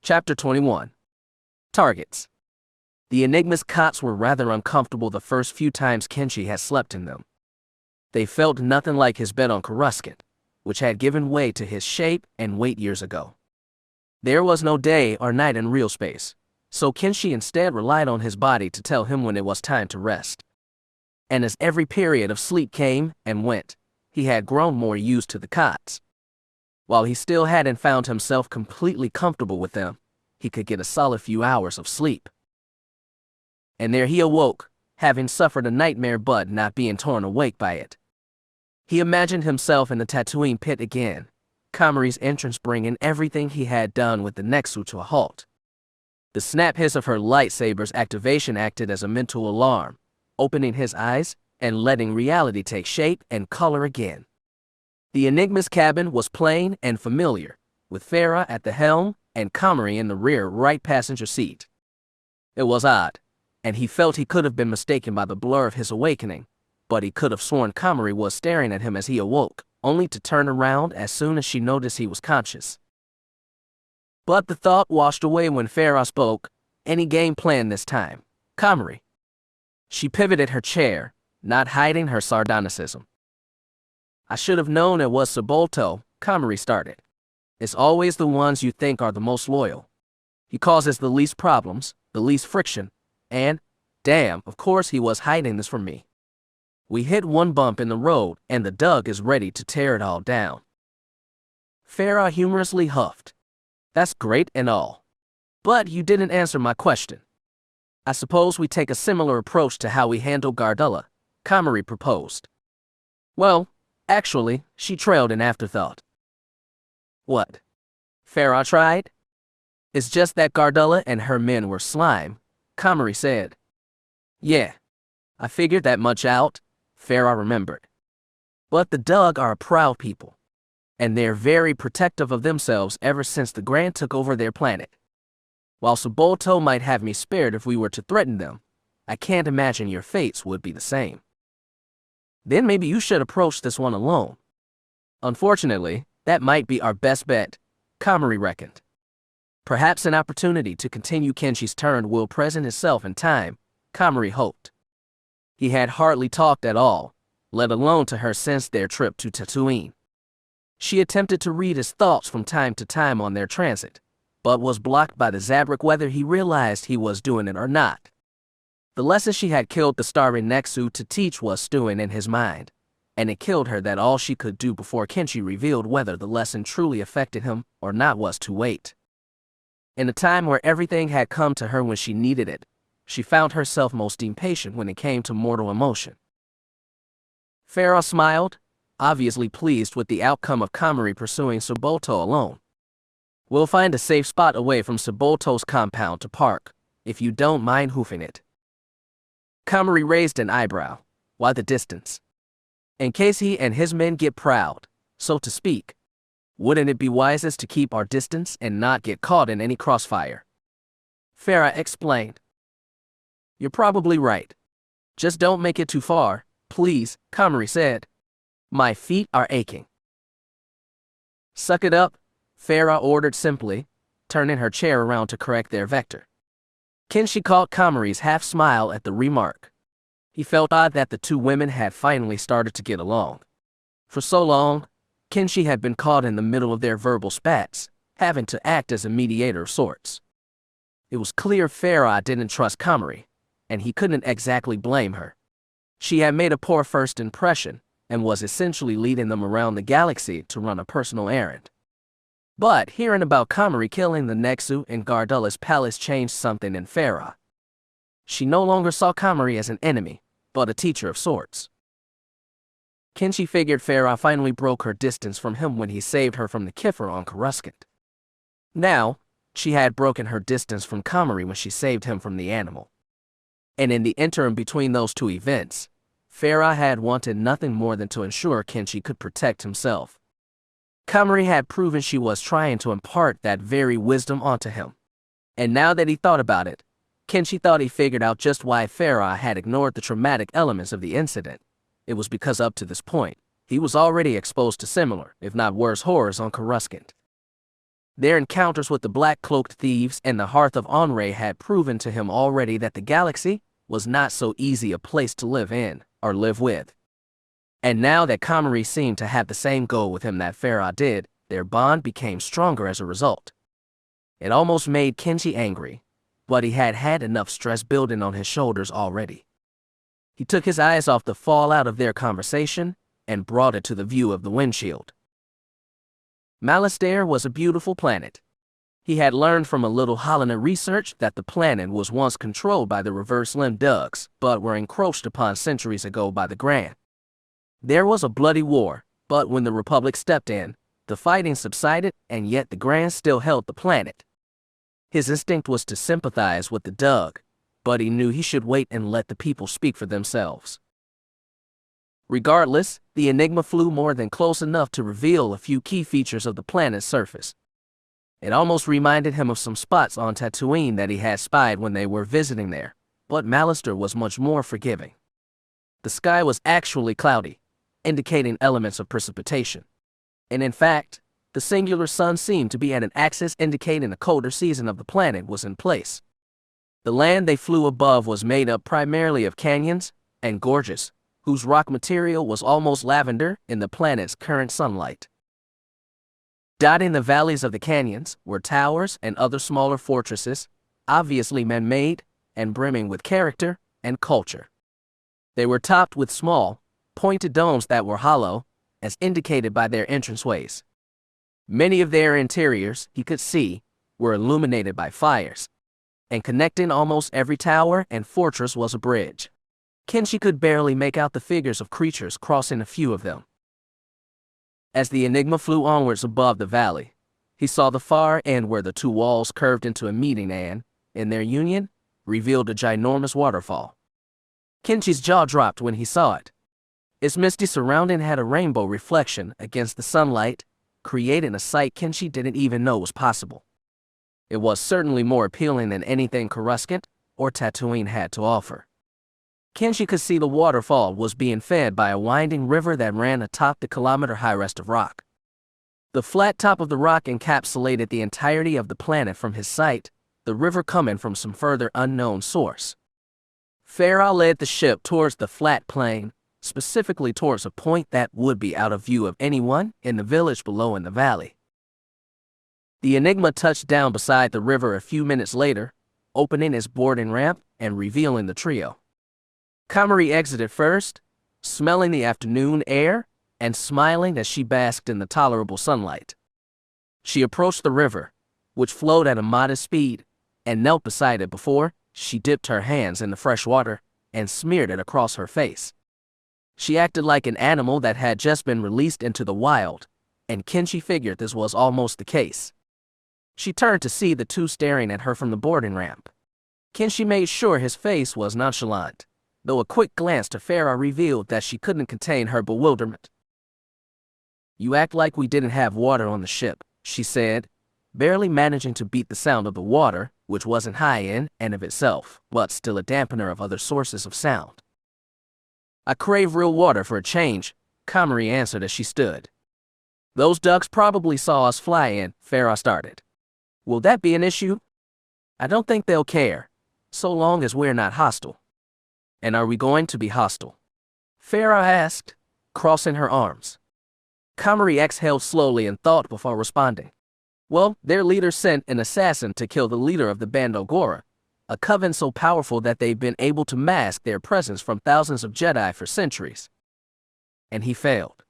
Chapter 21. Targets. The Enigma's cots were rather uncomfortable the first few times Kenshi had slept in them. They felt nothing like his bed on Coruscant, which had given way to his shape and weight years ago. There was no day or night in real space, so Kenshi instead relied on his body to tell him when it was time to rest. And as every period of sleep came and went, he had grown more used to the cots. While he still hadn't found himself completely comfortable with them, he could get a solid few hours of sleep. And there he awoke, having suffered a nightmare but not being torn awake by it. He imagined himself in the Tatooine pit again, Komari's entrance bringing everything he had done with the Nexu to a halt. The snap hiss of her lightsaber's activation acted as a mental alarm, opening his eyes and letting reality take shape and color again. The Enigma's cabin was plain and familiar, with Feroh at the helm and Komari in the rear right passenger seat. It was odd, and he felt he could have been mistaken by the blur of his awakening, but he could have sworn Komari was staring at him as he awoke, only to turn around as soon as she noticed he was conscious. But the thought washed away when Feroh spoke. Any game plan this time, Komari? She pivoted her chair, not hiding her sardonicism. I should have known it was Sebulto, Komari started. It's always the ones you think are the most loyal. He causes the least problems, the least friction, and, damn, of course he was hiding this from me. We hit one bump in the road and the Dug is ready to tear it all down. Feroh humorously huffed. That's great and all. But you didn't answer my question. I suppose we take a similar approach to how we handle Gardulla, Komari proposed. Well, actually, she trailed in afterthought. What? Feroh tried? It's just that Gardulla and her men were slime, Komari said. Yeah, I figured that much out, Feroh remembered. But the Dug are a proud people, and they're very protective of themselves ever since the Grand took over their planet. While Sebulto might have me spared if we were to threaten them, I can't imagine your fates would be the same. Then maybe you should approach this one alone. Unfortunately, that might be our best bet, Komari reckoned. Perhaps an opportunity to continue Kenshi's turn will present itself in time, Komari hoped. He had hardly talked at all, let alone to her since their trip to Tatooine. She attempted to read his thoughts from time to time on their transit, but was blocked by the Zabrak whether he realized he was doing it or not. The lesson she had killed the starving Nexu to teach was stewing in his mind, and it killed her that all she could do before Kenshi revealed whether the lesson truly affected him or not was to wait. In a time where everything had come to her when she needed it, she found herself most impatient when it came to mortal emotion. Feroh smiled, obviously pleased with the outcome of Komari pursuing Sebulto alone. We'll find a safe spot away from Sebulto's compound to park, if you don't mind hoofing it. Komari raised an eyebrow. Why the distance? In case he and his men get proud, so to speak, wouldn't it be wisest to keep our distance and not get caught in any crossfire? Feroh explained. You're probably right. Just don't make it too far, please, Komari said. My feet are aching. Suck it up, Feroh ordered simply, turning her chair around to correct their vector. Kenshi caught Komari's half smile at the remark. He felt odd that the two women had finally started to get along. For so long, Kenshi had been caught in the middle of their verbal spats, having to act as a mediator of sorts. It was clear Feroh didn't trust Komari, and he couldn't exactly blame her. She had made a poor first impression, and was essentially leading them around the galaxy to run a personal errand. But hearing about Komari killing the Nexu in Gardulla's palace changed something in Feroh. She no longer saw Komari as an enemy, but a teacher of sorts. Kenshi figured Feroh finally broke her distance from him when he saved her from the Kiffer on Coruscant. Now, she had broken her distance from Komari when she saved him from the animal. And in the interim between those two events, Feroh had wanted nothing more than to ensure Kenshi could protect himself. Komari had proven she was trying to impart that very wisdom onto him. And now that he thought about it, Kenshi thought he figured out just why Feroh had ignored the traumatic elements of the incident. It was because up to this point, he was already exposed to similar, if not worse, horrors on Coruscant. Their encounters with the black-cloaked thieves and the Hearth of Onray had proven to him already that the galaxy was not so easy a place to live in or live with. And now that Komari seemed to have the same goal with him that Feroh did, their bond became stronger as a result. It almost made Kenshi angry, but he had had enough stress building on his shoulders already. He took his eyes off the fallout of their conversation and brought it to the view of the windshield. Malastare was a beautiful planet. He had learned from a little Holonet research that the planet was once controlled by the reverse-limbed Dugs, but were encroached upon centuries ago by the Grand. There was a bloody war, but when the Republic stepped in, the fighting subsided, and yet the Grand still held the planet. His instinct was to sympathize with the Dug, but he knew he should wait and let the people speak for themselves. Regardless, the Enigma flew more than close enough to reveal a few key features of the planet's surface. It almost reminded him of some spots on Tatooine that he had spied when they were visiting there, but Malastare was much more forgiving. The sky was actually cloudy, indicating elements of precipitation. And in fact, the singular sun seemed to be at an axis indicating a colder season of the planet was in place. The land they flew above was made up primarily of canyons and gorges, whose rock material was almost lavender in the planet's current sunlight. Dotting the valleys of the canyons were towers and other smaller fortresses, obviously man-made and brimming with character and culture. They were topped with small, pointed domes that were hollow, as indicated by their entranceways. Many of their interiors, he could see, were illuminated by fires, and connecting almost every tower and fortress was a bridge. Kenshi could barely make out the figures of creatures crossing a few of them. As the Enigma flew onwards above the valley, he saw the far end where the two walls curved into a meeting and, in their union, revealed a ginormous waterfall. Kenshi's jaw dropped when he saw it. Its misty surrounding had a rainbow reflection against the sunlight, creating a sight Kenshi didn't even know was possible. It was certainly more appealing than anything Coruscant or Tatooine had to offer. Kenshi could see the waterfall was being fed by a winding river that ran atop the kilometer-high rest of rock. The flat top of the rock encapsulated the entirety of the planet from his sight, the river coming from some further unknown source. Feroh led the ship towards the flat plain, specifically towards a point that would be out of view of anyone in the village below in the valley. The Enigma touched down beside the river a few minutes later, opening its boarding ramp and revealing the trio. Komari exited first, smelling the afternoon air and smiling as she basked in the tolerable sunlight. She approached the river, which flowed at a modest speed, and knelt beside it before she dipped her hands in the fresh water and smeared it across her face. She acted like an animal that had just been released into the wild, and Kenshi figured this was almost the case. She turned to see the two staring at her from the boarding ramp. Kenshi made sure his face was nonchalant, though a quick glance to Feroh revealed that she couldn't contain her bewilderment. "You act like we didn't have water on the ship," she said, barely managing to beat the sound of the water, which wasn't high in and of itself, but still a dampener of other sources of sound. "I crave real water for a change," Komari answered as she stood. "Those ducks probably saw us fly in," Feroh started. "Will that be an issue?" "I don't think they'll care, so long as we're not hostile." "And are we going to be hostile?" Feroh asked, crossing her arms. Komari exhaled slowly in thought before responding. "Well, their leader sent an assassin to kill the leader of the Bando Gora, a coven so powerful that they've been able to mask their presence from thousands of Jedi for centuries. And he failed."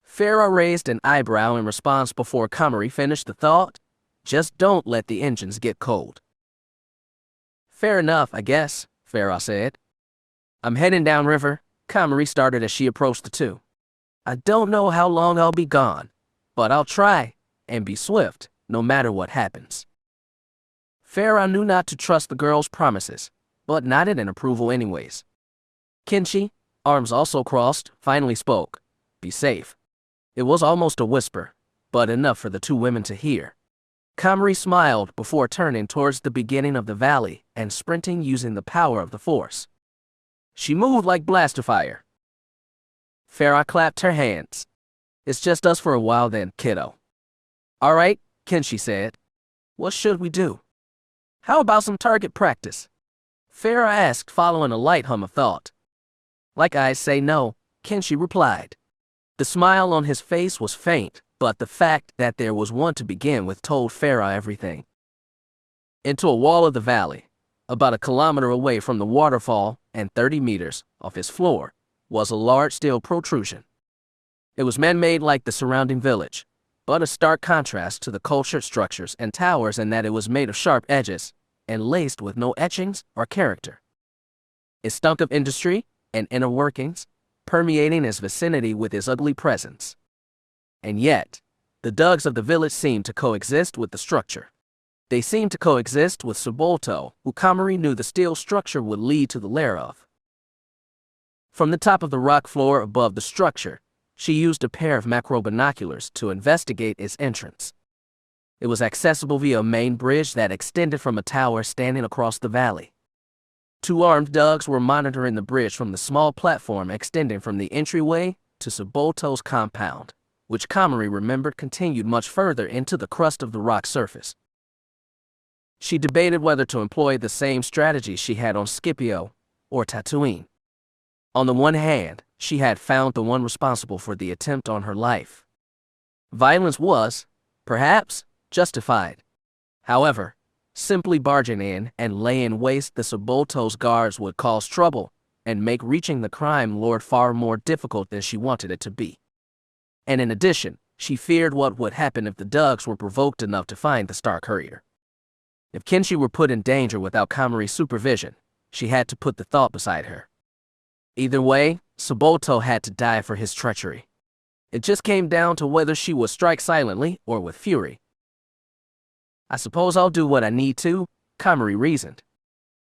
Feroh raised an eyebrow in response before Komari finished the thought. "Just don't let the engines get cold." "Fair enough, I guess," Feroh said. "I'm heading downriver," Komari started as she approached the two. "I don't know how long I'll be gone, but I'll try and be swift, no matter what happens." Feroh knew not to trust the girl's promises, but nodded in approval anyways. Kenshi, arms also crossed, finally spoke. "Be safe." It was almost a whisper, but enough for the two women to hear. Komari smiled before turning towards the beginning of the valley and sprinting using the power of the Force. She moved like blast fire. Feroh clapped her hands. "It's just us for a while then, kiddo." "All right," Kenshi said. What should we do? How about some target practice? Feroh asked, following a light hum of thought. Like I say no, Kenshi replied. The smile on his face was faint, but the fact that there was one to begin with told Feroh everything. Into a wall of the valley, about 1 kilometer away from the waterfall and 30 meters off its floor, was a large steel protrusion. It was man-made like the surrounding village, but a stark contrast to the cultured structures and towers in that it was made of sharp edges and laced with no etchings or character. It stunk of industry and inner workings, permeating its vicinity with its ugly presence. And yet, the dugs of the village seemed to coexist with the structure. They seemed to coexist with Subolto, who Komari knew the steel structure would lead to the lair of. From the top of the rock floor above the structure, she used a pair of macro binoculars to investigate its entrance. It was accessible via a main bridge that extended from a tower standing across the valley. 2 armed dugs were monitoring the bridge from the small platform extending from the entryway to Subolto's compound, which Komari remembered continued much further into the crust of the rock surface. She debated whether to employ the same strategy she had on Scipio or Tatooine. On the one hand, she had found the one responsible for the attempt on her life. Violence was, perhaps, justified. However, simply barging in and laying waste the Subolto's guards would cause trouble and make reaching the crime lord far more difficult than she wanted it to be. And in addition, she feared what would happen if the Dugs were provoked enough to find the Star Courier. If Kenshi were put in danger without Komari's supervision, she had to put the thought beside her. Either way, Subolto had to die for his treachery. It just came down to whether she would strike silently or with fury. I suppose I'll do what I need to, Komari reasoned.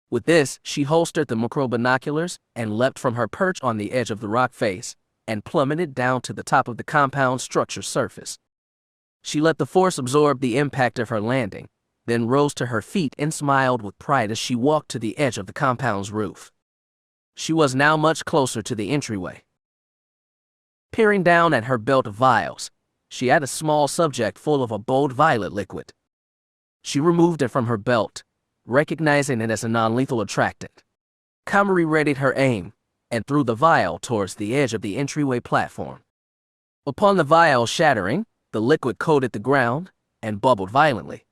With this, she holstered the macro binoculars and leapt from her perch on the edge of the rock face and plummeted down to the top of the compound structure's surface. She let the force absorb the impact of her landing, then rose to her feet and smiled with pride as she walked to the edge of the compound's roof. She was now much closer to the entryway. Peering down at her belt of vials, she had a small subject full of a bold violet liquid. She removed it from her belt, recognizing it as a non-lethal attractant. Komari readied her aim and threw the vial towards the edge of the entryway platform. Upon the vial shattering, the liquid coated the ground and bubbled violently.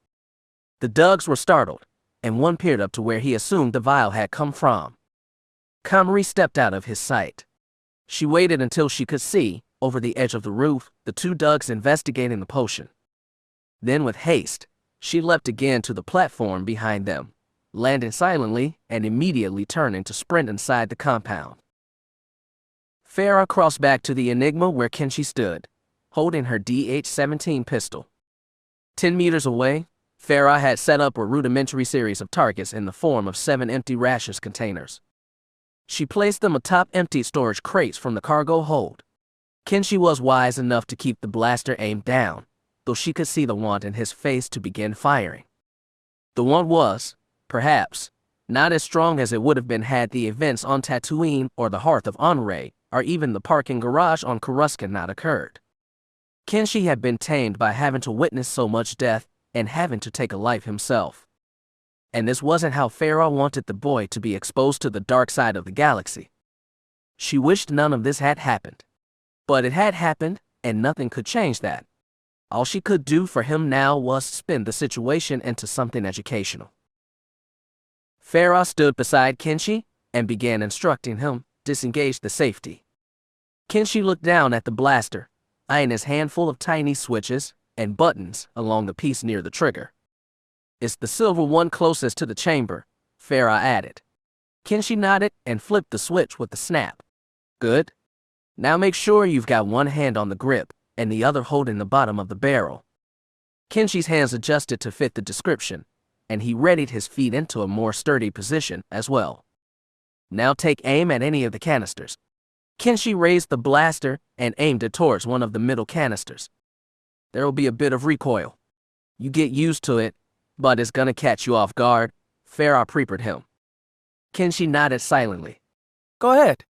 The Dugs were startled, and one peered up to where he assumed the vial had come from. Komari stepped out of his sight. She waited until she could see, over the edge of the roof, the 2 Dugs investigating the potion. Then with haste, she leapt again to the platform behind them, landing silently and immediately turning to sprint inside the compound. Feroh crossed back to the Enigma where Kenshi stood, holding her DH-17 pistol. 10 meters away, Feroh had set up a rudimentary series of targets in the form of 7 empty rations containers. She placed them atop empty storage crates from the cargo hold. Kenshi was wise enough to keep the blaster aimed down, though she could see the want in his face to begin firing. The want was, perhaps, not as strong as it would have been had the events on Tatooine or the Hearth of Onray, or even the parking garage on Coruscant not occurred. Kenshi had been tamed by having to witness so much death and having to take a life himself. And this wasn't how Feroh wanted the boy to be exposed to the dark side of the galaxy. She wished none of this had happened. But it had happened, and nothing could change that. All she could do for him now was spin the situation into something educational. Feroh stood beside Kenshi and began instructing him, disengage the safety. Kenshi looked down at the blaster, eyeing his handful of tiny switches and buttons along the piece near the trigger. It's the silver one closest to the chamber, Feroh added. Kenshi nodded and flipped the switch with a snap. Good. Now make sure you've got one hand on the grip and the other holding the bottom of the barrel. Kenshi's hands adjusted to fit the description, and he readied his feet into a more sturdy position as well. Now take aim at any of the canisters. Kenshi raised the blaster and aimed it towards one of the middle canisters. There will be a bit of recoil. You get used to it, but it's gonna catch you off guard, Feroh prepared him. Kenshi nodded silently. Go ahead.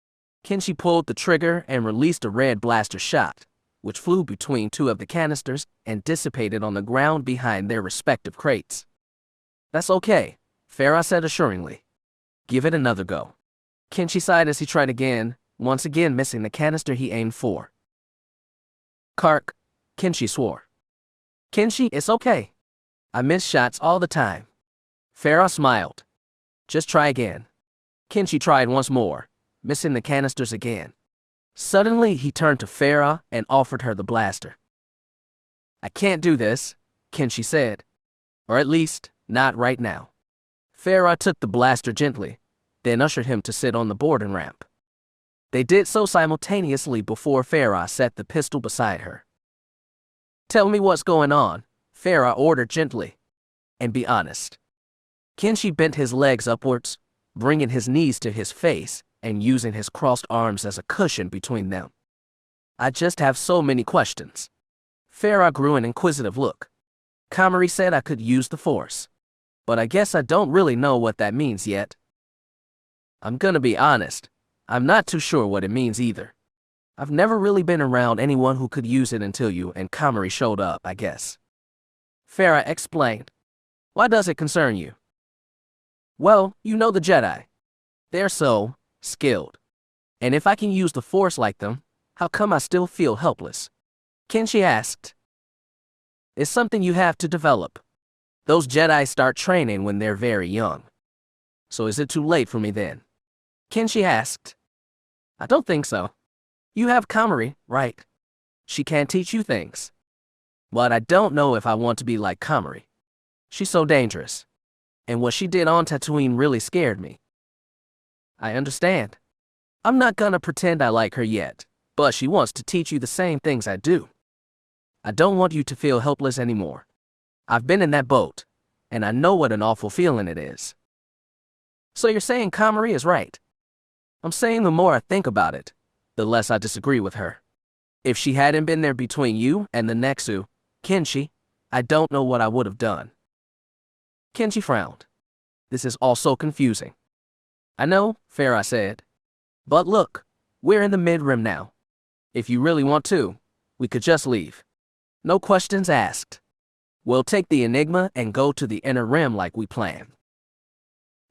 Kenshi pulled the trigger and released a red blaster shot, which flew between two of the canisters and dissipated on the ground behind their respective crates. "That's okay," Feroh said assuringly. "Give it another go." Kenshi sighed as he tried again, once again missing the canister he aimed for. "Kark," Kenshi swore. "Kenshi, it's okay. I miss shots all the time." Feroh smiled. "Just try again." Kenshi tried once more, missing the canisters again. Suddenly, he turned to Feroh and offered her the blaster. "I can't do this," Kenshi said. "Or at least, not right now." Feroh took the blaster gently, then ushered him to sit on the boarding ramp. They did so simultaneously before Feroh set the pistol beside her. "Tell me what's going on," Feroh ordered gently. "And be honest." Kenshi bent his legs upwards, bringing his knees to his face and using his crossed arms as a cushion between them. "I just have so many questions." Feroh grew an inquisitive look. "Komari said I could use the Force, but I guess I don't really know what that means yet." "I'm gonna be honest, I'm not too sure what it means either. I've never really been around anyone who could use it until you and Komari showed up, I guess." Feroh explained. "Why does it concern you?" "Well, you know the Jedi. They're so skilled. And if I can use the Force like them, how come I still feel helpless?" Kenshi asked. "It's something you have to develop. Those Jedi start training when they're very young. So is it too late for me then?" Kenshi asked. "I don't think so. You have Komari, right? She can teach you things. But I don't know if I want to be like Komari. She's so dangerous. And what she did on Tatooine really scared me." "I understand. I'm not gonna pretend I like her yet, but she wants to teach you the same things I do. I don't want you to feel helpless anymore. I've been in that boat, and I know what an awful feeling it is." "So you're saying Komari is right?" "I'm saying the more I think about it, the less I disagree with her. If she hadn't been there between you and the Nexu, Kenshi, I don't know what I would have done." Kenshi frowned. "This is all so confusing." "I know," Feroh said. "But look, we're in the mid-rim now. If you really want to, we could just leave. No questions asked. We'll take the Enigma and go to the inner rim like we planned."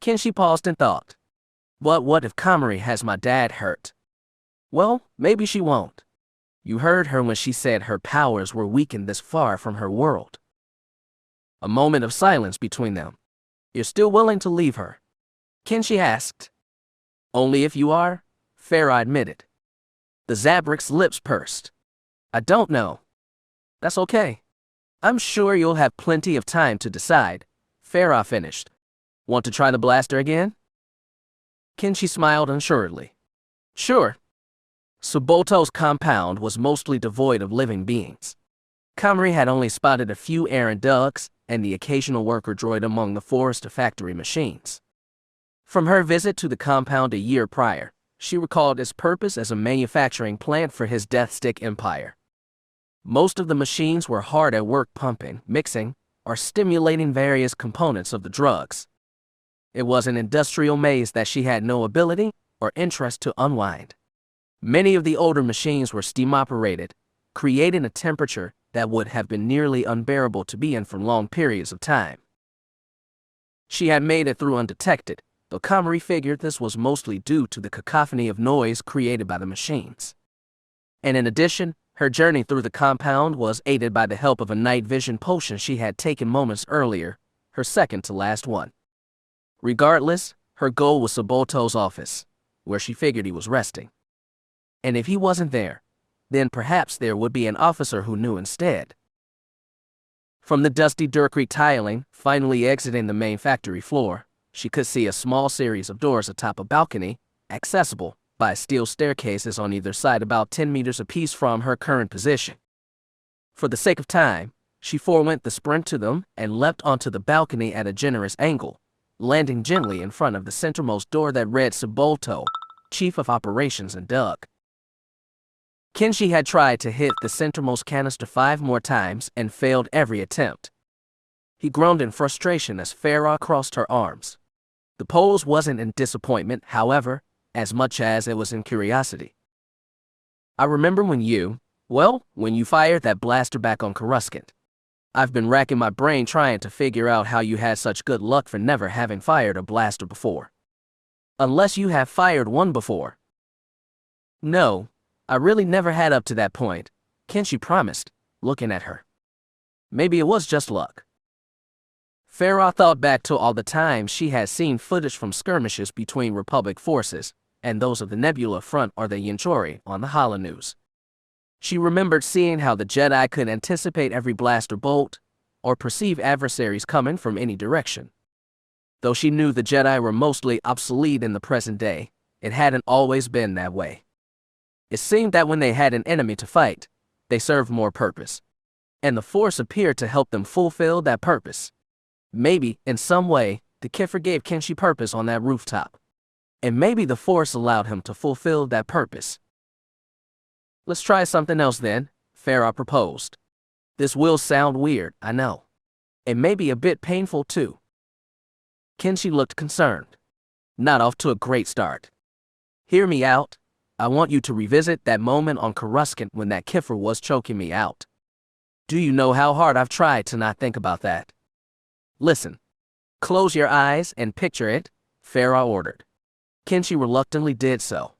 Kenshi paused and thought. "But what if Komari has my dad hurt?" "Well, maybe she won't. You heard her when she said her powers were weakened this far from her world." A moment of silence between them. "You're still willing to leave her?" Kenshi asked. "Only if you are," Feroh admitted. The Zabrik's lips pursed. "I don't know." "That's okay. I'm sure you'll have plenty of time to decide," Feroh finished. "Want to try the blaster again?" Kenshi smiled unsuredly. "Sure." Subolto's compound was mostly devoid of living beings. Komari had only spotted a few errant ducks and the occasional worker droid among the forest factory machines. From her visit to the compound a year prior, she recalled its purpose as a manufacturing plant for his Death Stick empire. Most of the machines were hard at work pumping, mixing, or stimulating various components of the drugs. It was an industrial maze that she had no ability or interest to unwind. Many of the older machines were steam-operated, creating a temperature that would have been nearly unbearable to be in for long periods of time. She had made it through undetected, though Komari figured this was mostly due to the cacophony of noise created by the machines. And in addition, her journey through the compound was aided by the help of a night vision potion she had taken moments earlier, her second to last one. Regardless, her goal was Subolto's office, where she figured he was resting. And if he wasn't there, then perhaps there would be an officer who knew instead. From the dusty Durkreek tiling, finally exiting the main factory floor, she could see a small series of doors atop a balcony, accessible by steel staircases on either side about 10 meters apiece from her current position. For the sake of time, she forewent the sprint to them and leapt onto the balcony at a generous angle, landing gently in front of the centermost door that read Subolto, Chief of Operations and Doug. Kenshi had tried to hit the centermost canister 5 more times and failed every attempt. He groaned in frustration as Feroh crossed her arms. The pose wasn't in disappointment, however, as much as it was in curiosity. "I remember when you, Well, when you fired that blaster back on Coruscant. I've been racking my brain trying to figure out how you had such good luck for never having fired a blaster before. Unless you have fired one before. No, I really never had up to that point, Kenshi promised, looking at her. Maybe it was just luck. Feroh thought back to all the times she had seen footage from skirmishes between Republic forces and those of the Nebula Front or the Yanchori on the holonews. She remembered seeing how the Jedi could anticipate every blaster bolt or perceive adversaries coming from any direction. Though she knew the Jedi were mostly obsolete in the present day, it hadn't always been that way. It seemed that when they had an enemy to fight, they served more purpose, and the Force appeared to help them fulfill that purpose. Maybe, in some way, the Kiffer gave Kenshi purpose on that rooftop, and maybe the Force allowed him to fulfill that purpose. Let's try something else then, Feroh proposed. This will sound weird, I know. It may be a bit painful too. Kenshi looked concerned. Not off to a great start. Hear me out. I want you to revisit that moment on Coruscant when that Kiffer was choking me out. Do you know how hard I've tried to not think about that? Listen. Close your eyes and picture it, Feroh ordered. Kenshi reluctantly did so.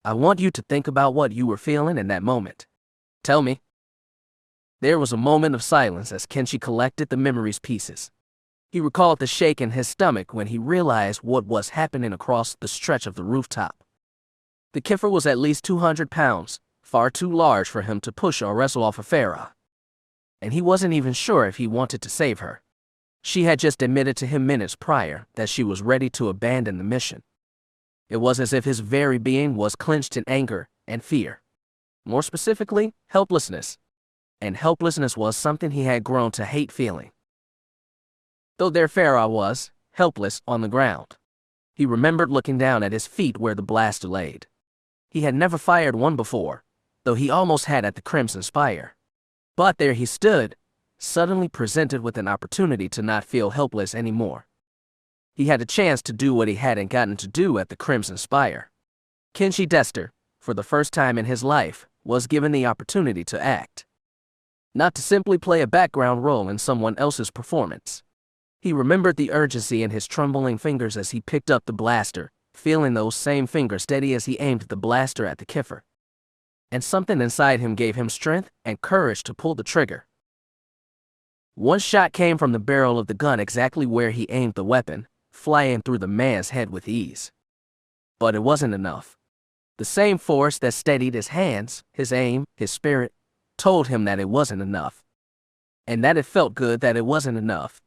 I want you to think about what you were feeling in that moment. Tell me. There was a moment of silence as Kenshi collected the memory's pieces. He recalled the shake in his stomach when he realized what was happening across the stretch of the rooftop. The Kiffer was at least 200 pounds, far too large for him to push or wrestle off of Feroh. And he wasn't even sure if he wanted to save her. She had just admitted to him minutes prior that she was ready to abandon the mission. It was as if his very being was clenched in anger and fear. More specifically, helplessness. And helplessness was something he had grown to hate feeling. Though there Feroh was, helpless on the ground. He remembered looking down at his feet where the blaster laid. He had never fired one before, though he almost had at the Crimson Spire. But there he stood, suddenly presented with an opportunity to not feel helpless anymore. He had a chance to do what he hadn't gotten to do at the Crimson Spire. Kenshi Dehstar, for the first time in his life, was given the opportunity to act. Not to simply play a background role in someone else's performance. He remembered the urgency in his trembling fingers as he picked up the blaster, feeling those same fingers steady as he aimed the blaster at the Kiffer. And something inside him gave him strength and courage to pull the trigger. One shot came from the barrel of the gun exactly where he aimed the weapon, flying through the man's head with ease. But it wasn't enough. The same force that steadied his hands, his aim, his spirit, told him that it wasn't enough. And that it felt good that it wasn't enough.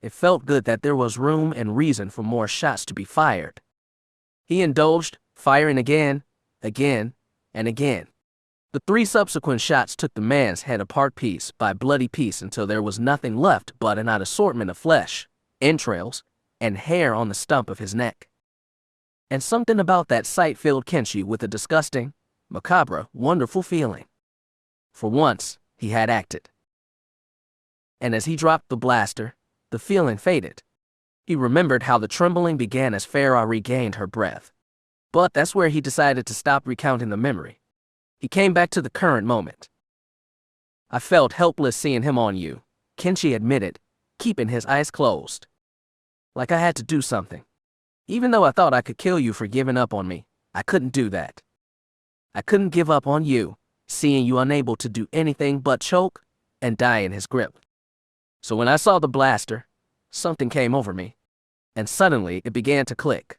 It felt good that there was room and reason for more shots to be fired. He indulged, firing again, and again. The 3 subsequent shots took the man's head apart piece by bloody piece until there was nothing left but an assortment of flesh, entrails, and hair on the stump of his neck. And something about that sight filled Kenshi with a disgusting, macabre, wonderful feeling. For once, he had acted. And as he dropped the blaster, the feeling faded. He remembered how the trembling began as Feroh regained her breath. But that's where he decided to stop recounting the memory. He came back to the current moment. I felt helpless seeing him on you, Kenshi admitted, keeping his eyes closed. Like I had to do something. Even though I thought I could kill you for giving up on me, I couldn't do that. I couldn't give up on you, seeing you unable to do anything but choke and die in his grip. So when I saw the blaster, something came over me, and suddenly it began to click.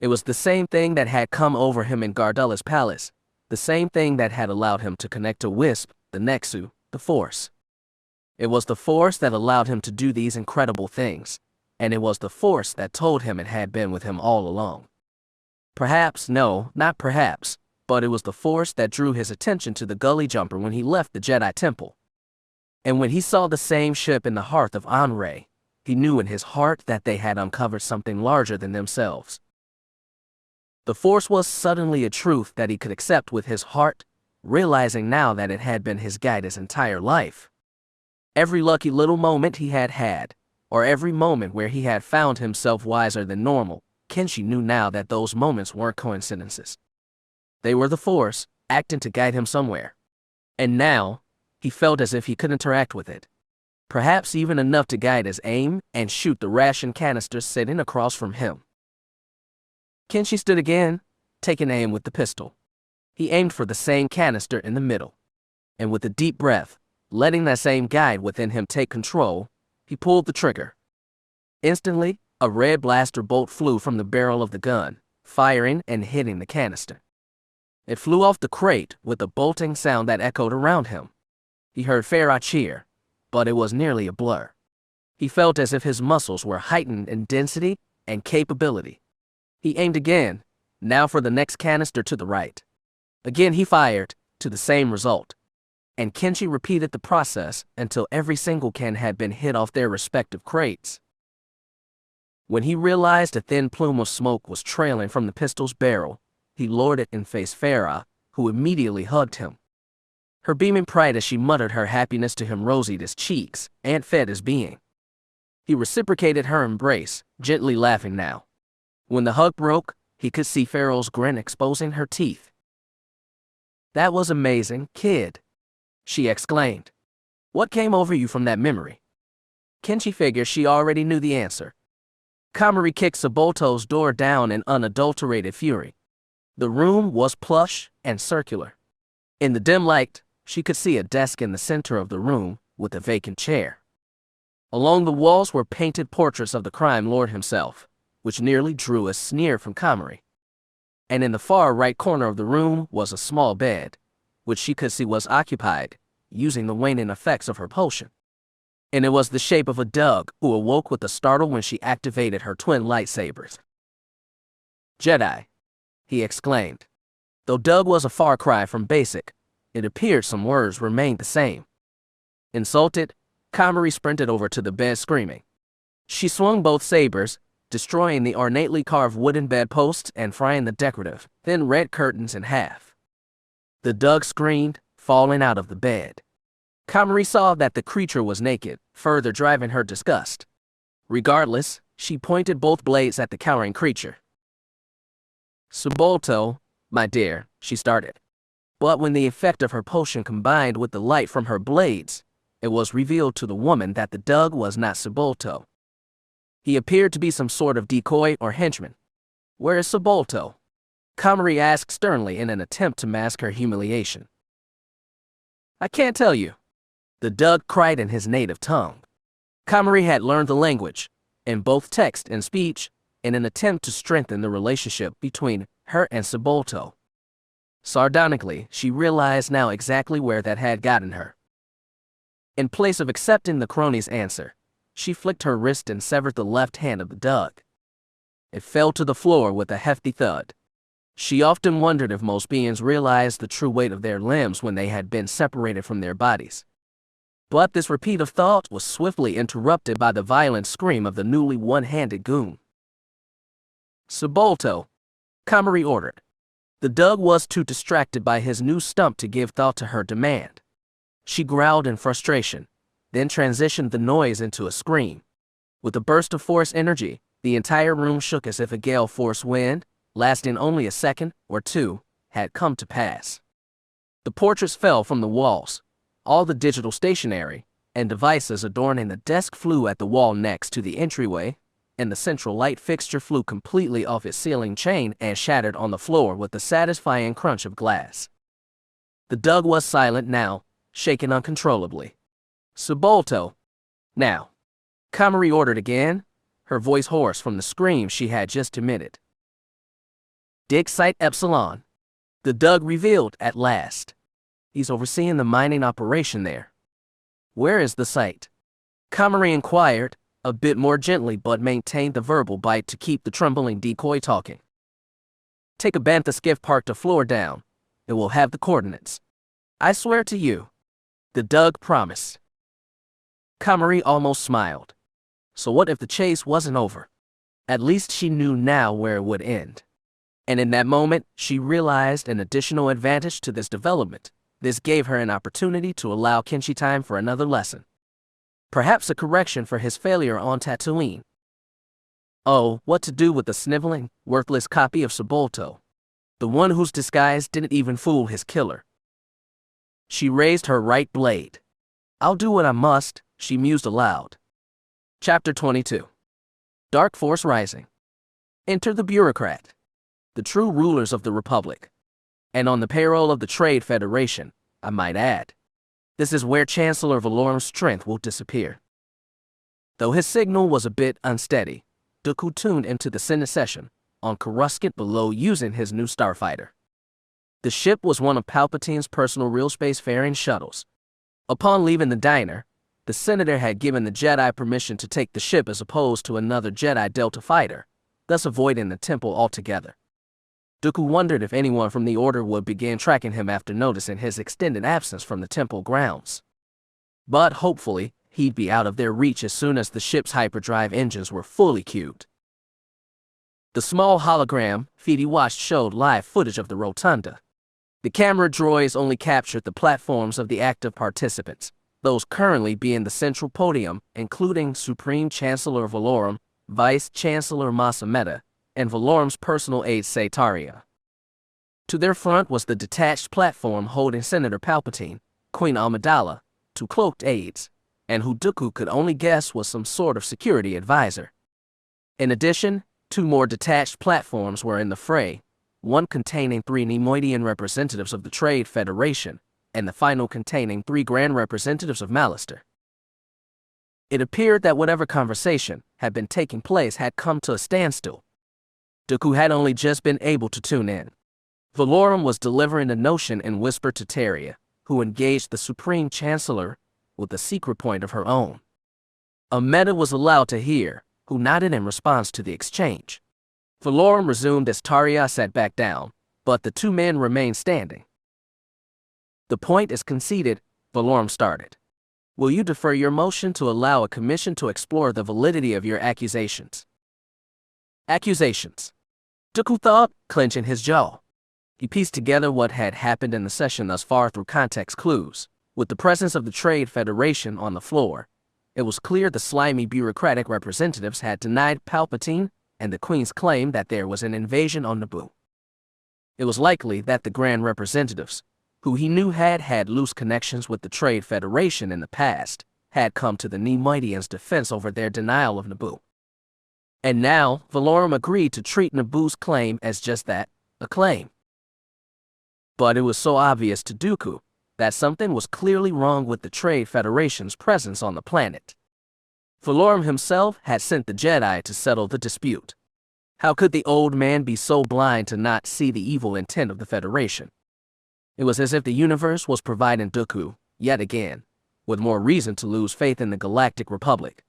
It was the same thing that had come over him in Gardulla's palace, the same thing that had allowed him to connect to Wisp, the Nexu, the Force. It was the Force that allowed him to do these incredible things, and it was the Force that told him it had been with him all along. Perhaps, no, not perhaps, but it was the Force that drew his attention to the gully jumper when he left the Jedi Temple. And when he saw the same ship in the hearth of Anre, he knew in his heart that they had uncovered something larger than themselves. The Force was suddenly a truth that he could accept with his heart, realizing now that it had been his guide his entire life. Every lucky little moment he had had, or every moment where he had found himself wiser than normal, Kenshi knew now that those moments weren't coincidences. They were the Force, acting to guide him somewhere. And now, he felt as if he could interact with it. Perhaps even enough to guide his aim and shoot the ration canister sitting across from him. Kenshi stood again, taking aim with the pistol. He aimed for the same canister in the middle. And with a deep breath, letting that same guide within him take control, he pulled the trigger. Instantly, a red blaster bolt flew from the barrel of the gun, firing and hitting the canister. It flew off the crate with a bolting sound that echoed around him. He heard Feroh cheer, but it was nearly a blur. He felt as if his muscles were heightened in density and capability. He aimed again, now for the next canister to the right. Again he fired, to the same result. And Kenshi repeated the process until every single can had been hit off their respective crates. When he realized a thin plume of smoke was trailing from the pistol's barrel, he lowered it and faced Feroh, who immediately hugged him. Her beaming pride as she muttered her happiness to him rosied his cheeks and fed his being. He reciprocated her embrace, gently laughing now. When the hug broke, he could see Feroh's grin exposing her teeth. "That was amazing, kid," she exclaimed. "What came over you from that memory?" Kenshi figured she already knew the answer. Komari kicked Sabolto's door down in unadulterated fury. The room was plush and circular. In the dim light, she could see a desk in the center of the room with a vacant chair. Along the walls were painted portraits of the crime lord himself, which nearly drew a sneer from Komari. And in the far right corner of the room was a small bed, which she could see was occupied, using the waning effects of her potion. And it was the shape of a Dug, who awoke with a startle when she activated her twin lightsabers. "Jedi," he exclaimed. Though Dug was a far cry from basic, it appeared some words remained the same. Insulted, Komari sprinted over to the bed screaming. She swung both sabers, destroying the ornately carved wooden bedposts and frying the decorative, thin red curtains in half. The Dug screamed, falling out of the bed. Komari saw that the creature was naked, further driving her disgust. Regardless, she pointed both blades at the cowering creature. "Sabolto, my dear," she started. But when the effect of her potion combined with the light from her blades, it was revealed to the woman that the Dug was not Sabolto. He appeared to be some sort of decoy or henchman. "Where is Sabolto?" Komari asked sternly in an attempt to mask her humiliation. "I can't tell you," the Dug cried in his native tongue. Komari had learned the language, in both text and speech, in an attempt to strengthen the relationship between her and Sabolto. Sardonically, she realized now exactly where that had gotten her. In place of accepting the crony's answer, she flicked her wrist and severed the left hand of the Dug. It fell to the floor with a hefty thud. She often wondered if most beings realized the true weight of their limbs when they had been separated from their bodies. But this repeat of thought was swiftly interrupted by the violent scream of the newly one-handed goon. "Sabolto," Komari ordered. The Dug was too distracted by his new stump to give thought to her demand. She growled in frustration, then transitioned the noise into a scream. With a burst of force energy, the entire room shook as if a gale force wind, lasting only a second or two, had come to pass. The portraits fell from the walls. All the digital stationery and devices adorning the desk flew at the wall next to the entryway, and the central light fixture flew completely off its ceiling chain and shattered on the floor with a satisfying crunch of glass. The Dug was silent now, shaking uncontrollably. "Sabolto, now," Komari ordered again, her voice hoarse from the scream she had just emitted. "Deceit Epsilon," the Dug revealed at last. "He's overseeing the mining operation there." "Where is the site?" Komari inquired, a bit more gently, but maintained the verbal bite to keep the trembling decoy talking. "Take a bantha skiff parked a floor down. It will have the coordinates. I swear to you," the Dug promised. Komari almost smiled. So what if the chase wasn't over? At least she knew now where it would end. And in that moment, she realized an additional advantage to this development. This gave her an opportunity to allow Kenshi time for another lesson. Perhaps a correction for his failure on Tatooine. Oh, what to do with the sniveling, worthless copy of Sabolto, the one whose disguise didn't even fool his killer. She raised her right blade. "I'll do what I must," she mused aloud. Chapter 22. Dark Force Rising. Enter the bureaucrat, the true rulers of the Republic. And on the payroll of the Trade Federation, I might add. This is where Chancellor Valorum's strength will disappear. Though his signal was a bit unsteady, Dooku tuned into the Senate session on Coruscant below using his new starfighter. The ship was one of Palpatine's personal real space-faring shuttles. Upon leaving the diner, the Senator had given the Jedi permission to take the ship as opposed to another Jedi Delta fighter, thus avoiding the temple altogether. Dooku wondered if anyone from the Order would begin tracking him after noticing his extended absence from the temple grounds. But hopefully, he'd be out of their reach as soon as the ship's hyperdrive engines were fully cued. The small hologram feed he watched showed live footage of the rotunda. The camera droids only captured the platforms of the active participants, those currently being the central podium, including Supreme Chancellor Valorum, Vice Chancellor Masameta, and Valorum's personal aide Saytaria. To their front was the detached platform holding Senator Palpatine, Queen Amidala, two cloaked aides, and who Dooku could only guess was some sort of security advisor. In addition, two more detached platforms were in the fray, one containing 3 Neimoidian representatives of the Trade Federation, and the final containing 3 Grand Representatives of Mallister. It appeared that whatever conversation had been taking place had come to a standstill. Dooku had only just been able to tune in. Valorum was delivering a notion in whisper to Taria, who engaged the Supreme Chancellor with a secret point of her own. Ameta was allowed to hear, who nodded in response to the exchange. Valorum resumed as Taria sat back down, but the two men remained standing. "The point is conceded," Valorum started. "Will you defer your motion to allow a commission to explore the validity of your accusations?" Accusations. Dooku thought, clenching his jaw. He pieced together what had happened in the session thus far through context clues. With the presence of the Trade Federation on the floor, it was clear the slimy bureaucratic representatives had denied Palpatine and the Queen's claim that there was an invasion on Naboo. It was likely that the Grand Representatives, who he knew had loose connections with the Trade Federation in the past, had come to the Neimoidians' defense over their denial of Naboo. And now, Valorum agreed to treat Naboo's claim as just that, a claim. But it was so obvious to Dooku that something was clearly wrong with the Trade Federation's presence on the planet. Valorum himself had sent the Jedi to settle the dispute. How could the old man be so blind to not see the evil intent of the Federation? It was as if the universe was providing Dooku, yet again, with more reason to lose faith in the Galactic Republic.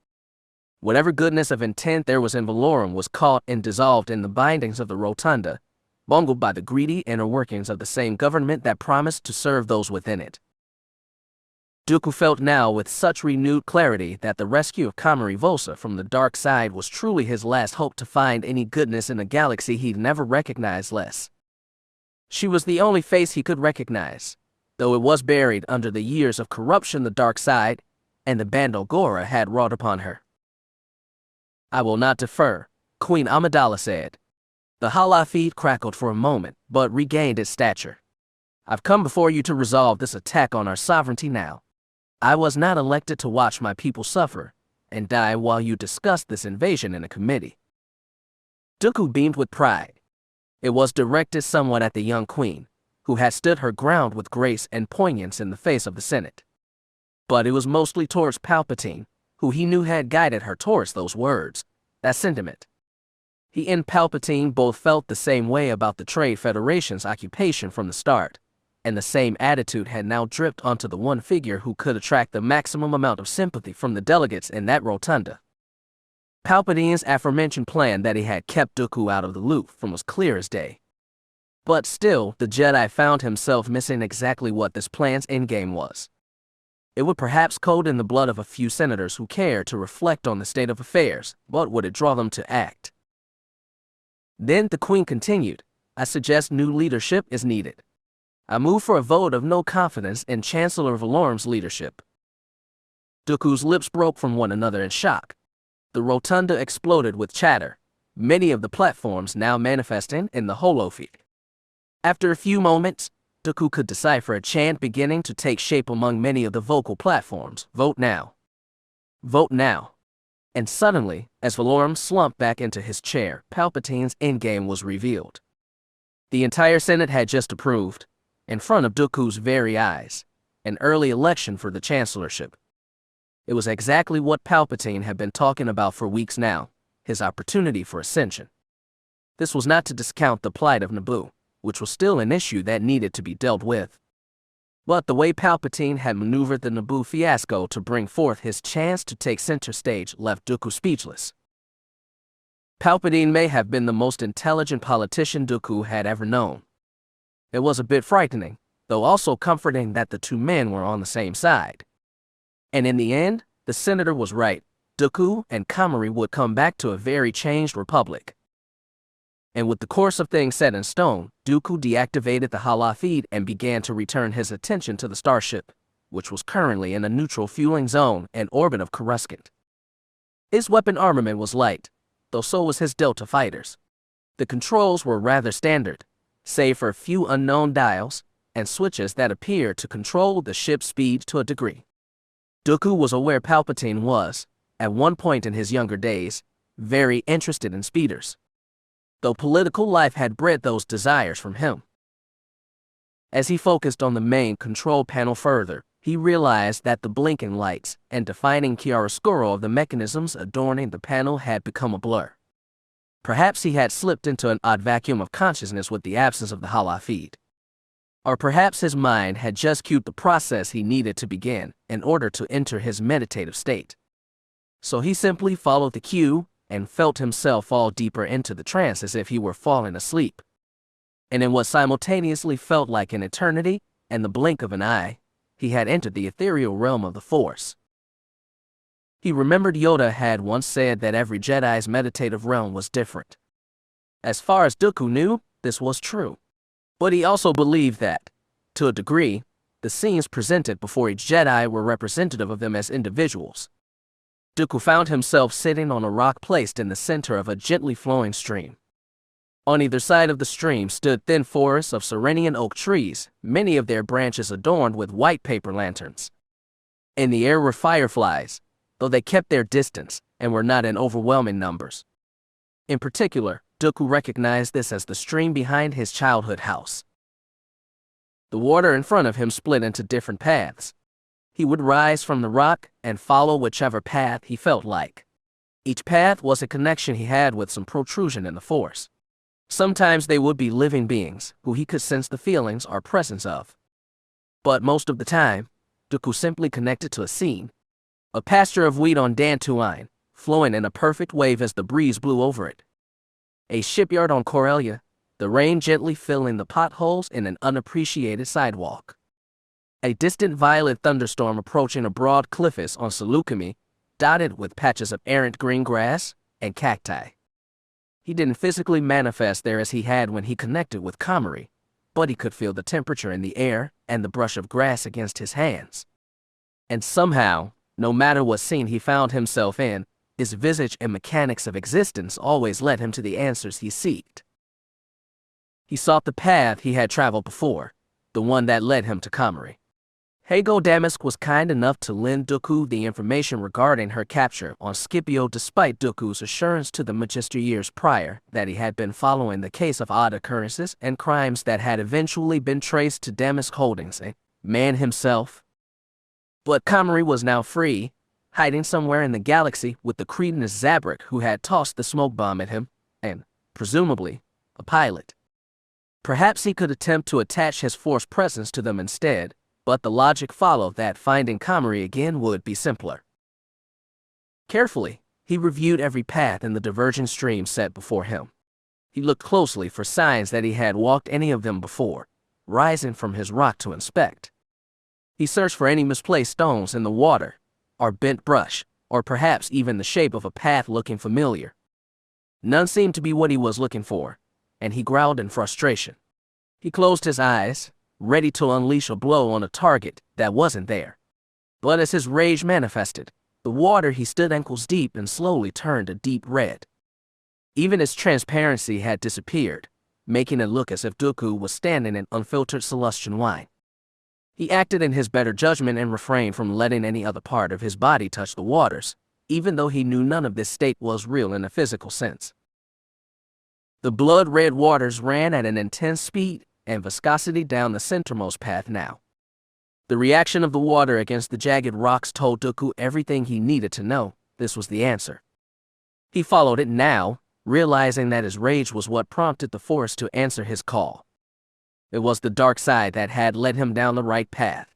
Whatever goodness of intent there was in Valorum was caught and dissolved in the bindings of the Rotunda, bungled by the greedy inner workings of the same government that promised to serve those within it. Dooku felt now with such renewed clarity that the rescue of Komari Vosa from the dark side was truly his last hope to find any goodness in a galaxy he'd never recognized less. She was the only face he could recognize, though it was buried under the years of corruption the dark side and the Bando Gora had wrought upon her. "I will not defer," Queen Amidala said. The holofeed crackled for a moment, but regained its stature. "I've come before you to resolve this attack on our sovereignty now. I was not elected to watch my people suffer and die while you discussed this invasion in a committee." Dooku beamed with pride. It was directed somewhat at the young queen, who had stood her ground with grace and poignance in the face of the Senate. But it was mostly towards Palpatine, who he knew had guided her towards those words, that sentiment. He and Palpatine both felt the same way about the Trade Federation's occupation from the start, and the same attitude had now dripped onto the one figure who could attract the maximum amount of sympathy from the delegates in that rotunda. Palpatine's aforementioned plan that he had kept Dooku out of the loop from was clear as day. But still, the Jedi found himself missing exactly what this plan's endgame was. It would perhaps code in the blood of a few senators who cared to reflect on the state of affairs, but would it draw them to act? Then the Queen continued, "I suggest new leadership is needed. I move for a vote of no confidence in Chancellor Valorum's leadership." Dooku's lips broke from one another in shock. The rotunda exploded with chatter, many of the platforms now manifesting in the holofeed. After a few moments, Dooku could decipher a chant beginning to take shape among many of the vocal platforms. Vote now. Vote now. And suddenly, as Valorum slumped back into his chair, Palpatine's endgame was revealed. The entire Senate had just approved, in front of Dooku's very eyes, an early election for the chancellorship. It was exactly what Palpatine had been talking about for weeks now, his opportunity for ascension. This was not to discount the plight of Naboo, which was still an issue that needed to be dealt with. But the way Palpatine had maneuvered the Naboo fiasco to bring forth his chance to take center stage left Dooku speechless. Palpatine may have been the most intelligent politician Dooku had ever known. It was a bit frightening, though also comforting that the two men were on the same side. And in the end, the senator was right. Dooku and Komari would come back to a very changed republic. And with the course of things set in stone, Dooku deactivated the holofeed and began to return his attention to the starship, which was currently in a neutral fueling zone and orbit of Coruscant. His weapon armament was light, though so was his Delta fighters. The controls were rather standard, save for a few unknown dials and switches that appeared to control the ship's speed to a degree. Dooku was aware Palpatine was, at one point in his younger days, very interested in speeders, though political life had bred those desires from him. As he focused on the main control panel further, he realized that the blinking lights and defining chiaroscuro of the mechanisms adorning the panel had become a blur. Perhaps he had slipped into an odd vacuum of consciousness with the absence of the holofeed. Or perhaps his mind had just cued the process he needed to begin in order to enter his meditative state. So he simply followed the cue and felt himself fall deeper into the trance as if he were falling asleep. And in what simultaneously felt like an eternity and the blink of an eye, he had entered the ethereal realm of the Force. He remembered Yoda had once said that every Jedi's meditative realm was different. As far as Dooku knew, this was true. But he also believed that, to a degree, the scenes presented before each Jedi were representative of them as individuals. Dooku found himself sitting on a rock placed in the center of a gently flowing stream. On either side of the stream stood thin forests of Serenian oak trees, many of their branches adorned with white paper lanterns. In the air were fireflies, though they kept their distance and were not in overwhelming numbers. In particular, Dooku recognized this as the stream behind his childhood house. The water in front of him split into different paths. He would rise from the rock and follow whichever path he felt like. Each path was a connection he had with some protrusion in the Force. Sometimes they would be living beings who he could sense the feelings or presence of. But most of the time, Dooku simply connected to a scene. A pasture of wheat on Dantooine, flowing in a perfect wave as the breeze blew over it. A shipyard on Corellia, the rain gently filling the potholes in an unappreciated sidewalk. A distant violet thunderstorm approaching a broad cliffs on Seleucami, dotted with patches of errant green grass and cacti. He didn't physically manifest there as he had when he connected with Komari, but he could feel the temperature in the air and the brush of grass against his hands. And somehow, no matter what scene he found himself in, his visage and mechanics of existence always led him to the answers he sought. He sought the path he had traveled before, the one that led him to Komari. Hago Damask was kind enough to lend Dooku the information regarding her capture on Scipio despite Dooku's assurance to the Magister years prior that he had been following the case of odd occurrences and crimes that had eventually been traced to Damask Holdings, a man himself. But Komari was now free, hiding somewhere in the galaxy with the cretinous Zabrak who had tossed the smoke bomb at him, and, presumably, a pilot. Perhaps he could attempt to attach his Force presence to them instead, but the logic followed that finding Komari again would be simpler. Carefully, he reviewed every path in the diverging stream set before him. He looked closely for signs that he had walked any of them before, rising from his rock to inspect. He searched for any misplaced stones in the water, or bent brush, or perhaps even the shape of a path looking familiar. None seemed to be what he was looking for, and he growled in frustration. He closed his eyes, ready to unleash a blow on a target that wasn't there. But as his rage manifested, the water he stood ankles deep and slowly turned a deep red. Even its transparency had disappeared, making it look as if Dooku was standing in unfiltered Celestian wine. He acted in his better judgment and refrained from letting any other part of his body touch the waters, even though he knew none of this state was real in a physical sense. The blood-red waters ran at an intense speed and viscosity down the centermost path now. The reaction of the water against the jagged rocks told Dooku everything he needed to know. This was the answer. He followed it now, realizing that his rage was what prompted the Force to answer his call. It was the dark side that had led him down the right path.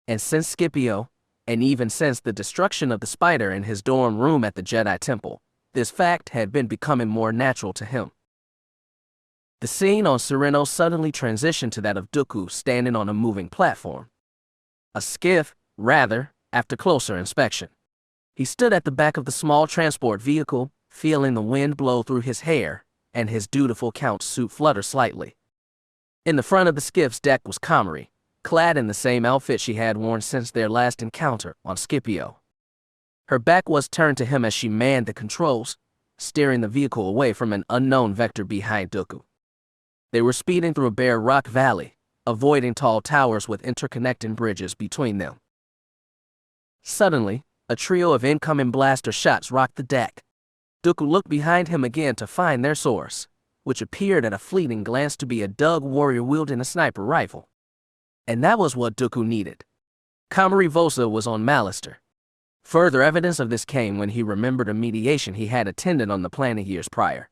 And since Scipio, and even since the destruction of the spider in his dorm room at the Jedi Temple, this fact had been becoming more natural to him. The scene on Sereno suddenly transitioned to that of Dooku standing on a moving platform. A skiff, rather, after closer inspection. He stood at the back of the small transport vehicle, feeling the wind blow through his hair, and his dutiful Count's suit flutter slightly. In the front of the skiff's deck was Komari, clad in the same outfit she had worn since their last encounter on Scipio. Her back was turned to him as she manned the controls, steering the vehicle away from an unknown vector behind Dooku. They were speeding through a bare rock valley, avoiding tall towers with interconnecting bridges between them. Suddenly, a trio of incoming blaster shots rocked the deck. Dooku looked behind him again to find their source, which appeared at a fleeting glance to be a Dug warrior wielding a sniper rifle. And that was what Dooku needed. Komari Vosa was on Mallister. Further evidence of this came when he remembered a mediation he had attended on the planet years prior.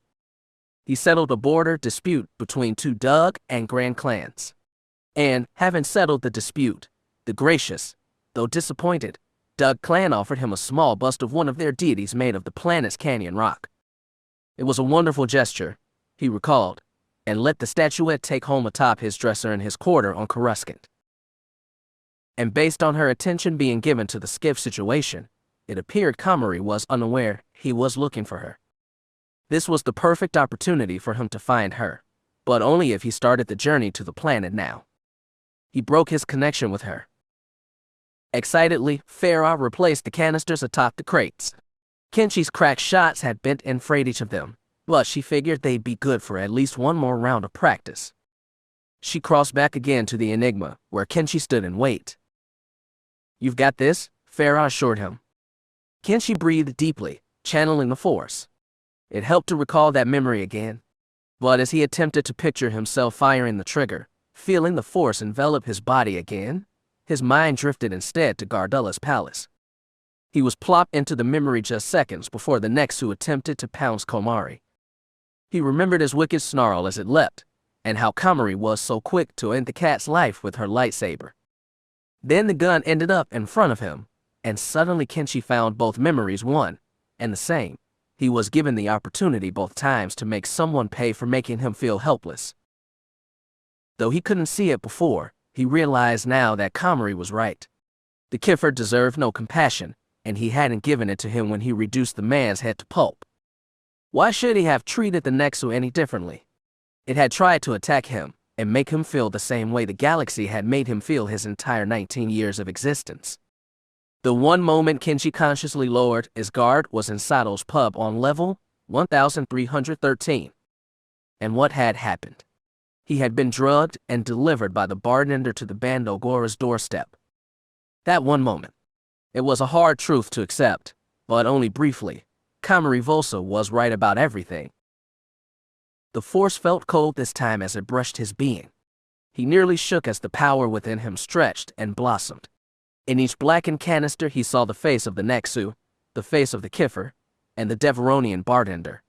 He settled a border dispute between two Dug and Grand clans. And, having settled the dispute, the gracious, though disappointed, Dug clan offered him a small bust of one of their deities made of the planet's canyon rock. It was a wonderful gesture, he recalled, and let the statuette take home atop his dresser in his quarter on Coruscant. And based on her attention being given to the skiff situation, it appeared Komari was unaware he was looking for her. This was the perfect opportunity for him to find her, but only if he started the journey to the planet now. He broke his connection with her. Excitedly, Feroh replaced the canisters atop the crates. Kenshi's cracked shots had bent and frayed each of them, but she figured they'd be good for at least one more round of practice. She crossed back again to the Enigma, where Kenshi stood in wait. "You've got this," Feroh assured him. Kenshi breathed deeply, channeling the Force. It helped to recall that memory again. But as he attempted to picture himself firing the trigger, feeling the Force envelop his body again, his mind drifted instead to Gardulla's palace. He was plopped into the memory just seconds before the Nexu attempted to pounce Komari. He remembered his wicked snarl as it leapt, and how Komari was so quick to end the cat's life with her lightsaber. Then the gun ended up in front of him, and suddenly Kenshi found both memories one and the same. He was given the opportunity both times to make someone pay for making him feel helpless. Though he couldn't see it before, he realized now that Komari was right. The Kiffer deserved no compassion, and he hadn't given it to him when he reduced the man's head to pulp. Why should he have treated the Nexu any differently? It had tried to attack him and make him feel the same way the galaxy had made him feel his entire 19 years of existence. The one moment Kenshi consciously lowered his guard was in Sato's pub on level 1313. And what had happened? He had been drugged and delivered by the bartender to the Bando Gora's doorstep. That one moment. It was a hard truth to accept, but only briefly. Komari Vosa was right about everything. The Force felt cold this time as it brushed his being. He nearly shook as the power within him stretched and blossomed. In each blackened canister he saw the face of the Nexu, the face of the Kiffer, and the Deveronian bartender.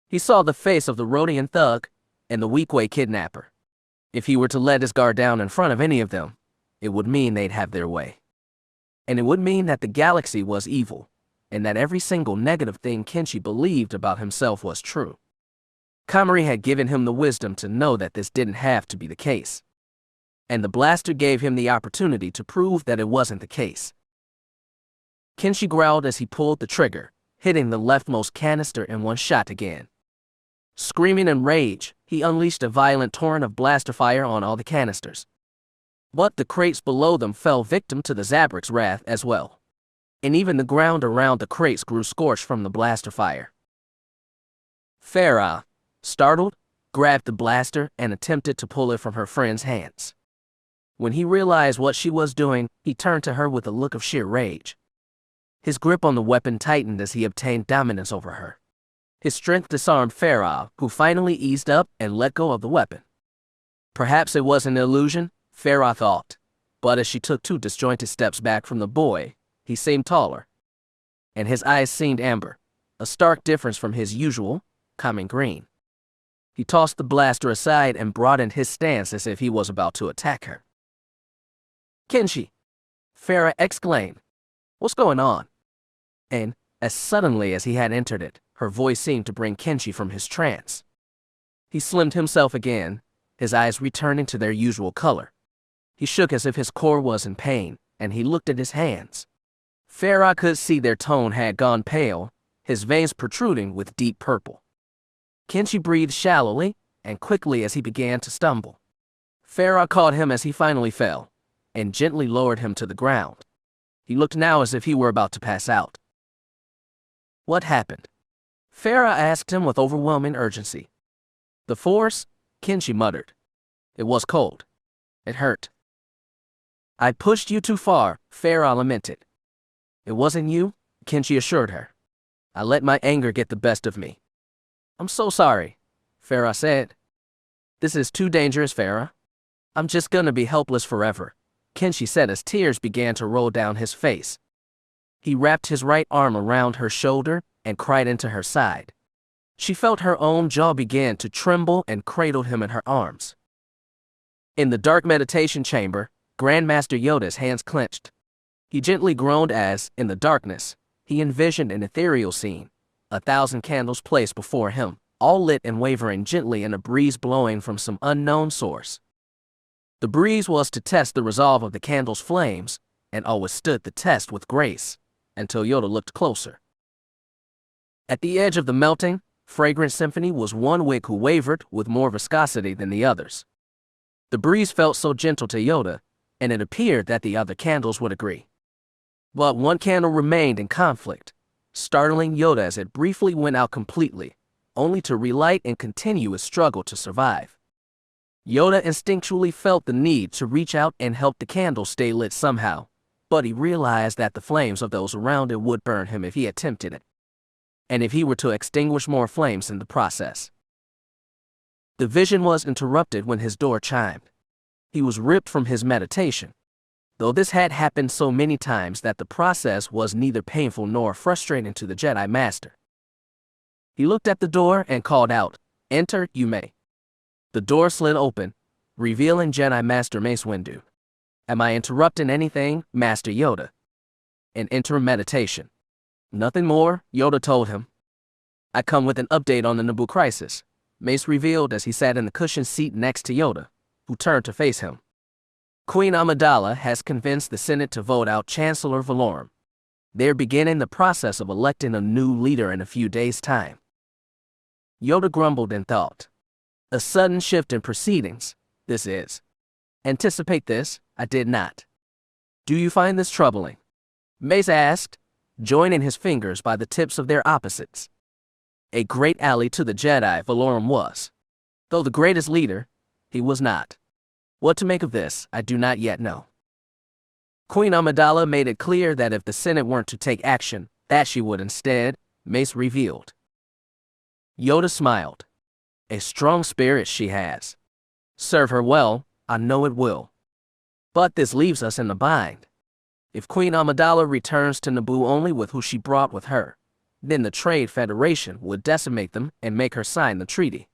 He saw the face of the Rodian thug and the Weequay kidnapper. If he were to let his guard down in front of any of them, it would mean they'd have their way. And it would mean that the galaxy was evil, and that every single negative thing Kenshi believed about himself was true. Komari had given him the wisdom to know that this didn't have to be the case. And the blaster gave him the opportunity to prove that it wasn't the case. Kenshi growled as he pulled the trigger, hitting the leftmost canister in one shot again. Screaming in rage, he unleashed a violent torrent of blaster fire on all the canisters. But the crates below them fell victim to the Zabrik's wrath as well. And even the ground around the crates grew scorched from the blaster fire. Feroh, startled, grabbed the blaster, and attempted to pull it from her friend's hands. When he realized what she was doing, he turned to her with a look of sheer rage. His grip on the weapon tightened as he obtained dominance over her. His strength disarmed Feroh, who finally eased up and let go of the weapon. Perhaps it was an illusion, Feroh thought, but as she took 2 disjointed steps back from the boy, he seemed taller, and his eyes seemed amber, a stark difference from his usual, common green. He tossed the blaster aside and broadened his stance as if he was about to attack her. "Kenshi!" Feroh exclaimed. "What's going on?" And, as suddenly as he had entered it, her voice seemed to bring Kenshi from his trance. He slimmed himself again, his eyes returning to their usual color. He shook as if his core was in pain, and he looked at his hands. Feroh could see their tone had gone pale, his veins protruding with deep purple. Kenshi breathed shallowly and quickly as he began to stumble. Feroh caught him as he finally fell, and gently lowered him to the ground. He looked now as if he were about to pass out. "What happened?" Feroh asked him with overwhelming urgency. "The Force," Kenshi muttered. "It was cold. It hurt." "I pushed you too far," Feroh lamented. "It wasn't you," Kenshi assured her. "I let my anger get the best of me." "I'm so sorry," Feroh said. "This is too dangerous, Feroh. I'm just gonna be helpless forever," Kenshi said as tears began to roll down his face. He wrapped his right arm around her shoulder and cried into her side. She felt her own jaw begin to tremble and cradled him in her arms. In the dark meditation chamber, Grandmaster Yoda's hands clenched. He gently groaned as, in the darkness, he envisioned an ethereal scene, 1,000 candles placed before him, all lit and wavering gently in a breeze blowing from some unknown source. The breeze was to test the resolve of the candle's flames, and always stood the test with grace, until Yoda looked closer. At the edge of the melting, fragrant symphony was one wick who wavered with more viscosity than the others. The breeze felt so gentle to Yoda, and it appeared that the other candles would agree. But one candle remained in conflict, startling Yoda as it briefly went out completely, only to relight and continue its struggle to survive. Yoda instinctually felt the need to reach out and help the candle stay lit somehow, but he realized that the flames of those around it would burn him if he attempted it, and if he were to extinguish more flames in the process. The vision was interrupted when his door chimed. He was ripped from his meditation, though this had happened so many times that the process was neither painful nor frustrating to the Jedi Master. He looked at the door and called out, "Enter, you may." The door slid open, revealing Jedi Master Mace Windu. "Am I interrupting anything, Master Yoda?" "An interim meditation." "Nothing more," Yoda told him. "I come with an update on the Naboo crisis," Mace revealed as he sat in the cushioned seat next to Yoda, who turned to face him. "Queen Amidala has convinced the Senate to vote out Chancellor Valorum. They're beginning the process of electing a new leader in a few days' time." Yoda grumbled in thought. A sudden shift in proceedings, this is. Anticipate this, I did not. "Do you find this troubling?" Mace asked, joining his fingers by the tips of their opposites. A great ally to the Jedi Valorum was. Though the greatest leader, he was not. What to make of this, I do not yet know. Queen Amidala made it clear that if the Senate weren't to take action, that she would instead, Mace revealed. Yoda smiled. A strong spirit she has. Serve her well, I know it will. But this leaves us in a bind. If Queen Amidala returns to Naboo only with who she brought with her, then the Trade Federation would decimate them and make her sign the treaty.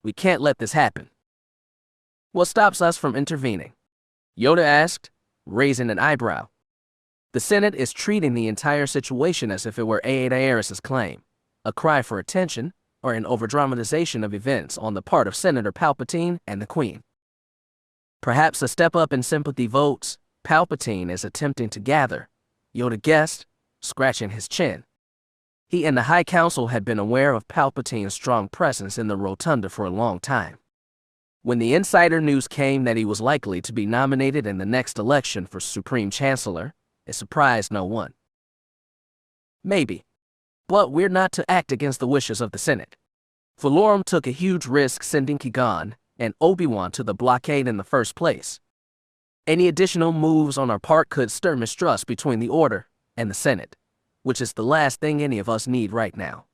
We can't let this happen. What stops us from intervening? Yoda asked, raising an eyebrow. The Senate is treating the entire situation as if it were Aeda Aris's claim, a cry for attention, or an overdramatization of events on the part of Senator Palpatine and the Queen. Perhaps a step up in sympathy votes Palpatine is attempting to gather, Yoda guessed, scratching his chin. He and the High Council had been aware of Palpatine's strong presence in the Rotunda for a long time. When the insider news came that he was likely to be nominated in the next election for Supreme Chancellor, it surprised no one. Maybe. But we're not to act against the wishes of the Senate. Valorum took a huge risk sending Qui-Gon and Obi-Wan to the blockade in the first place. Any additional moves on our part could stir mistrust between the Order and the Senate, which is the last thing any of us need right now.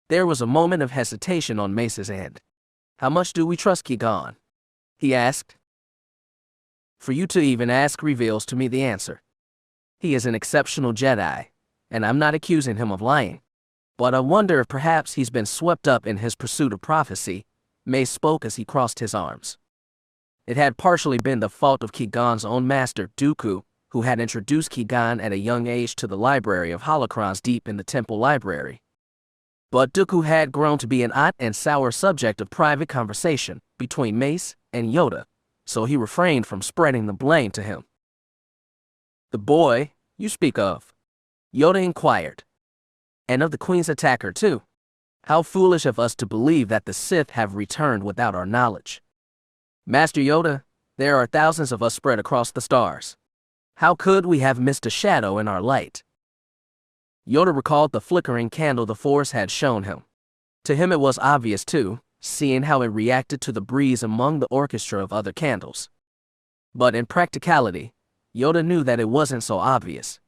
There was a moment of hesitation on Mace's end. How much do we trust Qui-Gon? He asked. For you to even ask reveals to me the answer. He is an exceptional Jedi, and I'm not accusing him of lying. But I wonder if perhaps he's been swept up in his pursuit of prophecy. Mace spoke as he crossed his arms. It had partially been the fault of Qui-Gon's own master, Dooku, who had introduced Qui-Gon at a young age to the library of holocrons deep in the temple library. But Dooku had grown to be an odd and sour subject of private conversation between Mace and Yoda, so he refrained from spreading the blame to him. The boy you speak of? Yoda inquired. And of the Queen's attacker too. How foolish of us to believe that the Sith have returned without our knowledge. Master Yoda, there are thousands of us spread across the stars. How could we have missed a shadow in our light? Yoda recalled the flickering candle the Force had shown him. To him it was obvious too, seeing how it reacted to the breeze among the orchestra of other candles. But in practicality, Yoda knew that it wasn't so obvious.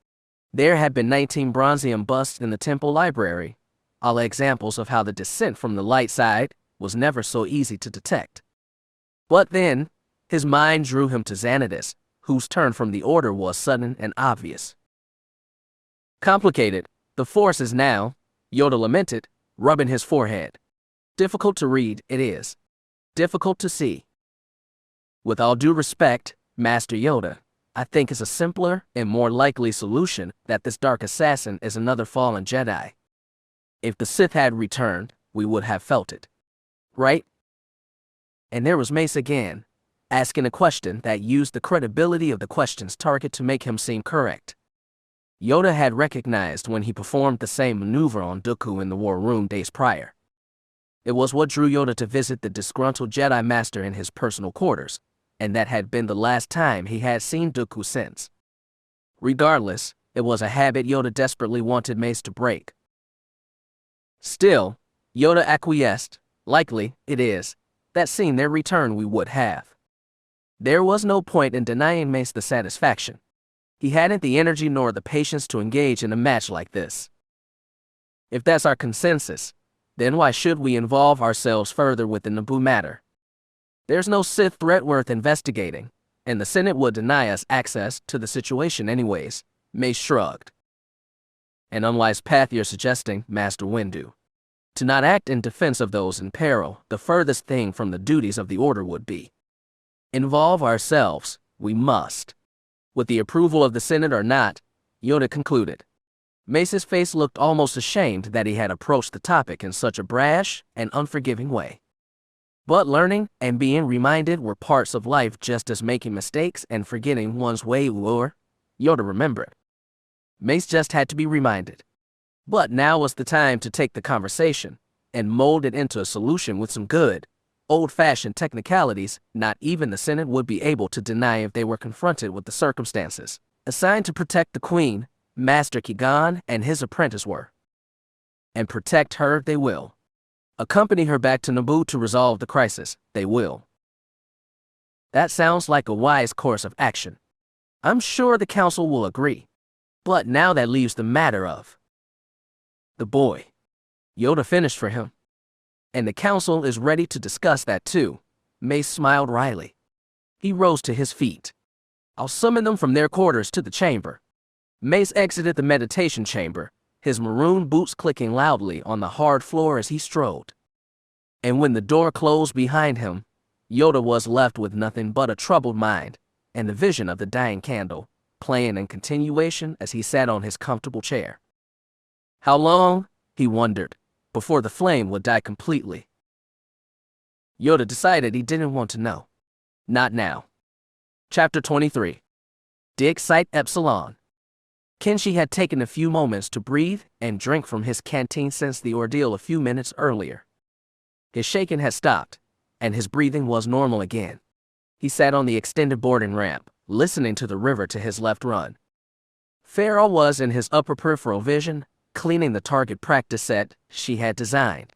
There had been 19 bronzium busts in the temple library, all examples of how the descent from the light side was never so easy to detect. But then, his mind drew him to Xanadus, whose turn from the Order was sudden and obvious. Complicated, the Force is now, Yoda lamented, rubbing his forehead. Difficult to read, it is. Difficult to see. With all due respect, Master Yoda, I think it's a simpler and more likely solution that this dark assassin is another fallen Jedi. If the Sith had returned, we would have felt it. Right? And there was Mace again, asking a question that used the credibility of the question's target to make him seem correct. Yoda had recognized when he performed the same maneuver on Dooku in the war room days prior. It was what drew Yoda to visit the disgruntled Jedi Master in his personal quarters, and that had been the last time he had seen Dooku since. Regardless, it was a habit Yoda desperately wanted Mace to break. Still, Yoda acquiesced, likely, it is, that seeing their return we would have. There was no point in denying Mace the satisfaction. He hadn't the energy nor the patience to engage in a match like this. If that's our consensus, then why should we involve ourselves further with the Naboo matter? There's no Sith threat worth investigating, and the Senate would deny us access to the situation anyways, Mace shrugged. An unwise path you're suggesting, Master Windu. To not act in defense of those in peril, the furthest thing from the duties of the Order would be. Involve ourselves, we must. With the approval of the Senate or not, Yoda concluded. Mace's face looked almost ashamed that he had approached the topic in such a brash and unforgiving way. But learning and being reminded were parts of life, just as making mistakes and forgetting one's way were, Yoda remembered. Mace just had to be reminded. But now was the time to take the conversation and mold it into a solution with some good, old-fashioned technicalities not even the Senate would be able to deny if they were confronted with the circumstances. Assigned to protect the Queen, Master Qui-Gon and his apprentice were. And protect her they will. Accompany her back to Naboo to resolve the crisis, they will. That sounds like a wise course of action. I'm sure the Council will agree. But now that leaves the matter of the boy. Yoda finished for him. And the Council is ready to discuss that too. Mace smiled wryly. He rose to his feet. I'll summon them from their quarters to the chamber. Mace exited the meditation chamber, his maroon boots clicking loudly on the hard floor as he strode. And when the door closed behind him, Yoda was left with nothing but a troubled mind and the vision of the dying candle, playing in continuation as he sat on his comfortable chair. How long, he wondered, before the flame would die completely? Yoda decided he didn't want to know. Not now. Chapter 23. Deceit Epsilon. Kenshi had taken a few moments to breathe and drink from his canteen since the ordeal a few minutes earlier. His shaking had stopped, and his breathing was normal again. He sat on the extended boarding ramp, listening to the river to his left run. Feroh was in his upper peripheral vision, cleaning the target practice set she had designed.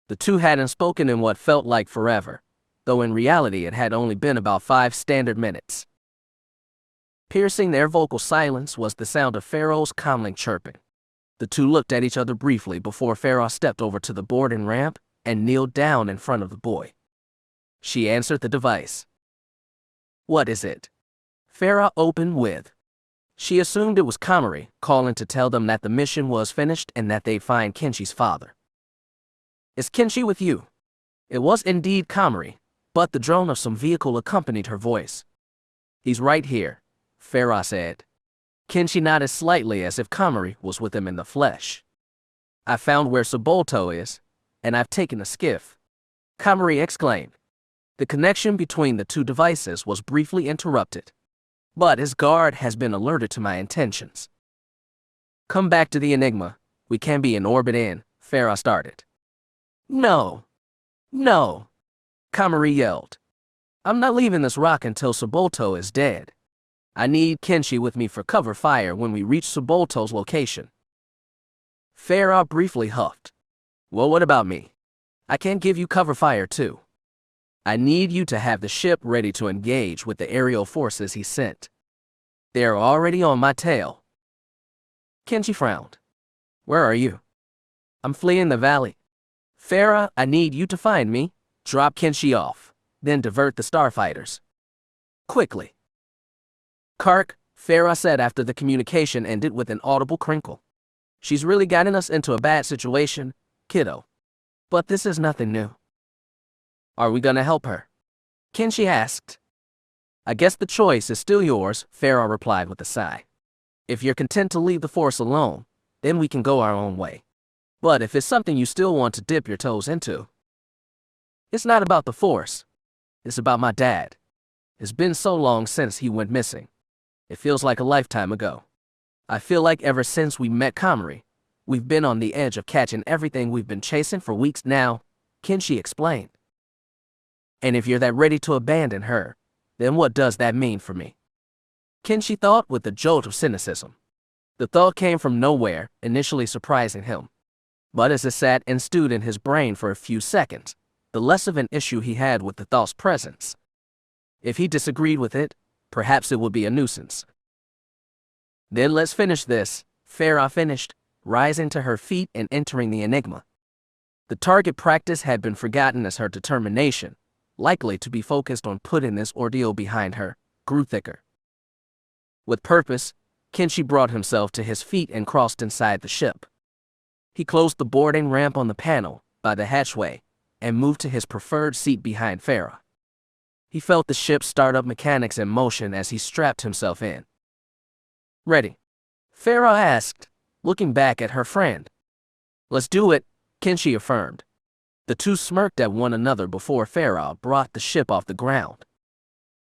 The two hadn't spoken in what felt like forever, though in reality it had only been about 5 standard minutes. Piercing their vocal silence was the sound of Feroh's calming chirping. The two looked at each other briefly before Feroh stepped over to the boarding ramp and kneeled down in front of the boy. She answered the device. "What is it?" Feroh opened with. She assumed it was Komari calling to tell them that the mission was finished and that they'd find Kenshi's father. "Is Kenshi with you?" It was indeed Komari, but the drone of some vehicle accompanied her voice. "He's right here," Feroh said. Kenshi nodded slightly as if Komari was with him in the flesh. "I found where Sebulto is, and I've taken a skiff," Komari exclaimed. The connection between the two devices was briefly interrupted, but his guard has been alerted to my intentions. "Come back to the Enigma. We can be in orbit in," Feroh started. No, Komari yelled. "I'm not leaving this rock until Sebulto is dead. I need Kenshi with me for cover fire when we reach Sebulto's location." Feroh briefly huffed. "Well, what about me? I can't give you cover fire too. I need you to have the ship ready to engage with the aerial forces he sent. They're already on my tail." Kenshi frowned. "Where are you?" "I'm fleeing the valley." "Feroh, I need you to find me, drop Kenshi off, then divert the starfighters. Quickly." "Kark," Feroh said after the communication ended with an audible crinkle. "She's really gotten us into a bad situation, kiddo. But this is nothing new." "Are we gonna help her?" Kenshi asked. "I guess the choice is still yours," Feroh replied with a sigh. "If you're content to leave the Force alone, then we can go our own way. But if it's something you still want to dip your toes into..." "It's not about the Force. It's about my dad. It's been so long since he went missing. It feels like a lifetime ago. I feel like ever since we met Komari, we've been on the edge of catching everything we've been chasing for weeks now," Kenshi explained. "And if you're that ready to abandon her, then what does that mean for me?" Kenshi thought with a jolt of cynicism. The thought came from nowhere, initially surprising him. But as it sat and stewed in his brain for a few seconds, the less of an issue he had with the thought's presence. If he disagreed with it, perhaps it would be a nuisance. "Then let's finish this," Feroh finished, rising to her feet and entering the Enigma. The target practice had been forgotten as her determination, likely to be focused on putting this ordeal behind her, grew thicker. With purpose, Kenshi brought himself to his feet and crossed inside the ship. He closed the boarding ramp on the panel by the hatchway and moved to his preferred seat behind Feroh. He felt the ship's startup mechanics in motion as he strapped himself in. "Ready?" Feroh asked, looking back at her friend. "Let's do it," Kenshi affirmed. The two smirked at one another before Feroh brought the ship off the ground.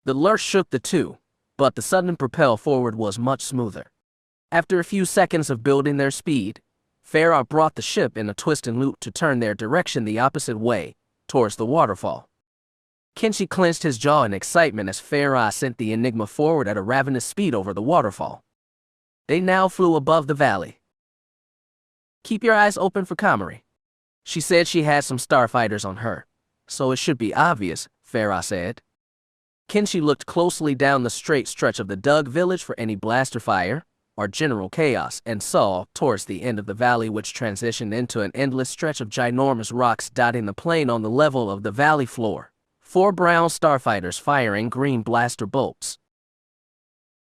The lurch shook the two, but the sudden propel forward was much smoother. After a few seconds of building their speed, Feroh brought the ship in a twist and loop to turn their direction the opposite way, towards the waterfall. Kenshi clenched his jaw in excitement as Feroh sent the Enigma forward at a ravenous speed over the waterfall. They now flew above the valley. "Keep your eyes open for Komari. She said she had some starfighters on her, so it should be obvious," Feroh said. Kenshi looked closely down the straight stretch of the dug village for any blaster fire or general chaos and saw, towards the end of the valley which transitioned into an endless stretch of ginormous rocks dotting the plain on the level of the valley floor, 4 brown starfighters firing green blaster bolts.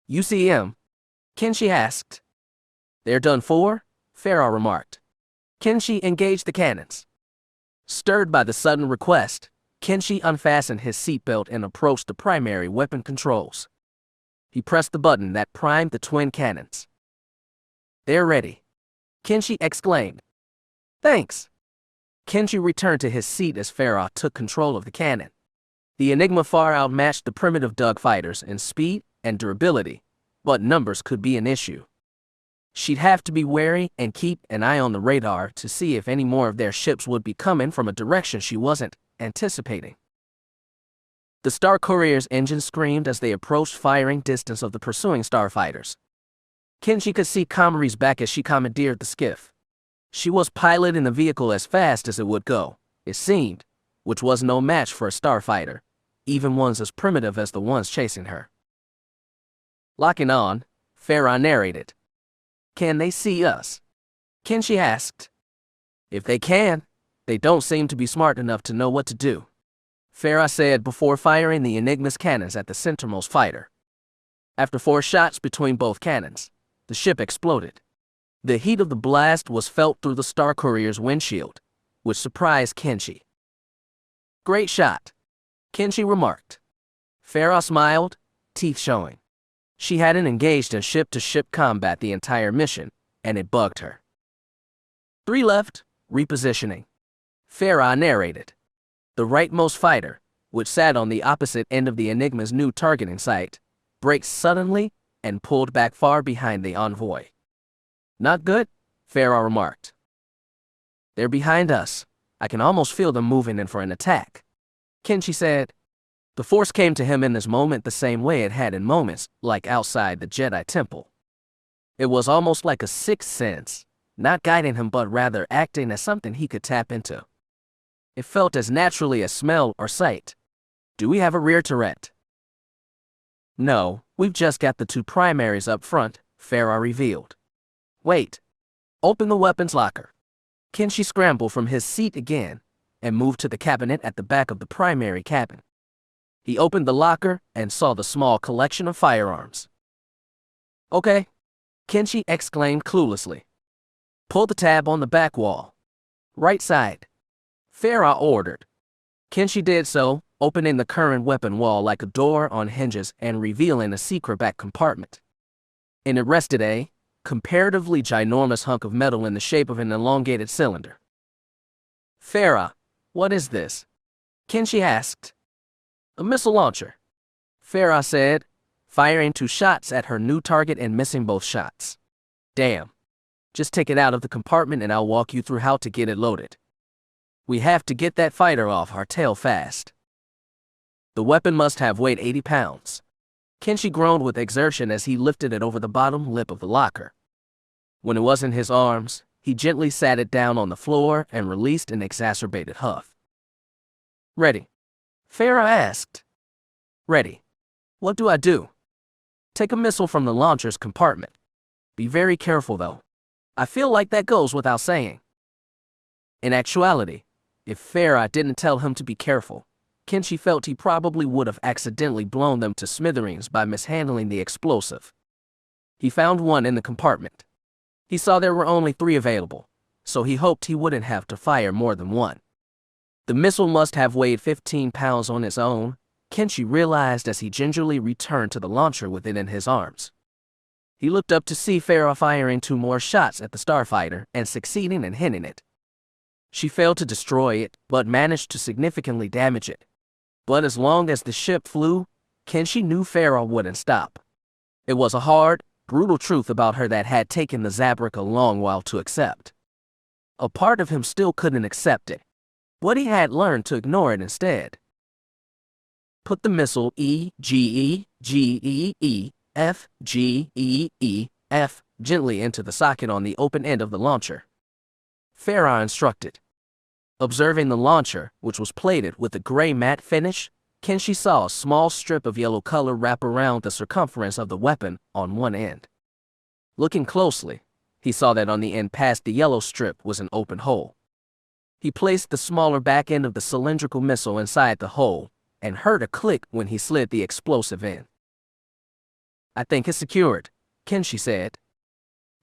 "You see him?" Kenshi asked. "They're done for," Feroh remarked. Kenshi engaged the cannons. Stirred by the sudden request, Kenshi unfastened his seatbelt and approached the primary weapon controls. He pressed the button that primed the twin cannons. "They're ready," Kenshi exclaimed. "Thanks." Kenshi returned to his seat as Feroh took control of the cannon. The Enigma far outmatched the primitive dug fighters in speed and durability, but numbers could be an issue. She'd have to be wary and keep an eye on the radar to see if any more of their ships would be coming from a direction she wasn't anticipating. The Star Courier's engine screamed as they approached firing distance of the pursuing starfighters. Kenshi could see Komari's back as she commandeered the skiff. She was piloting the vehicle as fast as it would go, it seemed, which was no match for a starfighter, even ones as primitive as the ones chasing her. Locking on, Feroh narrated. "Can they see us?" Kenshi asked. "If they can, they don't seem to be smart enough to know what to do," Feroh said before firing the Enigma's cannons at the centermost fighter. After 4 shots between both cannons, the ship exploded. The heat of the blast was felt through the Star Courier's windshield, which surprised Kenshi. "Great shot," Kenshi remarked. Feroh smiled, teeth showing. She hadn't engaged in ship-to-ship combat the entire mission, and it bugged her. 3 left, repositioning. Feroh narrated. The rightmost fighter, which sat on the opposite end of the Enigma's new targeting site, braked suddenly and pulled back far behind the envoy. "Not good," Feroh remarked. "They're behind us. I can almost feel them moving in for an attack," Kenshi said. The Force came to him in this moment the same way it had in moments like outside the Jedi Temple. It was almost like a sixth sense, not guiding him but rather acting as something he could tap into. It felt as naturally as smell or sight. "Do we have a rear turret?" "No, we've just got the 2 primaries up front," Feroh revealed. "Wait. Open the weapons locker." Kenshi scrambled from his seat again and moved to the cabinet at the back of the primary cabin. He opened the locker and saw the small collection of firearms. "Okay," Kenshi exclaimed cluelessly. "Pull the tab on the back wall. Right side," Feroh ordered. Kenshi did so, opening the current weapon wall like a door on hinges and revealing a secret back compartment. In it rested a comparatively ginormous hunk of metal in the shape of an elongated cylinder. "Feroh, what is this?" Kenshi asked. "A missile launcher," Feroh said, firing 2 shots at her new target and missing both shots. "Damn. Just take it out of the compartment and I'll walk you through how to get it loaded. We have to get that fighter off our tail fast." The weapon must have weighed 80 pounds. Kenshi groaned with exertion as he lifted it over the bottom lip of the locker. When it was in his arms, he gently sat it down on the floor and released an exacerbated huff. "Ready?" Feroh asked. "Ready. What do I do?" "Take a missile from the launcher's compartment. Be very careful, though. I feel like that goes without saying." In actuality, if Feroh didn't tell him to be careful, Kenshi felt he probably would have accidentally blown them to smithereens by mishandling the explosive. He found one in the compartment. He saw there were only 3 available, so he hoped he wouldn't have to fire more than one. The missile must have weighed 15 pounds on its own, Kenshi realized as he gingerly returned to the launcher with it in his arms. He looked up to see Feroh firing 2 more shots at the starfighter and succeeding in hitting it. She failed to destroy it, but managed to significantly damage it. But as long as the ship flew, Kenshi knew Feroh wouldn't stop. It was a hard, brutal truth about her that had taken the Zabrak a long while to accept. A part of him still couldn't accept it, but he had learned to ignore it instead. Put the missile EGEGEEFGEEF gently into the socket on the open end of the launcher, Feroh instructed. Observing the launcher, which was plated with a gray matte finish, Kenshi saw a small strip of yellow color wrap around the circumference of the weapon on one end. Looking closely, he saw that on the end past the yellow strip was an open hole. He placed the smaller back end of the cylindrical missile inside the hole and heard a click when he slid the explosive in. "I think it's secured," Kenshi said.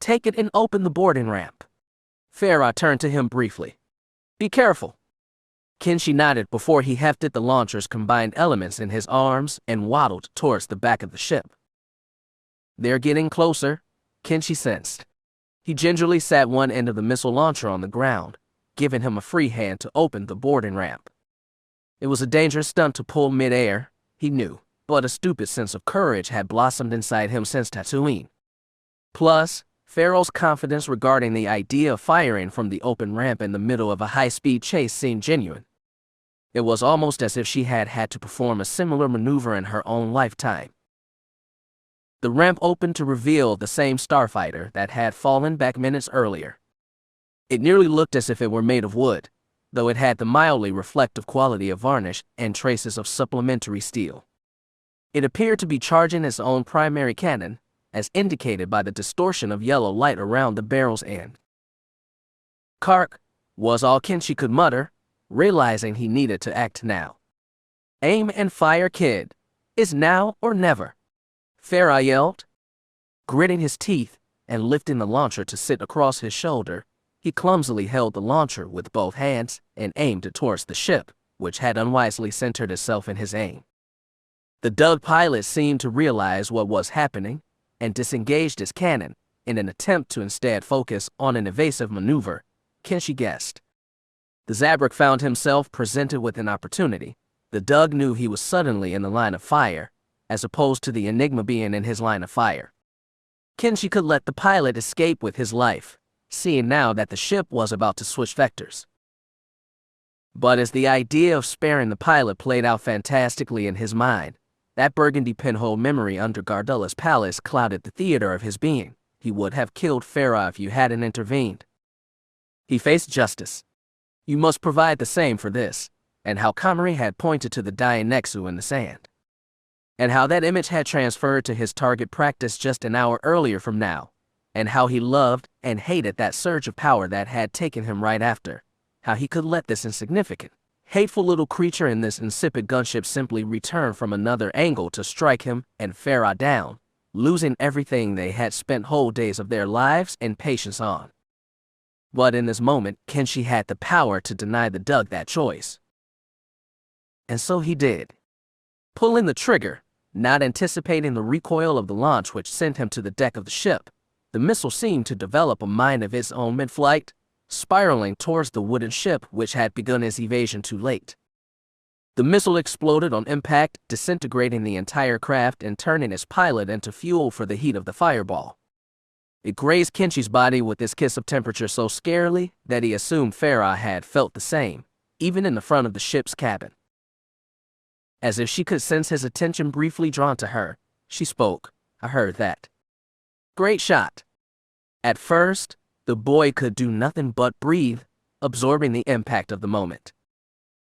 "Take it and open the boarding ramp." Feroh turned to him briefly. "Be careful." Kenshi nodded before he hefted the launcher's combined elements in his arms and waddled towards the back of the ship. "They're getting closer," Kenshi sensed. He gingerly sat one end of the missile launcher on the ground, giving him a free hand to open the boarding ramp. It was a dangerous stunt to pull mid-air, he knew, but a stupid sense of courage had blossomed inside him since Tatooine. Plus, Feroh's confidence regarding the idea of firing from the open ramp in the middle of a high-speed chase seemed genuine. It was almost as if she had had to perform a similar maneuver in her own lifetime. The ramp opened to reveal the same starfighter that had fallen back minutes earlier. It nearly looked as if it were made of wood, though it had the mildly reflective quality of varnish and traces of supplementary steel. It appeared to be charging its own primary cannon, as indicated by the distortion of yellow light around the barrel's end. "Kark," was all Kenshi could mutter, realizing he needed to act now. "Aim and fire, kid. It's now or never," Feroh yelled. Gritting his teeth and lifting the launcher to sit across his shoulder, he clumsily held the launcher with both hands and aimed it towards the ship, which had unwisely centered itself in his aim. The Dug pilot seemed to realize what was happening and disengaged his cannon in an attempt to instead focus on an evasive maneuver, Kenshi guessed. The Zabrak found himself presented with an opportunity. The Dug knew he was suddenly in the line of fire, as opposed to the Enigma being in his line of fire. Kenshi could let the pilot escape with his life, seeing now that the ship was about to switch vectors. But as the idea of sparing the pilot played out fantastically in his mind, that burgundy pinhole memory under Gardulla's palace clouded the theater of his being. He would have killed Feroh if you hadn't intervened. He faced justice. You must provide the same for this, and how Komari had pointed to the dying Nexu in the sand. And how that image had transferred to his target practice just an hour earlier from now, and how he loved and hated that surge of power that had taken him right after, how he could let this insignificant, hateful little creature in this insipid gunship simply return from another angle to strike him and Feroh down, losing everything they had spent whole days of their lives and patience on. But in this moment, Kenshi had the power to deny the Dug that choice. And so he did. Pulling the trigger, not anticipating the recoil of the launch which sent him to the deck of the ship, the missile seemed to develop a mind of its own mid-flight, spiraling towards the wooden ship which had begun its evasion too late. The missile exploded on impact, disintegrating the entire craft and turning its pilot into fuel for the heat of the fireball. It grazed Kenshi's body with its kiss of temperature so scarily that he assumed Feroh had felt the same, even in the front of the ship's cabin. As if she could sense his attention briefly drawn to her, she spoke. "I heard that. Great shot." At first, the boy could do nothing but breathe, absorbing the impact of the moment.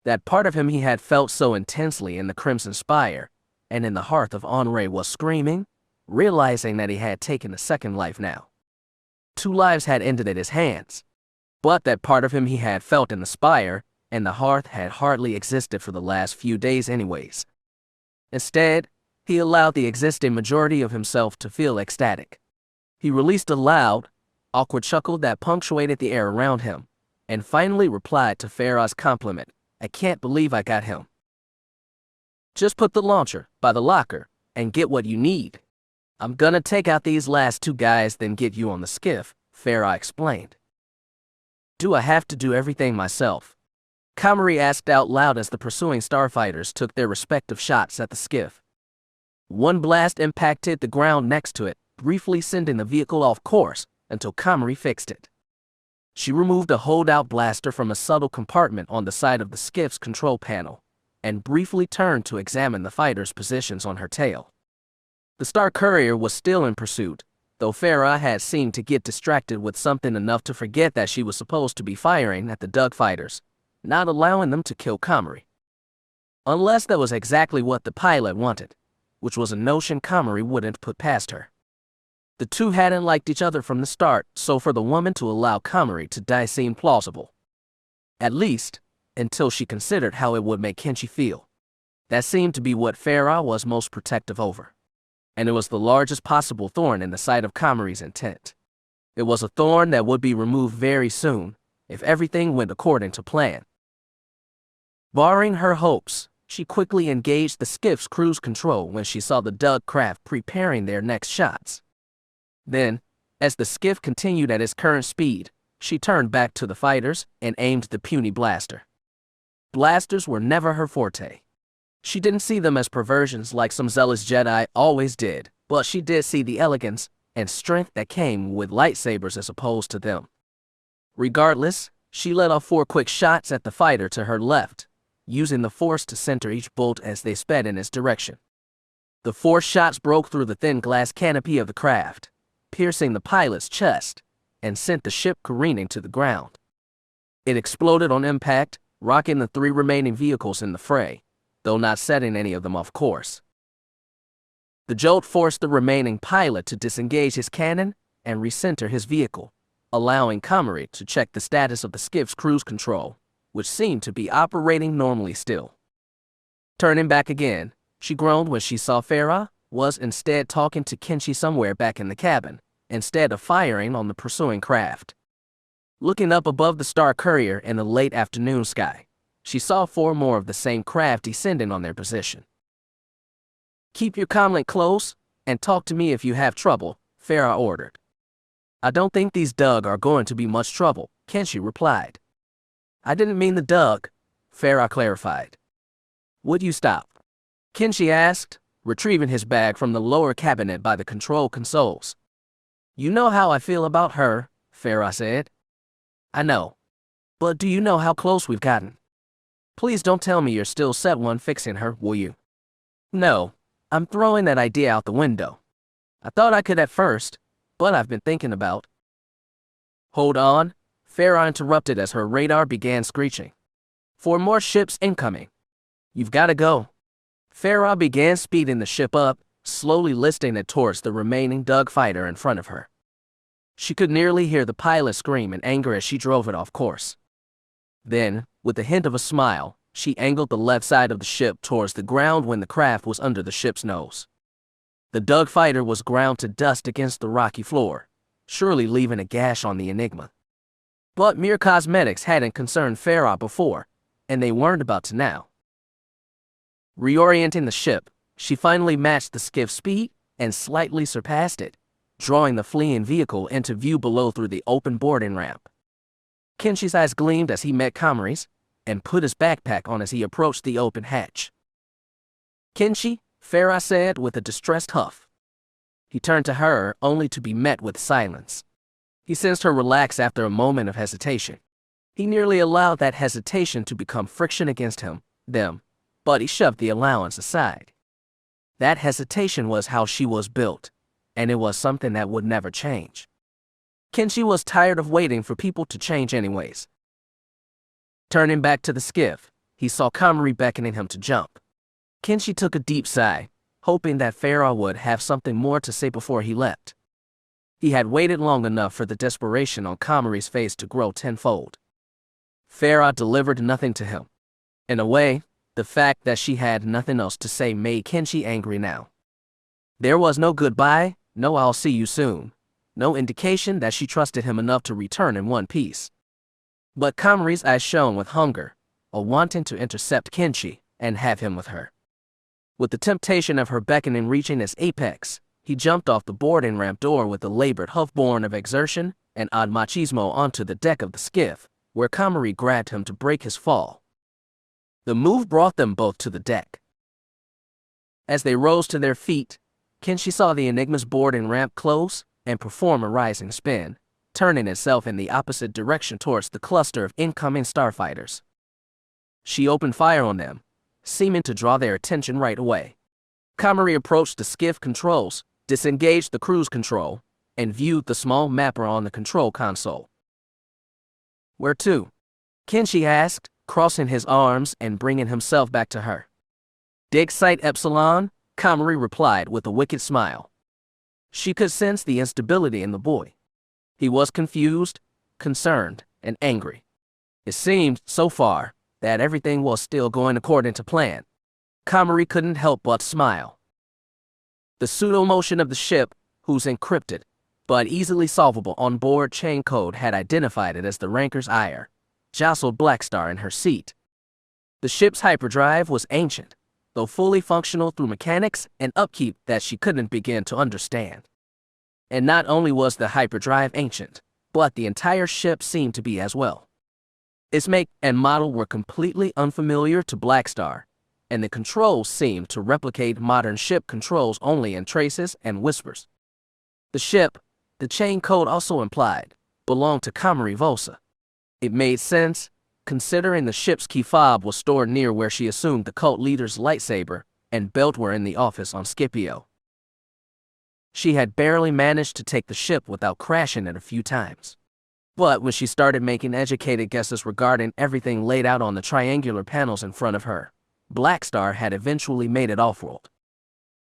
That part of him he had felt so intensely in the Crimson Spire and in the hearth of Onray was screaming, realizing that he had taken a second life now. 2 lives had ended at his hands, but that part of him he had felt in the Spire and the hearth had hardly existed for the last few days anyways. Instead, he allowed the existing majority of himself to feel ecstatic. He released a loud, awkward chuckle that punctuated the air around him, and finally replied to Feroh's compliment, "I can't believe I got him. Just put the launcher by the locker and get what you need. I'm gonna take out these last 2 guys, then get you on the skiff," Feroh explained. "Do I have to do everything myself?" Komari asked out loud as the pursuing starfighters took their respective shots at the skiff. One blast impacted the ground next to it, briefly sending the vehicle off course until Komari fixed it. She removed a holdout blaster from a subtle compartment on the side of the skiff's control panel and briefly turned to examine the fighters' positions on her tail. The Star Courier was still in pursuit, though Feroh had seemed to get distracted with something enough to forget that she was supposed to be firing at the Dug fighters, not allowing them to kill Komari. Unless that was exactly what the pilot wanted, which was a notion Komari wouldn't put past her. The two hadn't liked each other from the start, so for the woman to allow Komari to die seemed plausible. At least, until she considered how it would make Kenshi feel. That seemed to be what Feroh was most protective over. And it was the largest possible thorn in the side of Komari's intent. It was a thorn that would be removed very soon, if everything went according to plan. Barring her hopes, she quickly engaged the skiff's cruise control when she saw the Dug craft preparing their next shots. Then, as the skiff continued at its current speed, she turned back to the fighters and aimed the puny blaster. Blasters were never her forte. She didn't see them as perversions like some zealous Jedi always did, but she did see the elegance and strength that came with lightsabers as opposed to them. Regardless, she let off 4 quick shots at the fighter to her left, using the force to center each bolt as they sped in its direction. The 4 shots broke through the thin glass canopy of the craft, piercing the pilot's chest, and sent the ship careening to the ground. It exploded on impact, rocking the 3 remaining vehicles in the fray, though not setting any of them off course. The jolt forced the remaining pilot to disengage his cannon and recenter his vehicle, allowing Komari to check the status of the skiff's cruise control, which seemed to be operating normally still. Turning back again, she groaned when she saw Feroh was instead talking to Kenshi somewhere back in the cabin, instead of firing on the pursuing craft. Looking up above the Star Courier in the late afternoon sky, she saw 4 more of the same craft descending on their position. "Keep your comlink close and talk to me if you have trouble," Feroh ordered. "I don't think these Dug are going to be much trouble," Kenshi replied. "I didn't mean the Dug," Feroh clarified. "Would you stop?" Kenshi asked, retrieving his bag from the lower cabinet by the control consoles. "You know how I feel about her," Feroh said. "I know. But do you know how close we've gotten? Please don't tell me you're still set on fixing her, will you?" "No, I'm throwing that idea out the window. I thought I could at first, but I've been thinking about—" "Hold on," Feroh interrupted as her radar began screeching. "4 more ships incoming. You've got to go." Feroh began speeding the ship up, slowly listing it towards the remaining Dug fighter in front of her. She could nearly hear the pilot scream in anger as she drove it off course. Then, with the hint of a smile, she angled the left side of the ship towards the ground when the craft was under the ship's nose. The Dug fighter was ground to dust against the rocky floor, surely leaving a gash on the Enigma. But mere cosmetics hadn't concerned Feroh before, and they weren't about to now. Reorienting the ship, she finally matched the skiff's speed and slightly surpassed it, drawing the fleeing vehicle into view below through the open boarding ramp. Kenshi's eyes gleamed as he met Komari's, and put his backpack on as he approached the open hatch. "Kenshi," Feroh said with a distressed huff. He turned to her, only to be met with silence. He sensed her relax after a moment of hesitation. He nearly allowed that hesitation to become friction against them, but he shoved the allowance aside. That hesitation was how she was built, and it was something that would never change. Kenshi was tired of waiting for people to change anyways. Turning back to the skiff, he saw Komari beckoning him to jump. Kenshi took a deep sigh, hoping that Feroh would have something more to say before he left. He had waited long enough for the desperation on Komari's face to grow tenfold. Feroh delivered nothing to him. In a way, the fact that she had nothing else to say made Kenshi angry now. There was no goodbye, no "I'll see you soon," no indication that she trusted him enough to return in one piece. But Komari's eyes shone with hunger, a wanting to intercept Kenshi and have him with her. With the temptation of her beckoning reaching its apex, he jumped off the boarding ramp door with a labored huff born of exertion and odd machismo onto the deck of the skiff, where Komari grabbed him to break his fall. The move brought them both to the deck. As they rose to their feet, Kenshi saw the Enigma's boarding ramp close and perform a rising spin, turning itself in the opposite direction towards the cluster of incoming starfighters. She opened fire on them, seeming to draw their attention right away. Komari approached the skiff controls, disengaged the cruise control, and viewed the small mapper on the control console. "Where to?" Kenshi asked, crossing his arms and bringing himself back to her. "Deceit Epsilon," Komari replied with a wicked smile. She could sense the instability in the boy. He was confused, concerned, and angry. It seemed, so far, that everything was still going according to plan. Komari couldn't help but smile. The pseudo-motion of the ship, whose encrypted, but easily solvable onboard chain code had identified it as the Ranker's ire, jostled Blackstar in her seat. The ship's hyperdrive was ancient, though fully functional through mechanics and upkeep that she couldn't begin to understand. And not only was the hyperdrive ancient, but the entire ship seemed to be as well. Its make and model were completely unfamiliar to Blackstar, and the controls seemed to replicate modern ship controls only in traces and whispers. The ship, the chain code also implied, belonged to Komari Vosa. It made sense, considering the ship's key fob was stored near where she assumed the cult leader's lightsaber and belt were in the office on Scipio. She had barely managed to take the ship without crashing it a few times. But when she started making educated guesses regarding everything laid out on the triangular panels in front of her, Blackstar had eventually made it off-world.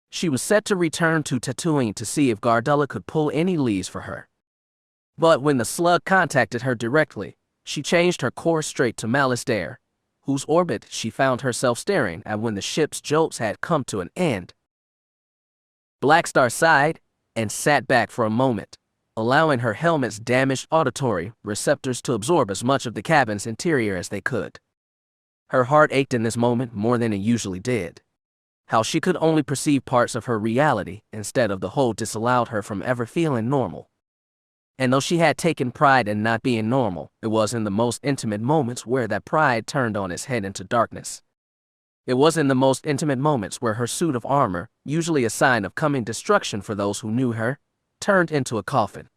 She was set to return to Tatooine to see if Gardella could pull any leads for her. But when the slug contacted her directly, she changed her course straight to Malastare, whose orbit she found herself staring at when the ship's jolts had come to an end. Blackstar sighed and sat back for a moment, allowing her helmet's damaged auditory receptors to absorb as much of the cabin's interior as they could. Her heart ached in this moment more than it usually did. How she could only perceive parts of her reality instead of the whole disallowed her from ever feeling normal. And though she had taken pride in not being normal, it was in the most intimate moments where that pride turned on its head into darkness. It was in the most intimate moments where her suit of armor, usually a sign of coming destruction for those who knew her, turned into a coffin.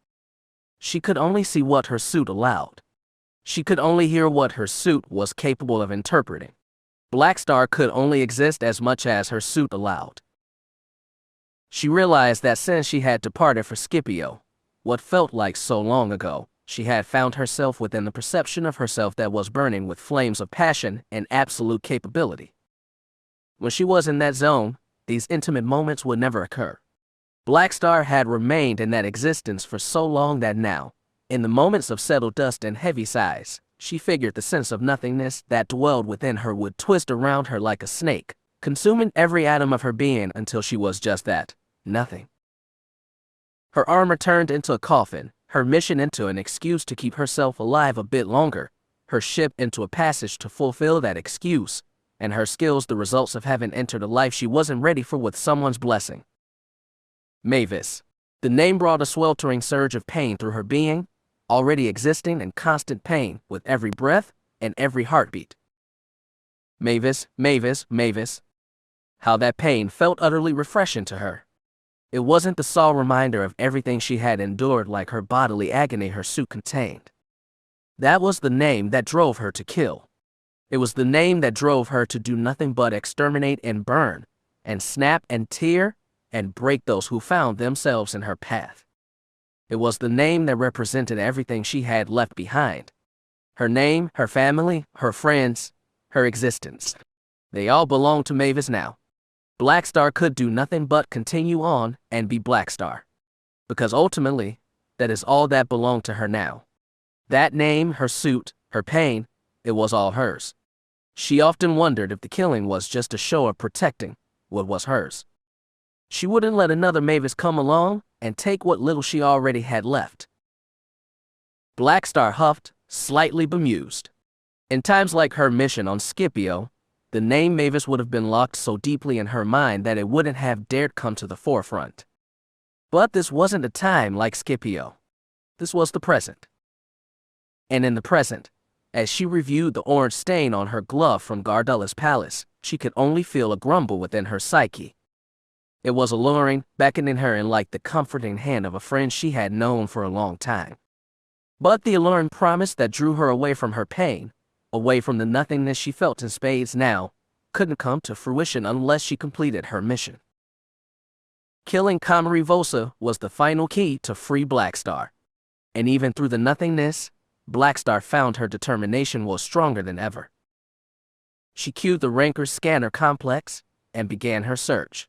She could only see what her suit allowed. She could only hear what her suit was capable of interpreting. Blackstar could only exist as much as her suit allowed. She realized that since she had departed for Scipio, what felt like so long ago, she had found herself within the perception of herself that was burning with flames of passion and absolute capability. When she was in that zone, these intimate moments would never occur. Blackstar had remained in that existence for so long that now, in the moments of settled dust and heavy sighs, she figured the sense of nothingness that dwelled within her would twist around her like a snake, consuming every atom of her being until she was just that, nothing. Her armor turned into a coffin, her mission into an excuse to keep herself alive a bit longer, her ship into a passage to fulfill that excuse, and her skills the results of having entered a life she wasn't ready for with someone's blessing. Mavis. The name brought a sweltering surge of pain through her being, already existing in constant pain with every breath and every heartbeat. Mavis, Mavis, Mavis. How that pain felt utterly refreshing to her. It wasn't the sole reminder of everything she had endured like her bodily agony her suit contained. That was the name that drove her to kill. It was the name that drove her to do nothing but exterminate and burn, and snap and tear, and break those who found themselves in her path. It was the name that represented everything she had left behind. Her name, her family, her friends, her existence. They all belonged to Mavis now. Blackstar could do nothing but continue on and be Blackstar. Because ultimately, that is all that belonged to her now. That name, her suit, her pain, it was all hers. She often wondered if the killing was just a show of protecting what was hers. She wouldn't let another Mavis come along and take what little she already had left. Blackstar huffed, slightly bemused. In times like her mission on Scipio, the name Mavis would have been locked so deeply in her mind that it wouldn't have dared come to the forefront. But this wasn't a time like Scipio. This was the present. And in the present, as she reviewed the orange stain on her glove from Gardella's palace, she could only feel a grumble within her psyche. It was alluring, beckoning her in like the comforting hand of a friend she had known for a long time. But the alluring promise that drew her away from her pain, away from the nothingness she felt in spades now, couldn't come to fruition unless she completed her mission. Killing Komari Vosa was the final key to free Blackstar. And even through the nothingness, Blackstar found her determination was stronger than ever. She cued the Ranker's scanner complex and began her search.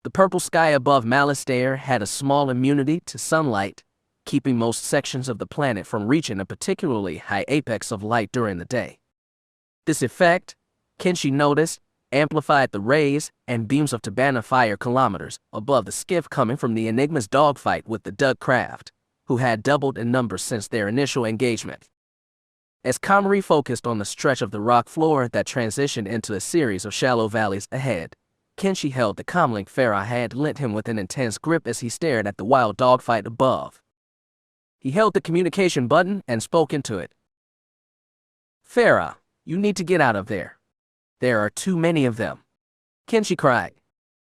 The purple sky above Malastare had a small immunity to sunlight, keeping most sections of the planet from reaching a particularly high apex of light during the day. This effect, Kenshi noticed, amplified the rays and beams of Tabana fire kilometers above the skiff coming from the Enigma's dogfight with the Dug craft, who had doubled in numbers since their initial engagement. As Komari focused on the stretch of the rock floor that transitioned into a series of shallow valleys ahead, Kenshi held the comlink Feroh had lent him with an intense grip as he stared at the wild dogfight above. He held the communication button and spoke into it. "Feroh, you need to get out of there. There are too many of them," Kenshi cried.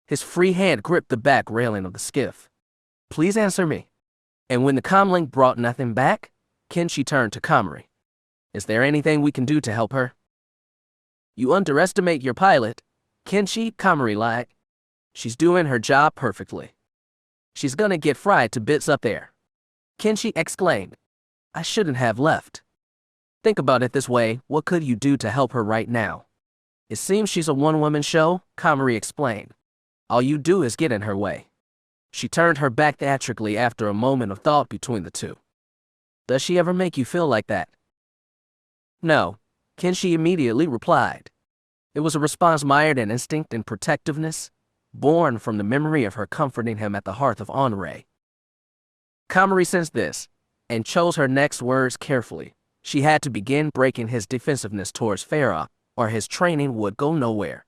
His free hand gripped the back railing of the skiff. "Please answer me." And when the comlink brought nothing back, Kenshi turned to Komari. "Is there anything we can do to help her?" "You underestimate your pilot," Kenshi, Komari lied. "She's doing her job perfectly. She's gonna get fried to bits up there," Kenshi exclaimed. I shouldn't have left. Think about it this way, what could you do to help her right now? It seems she's a one-woman show, Komari explained. All you do is get in her way. She turned her back theatrically after a moment of thought between the two. Does she ever make you feel like that? No, Kenshi immediately replied. It was a response mired in instinct and protectiveness, born from the memory of her comforting him at the hearth of Onrei. Komari sensed this, and chose her next words carefully. She had to begin breaking his defensiveness towards Feroh, or his training would go nowhere.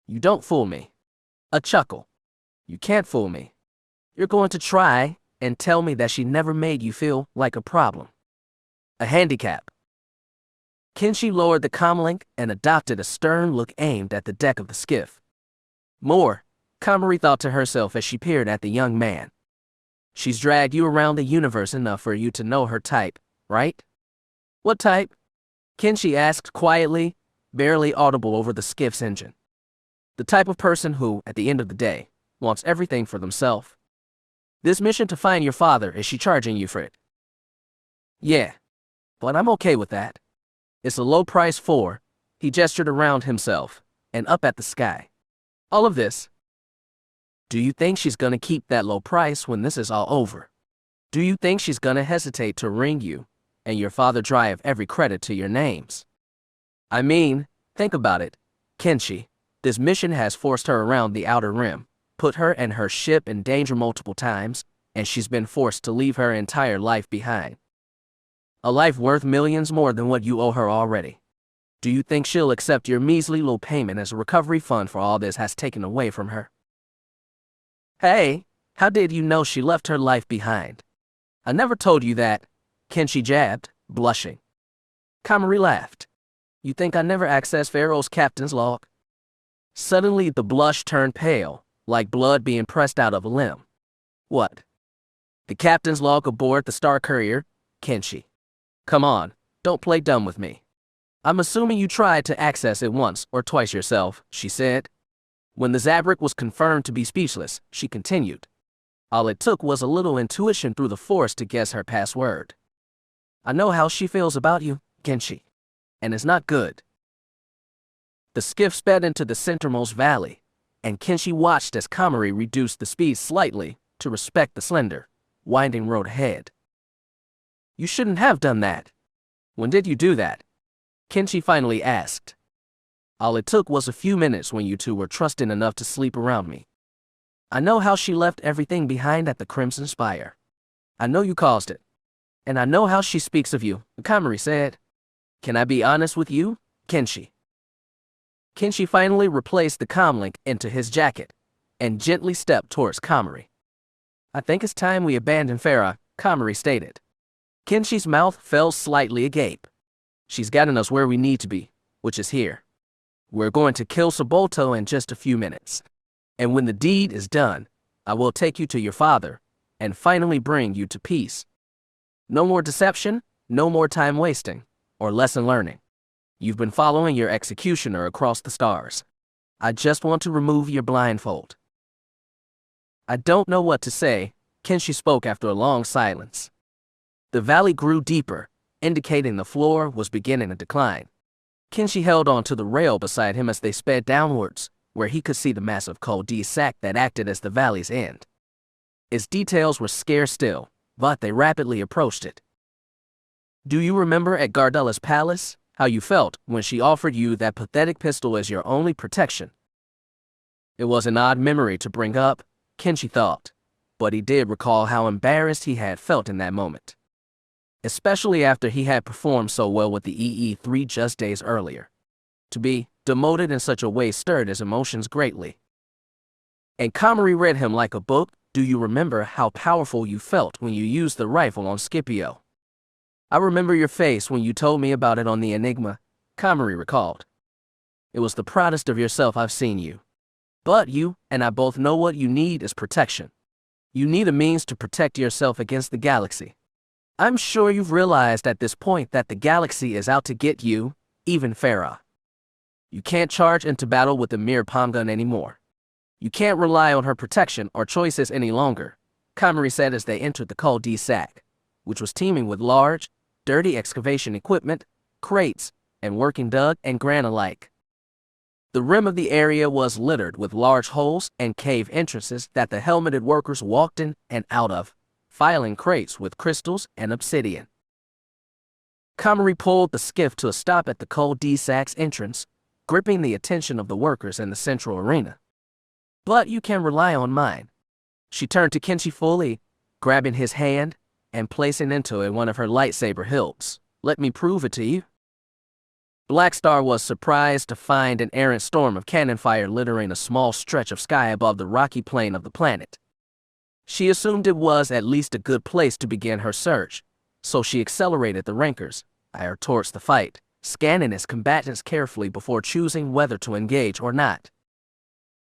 You don't fool me. A chuckle. You can't fool me. You're going to try and tell me that she never made you feel like a problem. A handicap. Kenshi lowered the comlink and adopted a stern look aimed at the deck of the skiff. More, Komari thought to herself as she peered at the young man. She's dragged you around the universe enough for you to know her type, right? What type? Kenshi asked quietly, barely audible over the skiff's engine. The type of person who, at the end of the day, wants everything for themselves. This mission to find your father, is she charging you for it? Yeah, but I'm okay with that. It's a low price for, he gestured around himself, and up at the sky. All of this. Do you think she's gonna keep that low price when this is all over? Do you think she's gonna hesitate to ring you, and your father dry of every credit to your names? I mean, think about it, Kenshi. This mission has forced her around the outer rim, put her and her ship in danger multiple times, and she's been forced to leave her entire life behind. A life worth millions more than what you owe her already. Do you think she'll accept your measly low payment as a recovery fund for all this has taken away from her? Hey, how did you know she left her life behind? I never told you that, Kenshi jabbed, blushing. Komari laughed. You think I never accessed Feroh's captain's log? Suddenly the blush turned pale, like blood being pressed out of a limb. What? The captain's log aboard the Star Courier, Kenshi. Come on, don't play dumb with me. I'm assuming you tried to access it once or twice yourself, she said. When the Zabrak was confirmed to be speechless, she continued. All it took was a little intuition through the Force to guess her password. I know how she feels about you, Kenshi. And it's not good. The skiff sped into the centermost valley, and Kenshi watched as Komari reduced the speed slightly to respect the slender, winding road ahead. You shouldn't have done that. When did you do that? Kenshi finally asked. All it took was a few minutes when you two were trusting enough to sleep around me. I know how she left everything behind at the Crimson Spire. I know you caused it. And I know how she speaks of you, Komari said. Can I be honest with you, Kenshi? Kenshi finally replaced the comlink into his jacket and gently stepped towards Komari. I think it's time we abandon Feroh, Komari stated. Kenshi's mouth fell slightly agape. She's gotten us where we need to be, which is here. We're going to kill Sabolto in just a few minutes. And when the deed is done, I will take you to your father and finally bring you to peace. No more deception, no more time wasting, or lesson learning. You've been following your executioner across the stars. I just want to remove your blindfold. I don't know what to say, Kenshi spoke after a long silence. The valley grew deeper, indicating the floor was beginning to decline. Kenshi held on to the rail beside him as they sped downwards, where he could see the massive cul-de-sac that acted as the valley's end. Its details were scarce still, but they rapidly approached it. Do you remember at Gardella's palace, how you felt when she offered you that pathetic pistol as your only protection? It was an odd memory to bring up, Kenshi thought, but he did recall how embarrassed he had felt in that moment. Especially after he had performed so well with the EE3 just days earlier. To be demoted in such a way stirred his emotions greatly. And Komari read him like a book. Do you remember how powerful you felt when you used the rifle on Scipio? I remember your face when you told me about it on the Enigma, Komari recalled. It was the proudest of yourself I've seen you. But you and I both know what you need is protection. You need a means to protect yourself against the galaxy. I'm sure you've realized at this point that the galaxy is out to get you, even Feroh. You can't charge into battle with a mere palm gun anymore. You can't rely on her protection or choices any longer, Komari said as they entered the cul-de-sac, which was teeming with large, dirty excavation equipment, crates, and working dug and granite alike. The rim of the area was littered with large holes and cave entrances that the helmeted workers walked in and out of, filing crates with crystals and obsidian. Komari pulled the skiff to a stop at the cul-de-sac's entrance, gripping the attention of the workers in the central arena. "But you can rely on mine." She turned to Kenshi fully, grabbing his hand and placing into it one of her lightsaber hilts. "Let me prove it to you." Blackstar was surprised to find an errant storm of cannon fire littering a small stretch of sky above the rocky plain of the planet. She assumed it was at least a good place to begin her search, so she accelerated the rankers towards the fight, scanning its combatants carefully before choosing whether to engage or not.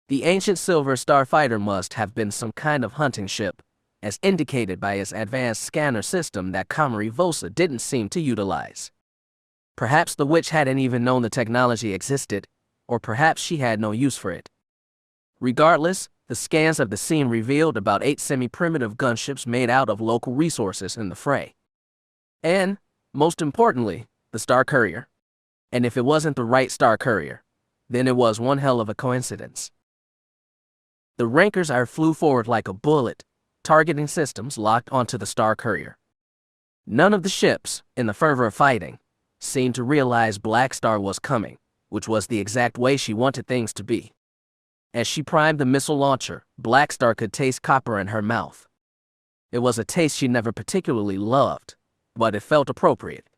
The ancient Silver Starfighter must have been some kind of hunting ship, as indicated by its advanced scanner system that Komari Vosa didn't seem to utilize. Perhaps the witch hadn't even known the technology existed, or perhaps she had no use for it. Regardless, the scans of the scene revealed about 8 semi-primitive gunships made out of local resources in the fray. And, most importantly, the Star Courier. And if it wasn't the right Star Courier, then it was one hell of a coincidence. The rankers flew forward like a bullet, targeting systems locked onto the Star Courier. None of the ships, in the fervor of fighting, seemed to realize Blackstar was coming, which was the exact way she wanted things to be. As she primed the missile launcher, Blackstar could taste copper in her mouth. It was a taste she never particularly loved, but it felt appropriate.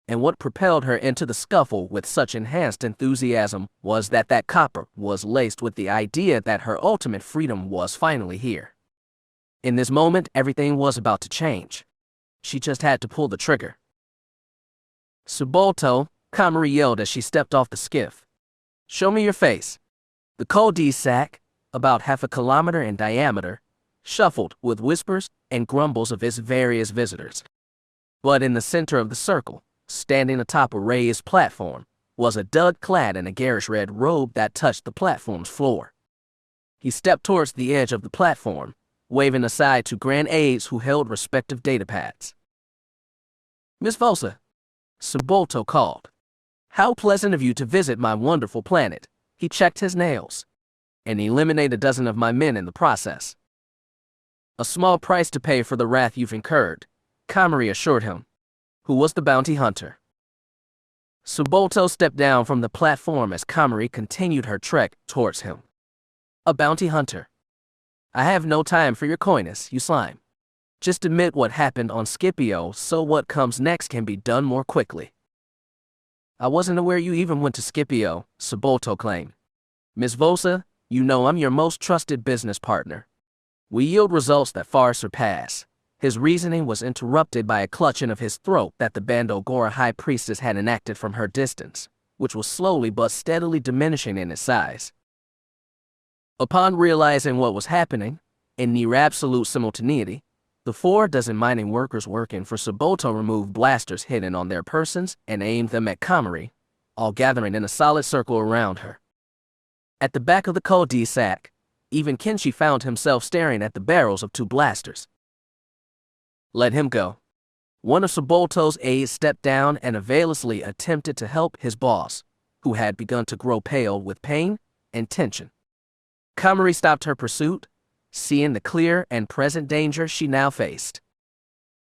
And what propelled her into the scuffle with such enhanced enthusiasm was that copper was laced with the idea that her ultimate freedom was finally here. In this moment, everything was about to change. She just had to pull the trigger. "Subolto," Komari yelled as she stepped off the skiff. "Show me your face." The cul-de-sac, about half a kilometer in diameter, shuffled with whispers and grumbles of its various visitors. But in the center of the circle, standing atop a raised platform, was a Dug clad in a garish red robe that touched the platform's floor. He stepped towards the edge of the platform, waving aside to grand aides who held respective datapads. "Miss Vosa," Subolto called. "How pleasant of you to visit my wonderful planet." He checked his nails, and eliminated a dozen of my men in the process. "A small price to pay for the wrath you've incurred," Komari assured him. "Who was the bounty hunter?" Subolto stepped down from the platform as Komari continued her trek towards him. "A bounty hunter. I have no time for your coyness, you slime. Just admit what happened on Scipio so what comes next can be done more quickly." "I wasn't aware you even went to Scipio," Subolto claimed. "Miss Vosa, you know I'm your most trusted business partner. We yield results that far surpass." His reasoning was interrupted by a clutching of his throat that the Bando Gora high priestess had enacted from her distance, which was slowly but steadily diminishing in its size. Upon realizing what was happening, in near absolute simultaneity, the 4 dozen mining workers working for Subolto removed blasters hidden on their persons and aimed them at Komari, all gathering in a solid circle around her. At the back of the cul-de-sac, even Kenshi found himself staring at the barrels of 2 blasters. "Let him go." One of Subolto's aides stepped down and availously attempted to help his boss, who had begun to grow pale with pain and tension. Komari stopped her pursuit, seeing the clear and present danger she now faced.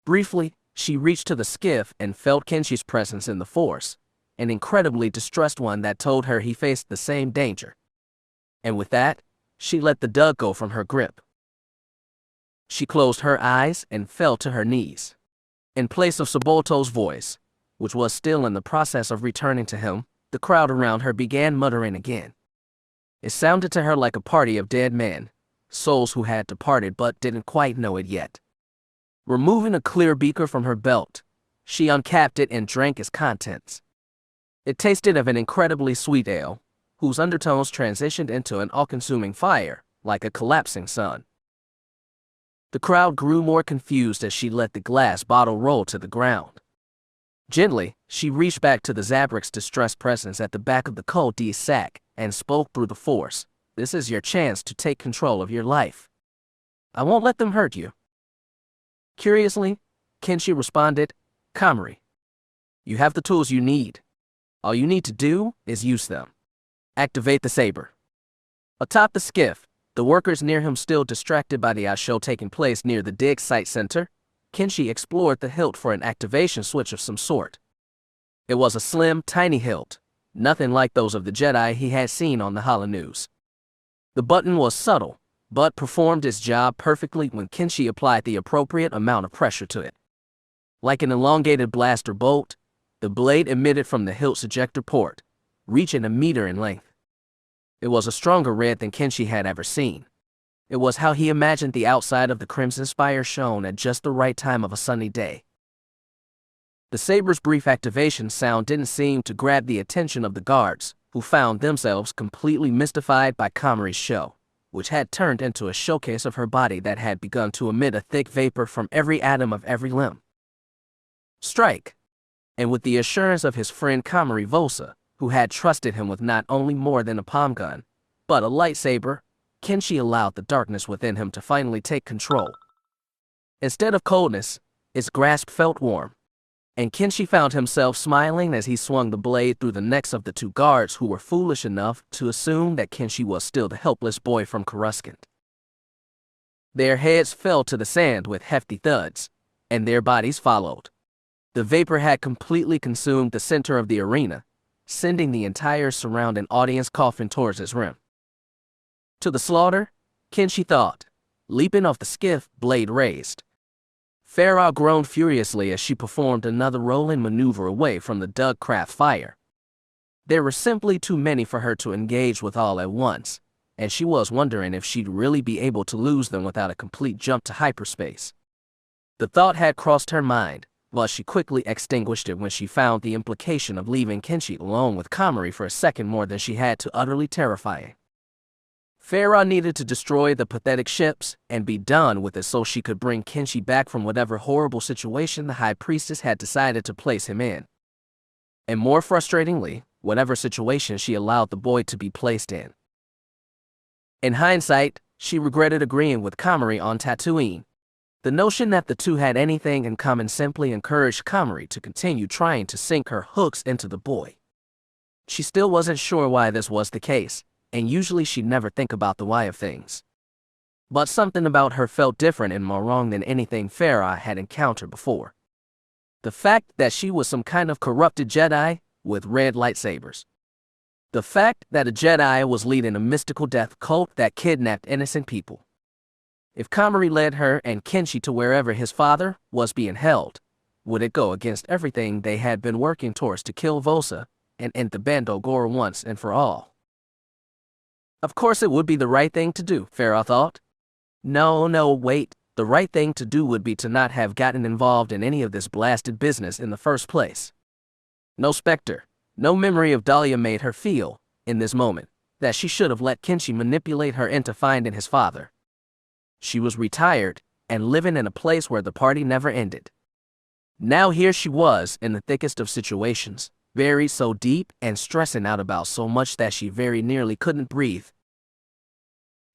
Briefly, she reached to the skiff and felt Kenshi's presence in the force, an incredibly distressed one that told her he faced the same danger. And with that, she let the Dug go from her grip. She closed her eyes and fell to her knees. In place of Subolto's voice, which was still in the process of returning to him, the crowd around her began muttering again. It sounded to her like a party of dead men, souls who had departed but didn't quite know it yet. Removing a clear beaker from her belt, she uncapped it and drank its contents. It tasted of an incredibly sweet ale, whose undertones transitioned into an all-consuming fire, like a collapsing sun. The crowd grew more confused as she let the glass bottle roll to the ground. Gently, she reached back to the Zabrik's distressed presence at the back of the cul-de-sac and spoke through the force. "This is your chance to take control of your life. I won't let them hurt you." Curiously, Kenshi responded, Komari, you have the tools you need. All you need to do is use them. Activate the saber. Atop the skiff, the workers near him still distracted by the show taking place near the dig site center, Kenshi explored the hilt for an activation switch of some sort. It was a slim, tiny hilt, nothing like those of the Jedi he had seen on the holonews. The button was subtle, but performed its job perfectly when Kenshi applied the appropriate amount of pressure to it. Like an elongated blaster bolt, the blade emitted from the hilt's ejector port, reaching a meter in length. It was a stronger red than Kenshi had ever seen. It was how he imagined the outside of the Crimson Spire shone at just the right time of a sunny day. The saber's brief activation sound didn't seem to grab the attention of the guards, who found themselves completely mystified by Komari's show, which had turned into a showcase of her body that had begun to emit a thick vapor from every atom of every limb. Strike! And with the assurance of his friend Komari Vosa, who had trusted him with not only more than a palm gun, but a lightsaber, Kenshi allowed the darkness within him to finally take control. Instead of coldness, its grasp felt warm, and Kenshi found himself smiling as he swung the blade through the necks of the two guards who were foolish enough to assume that Kenshi was still the helpless boy from Coruscant. Their heads fell to the sand with hefty thuds, and their bodies followed. The vapor had completely consumed the center of the arena, sending the entire surrounding audience coughing towards its rim. To the slaughter, Kenshi thought, leaping off the skiff, blade raised. Feroh groaned furiously as she performed another rolling maneuver away from the dug craft fire. There were simply too many for her to engage with all at once, and she was wondering if she'd really be able to lose them without a complete jump to hyperspace. The thought had crossed her mind, but she quickly extinguished it when she found the implication of leaving Kenshi alone with Komari for a second more than she had to utterly terrifying. Feroh needed to destroy the pathetic ships and be done with it so she could bring Kenshi back from whatever horrible situation the High Priestess had decided to place him in. And more frustratingly, whatever situation she allowed the boy to be placed in. In hindsight, she regretted agreeing with Komari on Tatooine. The notion that the two had anything in common simply encouraged Komari to continue trying to sink her hooks into the boy. She still wasn't sure why this was the case, and usually she'd never think about the why of things. But something about her felt different and more wrong than anything Feroh had encountered before. The fact that she was some kind of corrupted Jedi with red lightsabers. The fact that a Jedi was leading a mystical death cult that kidnapped innocent people. If Komari led her and Kenshi to wherever his father was being held, would it go against everything they had been working towards to kill Vosa and end the Bando Gora once and for all? Of course it would be the right thing to do, Feroh thought. No, wait. The right thing to do would be to not have gotten involved in any of this blasted business in the first place. No specter, no memory of Dahlia made her feel, in this moment, that she should have let Kenshi manipulate her into finding his father. She was retired and living in a place where the party never ended. Now here she was in the thickest of situations, buried so deep and stressing out about so much that she very nearly couldn't breathe.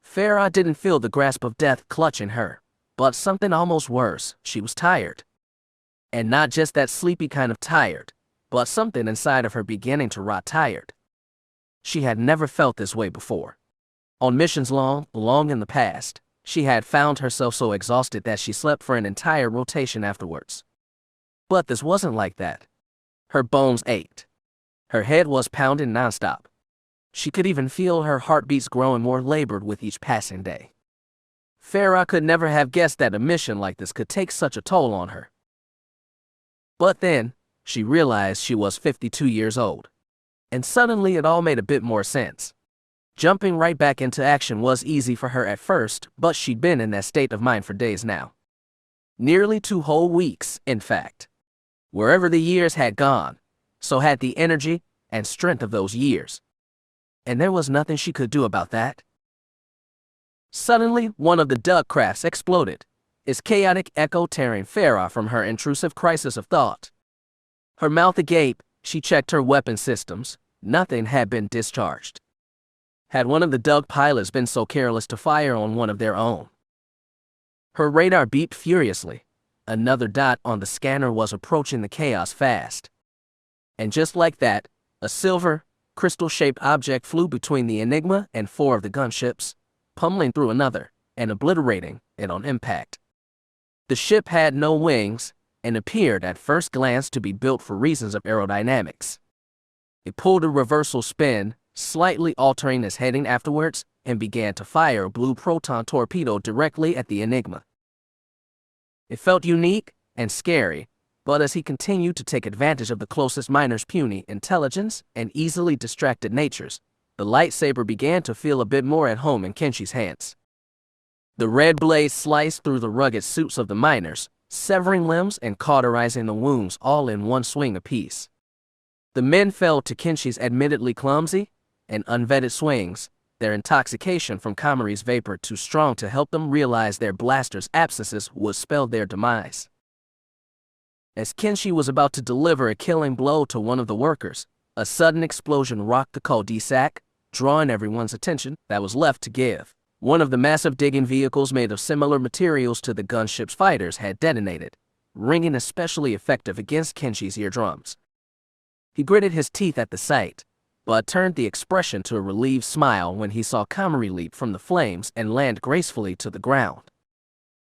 Feroh didn't feel the grasp of death clutching her, but something almost worse. She was tired. And not just that sleepy kind of tired, but something inside of her beginning to rot tired. She had never felt this way before. On missions long in the past, she had found herself so exhausted that she slept for an entire rotation afterwards. But this wasn't like that. Her bones ached. Her head was pounding nonstop. She could even feel her heartbeats growing more labored with each passing day. Feroh could never have guessed that a mission like this could take such a toll on her. But then, she realized she was 52 years old. And suddenly it all made a bit more sense. Jumping right back into action was easy for her at first, but she'd been in that state of mind for days now. Nearly 2 whole weeks, in fact. Wherever the years had gone, so had the energy and strength of those years. And there was nothing she could do about that. Suddenly, one of the dug crafts exploded, its chaotic echo tearing Feroh from her intrusive crisis of thought. Her mouth agape, she checked her weapon systems. Nothing had been discharged. Had one of the dug pilots been so careless to fire on one of their own? Her radar beeped furiously. Another dot on the scanner was approaching the chaos fast. And just like that, a silver, crystal-shaped object flew between the Enigma and 4 of the gunships, pummeling through another and obliterating it on impact. The ship had no wings and appeared at first glance to be built for reasons of aerodynamics. It pulled a reversal spin, slightly altering its heading afterwards, and began to fire a blue proton torpedo directly at the Enigma. It felt unique and scary, but as he continued to take advantage of the closest miner's puny intelligence and easily distracted natures, the lightsaber began to feel a bit more at home in Kenshi's hands. The red blade sliced through the rugged suits of the miners, severing limbs and cauterizing the wounds all in one swing apiece. The men fell to Kenshi's admittedly clumsy and unvetted swings, their intoxication from Komari's vapor too strong to help them realize their blaster's abscesses would spell their demise. As Kenshi was about to deliver a killing blow to one of the workers, a sudden explosion rocked the cul-de-sac, drawing everyone's attention that was left to give. One of the massive digging vehicles made of similar materials to the gunship's fighters had detonated, ringing especially effective against Kenshi's eardrums. He gritted his teeth at the sight, but turned the expression to a relieved smile when he saw Komari leap from the flames and land gracefully to the ground.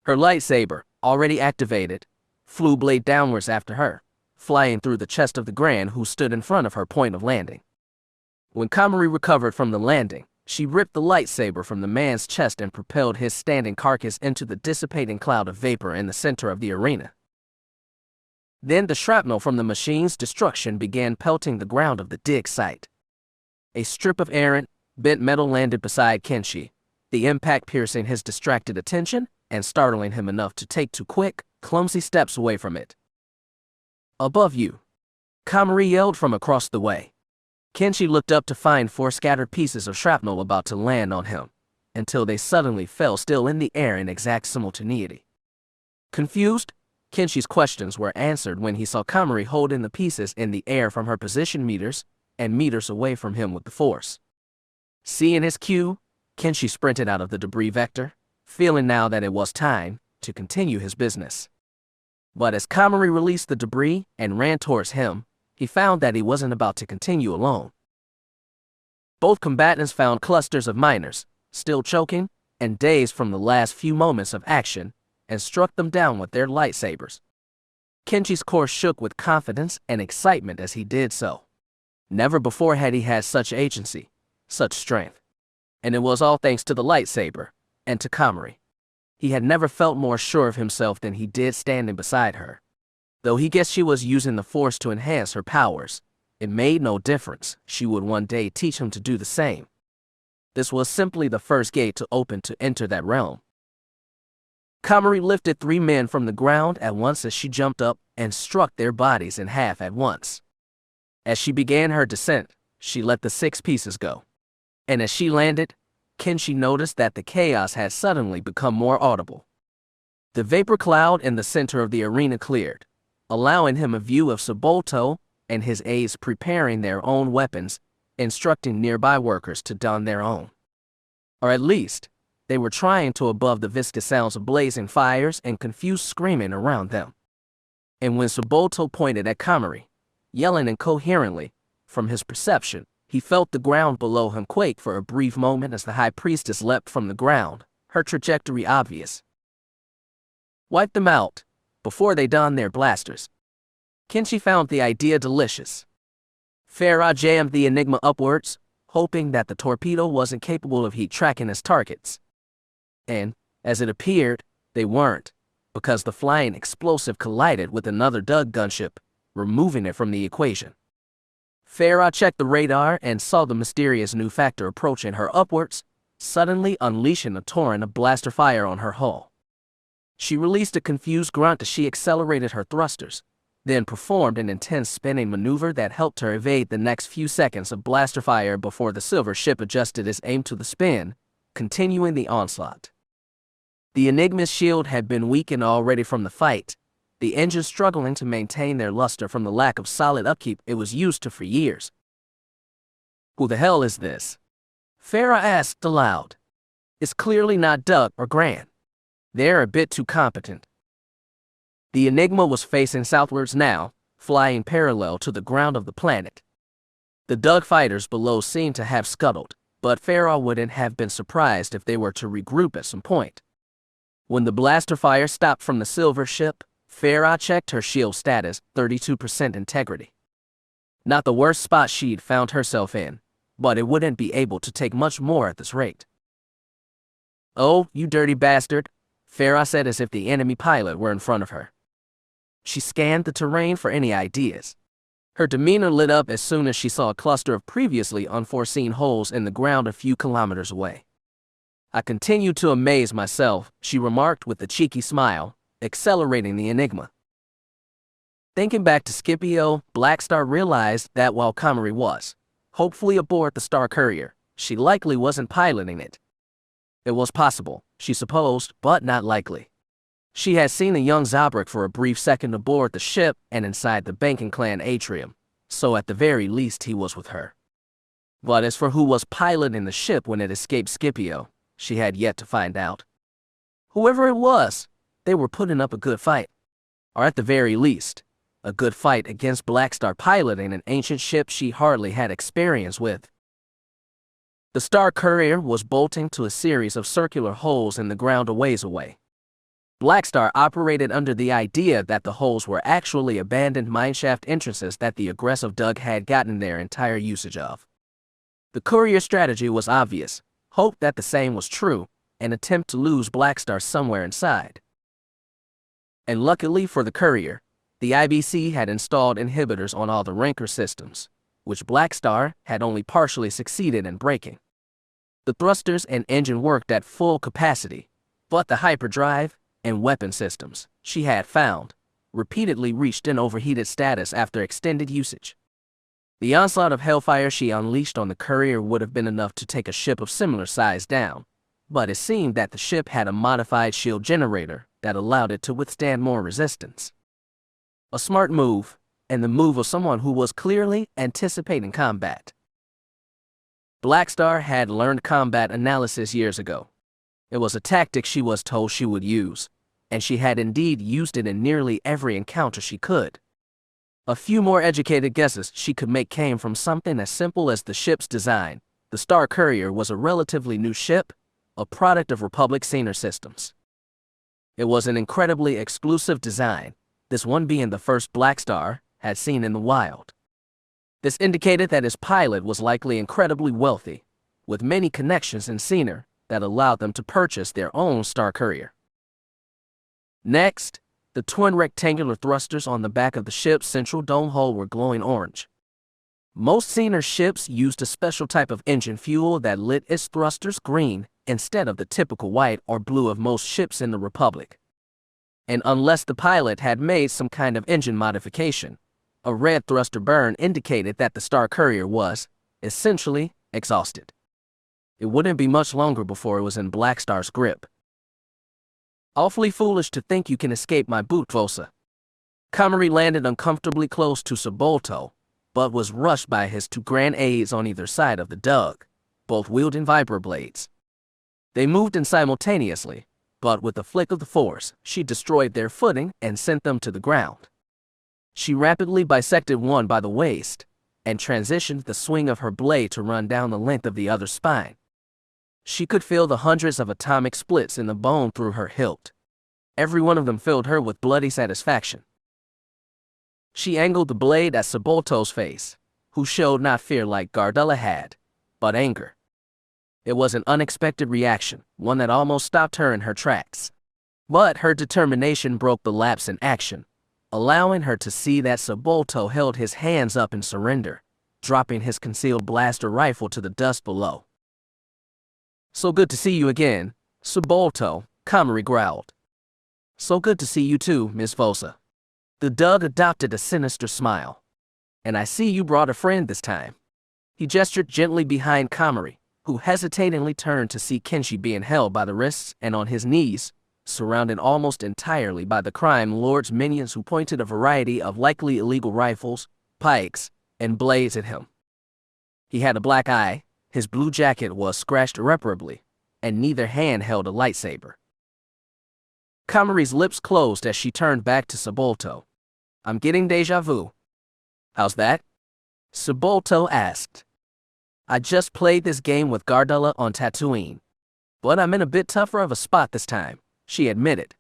Her lightsaber, already activated, flew blade downwards after her, flying through the chest of the Grand who stood in front of her point of landing. When Komari recovered from the landing, she ripped the lightsaber from the man's chest and propelled his standing carcass into the dissipating cloud of vapor in the center of the arena. Then the shrapnel from the machine's destruction began pelting the ground of the dig site. A strip of errant, bent metal landed beside Kenshi, the impact piercing his distracted attention and startling him enough to take 2 quick, clumsy steps away from it. "Above you," Komari yelled from across the way. Kenshi looked up to find 4 scattered pieces of shrapnel about to land on him, until they suddenly fell still in the air in exact simultaneity. Confused, Kenshi's questions were answered when he saw Komari holding the pieces in the air from her position meters and meters away from him with the force. Seeing his cue, Kenshi sprinted out of the debris vector, feeling now that it was time to continue his business. But as Komari released the debris and ran towards him, he found that he wasn't about to continue alone. Both combatants found clusters of miners, still choking and dazed from the last few moments of action, and struck them down with their lightsabers. Kenshi's core shook with confidence and excitement as he did so. Never before had he had such agency, such strength. And it was all thanks to the lightsaber, and to Komari. He had never felt more sure of himself than he did standing beside her. Though he guessed she was using the Force to enhance her powers, it made no difference. She would one day teach him to do the same. This was simply the first gate to open to enter that realm. Komari lifted 3 men from the ground at once as she jumped up and struck their bodies in half at once. As she began her descent, she let the 6 pieces go. And as she landed, Kenshi noticed that the chaos had suddenly become more audible. The vapor cloud in the center of the arena cleared, allowing him a view of Sabolto and his aides preparing their own weapons, instructing nearby workers to don their own. Or at least, they were trying to above the viscous sounds of blazing fires and confused screaming around them. And when Sabolto pointed at Komari, yelling incoherently, from his perception, he felt the ground below him quake for a brief moment as the High Priestess leapt from the ground, her trajectory obvious. Wipe them out, before they don their blasters. Kenshi found the idea delicious. Feroh jammed the Enigma upwards, hoping that the torpedo wasn't capable of heat tracking its targets. And, as it appeared, they weren't, because the flying explosive collided with another Dug gunship, removing it from the equation. Feroh checked the radar and saw the mysterious new factor approaching her upwards, suddenly unleashing a torrent of blaster fire on her hull. She released a confused grunt as she accelerated her thrusters, then performed an intense spinning maneuver that helped her evade the next few seconds of blaster fire before the silver ship adjusted its aim to the spin, continuing the onslaught. The Enigma's shield had been weakened already from the fight, the engines struggling to maintain their luster from the lack of solid upkeep it was used to for years. "Who the hell is this?" Feroh asked aloud. "It's clearly not Dug or Gran. They're a bit too competent." The Enigma was facing southwards now, flying parallel to the ground of the planet. The Dug fighters below seemed to have scuttled, but Feroh wouldn't have been surprised if they were to regroup at some point. When the blaster fire stopped from the silver ship, Feroh checked her shield status, 32% integrity. Not the worst spot she'd found herself in, but it wouldn't be able to take much more at this rate. "Oh, you dirty bastard," Feroh said as if the enemy pilot were in front of her. She scanned the terrain for any ideas. Her demeanor lit up as soon as she saw a cluster of previously unforeseen holes in the ground a few kilometers away. "I continue to amaze myself," she remarked with a cheeky smile, accelerating the Enigma. Thinking back to Scipio, Blackstar realized that while Komari was, hopefully aboard the Star Courier, she likely wasn't piloting it. It was possible, she supposed, but not likely. She had seen the young Zabrak for a brief second aboard the ship and inside the banking clan atrium, so at the very least he was with her. But as for who was piloting the ship when it escaped Scipio, she had yet to find out. Whoever it was, they were putting up a good fight. Or at the very least, a good fight against Blackstar piloting an ancient ship she hardly had experience with. The Star Courier was bolting to a series of circular holes in the ground a ways away. Blackstar operated under the idea that the holes were actually abandoned mineshaft entrances that the aggressive Dug had gotten their entire usage of. The courier strategy was obvious: hope that the same was true, and attempt to lose Blackstar somewhere inside. And luckily for the courier, the IBC had installed inhibitors on all the Ranker systems, which Blackstar had only partially succeeded in breaking. The thrusters and engine worked at full capacity, but the hyperdrive and weapon systems, she had found, repeatedly reached an overheated status after extended usage. The onslaught of hellfire she unleashed on the courier would have been enough to take a ship of similar size down, but it seemed that the ship had a modified shield generator that allowed it to withstand more resistance. A smart move, and the move of someone who was clearly anticipating combat. Blackstar had learned combat analysis years ago. It was a tactic she was told she would use, and she had indeed used it in nearly every encounter she could. A few more educated guesses she could make came from something as simple as the ship's design. The Star Courier was a relatively new ship, a product of Republic Senior Systems. It was an incredibly exclusive design, this one being the first Blackstar had seen in the wild. This indicated that his pilot was likely incredibly wealthy, with many connections in Senior that allowed them to purchase their own Star Courier. Next, the twin rectangular thrusters on the back of the ship's central dome hull were glowing orange. Most Senior ships used a special type of engine fuel that lit its thrusters green instead of the typical white or blue of most ships in the Republic. And unless the pilot had made some kind of engine modification, a red thruster burn indicated that the Star Courier was, essentially, exhausted. It wouldn't be much longer before it was in Blackstar's grip. "Awfully foolish to think you can escape my boot, Vosa." Komari landed uncomfortably close to Sabolto, but was rushed by his two grand aides on either side of the Dug, both wielding vibroblades. They moved in simultaneously, but with a flick of the Force, she destroyed their footing and sent them to the ground. She rapidly bisected one by the waist, and transitioned the swing of her blade to run down the length of the other's spine. She could feel the hundreds of atomic splits in the bone through her hilt. Every one of them filled her with bloody satisfaction. She angled the blade at Sabolto's face, who showed not fear like Gardella had, but anger. It was an unexpected reaction, one that almost stopped her in her tracks. But her determination broke the lapse in action, allowing her to see that Sabolto held his hands up in surrender, dropping his concealed blaster rifle to the dust below. "So good to see you again, Sabolto," Komari growled. "So good to see you too, Miss Vosa." The Dug adopted a sinister smile. "And I see you brought a friend this time." He gestured gently behind Komari, who hesitatingly turned to see Kenshi being held by the wrists and on his knees, surrounded almost entirely by the crime lord's minions who pointed a variety of likely illegal rifles, pikes, and blades at him. He had a black eye, his blue jacket was scratched irreparably, and neither hand held a lightsaber. Komari's lips closed as she turned back to Subolto. I'm getting deja vu. How's that? Subolto asked. I just played this game with Gardella on Tatooine. But I'm in a bit tougher of a spot this time, she admitted.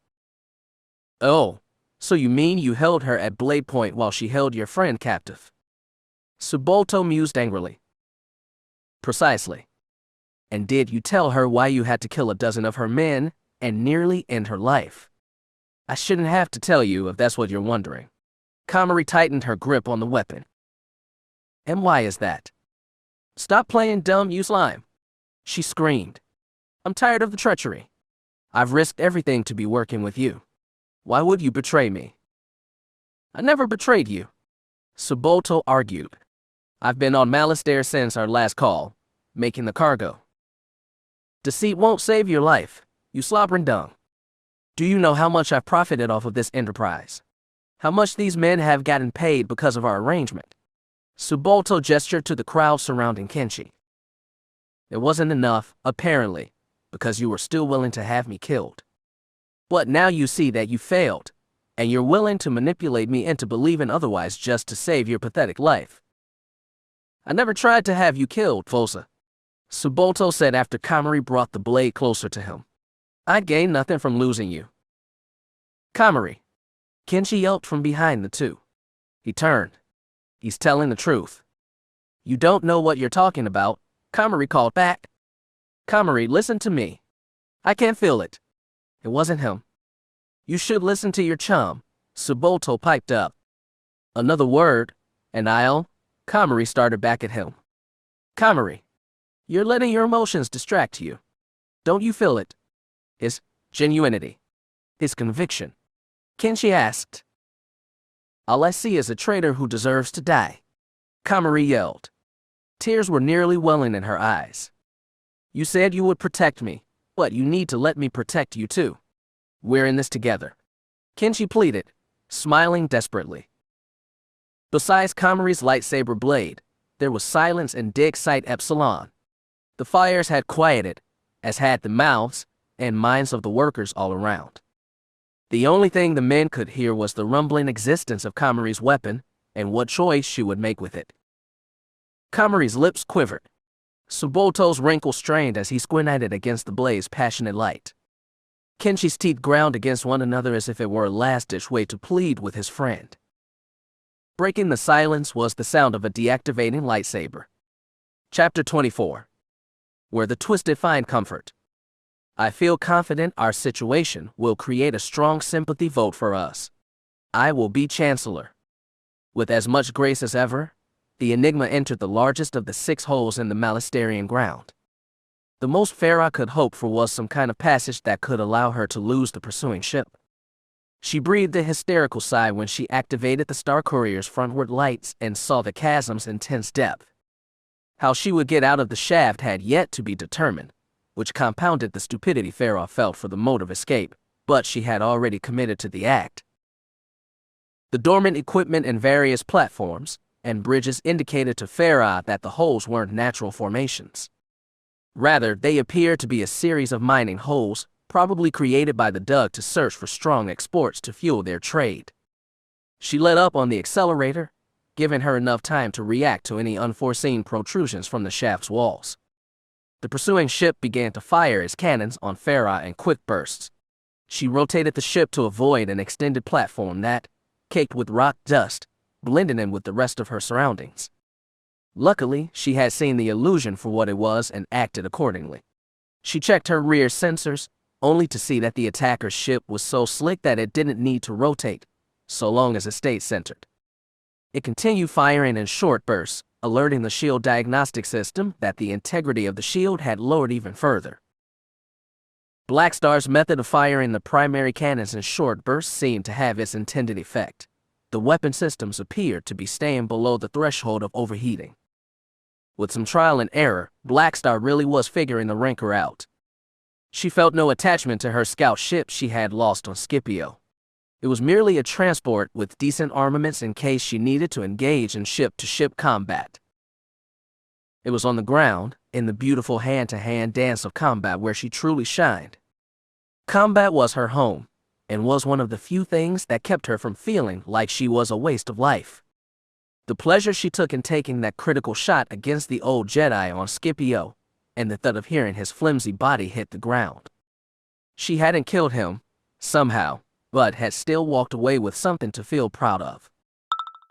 Oh, so you mean you held her at blade point while she held your friend captive? Subolto mused angrily. Precisely. And did you tell her why you had to kill a dozen of her men and nearly end her life? I shouldn't have to tell you if that's what you're wondering. Komari tightened her grip on the weapon. And why is that? Stop playing dumb, you slime, she screamed. I'm tired of the treachery. I've risked everything to be working with you. Why would you betray me? I never betrayed you, Subolto argued. I've been on Malastare since our last call, making the cargo. Deceit won't save your life, you slobbering dung. Do you know how much I've profited off of this enterprise? How much these men have gotten paid because of our arrangement? Subolto gestured to the crowd surrounding Kenshi. It wasn't enough, apparently, because you were still willing to have me killed. But now you see that you failed, and you're willing to manipulate me into believing otherwise just to save your pathetic life. I never tried to have you killed, Vosa, Subolto said after Komari brought the blade closer to him. I gained nothing from losing you. Komari, Kenshi yelped from behind the two. He turned. He's telling the truth. You don't know what you're talking about, Komari called back. Komari, listen to me. I can't feel it. It wasn't him. You should listen to your chum, Subolto piped up. Another word, and Komari started back at him. Komari, you're letting your emotions distract you. Don't you feel it? His genuinity. His conviction. Kenshi asked. All I see is a traitor who deserves to die, Komari yelled. Tears were nearly welling in her eyes. You said you would protect me, but you need to let me protect you too. We're in this together, Kenshi pleaded, smiling desperately. Besides Komari's lightsaber blade, there was silence in Dig Site Epsilon. The fires had quieted, as had the mouths and minds of the workers all around. The only thing the men could hear was the rumbling existence of Komari's weapon and what choice she would make with it. Komari's lips quivered. Subolto's wrinkles strained as he squinted against the blade's passionate light. Kenshi's teeth ground against one another as if it were a last-ditch way to plead with his friend. Breaking the silence was the sound of a deactivating lightsaber. Chapter 24. Where the twisted find comfort. I feel confident our situation will create a strong sympathy vote for us. I will be Chancellor. With as much grace as ever, the Enigma entered the largest of the 6 holes in the Malastarian ground. The most Feroh could hope for was some kind of passage that could allow her to lose the pursuing ship. She breathed a hysterical sigh when she activated the Star Courier's frontward lights and saw the chasm's intense depth. How she would get out of the shaft had yet to be determined, which compounded the stupidity Feroh felt for the mode of escape, but she had already committed to the act. The dormant equipment in various platforms and bridges indicated to Feroh that the holes weren't natural formations. Rather, they appeared to be a series of mining holes, probably created by the Dug to search for strong exports to fuel their trade. She let up on the accelerator, giving her enough time to react to any unforeseen protrusions from the shaft's walls. The pursuing ship began to fire its cannons on Feroh in quick bursts. She rotated the ship to avoid an extended platform that, caked with rock dust, blended in with the rest of her surroundings. Luckily, she had seen the illusion for what it was and acted accordingly. She checked her rear sensors, only to see that the attacker's ship was so slick that it didn't need to rotate, so long as it stayed centered. It continued firing in short bursts, alerting the shield diagnostic system that the integrity of the shield had lowered even further. Black Star's method of firing the primary cannons in short bursts seemed to have its intended effect. The weapon systems appeared to be staying below the threshold of overheating. With some trial and error, Black Star really was figuring the Rancor out. She felt no attachment to her scout ship she had lost on Scipio. It was merely a transport with decent armaments in case she needed to engage in ship-to-ship combat. It was on the ground, in the beautiful hand-to-hand dance of combat where she truly shined. Combat was her home, and was one of the few things that kept her from feeling like she was a waste of life. The pleasure she took in taking that critical shot against the old Jedi on Scipio, and the thud of hearing his flimsy body hit the ground. She hadn't killed him, somehow, but had still walked away with something to feel proud of.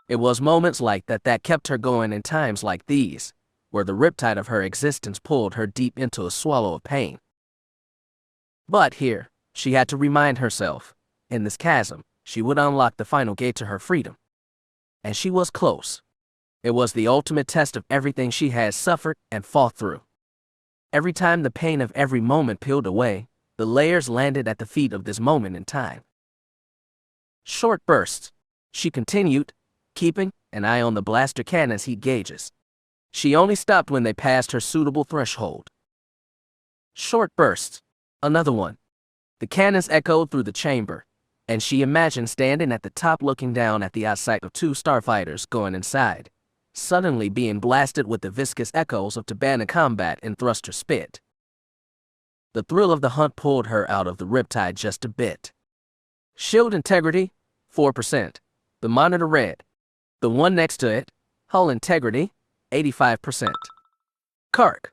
It was moments like that that kept her going in times like these, where the riptide of her existence pulled her deep into a swallow of pain. But here, she had to remind herself, in this chasm, she would unlock the final gate to her freedom. And she was close. It was the ultimate test of everything she had suffered and fought through. Every time the pain of every moment peeled away, the layers landed at the feet of this moment in time. Short bursts, she continued, keeping an eye on the blaster cannon's heat gauges. She only stopped when they passed her suitable threshold. Short bursts, another one. The cannons echoed through the chamber, and she imagined standing at the top looking down at the eyesight of two starfighters going inside, suddenly being blasted with the viscous echoes of Tabana combat in thruster spit. The thrill of the hunt pulled her out of the riptide just a bit. Shield integrity, 4%. The monitor read. The one next to it, hull integrity, 85%. Kark.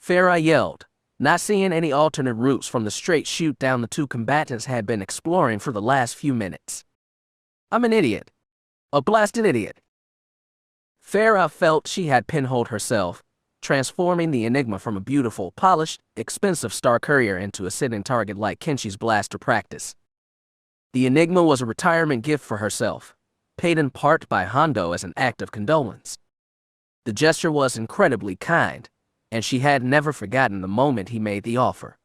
Feroh yelled, not seeing any alternate routes from the straight chute down the two combatants had been exploring for the last few minutes. I'm an idiot. A blasted idiot. Feroh felt she had pinholed herself, transforming the Enigma from a beautiful, polished, expensive star courier into a sitting target like Kenshi's blaster practice. The Enigma was a retirement gift for herself, paid in part by Hondo as an act of condolence. The gesture was incredibly kind, and she had never forgotten the moment he made the offer.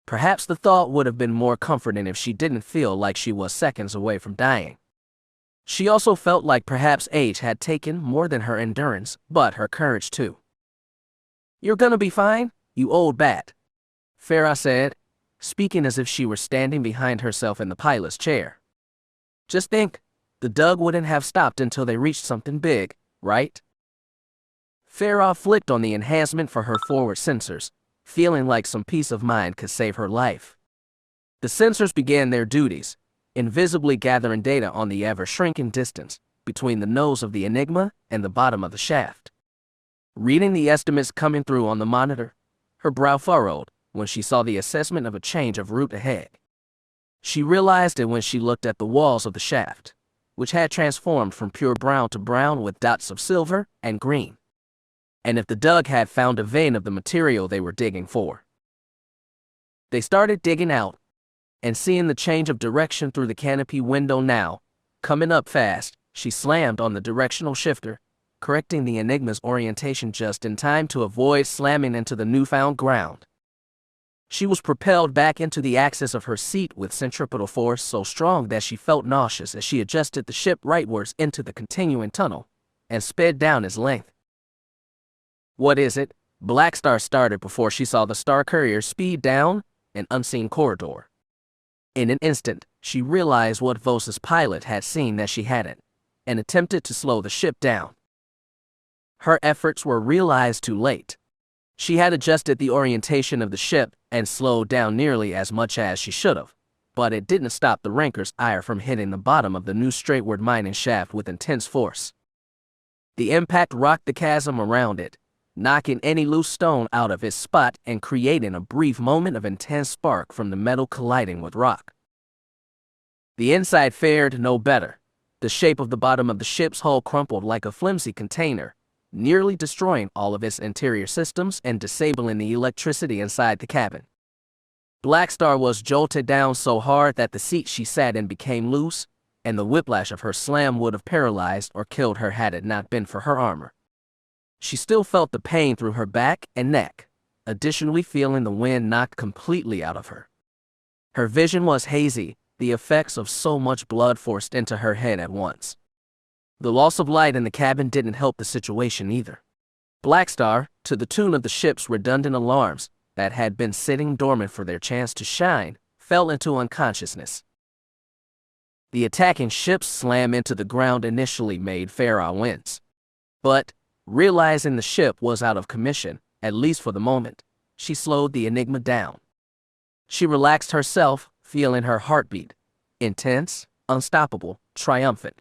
Perhaps the thought would have been more comforting if she didn't feel like she was seconds away from dying. She also felt like perhaps age had taken more than her endurance, but her courage too. You're gonna be fine, you old bat, Feroh said, speaking as if she were standing behind herself in the pilot's chair. Just think, the Dug wouldn't have stopped until they reached something big, right? Feroh flicked on the enhancement for her forward sensors, feeling like some peace of mind could save her life. The sensors began their duties, invisibly gathering data on the ever-shrinking distance between the nose of the Enigma and the bottom of the shaft. Reading the estimates coming through on the monitor, her brow furrowed when she saw the assessment of a change of route ahead. She realized it when she looked at the walls of the shaft, which had transformed from pure brown to brown with dots of silver and green. And if the Dug had found a vein of the material they were digging for. They started digging out, and seeing the change of direction through the canopy window now, coming up fast, she slammed on the directional shifter, correcting the Enigma's orientation just in time to avoid slamming into the newfound ground. She was propelled back into the axis of her seat with centripetal force so strong that she felt nauseous as she adjusted the ship rightwards into the continuing tunnel, and sped down its length. What is it? Blackstar started before she saw the Star Courier speed down an unseen corridor. In an instant, she realized what Vosa's pilot had seen that she hadn't, and attempted to slow the ship down. Her efforts were realized too late. She had adjusted the orientation of the ship and slowed down nearly as much as she should have, but it didn't stop the ranker's ire from hitting the bottom of the new straightward mining shaft with intense force. The impact rocked the chasm around it, knocking any loose stone out of its spot and creating a brief moment of intense spark from the metal colliding with rock. The inside fared no better. The shape of the bottom of the ship's hull crumpled like a flimsy container, nearly destroying all of its interior systems and disabling the electricity inside the cabin. Blackstar was jolted down so hard that the seat she sat in became loose, and the whiplash of her slam would have paralyzed or killed her had it not been for her armor. She still felt the pain through her back and neck, additionally feeling the wind knocked completely out of her. Her vision was hazy, the effects of so much blood forced into her head at once. The loss of light in the cabin didn't help the situation either. Blackstar, to the tune of the ship's redundant alarms that had been sitting dormant for their chance to shine, fell into unconsciousness. The attacking ship's slam into the ground initially made Feroh wince. But, realizing the ship was out of commission, at least for the moment, she slowed the Enigma down. She relaxed herself, feeling her heartbeat. Intense, unstoppable, triumphant.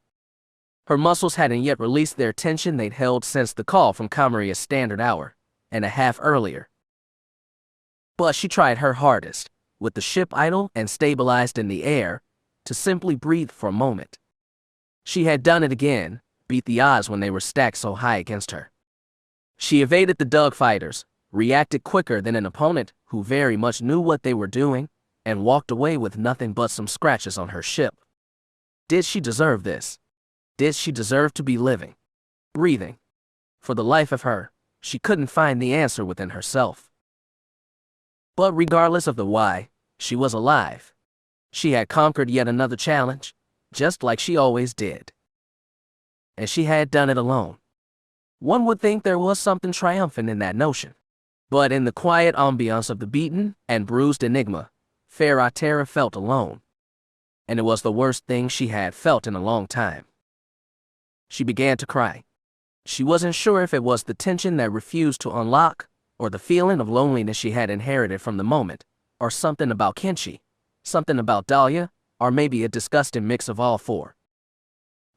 Her muscles hadn't yet released their tension they'd held since the call from Komari a standard hour and a half earlier. But she tried her hardest, with the ship idle and stabilized in the air, to simply breathe for a moment. She had done it again, beat the odds when they were stacked so high against her. She evaded the dugfighters, reacted quicker than an opponent who very much knew what they were doing, and walked away with nothing but some scratches on her ship. Did she deserve this? Did she deserve to be living? Breathing? For the life of her, she couldn't find the answer within herself. But regardless of the why, she was alive. She had conquered yet another challenge, just like she always did. And she had done it alone. One would think there was something triumphant in that notion. But in the quiet ambiance of the beaten and bruised enigma, Feroh Tara felt alone. And it was the worst thing she had felt in a long time. She began to cry. She wasn't sure if it was the tension that refused to unlock, or the feeling of loneliness she had inherited from the moment, or something about Kenshi, something about Dahlia, or maybe a disgusting mix of all four.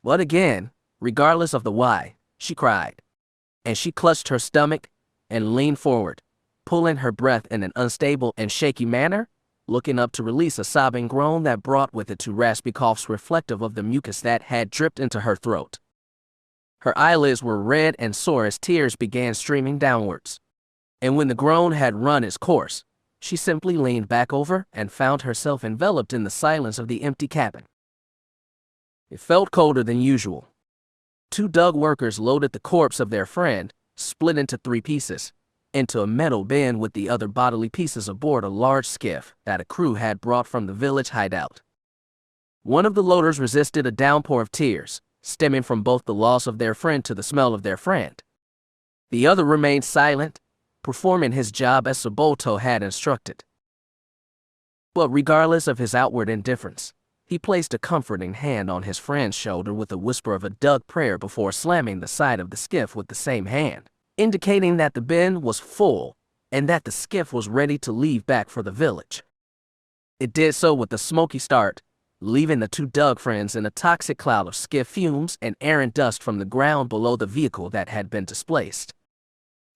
But again, regardless of the why, she cried. And she clutched her stomach and leaned forward, pulling her breath in an unstable and shaky manner, looking up to release a sobbing groan that brought with it two raspy coughs reflective of the mucus that had dripped into her throat. Her eyelids were red and sore as tears began streaming downwards. And when the groan had run its course, she simply leaned back over and found herself enveloped in the silence of the empty cabin. It felt colder than usual. Two dug workers loaded the corpse of their friend, split into 3 pieces, into a metal bin with the other bodily pieces aboard a large skiff that a crew had brought from the village hideout. One of the loaders resisted a downpour of tears, stemming from both the loss of their friend to the smell of their friend. The other remained silent, performing his job as Saboto had instructed. But regardless of his outward indifference, he placed a comforting hand on his friend's shoulder with a whisper of a dug prayer before slamming the side of the skiff with the same hand, indicating that the bin was full and that the skiff was ready to leave back for the village. It did so with a smoky start, leaving the 2 dug friends in a toxic cloud of skiff fumes and errant dust from the ground below the vehicle that had been displaced.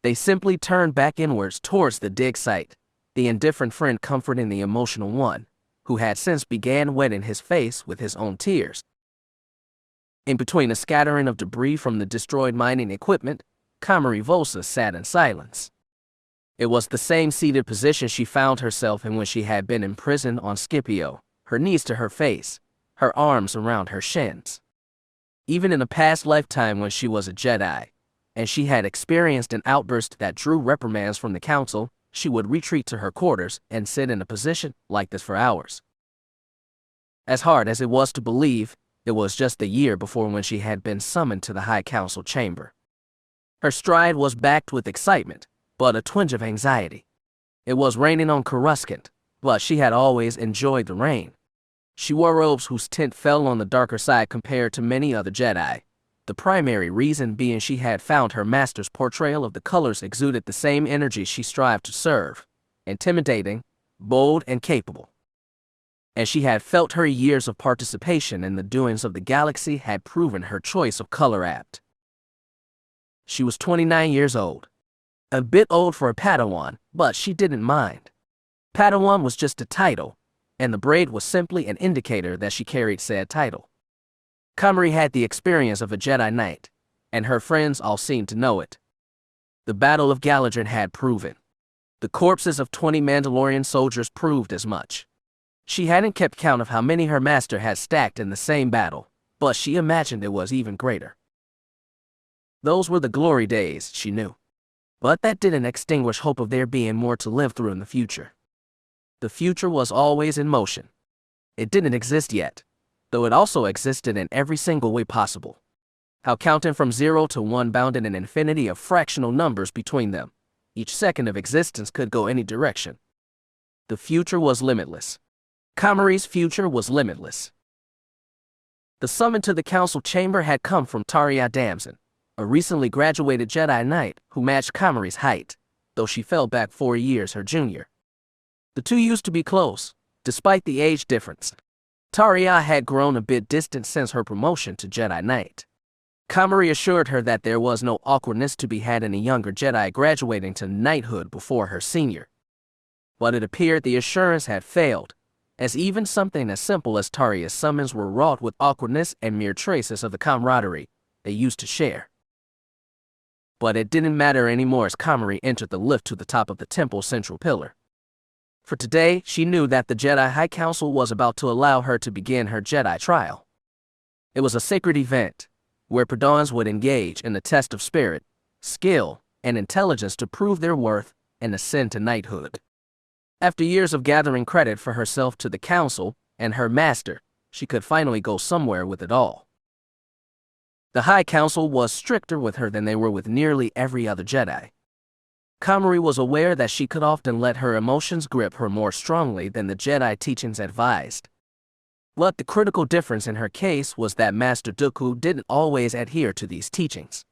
They simply turned back inwards towards the dig site, the indifferent friend comforting the emotional one, who had since began wetting his face with his own tears. In between a scattering of debris from the destroyed mining equipment, Komari Vosa sat in silence. It was the same seated position she found herself in when she had been imprisoned on Scipio, her knees to her face, her arms around her shins. Even in a past lifetime when she was a Jedi, and she had experienced an outburst that drew reprimands from the council, she would retreat to her quarters and sit in a position like this for hours. As hard as it was to believe, it was just a year before when she had been summoned to the High Council chamber. Her stride was backed with excitement, but a twinge of anxiety. It was raining on Coruscant, but she had always enjoyed the rain. She wore robes whose tint fell on the darker side compared to many other Jedi, the primary reason being she had found her master's portrayal of the colors exuded the same energy she strived to serve, intimidating, bold, and capable. And she had felt her years of participation in the doings of the galaxy had proven her choice of color apt. She was 29 years old. A bit old for a Padawan, but she didn't mind. Padawan was just a title, and the braid was simply an indicator that she carried said title. Komari had the experience of a Jedi Knight, and her friends all seemed to know it. The Battle of Galadrin had proven. The corpses of 20 Mandalorian soldiers proved as much. She hadn't kept count of how many her master had stacked in the same battle, but she imagined it was even greater. Those were the glory days, she knew. But that didn't extinguish hope of there being more to live through in the future. The future was always in motion. It didn't exist yet, though it also existed in every single way possible. How counting from 0 to 1 bounded an infinity of fractional numbers between them. Each second of existence could go any direction. The future was limitless. Komari's future was limitless. The summon to the council chamber had come from Taria Damson, a recently graduated Jedi Knight who matched Komari's height, though she fell back 4 years her junior. The two used to be close, Despite the age difference, Taria had grown a bit distant since her promotion to Jedi Knight. Komari assured her that there was no awkwardness to be had in a younger Jedi graduating to knighthood before her senior. But it appeared the assurance had failed, as even something as simple as Taria's summons were wrought with awkwardness and mere traces of the camaraderie they used to share. But it didn't matter anymore as Komari entered the lift to the top of the temple's central pillar. For today, she knew that the Jedi High Council was about to allow her to begin her Jedi trial. It was a sacred event, where Padawans would engage in a test of spirit, skill, and intelligence to prove their worth and ascend to knighthood. After years of gathering credit for herself to the Council and her master, she could finally go somewhere with it all. The High Council was stricter with her than they were with nearly every other Jedi. Komari was aware that she could often let her emotions grip her more strongly than the Jedi teachings advised. But the critical difference in her case was that Master Dooku didn't always adhere to these teachings.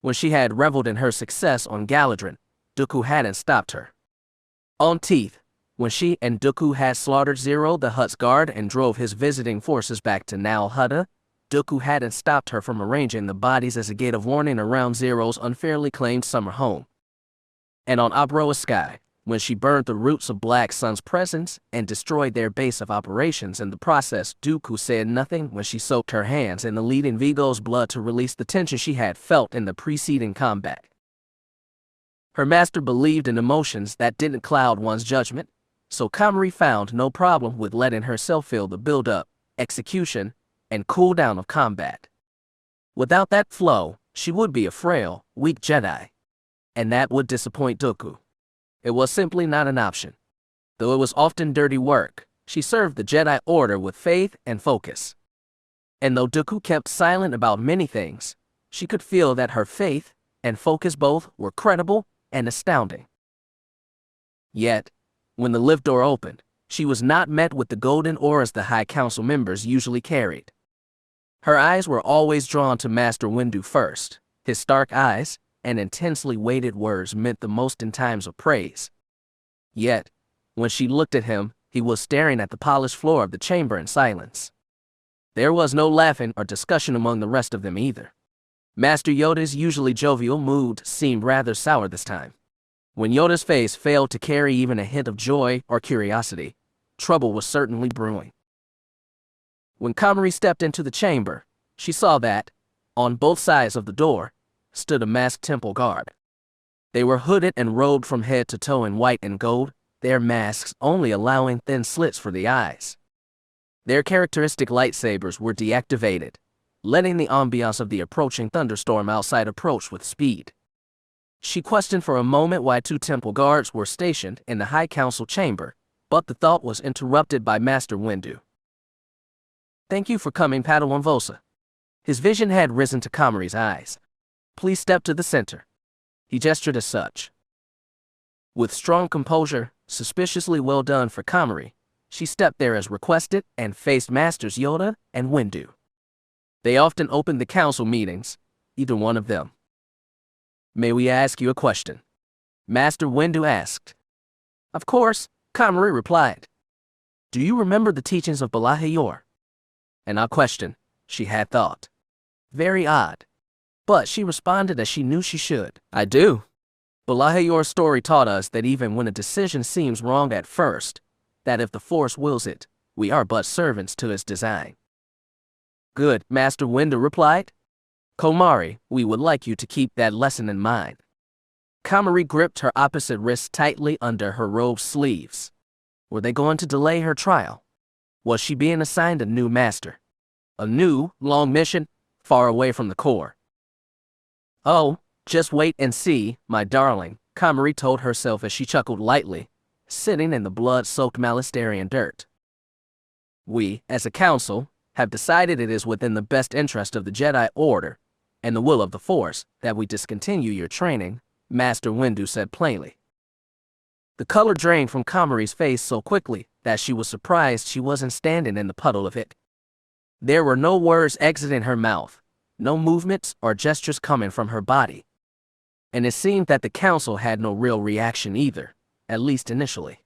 When she had reveled in her success on Galadrin, Dooku hadn't stopped her. On Teeth, when she and Dooku had slaughtered Zero the Hutt's guard and drove his visiting forces back to Nal Hutta, Dooku hadn't stopped her from arranging the bodies as a gate of warning around Zero's unfairly claimed summer home. And on Obroa Sky, when she burned the roots of Black Sun's presence and destroyed their base of operations in the process, Dooku said nothing when she soaked her hands in the leading Vigo's blood to release the tension she had felt in the preceding combat. Her master believed in emotions that didn't cloud one's judgment, so Komari found no problem with letting herself feel the build-up, execution, and cool-down of combat. Without that flow, she would be a frail, weak Jedi, and that would disappoint Dooku. It was simply not an option. Though it was often dirty work, she served the Jedi Order with faith and focus. And though Dooku kept silent about many things, she could feel that her faith and focus both were credible and astounding. Yet, when the lift door opened, she was not met with the golden auras the High Council members usually carried. Her eyes were always drawn to Master Windu first. His stark eyes and intensely weighted words meant the most in times of praise. Yet, when she looked at him, he was staring at the polished floor of the chamber in silence. There was no laughing or discussion among the rest of them either. Master Yoda's usually jovial mood seemed rather sour this time. When Yoda's face failed to carry even a hint of joy or curiosity, trouble was certainly brewing. When Komari stepped into the chamber, she saw that, on both sides of the door, stood a masked temple guard. They were hooded and robed from head to toe in white and gold, their masks only allowing thin slits for the eyes. Their characteristic lightsabers were deactivated, letting the ambiance of the approaching thunderstorm outside approach with speed. She questioned for a moment why two temple guards were stationed in the High Council chamber, but the thought was interrupted by Master Windu. "Thank you for coming, Padawan Vosa." His vision had risen to Komari's eyes. "Please step to the center." He gestured as such. With strong composure, suspiciously well done for Komari, she stepped there as requested and faced Masters Yoda and Windu. They often opened the council meetings, either one of them. "May we ask you a question?" Master Windu asked. "Of course," Komari replied. "Do you remember the teachings of Balahayor?" An odd question, she had thought. Very odd. But she responded as she knew she should. "I do. Balahayor's story taught us that even when a decision seems wrong at first, that if the Force wills it, we are but servants to its design." "Good," Master Windu replied. "Komari, we would like you to keep that lesson in mind." Komari gripped her opposite wrist tightly under her robe sleeves. Were they going to delay her trial? Was she being assigned a new master? A new, long mission, far away from the core? "Oh, just wait and see, my darling," Komari told herself as she chuckled lightly, sitting in the blood-soaked Malastarian dirt. "We, as a council, have decided it is within the best interest of the Jedi Order and the will of the Force that we discontinue your training," Master Windu said plainly. The color drained from Komari's face so quickly that she was surprised she wasn't standing in the puddle of it. There were no words exiting her mouth, no movements or gestures coming from her body. And it seemed that the council had no real reaction either, at least initially.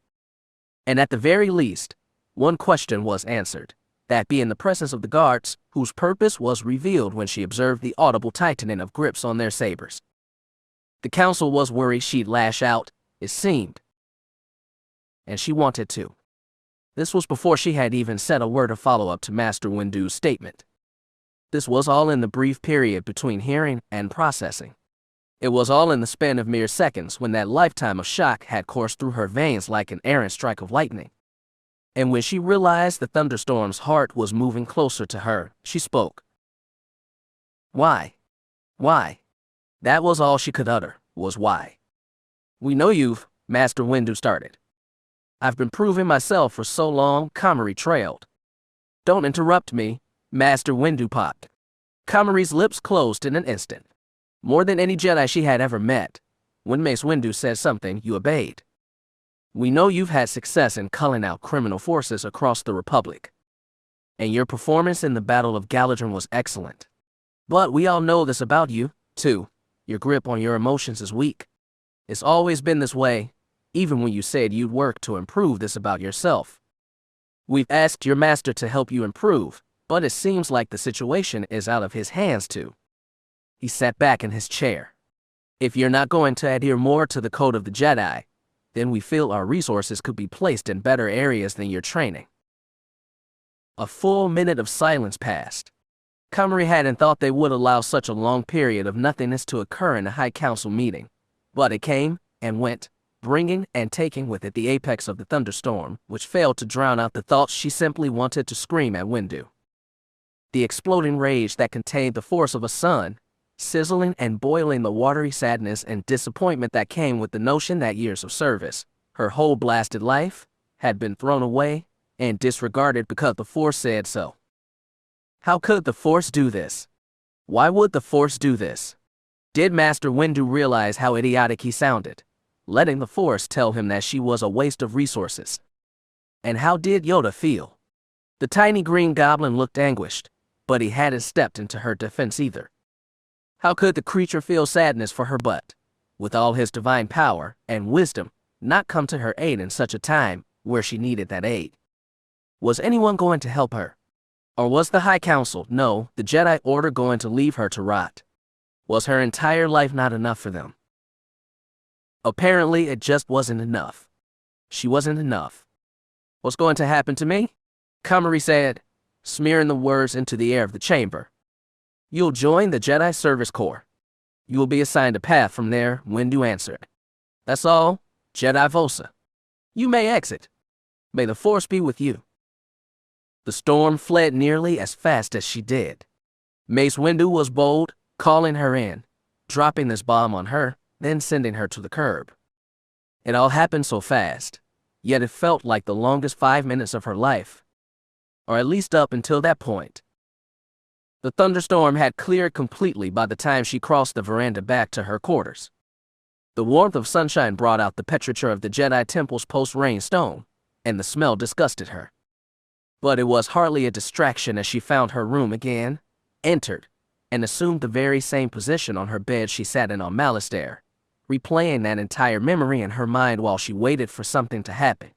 And at the very least, One question was answered, that be in the presence of the guards, whose purpose was revealed when she observed the audible tightening of grips on their sabers. The council was worried she'd lash out, it seemed. And she wanted to. This was before she had even said a word of follow-up to Master Windu's statement. This was all in the brief period between hearing and processing. It was all in the span of mere seconds when that lifetime of shock had coursed through her veins like an errant strike of lightning. And when she realized the thunderstorm's heart was moving closer to her, she spoke. Why? Why? That was all she could utter, was why. We know you've, Master Windu started. I've been proving myself for so long, Komari trailed. Don't interrupt me, Master Windu popped. Komari's lips closed in an instant. More than any Jedi she had ever met, when Mace Windu said something, you obeyed. We know you've had success in culling out criminal forces across the Republic. And your performance in the Battle of Galadrin was excellent. But we all know this about you, too. Your grip on your emotions is weak. It's always been this way, even when you said you'd work to improve this about yourself. We've asked your master to help you improve, but it seems like the situation is out of his hands too. He sat back in his chair. If you're not going to adhere more to the code of the Jedi, then we feel our resources could be placed in better areas than your training. A full minute of silence passed. Komari hadn't thought they would allow such a long period of nothingness to occur in a High Council meeting, but it came and went, bringing and taking with it the apex of the thunderstorm, which failed to drown out the thoughts she simply wanted to scream at Windu. The exploding rage that contained the force of a sun, sizzling and boiling the watery sadness and disappointment that came with the notion that years of service, her whole blasted life, had been thrown away and disregarded because the Force said so. How could the Force do this? Why would the Force do this? Did Master Windu realize how idiotic he sounded, letting the Force tell him that she was a waste of resources? And how did Yoda feel? The tiny green goblin looked anguished, but he hadn't stepped into her defense either. How could the creature feel sadness for her but, with all his divine power and wisdom, not come to her aid in such a time where she needed that aid? Was anyone going to help her? Or was the High Council, no, the Jedi Order, going to leave her to rot? Was her entire life not enough for them? Apparently, it just wasn't enough. She wasn't enough. What's going to happen to me? Komari said, smearing the words into the air of the chamber. You'll join the Jedi Service Corps. You will be assigned a path from there, Windu answered. That's all, Jedi Vosa. You may exit. May the Force be with you. The storm fled nearly as fast as she did. Mace Windu was bold, calling her in, dropping this bomb on her, then sending her to the curb. It all happened so fast, yet it felt like the longest 5 minutes of her life, or at least up until that point. The thunderstorm had cleared completely by the time she crossed the veranda back to her quarters. The warmth of sunshine brought out the petrichor of the Jedi Temple's post-rain stone, and the smell disgusted her. But it was hardly a distraction as she found her room again, entered, and assumed the very same position on her bed she sat in on Malastare, replaying that entire memory in her mind while she waited for something to happen.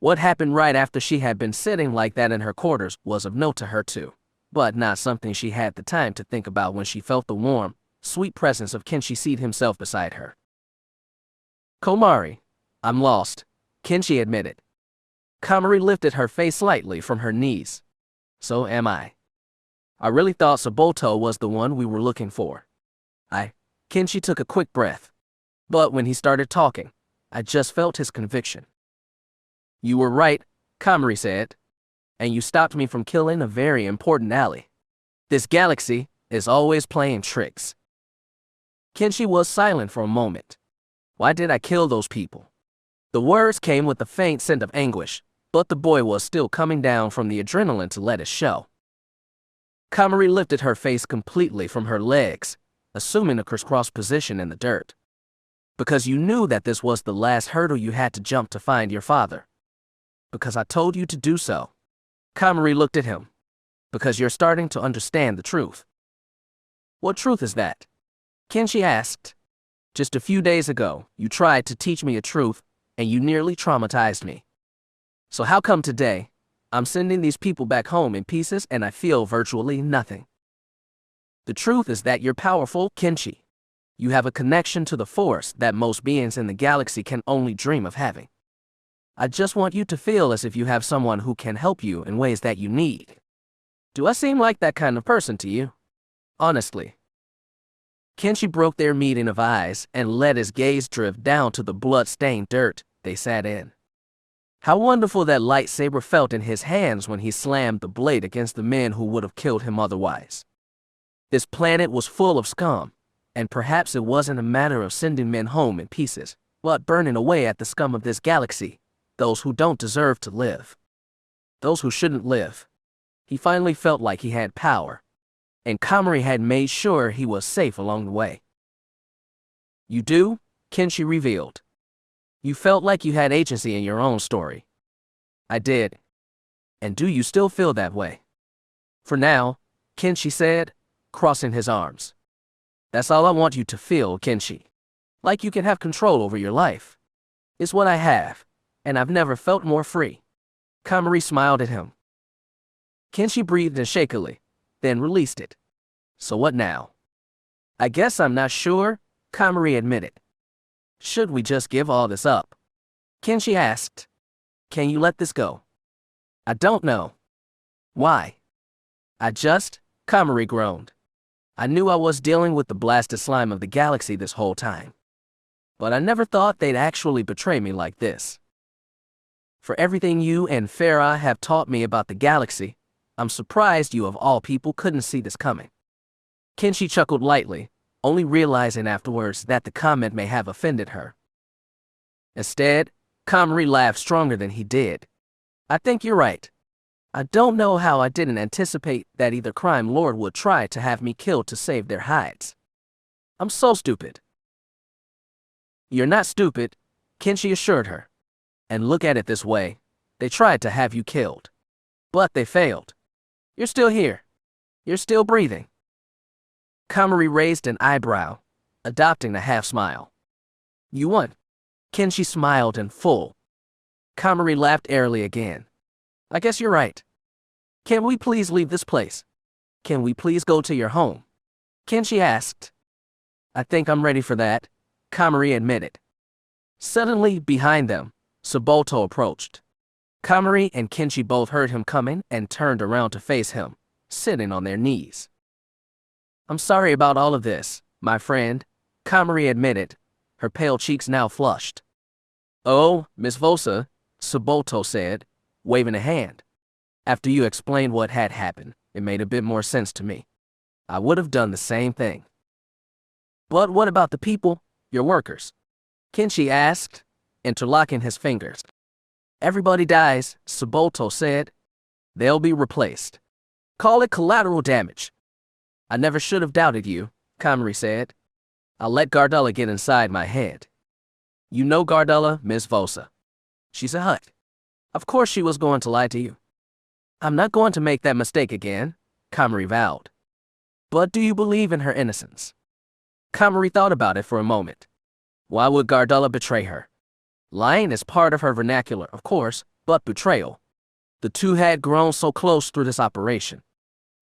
What happened right after she had been sitting like that in her quarters was of note to her too, but not something she had the time to think about when she felt the warm, sweet presence of Kenshi seat himself beside her. Komari, I'm lost, Kenshi admitted. Komari lifted her face slightly from her knees. So am I. I really thought Saboto was the one we were looking for. Kenshi took a quick breath. But when he started talking, I just felt his conviction. You were right, Komari said. And you stopped me from killing a very important ally. This galaxy is always playing tricks. Kenshi was silent for a moment. Why did I kill those people? The words came with a faint scent of anguish, but the boy was still coming down from the adrenaline to let it show. Komari lifted her face completely from her legs, assuming a crisscross position in the dirt. Because you knew that this was the last hurdle you had to jump to find your father. Because I told you to do so. Komari looked at him. Because you're starting to understand the truth. What truth is that? Kenshi asked. Just a few days ago, you tried to teach me a truth, and you nearly traumatized me. So how come today, I'm sending these people back home in pieces and I feel virtually nothing? The truth is that you're powerful, Kenshi. You have a connection to the Force that most beings in the galaxy can only dream of having. I just want you to feel as if you have someone who can help you in ways that you need. Do I seem like that kind of person to you? Honestly. Kenshi broke their meeting of eyes and let his gaze drift down to the blood-stained dirt they sat in. How wonderful that lightsaber felt in his hands when he slammed the blade against the men who would have killed him otherwise. This planet was full of scum, and perhaps it wasn't a matter of sending men home in pieces, but burning away at the scum of this galaxy, those who don't deserve to live. Those who shouldn't live. He finally felt like he had power, and Komari had made sure he was safe along the way. You do? Kenshi revealed. You felt like you had agency in your own story. I did. And do you still feel that way? For now, Kenshi said, crossing his arms. That's all I want you to feel, Kenshi. Like you can have control over your life. It's what I have, and I've never felt more free. Komari smiled at him. Kenshi breathed in shakily, then released it. So what now? I guess I'm not sure, Komari admitted. Should we just give all this up? Kenshi asked. Can you let this go? I don't know. Why? Komari groaned. I knew I was dealing with the blasted slime of the galaxy this whole time. But I never thought they'd actually betray me like this. For everything you and Feroh have taught me about the galaxy, I'm surprised you of all people couldn't see this coming. Kenshi chuckled lightly, only realizing afterwards that the comment may have offended her. Instead, Komari laughed stronger than he did. I think you're right. I don't know how I didn't anticipate that either crime lord would try to have me killed to save their hides. I'm so stupid. You're not stupid, Kenshi assured her. And look at it this way, they tried to have you killed. But they failed. You're still here. You're still breathing. Komari raised an eyebrow, adopting a half-smile. You won. Kenshi smiled in full. Komari laughed airily again. I guess you're right. Can we please leave this place? Can we please go to your home? Kenshi asked. I think I'm ready for that, Komari admitted. Suddenly, behind them, Saboto approached. Komari and Kenshi both heard him coming and turned around to face him, sitting on their knees. I'm sorry about all of this, my friend, Komari admitted, her pale cheeks now flushed. Oh, Miss Vosa, Saboto said, waving a hand. After you explained what had happened, it made a bit more sense to me. I would have done the same thing. But what about the people, your workers? Kenshi asked, interlocking his fingers. Everybody dies, Saboto said. They'll be replaced. Call it collateral damage. I never should have doubted you, Komari said. I'll let Gardella get inside my head. You know Gardella, Miss Vosa. She's a hut. Of course she was going to lie to you. I'm not going to make that mistake again, Komari vowed. But do you believe in her innocence? Komari thought about it for a moment. Why would Gardella betray her? Lying is part of her vernacular, of course, but betrayal. The two had grown so close through this operation.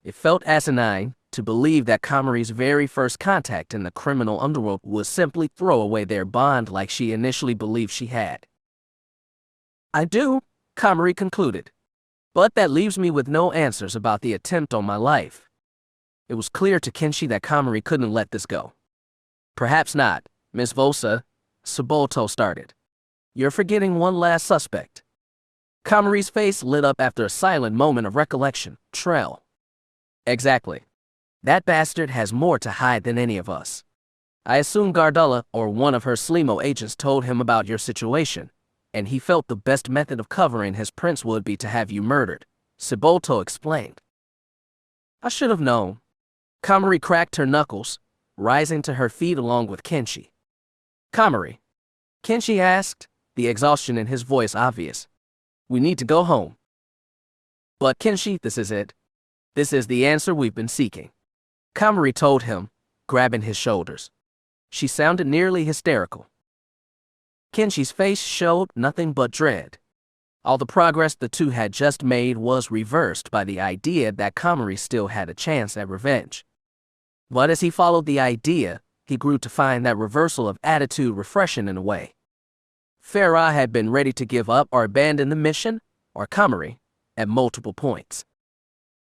It felt asinine to believe that Komari's very first contact in the criminal underworld would simply throw away their bond like she initially believed she had. I do, Komari concluded. But that leaves me with no answers about the attempt on my life. It was clear to Kenshi that Komari couldn't let this go. Perhaps not, Miss Vosa, Saboto started. You're forgetting one last suspect. Komari's face lit up after a silent moment of recollection. Trell. Exactly. That bastard has more to hide than any of us. I assume Gardella or one of her Slimo agents told him about your situation, and he felt the best method of covering his prince would be to have you murdered, Saboto explained. I should have known. Komari cracked her knuckles, rising to her feet along with Kenshi. Komari, Kenshi asked, the exhaustion in his voice obvious. We need to go home. But Kenshi, this is it. This is the answer we've been seeking. Komari told him, grabbing his shoulders. She sounded nearly hysterical. Kenshi's face showed nothing but dread. All the progress the two had just made was reversed by the idea that Komari still had a chance at revenge. But as he followed the idea, he grew to find that reversal of attitude refreshing in a way. Feroh had been ready to give up or abandon the mission, or Komari, at multiple points.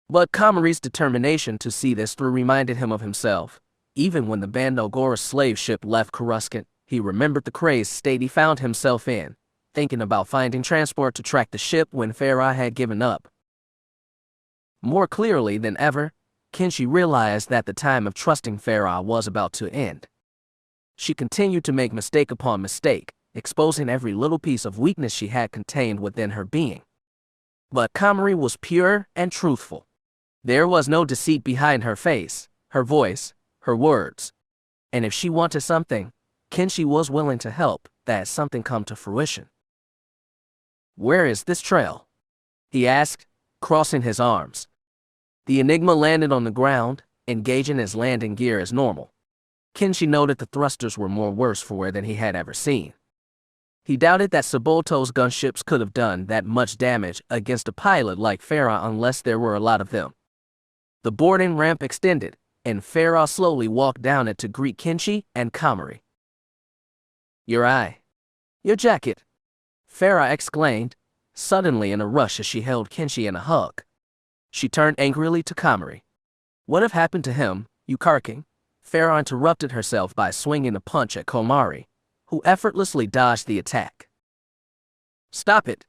But Komari's determination to see this through reminded him of himself. Even when the Bando Gora slave ship left Coruscant, he remembered the crazed state he found himself in, thinking about finding transport to track the ship when Feroh had given up. More clearly than ever, Kenshi realized that the time of trusting Feroh was about to end. She continued to make mistake upon mistake, exposing every little piece of weakness she had contained within her being. But Komari was pure and truthful. There was no deceit behind her face, her voice, her words. And if she wanted something, Kenshi was willing to help that something come to fruition. "Where is this trail?" he asked, crossing his arms. The Enigma landed on the ground, engaging his landing gear as normal. Kenshi noted the thrusters were more worse for wear than he had ever seen. He doubted that Sabolto's gunships could have done that much damage against a pilot like Feroh unless there were a lot of them. The boarding ramp extended, and Feroh slowly walked down it to greet Kenshi and Komari. "Your eye. Your jacket," Feroh exclaimed, suddenly in a rush as she held Kenshi in a hug. She turned angrily to Komari. "What have happened to him, you carking?" Feroh interrupted herself by swinging a punch at Komari, who effortlessly dodged the attack. "Stop it!"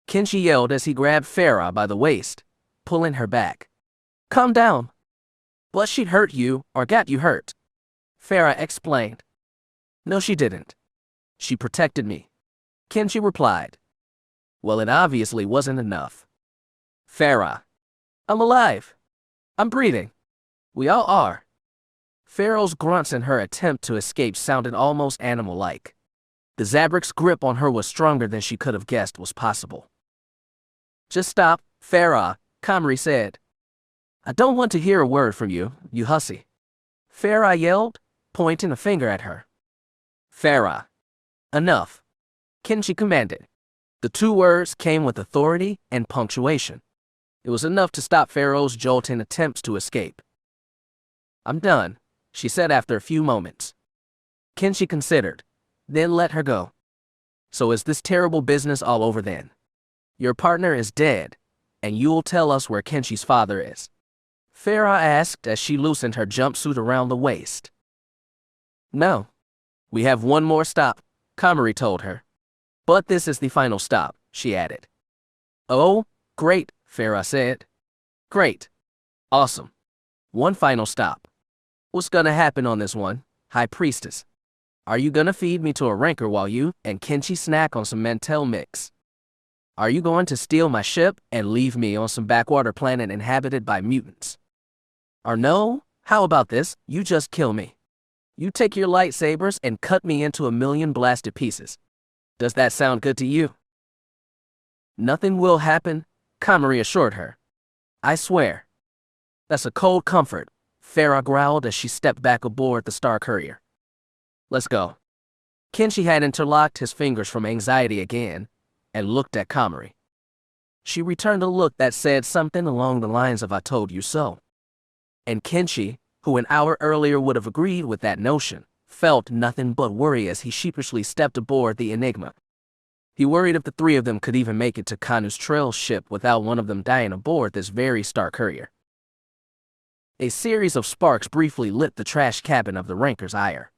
Kenshi yelled as he grabbed Feroh by the waist, pulling her back. "Calm down." "But she'd hurt you or got you hurt," Feroh explained. "No, she didn't. She protected me," Kenshi replied. "Well, it obviously wasn't enough." "Feroh, I'm alive. I'm breathing. We all are." Feroh's grunts in her attempt to escape sounded almost animal-like. The Zabrik's grip on her was stronger than she could have guessed was possible. "Just stop, Feroh," Komari said. "I don't want to hear a word from you, you hussy," Feroh yelled, pointing a finger at her. "Feroh, enough," Kenshi commanded. The two words came with authority and punctuation. It was enough to stop Feroh's jolting attempts to escape. "I'm done," she said after a few moments. Kenshi considered, then let her go. "So is this terrible business all over then? Your partner is dead, and you'll tell us where Kenshi's father is?" Feroh asked as she loosened her jumpsuit around the waist. "No. We have one more stop," Komari told her. "But this is the final stop," she added. "Oh, great," Feroh said. "Great. Awesome. One final stop. What's gonna happen on this one, High Priestess? Are you gonna feed me to a rancor while you and Kenshi snack on some Mantel mix? Are you going to steal my ship and leave me on some backwater planet inhabited by mutants? Or no, how about this, you just kill me. You take your lightsabers and cut me into a million blasted pieces. Does that sound good to you?" "Nothing will happen," Komari assured her. "I swear." "That's a cold comfort," Feroh growled as she stepped back aboard the Star Courier. "Let's go." Kenshi had interlocked his fingers from anxiety again and looked at Komari. She returned a look that said something along the lines of "I told you so." And Kenshi, who an hour earlier would have agreed with that notion, felt nothing but worry as he sheepishly stepped aboard the Enigma. He worried if the three of them could even make it to Kanu's trail ship without one of them dying aboard this very Star Courier. A series of sparks briefly lit the trash cabin of the Ranker's ire.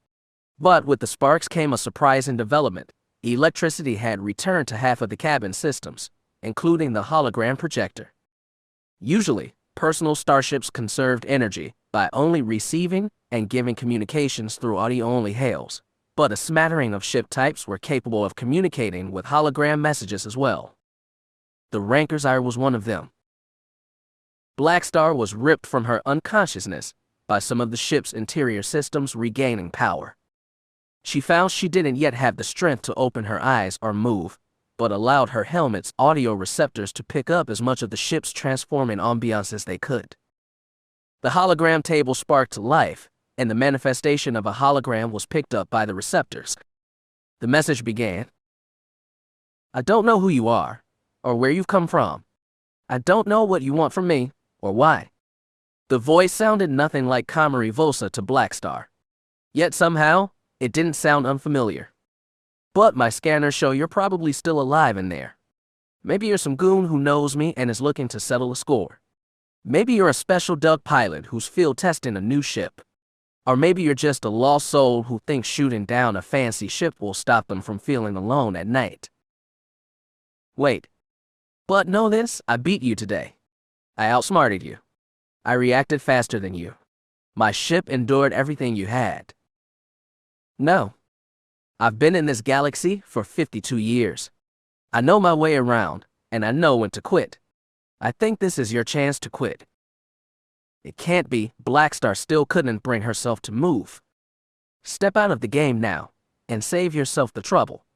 But with the sparks came a surprising development. Electricity had returned to half of the cabin systems, including the hologram projector. Usually, personal starships conserved energy by only receiving and giving communications through audio-only hails, but a smattering of ship types were capable of communicating with hologram messages as well. The Ranker's ire was one of them. Black Star was ripped from her unconsciousness by some of the ship's interior systems regaining power. She found she didn't yet have the strength to open her eyes or move, but allowed her helmet's audio receptors to pick up as much of the ship's transforming ambiance as they could. The hologram table sparked to life, and the manifestation of a hologram was picked up by the receptors. The message began. "I don't know who you are, or where you've come from. I don't know what you want from me, or why. The voice sounded nothing like Komari Vosa to Blackstar. Yet somehow, it didn't sound unfamiliar. But my scanners show you're probably still alive in there. Maybe you're some goon who knows me and is looking to settle a score. Maybe you're a special duck pilot who's field testing a new ship. Or maybe you're just a lost soul who thinks shooting down a fancy ship will stop them from feeling alone at night. Wait. But know this, I beat you today. I outsmarted you. I reacted faster than you. My ship endured everything you had. No. I've been in this galaxy for 52 years. I know my way around, and I know when to quit. I think this is your chance to quit. It can't be. Blackstar still couldn't bring herself to move. Step out of the game now, and save yourself the trouble.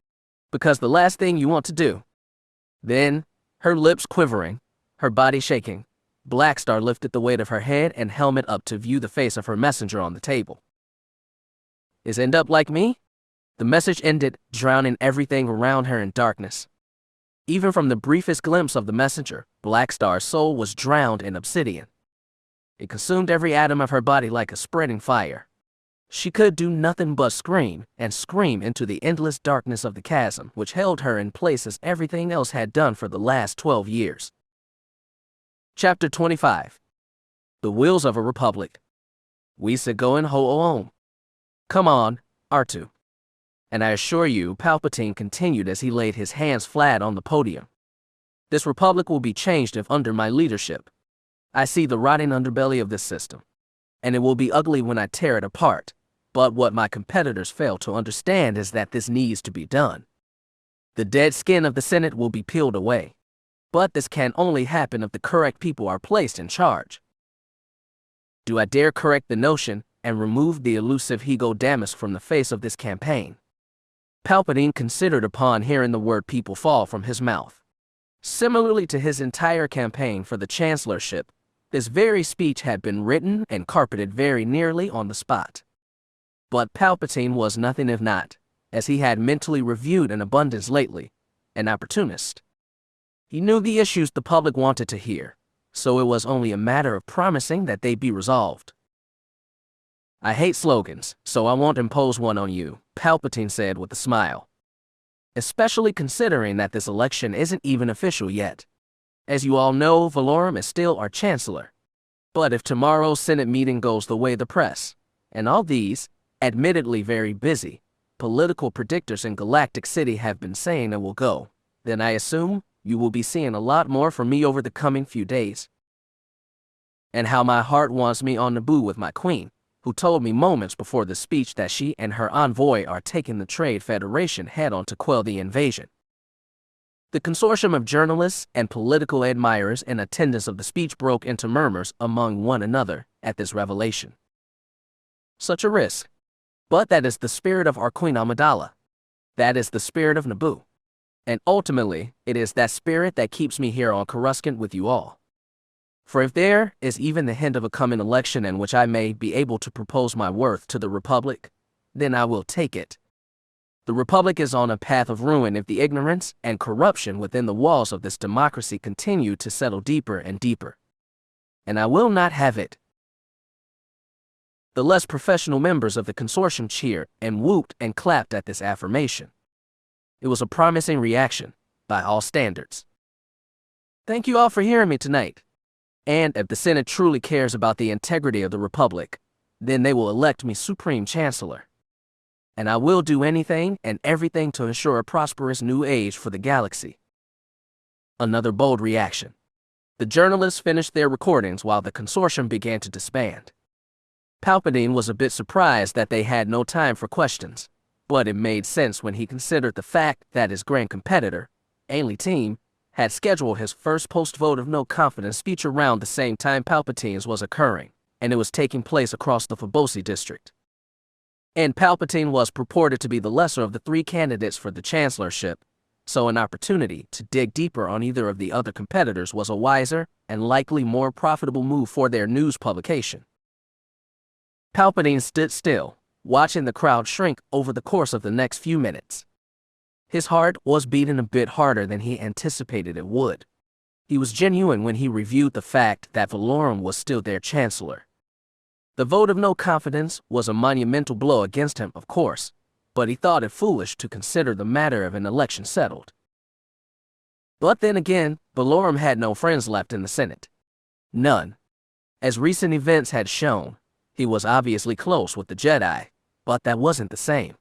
Because the last thing you want to do. Then, her lips quivering, her body shaking, Blackstar lifted the weight of her head and helmet up to view the face of her messenger on the table. Is end up like me? The message ended, drowning everything around her in darkness. Even from the briefest glimpse of the messenger, Blackstar's soul was drowned in obsidian. It consumed every atom of her body like a spreading fire. She could do nothing but scream and scream into the endless darkness of the chasm which held her in place as everything else had done for the last 12 years. Chapter 25. The Wheels of a Republic. We said going ho-om. Come on, R2. And I assure you, Palpatine continued as he laid his hands flat on the podium. This republic will be changed if under my leadership. I see the rotting underbelly of this system, and it will be ugly when I tear it apart. But what my competitors fail to understand is that this needs to be done. The dead skin of the Senate will be peeled away. But this can only happen if the correct people are placed in charge. Do I dare correct the notion and remove the elusive Higo Damask from the face of this campaign? Palpatine considered upon hearing the word people fall from his mouth. Similarly to his entire campaign for the chancellorship, this very speech had been written and carpeted very nearly on the spot. But Palpatine was nothing if not, as he had mentally reviewed in abundance lately, an opportunist. He knew the issues the public wanted to hear, so it was only a matter of promising that they be resolved. I hate slogans, so I won't impose one on you, Palpatine said with a smile. Especially considering that this election isn't even official yet. As you all know, Valorum is still our chancellor. But if tomorrow's Senate meeting goes the way the press, and all these, admittedly very busy, political predictors in Galactic City have been saying it will go, then I assume you will be seeing a lot more from me over the coming few days. And how my heart wants me on Naboo with my queen, who told me moments before the speech that she and her envoy are taking the Trade Federation head-on to quell the invasion. The consortium of journalists and political admirers in attendance of the speech broke into murmurs among one another at this revelation. Such a risk. But that is the spirit of our Queen Amidala. That is the spirit of Naboo. And ultimately, it is that spirit that keeps me here on Coruscant with you all. For if there is even the hint of a coming election in which I may be able to propose my worth to the Republic, then I will take it. The Republic is on a path of ruin if the ignorance and corruption within the walls of this democracy continue to settle deeper and deeper. And I will not have it. The less professional members of the consortium cheered and whooped and clapped at this affirmation. It was a promising reaction, by all standards. Thank you all for hearing me tonight. And if the Senate truly cares about the integrity of the Republic, then they will elect me Supreme Chancellor. And I will do anything and everything to ensure a prosperous new age for the galaxy. Another bold reaction. The journalists finished their recordings while the consortium began to disband. Palpatine was a bit surprised that they had no time for questions, but it made sense when he considered the fact that his grand competitor, Ainley Team, had scheduled his first post-vote of no confidence speech around the same time Palpatine's was occurring, and it was taking place across the Phobos district. And Palpatine was purported to be the lesser of the three candidates for the chancellorship, so an opportunity to dig deeper on either of the other competitors was a wiser and likely more profitable move for their news publication. Palpatine stood still, watching the crowd shrink over the course of the next few minutes. His heart was beating a bit harder than he anticipated it would. He was genuine when he reviewed the fact that Valorum was still their chancellor. The vote of no confidence was a monumental blow against him, of course, but he thought it foolish to consider the matter of an election settled. But then again, Valorum had no friends left in the Senate. None. As recent events had shown, he was obviously close with the Jedi, but that wasn't the same.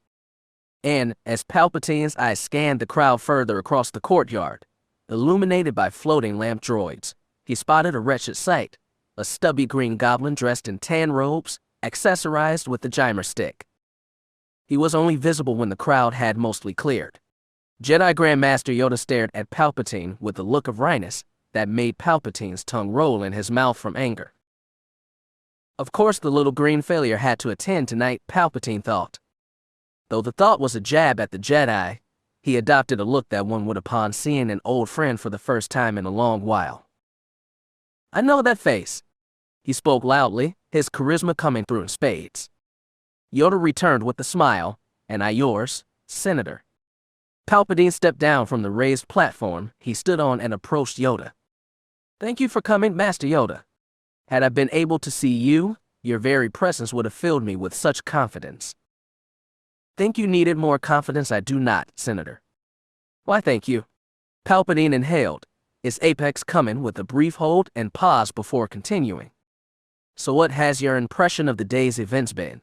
And, as Palpatine's eyes scanned the crowd further across the courtyard, illuminated by floating lamp droids, he spotted a wretched sight, a stubby green goblin dressed in tan robes, accessorized with the Jaimer stick. He was only visible when the crowd had mostly cleared. Jedi Grand Master Yoda stared at Palpatine with a look of wryness that made Palpatine's tongue roll in his mouth from anger. Of course the little green failure had to attend tonight, Palpatine thought. Though the thought was a jab at the Jedi, he adopted a look that one would upon seeing an old friend for the first time in a long while. I know that face. He spoke loudly, his charisma coming through in spades. Yoda returned with a smile, and I yours, Senator. Palpatine stepped down from the raised platform he stood on and approached Yoda. Thank you for coming, Master Yoda. Had I been able to see you, your very presence would have filled me with such confidence. Think you needed more confidence? I do not, Senator. Why thank you. Palpatine inhaled, his apex coming with a brief hold and pause before continuing. So what has your impression of the day's events been?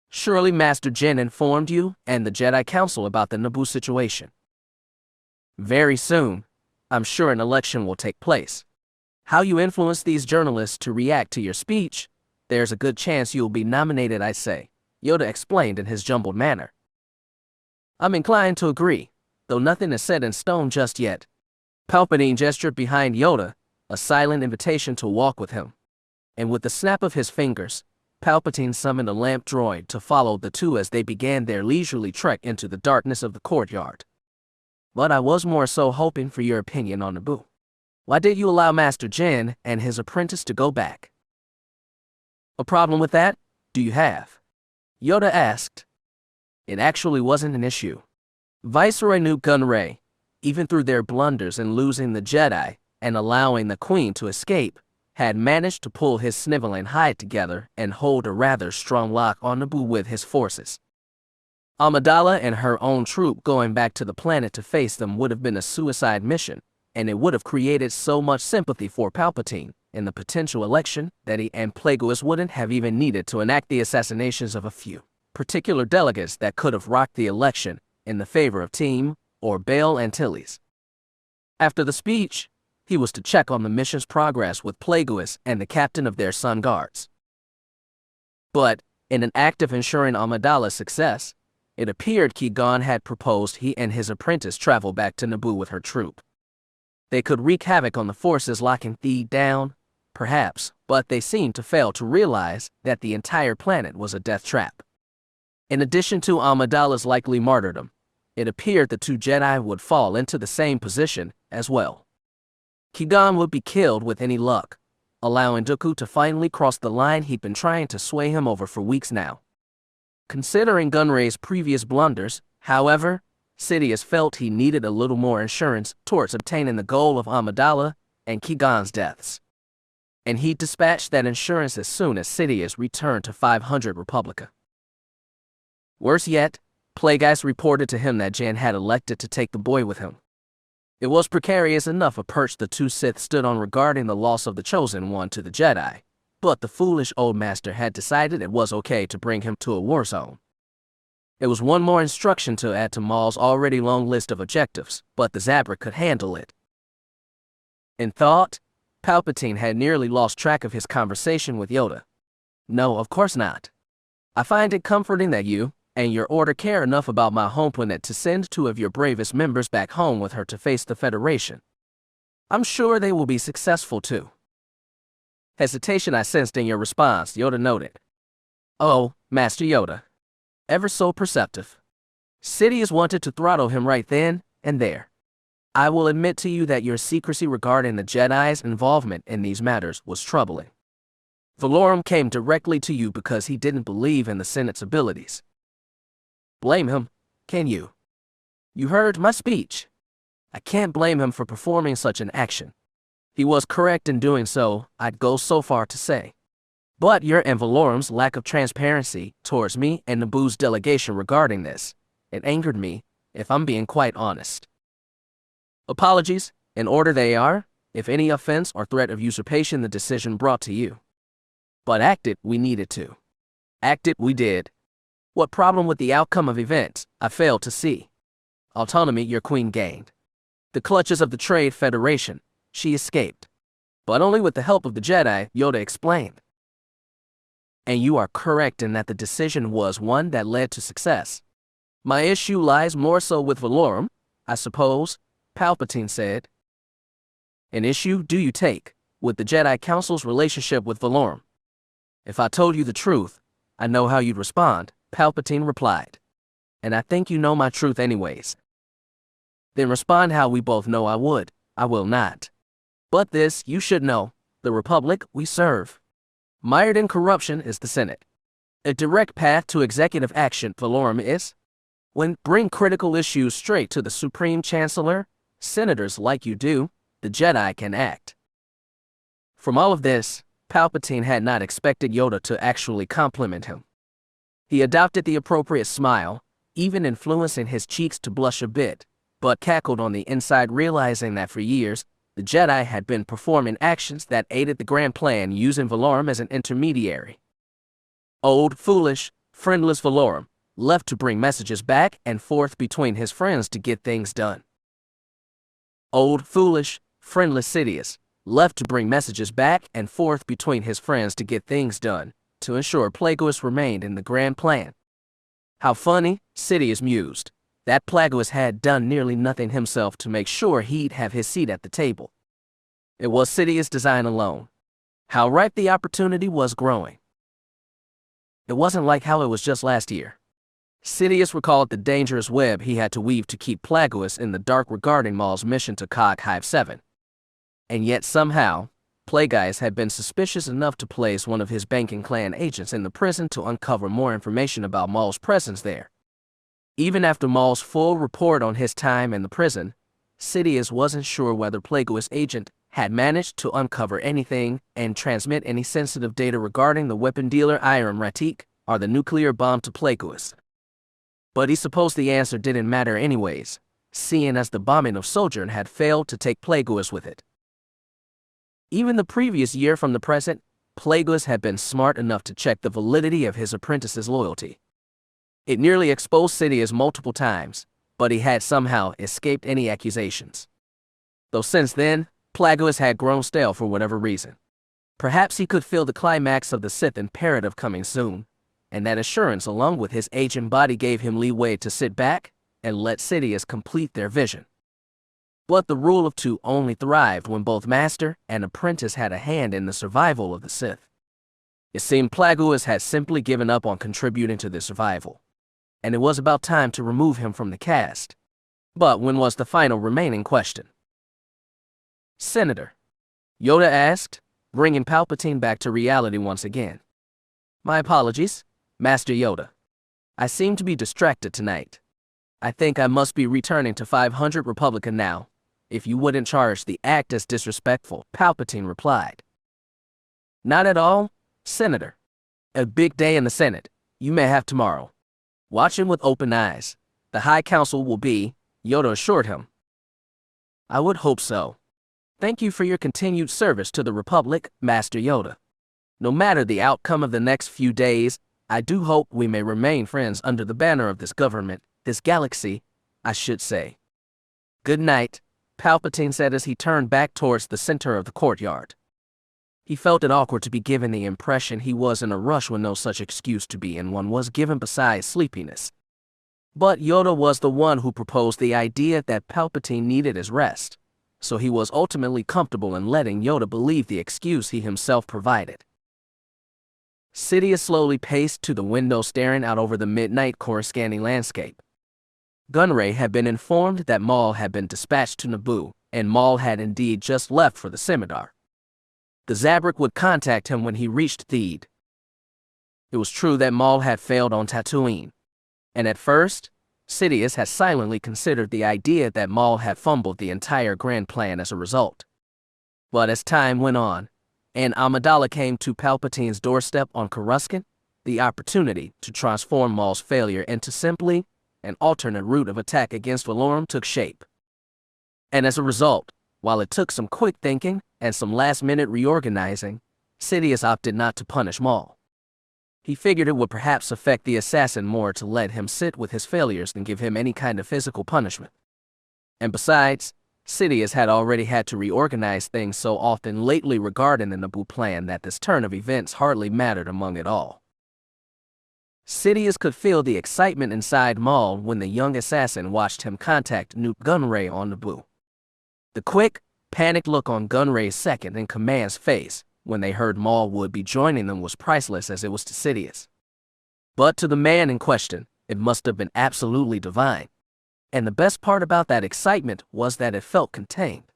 Surely Master Jin informed you and the Jedi Council about the Naboo situation. Very soon, I'm sure an election will take place. How you influence these journalists to react to your speech, there's a good chance you'll be nominated, I say, Yoda explained in his jumbled manner. I'm inclined to agree, though nothing is set in stone just yet. Palpatine gestured behind Yoda, a silent invitation to walk with him. And with the snap of his fingers, Palpatine summoned a lamp droid to follow the two as they began their leisurely trek into the darkness of the courtyard. But I was more so hoping for your opinion on Naboo. Why did you allow Master Jin and his apprentice to go back? A problem with that, do you have? Yoda asked. It actually wasn't an issue. Viceroy Newt Gunray, even through their blunders in losing the Jedi and allowing the Queen to escape, had managed to pull his sniveling hide together and hold a rather strong lock on Naboo with his forces. Amidala and her own troop going back to the planet to face them would have been a suicide mission, and it would have created so much sympathy for Palpatine in the potential election that he and Plagueis wouldn't have even needed to enact the assassinations of a few particular delegates that could have rocked the election in the favor of Team or Bail Antilles. After the speech, he was to check on the mission's progress with Plagueis and the captain of their Sun Guards. But, in an act of ensuring Amidala's success, it appeared Qui-Gon had proposed he and his apprentice travel back to Naboo with her troop. They could wreak havoc on the forces locking Theed down, perhaps, but they seemed to fail to realize that the entire planet was a death trap. In addition to Amidala's likely martyrdom, it appeared the two Jedi would fall into the same position as well. Qui-Gon would be killed with any luck, allowing Dooku to finally cross the line he'd been trying to sway him over for weeks now. Considering Gunray's previous blunders, however, Sidious felt he needed a little more insurance towards obtaining the goal of Amidala and Qui-Gon's deaths. And he dispatched that insurance as soon as Sidious returned to 500 Republica. Worse yet, Plagueis reported to him that Jin had elected to take the boy with him. It was precarious enough a perch the two Sith stood on regarding the loss of the Chosen One to the Jedi, but the foolish old master had decided it was okay to bring him to a war zone. It was one more instruction to add to Maul's already long list of objectives, but the Zabrak could handle it. In thought, Palpatine had nearly lost track of his conversation with Yoda. No, of course not. I find it comforting that you and your order care enough about my home planet to send two of your bravest members back home with her to face the Federation. I'm sure they will be successful too. Hesitation I sensed in your response, Yoda noted. Oh, Master Yoda. Ever so perceptive. Sidious wanted to throttle him right then and there. I will admit to you that your secrecy regarding the Jedi's involvement in these matters was troubling. Valorum came directly to you because he didn't believe in the Senate's abilities. Blame him, can you? You heard my speech. I can't blame him for performing such an action. He was correct in doing so, I'd go so far to say. But your and Valorum's lack of transparency towards me and Naboo's delegation regarding this, it angered me, if I'm being quite honest. Apologies, in order they are, if any offense or threat of usurpation the decision brought to you. But act it we needed to. Act it we did. What problem with the outcome of events, I failed to see. Autonomy your queen gained. The clutches of the Trade Federation, she escaped. But only with the help of the Jedi, Yoda explained. And you are correct in that the decision was one that led to success. My issue lies more so with Valorum, I suppose, Palpatine said. An issue do you take with the Jedi Council's relationship with Valorum? If I told you the truth, I know how you'd respond, Palpatine replied. And I think you know my truth anyways. Then respond how we both know I would. I will not. But this, you should know, the Republic we serve. Mired in corruption is the Senate. A direct path to executive action, Valorum is. When bring critical issues straight to the Supreme Chancellor, senators like you do, the Jedi can act. From all of this, Palpatine had not expected Yoda to actually compliment him. He adopted the appropriate smile, even influencing his cheeks to blush a bit, but cackled on the inside, realizing that for years, the Jedi had been performing actions that aided the grand plan, using Valorum as an intermediary. Old, foolish, friendless Valorum, left to bring messages back and forth between his friends to get things done. Old, foolish, friendless Sidious, left to bring messages back and forth between his friends to get things done, to ensure Plagueis remained in the grand plan. How funny, Sidious mused, that Plagueis had done nearly nothing himself to make sure he'd have his seat at the table. It was Sidious' design alone. How ripe the opportunity was growing. It wasn't like how it was just last year. Sidious recalled the dangerous web he had to weave to keep Plagueis in the dark regarding Maul's mission to Cog Hive 7. And yet somehow, Plagueis had been suspicious enough to place one of his banking clan agents in the prison to uncover more information about Maul's presence there. Even after Maul's full report on his time in the prison, Sidious wasn't sure whether Plagueis' agent had managed to uncover anything and transmit any sensitive data regarding the weapon dealer Iram Ratik or the nuclear bomb to Plagueis. But he supposed the answer didn't matter anyways, seeing as the bombing of Sojourn had failed to take Plagueis with it. Even the previous year from the present, Plagueis had been smart enough to check the validity of his apprentice's loyalty. It nearly exposed Sidious multiple times, but he had somehow escaped any accusations. Though since then, Plagueis had grown stale for whatever reason. Perhaps he could feel the climax of the Sith imperative coming soon, and that assurance along with his aging body gave him leeway to sit back and let Sidious complete their vision. But the rule of two only thrived when both master and apprentice had a hand in the survival of the Sith. It seemed Plagueis had simply given up on contributing to their survival, and it was about time to remove him from the cast. But when was the final remaining question? Senator, Yoda asked, bringing Palpatine back to reality once again. My apologies, Master Yoda. I seem to be distracted tonight. I think I must be returning to 500 Republica now, if you wouldn't charge the act as disrespectful, Palpatine replied. Not at all, Senator. A big day in the Senate. You may have tomorrow. Watch him with open eyes. The High Council will be, Yoda assured him. I would hope so. Thank you for your continued service to the Republic, Master Yoda. No matter the outcome of the next few days, I do hope we may remain friends under the banner of this government, this galaxy, I should say. Good night, Palpatine said as he turned back towards the center of the courtyard. He felt it awkward to be given the impression he was in a rush when no such excuse to be in one was given besides sleepiness. But Yoda was the one who proposed the idea that Palpatine needed his rest, so he was ultimately comfortable in letting Yoda believe the excuse he himself provided. Sidious slowly paced to the window staring out over the midnight Coruscanti landscape. Gunray had been informed that Maul had been dispatched to Naboo, and Maul had indeed just left for the Scimitar. The Zabrak would contact him when he reached Theed. It was true that Maul had failed on Tatooine, and at first, Sidious had silently considered the idea that Maul had fumbled the entire grand plan as a result. But as time went on, and Amidala came to Palpatine's doorstep on Coruscant, the opportunity to transform Maul's failure into simply an alternate route of attack against Valorum took shape. And as a result, while it took some quick thinking and some last-minute reorganizing, Sidious opted not to punish Maul. He figured it would perhaps affect the assassin more to let him sit with his failures than give him any kind of physical punishment. And besides, Sidious had already had to reorganize things so often lately regarding the Naboo plan that this turn of events hardly mattered among it all. Sidious could feel the excitement inside Maul when the young assassin watched him contact Newt Gunray on Naboo. The quick, panicked look on Gunray's second-in-command's face when they heard Maul would be joining them was priceless as it was to Sidious. But to the man in question, it must have been absolutely divine. And the best part about that excitement was that it felt contained.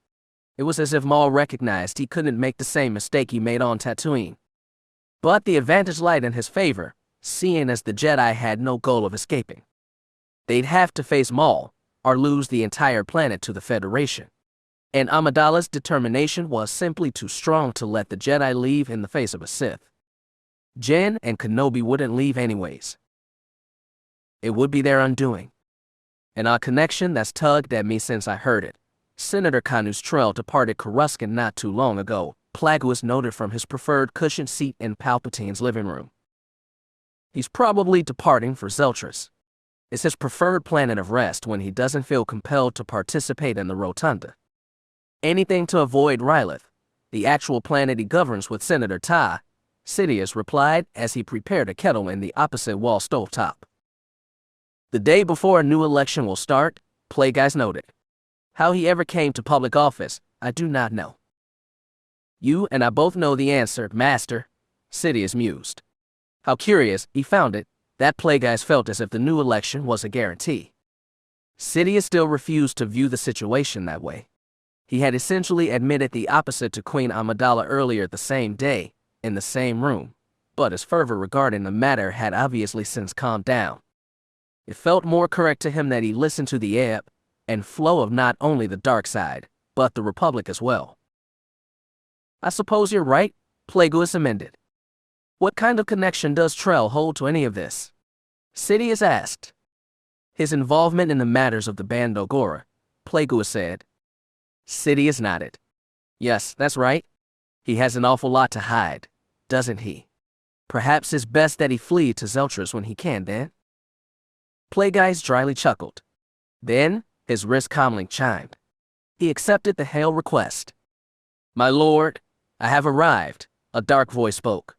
It was as if Maul recognized he couldn't make the same mistake he made on Tatooine. But the advantage lied in his favor, seeing as the Jedi had no goal of escaping. They'd have to face Maul, or lose the entire planet to the Federation. And Amidala's determination was simply too strong to let the Jedi leave in the face of a Sith. Jyn and Kenobi wouldn't leave anyways. It would be their undoing. And a connection that's tugged at me since I heard it. Senator Canustrell departed Coruscant not too long ago, Plagueis noted from his preferred cushioned seat in Palpatine's living room. He's probably departing for Zeltris. It's his preferred planet of rest when he doesn't feel compelled to participate in the Rotunda. Anything to avoid Rylith, the actual planet he governs with Senator Ta, Sidious replied as he prepared a kettle in the opposite wall stovetop. The day before a new election will start, Plagueis noted. How he ever came to public office, I do not know. You and I both know the answer, Master, Sidious mused. How curious, he found it, that Plagueis felt as if the new election was a guarantee. Sidious still refused to view the situation that way. He had essentially admitted the opposite to Queen Amidala earlier the same day, in the same room, but his fervor regarding the matter had obviously since calmed down. It felt more correct to him that he listened to the ebb and flow of not only the dark side, but the Republic as well. I suppose you're right, Plagueis amended. What kind of connection does Trell hold to any of this? Sidious asked. His involvement in the matters of the Bando Gora, Plagueis said. Sidious nodded. Yes, that's right. He has an awful lot to hide, doesn't he? Perhaps it's best that he flee to Zeltris when he can, then? Plagueis dryly chuckled. Then, his wrist calmly chimed. He accepted the hail request. My lord, I have arrived, a dark voice spoke.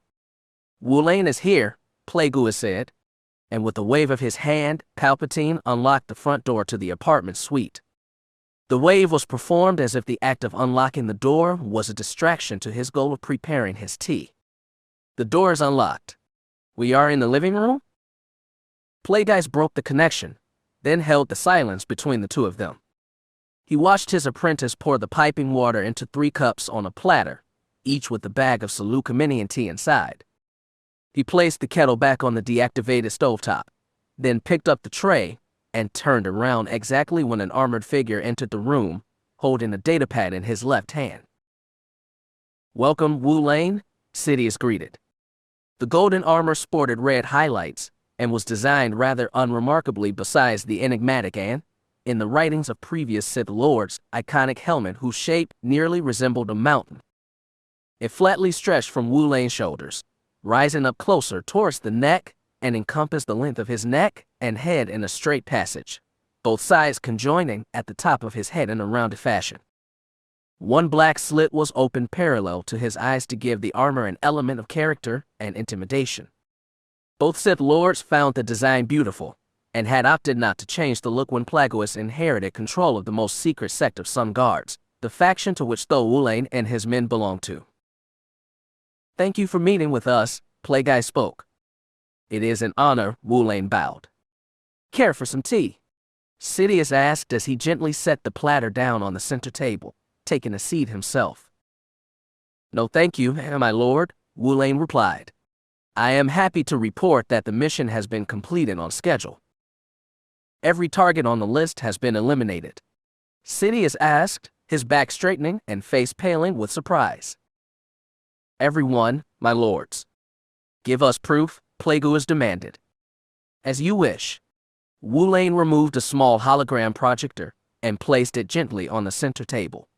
Wulane is here, Plagueis said, and with a wave of his hand, Palpatine unlocked the front door to the apartment suite. The wave was performed as if the act of unlocking the door was a distraction to his goal of preparing his tea. The door is unlocked. We are in the living room? Plagueis broke the connection, then held the silence between the two of them. He watched his apprentice pour the piping water into 3 cups on a platter, each with a bag of Seleucumenian tea inside. He placed the kettle back on the deactivated stovetop, then picked up the tray and turned around exactly when an armored figure entered the room, holding a datapad in his left hand. Welcome, Wulane, Sidious greeted. The golden armor sported red highlights and was designed rather unremarkably besides the enigmatic and, in the writings of previous Sith Lords, iconic helmet whose shape nearly resembled a mountain. It flatly stretched from Wulane's shoulders, rising up closer towards the neck and encompassed the length of his neck and head in a straight passage, both sides conjoining at the top of his head in a rounded fashion. One black slit was open parallel to his eyes to give the armor an element of character and intimidation. Both Sith Lords found the design beautiful, and had opted not to change the look when Plagueis inherited control of the most secret sect of Sun Guards, the faction to which Tho Wulane and his men belonged to. Thank you for meeting with us, Plagueis spoke. It is an honor, Wulane bowed. Care for some tea? Sidious asked as he gently set the platter down on the center table, taking a seat himself. No thank you, my lord, Wulane replied. I am happy to report that the mission has been completed on schedule. Every target on the list has been eliminated. Sidious asked, his back straightening and face paling with surprise. Everyone, my lords. Give us proof, Plagueis demanded. As you wish. Wu Lane removed a small hologram projector and placed it gently on the center table.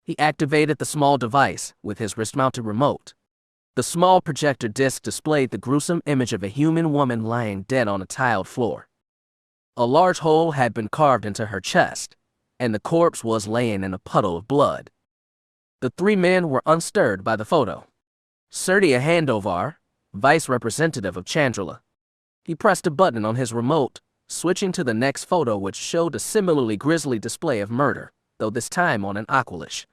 He activated the small device with his wrist-mounted remote. The small projector disc displayed the gruesome image of a human woman lying dead on a tiled floor. A large hole had been carved into her chest, and the corpse was laying in a puddle of blood. The three men were unstirred by the photo. Sertia Handovar, vice representative of Chandrila. He pressed a button on his remote, switching to the next photo, which showed a similarly grisly display of murder, though this time on an aqualish.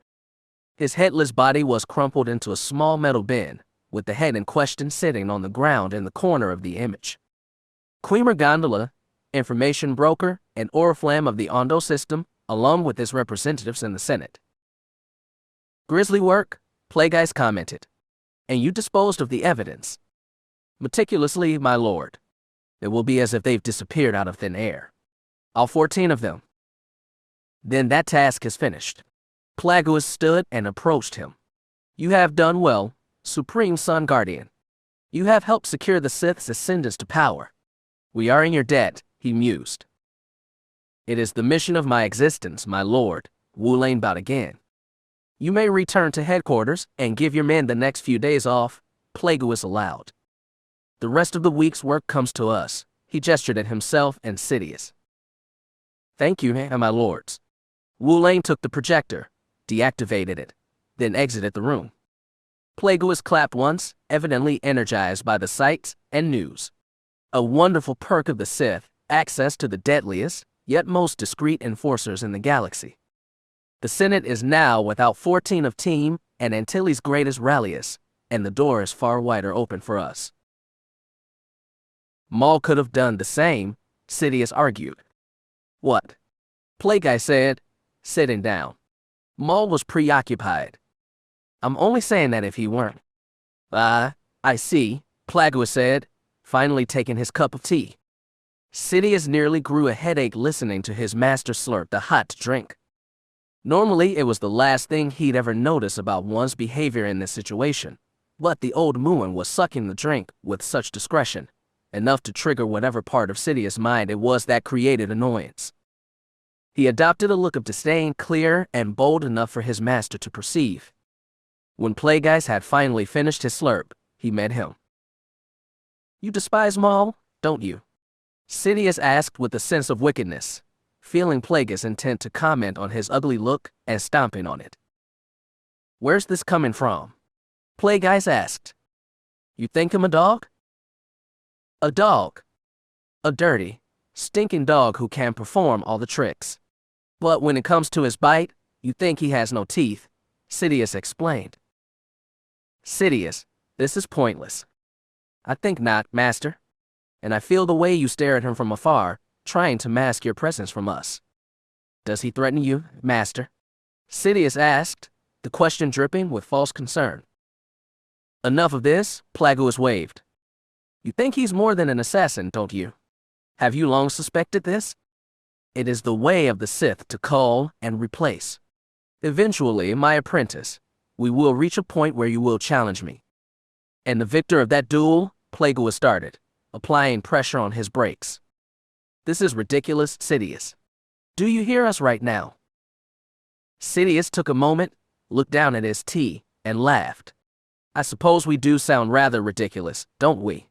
His headless body was crumpled into a small metal bin, with the head in question sitting on the ground in the corner of the image. Quemer Gondola, information broker and Oriflamme of the Ondo system, along with his representatives in the Senate. Grisly work, Plagueis commented. And you disposed of the evidence. Meticulously, my lord. It will be as if they've disappeared out of thin air. All 14 of them. Then that task is finished. Plagueis stood and approached him. You have done well, Supreme Sun Guardian. You have helped secure the Sith's ascendance to power. We are in your debt, he mused. It is the mission of my existence, my lord, Wu Lane bowed again. You may return to headquarters and give your men the next few days off, Plagueis allowed. The rest of the week's work comes to us, he gestured at himself and Sidious. Thank you, my lords. Wu Lane took the projector, deactivated it, then exited the room. Plagueis clapped once, evidently energized by the sights and news. A wonderful perk of the Sith, access to the deadliest, yet most discreet enforcers in the galaxy. The Senate is now without 14 of Team and Antilles' greatest ralliers, and the door is far wider open for us. Maul could have done the same, Sidious argued. What? Plagueis said, sitting down. Maul was preoccupied. I'm only saying that if he weren't. I see, Plagueis said, finally taking his cup of tea. Sidious nearly grew a headache listening to his master slurp the hot drink. Normally, it was the last thing he'd ever notice about one's behavior in this situation, but the old Muon was sucking the drink with such discretion, enough to trigger whatever part of Sidious's mind it was that created annoyance. He adopted a look of disdain clear and bold enough for his master to perceive. When Plagueis had finally finished his slurp, he met him. You despise Maul, don't you? Sidious asked with a sense of wickedness, feeling Plagueis intent to comment on his ugly look and stomping on it. Where's this coming from? Plagueis asked. You think him a dog? A dog. A dirty, stinking dog who can perform all the tricks. But when it comes to his bite, you think he has no teeth, Sidious explained. Sidious, this is pointless. I think not, Master. And I feel the way you stare at him from afar, trying to mask your presence from us. Does he threaten you, Master? Sidious asked, the question dripping with false concern. Enough of this, Plagueis waved. You think he's more than an assassin, don't you? Have you long suspected this? It is the way of the Sith to call and replace. Eventually, my apprentice, we will reach a point where you will challenge me. And the victor of that duel, Plagueis started, applying pressure on his brakes. This is ridiculous, Sidious. Do you hear us right now? Sidious took a moment, looked down at his tea, and laughed. I suppose we do sound rather ridiculous, don't we?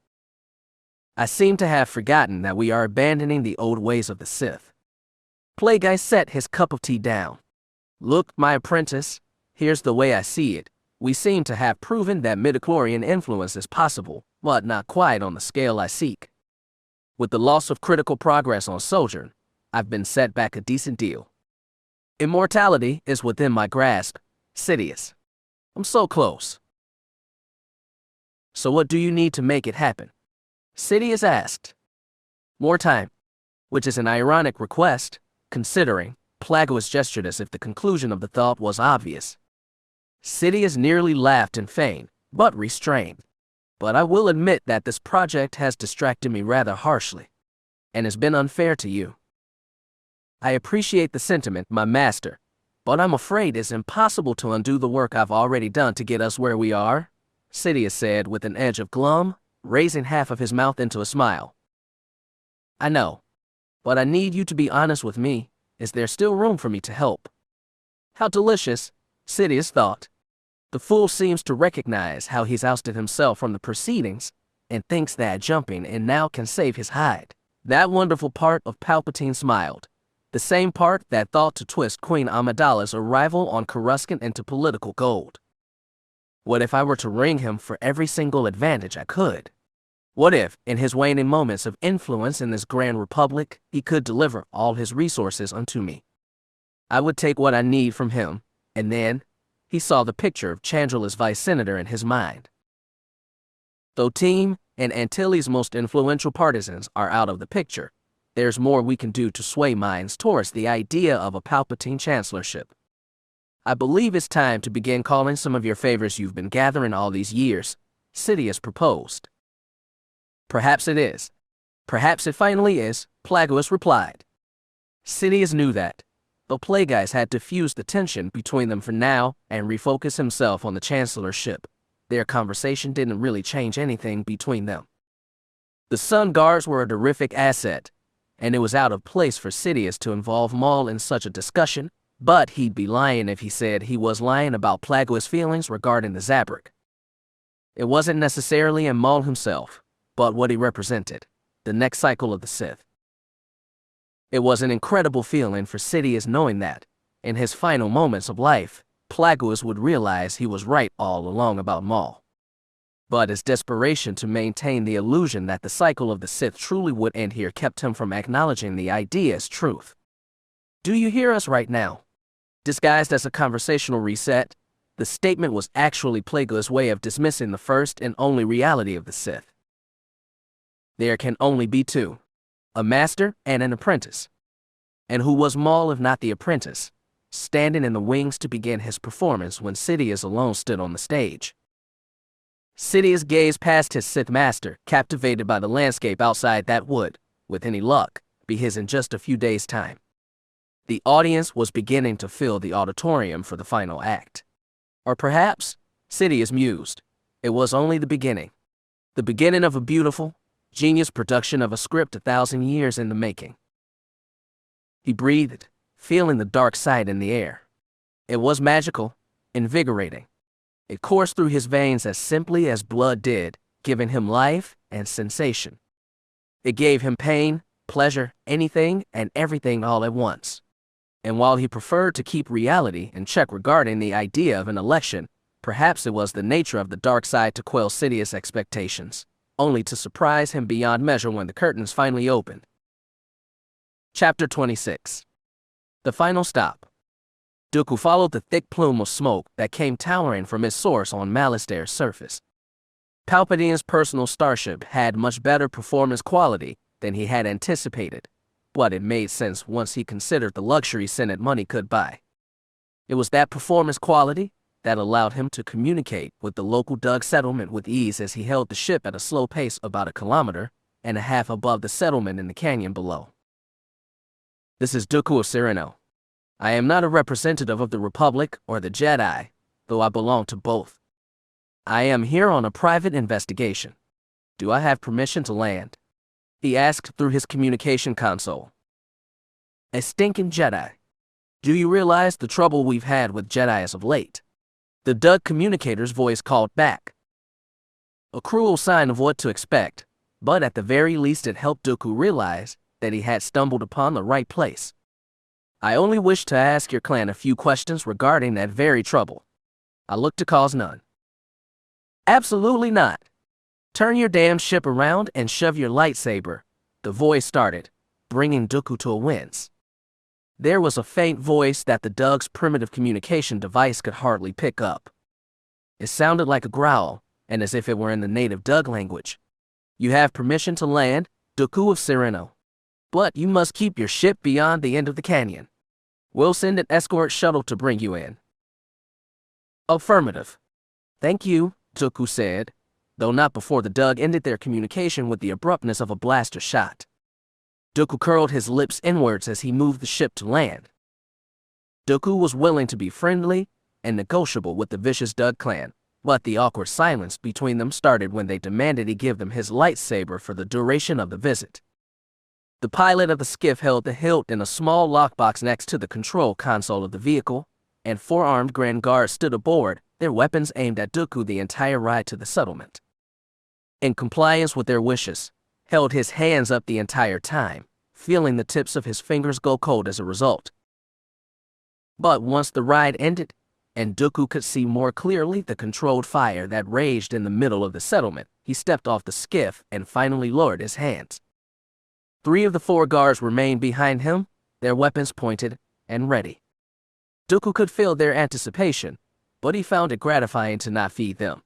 I seem to have forgotten that we are abandoning the old ways of the Sith. Plagueis set his cup of tea down. Look, my apprentice, here's the way I see it. We seem to have proven that midichlorian influence is possible, but not quite on the scale I seek. With the loss of critical progress on Sojourn, I've been set back a decent deal. Immortality is within my grasp, Sidious. I'm so close. So what do you need to make it happen? Sidious asked. More time, which is an ironic request, considering, Plagueis gestured as if the conclusion of the thought was obvious. Sidious nearly laughed in vain, but restrained. But I will admit that this project has distracted me rather harshly. and has been unfair to you. I appreciate the sentiment, my master, but I'm afraid it's impossible to undo the work I've already done to get us where we are, Sidious said with an edge of glum, raising half of his mouth into a smile. I know, but I need you to be honest with me. Is there still room for me to help? How delicious, Sidious thought. The fool seems to recognize how he's ousted himself from the proceedings and thinks that jumping in now can save his hide. That wonderful part of Palpatine smiled. The same part that thought to twist Queen Amidala's arrival on Coruscant into political gold. What if I were to wring him for every single advantage I could? What if, in his waning moments of influence in this grand republic, he could deliver all his resources unto me? I would take what I need from him, and then he saw the picture of Chandrila's vice senator in his mind. Though Team and Antilles' most influential partisans are out of the picture, there's more we can do to sway minds towards the idea of a Palpatine chancellorship. I believe it's time to begin calling some of your favors you've been gathering all these years, Sidious proposed. Perhaps it is. Perhaps it finally is, Plagueis replied. Sidious knew that, but Plagueis had diffused the tension between them for now and refocus himself on the chancellorship. Their conversation didn't really change anything between them. The Sun Guards were a terrific asset, and it was out of place for Sidious to involve Maul in such a discussion, but he'd be lying if he said he was lying about Plagueis' feelings regarding the Zabrak. It wasn't necessarily in Maul himself, but what he represented, the next cycle of the Sith. It was an incredible feeling for Sidious knowing that, in his final moments of life, Plagueis would realize he was right all along about Maul. But his desperation to maintain the illusion that the cycle of the Sith truly would end here kept him from acknowledging the idea as truth. Do you hear us right now? Disguised as a conversational reset, the statement was actually Plagueis' way of dismissing the first and only reality of the Sith. There can only be two, a master and an apprentice. And who was Maul if not the apprentice, standing in the wings to begin his performance when Sidious alone stood on the stage? Sidious gazed past his Sith master, captivated by the landscape outside that would, with any luck, be his in just a few days' time. The audience was beginning to fill the auditorium for the final act. Or perhaps, Sidious mused, it was only the beginning of a beautiful, genius production of a script 1,000 years in the making. He breathed, feeling the dark side in the air. It was magical, invigorating. It coursed through his veins as simply as blood did, giving him life and sensation. It gave him pain, pleasure, anything and everything all at once. And while he preferred to keep reality in check regarding the idea of an election, perhaps it was the nature of the dark side to quell Sidious' expectations, only to surprise him beyond measure when the curtains finally opened. Chapter 26. The Final Stop. Dooku followed the thick plume of smoke that came towering from its source on Malastaire's surface. Palpatine's personal starship had much better performance quality than he had anticipated, but it made sense once he considered the luxury Senate money could buy. It was that performance quality that allowed him to communicate with the local Dug settlement with ease as he held the ship at a slow pace about 1.5 kilometers above the settlement in the canyon below. This is Dooku of Serenno. I am not a representative of the Republic or the Jedi, though I belong to both. I am here on a private investigation. Do I have permission to land? He asked through his communication console. A stinking Jedi. Do you realize the trouble we've had with Jedi as of late? The Dug communicator's voice called back. A cruel sign of what to expect, but at the very least it helped Dooku realize that he had stumbled upon the right place. I only wish to ask your clan a few questions regarding that very trouble. I look to cause none. Absolutely not. Turn your damn ship around and shove your lightsaber, the voice started, bringing Dooku to a wince. There was a faint voice that the Dug's primitive communication device could hardly pick up. It sounded like a growl, and as if it were in the native Dug language. You have permission to land, Dooku of Serenno. But you must keep your ship beyond the end of the canyon. We'll send an escort shuttle to bring you in. Affirmative. Thank you, Dooku said, though not before the Dug ended their communication with the abruptness of a blaster shot. Dooku curled his lips inwards as he moved the ship to land. Dooku was willing to be friendly and negotiable with the vicious Dug clan, but the awkward silence between them started when they demanded he give them his lightsaber for the duration of the visit. The pilot of the skiff held the hilt in a small lockbox next to the control console of the vehicle, and 4 armed Grand Guards stood aboard, their weapons aimed at Dooku the entire ride to the settlement. In compliance with their wishes, held his hands up the entire time, feeling the tips of his fingers go cold as a result. But once the ride ended, and Dooku could see more clearly the controlled fire that raged in the middle of the settlement, he stepped off the skiff and finally lowered his hands. 3 of the 4 guards remained behind him, their weapons pointed and ready. Dooku could feel their anticipation, but he found it gratifying to not feed them.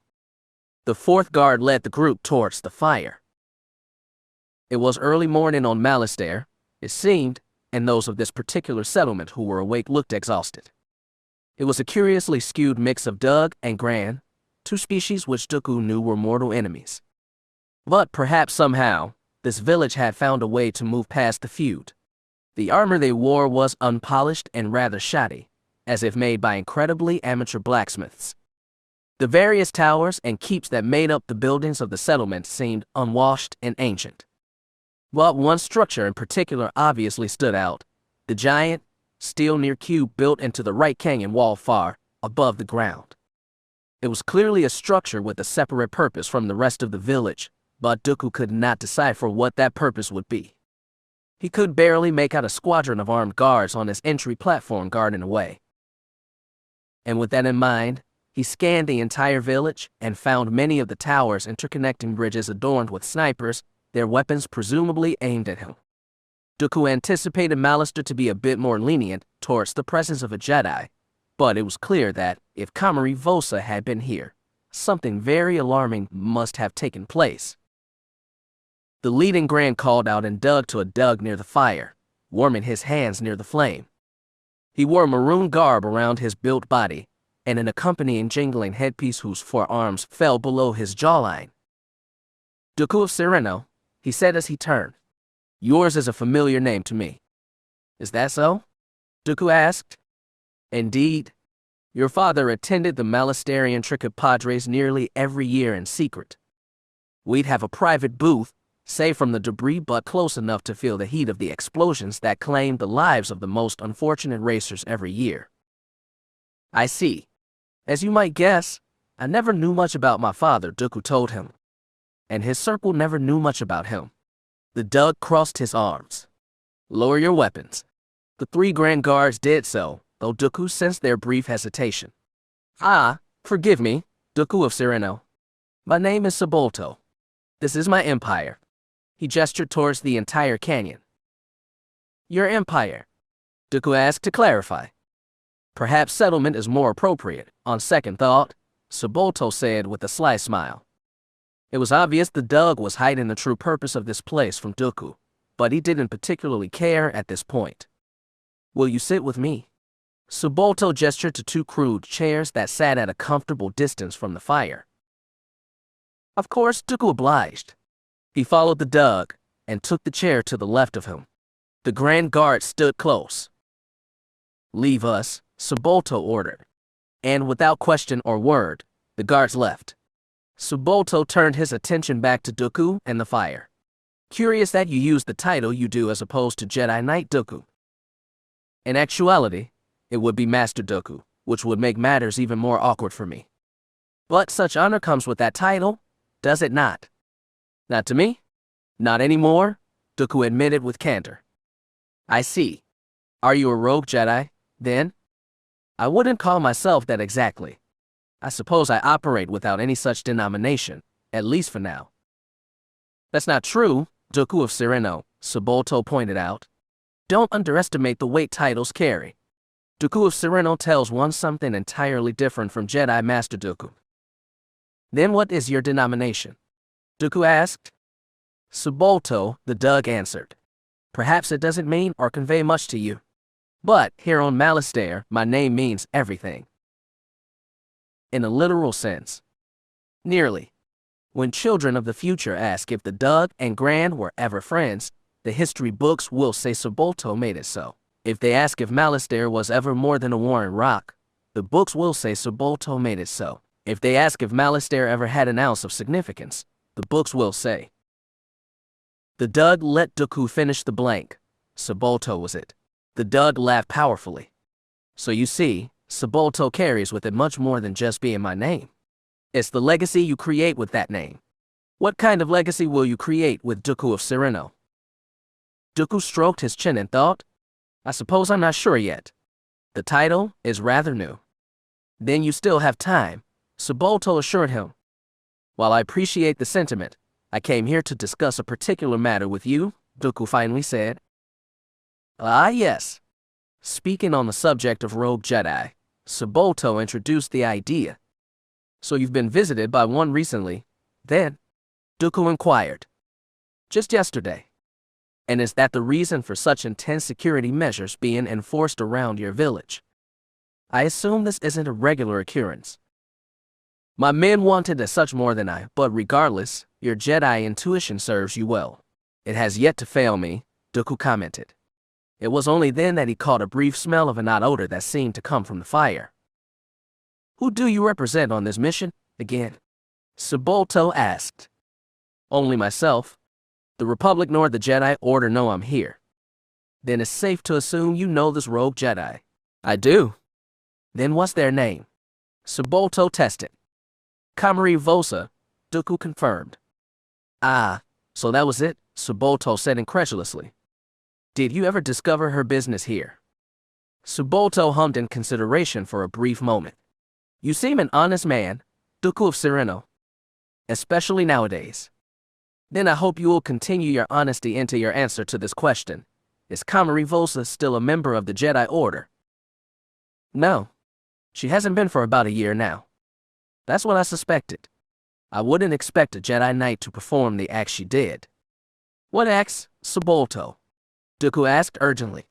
The 4th guard led the group towards the fire. It was early morning on Malastare, it seemed, and those of this particular settlement who were awake looked exhausted. It was a curiously skewed mix of Dug and Gran, 2 species which Dooku knew were mortal enemies. But perhaps somehow, this village had found a way to move past the feud. The armor they wore was unpolished and rather shoddy, as if made by incredibly amateur blacksmiths. The various towers and keeps that made up the buildings of the settlement seemed unwashed and ancient. But one structure in particular obviously stood out, the giant, steel-near cube built into the right canyon wall far above the ground. It was clearly a structure with a separate purpose from the rest of the village, but Dooku could not decipher what that purpose would be. He could barely make out a squadron of armed guards on his entry platform guarding away. And with that in mind, he scanned the entire village and found many of the towers' interconnecting bridges adorned with snipers, their weapons presumably aimed at him. Dooku anticipated Malastare to be a bit more lenient towards the presence of a Jedi, but it was clear that, if Komari Vosa had been here, something very alarming must have taken place. The leading Grand called out and dug to a Dug near the fire, warming his hands near the flame. He wore a maroon garb around his built body, and an accompanying jingling headpiece whose 4 arms fell below his jawline. Dooku of Sereno, he said as he turned. Yours is a familiar name to me. Is that so? Dooku asked. Indeed. Your father attended the Malastarian Tricket Padres nearly every year in secret. We'd have a private booth, safe from the debris but close enough to feel the heat of the explosions that claimed the lives of the most unfortunate racers every year. I see. As you might guess, I never knew much about my father, Dooku told him. And his circle never knew much about him. The Dug crossed his arms. Lower your weapons. The 3 Grand Guards did so, though Dooku sensed their brief hesitation. Forgive me, Dooku of Sereno. My name is Sebulto. This is my empire. He gestured towards the entire canyon. Your empire? Dooku asked to clarify. Perhaps settlement is more appropriate, on second thought, Sebulto said with a sly smile. It was obvious the Dug was hiding the true purpose of this place from Dooku, but he didn't particularly care at this point. Will you sit with me? Sebulto gestured to 2 crude chairs that sat at a comfortable distance from the fire. Of course, Dooku obliged. He followed the Dug and took the chair to the left of him. The Grand Guard stood close. Leave us, Sebulto ordered. And without question or word, the guards left. Sebulto turned his attention back to Dooku and the fire. Curious that you use the title you do as opposed to Jedi Knight Dooku. In actuality, it would be Master Dooku, which would make matters even more awkward for me. But such honor comes with that title, does it not? Not to me? Not anymore, Dooku admitted with candor. I see. Are you a rogue Jedi, then? I wouldn't call myself that exactly. I suppose I operate without any such denomination, at least for now. That's not true, Dooku of Sereno, Sebulto pointed out. Don't underestimate the weight titles carry. Dooku of Sereno tells one something entirely different from Jedi Master Dooku. Then what is your denomination? Dooku asked. Sebulto, the Dug answered. Perhaps it doesn't mean or convey much to you. But here on Malastare, my name means everything. In a literal sense. Nearly. When children of the future ask if the Dug and Gran were ever friends, the history books will say Sebulto made it so. If they ask if Malastare was ever more than a warring rock, the books will say Sebulto made it so. If they ask if Malastare ever had an ounce of significance, the books will say. The Dug let Dooku finish the blank. Sebulto was it. The Dug laughed powerfully. So you see, Sebulto carries with it much more than just being my name. It's the legacy you create with that name. What kind of legacy will you create with Dooku of Sereno? Dooku stroked his chin and thought, I suppose I'm not sure yet. The title is rather new. Then you still have time, Sebulto assured him. While I appreciate the sentiment, I came here to discuss a particular matter with you, Dooku finally said. Ah yes. Speaking on the subject of rogue Jedi, Sebulto introduced the idea. So you've been visited by one recently, then? Dooku inquired. Just yesterday. And is that the reason for such intense security measures being enforced around your village? I assume this isn't a regular occurrence. My men wanted as such more than I, but regardless, your Jedi intuition serves you well. It has yet to fail me, Dooku commented. It was only then that he caught a brief smell of an odd odor that seemed to come from the fire. Who do you represent on this mission, again? Sebulto asked. Only myself. The Republic nor the Jedi Order know I'm here. Then it's safe to assume you know this rogue Jedi. I do. Then what's their name? Sebulto tested. Komari Vosa, Dooku confirmed. Ah, so that was it, Sebulto said incredulously. Did you ever discover her business here? Sebulto hummed in consideration for a brief moment. You seem an honest man, Dooku of Sereno. Especially nowadays. Then I hope you will continue your honesty into your answer to this question. Is Komari Vosa still a member of the Jedi Order? No. She hasn't been for about a year now. That's what I suspected. I wouldn't expect a Jedi Knight to perform the act she did. What acts, Sebulto? Dooku asked urgently.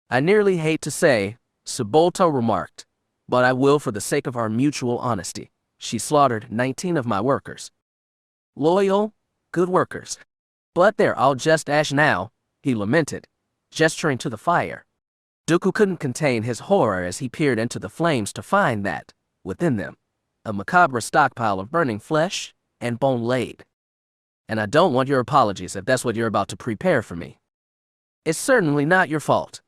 I nearly hate to say, Sebulto remarked, but I will for the sake of our mutual honesty. She slaughtered 19 of my workers. Loyal, good workers. But they're all just ash now, he lamented, gesturing to the fire. Dooku couldn't contain his horror as he peered into the flames to find that, within them, a macabre stockpile of burning flesh and bone laid. And I don't want your apologies if that's what you're about to prepare for me. It's certainly not your fault.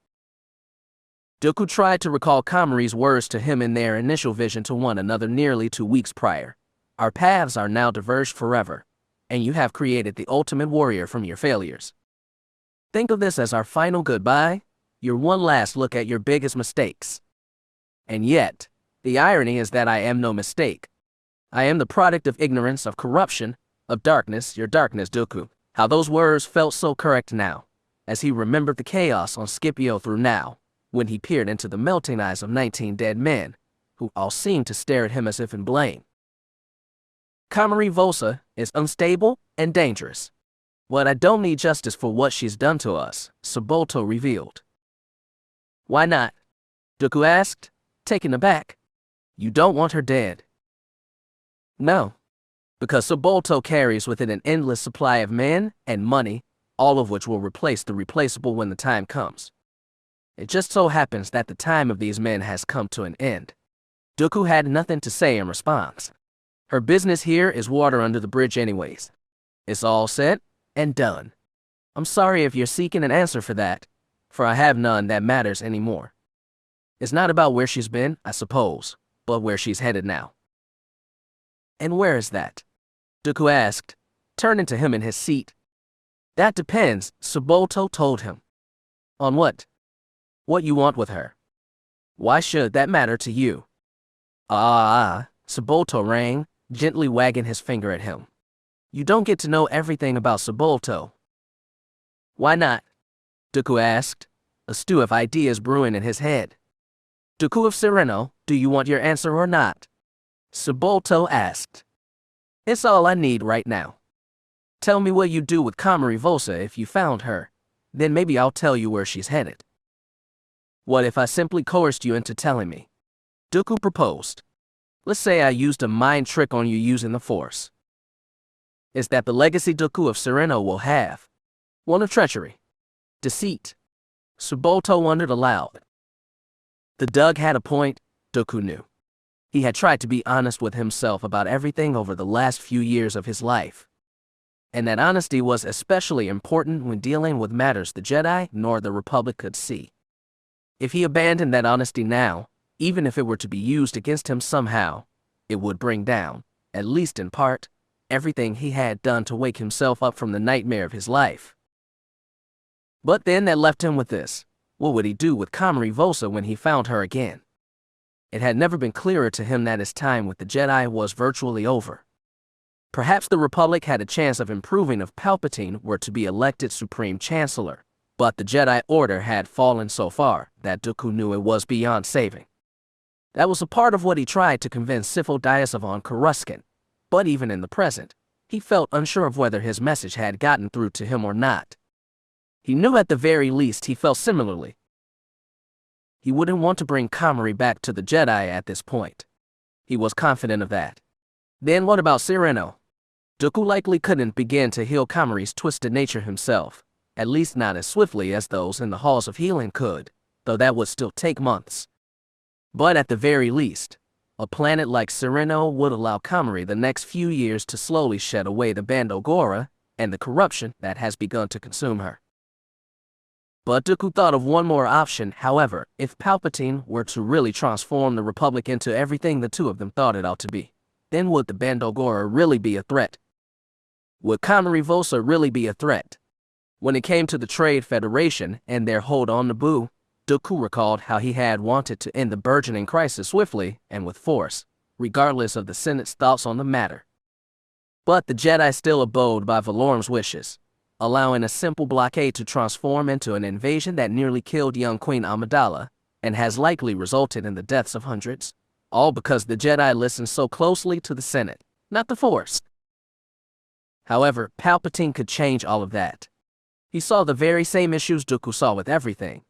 Dooku tried to recall Komari's words to him in their initial vision to one another nearly 2 weeks prior. Our paths are now diverged forever, and you have created the ultimate warrior from your failures. Think of this as our final goodbye, your one last look at your biggest mistakes. And yet, the irony is that I am no mistake. I am the product of ignorance, of corruption, of darkness, your darkness, Dooku. How those words felt so correct now, as he remembered the chaos on Scipio through now, when he peered into the melting eyes of 19 dead men, who all seemed to stare at him as if in blame. Komari Vosa is unstable and dangerous. But I don't need justice for what she's done to us, Sebulto revealed. Why not? Dooku asked, taken aback. You don't want her dead. No, because Sebulto carries with it an endless supply of men and money, all of which will replace the replaceable when the time comes. It just so happens that the time of these men has come to an end. Dooku had nothing to say in response. Her business here is water under the bridge anyways. It's all said and done. I'm sorry if you're seeking an answer for that, for I have none that matters anymore. It's not about where she's been, I suppose, but where she's headed now. And where is that? Dooku asked, turning to him in his seat. That depends, Sebulto told him. On what? What you want with her. Why should that matter to you? Sebulto rang, gently wagging his finger at him. You don't get to know everything about Sebulto. Why not? Dooku asked, a stew of ideas brewing in his head. Dooku of Sereno, do you want your answer or not? Sebulto asked. It's all I need right now. Tell me what you'd do with Komari Vosa if you found her. Then maybe I'll tell you where she's headed. What if I simply coerced you into telling me? Dooku proposed. Let's say I used a mind trick on you using the Force. Is that the legacy Dooku of Sereno will have? One of treachery. Deceit. Subolto wondered aloud. The Dug had a point, Dooku knew. He had tried to be honest with himself about everything over the last few years of his life. And that honesty was especially important when dealing with matters the Jedi nor the Republic could see. If he abandoned that honesty now, even if it were to be used against him somehow, it would bring down, at least in part, everything he had done to wake himself up from the nightmare of his life. But then that left him with this. What would he do with Komari Vosa when he found her again? It had never been clearer to him that his time with the Jedi was virtually over. Perhaps the Republic had a chance of improving if Palpatine were to be elected Supreme Chancellor, but the Jedi Order had fallen so far that Dooku knew it was beyond saving. That was a part of what he tried to convince Feroh Tara on Coruscant, but even in the present, he felt unsure of whether his message had gotten through to him or not. He knew at the very least he felt similarly. He wouldn't want to bring Komari back to the Jedi at this point. He was confident of that. Then what about Sereno? Dooku likely couldn't begin to heal Komari's twisted nature himself, at least not as swiftly as those in the halls of healing could, though that would still take months. But at the very least, a planet like Sereno would allow Komari the next few years to slowly shed away the Bando Gora and the corruption that has begun to consume her. But Dooku thought of one more option. However, if Palpatine were to really transform the Republic into everything the two of them thought it ought to be, then would the Bando Gora really be a threat? Would Komari Vosa really be a threat? When it came to the Trade Federation and their hold on Naboo, Dooku recalled how he had wanted to end the burgeoning crisis swiftly and with force, regardless of the Senate's thoughts on the matter. But the Jedi still abode by Valorum's wishes, allowing a simple blockade to transform into an invasion that nearly killed young Queen Amidala and has likely resulted in the deaths of hundreds, all because the Jedi listened so closely to the Senate, not the Force. However, Palpatine could change all of that. He saw the very same issues Dooku saw with everything.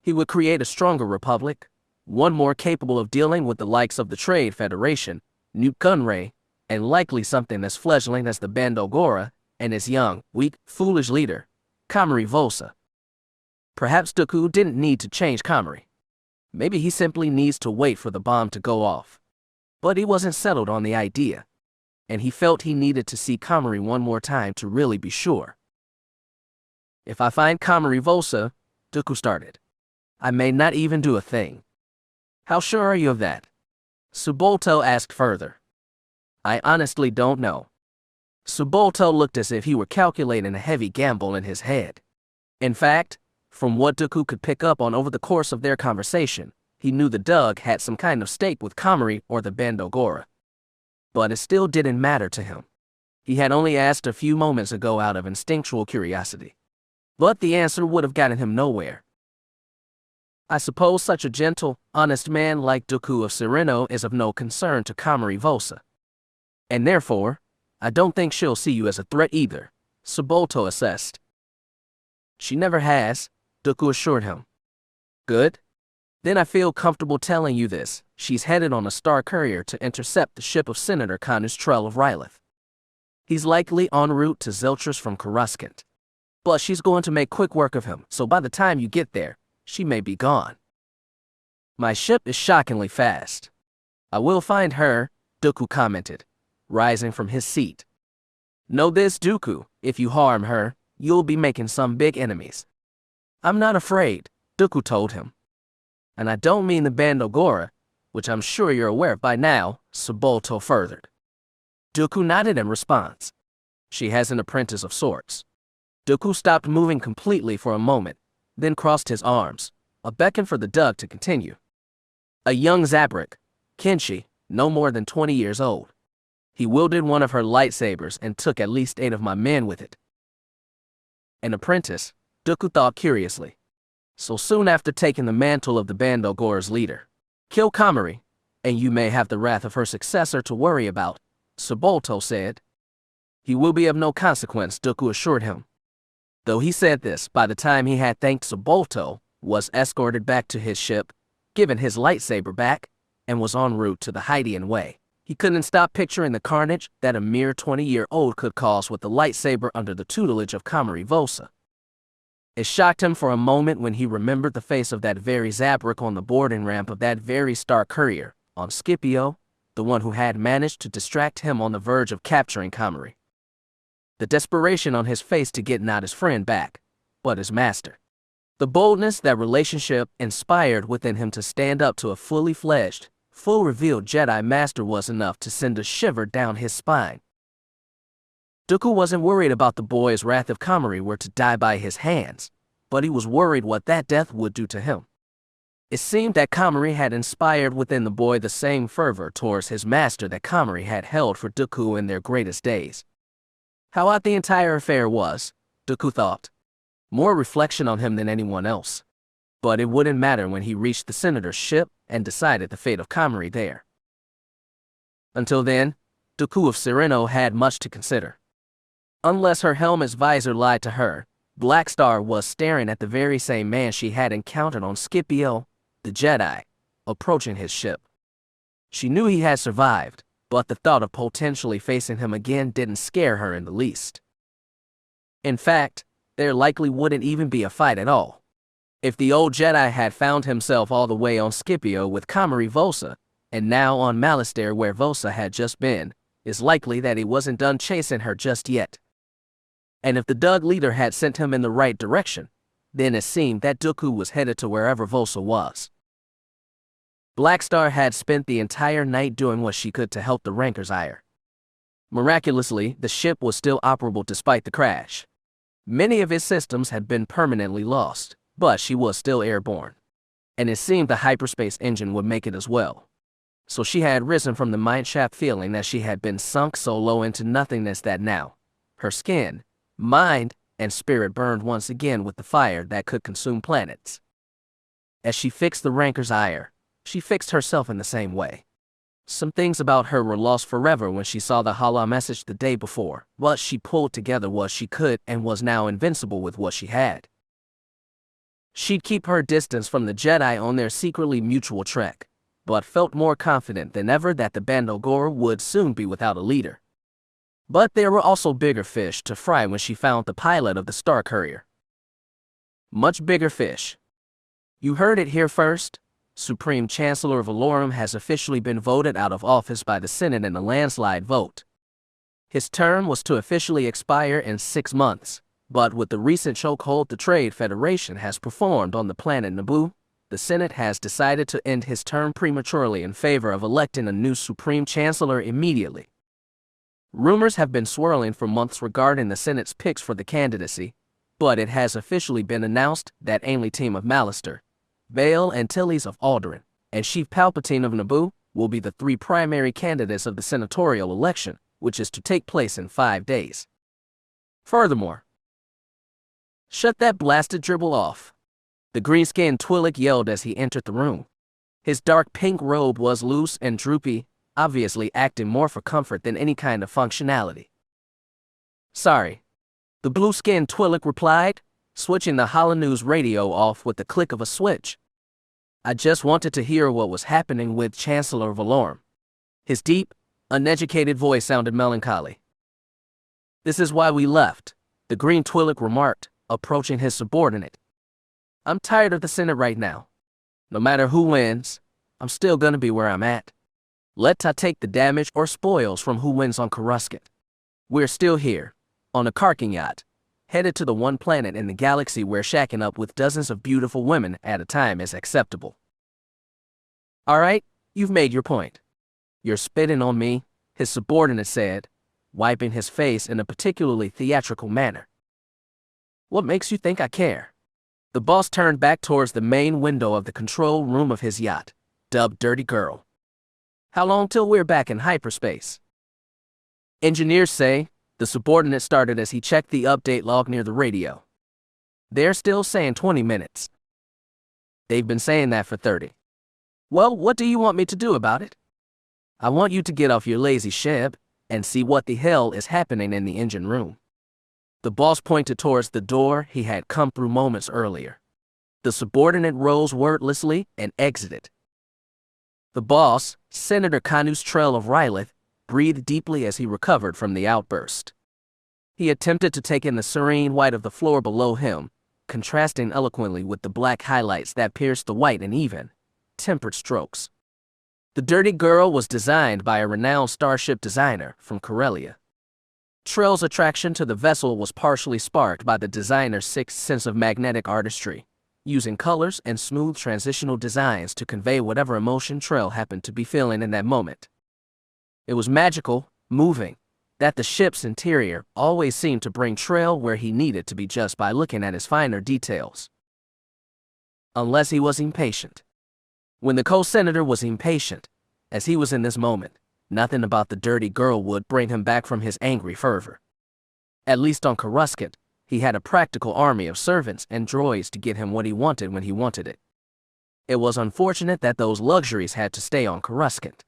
He would create a stronger republic, one more capable of dealing with the likes of the Trade Federation, Nute Gunray, and likely something as fledgling as the Bando Gora, and his young, weak, foolish leader, Komari Vosa. Perhaps Dooku didn't need to change Komari. Maybe he simply needs to wait for the bomb to go off. But he wasn't settled on the idea, and he felt he needed to see Komari one more time to really be sure. If I find Komari Vosa, Dooku started, I may not even do a thing. How sure are you of that? Subolto asked further. I honestly don't know. Subolto looked as if he were calculating a heavy gamble in his head. In fact, from what Dooku could pick up on over the course of their conversation, he knew the Dug had some kind of stake with Komari or the Bando Gora. But it still didn't matter to him. He had only asked a few moments ago out of instinctual curiosity. But the answer would have gotten him nowhere. I suppose such a gentle, honest man like Dooku of Sereno is of no concern to Komari Vosa. And therefore, I don't think she'll see you as a threat either, Subolto assessed. She never has, Dooku assured him. Good. Then I feel comfortable telling you this. She's headed on a star courier to intercept the ship of Senator Canustrell of Rylith. He's likely en route to Zeltris from Coruscant. But she's going to make quick work of him, so by the time you get there, she may be gone. My ship is shockingly fast. I will find her, Dooku commented, rising from his seat. Know this, Dooku, if you harm her, you'll be making some big enemies. I'm not afraid, Dooku told him. And I don't mean the Bando Gora, which I'm sure you're aware of by now, Subolto furthered. Dooku nodded in response. She has an apprentice of sorts. Dooku stopped moving completely for a moment, then crossed his arms, a beckon for the Dug to continue. A young Zabrak, Kenshi, no more than 20 years old. He wielded one of her lightsabers and took at least 8 of my men with it. An apprentice, Dooku thought curiously. So soon after taking the mantle of the Bando Gora's leader. Kill Komari, and you may have the wrath of her successor to worry about, Subolto said. He will be of no consequence, Dooku assured him. Though he said this, by the time he had thanked Subolto, was escorted back to his ship, given his lightsaber back, and was en route to the Hydean Way. He couldn't stop picturing the carnage that a mere 20-year-old could cause with the lightsaber under the tutelage of Komari Vosa. It shocked him for a moment when he remembered the face of that very Zabrak on the boarding ramp of that very Star Courier, on Scipio, the one who had managed to distract him on the verge of capturing Komari. The desperation on his face to get not his friend back, but his master. The boldness that relationship inspired within him to stand up to a fully fledged, full-revealed Jedi Master was enough to send a shiver down his spine. Dooku wasn't worried about the boy's wrath if Komari were to die by his hands, but he was worried what that death would do to him. It seemed that Komari had inspired within the boy the same fervor towards his master that Komari had held for Dooku in their greatest days. How odd the entire affair was, Dooku thought. More reflection on him than anyone else. But it wouldn't matter when he reached the Senator's ship and decided the fate of Komari there. Until then, Dooku of Sereno had much to consider. Unless her helmet's visor lied to her, Black Star was staring at the very same man she had encountered on Scipio, the Jedi, approaching his ship. She knew he had survived, but the thought of potentially facing him again didn't scare her in the least. In fact, there likely wouldn't even be a fight at all. If the old Jedi had found himself all the way on Scipio with Komari Vosa, and now on Malastare where Vosa had just been, it's likely that he wasn't done chasing her just yet. And if the Dug leader had sent him in the right direction, then it seemed that Dooku was headed to wherever Vosa was. Black Star had spent the entire night doing what she could to help the Ranker's ire. Miraculously, the ship was still operable despite the crash. Many of its systems had been permanently lost, but she was still airborne. And it seemed the hyperspace engine would make it as well. So she had risen from the mineshaft feeling that she had been sunk so low into nothingness that now, her skin, mind, and spirit burned once again with the fire that could consume planets. As she fixed the Ranker's ire, she fixed herself in the same way. Some things about her were lost forever when she saw the holo message the day before, but she pulled together what she could and was now invincible with what she had. She'd keep her distance from the Jedi on their secretly mutual trek, but felt more confident than ever that the Bando Gora would soon be without a leader. But there were also bigger fish to fry when she found the pilot of the Star Courier. Much bigger fish. You heard it here first. Supreme Chancellor Valorum has officially been voted out of office by the Senate in a landslide vote. His term was to officially expire in 6 months, but with the recent chokehold the Trade Federation has performed on the planet Naboo, the Senate has decided to end his term prematurely in favor of electing a new Supreme Chancellor immediately. Rumors have been swirling for months regarding the Senate's picks for the candidacy, but it has officially been announced that Ainley team of Malastare, Bail Antilles of Alderaan, and Chief Palpatine of Naboo will be the 3 primary candidates of the senatorial election, which is to take place in 5 days. Furthermore, shut that blasted dribble off. The green-skinned Twi'lek yelled as he entered the room. His dark pink robe was loose and droopy, obviously acting more for comfort than any kind of functionality. Sorry, the blue-skinned Twi'lek replied, switching the holonews radio off with the click of a switch. I just wanted to hear what was happening with Chancellor Valorum. His deep, uneducated voice sounded melancholy. This is why we left, the green Twi'lek remarked, approaching his subordinate. I'm tired of the Senate right now. No matter who wins, I'm still gonna be where I'm at. Let Ta take the damage or spoils from who wins on Coruscant. We're still here, on a carking yacht, headed to the one planet in the galaxy where shacking up with dozens of beautiful women at a time is acceptable. Alright, you've made your point. You're spitting on me, his subordinate said, wiping his face in a particularly theatrical manner. What makes you think I care? The boss turned back towards the main window of the control room of his yacht, dubbed Dirty Girl. How long till we're back in hyperspace? Engineers say, the subordinate started as he checked the update log near the radio. They're still saying 20 minutes. They've been saying that for 30. Well, what do you want me to do about it? I want you to get off your lazy ship and see what the hell is happening in the engine room. The boss pointed towards the door he had come through moments earlier. The subordinate rose wordlessly and exited. The boss, Senator Canus Trell of Rylith, breathed deeply as he recovered from the outburst. He attempted to take in the serene white of the floor below him, contrasting eloquently with the black highlights that pierced the white in even, tempered strokes. The Dirty Girl was designed by a renowned starship designer from Corellia. Trell's attraction to the vessel was partially sparked by the designer's sixth sense of magnetic artistry, using colors and smooth transitional designs to convey whatever emotion Trell happened to be feeling in that moment. It was magical, moving, that the ship's interior always seemed to bring Trell where he needed to be just by looking at his finer details. Unless he was impatient. When the co-senator was impatient, as he was in this moment, nothing about the Dirty Girl would bring him back from his angry fervor. At least on Coruscant, he had a practical army of servants and droids to get him what he wanted when he wanted it. It was unfortunate that those luxuries had to stay on Coruscant.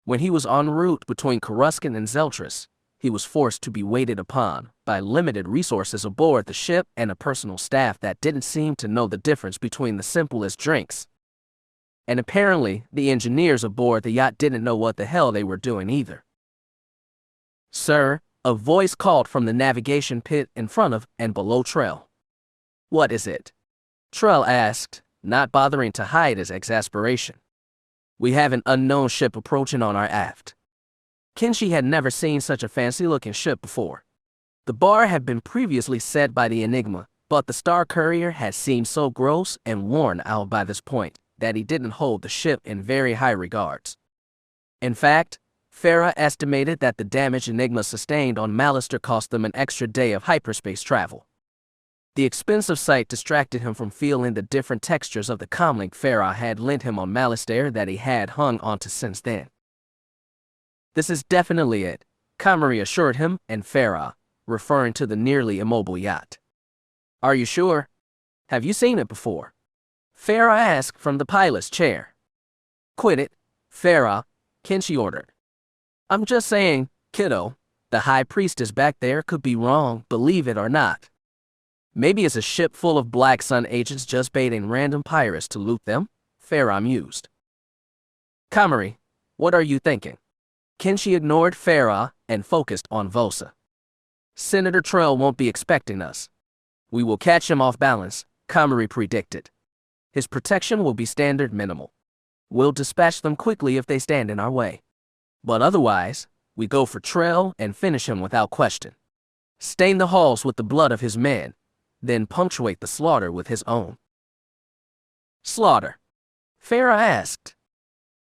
When he was en route between Coruscant and Zeltris, he was forced to be waited upon by limited resources aboard the ship and a personal staff that didn't seem to know the difference between the simplest drinks. And apparently, the engineers aboard the yacht didn't know what the hell they were doing either. "Sir," a voice called from the navigation pit in front of and below Trell. "What is it?" Trell asked, not bothering to hide his exasperation. "We have an unknown ship approaching on our aft." Kenshi had never seen such a fancy-looking ship before. The bar had been previously set by the Enigma, but the Star Courier had seemed so gross and worn out by this point that he didn't hold the ship in very high regards. In fact, Feroh estimated that the damage Enigma sustained on Mallister cost them an extra day of hyperspace travel. The expensive sight distracted him from feeling the different textures of the comlink Feroh had lent him on Mallister that he had hung onto since then. "This is definitely it," Komari assured him and Feroh, referring to the nearly immobile yacht. "Are you sure? Have you seen it before?" Feroh asked from the pilot's chair. "Quit it, Feroh," Kenshi ordered. "I'm just saying, kiddo, the High Priestess back there could be wrong, believe it or not. Maybe it's a ship full of Black Sun agents just baiting random pirates to loot them," Feroh mused. "Komari, what are you thinking?" Kenshi ignored Feroh and focused on Vosa. "Senator Trell won't be expecting us. We will catch him off balance," Komari predicted. "His protection will be standard minimal. We'll dispatch them quickly if they stand in our way. But otherwise, we go for Trell and finish him without question. Stain the halls with the blood of his men, then punctuate the slaughter with his own." "Slaughter?" Feroh asked.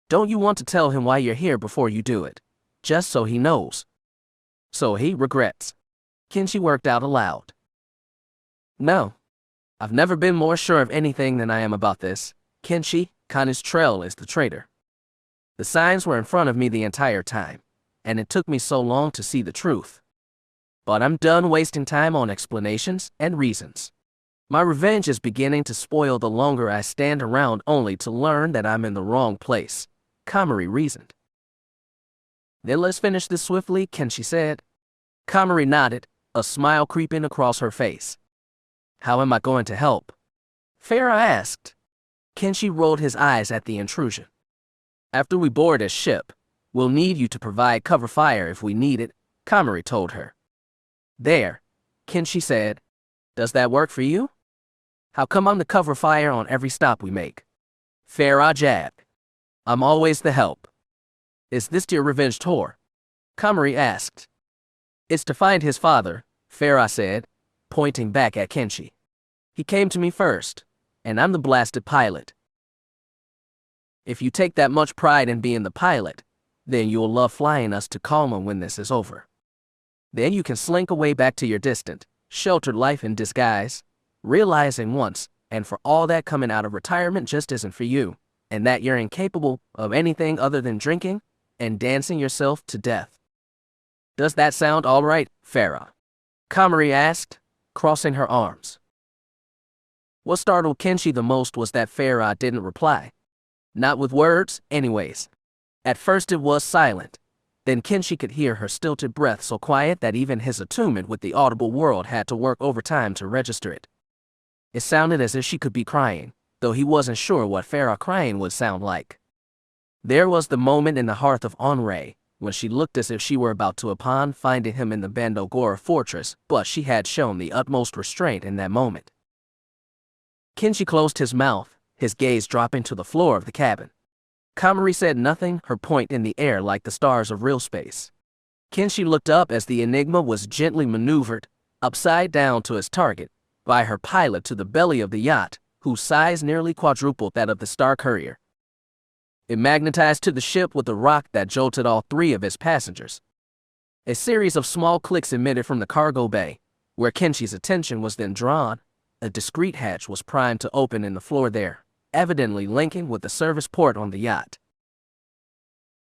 "Don't you want to tell him why you're here before you do it? Just so he knows. So he regrets." Kenshi worked out aloud. "No. I've never been more sure of anything than I am about this. Kenshi, Canis Trell is the traitor. The signs were in front of me the entire time, and it took me so long to see the truth. But I'm done wasting time on explanations and reasons. My revenge is beginning to spoil the longer I stand around only to learn that I'm in the wrong place," Komari reasoned. "Then let's finish this swiftly," Kenshi said. Komari nodded, a smile creeping across her face. "How am I going to help?" Feroh asked. Kenshi rolled his eyes at the intrusion. "After we board his ship, we'll need you to provide cover fire if we need it," Komari told her. "There," Kenshi said. "Does that work for you?" "How come I'm the cover fire on every stop we make?" Feroh jabbed. "I'm always the help." "Is this your revenge tour?" Komari asked. "It's to find his father," Feroh said, pointing back at Kenshi. "He came to me first, and I'm the blasted pilot." "If you take that much pride in being the pilot, then you'll love flying us to Kalma when this is over. Then you can slink away back to your distant, sheltered life in disguise, realizing once and for all that coming out of retirement just isn't for you, and that you're incapable of anything other than drinking and dancing yourself to death. Does that sound all right, Feroh?" Komari asked, crossing her arms. What startled Kenshi the most was that Feroh didn't reply. Not with words, anyways. At first it was silent. Then Kenshi could hear her stilted breath so quiet that even his attunement with the audible world had to work overtime to register it. It sounded as if she could be crying, though he wasn't sure what Feroh crying would sound like. There was the moment in the hearth of Onray, when she looked as if she were about to upon finding him in the Bando Gora fortress, but she had shown the utmost restraint in that moment. Kenshi closed his mouth, his gaze dropping to the floor of the cabin. Komari said nothing, her point in the air like the stars of real space. Kenshi looked up as the Enigma was gently maneuvered, upside down to its target, by her pilot to the belly of the yacht, whose size nearly quadrupled that of the Star Courier. It magnetized to the ship with a rock that jolted all three of its passengers. A series of small clicks emitted from the cargo bay, where Kenshi's attention was then drawn. A discreet hatch was primed to open in the floor there, evidently linking with the service port on the yacht.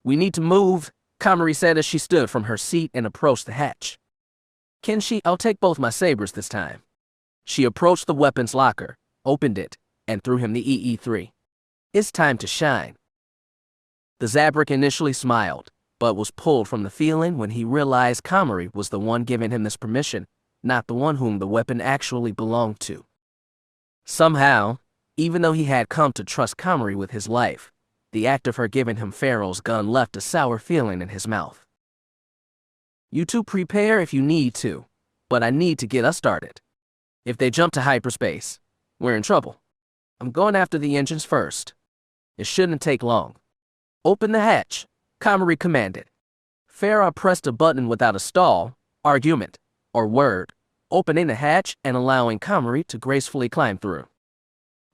"We need to move," Komari said as she stood from her seat and approached the hatch. "Kenshi, I'll take both my sabers this time." She approached the weapons locker, opened it, and threw him the EE3. "It's time to shine." The Zabrak initially smiled, but was pulled from the feeling when he realized Komari was the one giving him this permission, not the one whom the weapon actually belonged to. Somehow, even though he had come to trust Komari with his life, the act of her giving him Feroh's gun left a sour feeling in his mouth. "You two prepare if you need to, but I need to get us started. If they jump to hyperspace, we're in trouble. I'm going after the engines first. It shouldn't take long." "Open the hatch," Komari commanded. Feroh pressed a button without a stall, argument, or word, opening the hatch and allowing Komari to gracefully climb through.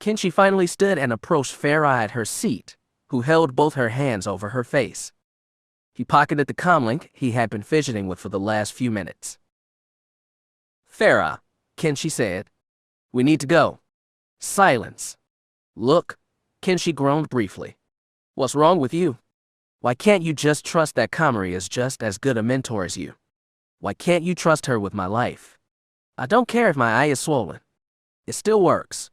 Kenshi finally stood and approached Feroh at her seat, who held both her hands over her face. He pocketed the comlink he had been fidgeting with for the last few minutes. "Feroh," Kenshi said, "we need to go." Silence. "Look," Kenshi groaned briefly. "What's wrong with you? Why can't you just trust that Komari is just as good a mentor as you? Why can't you trust her with my life? I don't care if my eye is swollen. It still works."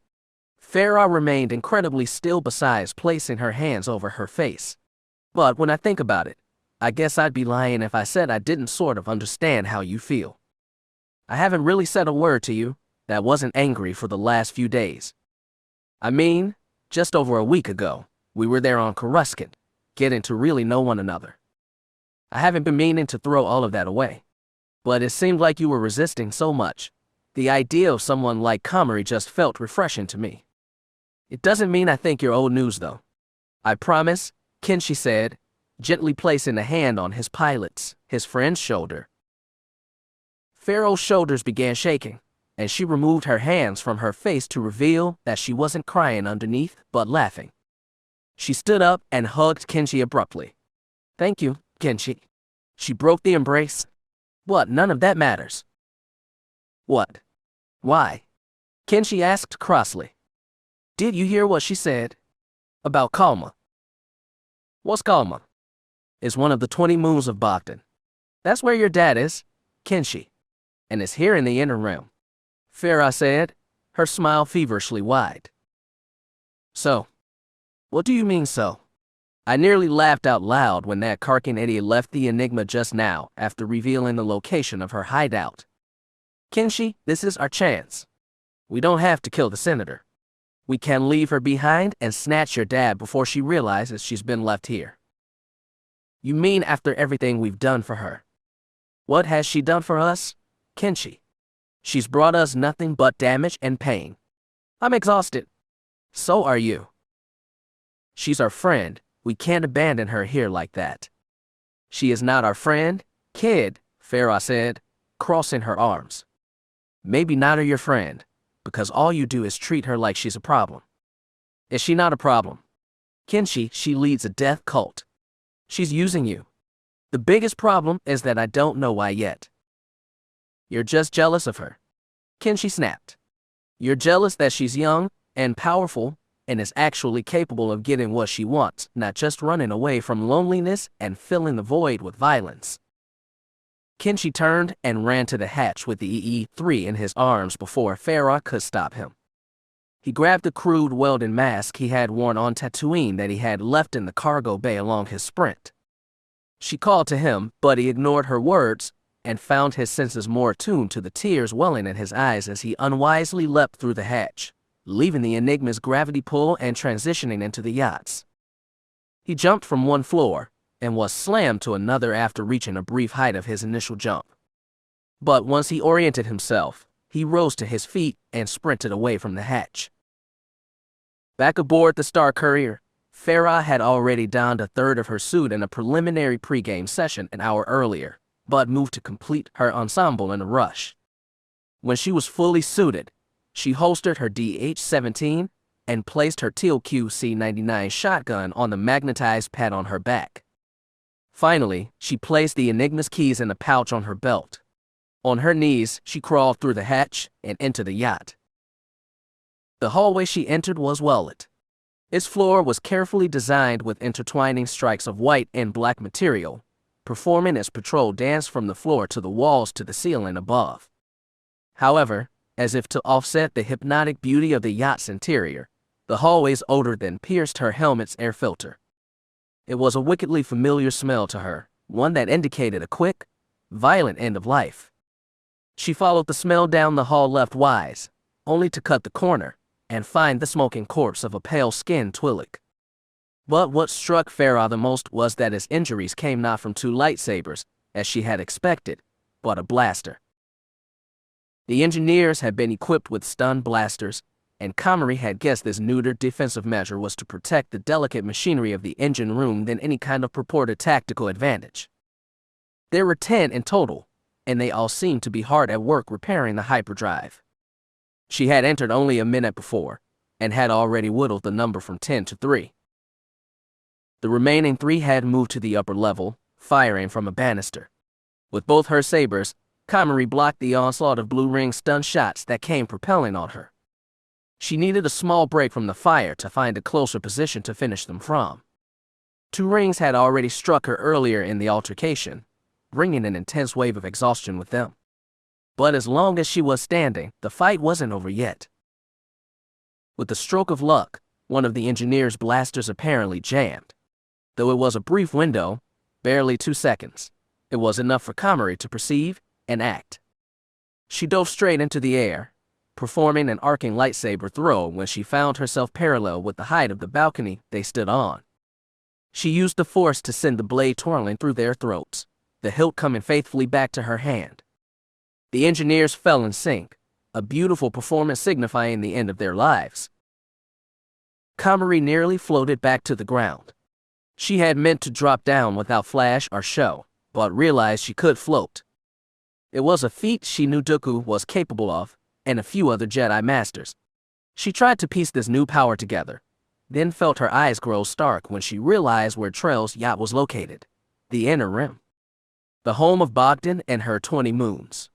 Feroh remained incredibly still besides placing her hands over her face. "But when I think about it, I guess I'd be lying if I said I didn't sort of understand how you feel. I haven't really said a word to you that wasn't angry for the last few days. I mean, just over a week ago, we were there on Coruscant, getting to really know one another. I haven't been meaning to throw all of that away. But it seemed like you were resisting so much. The idea of someone like Komari just felt refreshing to me. It doesn't mean I think you're old news, though. I promise," Kenshi said, gently placing a hand on his his friend's shoulder. Feroh's shoulders began shaking, and she removed her hands from her face to reveal that she wasn't crying underneath, but laughing. She stood up and hugged Kenshi abruptly. "Thank you, Kenshi." She broke the embrace. "What? None of that matters." "What? Why?" Kenshi asked crossly. "Did you hear what she said? About Kalma?" "What's Kalma?" "It's one of the 20 moons of Bogdan. That's where your dad is, Kenshi, and it's here in the inner realm," Feroh said, her smile feverishly wide. "So? What do you mean, so?" I nearly laughed out loud when that Karkin idiot left the Enigma just now after revealing the location of her hideout. "Kenshi, this is our chance. We don't have to kill the Senator. We can leave her behind and snatch your dad before she realizes she's been left here." "You mean after everything we've done for her?" "What has she done for us, Kenshi? She's brought us nothing but damage and pain. I'm exhausted. So are you. She's our friend. We can't abandon her here like that." "She is not our friend, kid," Feroh said, crossing her arms. "Maybe not your friend, because all you do is treat her like she's a problem." "Is she not a problem? Kenshi, she leads a death cult. She's using you. The biggest problem is that I don't know why yet." "You're just jealous of her," Kenshi snapped. "You're jealous that she's young and powerful and is actually capable of getting what she wants, not just running away from loneliness and filling the void with violence." Kenshi turned and ran to the hatch with the EE3 in his arms before Feroh could stop him. He grabbed the crude welding mask he had worn on Tatooine that he had left in the cargo bay along his sprint. She called to him, but he ignored her words and found his senses more attuned to the tears welling in his eyes as he unwisely leapt through the hatch, leaving the Enigma's gravity pull and transitioning into the yachts. He jumped from one floor and was slammed to another after reaching a brief height of his initial jump. But once he oriented himself, he rose to his feet and sprinted away from the hatch. Back aboard the Star Courier, Feroh had already donned a third of her suit in a preliminary pregame session an hour earlier, but moved to complete her ensemble in a rush. When she was fully suited, she holstered her DH-17 and placed her Teal QC-99 shotgun on the magnetized pad on her back. Finally, she placed the Enigma's keys in a pouch on her belt. On her knees, she crawled through the hatch and into the yacht. The hallway she entered was well lit. Its floor was carefully designed with intertwining stripes of white and black material, performing its patrol dance from the floor to the walls to the ceiling above. However, as if to offset the hypnotic beauty of the yacht's interior, the hallway's odor then pierced her helmet's air filter. It was a wickedly familiar smell to her, one that indicated a quick, violent end of life. She followed the smell down the hall leftwise, only to cut the corner and find the smoking corpse of a pale-skinned Twi'lek. But what struck Feroh the most was that his injuries came not from two lightsabers, as she had expected, but a blaster. The engineers had been equipped with stun blasters, and Komari had guessed this neutered defensive measure was to protect the delicate machinery of the engine room than any kind of purported tactical advantage. There were 10 in total, and they all seemed to be hard at work repairing the hyperdrive. She had entered only a minute before, and had already whittled the number from 10 to 3. The remaining 3 had moved to the upper level, firing from a banister. With both her sabers, Komari blocked the onslaught of blue ring stun shots that came propelling on her. She needed a small break from the fire to find a closer position to finish them from. 2 rings had already struck her earlier in the altercation, bringing an intense wave of exhaustion with them. But as long as she was standing, the fight wasn't over yet. With the stroke of luck, one of the engineer's blasters apparently jammed. Though it was a brief window, barely 2 seconds, it was enough for Komari to perceive and act. She dove straight into the air, performing an arcing lightsaber throw when she found herself parallel with the height of the balcony they stood on. She used the force to send the blade twirling through their throats, the hilt coming faithfully back to her hand. The engineers fell in sync, a beautiful performance signifying the end of their lives. Komari nearly floated back to the ground. She had meant to drop down without flash or show, but realized she could float. It was a feat she knew Dooku was capable of, and a few other Jedi Masters. She tried to piece this new power together, then felt her eyes grow stark when she realized where Trell's yacht was located, the Inner Rim, the home of Bogdan and her 20 moons.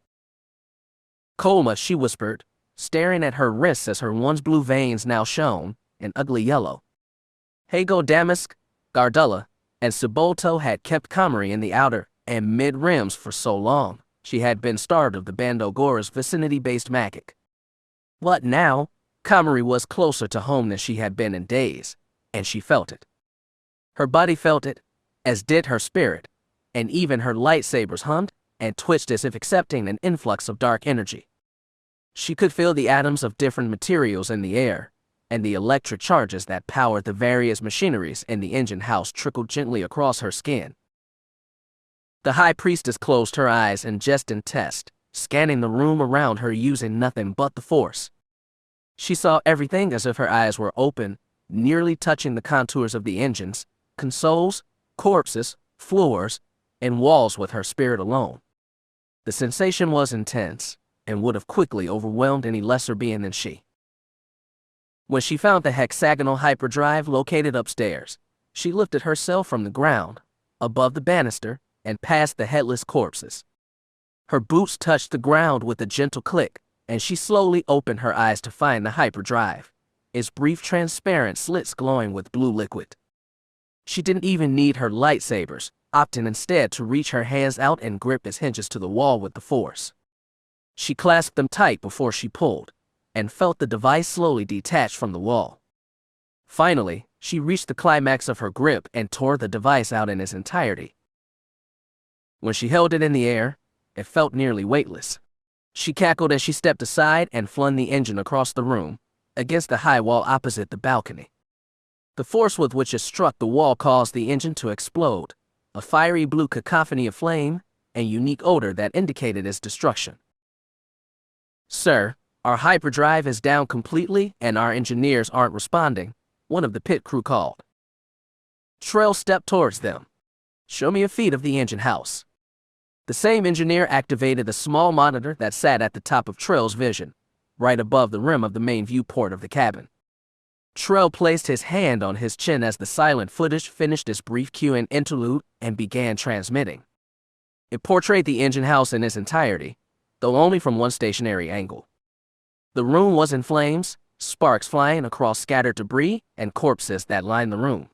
Kolma, she whispered, staring at her wrists as her once blue veins now shone an ugly yellow. Hago Damask, Gardulla, and Sibolto had kept Komari in the outer and mid-rims for so long, she had been starved of the Bando Gora's vicinity-based magic. But now, Komari was closer to home than she had been in days, and she felt it. Her body felt it, as did her spirit, and even her lightsabers hummed and twitched as if accepting an influx of dark energy. She could feel the atoms of different materials in the air, and the electric charges that powered the various machineries in the engine house trickled gently across her skin. The High Priestess closed her eyes in jest and test, scanning the room around her using nothing but the Force. She saw everything as if her eyes were open, nearly touching the contours of the engines, consoles, corpses, floors, and walls with her spirit alone. The sensation was intense, and would have quickly overwhelmed any lesser being than she. When she found the hexagonal hyperdrive located upstairs, she lifted herself from the ground, above the banister, and past the headless corpses. Her boots touched the ground with a gentle click, and she slowly opened her eyes to find the hyperdrive, its brief transparent slits glowing with blue liquid. She didn't even need her lightsabers, opting instead to reach her hands out and grip its hinges to the wall with the Force. She clasped them tight before she pulled, and felt the device slowly detach from the wall. Finally, she reached the climax of her grip and tore the device out in its entirety. When she held it in the air, it felt nearly weightless. She cackled as she stepped aside and flung the engine across the room, against the high wall opposite the balcony. The force with which it struck the wall caused the engine to explode, a fiery blue cacophony of flame and unique odor that indicated its destruction. "Sir, Our hyperdrive is down completely and our engineers aren't responding, one of the pit crew called. Trell stepped towards them. Show me a feed of the engine house. The same engineer activated the small monitor that sat at the top of Trell's vision, right above the rim of the main viewport of the cabin. Trell placed his hand on his chin as the silent footage finished its brief cue-in interlude and began transmitting. It portrayed the engine house in its entirety, though only from one stationary angle. The room was in flames, sparks flying across scattered debris and corpses that lined the room.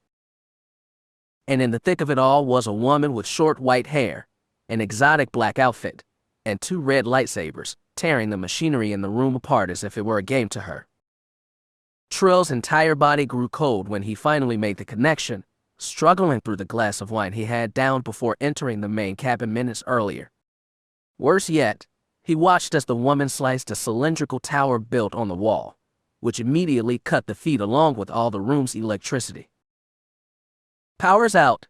And in the thick of it all was a woman with short white hair, an exotic black outfit, and 2 red lightsabers, tearing the machinery in the room apart as if it were a game to her. Trell's entire body grew cold when he finally made the connection, struggling through the glass of wine he had downed before entering the main cabin minutes earlier. Worse yet, he watched as the woman sliced a cylindrical tower built on the wall, which immediately cut the feed along with all the room's electricity. Power's out.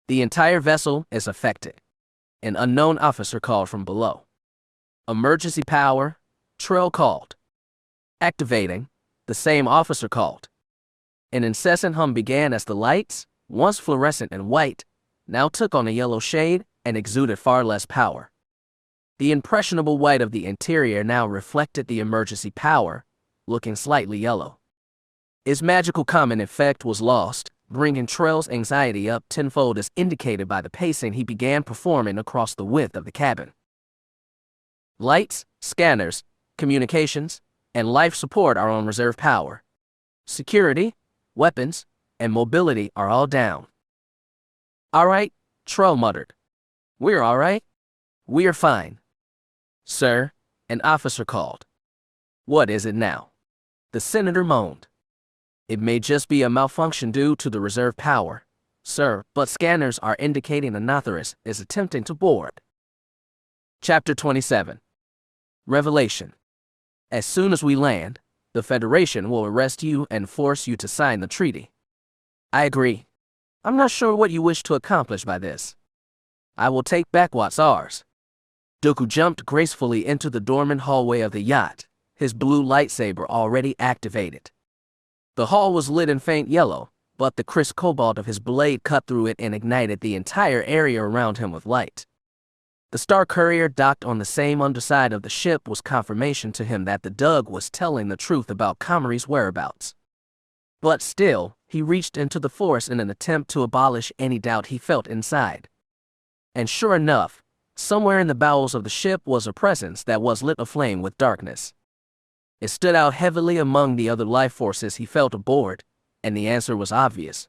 The entire vessel is affected. An unknown officer called from below. Emergency power, Trell called. Activating, the same officer called. An incessant hum began as the lights, once fluorescent and white, now took on a yellow shade and exuded far less power. The impressionable white of the interior now reflected the emergency power, looking slightly yellow. Its magical calming effect was lost, bringing Trell's anxiety up tenfold as indicated by the pacing he began performing across the width of the cabin. Lights, scanners, communications, and life support are on reserve power. Security, weapons, and mobility are all down. All right, Trell muttered. We're all right. We're fine. Sir, an officer called. What is it now? The senator moaned. It may just be a malfunction due to the reserve power, sir, but scanners are indicating Anatharis is attempting to board. Chapter 27. Revelation. As soon as we land, the Federation will arrest you and force you to sign the treaty. I agree. I'm not sure what you wish to accomplish by this. I will take back what's ours. Dooku jumped gracefully into the dormant hallway of the yacht, his blue lightsaber already activated. The hall was lit in faint yellow, but the crisp cobalt of his blade cut through it and ignited the entire area around him with light. The Star Courier docked on the same underside of the ship was confirmation to him that the Dug was telling the truth about Komari's whereabouts. But still, he reached into the Force in an attempt to abolish any doubt he felt inside. And sure enough, somewhere in the bowels of the ship was a presence that was lit aflame with darkness. It stood out heavily among the other life forces he felt aboard, and the answer was obvious.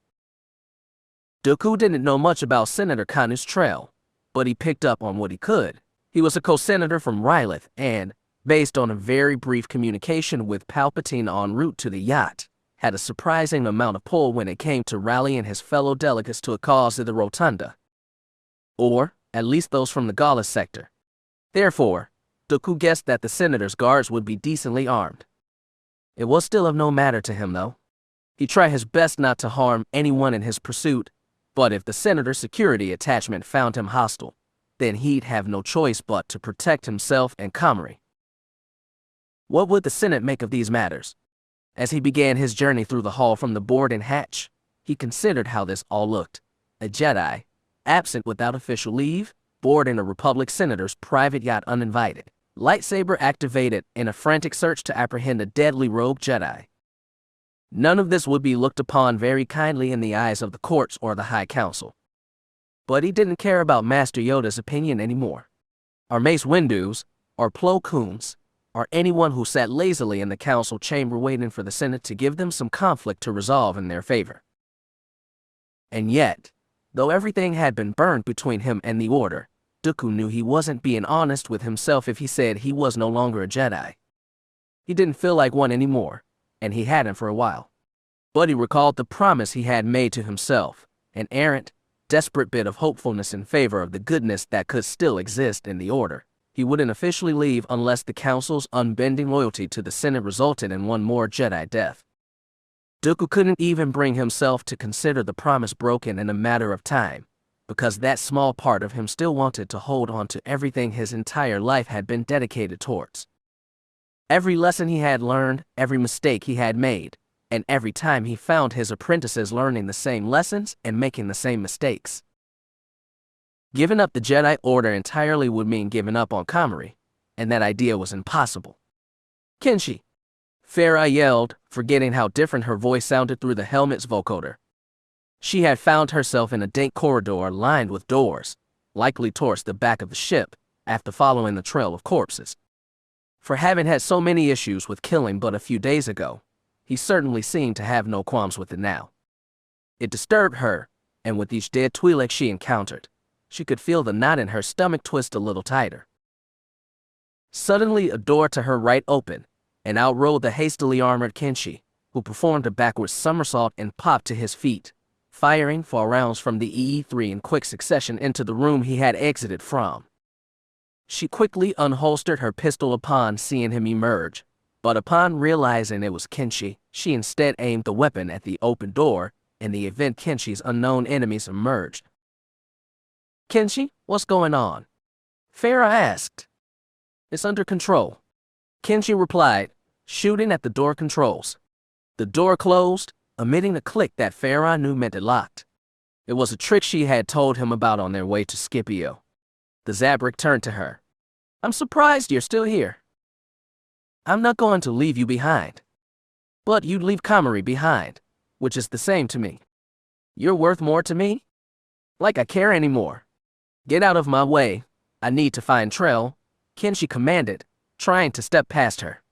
Dooku didn't know much about Senator Kanu's trail, but he picked up on what he could. He was a co-senator from Rylith and, based on a very brief communication with Palpatine en route to the yacht, had a surprising amount of pull when it came to rallying his fellow delegates to a cause in the Rotunda. Or, at least those from the Gala sector. Therefore, Dooku guessed that the senator's guards would be decently armed. It was still of no matter to him, though. He tried his best not to harm anyone in his pursuit, but if the senator's security attachment found him hostile, then he'd have no choice but to protect himself and Komari. What would the Senate make of these matters? As he began his journey through the hall from the boarding hatch, he considered how this all looked. A Jedi, absent without official leave, boarding a Republic senator's private yacht uninvited, lightsaber activated in a frantic search to apprehend a deadly rogue Jedi. None of this would be looked upon very kindly in the eyes of the courts or the High Council. But he didn't care about Master Yoda's opinion anymore. Or Mace Windu's, or Plo Koon's, or anyone who sat lazily in the council chamber waiting for the Senate to give them some conflict to resolve in their favor. And yet, though everything had been burned between him and the Order, Dooku knew he wasn't being honest with himself if he said he was no longer a Jedi. He didn't feel like one anymore, and he hadn't for a while. But he recalled the promise he had made to himself, an errant, desperate bit of hopefulness in favor of the goodness that could still exist in the Order. He wouldn't officially leave unless the Council's unbending loyalty to the Senate resulted in one more Jedi death. Dooku couldn't even bring himself to consider the promise broken in a matter of time, because that small part of him still wanted to hold on to everything his entire life had been dedicated towards. Every lesson he had learned, every mistake he had made, and every time he found his apprentices learning the same lessons and making the same mistakes. Giving up the Jedi Order entirely would mean giving up on Komari, and that idea was impossible. Kenshi! Feroh yelled, forgetting how different her voice sounded through the helmet's vocoder. She had found herself in a dank corridor lined with doors, likely towards the back of the ship, after following the trail of corpses. For having had so many issues with killing but a few days ago, he certainly seemed to have no qualms with it now. It disturbed her, and with each dead Twi'lek she encountered, she could feel the knot in her stomach twist a little tighter. Suddenly, a door to her right opened, and out rode the hastily armored Kenshi, who performed a backward somersault and popped to his feet, firing 4 rounds from the EE-3 in quick succession into the room he had exited from. She quickly unholstered her pistol upon seeing him emerge, but upon realizing it was Kenshi, she instead aimed the weapon at the open door in the event Kenshi's unknown enemies emerged. "Kenshi, what's going on?" Feroh asked. "It's under control," Kenshi replied, shooting at the door controls. The door closed, emitting a click that Feroh knew meant it locked. It was a trick she had told him about on their way to Scipio. The Zabrak turned to her. "I'm surprised you're still here." "I'm not going to leave you behind." "But you'd leave Komari behind, which is the same to me." "You're worth more to me?" "Like I care anymore." "Get out of my way. I need to find Trell," Kenshi commanded, trying to step past her.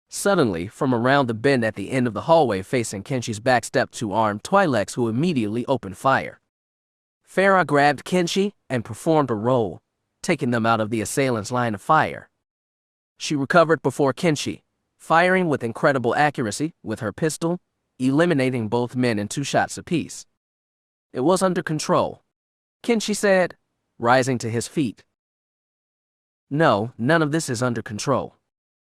Suddenly, from around the bend at the end of the hallway facing Kenshi's back stepped 2 armed Twi'leks who immediately opened fire. Feroh grabbed Kenshi and performed a roll, taking them out of the assailants' line of fire. She recovered before Kenshi, firing with incredible accuracy with her pistol, eliminating both men in 2 shots apiece. "It was under control," Kenshi said, rising to his feet. "No, none of this is under control.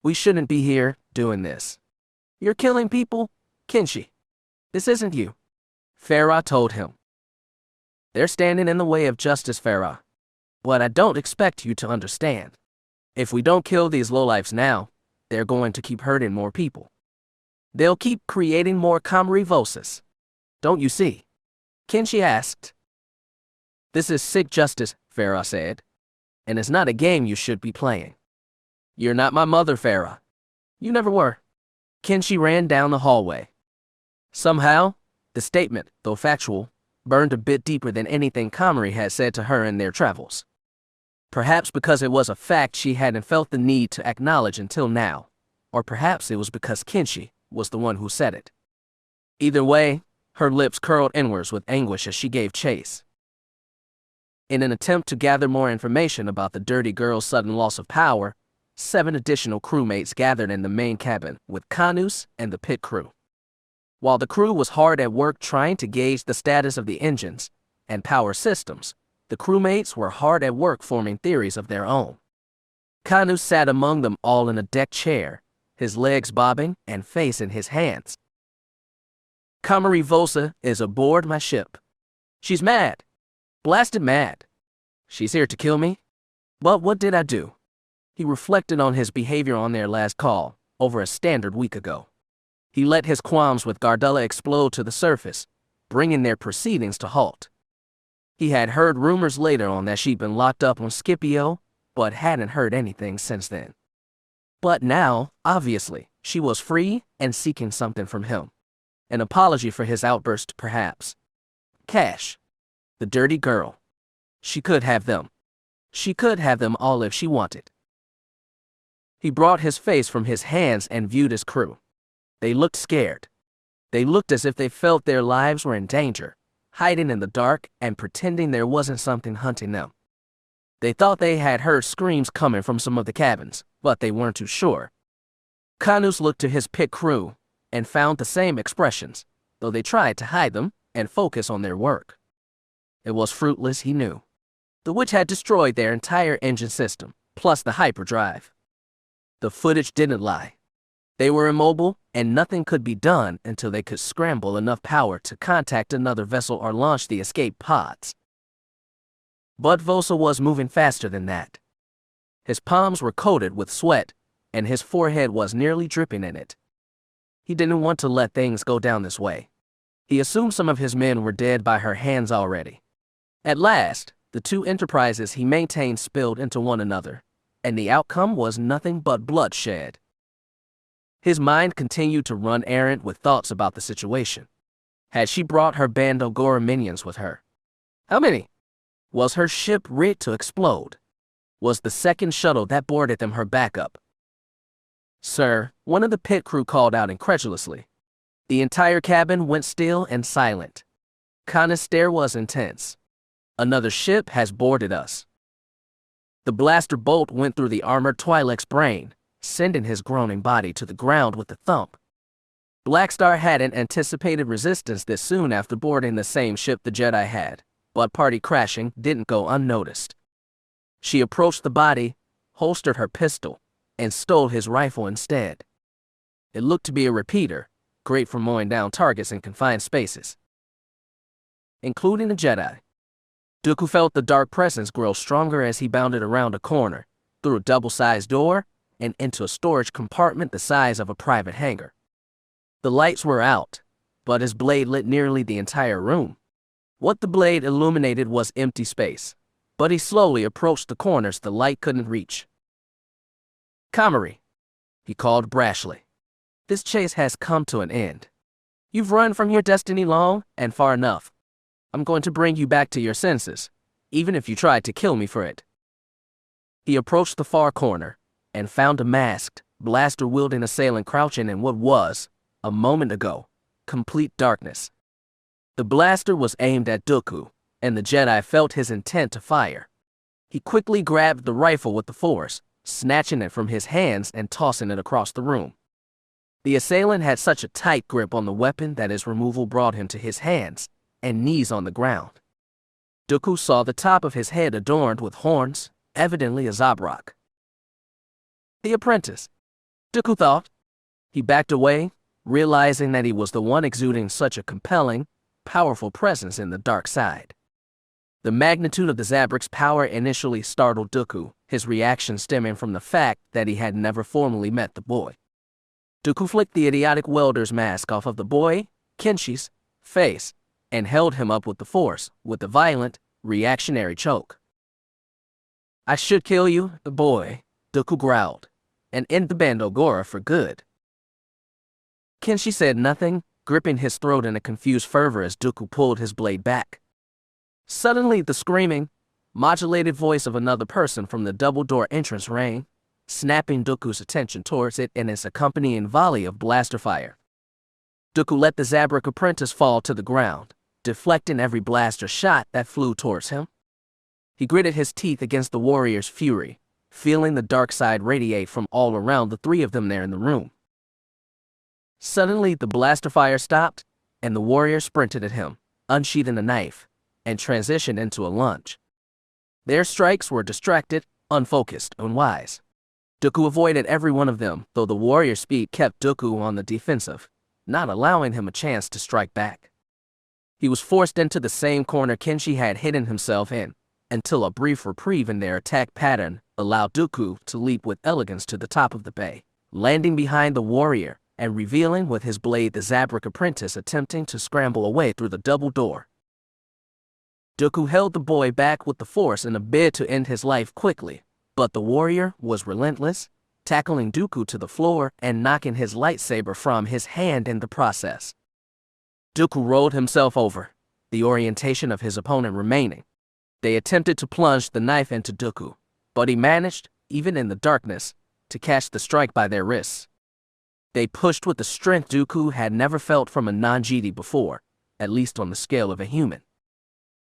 We shouldn't be here, doing this. You're killing people, Kenshi. This isn't you," Feroh told him. "They're standing in the way of justice, Feroh. But I don't expect you to understand. If we don't kill these lowlifes now, they're going to keep hurting more people. They'll keep creating more Komari Vosas. Don't you see?" Kenshi asked. "This is sick justice," Feroh said. "And it's not a game you should be playing. You're not my mother, Feroh. You never were." Kenshi ran down the hallway. Somehow, the statement, though factual, burned a bit deeper than anything Komari had said to her in their travels. Perhaps because it was a fact she hadn't felt the need to acknowledge until now, or perhaps it was because Kenshi was the one who said it. Either way, her lips curled inwards with anguish as she gave chase. In an attempt to gather more information about the dirty girl's sudden loss of power, 7 additional crewmates gathered in the main cabin with Kanus and the pit crew. While the crew was hard at work trying to gauge the status of the engines and power systems, the crewmates were hard at work forming theories of their own. Kanus sat among them all in a deck chair, his legs bobbing and face in his hands. "Komari Vosa is aboard my ship. She's mad. Blasted mad. She's here to kill me. But what did I do?" He reflected on his behavior on their last call, over a standard week ago. He let his qualms with Gardulla explode to the surface, bringing their proceedings to halt. He had heard rumors later on that she'd been locked up on Scipio, but hadn't heard anything since then. But now, obviously, she was free and seeking something from him. An apology for his outburst, perhaps. Cash. The dirty girl. She could have them. She could have them all if she wanted. He brought his face from his hands and viewed his crew. They looked scared. They looked as if they felt their lives were in danger, hiding in the dark and pretending there wasn't something hunting them. They thought they had heard screams coming from some of the cabins, but they weren't too sure. Kanus looked to his pit crew and found the same expressions, though they tried to hide them and focus on their work. It was fruitless, he knew. The witch had destroyed their entire engine system, plus the hyperdrive. The footage didn't lie. They were immobile, and nothing could be done until they could scramble enough power to contact another vessel or launch the escape pods. But Vosa was moving faster than that. His palms were coated with sweat, and his forehead was nearly dripping in it. He didn't want to let things go down this way. He assumed some of his men were dead by her hands already. At last, the two enterprises he maintained spilled into one another, and the outcome was nothing but bloodshed. His mind continued to run errant with thoughts about the situation. Had she brought her Bando Gora minions with her? How many? Was her ship rigged to explode? Was the second shuttle that boarded them her backup? "Sir," one of the pit crew called out incredulously. The entire cabin went still and silent. Kana's stare was intense. "Another ship has boarded us." The blaster bolt went through the armored Twi'lek's brain, sending his groaning body to the ground with a thump. Blackstar hadn't anticipated resistance this soon after boarding the same ship the Jedi had, but party crashing didn't go unnoticed. She approached the body, holstered her pistol, and stole his rifle instead. It looked to be a repeater, great for mowing down targets in confined spaces, including the Jedi. Dooku felt the dark presence grow stronger as he bounded around a corner, through a double-sized door, and into a storage compartment the size of a private hangar. The lights were out, but his blade lit nearly the entire room. What the blade illuminated was empty space, but he slowly approached the corners the light couldn't reach. "Komari," he called brashly. "This chase has come to an end. You've run from your destiny long and far enough. I'm going to bring you back to your senses, even if you tried to kill me for it." He approached the far corner and found a masked, blaster-wielding assailant crouching in what was, a moment ago, complete darkness. The blaster was aimed at Dooku, and the Jedi felt his intent to fire. He quickly grabbed the rifle with the force, snatching it from his hands and tossing it across the room. The assailant had such a tight grip on the weapon that his removal brought him to his hands and knees on the ground. Dooku saw the top of his head adorned with horns, evidently a Zabrak. The apprentice, Dooku thought. He backed away, realizing that he was the one exuding such a compelling, powerful presence in the dark side. The magnitude of the Zabrak's power initially startled Dooku, his reaction stemming from the fact that he had never formally met the boy. Dooku flicked the idiotic welder's mask off of the boy, Kenshi's, face, and held him up with the force, with a violent, reactionary choke. "I should kill you, the boy," Dooku growled, "and end the Bando Gora for good." Kenshi said nothing, gripping his throat in a confused fervor as Dooku pulled his blade back. Suddenly, the screaming, modulated voice of another person from the double-door entrance rang, snapping Dooku's attention towards it and its accompanying volley of blaster fire. Dooku let the Zabrak apprentice fall to the ground, deflecting every blaster shot that flew towards him. He gritted his teeth against the warrior's fury, feeling the dark side radiate from all around the three of them there in the room. Suddenly, the blaster fire stopped, and the warrior sprinted at him, unsheathing a knife, and transitioned into a lunge. Their strikes were distracted, unfocused, unwise. Dooku avoided every one of them, though the warrior's speed kept Dooku on the defensive, not allowing him a chance to strike back. He was forced into the same corner Kenshi had hidden himself in, until a brief reprieve in their attack pattern allowed Dooku to leap with elegance to the top of the bay, landing behind the warrior and revealing with his blade the Zabrak apprentice attempting to scramble away through the double door. Dooku held the boy back with the force in a bid to end his life quickly, but the warrior was relentless, tackling Dooku to the floor and knocking his lightsaber from his hand in the process. Dooku rolled himself over, the orientation of his opponent remaining. They attempted to plunge the knife into Dooku, but he managed, even in the darkness, to catch the strike by their wrists. They pushed with a strength Dooku had never felt from a non-Jedi before, at least on the scale of a human.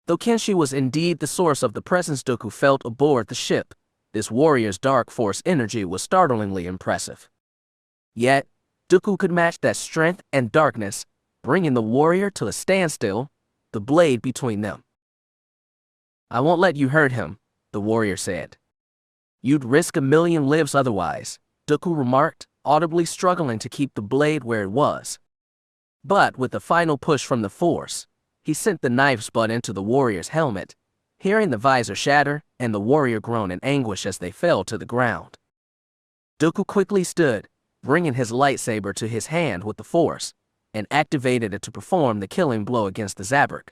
Though Kenshi was indeed the source of the presence Dooku felt aboard the ship, this warrior's dark force energy was startlingly impressive. Yet, Dooku could match that strength and darkness, bringing the warrior to a standstill, the blade between them. "I won't let you hurt him," the warrior said. "You'd risk 1,000,000 lives otherwise," Dooku remarked, audibly struggling to keep the blade where it was. But with a final push from the force, he sent the knife's butt into the warrior's helmet, hearing the visor shatter and the warrior groan in anguish as they fell to the ground. Dooku quickly stood, bringing his lightsaber to his hand with the Force, and activated it to perform the killing blow against the Zabrak.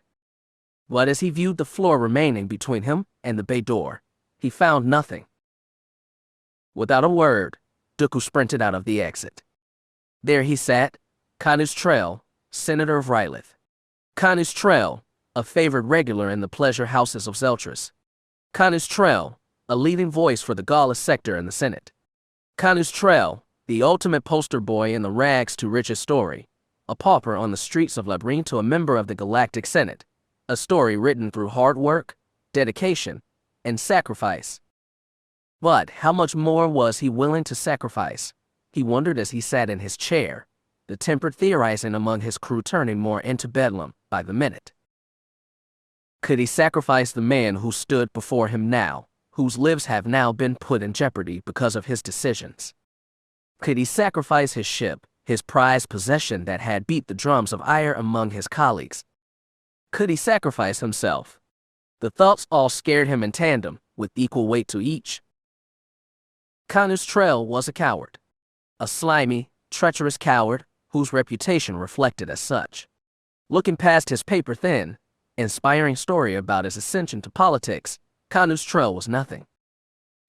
But as he viewed the floor remaining between him and the bay door, he found nothing. Without a word, Dooku sprinted out of the exit. There he sat, Kanus Trail, Senator of Rylith. Kanus Trail, a favored regular in the pleasure houses of Zeltris. Kanus Trail, a leading voice for the Gaullist sector in the Senate. Kanus Trail, the ultimate poster boy in the rags to riches story, a pauper on the streets of Labyrinth to a member of the Galactic Senate, a story written through hard work, dedication, and sacrifice. But how much more was he willing to sacrifice? He wondered as he sat in his chair, the tempered theorizing among his crew turning more into bedlam by the minute. Could he sacrifice the man who stood before him now, whose lives have now been put in jeopardy because of his decisions? Could he sacrifice his ship, his prized possession that had beat the drums of ire among his colleagues? Could he sacrifice himself? The thoughts all scared him in tandem, with equal weight to each. Kanus Trail was a coward. A slimy, treacherous coward, whose reputation reflected as such. Looking past his paper-thin, inspiring story about his ascension to politics, Kanus Trail was nothing.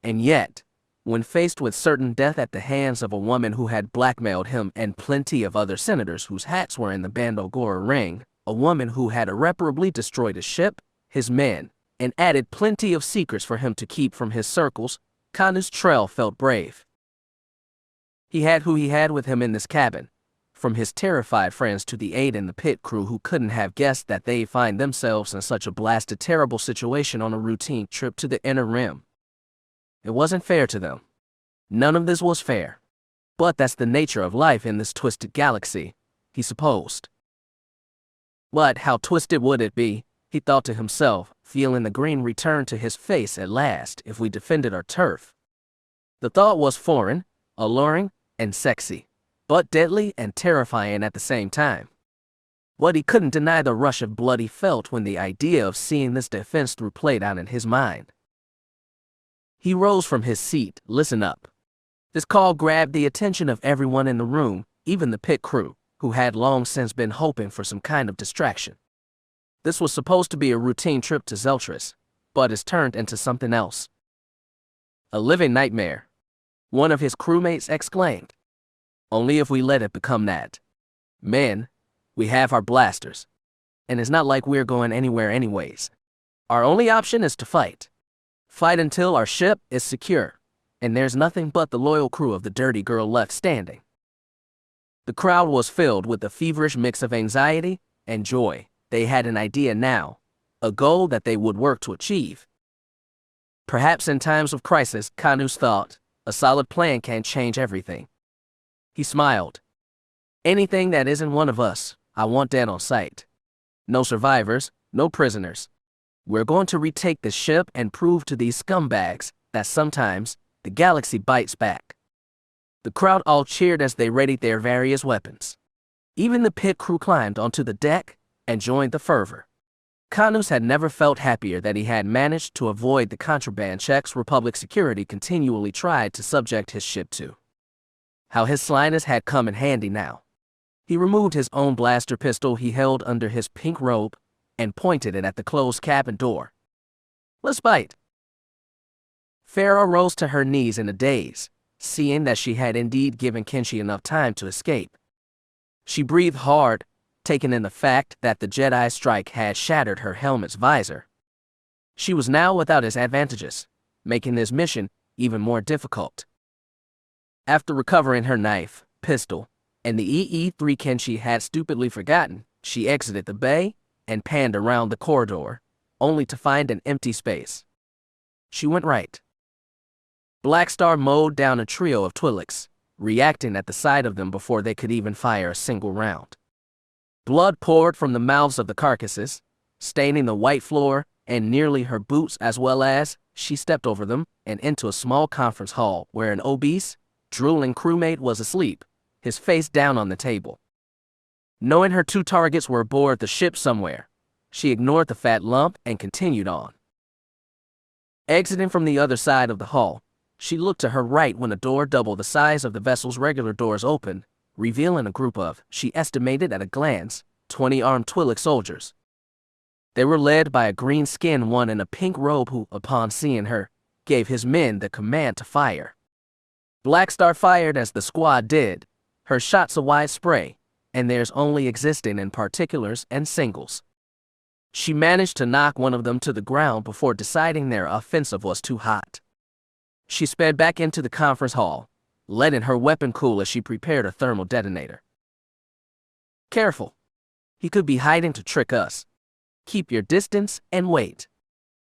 And yet, when faced with certain death at the hands of a woman who had blackmailed him and plenty of other senators whose hats were in the Bando Gora ring, a woman who had irreparably destroyed his ship, his men, and added plenty of secrets for him to keep from his circles, Kanus Trail felt brave. He had who he had with him in this cabin, from his terrified friends to the aide in the pit crew who couldn't have guessed that they'd find themselves in such a blasted terrible situation on a routine trip to the Inner Rim. It wasn't fair to them. None of this was fair. But that's the nature of life in this twisted galaxy, he supposed. But how twisted would it be, he thought to himself, feeling the green return to his face at last if we defended our turf. The thought was foreign, alluring, and sexy, but deadly and terrifying at the same time. But he couldn't deny the rush of blood he felt when the idea of seeing this defense through played out in his mind. He rose from his seat. Listen up. This call grabbed the attention of everyone in the room, even the pit crew, who had long since been hoping for some kind of distraction. This was supposed to be a routine trip to Zeltris, but it's turned into something else. A living nightmare, one of his crewmates exclaimed. Only if we let it become that. Men, we have our blasters, and it's not like we're going anywhere anyways. Our only option is to fight. Fight until our ship is secure, and there's nothing but the loyal crew of the dirty girl left standing. The crowd was filled with a feverish mix of anxiety and joy. They had an idea now, a goal that they would work to achieve. Perhaps in times of crisis, Kanus thought, a solid plan can change everything. He smiled. Anything that isn't one of us, I want dead on sight. No survivors, no prisoners. We're going to retake the ship and prove to these scumbags that sometimes the galaxy bites back. The crowd all cheered as they readied their various weapons. Even the pit crew climbed onto the deck and joined the fervor. Kanus had never felt happier that he had managed to avoid the contraband checks Republic security continually tried to subject his ship to. How his slyness had come in handy now. He removed his own blaster pistol he held under his pink robe and pointed it at the closed cabin door. Let's bite. Feroh rose to her knees in a daze, seeing that she had indeed given Kenshi enough time to escape. She breathed hard, taking in the fact that the Jedi strike had shattered her helmet's visor. She was now without his advantages, making this mission even more difficult. After recovering her knife, pistol, and the EE-3 Kenshi had stupidly forgotten, she exited the bay and panned around the corridor, only to find an empty space. She went right. Blackstar mowed down a trio of Twi'leks, reacting at the sight of them before they could even fire a single round. Blood poured from the mouths of the carcasses, staining the white floor and nearly her boots, as well as she stepped over them and into a small conference hall where an obese, drooling crewmate was asleep, his face down on the table. Knowing her two targets were aboard the ship somewhere, she ignored the fat lump and continued on. Exiting from the other side of the hall, She looked to her right when a door double the size of the vessel's regular doors opened, revealing a group of, she estimated at a glance, 20 armed Twi'lek soldiers. They were led by a green-skinned one in a pink robe who, upon seeing her, gave his men the command to fire. Blackstar fired as the squad did, her shots a wide spray, and theirs only existing in particulars and singles. She managed to knock one of them to the ground before deciding their offensive was too hot. She sped back into the conference hall, letting her weapon cool as she prepared a thermal detonator. Careful. He could be hiding to trick us. Keep your distance and wait.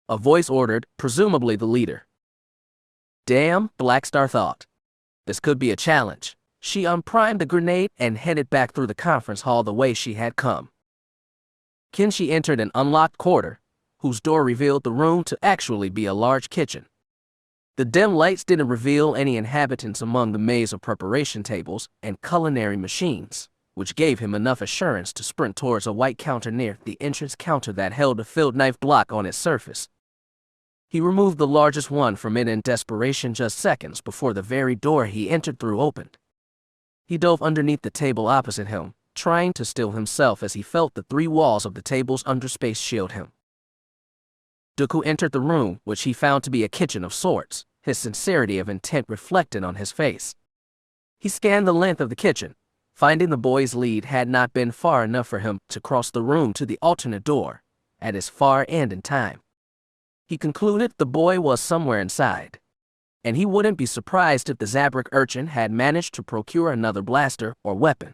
A voice ordered, presumably the leader. Damn, Blackstar thought. This could be a challenge. She unprimed the grenade and headed back through the conference hall the way she had come. Kenshi entered an unlocked quarter, whose door revealed the room to actually be a large kitchen. The dim lights didn't reveal any inhabitants among the maze of preparation tables and culinary machines, which gave him enough assurance to sprint towards a white counter near the entrance counter that held a filled knife block on its surface. He removed the largest one from it in desperation just seconds before the very door he entered through opened. He dove underneath the table opposite him, trying to still himself as he felt the 3 walls of the table's underspace shield him. Dooku entered the room, which he found to be a kitchen of sorts, his sincerity of intent reflected on his face. He scanned the length of the kitchen, finding the boy's lead had not been far enough for him to cross the room to the alternate door, at its far end in time. He concluded the boy was somewhere inside, and he wouldn't be surprised if the Zabrak urchin had managed to procure another blaster or weapon.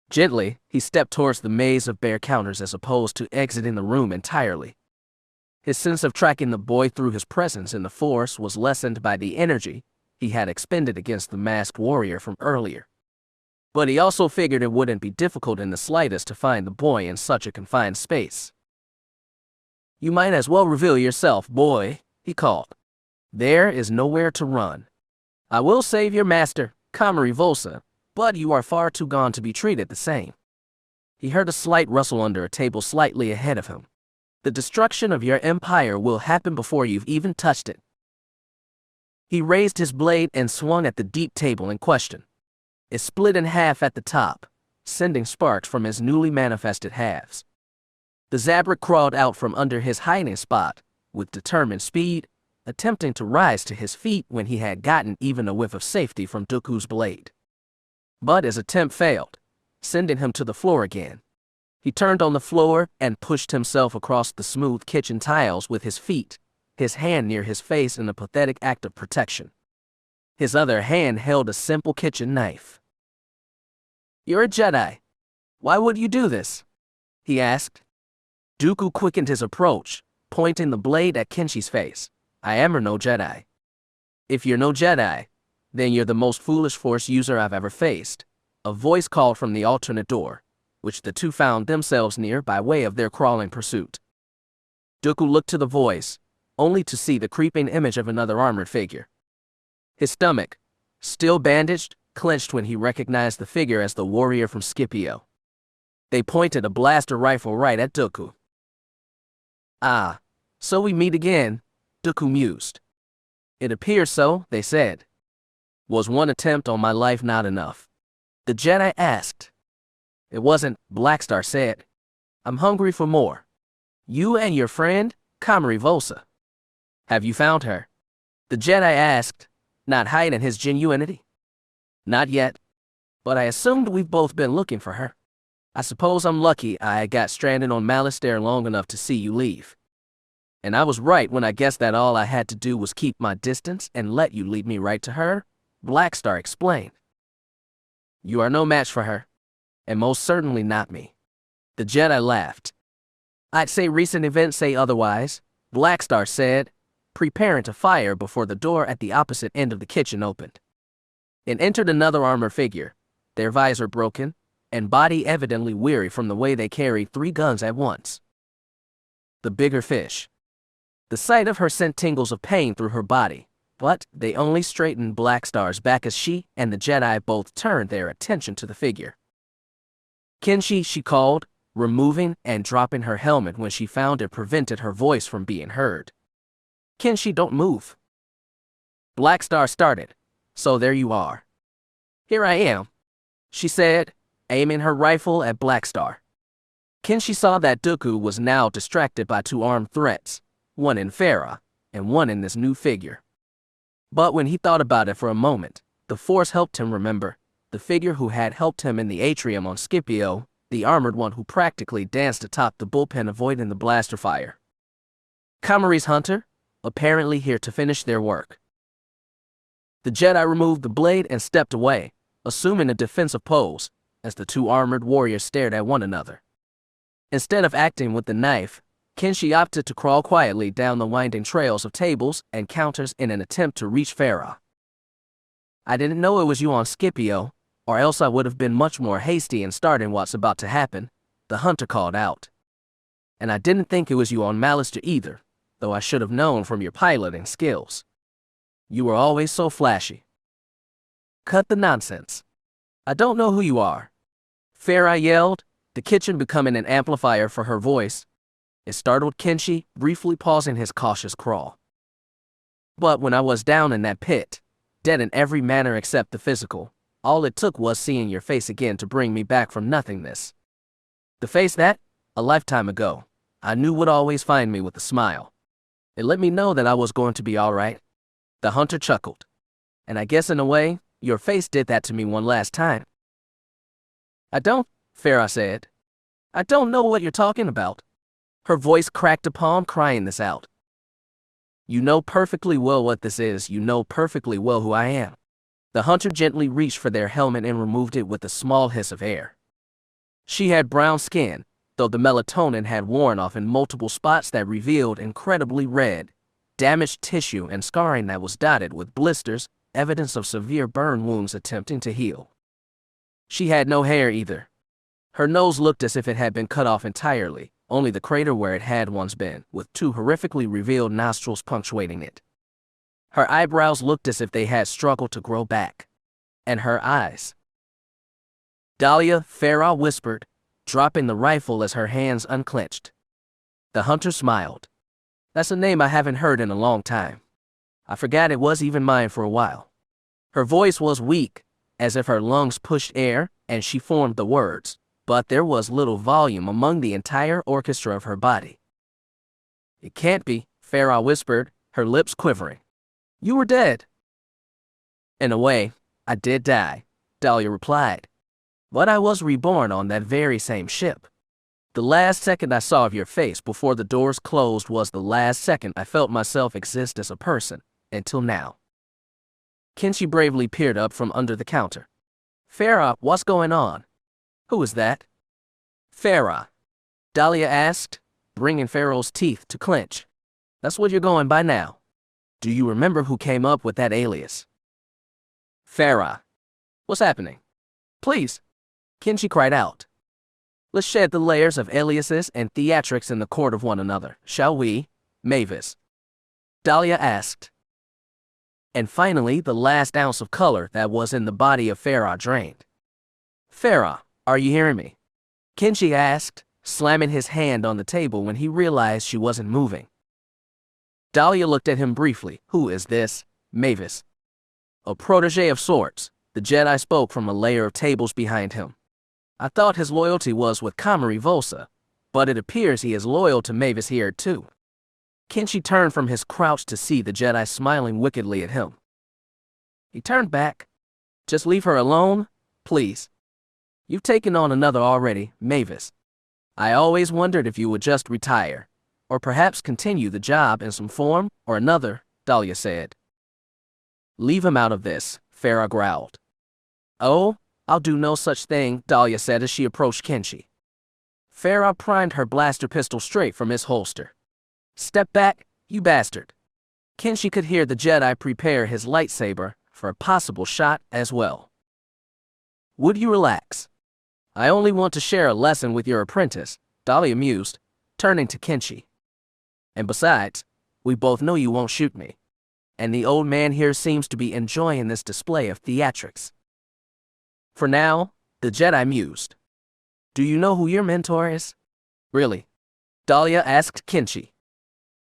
Gently, he stepped towards the maze of bare counters as opposed to exiting the room entirely. His sense of tracking the boy through his presence in the Force was lessened by the energy he had expended against the masked warrior from earlier. But he also figured it wouldn't be difficult in the slightest to find the boy in such a confined space. "You might as well reveal yourself, boy," he called. "There is nowhere to run. I will save your master, Komari Vosa, but you are far too gone to be treated the same." He heard a slight rustle under a table slightly ahead of him. "The destruction of your empire will happen before you've even touched it." He raised his blade and swung at the deep table in question. It split in half at the top, sending sparks from his newly manifested halves. The Zabrak crawled out from under his hiding spot, with determined speed, attempting to rise to his feet when he had gotten even a whiff of safety from Dooku's blade. But his attempt failed, sending him to the floor again. He turned on the floor and pushed himself across the smooth kitchen tiles with his feet, his hand near his face in a pathetic act of protection. His other hand held a simple kitchen knife. "You're a Jedi. Why would you do this?" he asked. Dooku quickened his approach, pointing the blade at Kenshi's face. "I am no Jedi." "If you're no Jedi, then you're the most foolish Force user I've ever faced," a voice called from the alternate door, which the two found themselves near by way of their crawling pursuit. Dooku looked to the voice, only to see the creeping image of another armored figure. His stomach, still bandaged, clenched when he recognized the figure as the warrior from Scipio. They pointed a blaster rifle right at Dooku. "Ah, so we meet again," Dooku mused. "It appears so," they said. "Was one attempt on my life not enough?" the Jedi asked. "It wasn't," Blackstar said. "I'm hungry for more. You and your friend, Komari Vosa. Have you found her?" the Jedi asked, not hiding his genuinity. "Not yet, but I assumed we've both been looking for her. I suppose I'm lucky I got stranded on Malastare long enough to see you leave. And I was right when I guessed that all I had to do was keep my distance and let you lead me right to her," Blackstar explained. "You are no match for her, and most certainly not me," the Jedi laughed. "I'd say recent events say otherwise," Blackstar said, preparing to fire before the door at the opposite end of the kitchen opened. It entered another armored figure, their visor broken, and body evidently weary from the way they carried 3 guns at once. The bigger fish. The sight of her sent tingles of pain through her body, but they only straightened Blackstar's back as she and the Jedi both turned their attention to the figure. "Kenshi," she called, removing and dropping her helmet when she found it prevented her voice from being heard. "Kenshi, don't move." Black Star started. So there you are. Here I am, she said, aiming her rifle at Black Star. Kenshi saw that Dooku was now distracted by two armed threats, one in Feroh and one in this new figure. But when he thought about it for a moment, the Force helped him remember the figure who had helped him in the atrium on Scipio, the armored one who practically danced atop the bullpen avoiding the blaster fire. Komari's hunter, apparently here to finish their work. The Jedi removed the blade and stepped away, assuming a defensive pose, as the two armored warriors stared at one another. Instead of acting with the knife, Kenshi opted to crawl quietly down the winding trails of tables and counters in an attempt to reach Feroh. I didn't know it was you on Scipio, or else I would have been much more hasty in starting what's about to happen, the hunter called out. And I didn't think it was you on Mallister either, though I should have known from your piloting skills. You were always so flashy. Cut the nonsense. I don't know who you are. Feroh yelled, the kitchen becoming an amplifier for her voice. It startled Kenshi, briefly pausing his cautious crawl. But when I was down in that pit, dead in every manner except the physical, all it took was seeing your face again to bring me back from nothingness. The face that, a lifetime ago, I knew would always find me with a smile. It let me know that I was going to be all right. The hunter chuckled. And I guess in a way, your face did that to me one last time. I don't, Feroh said. I don't know what you're talking about. Her voice cracked upon crying this out. You know perfectly well what this is. You know perfectly well who I am. The hunter gently reached for their helmet and removed it with a small hiss of air. She had brown skin, though the melatonin had worn off in multiple spots that revealed incredibly red, damaged tissue and scarring that was dotted with blisters, evidence of severe burn wounds attempting to heal. She had no hair either. Her nose looked as if it had been cut off entirely, only the crater where it had once been, with two horrifically revealed nostrils punctuating it. Her eyebrows looked as if they had struggled to grow back. And her eyes. Dahlia, Feroh whispered, dropping the rifle as her hands unclenched. The hunter smiled. That's a name I haven't heard in a long time. I forgot it was even mine for a while. Her voice was weak, as if her lungs pushed air, and she formed the words, but there was little volume among the entire orchestra of her body. It can't be, Feroh whispered, her lips quivering. You were dead. In a way, I did die, Dahlia replied. But I was reborn on that very same ship. The last second I saw of your face before the doors closed was the last second I felt myself exist as a person, until now. Kenshi bravely peered up from under the counter. Feroh, what's going on? Who is that? Feroh, Dahlia asked, bringing Feroh's teeth to clench. That's what you're going by now. Do you remember who came up with that alias? Feroh. What's happening? Please, Kenshi cried out. Let's shed the layers of aliases and theatrics in the court of one another, shall we, Mavis? Dahlia asked. And finally, the last ounce of color that was in the body of Feroh drained. Feroh, are you hearing me? Kenshi asked, slamming his hand on the table when he realized she wasn't moving. Dahlia looked at him briefly. Who is this, Mavis? A protege of sorts, the Jedi spoke from a layer of tables behind him. I thought his loyalty was with Komari Vosa, but it appears he is loyal to Mavis here too. Kenshi turned from his crouch to see the Jedi smiling wickedly at him. He turned back. Just leave her alone, please. You've taken on another already, Mavis. I always wondered if you would just retire, or perhaps continue the job in some form or another, Dahlia said. Leave him out of this, Feroh growled. Oh, I'll do no such thing, Dahlia said as she approached Kenshi. Feroh primed her blaster pistol straight from his holster. Step back, you bastard. Kenshi could hear the Jedi prepare his lightsaber for a possible shot as well. Would you relax? I only want to share a lesson with your apprentice, Dahlia mused, turning to Kenshi. And besides, we both know you won't shoot me. And the old man here seems to be enjoying this display of theatrics. For now, the Jedi mused. Do you know who your mentor is? Really? Dahlia asked Kenshi.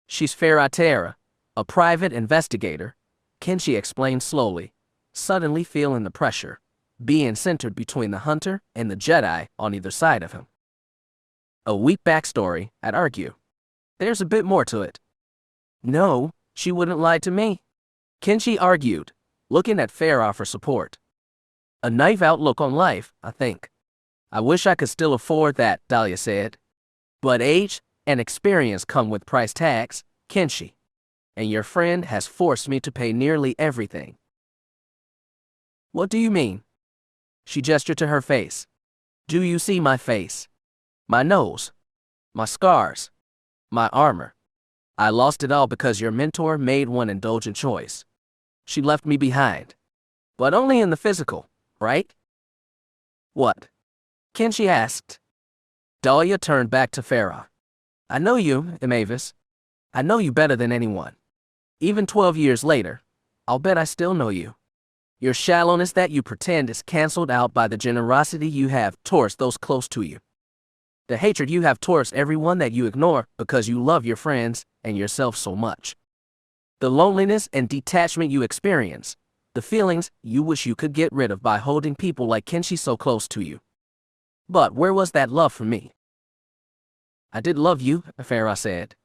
She's Feroh Tara, a private investigator, Kenshi explained slowly, suddenly feeling the pressure, being centered between the hunter and the Jedi on either side of him. A weak backstory, I'd argue. There's a bit more to it. No, she wouldn't lie to me, Kenshi argued, looking at Feroh for support. A naive outlook on life, I think. I wish I could still afford that, Dahlia said. But age and experience come with price tags, Kenshi. And your friend has forced me to pay nearly everything. What do you mean? She gestured to her face. Do you see my face? My nose? My scars? My armor? I lost it all because your mentor made one indulgent choice. She left me behind. But only in the physical, right? What? Kenshi asked. Dahlia turned back to Feroh. I know you, Mavis. I know you better than anyone. Even 12 years later, I'll bet I still know you. Your shallowness that you pretend is canceled out by the generosity you have towards those close to you. The hatred you have towards everyone that you ignore because you love your friends and yourself so much. The loneliness and detachment you experience, the feelings you wish you could get rid of by holding people like Kenshi so close to you. But where was that love for me? I did love you, Feroh said.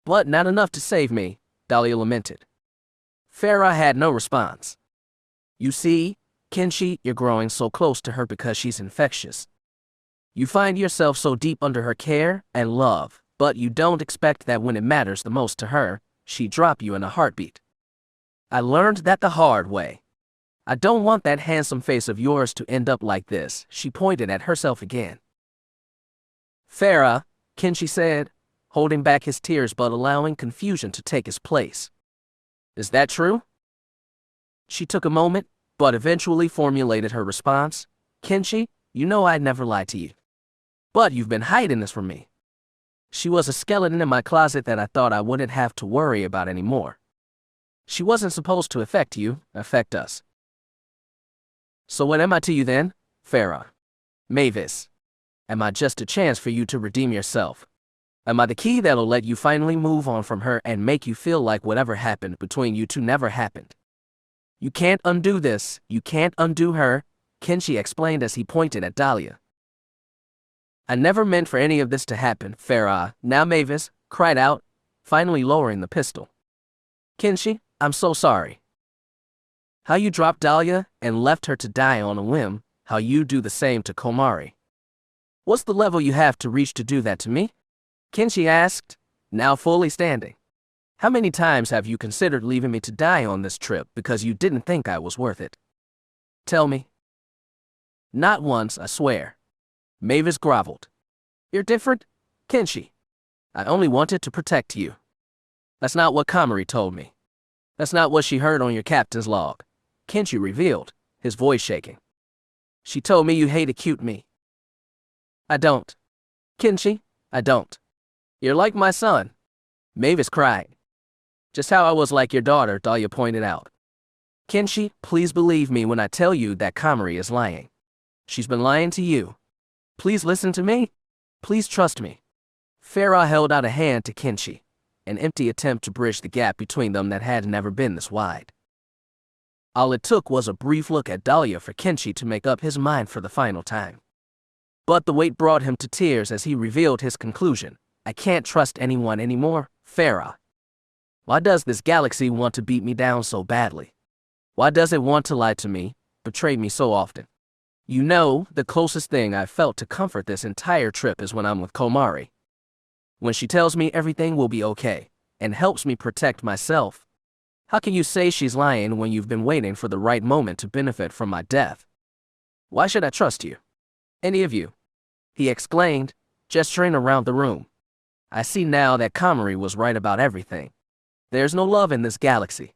But not enough to save me, Dahlia lamented. Feroh had no response. You see, Kenshi, you're growing so close to her because she's infectious. You find yourself so deep under her care and love, but you don't expect that when it matters the most to her, she'd drop you in a heartbeat. I learned that the hard way. I don't want that handsome face of yours to end up like this, she pointed at herself again. Feroh, Kenshi said, holding back his tears but allowing confusion to take his place. Is that true? She took a moment, but eventually formulated her response. Kenshi, you know I'd never lie to you. But you've been hiding this from me. She was a skeleton in my closet that I thought I wouldn't have to worry about anymore. She wasn't supposed to affect you, affect us. So what am I to you then, Feroh? Mavis. Am I just a chance for you to redeem yourself? Am I the key that'll let you finally move on from her and make you feel like whatever happened between you two never happened? You can't undo this, you can't undo her, Kenshi explained as he pointed at Dahlia. I never meant for any of this to happen, Feroh, now Mavis, cried out, finally lowering the pistol. Kenshi, I'm so sorry. How you dropped Dahlia and left her to die on a whim, how you do the same to Komari. What's the level you have to reach to do that to me? Kenshi asked, now fully standing. How many times have you considered leaving me to die on this trip because you didn't think I was worth it? Tell me. Not once, I swear. Mavis groveled. You're different, Kenshi. I only wanted to protect you. That's not what Komari told me. That's not what she heard on your captain's log, Kenshi revealed, his voice shaking. She told me you hated cute me. I don't. Kenshi, I don't. You're like my son. Mavis cried. Just how I was like your daughter, Dahlia pointed out. Kenshi, please believe me when I tell you that Komari is lying. She's been lying to you. Please listen to me. Please trust me. Feroh held out a hand to Kenshi, an empty attempt to bridge the gap between them that had never been this wide. All it took was a brief look at Dahlia for Kenshi to make up his mind for the final time. But the weight brought him to tears as he revealed his conclusion. I can't trust anyone anymore, Feroh. Why does this galaxy want to beat me down so badly? Why does it want to lie to me, betray me so often? You know, the closest thing I've felt to comfort this entire trip is when I'm with Komari. When she tells me everything will be okay, and helps me protect myself. How can you say she's lying when you've been waiting for the right moment to benefit from my death? Why should I trust you? Any of you? He exclaimed, gesturing around the room. I see now that Komari was right about everything. There's no love in this galaxy.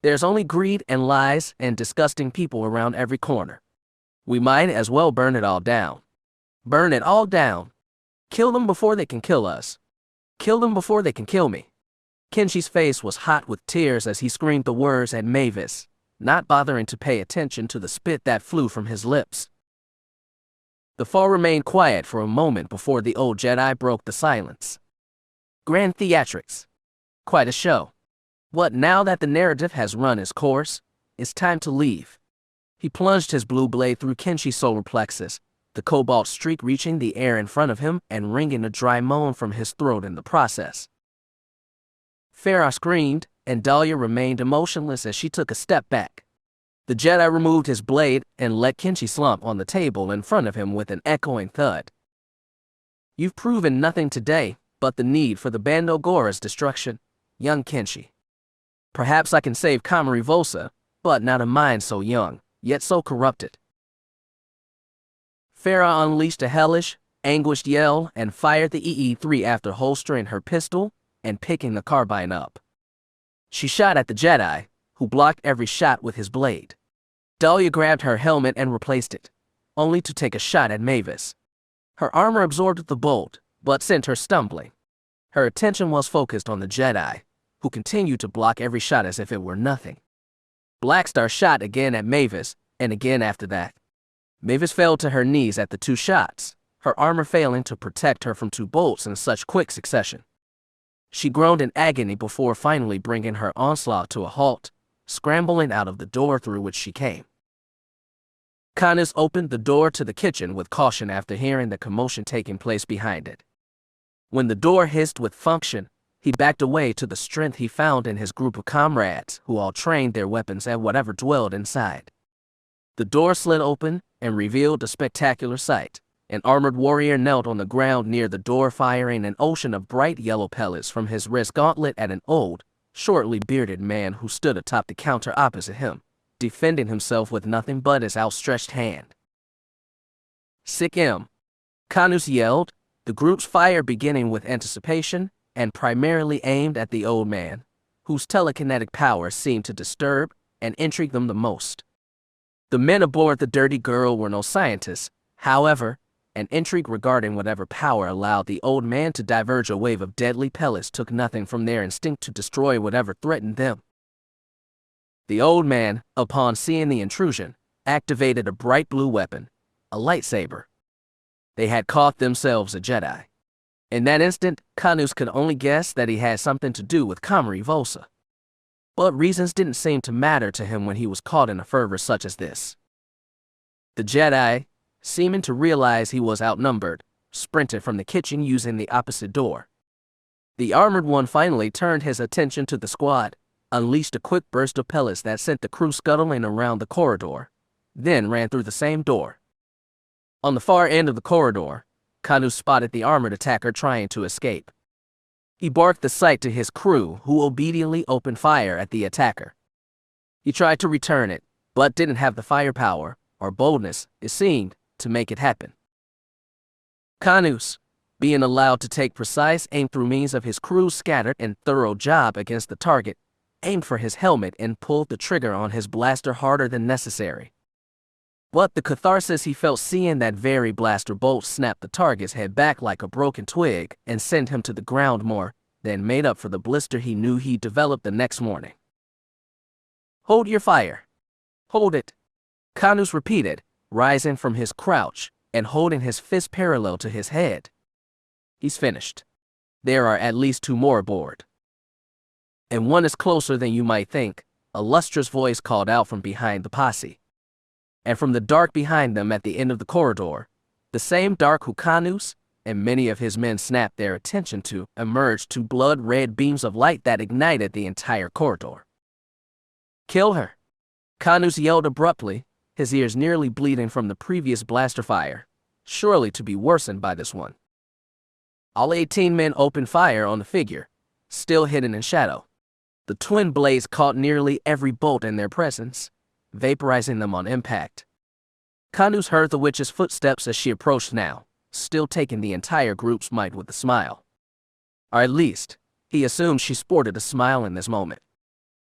There's only greed and lies and disgusting people around every corner. We might as well burn it all down. Burn it all down. Kill them before they can kill us. Kill them before they can kill me. Kenshi's face was hot with tears as he screamed the words at Mavis, not bothering to pay attention to the spit that flew from his lips. The fall remained quiet for a moment before the old Jedi broke the silence. Grand theatrics. Quite a show. But now that the narrative has run its course, it's time to leave. He plunged his blue blade through Kenshi's solar plexus, the cobalt streak reaching the air in front of him and wringing a dry moan from his throat in the process. Feroh screamed, and Dahlia remained emotionless as she took a step back. The Jedi removed his blade and let Kenshi slump on the table in front of him with an echoing thud. You've proven nothing today but the need for the Bando Gora's destruction, young Kenshi. Perhaps I can save Komari Vosa, but not a mind so young, yet so corrupted. Feroh unleashed a hellish, anguished yell and fired the EE-3 after holstering her pistol and picking the carbine up. She shot at the Jedi, who blocked every shot with his blade. Dahlia grabbed her helmet and replaced it, only to take a shot at Mavis. Her armor absorbed the bolt, but sent her stumbling. Her attention was focused on the Jedi, who continued to block every shot as if it were nothing. Blackstar shot again at Mavis, and again after that. Mavis fell to her knees at the 2 shots, her armor failing to protect her from 2 bolts in such quick succession. She groaned in agony before finally bringing her onslaught to a halt, scrambling out of the door through which she came. Kanus opened the door to the kitchen with caution after hearing the commotion taking place behind it. When the door hissed with function, he backed away to the strength he found in his group of comrades who all trained their weapons at whatever dwelled inside. The door slid open and revealed a spectacular sight. An armored warrior knelt on the ground near the door firing an ocean of bright yellow pellets from his wrist gauntlet at an old, shortly bearded man who stood atop the counter opposite him, defending himself with nothing but his outstretched hand. Sick him! Kanus yelled, the group's fire beginning with anticipation and primarily aimed at the old man, whose telekinetic power seemed to disturb and intrigue them the most. The men aboard the Dirty Girl were no scientists, however, and intrigue regarding whatever power allowed the old man to diverge a wave of deadly pellets took nothing from their instinct to destroy whatever threatened them. The old man, upon seeing the intrusion, activated a bright blue weapon, a lightsaber. They had caught themselves a Jedi. In that instant, Kanus could only guess that he had something to do with Komari Vosa. But reasons didn't seem to matter to him when he was caught in a fervor such as this. The Jedi, seeming to realize he was outnumbered, sprinted from the kitchen using the opposite door. The armored one finally turned his attention to the squad, unleashed a quick burst of pellets that sent the crew scuttling around the corridor, then ran through the same door. On the far end of the corridor, Kanus spotted the armored attacker trying to escape. He barked the sight to his crew, who obediently opened fire at the attacker. He tried to return it, but didn't have the firepower, or boldness, it seemed, to make it happen. Kanus, being allowed to take precise aim through means of his crew's scattered and thorough job against the target, aimed for his helmet and pulled the trigger on his blaster harder than necessary. But the catharsis he felt seeing that very blaster bolt snap the target's head back like a broken twig and send him to the ground more than made up for the blister he knew he'd developed the next morning. Hold your fire. Hold it. Kanus repeated, rising from his crouch and holding his fist parallel to his head. He's finished. There are at least 2 more aboard. And one is closer than you might think, a lustrous voice called out from behind the posse. And from the dark behind them at the end of the corridor, the same dark who Kanus and many of his men snapped their attention to, emerged 2 blood-red beams of light that ignited the entire corridor. Kill her! Kanus yelled abruptly, his ears nearly bleeding from the previous blaster fire, surely to be worsened by this one. All 18 men opened fire on the figure, still hidden in shadow. The twin blades caught nearly every bolt in their presence, vaporizing them on impact. Kanus heard the witch's footsteps as she approached now, still taking the entire group's might with a smile. Or at least, he assumed she sported a smile in this moment.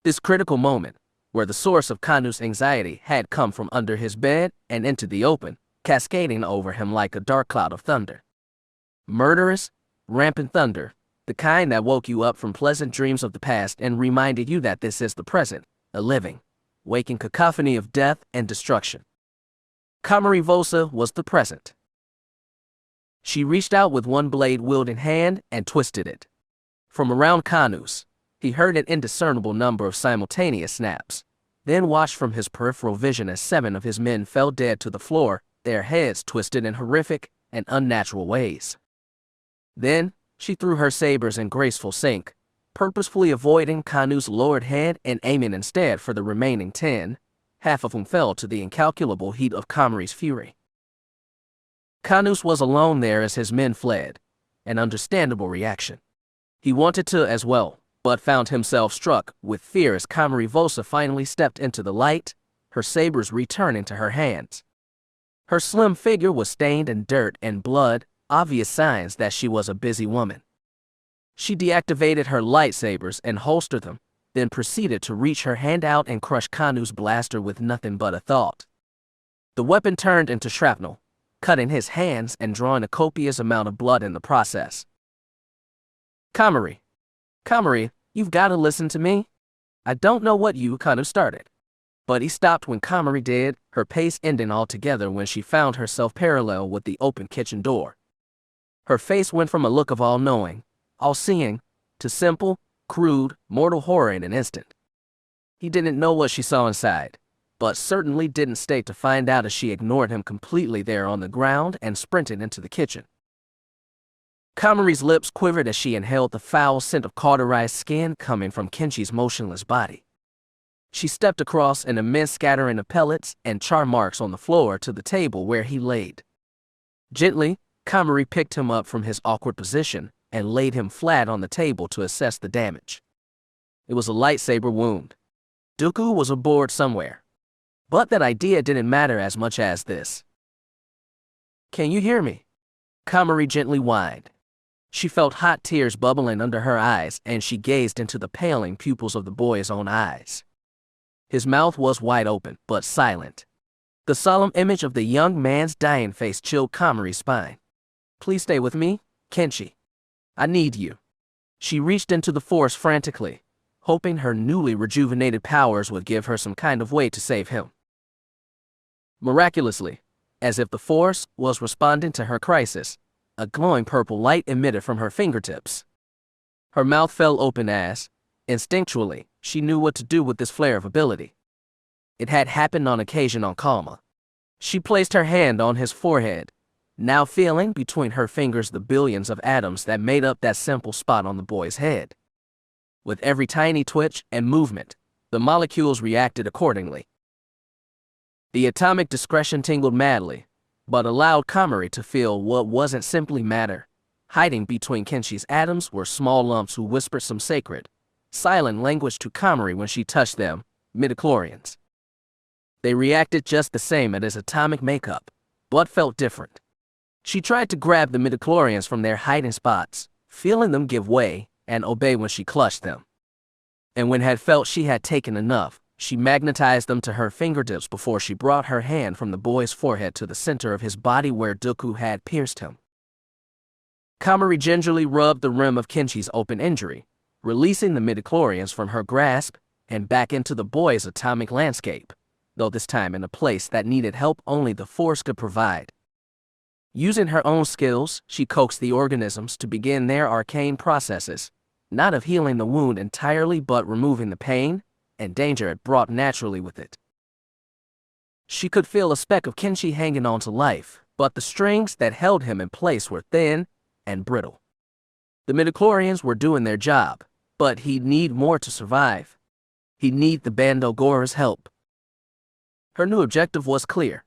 This critical moment, where the source of Kanus' anxiety had come from under his bed and into the open, cascading over him like a dark cloud of thunder. Murderous, rampant thunder, the kind that woke you up from pleasant dreams of the past and reminded you that this is the present, a living, waking cacophony of death and destruction. Komari Vosa was the present. She reached out with one blade-wielding hand and twisted it. From around Kanus, He heard an indiscernible number of simultaneous snaps, then watched from his peripheral vision as 7 of his men fell dead to the floor, their heads twisted in horrific and unnatural ways. Then, she threw her sabers in graceful sync, purposefully avoiding Kanu's lowered head and aiming instead for the remaining 10, half of whom fell to the incalculable heat of Komari's fury. Kanus was alone there as his men fled, an understandable reaction. He wanted to as well, but found himself struck with fear as Komari Vosa finally stepped into the light, her sabers returning to her hands. Her slim figure was stained in dirt and blood, obvious signs that she was a busy woman. She deactivated her lightsabers and holstered them, then proceeded to reach her hand out and crush Kanu's blaster with nothing but a thought. The weapon turned into shrapnel, cutting his hands and drawing a copious amount of blood in the process. Komari, you've got to listen to me. I don't know what you kind of started. But he stopped when Komari did, her pace ending altogether when she found herself parallel with the open kitchen door. Her face went from a look of all-knowing, all-seeing, to simple, crude, mortal horror in an instant. He didn't know what she saw inside, but certainly didn't stay to find out as she ignored him completely there on the ground and sprinted into the kitchen. Komari's lips quivered as she inhaled the foul scent of cauterized skin coming from Kenshi's motionless body. She stepped across an immense scattering of pellets and char marks on the floor to the table where he laid. Gently, Komari picked him up from his awkward position and laid him flat on the table to assess the damage. It was a lightsaber wound. Dooku was aboard somewhere. But that idea didn't matter as much as this. "Can you hear me?" Komari gently whined. She felt hot tears bubbling under her eyes and she gazed into the paling pupils of the boy's own eyes. His mouth was wide open, but silent. The solemn image of the young man's dying face chilled Komari's spine. "Please stay with me, Kenshi. I need you." She reached into the Force frantically, hoping her newly rejuvenated powers would give her some kind of way to save him. Miraculously, as if the Force was responding to her crisis, a glowing purple light emitted from her fingertips. Her mouth fell open as, instinctually, she knew what to do with this flare of ability. It had happened on occasion on Kalma. She placed her hand on his forehead, now feeling between her fingers the billions of atoms that made up that simple spot on the boy's head. With every tiny twitch and movement, the molecules reacted accordingly. The atomic discretion tingled madly, but allowed Komari to feel what wasn't simply matter. Hiding between Kenshi's atoms were small lumps who whispered some sacred, silent language to Komari when she touched them, midichlorians. They reacted just the same at his atomic makeup, but felt different. She tried to grab the midichlorians from their hiding spots, feeling them give way and obey when she clutched them. And when had felt she had taken enough, she magnetized them to her fingertips before she brought her hand from the boy's forehead to the center of his body where Dooku had pierced him. Komari gingerly rubbed the rim of Kenshi's open injury, releasing the midichlorians from her grasp and back into the boy's atomic landscape, though this time in a place that needed help only the Force could provide. Using her own skills, she coaxed the organisms to begin their arcane processes, not of healing the wound entirely but removing the pain and danger it brought naturally with it. She could feel a speck of Kenshi hanging on to life, but the strings that held him in place were thin and brittle. The midichlorians were doing their job, but he'd need more to survive. He'd need the Bando Gora's help. Her new objective was clear.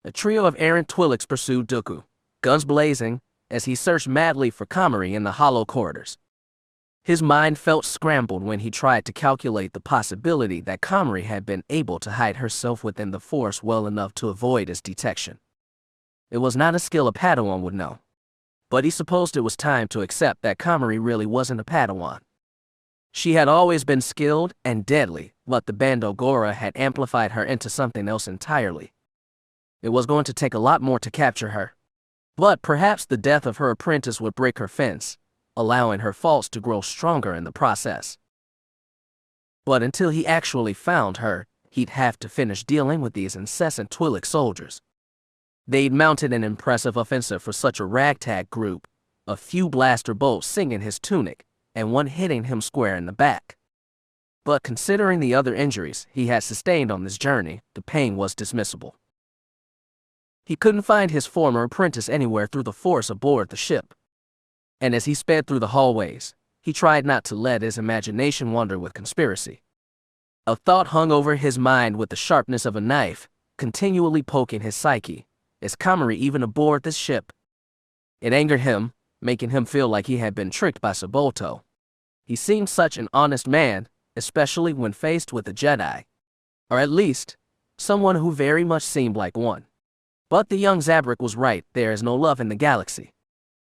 A trio of errant Twi'leks pursued Dooku, guns blazing, as he searched madly for Komari in the hollow corridors. His mind felt scrambled when he tried to calculate the possibility that Komari had been able to hide herself within the Force well enough to avoid his detection. It was not a skill a Padawan would know, but he supposed it was time to accept that Komari really wasn't a Padawan. She had always been skilled and deadly, but the Bando Gora had amplified her into something else entirely. It was going to take a lot more to capture her, but perhaps the death of her apprentice would break her fence, allowing her faults to grow stronger in the process. But until he actually found her, he'd have to finish dealing with these incessant Twi'lek soldiers. They'd mounted an impressive offensive for such a ragtag group, a few blaster bolts singing his tunic, and one hitting him square in the back. But considering the other injuries he had sustained on this journey, the pain was dismissible. He couldn't find his former apprentice anywhere through the force aboard the ship. And as he sped through the hallways, he tried not to let his imagination wander with conspiracy. A thought hung over his mind with the sharpness of a knife, continually poking his psyche. Is Komari even aboard this ship? It angered him, making him feel like he had been tricked by Saboto. He seemed such an honest man, especially when faced with a Jedi. Or at least, someone who very much seemed like one. But the young Zabrak was right, there is no love in the galaxy.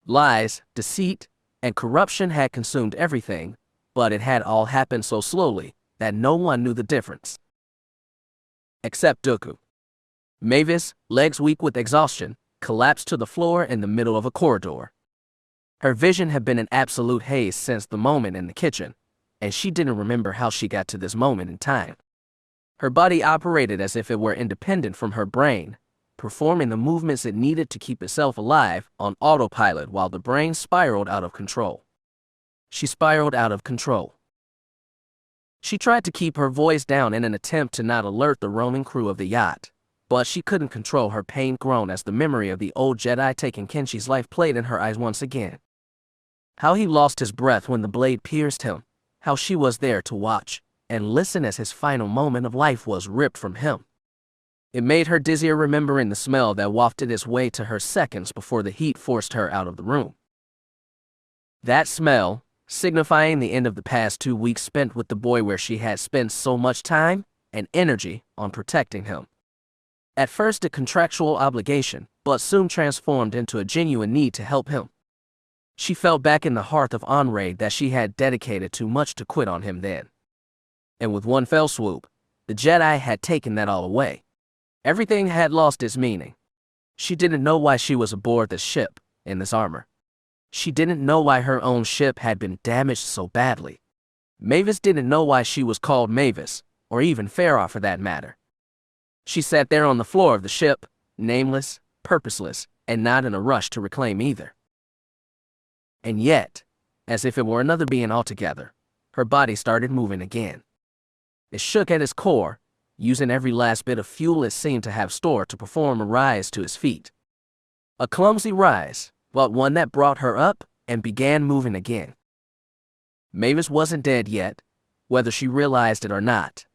Lies, deceit, and corruption had consumed everything, but it had all happened so slowly that no one knew the difference. Except Dooku. Mavis, legs weak with exhaustion, collapsed to the floor in the middle of a corridor. Her vision had been in absolute haze since the moment in the kitchen, and she didn't remember how she got to this moment in time. Her body operated as if it were independent from her brain, performing the movements it needed to keep itself alive on autopilot while the brain spiraled out of control. She spiraled out of control. She tried to keep her voice down in an attempt to not alert the roaming crew of the yacht, but she couldn't control her pained groan as the memory of the old Jedi taking Kenshi's life played in her eyes once again. How he lost his breath when the blade pierced him, how she was there to watch and listen as his final moment of life was ripped from him. It made her dizzier remembering the smell that wafted its way to her seconds before the heat forced her out of the room. That smell, signifying the end of the past 2 weeks spent with the boy where she had spent so much time and energy on protecting him. At first a contractual obligation, but soon transformed into a genuine need to help him. She felt back in the hearth of Unabridged that she had dedicated too much to quit on him then. And with one fell swoop, the Jedi had taken that all away. Everything had lost its meaning. She didn't know why she was aboard this ship, in this armor. She didn't know why her own ship had been damaged so badly. Mavis didn't know why she was called Mavis, or even Feroh for that matter. She sat there on the floor of the ship, nameless, purposeless, and not in a rush to reclaim either. And yet, as if it were another being altogether, her body started moving again. It shook at its core, using every last bit of fuel it seemed to have stored to perform a rise to his feet. A clumsy rise, but one that brought her up and began moving again. Mavis wasn't dead yet, whether she realized it or not.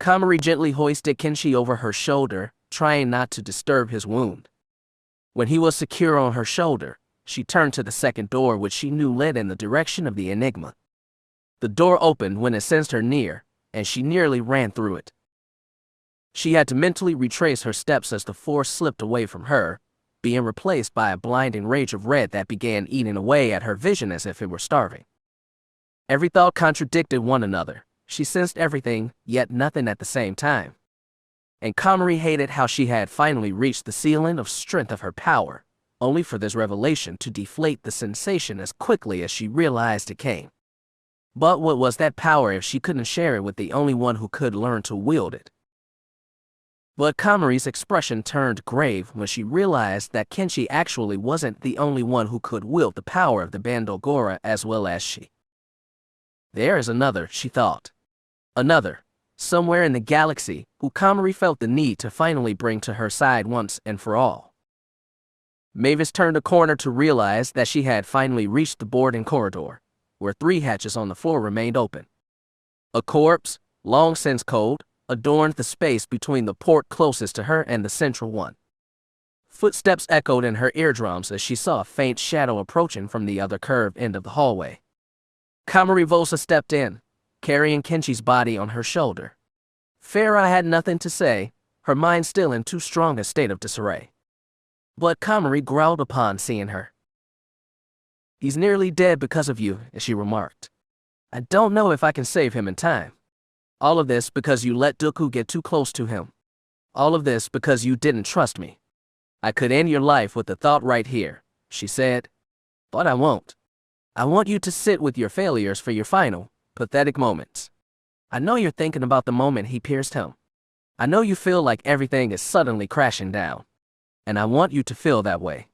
Komari gently hoisted Kenshi over her shoulder, trying not to disturb his wound. When he was secure on her shoulder, she turned to the second door which she knew led in the direction of the Enigma. The door opened when it sensed her near, and she nearly ran through it. She had to mentally retrace her steps as the force slipped away from her, being replaced by a blinding rage of red that began eating away at her vision as if it were starving. Every thought contradicted one another. She sensed everything, yet nothing at the same time. And Komari hated how she had finally reached the ceiling of strength of her power, only for this revelation to deflate the sensation as quickly as she realized it came. But what was that power if she couldn't share it with the only one who could learn to wield it? But Komari's expression turned grave when she realized that Kenshi actually wasn't the only one who could wield the power of the Bando Gora as well as she. There is another, she thought. Another, somewhere in the galaxy, who Komari felt the need to finally bring to her side once and for all. Mavis turned a corner to realize that she had finally reached the boarding corridor, where 3 hatches on the floor remained open. A corpse, long since cold, adorned the space between the port closest to her and the central one. Footsteps echoed in her eardrums as she saw a faint shadow approaching from the other curved end of the hallway. Komari Vosa stepped in, carrying Kenshi's body on her shoulder. Feroh had nothing to say, her mind still in too strong a state of disarray. But Komari growled upon seeing her. "He's nearly dead because of you," as she remarked. "I don't know if I can save him in time. All of this because you let Dooku get too close to him. All of this because you didn't trust me. I could end your life with the thought right here," she said. "But I won't. I want you to sit with your failures for your final, pathetic moments. I know you're thinking about the moment he pierced him. I know you feel like everything is suddenly crashing down. And I want you to feel that way.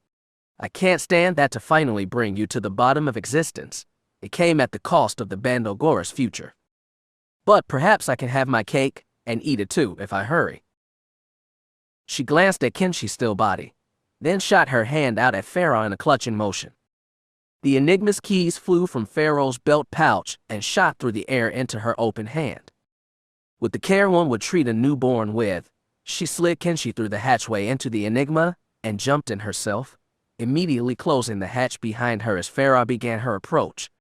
I can't stand that to finally bring you to the bottom of existence. it came at the cost of the Bando Gora's future. But perhaps I can have my cake, and eat it too, if I hurry. She glanced at Kenshi's still body, then shot her hand out at Feroh in a clutching motion. The Enigma's keys flew from Feroh's belt pouch and shot through the air into her open hand. With the care one would treat a newborn with, she slid Kenshi through the hatchway into the Enigma and jumped in herself, immediately closing the hatch behind her as Feroh began her approach.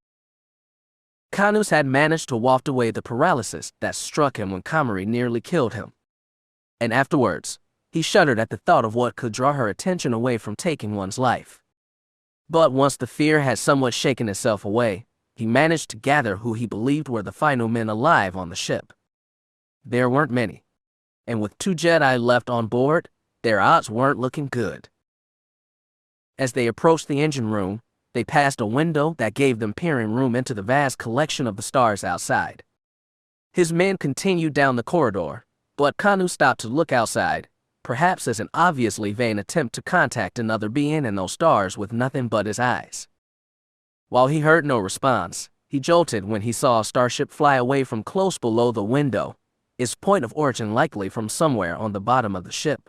Kanus had managed to waft away the paralysis that struck him when Komari nearly killed him. And afterwards, he shuddered at the thought of what could draw her attention away from taking one's life. But once the fear had somewhat shaken itself away, he managed to gather who he believed were the final men alive on the ship. There weren't many, and with 2 Jedi left on board, their odds weren't looking good. As they approached the engine room, they passed a window that gave them peering room into the vast collection of the stars outside. His men continued down the corridor, but Kanu stopped to look outside, perhaps as an obviously vain attempt to contact another being in those stars with nothing but his eyes. While he heard no response, he jolted when he saw a starship fly away from close below the window, its point of origin likely from somewhere on the bottom of the ship.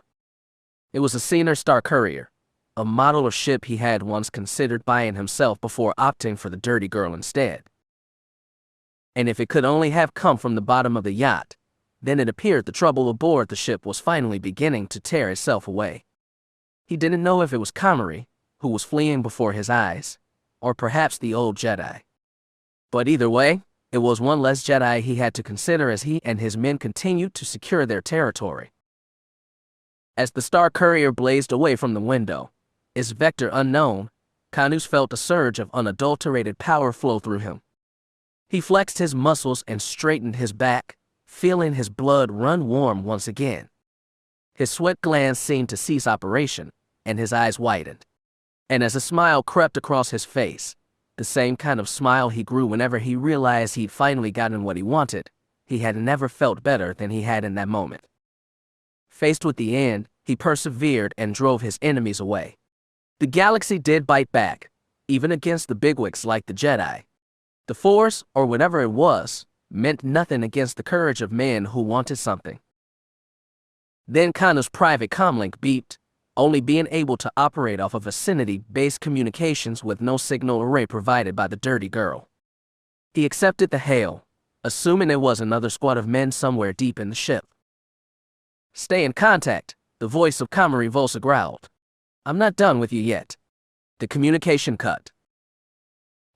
It was a Senator Star Courier, a model of ship he had once considered buying himself before opting for the dirty girl instead. And if it could only have come from the bottom of the yacht, then it appeared the trouble aboard the ship was finally beginning to tear itself away. He didn't know if it was Komari, who was fleeing before his eyes, or perhaps the old Jedi. But either way, it was one less Jedi he had to consider as he and his men continued to secure their territory. As the Star Courier blazed away from the window, its vector unknown, Kanus felt a surge of unadulterated power flow through him. He flexed his muscles and straightened his back, feeling his blood run warm once again. His sweat glands seemed to cease operation, and his eyes widened. And as a smile crept across his face, the same kind of smile he grew whenever he realized he'd finally gotten what he wanted, he had never felt better than he had in that moment. Faced with the end, he persevered and drove his enemies away. The galaxy did bite back, even against the bigwigs like the Jedi. The Force, or whatever it was, meant nothing against the courage of men who wanted something. Then Kanus' private comlink beeped, only being able to operate off of vicinity-based communications with no signal array provided by the dirty girl. He accepted the hail, assuming it was another squad of men somewhere deep in the ship. "Stay in contact," the voice of Komari Vosa growled. "I'm not done with you yet." The communication cut.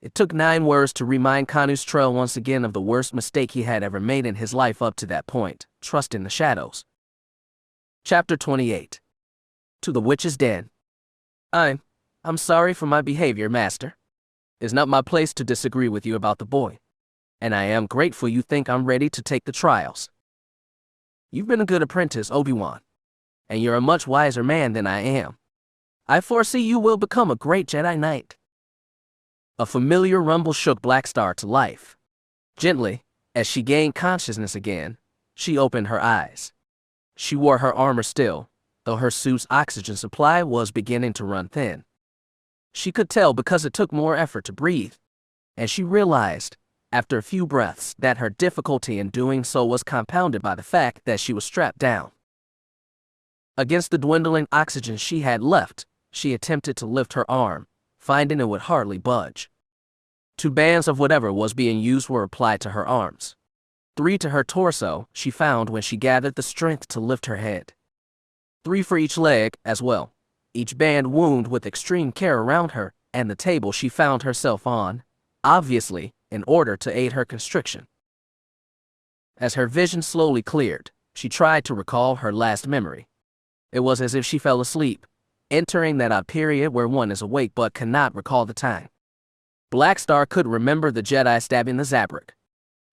It took 9 words to remind Kanus Trail once again of the worst mistake he had ever made in his life up to that point, trusting the shadows. Chapter 28. To the Witch's Den. I'm sorry for my behavior, Master. It's not my place to disagree with you about the boy, and I am grateful you think I'm ready to take the trials. You've been a good apprentice, Obi-Wan, and you're a much wiser man than I am. I foresee you will become a great Jedi Knight. A familiar rumble shook Black Star to life. Gently, as she gained consciousness again, she opened her eyes. She wore her armor still, though her suit's oxygen supply was beginning to run thin. She could tell because it took more effort to breathe, and she realized, after a few breaths, that her difficulty in doing so was compounded by the fact that she was strapped down. Against the dwindling oxygen she had left, she attempted to lift her arm, finding it would hardly budge. 2 bands of whatever was being used were applied to her arms. 3 to her torso, she found when she gathered the strength to lift her head. 3 for each leg, as well, each band wound with extreme care around her and the table she found herself on, obviously, in order to aid her constriction. As her vision slowly cleared, she tried to recall her last memory. It was as if she fell asleep, entering that odd period where one is awake but cannot recall the time. Black Star could remember the Jedi stabbing the Zabrak.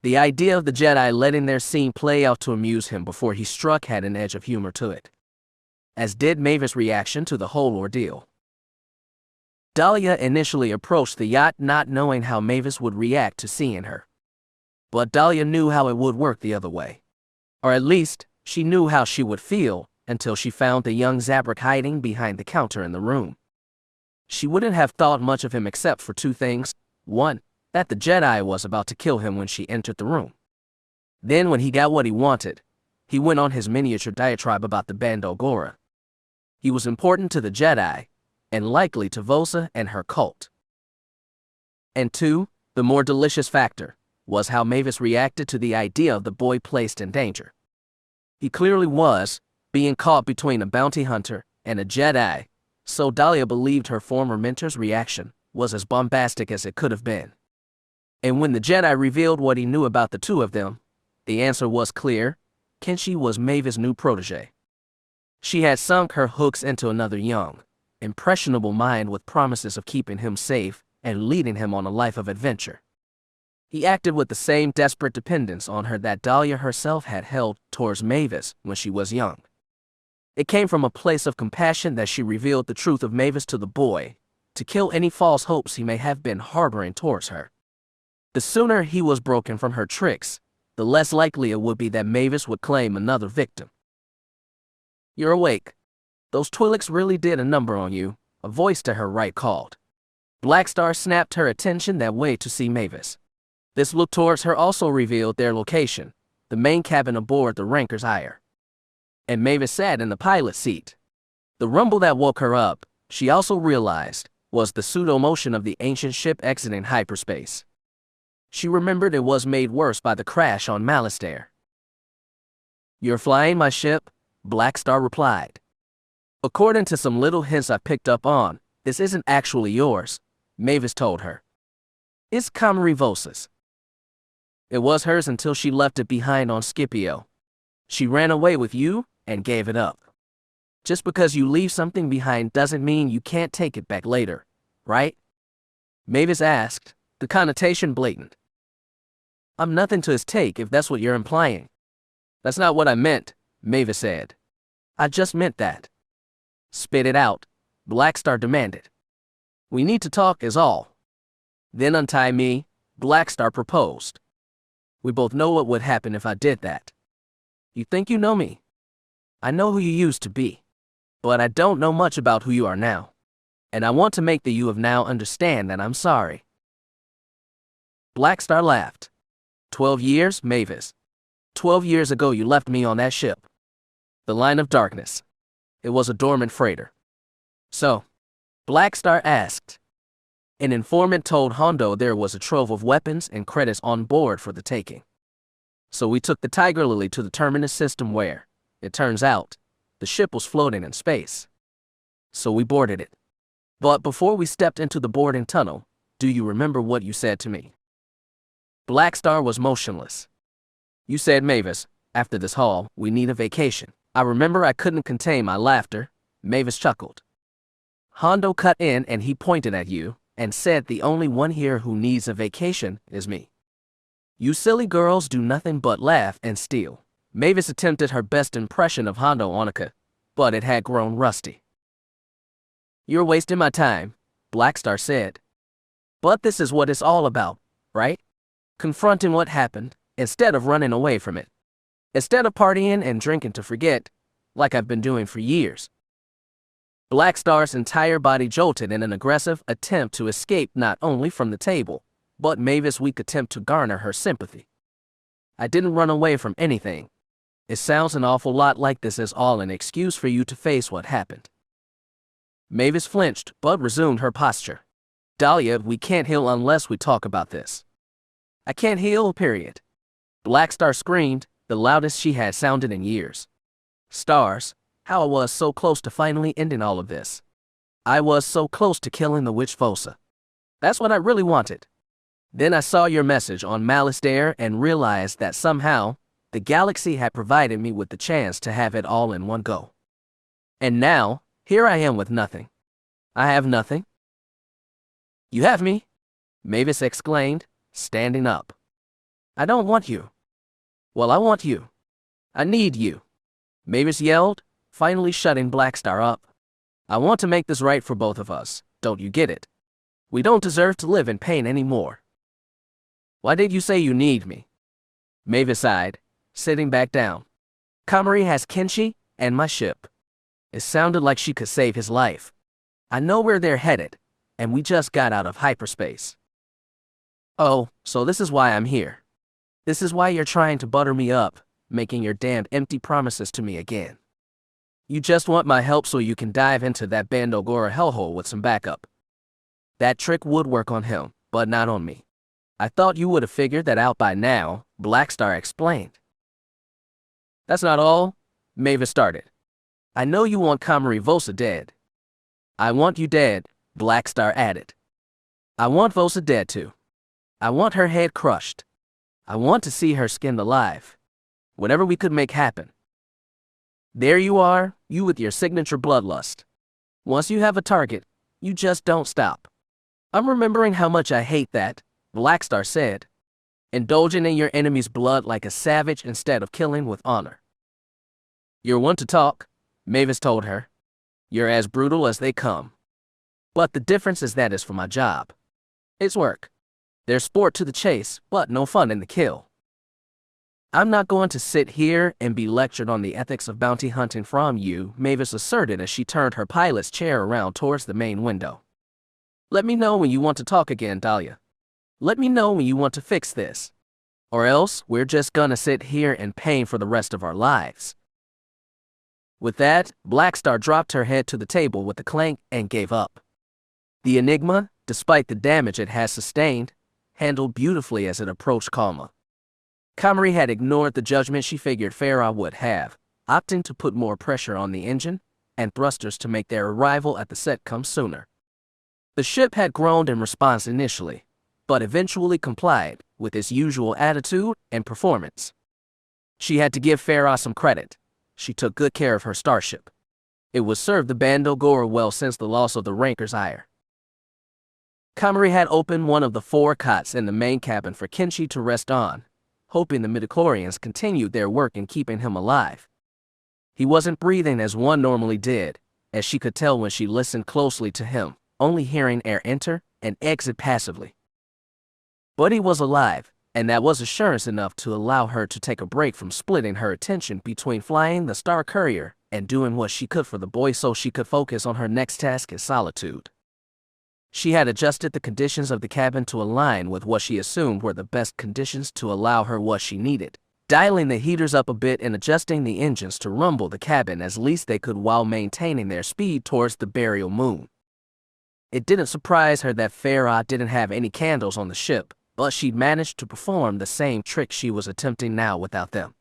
The idea of the Jedi letting their scene play out to amuse him before he struck had an edge of humor to it, as did Mavis' reaction to the whole ordeal. Dahlia initially approached the yacht not knowing how Mavis would react to seeing her. But Dahlia knew how it would work the other way. Or at least, she knew how she would feel until she found the young Zabrak hiding behind the counter in the room. She wouldn't have thought much of him except for 2 things. 1, that the Jedi was about to kill him when she entered the room. Then when he got what he wanted, he went on his miniature diatribe about the Bando Gora. He was important to the Jedi, and likely to Vosa and her cult. And two, the more delicious factor, was how Mavis reacted to the idea of the boy placed in danger. He clearly was, being caught between a bounty hunter and a Jedi, so Dahlia believed her former mentor's reaction was as bombastic as it could have been. And when the Jedi revealed what he knew about the two of them, the answer was clear: Kenshi was Mavis' new protege. She had sunk her hooks into another young, impressionable mind with promises of keeping him safe and leading him on a life of adventure. He acted with the same desperate dependence on her that Dahlia herself had held towards Mavis when she was young. It came from a place of compassion that she revealed the truth of Mavis to the boy, to kill any false hopes he may have been harboring towards her. The sooner he was broken from her tricks, the less likely it would be that Mavis would claim another victim. "You're awake. Those Twi'leks really did a number on you," a voice to her right called. Blackstar snapped her attention that way to see Mavis. This look towards her also revealed their location, the main cabin aboard the Ranker's Ire. And Mavis sat in the pilot's seat. The rumble that woke her up, she also realized, was the pseudo-motion of the ancient ship exiting hyperspace. She remembered it was made worse by the crash on Malastare. "You're flying my ship?" Blackstar replied. "According to some little hints I picked up on, this isn't actually yours," Mavis told her. "It's Komari Vosa's. It was hers until she left it behind on Scipio. She ran away with you and gave it up. Just because you leave something behind doesn't mean you can't take it back later, right?" Mavis asked, the connotation blatant. "I'm nothing to his take if that's what you're implying." "That's not what I meant," Mavis said. "I just meant that." "Spit it out," Blackstar demanded. "We need to talk is all." "Then untie me," Blackstar proposed. "We both know what would happen if I did that." "You think you know me?" "I know who you used to be. But I don't know much about who you are now. And I want to make the you of now understand that I'm sorry." Blackstar laughed. 12 years, Mavis. 12 years ago you left me on that ship. The Line of Darkness. It was a dormant freighter. "So?" Blackstar asked. "An informant told Hondo there was a trove of weapons and credits on board for the taking. So we took the Tiger Lily to the terminus system where, it turns out, the ship was floating in space. So we boarded it. But before we stepped into the boarding tunnel, do you remember what you said to me?" Blackstar was motionless. "You said, Mavis, after this haul, we need a vacation." I remember. I couldn't contain my laughter. Mavis chuckled. "Hondo cut in and he pointed at you and said the only one here who needs a vacation is me. You silly girls do nothing but laugh and steal." Mavis attempted her best impression of Hondo Onika, but it had grown rusty. "You're wasting my time," Blackstar said. "But this is what it's all about, right? Confronting what happened, instead of running away from it. Instead of partying and drinking to forget, like I've been doing for years." Blackstar's entire body jolted in an aggressive attempt to escape not only from the table, but Mavis' weak attempt to garner her sympathy. "I didn't run away from anything. It sounds an awful lot like this is all an excuse for you to face what happened." Mavis flinched, but resumed her posture. "Dahlia, we can't heal unless we talk about this." "I can't heal, period." Blackstar screamed, the loudest she had sounded in years. "Stars, how I was so close to finally ending all of this. I was so close to killing the witch Vosa. That's what I really wanted. Then I saw your message on Malastare and realized that somehow, the galaxy had provided me with the chance to have it all in one go. And now, here I am with nothing. I have nothing." "You have me," Mavis exclaimed, standing up. "I don't want you." "Well, I want you. I need you," Mavis yelled, finally shutting Blackstar up. "I want to make this right for both of us, don't you get it? We don't deserve to live in pain anymore." "Why did you say you need me?" Mavis sighed, sitting back down. "Komari has Kenshi and my ship. It sounded like she could save his life. I know where they're headed, and we just got out of hyperspace." Oh, so this is why I'm here. This is why you're trying to butter me up, making your damned empty promises to me again. You just want my help so you can dive into that Bando Gora hellhole with some backup. That trick would work on him, but not on me. I thought you would have figured that out by now, Blackstar explained. That's not all, Mavis started. I know you want Komari Vosa dead. I want you dead, Blackstar added. I want Vosa dead too. I want her head crushed. I want to see her skinned alive. Whatever we could make happen. There you are, you with your signature bloodlust. Once you have a target, you just don't stop. I'm remembering how much I hate that, Blackstar said. Indulging in your enemy's blood like a savage instead of killing with honor. You're one to talk, Mavis told her. You're as brutal as they come. But the difference is that it's for my job. It's work. There's sport to the chase, but no fun in the kill. I'm not going to sit here and be lectured on the ethics of bounty hunting from you, Mavis asserted as she turned her pilot's chair around towards the main window. Let me know when you want to talk again, Dahlia. Let me know when you want to fix this. Or else, we're just gonna sit here in pain for the rest of our lives. With that, Blackstar dropped her head to the table with a clank and gave up. The Enigma, despite the damage it has sustained, handled beautifully as it approached Kalma. Komari had ignored the judgment she figured Feroh would have, opting to put more pressure on the engine and thrusters to make their arrival at the set come sooner. The ship had groaned in response initially, but eventually complied with its usual attitude and performance. She had to give Feroh some credit. She took good care of her starship. It would serve the Bando Gora well since the loss of the Ranker's ire. Komari had opened one of the 4 cots in the main cabin for Kenshi to rest on, hoping the midichlorians continued their work in keeping him alive. He wasn't breathing as one normally did, as she could tell when she listened closely to him, only hearing air enter and exit passively. But he was alive, and that was assurance enough to allow her to take a break from splitting her attention between flying the Star Courier and doing what she could for the boy so she could focus on her next task in solitude. She had adjusted the conditions of the cabin to align with what she assumed were the best conditions to allow her what she needed, dialing the heaters up a bit and adjusting the engines to rumble the cabin as least they could while maintaining their speed towards the burial moon. It didn't surprise her that Feroh didn't have any candles on the ship, but she'd managed to perform the same trick she was attempting now without them.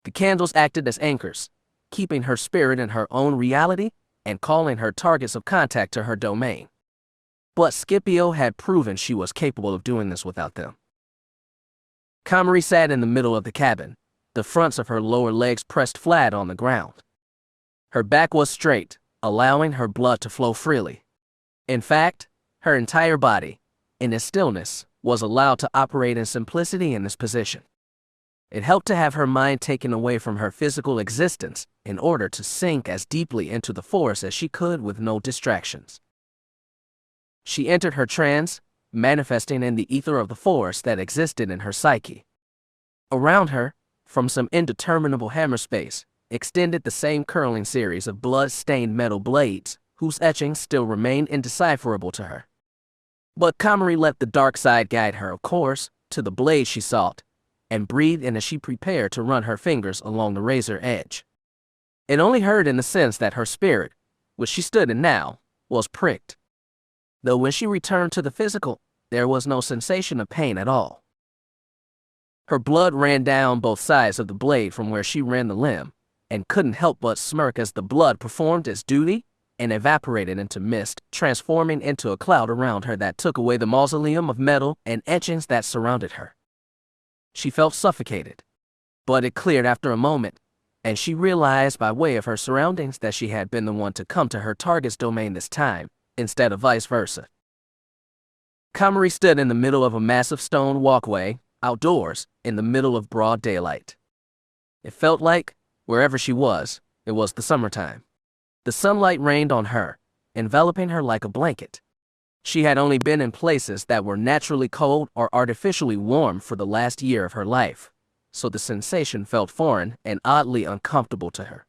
The candles acted as anchors, keeping her spirit in her own reality and calling her targets of contact to her domain. But Scipio had proven she was capable of doing this without them. Komari sat in the middle of the cabin, the fronts of her lower legs pressed flat on the ground. Her back was straight, allowing her blood to flow freely. In fact, her entire body, in its stillness, was allowed to operate in simplicity in this position. It helped to have her mind taken away from her physical existence in order to sink as deeply into the force as she could with no distractions. She entered her trance, manifesting in the ether of the force that existed in her psyche. Around her, from some indeterminable hammer space, extended the same curling series of blood-stained metal blades, whose etchings still remained indecipherable to her. But Komari let the dark side guide her, of course, to the blade she sought, and breathed in as she prepared to run her fingers along the razor edge. It only hurt in the sense that her spirit, which she stood in now, was pricked. Though when she returned to the physical, there was no sensation of pain at all. Her blood ran down both sides of the blade from where she ran the limb, and couldn't help but smirk as the blood performed its duty and evaporated into mist, transforming into a cloud around her that took away the mausoleum of metal and etchings that surrounded her. She felt suffocated, but it cleared after a moment, and she realized by way of her surroundings that she had been the one to come to her target's domain this time, instead of vice versa. Komari stood in the middle of a massive stone walkway, outdoors, in the middle of broad daylight. It felt like, wherever she was, it was the summertime. The sunlight rained on her, enveloping her like a blanket. She had only been in places that were naturally cold or artificially warm for the last year of her life, so the sensation felt foreign and oddly uncomfortable to her.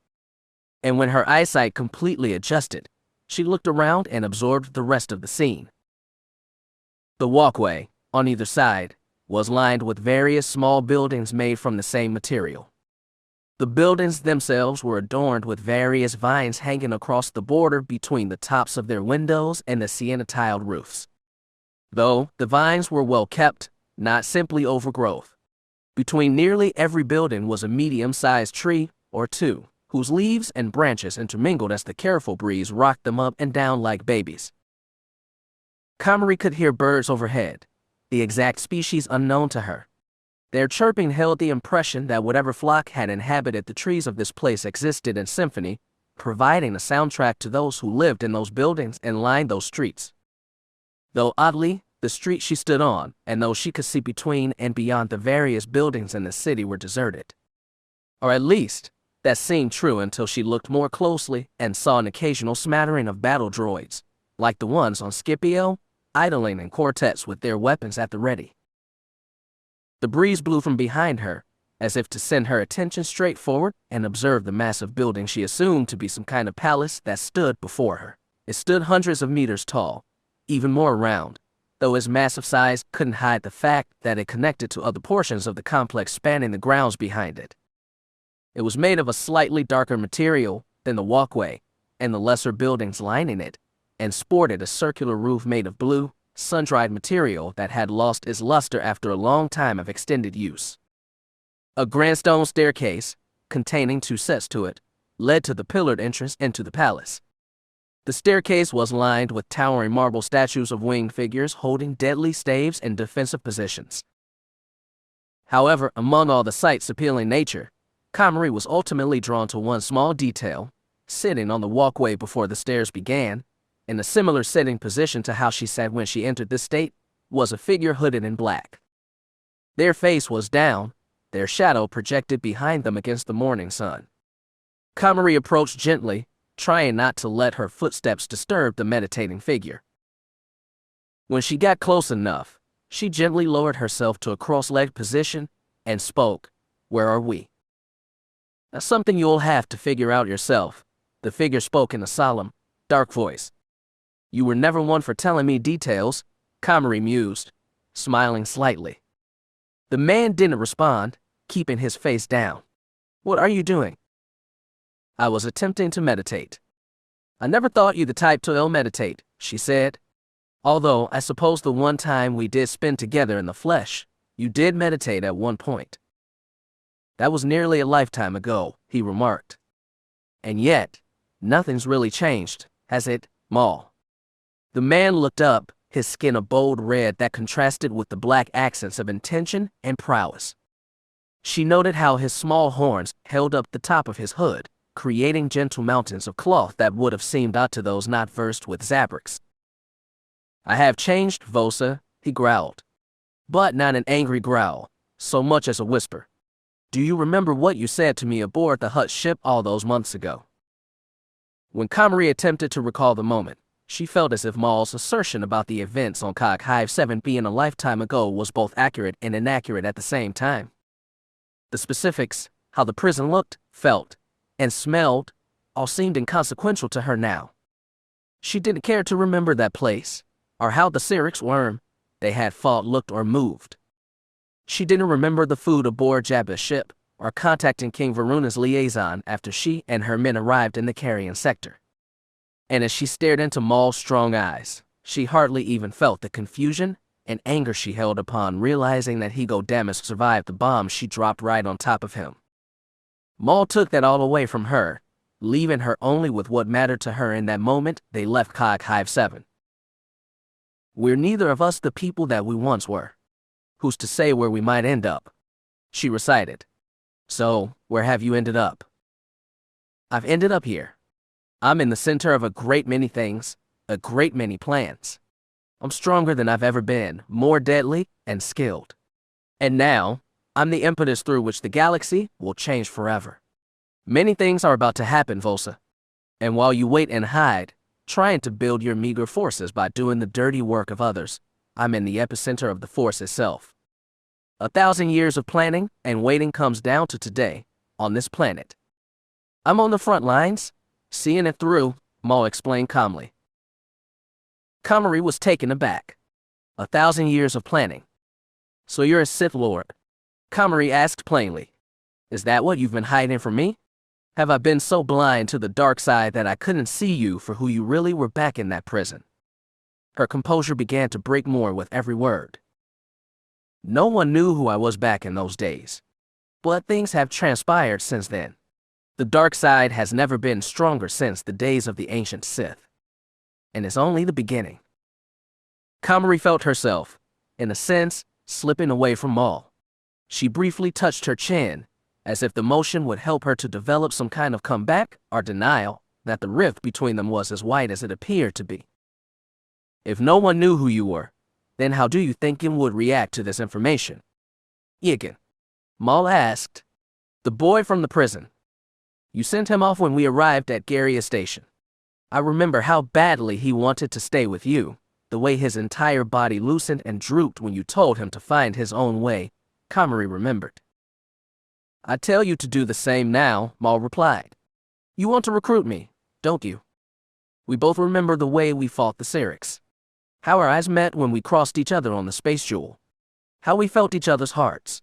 And when her eyesight completely adjusted, she looked around and absorbed the rest of the scene. The walkway, on either side, was lined with various small buildings made from the same material. The buildings themselves were adorned with various vines hanging across the border between the tops of their windows and the sienna-tiled roofs. Though the vines were well kept, not simply overgrowth. Between nearly every building was a medium-sized tree or two, whose leaves and branches intermingled as the careful breeze rocked them up and down like babies. Komari could hear birds overhead, the exact species unknown to her. Their chirping held the impression that whatever flock had inhabited the trees of this place existed in symphony, providing a soundtrack to those who lived in those buildings and lined those streets. Though oddly, the street she stood on, and those she could see between and beyond the various buildings in the city were deserted. Or at least, that seemed true until she looked more closely and saw an occasional smattering of battle droids, like the ones on Scipio, idling in quartets with their weapons at the ready. The breeze blew from behind her, as if to send her attention straight forward and observe the massive building she assumed to be some kind of palace that stood before her. It stood hundreds of meters tall, even more round, though its massive size couldn't hide the fact that it connected to other portions of the complex spanning the grounds behind it. It was made of a slightly darker material than the walkway and the lesser buildings lining it, and sported a circular roof made of blue, sun-dried material that had lost its luster after a long time of extended use. A grand stone staircase, containing 2 sets to it, led to the pillared entrance into the palace. The staircase was lined with towering marble statues of winged figures holding deadly staves in defensive positions. However, among all the sight's appealing nature, Komari was ultimately drawn to one small detail. Sitting on the walkway before the stairs began, in a similar sitting position to how she sat when she entered this state, was a figure hooded in black. Their face was down, their shadow projected behind them against the morning sun. Komari approached gently, trying not to let her footsteps disturb the meditating figure. When she got close enough, she gently lowered herself to a cross-legged position and spoke, "Where are we?" "That's something you'll have to figure out yourself," the figure spoke in a solemn, dark voice. "You were never one for telling me details," Komari mused, smiling slightly. The man didn't respond, keeping his face down. "What are you doing?" "I was attempting to meditate." "I never thought you the type to ill-meditate," she said. "Although I suppose the one time we did spend together in the flesh, you did meditate at one point." "That was nearly a lifetime ago," he remarked. "And yet, nothing's really changed, has it, Maul?" The man looked up, his skin a bold red that contrasted with the black accents of intention and prowess. She noted how his small horns held up the top of his hood, creating gentle mountains of cloth that would have seemed odd to those not versed with zabrics. "I have changed, Vosa," he growled. But not an angry growl, so much as a whisper. "Do you remember what you said to me aboard the Hutt ship all those months ago?" When Komari attempted to recall the moment, she felt as if Maul's assertion about the events on Cog Hive 7 being a lifetime ago was both accurate and inaccurate at the same time. The specifics, how the prison looked, felt, and smelled, all seemed inconsequential to her now. She didn't care to remember that place, or how the Syrinx worm they had fought looked or moved. She didn't remember the food aboard Jabba's ship, or contacting King Varuna's liaison after she and her men arrived in the carrion sector. And as she stared into Maul's strong eyes, she hardly even felt the confusion and anger she held upon realizing that Hego Damas survived the bomb she dropped right on top of him. Maul took that all away from her, leaving her only with what mattered to her in that moment they left Cog Hive 7. "We're neither of us the people that we once were. Who's to say where we might end up?" she recited. "So, where have you ended up?" "I've ended up here. I'm in the center of a great many things, a great many plans. I'm stronger than I've ever been, more deadly and skilled. And now, I'm the impetus through which the galaxy will change forever. Many things are about to happen, Vosa. And while you wait and hide, trying to build your meager forces by doing the dirty work of others, I'm in the epicenter of the Force itself. 1,000 years of planning and waiting comes down to today, on this planet. I'm on the front lines, seeing it through," Maul explained calmly. Komari was taken aback. 1,000 years of planning. So you're a Sith Lord? Komari asked plainly. Is that what you've been hiding from me? Have I been so blind to the dark side that I couldn't see you for who you really were back in that prison? Her composure began to break more with every word. No one knew who I was back in those days. But things have transpired since then. The dark side has never been stronger since the days of the ancient Sith. And it's only the beginning. Komari felt herself, in a sense, slipping away from Maul. She briefly touched her chin, as if the motion would help her to develop some kind of comeback or denial that the rift between them was as wide as it appeared to be. If no one knew who you were, then how do you think him would react to this information? Yigan, Maul asked. The boy from the prison. You sent him off when we arrived at Garia Station. I remember how badly he wanted to stay with you, the way his entire body loosened and drooped when you told him to find his own way, Komari remembered. I tell you to do the same now, Maul replied. You want to recruit me, don't you? We both remember the way we fought the Syrics. How our eyes met when we crossed each other on the space jewel. How we felt each other's hearts.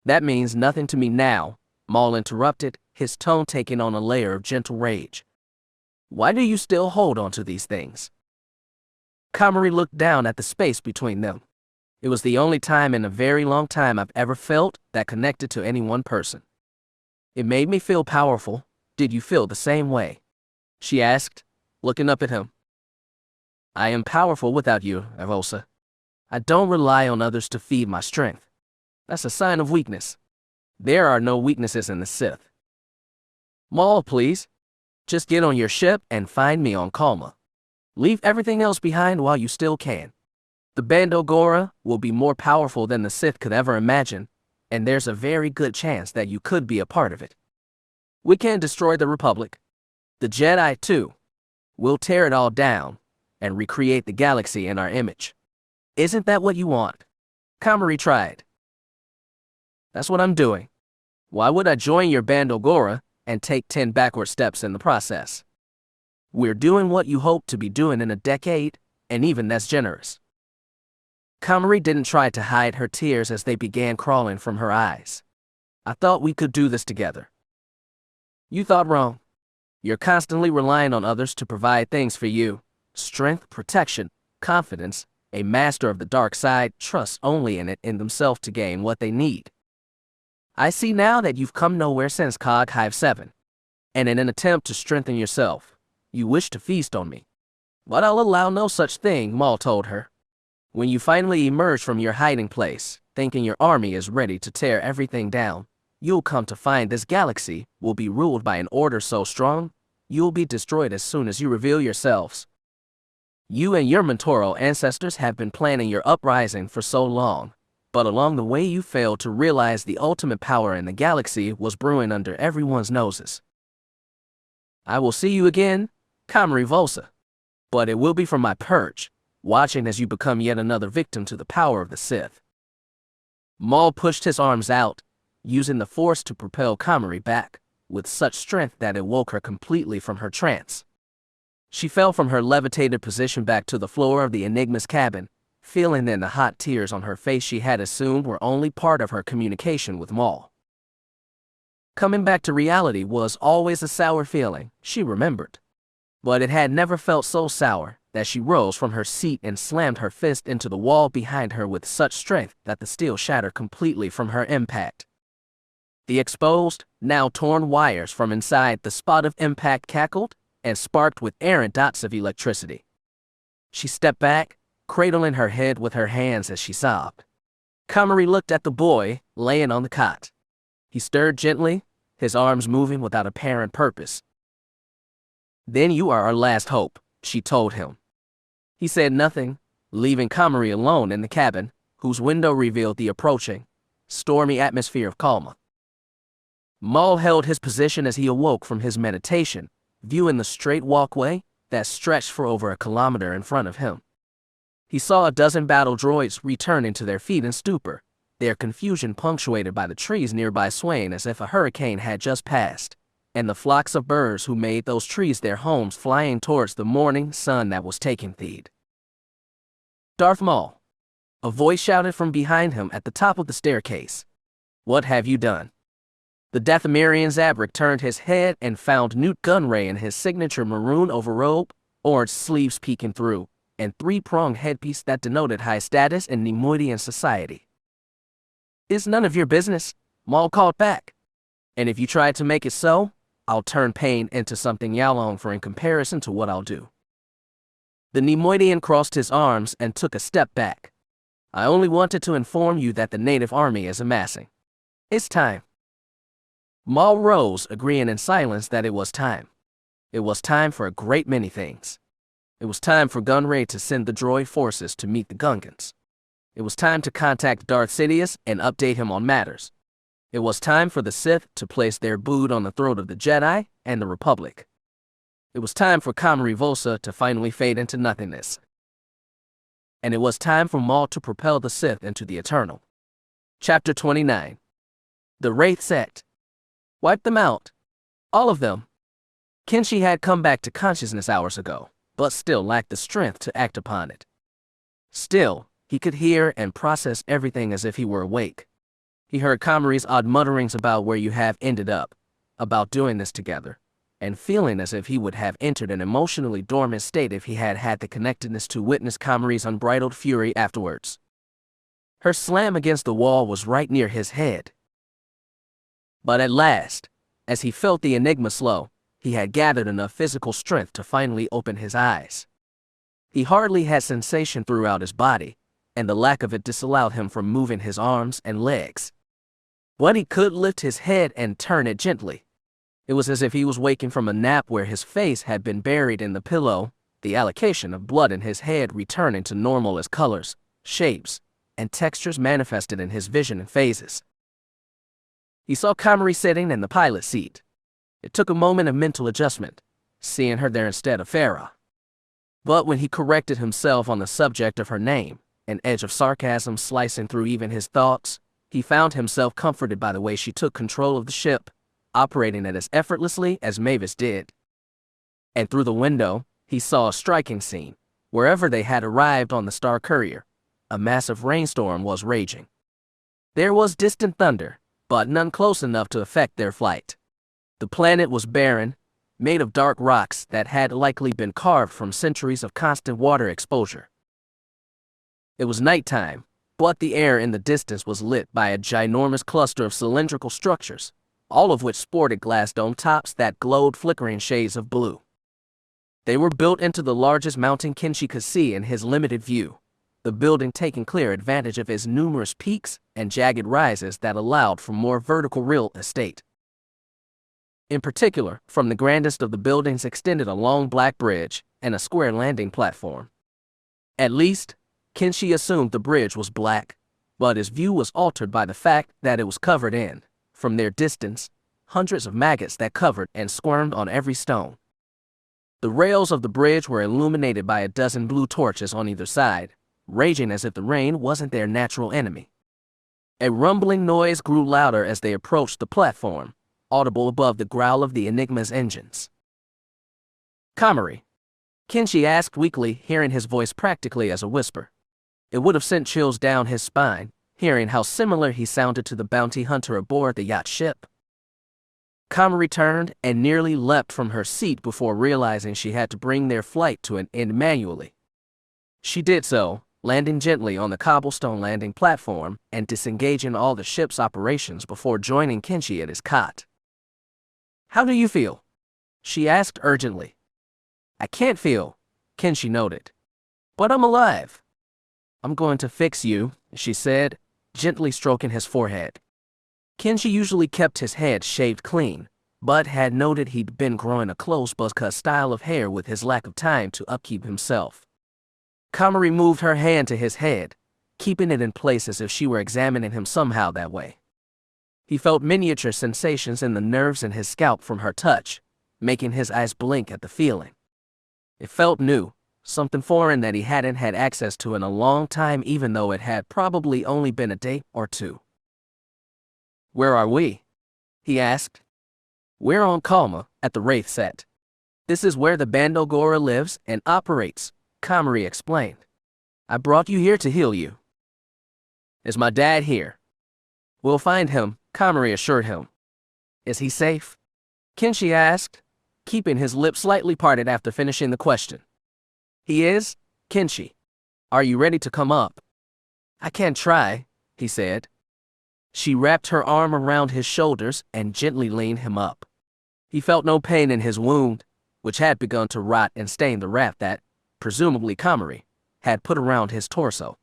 That means nothing to me now, Maul interrupted, his tone taking on a layer of gentle rage. Why do you still hold on to these things? Komari looked down at the space between them. It was the only time in a very long time I've ever felt that connected to any one person. It made me feel powerful. Did you feel the same way? She asked, looking up at him. I am powerful without you, Vosa. I don't rely on others to feed my strength. That's a sign of weakness. There are no weaknesses in the Sith. Maul, please. Just get on your ship and find me on Kalma. Leave everything else behind while you still can. The Bando Gora will be more powerful than the Sith could ever imagine, and there's a very good chance that you could be a part of it. We can destroy the Republic. The Jedi, too. We'll tear it all down and recreate the galaxy in our image. Isn't that what you want? Komari tried. That's what I'm doing. Why would I join your Bando Gora and take 10 backward steps in the process? We're doing what you hope to be doing in a decade, and even that's generous. Komari didn't try to hide her tears as they began crawling from her eyes. I thought we could do this together. You thought wrong. You're constantly relying on others to provide things for you. Strength, protection, confidence. A master of the dark side trusts only in it in themselves to gain what they need. I see now that you've come nowhere since Cog Hive 7. And in an attempt to strengthen yourself, you wish to feast on me. But I'll allow no such thing, Maul told her. When you finally emerge from your hiding place, thinking your army is ready to tear everything down, you'll come to find this galaxy will be ruled by an order so strong, you'll be destroyed as soon as you reveal yourselves. You and your mentorial ancestors have been planning your uprising for so long, but along the way you failed to realize the ultimate power in the galaxy was brewing under everyone's noses. I will see you again, Komari Vosa, but it will be from my perch, watching as you become yet another victim to the power of the Sith. Maul pushed his arms out, using the Force to propel Komari back, with such strength that it woke her completely from her trance. She fell from her levitated position back to the floor of the Enigma's cabin, feeling then the hot tears on her face she had assumed were only part of her communication with Maul. Coming back to reality was always a sour feeling, she remembered. But it had never felt so sour that she rose from her seat and slammed her fist into the wall behind her with such strength that the steel shattered completely from her impact. The exposed, now torn wires from inside the spot of impact cackled and sparked with errant dots of electricity. She stepped back, cradling her head with her hands as she sobbed. Komari looked at the boy laying on the cot. He stirred gently, his arms moving without apparent purpose. Then you are our last hope, she told him. He said nothing, leaving Komari alone in the cabin, whose window revealed the approaching, stormy atmosphere of Kalma. Maul held his position as he awoke from his meditation, viewing the straight walkway that stretched for over a kilometer in front of him. He saw a dozen battle droids returning to their feet in stupor, their confusion punctuated by the trees nearby swaying as if a hurricane had just passed, and the flocks of birds who made those trees their homes flying towards the morning sun that was taking feed. Darth Maul. A voice shouted from behind him at the top of the staircase. What have you done? The Dathomirian Zabrak turned his head and found Newt Gunray in his signature maroon overrobe, orange sleeves peeking through, and three-pronged headpiece that denoted high status in Neimoidian society. It's none of your business, Maul called back. And if you try to make it so, I'll turn pain into something y'all long for in comparison to what I'll do. The Neimoidian crossed his arms and took a step back. I only wanted to inform you that the native army is amassing. It's time. Maul rose, agreeing in silence that it was time. It was time for a great many things. It was time for Gunray to send the droid forces to meet the Gungans. It was time to contact Darth Sidious and update him on matters. It was time for the Sith to place their boot on the throat of the Jedi and the Republic. It was time for Komari Vosa to finally fade into nothingness. And it was time for Maul to propel the Sith into the Eternal. Chapter 29. The Wraith Sect. Wipe them out. All of them. Kenshi had come back to consciousness hours ago, but still lacked the strength to act upon it. Still, he could hear and process everything as if he were awake. He heard Komari's odd mutterings about where you have ended up, about doing this together, and feeling as if he would have entered an emotionally dormant state if he had had the connectedness to witness Komari's unbridled fury afterwards. Her slam against the wall was right near his head. But at last, as he felt the enigma slow, he had gathered enough physical strength to finally open his eyes. He hardly had sensation throughout his body, and the lack of it disallowed him from moving his arms and legs. But he could lift his head and turn it gently. It was as if he was waking from a nap where his face had been buried in the pillow, the allocation of blood in his head returning to normal as colors, shapes, and textures manifested in his vision and phases. He saw Komari sitting in the pilot seat. It took a moment of mental adjustment, seeing her there instead of Feroh. But when he corrected himself on the subject of her name, an edge of sarcasm slicing through even his thoughts, he found himself comforted by the way she took control of the ship, operating it as effortlessly as Mavis did. And through the window, he saw a striking scene. Wherever they had arrived on the Star Courier, a massive rainstorm was raging. There was distant thunder, but none close enough to affect their flight. The planet was barren, made of dark rocks that had likely been carved from centuries of constant water exposure. It was nighttime, but the air in the distance was lit by a ginormous cluster of cylindrical structures, all of which sported glass dome tops that glowed flickering shades of blue. They were built into the largest mountain Kenshi could see in his limited view, the building taking clear advantage of its numerous peaks and jagged rises that allowed for more vertical real estate. In particular, from the grandest of the buildings extended a long black bridge and a square landing platform. At least, Kenshi assumed the bridge was black, but his view was altered by the fact that it was covered in, from their distance, hundreds of maggots that covered and squirmed on every stone. The rails of the bridge were illuminated by a dozen blue torches on either side, raging as if the rain wasn't their natural enemy. A rumbling noise grew louder as they approached the platform, audible above the growl of the Enigma's engines. Komari, Kenshi asked weakly, hearing his voice practically as a whisper. It would have sent chills down his spine, hearing how similar he sounded to the bounty hunter aboard the yacht ship. Komari turned and nearly leapt from her seat before realizing she had to bring their flight to an end manually. She did so, landing gently on the cobblestone landing platform and disengaging all the ship's operations before joining Kenshi at his cot. How do you feel? She asked urgently. I can't feel, Kenshi noted. But I'm alive. I'm going to fix you, she said, gently stroking his forehead. Kenshi usually kept his head shaved clean, but had noted he'd been growing a close buzz-cut style of hair with his lack of time to upkeep himself. Komari moved her hand to his head, keeping it in place as if she were examining him somehow that way. He felt miniature sensations in the nerves in his scalp from her touch, making his eyes blink at the feeling. It felt new, something foreign that he hadn't had access to in a long time, even though it had probably only been a day or two. Where are we? He asked. We're on Kalma, at the Wraith Set. This is where the Bando Gora lives and operates, Komari explained. I brought you here to heal you. Is my dad here? We'll find him, Komari assured him. Is he safe? Kenshi asked, keeping his lips slightly parted after finishing the question. He is, Kenshi. Are you ready to come up? I can try, he said. She wrapped her arm around his shoulders and gently leaned him up. He felt no pain in his wound, which had begun to rot and stain the wrap that, presumably Komari, had put around his torso.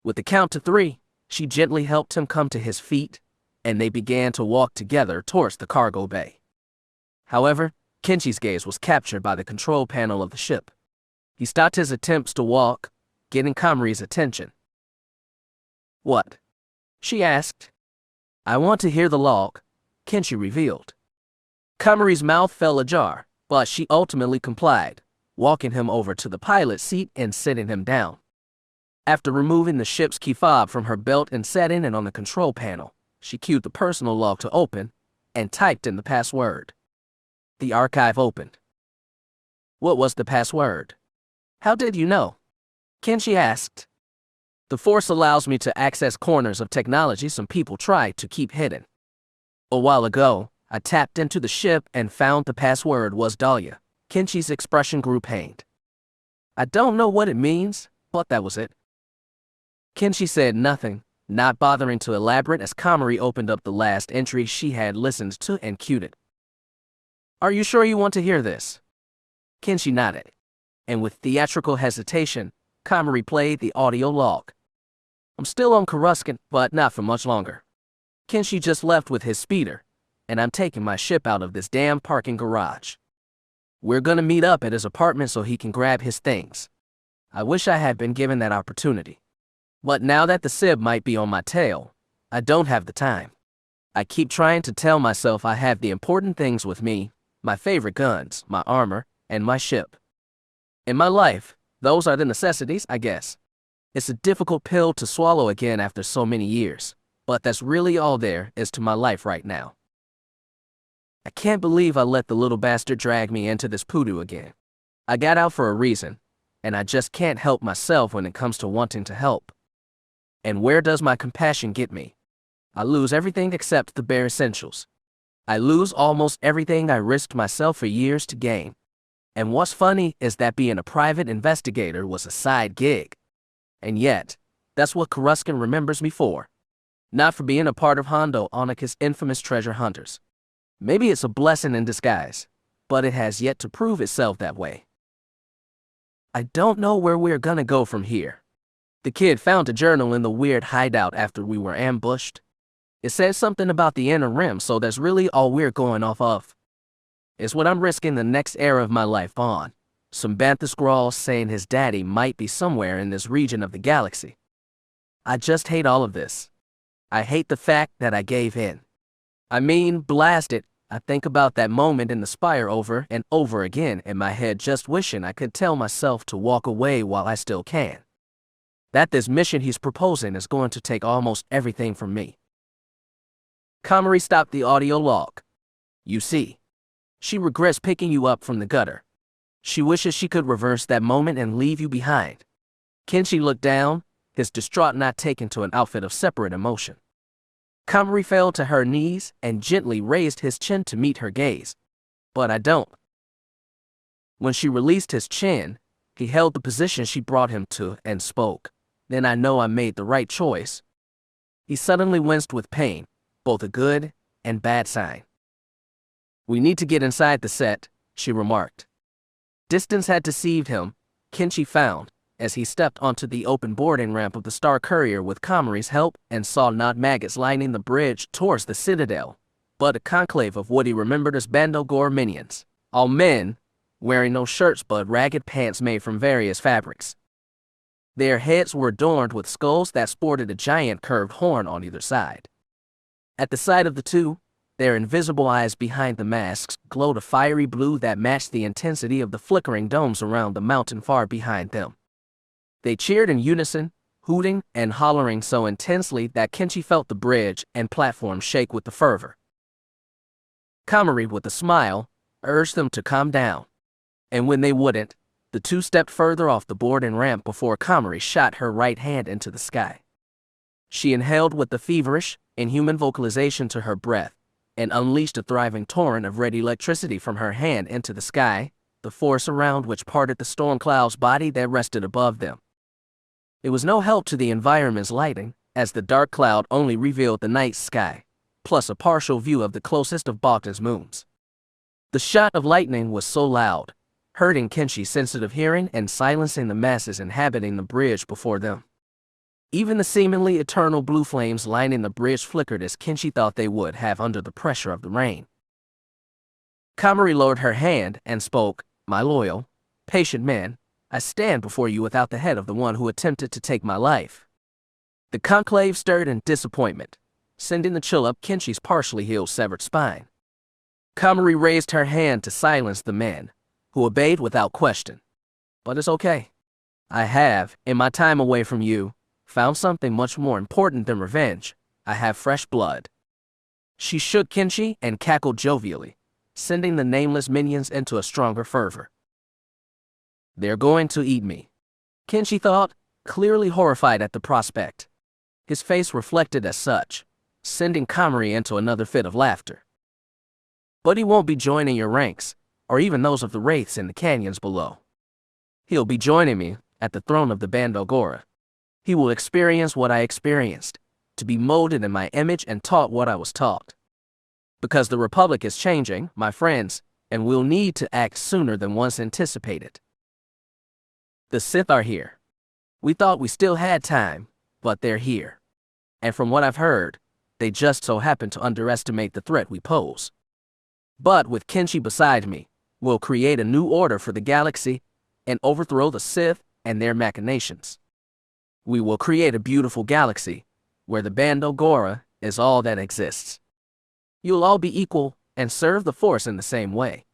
With the count to 3, she gently helped him come to his feet, and they began to walk together towards the cargo bay. However, Kenshi's gaze was captured by the control panel of the ship. He stopped his attempts to walk, getting Komari's attention. What? She asked. I want to hear the log, Kenshi revealed. Komari's mouth fell ajar, but she ultimately complied, walking him over to the pilot's seat and sitting him down. After removing the ship's key fob from her belt and setting it on the control panel, she cued the personal log to open and typed in the password. The archive opened. What was the password? How did you know? Kenshi asked. The Force allows me to access corners of technology some people try to keep hidden. A while ago, I tapped into the ship and found the password was Dahlia. Kenshi's expression grew pained. I don't know what it means, but that was it. Kenshi said nothing, not bothering to elaborate as Komari opened up the last entry she had listened to and cued it. Are you sure you want to hear this? Kenshi nodded, and with theatrical hesitation, Komari played the audio log. I'm still on Coruscant, but not for much longer. Kenshi just left with his speeder, and I'm taking my ship out of this damn parking garage. We're gonna meet up at his apartment so he can grab his things. I wish I had been given that opportunity. But now that the Sib might be on my tail, I don't have the time. I keep trying to tell myself I have the important things with me, my favorite guns, my armor, and my ship. In my life, those are the necessities, I guess. It's a difficult pill to swallow again after so many years, but that's really all there is to my life right now. I can't believe I let the little bastard drag me into this poodoo again. I got out for a reason, and I just can't help myself when it comes to wanting to help. And where does my compassion get me? I lose everything except the bare essentials. I lose almost everything I risked myself for years to gain. And what's funny is that being a private investigator was a side gig. And yet, that's what Coruscant remembers me for. Not for being a part of Hondo Ohnaka's infamous treasure hunters. Maybe it's a blessing in disguise, but it has yet to prove itself that way. I don't know where we're gonna go from here. The kid found a journal in the weird hideout after we were ambushed. It says something about the inner rim, so that's really all we're going off of. It's what I'm risking the next era of my life on. Some bantha scrawls saying his daddy might be somewhere in this region of the galaxy. I just hate all of this. I hate the fact that I gave in. I mean, blast it, I think about that moment in the spire over and over again in my head, just wishing I could tell myself to walk away while I still can. That this mission he's proposing is going to take almost everything from me. Komari stopped the audio log. You see, she regrets picking you up from the gutter. She wishes she could reverse that moment and leave you behind. Kenshi looked down, his distraught not taken to an outfit of separate emotion. Komari fell to her knees and gently raised his chin to meet her gaze. But I don't. When she released his chin, he held the position she brought him to and spoke. Then I know I made the right choice. He suddenly winced with pain, both a good and bad sign. We need to get inside the set, she remarked. Distance had deceived him, Kenshi found, as he stepped onto the open boarding ramp of the Star Courier with Komari's help and saw not maggots lining the bridge towards the Citadel, but a conclave of what he remembered as Bando Gora minions, all men, wearing no shirts but ragged pants made from various fabrics. Their heads were adorned with skulls that sported a giant curved horn on either side. At the sight of the two, their invisible eyes behind the masks glowed a fiery blue that matched the intensity of the flickering domes around the mountain far behind them. They cheered in unison, hooting and hollering so intensely that Kenshi felt the bridge and platform shake with the fervor. Komari, with a smile, urged them to calm down. And when they wouldn't, The two stepped further off the board and ramp before Komari shot her right hand into the sky. She inhaled with the feverish, inhuman vocalization to her breath, and unleashed a thriving torrent of red electricity from her hand into the sky, the force around which parted the storm cloud's body that rested above them. It was no help to the environment's lighting, as the dark cloud only revealed the night sky, plus a partial view of the closest of Bogdan's moons. The shot of lightning was so loud, hurting Kenshi's sensitive hearing and silencing the masses inhabiting the bridge before them. Even the seemingly eternal blue flames lining the bridge flickered as Kenshi thought they would have under the pressure of the rain. Komari lowered her hand and spoke, "My loyal, patient men, I stand before you without the head of the one who attempted to take my life." The conclave stirred in disappointment, sending the chill up Kenshi's partially healed severed spine. Komari raised her hand to silence the man, who obeyed without question. "But it's okay. I have, in my time away from you, found something much more important than revenge. I have fresh blood." She shook Kenshi and cackled jovially, sending the nameless minions into a stronger fervor. "They're going to eat me," Kenshi thought, clearly horrified at the prospect. His face reflected as such, sending Komari into another fit of laughter. "But he won't be joining your ranks, or even those of the wraiths in the canyons below. He'll be joining me at the throne of the Bando Gora. He will experience what I experienced, to be molded in my image and taught what I was taught. Because the Republic is changing, my friends, and we'll need to act sooner than once anticipated. The Sith are here. We thought we still had time, but they're here. And from what I've heard, they just so happen to underestimate the threat we pose. But with Kenshi beside me, we'll create a new order for the galaxy and overthrow the Sith and their machinations. We will create a beautiful galaxy, where the Bando Gora is all that exists. You'll all be equal and serve the Force in the same way.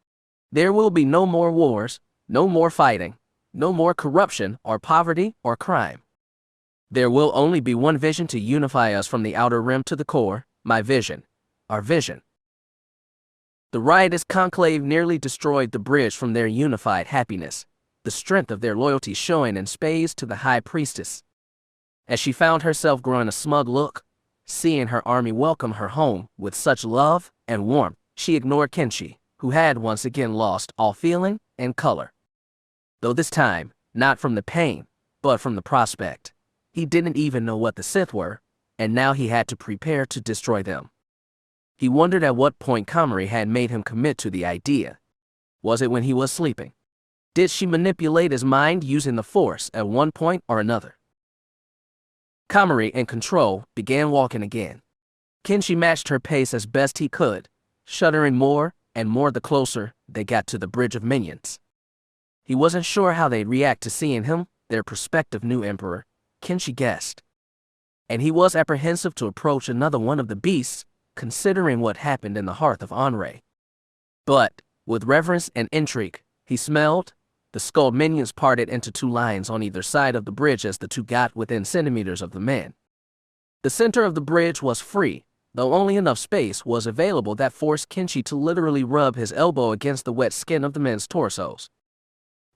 There will be no more wars, no more fighting, no more corruption or poverty or crime. There will only be one vision to unify us from the outer rim to the core, my vision, our vision." The riotous conclave nearly destroyed the bridge from their unified happiness, the strength of their loyalty showing in spades to the High Priestess. As she found herself growing a smug look, seeing her army welcome her home with such love and warmth, she ignored Kenshi, who had once again lost all feeling and color. Though this time, not from the pain, but from the prospect. He didn't even know what the Sith were, and now he had to prepare to destroy them. He wondered at what point Komari had made him commit to the idea. Was it when he was sleeping? Did she manipulate his mind using the Force at one point or another? Komari, in control, began walking again. Kenshi matched her pace as best he could, shuddering more and more the closer they got to the bridge of minions. He wasn't sure how they'd react to seeing him, their prospective new emperor, Kenshi guessed. And he was apprehensive to approach another one of the beasts, considering what happened in the hearth of Onrey. But, with reverence and intrigue, he smelled. The skulled minions parted into two lines on either side of the bridge as the two got within centimeters of the man. The center of the bridge was free, though only enough space was available that forced Kenshi to literally rub his elbow against the wet skin of the men's torsos.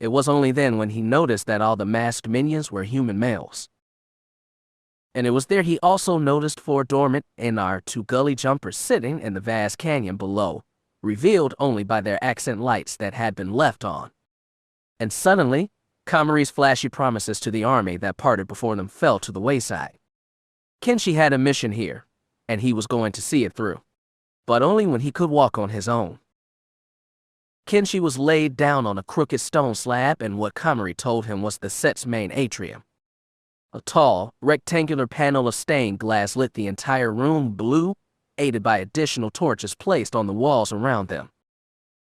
It was only then when he noticed that all the masked minions were human males. And it was there he also noticed four dormant NR two gully jumpers sitting in the vast canyon below, revealed only by their accent lights that had been left on. And suddenly, Komari's flashy promises to the army that parted before them fell to the wayside. Kenshi had a mission here, and he was going to see it through. But only when he could walk on his own. Kenshi was laid down on a crooked stone slab in what Komari told him was the set's main atrium. A tall, rectangular panel of stained glass lit the entire room blue, aided by additional torches placed on the walls around them.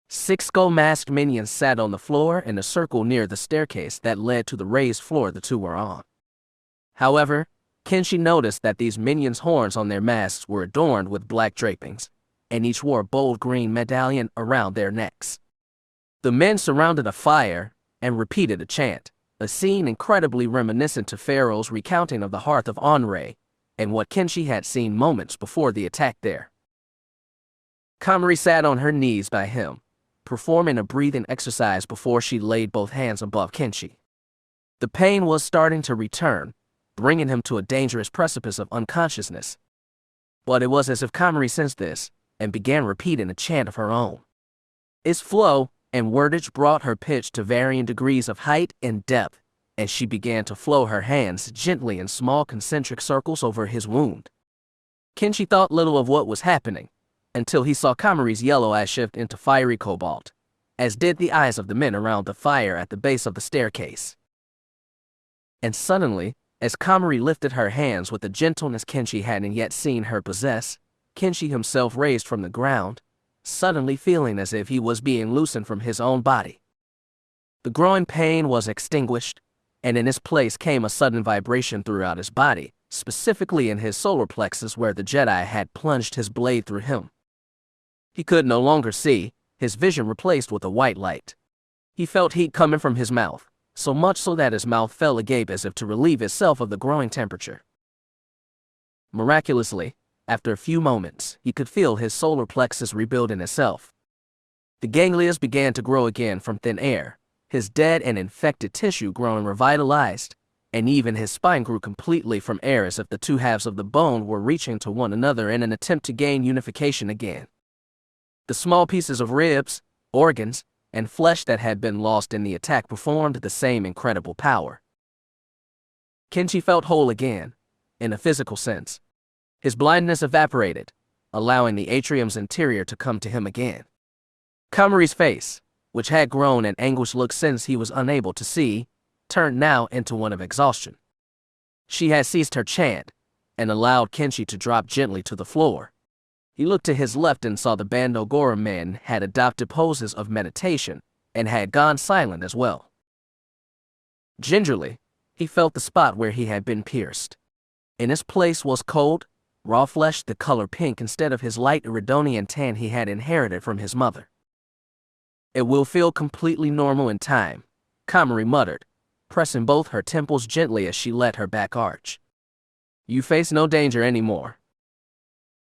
6 skull-masked minions sat on the floor in a circle near the staircase that led to the raised floor the two were on. However, Kenshi noticed that these minions' horns on their masks were adorned with black drapings, and each wore a bold green medallion around their necks. The men surrounded a fire and repeated a chant, a scene incredibly reminiscent to Feroh's recounting of the hearth of Onrey and what Kenshi had seen moments before the attack there. Komari sat on her knees by him, performing a breathing exercise before she laid both hands above Kenshi. The pain was starting to return, bringing him to a dangerous precipice of unconsciousness. But it was as if Komari sensed this and began repeating a chant of her own. Its flow and wordage brought her pitch to varying degrees of height and depth, and she began to flow her hands gently in small concentric circles over his wound. Kenshi thought little of what was happening, until he saw Komari's yellow eyes shift into fiery cobalt, as did the eyes of the men around the fire at the base of the staircase. And suddenly, as Komari lifted her hands with a gentleness Kenshi hadn't yet seen her possess, Kenshi himself raised from the ground, suddenly feeling as if he was being loosened from his own body. The growing pain was extinguished, and in its place came a sudden vibration throughout his body, specifically in his solar plexus where the Jedi had plunged his blade through him. He could no longer see, his vision replaced with a white light. He felt heat coming from his mouth, so much so that his mouth fell agape as if to relieve itself of the growing temperature. Miraculously, after a few moments, he could feel his solar plexus rebuilding itself. The ganglia began to grow again from thin air, his dead and infected tissue growing revitalized, and even his spine grew completely from air as if the two halves of the bone were reaching to one another in an attempt to gain unification again. The small pieces of ribs, organs, and flesh that had been lost in the attack performed the same incredible power. Kenshi felt whole again, in a physical sense. His blindness evaporated, allowing the atrium's interior to come to him again. Komari's face, which had grown an anguished look since he was unable to see, turned now into one of exhaustion. She had ceased her chant, and allowed Kenshi to drop gently to the floor. He looked to his left and saw the Bando Gora men had adopted poses of meditation, and had gone silent as well. Gingerly, he felt the spot where he had been pierced. In its place was cold, raw flesh the color pink instead of his light Iridonian tan he had inherited from his mother. "It will feel completely normal in time," Komari muttered, pressing both her temples gently as she let her back arch. "You face no danger anymore."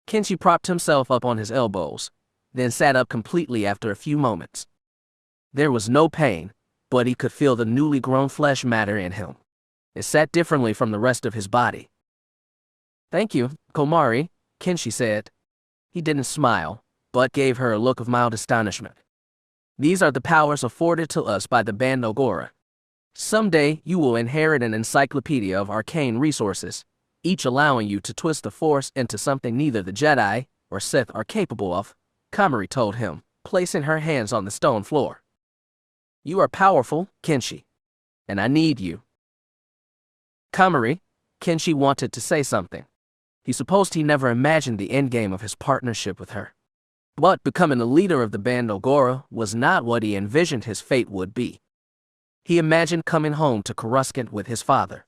Kenshi propped himself up on his elbows, then sat up completely after a few moments. There was no pain, but he could feel the newly grown flesh matter in him. It sat differently from the rest of his body. "Thank you, Komari," Kenshi said. He didn't smile, but gave her a look of mild astonishment. "These are the powers afforded to us by the Bando Gora. Someday you will inherit an encyclopedia of arcane resources, each allowing you to twist the Force into something neither the Jedi or Sith are capable of," Komari told him, placing her hands on the stone floor. "You are powerful, Kenshi, and I need you." Komari, Kenshi wanted to say something. He supposed he never imagined the endgame of his partnership with her. But becoming the leader of the Bando Gora was not what he envisioned his fate would be. He imagined coming home to Coruscant with his father.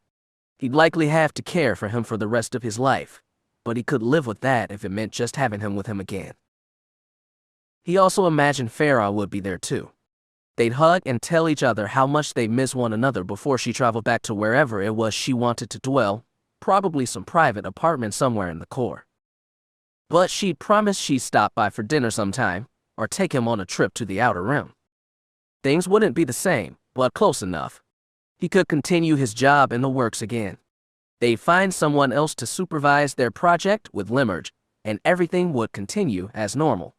He'd likely have to care for him for the rest of his life, but he could live with that if it meant just having him with him again. He also imagined Feroh would be there too. They'd hug and tell each other how much they miss one another before she traveled back to wherever it was she wanted to dwell, probably some private apartment somewhere in the core. But she'd promised she'd stop by for dinner sometime, or take him on a trip to the Outer Rim. Things wouldn't be the same, but close enough. He could continue his job in the works again. They'd find someone else to supervise their project with Limmerge, and everything would continue as normal.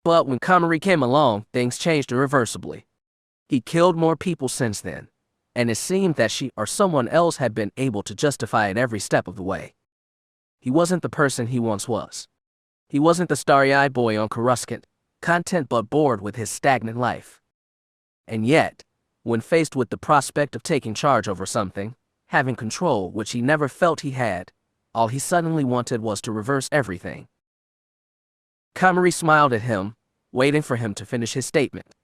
But when Komari came along, things changed irreversibly. He killed more people since then, and it seemed that she or someone else had been able to justify it every step of the way. He wasn't the person he once was. He wasn't the starry-eyed boy on Coruscant, content but bored with his stagnant life. And yet, when faced with the prospect of taking charge over something, having control which he never felt he had, all he suddenly wanted was to reverse everything. Komari smiled at him, waiting for him to finish his statement.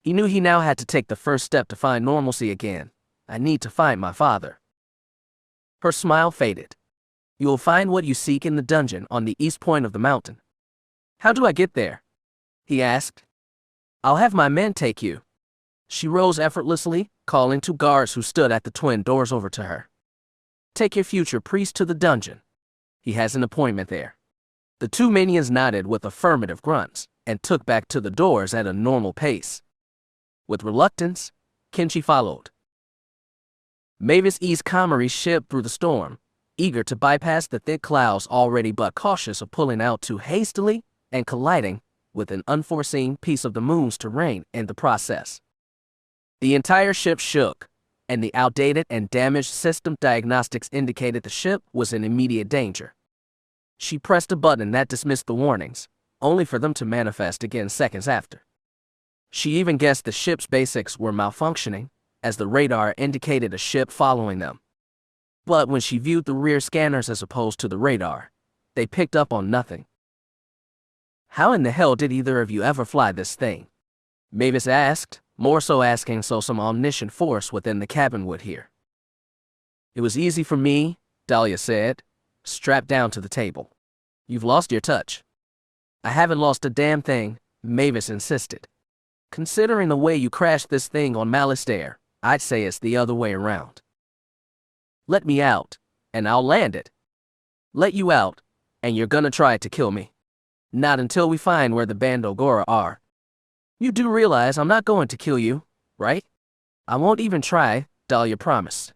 He knew he now had to take the first step to find normalcy again. "I need to find my father." Her smile faded. "You will find what you seek in the dungeon on the east point of the mountain." "How do I get there?" he asked. "I'll have my men take you." She rose effortlessly, calling two guards who stood at the twin doors over to her. "Take your future priest to the dungeon. He has an appointment there." The two minions nodded with affirmative grunts, and took back to the doors at a normal pace. With reluctance, Kenshi followed. Mavis eased Komari's ship through the storm, eager to bypass the thick clouds already but cautious of pulling out too hastily and colliding with an unforeseen piece of the moon's terrain in the process. The entire ship shook, and the outdated and damaged system diagnostics indicated the ship was in immediate danger. She pressed a button that dismissed the warnings, only for them to manifest again seconds after. She even guessed the ship's basics were malfunctioning, as the radar indicated a ship following them. But when she viewed the rear scanners as opposed to the radar, they picked up on nothing. "How in the hell did either of you ever fly this thing?" Mavis asked, more so asking so some omniscient force within the cabin would hear. "It was easy for me," Dahlia said, strapped down to the table. "You've lost your touch." "I haven't lost a damn thing," Mavis insisted. "Considering the way you crashed this thing on Malastare, I'd say it's the other way around." "Let me out, and I'll land it." "Let you out, and you're gonna try to kill me." "Not until we find where the Bando Gora are." "You do realize I'm not going to kill you, right?" "I won't even try," Dahlia promised.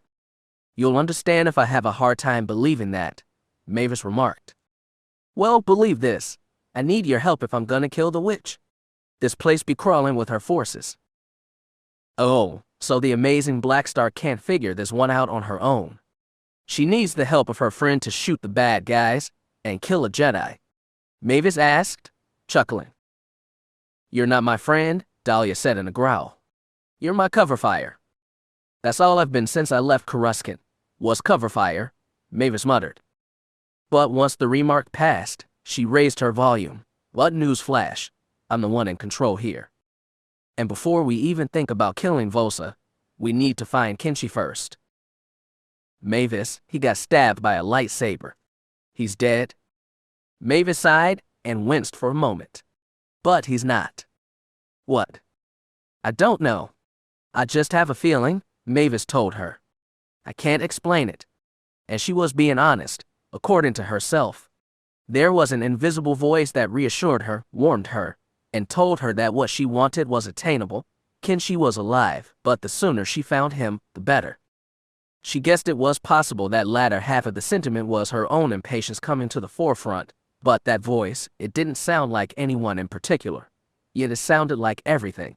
"You'll understand if I have a hard time believing that," Mavis remarked. "Well, believe this. I need your help if I'm gonna kill the witch. This place be crawling with her forces." "Oh, so the amazing Black Star can't figure this one out on her own. She needs the help of her friend to shoot the bad guys and kill a Jedi?" Mavis asked, chuckling. "You're not my friend," Dahlia said in a growl. "You're my cover fire." "That's all I've been since I left Coruscant, was cover fire," Mavis muttered. But once the remark passed, she raised her volume. "What news flash? I'm the one in control here. And before we even think about killing Vosa, we need to find Kenshi first." "Mavis, he got stabbed by a lightsaber. He's dead." Mavis sighed and winced for a moment. "But he's not." "What?" "I don't know. I just have a feeling," Mavis told her. "I can't explain it." And she was being honest, according to herself. There was an invisible voice that reassured her, warned her, and told her that what she wanted was attainable. Kenshi was alive, but the sooner she found him, the better. She guessed it was possible that latter half of the sentiment was her own impatience coming to the forefront, but that voice, it didn't sound like anyone in particular, yet it sounded like everything.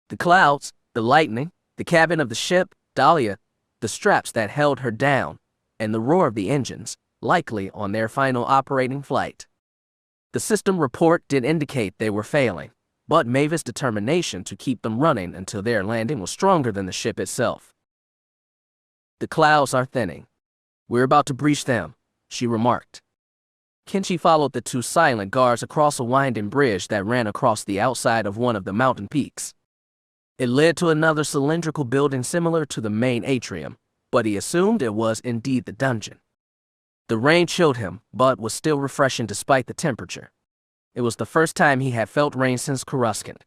The clouds, the lightning, the cabin of the ship, Dahlia, the straps that held her down, and the roar of the engines, likely on their final operating flight. The system report did indicate they were failing, but Mavis' determination to keep them running until their landing was stronger than the ship itself. "The clouds are thinning. We're about to breach them," she remarked. Kenshi followed the two silent guards across a winding bridge that ran across the outside of one of the mountain peaks. It led to another cylindrical building similar to the main atrium, but he assumed it was indeed the dungeon. The rain chilled him, but was still refreshing despite the temperature. It was the first time he had felt rain since Coruscant.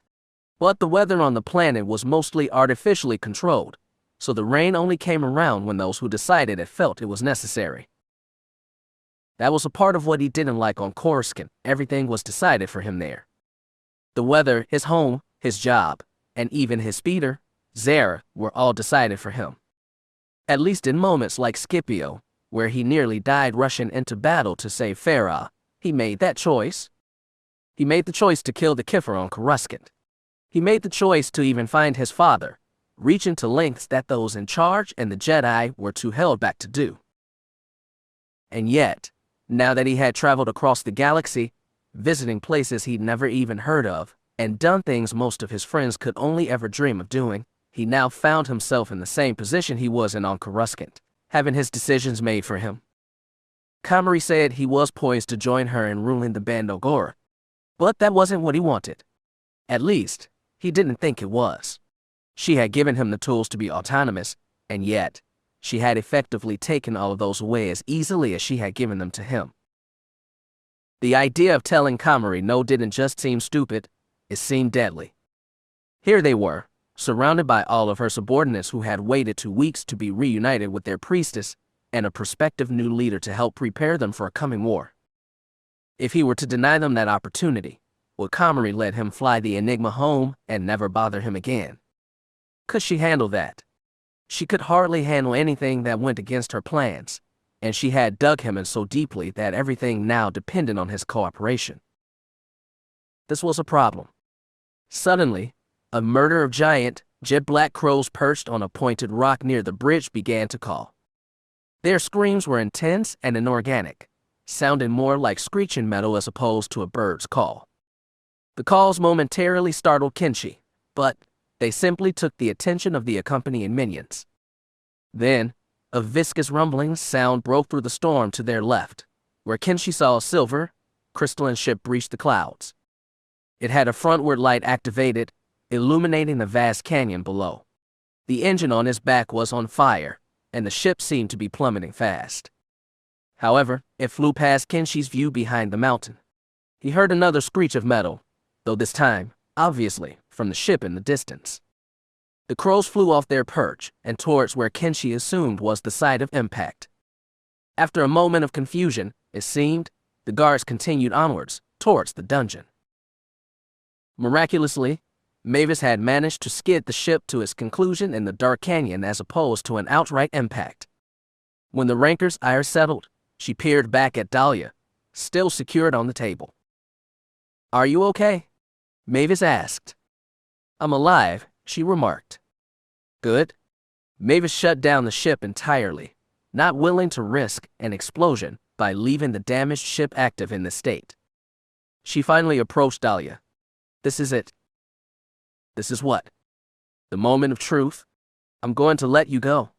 But the weather on the planet was mostly artificially controlled, so the rain only came around when those who decided it felt it was necessary. That was a part of what he didn't like on Coruscant. Everything was decided for him there. The weather, his home, his job, and even his speeder, Zara, were all decided for him. At least in moments like Scipio, where he nearly died rushing into battle to save Feroh, he made that choice. He made the choice to kill the Kiffer on Coruscant. He made the choice to even find his father, reaching to lengths that those in charge and the Jedi were too held back to do. And yet, now that he had traveled across the galaxy, visiting places he'd never even heard of, and done things most of his friends could only ever dream of doing, he now found himself in the same position he was in on Coruscant, having his decisions made for him. Komari said he was poised to join her in ruling the Bando Gora, but that wasn't what he wanted. At least, he didn't think it was. She had given him the tools to be autonomous, and yet, she had effectively taken all of those away as easily as she had given them to him. The idea of telling Komari no didn't just seem stupid, it seemed deadly. Here they were, surrounded by all of her subordinates who had waited 2 weeks to be reunited with their priestess and a prospective new leader to help prepare them for a coming war. If he were to deny them that opportunity, would Komari let him fly the Enigma home and never bother him again? Could she handle that? She could hardly handle anything that went against her plans, and she had dug him in so deeply that everything now depended on his cooperation. This was a problem. Suddenly, a murder of giant, jet-black crows perched on a pointed rock near the bridge began to call. Their screams were intense and inorganic, sounding more like screeching metal as opposed to a bird's call. The calls momentarily startled Kenshi, but they simply took the attention of the accompanying minions. Then, a viscous rumbling sound broke through the storm to their left, where Kenshi saw a silver, crystalline ship breach the clouds. It had a frontward light activated, illuminating the vast canyon below. The engine on its back was on fire, and the ship seemed to be plummeting fast. However, it flew past Kenshi's view behind the mountain. He heard another screech of metal, though this time, obviously, from the ship in the distance. The crows flew off their perch and towards where Kenshi assumed was the site of impact. After a moment of confusion, it seemed, the guards continued onwards, towards the dungeon. Miraculously, Mavis had managed to skid the ship to its conclusion in the dark canyon as opposed to an outright impact. When the ranker's ire settled, she peered back at Dahlia, still secured on the table. "Are you okay?" Mavis asked. "I'm alive," she remarked. "Good." Mavis shut down the ship entirely, not willing to risk an explosion by leaving the damaged ship active in this state. She finally approached Dahlia. "This is it." "This is what?" "The moment of truth. I'm going to let you go.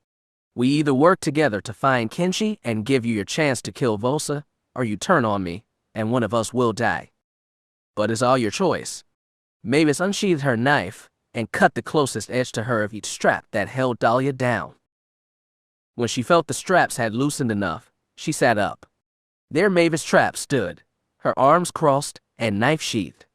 We either work together to find Kenshi and give you your chance to kill Vosa, or you turn on me, and one of us will die. But it's all your choice." Mavis unsheathed her knife and cut the closest edge to her of each strap that held Dahlia down. When she felt the straps had loosened enough, she sat up. There Mavis Trap stood, her arms crossed and knife sheathed.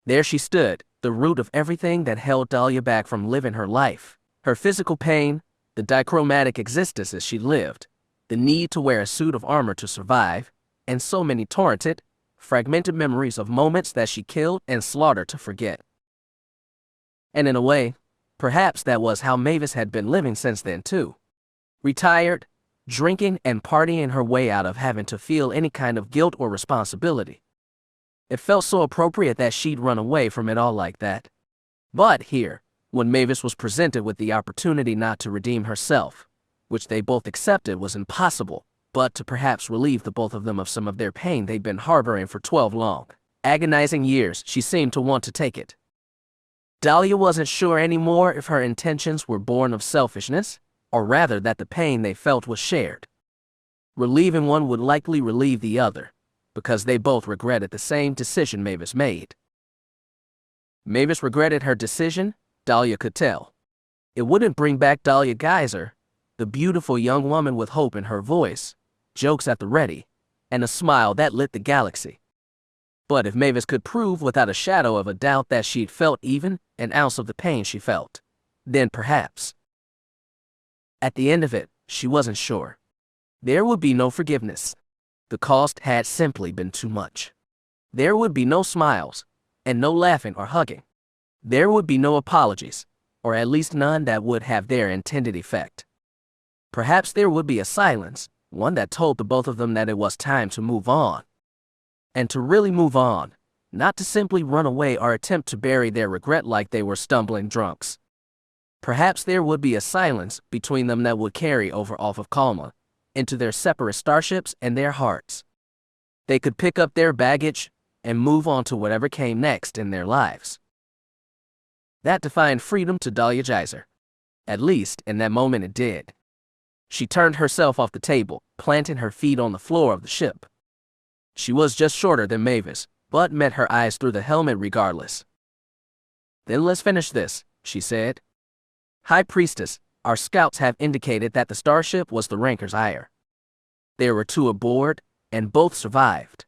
There she stood, the root of everything that held Dahlia back from living her life. Her physical pain, the dichromatic existence as she lived, the need to wear a suit of armor to survive, and so many torrented, fragmented memories of moments that she killed and slaughtered to forget. And in a way, perhaps that was how Mavis had been living since then too. Retired, drinking and partying her way out of having to feel any kind of guilt or responsibility. It felt so appropriate that she'd run away from it all like that. But here, when Mavis was presented with the opportunity not to redeem herself, which they both accepted was impossible, but to perhaps relieve the both of them of some of their pain they'd been harboring for 12 long, agonizing years, she seemed to want to take it. Dahlia wasn't sure anymore if her intentions were born of selfishness, or rather that the pain they felt was shared. Relieving one would likely relieve the other, because they both regretted the same decision Mavis made. Mavis regretted her decision, Dahlia could tell. It wouldn't bring back Dahlia Geyser, the beautiful young woman with hope in her voice, jokes at the ready, and a smile that lit the galaxy. But if Mavis could prove without a shadow of a doubt that she'd felt even an ounce of the pain she felt, then perhaps. At the end of it, she wasn't sure. There would be no forgiveness. The cost had simply been too much. There would be no smiles, and no laughing or hugging. There would be no apologies, or at least none that would have their intended effect. Perhaps there would be a silence, one that told the both of them that it was time to move on. And to really move on, not to simply run away or attempt to bury their regret like they were stumbling drunks. Perhaps there would be a silence between them that would carry over off of Kalma, into their separate starships and their hearts. They could pick up their baggage and move on to whatever came next in their lives. That defined freedom to Dahlia Geyser. At least, in that moment it did. She turned herself off the table, planting her feet on the floor of the ship. She was just shorter than Mavis, but met her eyes through the helmet regardless. "Then let's finish this," she said. "High Priestess, our scouts have indicated that the starship was the Ranker's ire. There were 2 aboard, and both survived.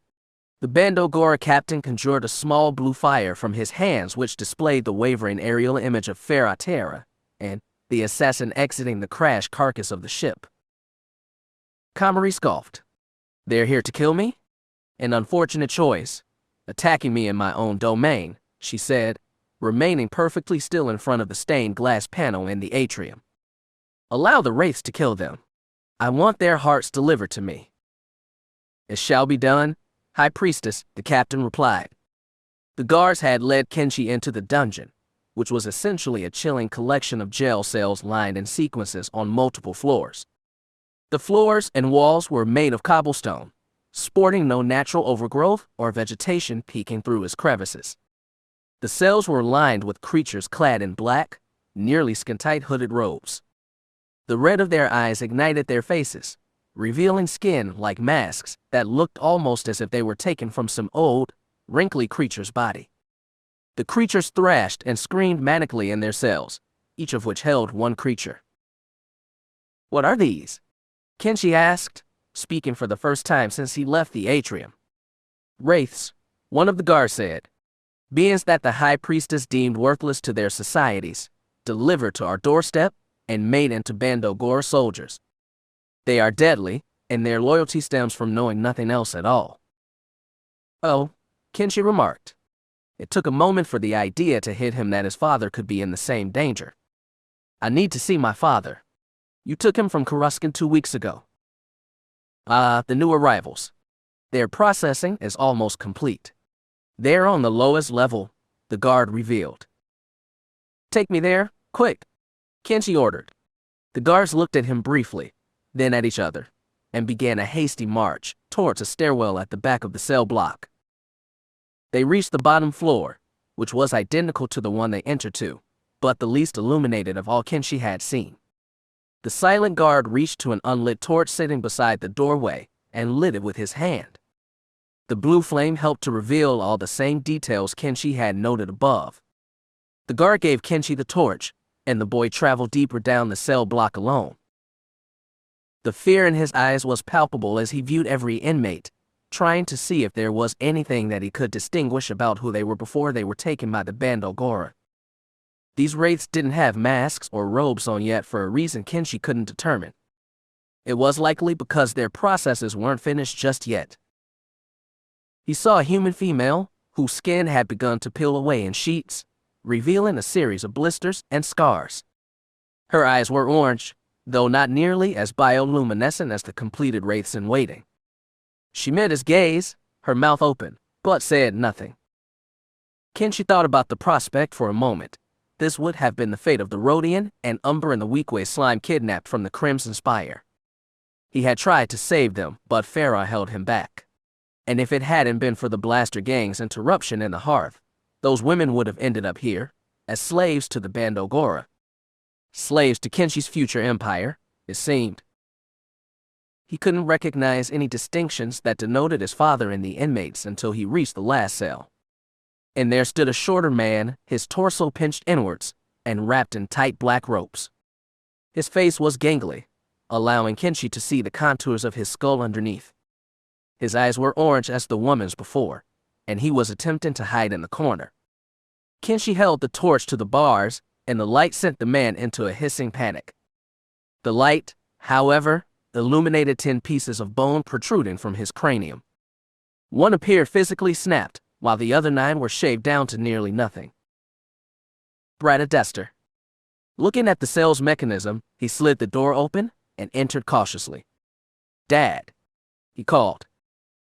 The Bando Gora captain conjured a small blue fire from his hands which displayed the wavering aerial image of Feroh Tara, and the assassin exiting the crashed carcass of the ship." Komari scoffed. "They're here to kill me? An unfortunate choice, Attacking me in my own domain, she said, remaining perfectly still in front of the stained glass panel in the atrium. Allow the wraiths to kill them. I want their hearts delivered to me. It shall be done, High Priestess, the captain replied. The guards had led Kenshi into the dungeon, which was essentially a chilling collection of jail cells lined in sequences on multiple floors. The floors and walls were made of cobblestone, sporting no natural overgrowth or vegetation peeking through its crevices. The cells were lined with creatures clad in black, nearly skin-tight hooded robes. The red of their eyes ignited their faces, revealing skin like masks that looked almost as if they were taken from some old, wrinkly creature's body. The creatures thrashed and screamed manically in their cells, each of which held one creature. What are these? Kenshi asked, speaking for the first time since he left the atrium. Wraiths, one of the guards said. Beings that the High Priestess deemed worthless to their societies, delivered to our doorstep, and made into Bando Gora soldiers. They are deadly, and their loyalty stems from knowing nothing else at all. Oh, Kenshi remarked. It took a moment for the idea to hit him that his father could be in the same danger. I need to see my father. You took him from Coruscant 2 weeks ago. The new arrivals. Their processing is almost complete. They're on the lowest level, the guard revealed. Take me there, quick, Kenshi ordered. The guards looked at him briefly, then at each other, and began a hasty march towards a stairwell at the back of the cell block. They reached the bottom floor, which was identical to the one they entered to, but the least illuminated of all Kenshi had seen. The silent guard reached to an unlit torch sitting beside the doorway and lit it with his hand. The blue flame helped to reveal all the same details Kenshi had noted above. The guard gave Kenshi the torch, and the boy traveled deeper down the cell block alone. The fear in his eyes was palpable as he viewed every inmate, trying to see if there was anything that he could distinguish about who they were before they were taken by the Bando Gora. These wraiths didn't have masks or robes on yet for a reason Kenshi couldn't determine. It was likely because their processes weren't finished just yet. He saw a human female, whose skin had begun to peel away in sheets, revealing a series of blisters and scars. Her eyes were orange, though not nearly as bioluminescent as the completed wraiths in waiting. She met his gaze, her mouth open, but said nothing. Kenshi thought about the prospect for a moment. This would have been the fate of the Rodian and Umber and the Weequay slime kidnapped from the Crimson Spire. He had tried to save them, but Feroh held him back. And if it hadn't been for the Blaster Gang's interruption in the hearth, those women would have ended up here, as slaves to the Bando Gora. Slaves to Kenshi's future empire, it seemed. He couldn't recognize any distinctions that denoted his father in the inmates until he reached the last cell. And there stood a shorter man, his torso pinched inwards, and wrapped in tight black ropes. His face was gangly, allowing Kenshi to see the contours of his skull underneath. His eyes were orange as the woman's before, and he was attempting to hide in the corner. Kenshi held the torch to the bars, and the light sent the man into a hissing panic. The light, however, illuminated 10 pieces of bone protruding from his cranium. One appeared physically snapped, while the other 9 were shaved down to nearly nothing. Jedi Dehstar. Looking at the cell's mechanism, he slid the door open and entered cautiously. Dad, he called.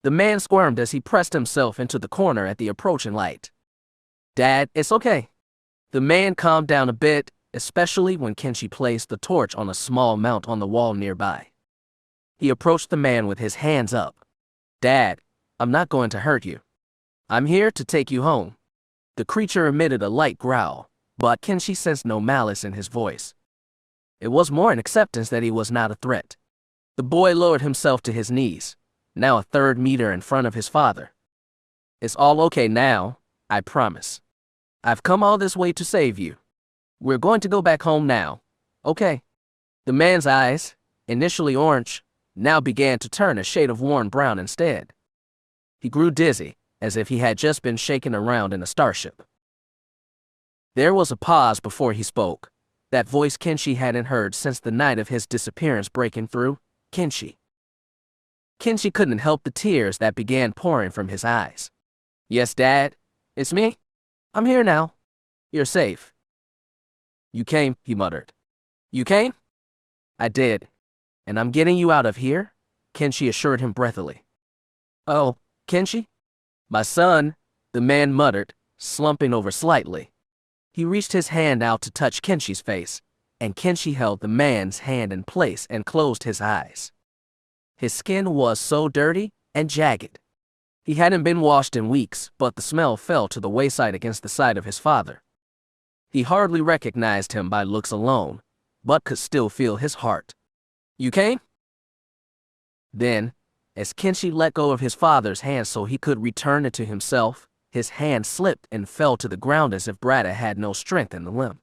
The man squirmed as he pressed himself into the corner at the approaching light. Dad, it's okay. The man calmed down a bit, especially when Kenshi placed the torch on a small mount on the wall nearby. He approached the man with his hands up. Dad, I'm not going to hurt you. I'm here to take you home. The creature emitted a light growl, but Kenshi sensed no malice in his voice. It was more an acceptance that he was not a threat. The boy lowered himself to his knees, now a third meter in front of his father. It's all okay now, I promise. I've come all this way to save you. We're going to go back home now, okay? The man's eyes, initially orange, now began to turn a shade of worn brown instead. He grew dizzy, as if he had just been shaken around in a starship. There was a pause before he spoke, that voice Kenshi hadn't heard since the night of his disappearance breaking through. Kenshi. Kenshi couldn't help the tears that began pouring from his eyes. Yes, Dad. It's me. I'm here now. You're safe. You came, he muttered. You came? I did. And I'm getting you out of here, Kenshi assured him breathily. Oh, Kenshi? My son, the man muttered, slumping over slightly. He reached his hand out to touch Kenshi's face, and Kenshi held the man's hand in place and closed his eyes. His skin was so dirty and jagged. He hadn't been washed in weeks, but the smell fell to the wayside against the side of his father. He hardly recognized him by looks alone, but could still feel his heart. You came? Then, as Kenshi let go of his father's hand so he could return it to himself, his hand slipped and fell to the ground as if Brada had no strength in the limb.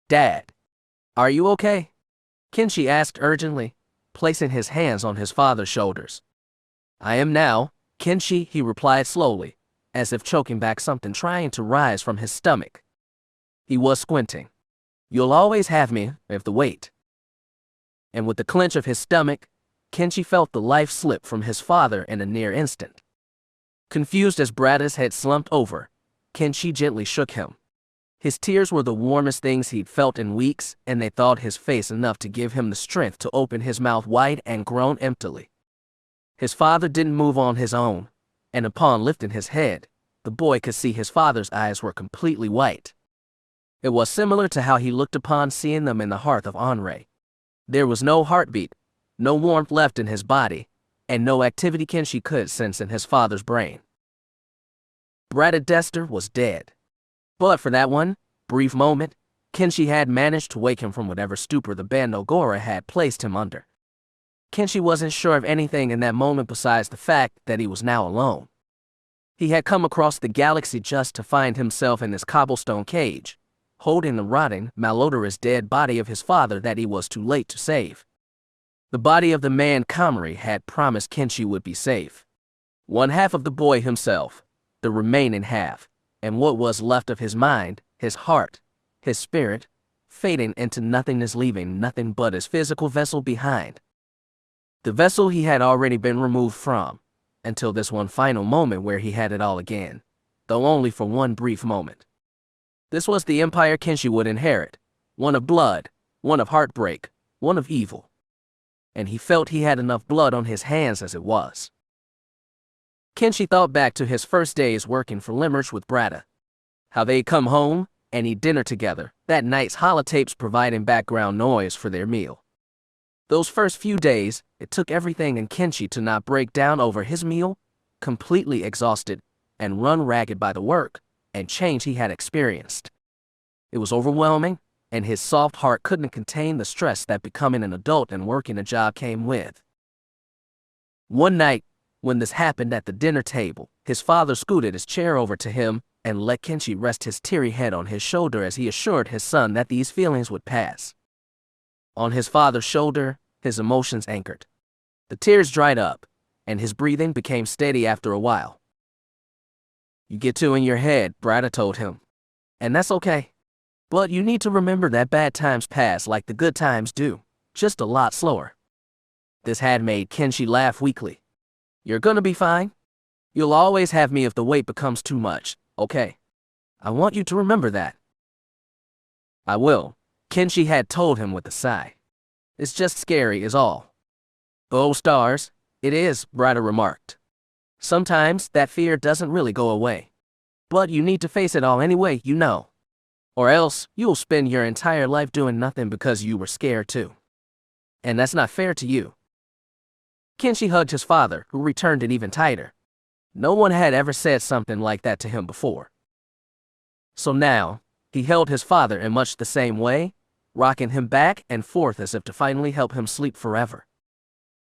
Dad, are you okay? Kenshi asked urgently, placing his hands on his father's shoulders. I am now, Kenshi, he replied slowly, as if choking back something trying to rise from his stomach. He was squinting. You'll always have me, if the weight. And with the clench of his stomach, Kenshi felt the life slip from his father in a near instant. Confused as Brada's head slumped over, Kenshi gently shook him. His tears were the warmest things he'd felt in weeks, and they thawed his face enough to give him the strength to open his mouth wide and groan emptily. His father didn't move on his own, and upon lifting his head, the boy could see his father's eyes were completely white. It was similar to how he looked upon seeing them in the hearth of Henri. There was no heartbeat, no warmth left in his body, and no activity Kenshi could sense in his father's brain. Bando Dehstar was dead. But for that one brief moment, Kenshi had managed to wake him from whatever stupor the Bando Gora had placed him under. Kenshi wasn't sure of anything in that moment besides the fact that he was now alone. He had come across the galaxy just to find himself in this cobblestone cage, holding the rotting, malodorous dead body of his father that he was too late to save. The body of the man Komari had promised Kenshi would be safe. One half of the boy himself, the remaining half, and what was left of his mind, his heart, his spirit, fading into nothingness, leaving nothing but his physical vessel behind. The vessel he had already been removed from, until this one final moment where he had it all again, though only for one brief moment. This was the empire Kenshi would inherit, one of blood, one of heartbreak, one of evil. And he felt he had enough blood on his hands as it was. Kenshi thought back to his first days working for Limerick with Brada. How they'd come home and eat dinner together, that night's holotapes providing background noise for their meal. Those first few days, it took everything in Kenshi to not break down over his meal, completely exhausted, and run ragged by the work and change he had experienced. It was overwhelming, and his soft heart couldn't contain the stress that becoming an adult and working a job came with. One night, when this happened at the dinner table, his father scooted his chair over to him and let Kenshi rest his teary head on his shoulder as he assured his son that these feelings would pass. On his father's shoulder, his emotions anchored. The tears dried up, and his breathing became steady after a while. You get too in your head, Brada told him. And that's okay. But you need to remember that bad times pass like the good times do, just a lot slower. This had made Kenshi laugh weakly. You're gonna be fine. You'll always have me if the weight becomes too much, okay? I want you to remember that. I will, Kenshi had told him with a sigh. It's just scary is all. Oh stars, it is, Brada remarked. Sometimes that fear doesn't really go away. But you need to face it all anyway, you know. Or else, you'll spend your entire life doing nothing because you were scared too. And that's not fair to you. Kenshi hugged his father, who returned it even tighter. No one had ever said something like that to him before. So now, he held his father in much the same way, rocking him back and forth as if to finally help him sleep forever.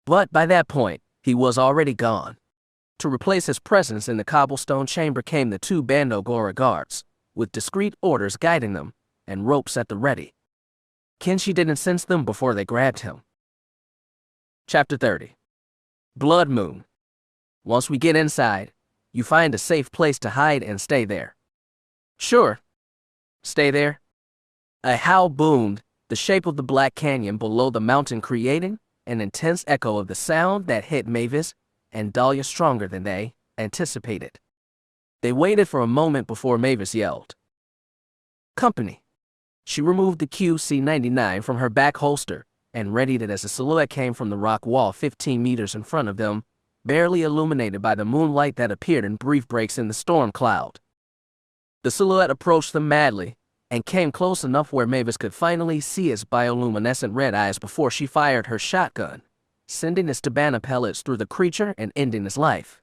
But by that point, he was already gone. To replace his presence in the cobblestone chamber came the two Bando Gora guards, with discreet orders guiding them, and ropes at the ready. Kenshi didn't sense them before they grabbed him. Chapter 30. Blood Moon. Once we get inside, you find a safe place to hide and stay there. Sure. Stay there. A howl boomed, the shape of the Black Canyon below the mountain creating an intense echo of the sound that hit Mavis and Dahlia stronger than they anticipated. They waited for a moment before Mavis yelled, "Company." She removed the QC-99 from her back holster and readied it as a silhouette came from the rock wall 15 meters in front of them, barely illuminated by the moonlight that appeared in brief breaks in the storm cloud. The silhouette approached them madly and came close enough where Mavis could finally see its bioluminescent red eyes before she fired her shotgun, sending its Tabana pellets through the creature and ending its life.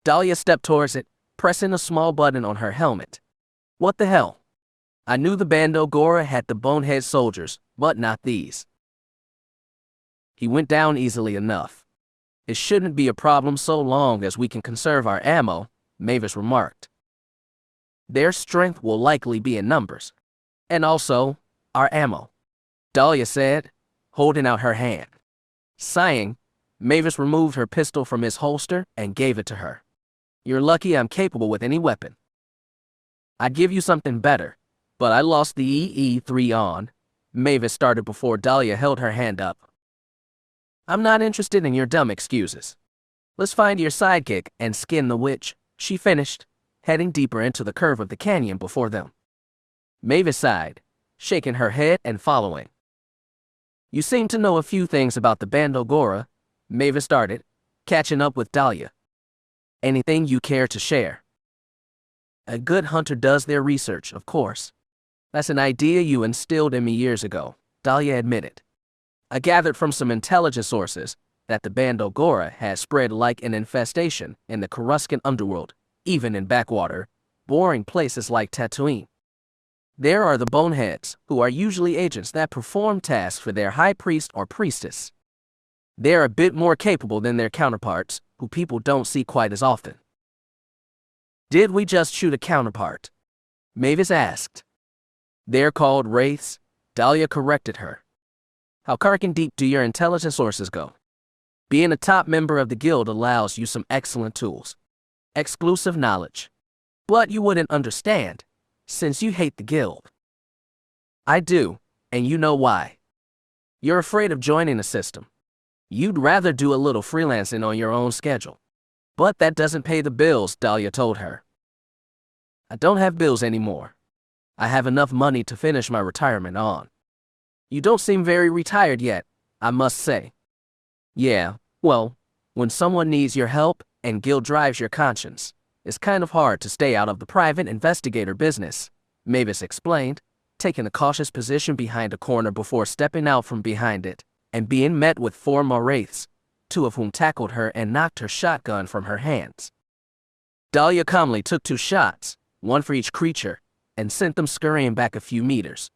Dahlia stepped towards it, pressing a small button on her helmet. "What the hell? I knew the Bando Gora had the bonehead soldiers, but not these." "He went down easily enough. It shouldn't be a problem so long as we can conserve our ammo," Mavis remarked. "Their strength will likely be in numbers. And also, our ammo," Dahlia said, holding out her hand. Sighing, Mavis removed her pistol from its holster and gave it to her. "You're lucky I'm capable with any weapon. I'd give you something better, but I lost the EE-3 on," Mavis started before Dahlia held her hand up. "I'm not interested in your dumb excuses. Let's find your sidekick and skin the witch," she finished, heading deeper into the curve of the canyon before them. Mavis sighed, shaking her head and following. "You seem to know a few things about the Bando Gora," Mavis started, catching up with Dahlia. "Anything you care to share?" "A good hunter does their research, of course. That's an idea you instilled in me years ago," Dahlia admitted. "I gathered from some intelligence sources that the Bando Gora has spread like an infestation in the Coruscant underworld, even in backwater, boring places like Tatooine. There are the boneheads, who are usually agents that perform tasks for their high priest or priestess. They're a bit more capable than their counterparts, who people don't see quite as often." "Did we just shoot a counterpart?" Mavis asked. "They're called wraiths," Dahlia corrected her. "How carkin' deep do your intelligence sources go? Being a top member of the guild allows you some excellent tools. Exclusive knowledge. But you wouldn't understand, since you hate the guild." "I do, and you know why. You're afraid of joining the system. You'd rather do a little freelancing on your own schedule. But that doesn't pay the bills," Dahlia told her. "I don't have bills anymore. I have enough money to finish my retirement on." "You don't seem very retired yet, I must say." "Yeah, well, when someone needs your help and guild drives your conscience, it's kind of hard to stay out of the private investigator business," Mavis explained, taking a cautious position behind a corner before stepping out from behind it and being met with 4 more wraiths, 2 of whom tackled her and knocked her shotgun from her hands. Dahlia calmly took 2 shots, 1 for each creature, and sent them scurrying back a few meters.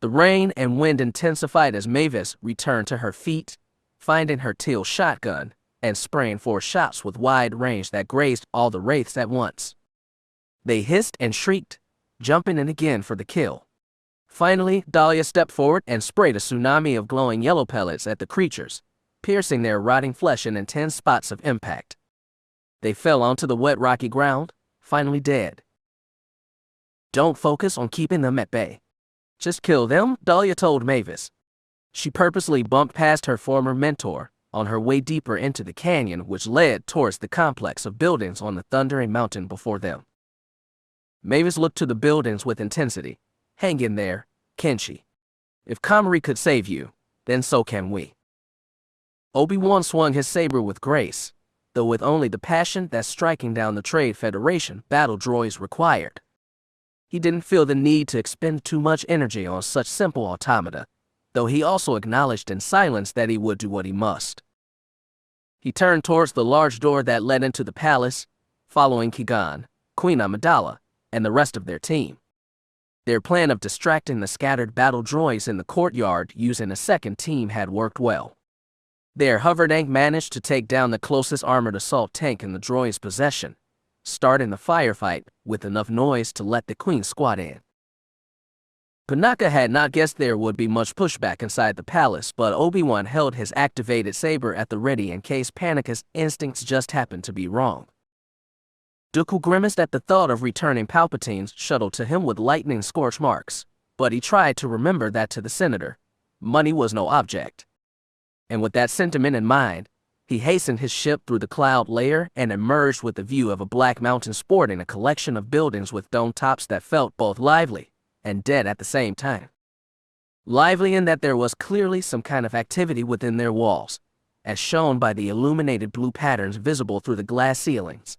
The rain and wind intensified as Mavis returned to her feet, finding her teal shotgun and spraying 4 shots with wide range that grazed all the wraiths at once. They hissed and shrieked, jumping in again for the kill. Finally, Dahlia stepped forward and sprayed a tsunami of glowing yellow pellets at the creatures, piercing their rotting flesh in intense spots of impact. They fell onto the wet rocky ground, finally dead. "Don't focus on keeping them at bay. Just kill them," Dahlia told Mavis. She purposely bumped past her former mentor on her way deeper into the canyon which led towards the complex of buildings on the thundering mountain before them. Mavis looked to the buildings with intensity. "Hang in there, Kenshi. If Komari could save you, then so can we." Obi-Wan swung his saber with grace, though with only the passion that striking down the Trade Federation battle droids required. He didn't feel the need to expend too much energy on such simple automata, though he also acknowledged in silence that he would do what he must. He turned towards the large door that led into the palace, following Kigan, Queen Amidala, and the rest of their team. Their plan of distracting the scattered battle droids in the courtyard using a second team had worked well. Their hover tank managed to take down the closest armored assault tank in the droid's possession, starting the firefight with enough noise to let the Queen squat in. Panaka had not guessed there would be much pushback inside the palace, but Obi-Wan held his activated saber at the ready in case Panaka's instincts just happened to be wrong. Dooku grimaced at the thought of returning Palpatine's shuttle to him with lightning scorch marks, but he tried to remember that to the Senator, money was no object. And with that sentiment in mind, He hastened his ship through the cloud layer and emerged with the view of a black mountain sporting a collection of buildings with dome tops that felt both lively and dead at the same time. Lively in that there was clearly some kind of activity within their walls, as shown by the illuminated blue patterns visible through the glass ceilings.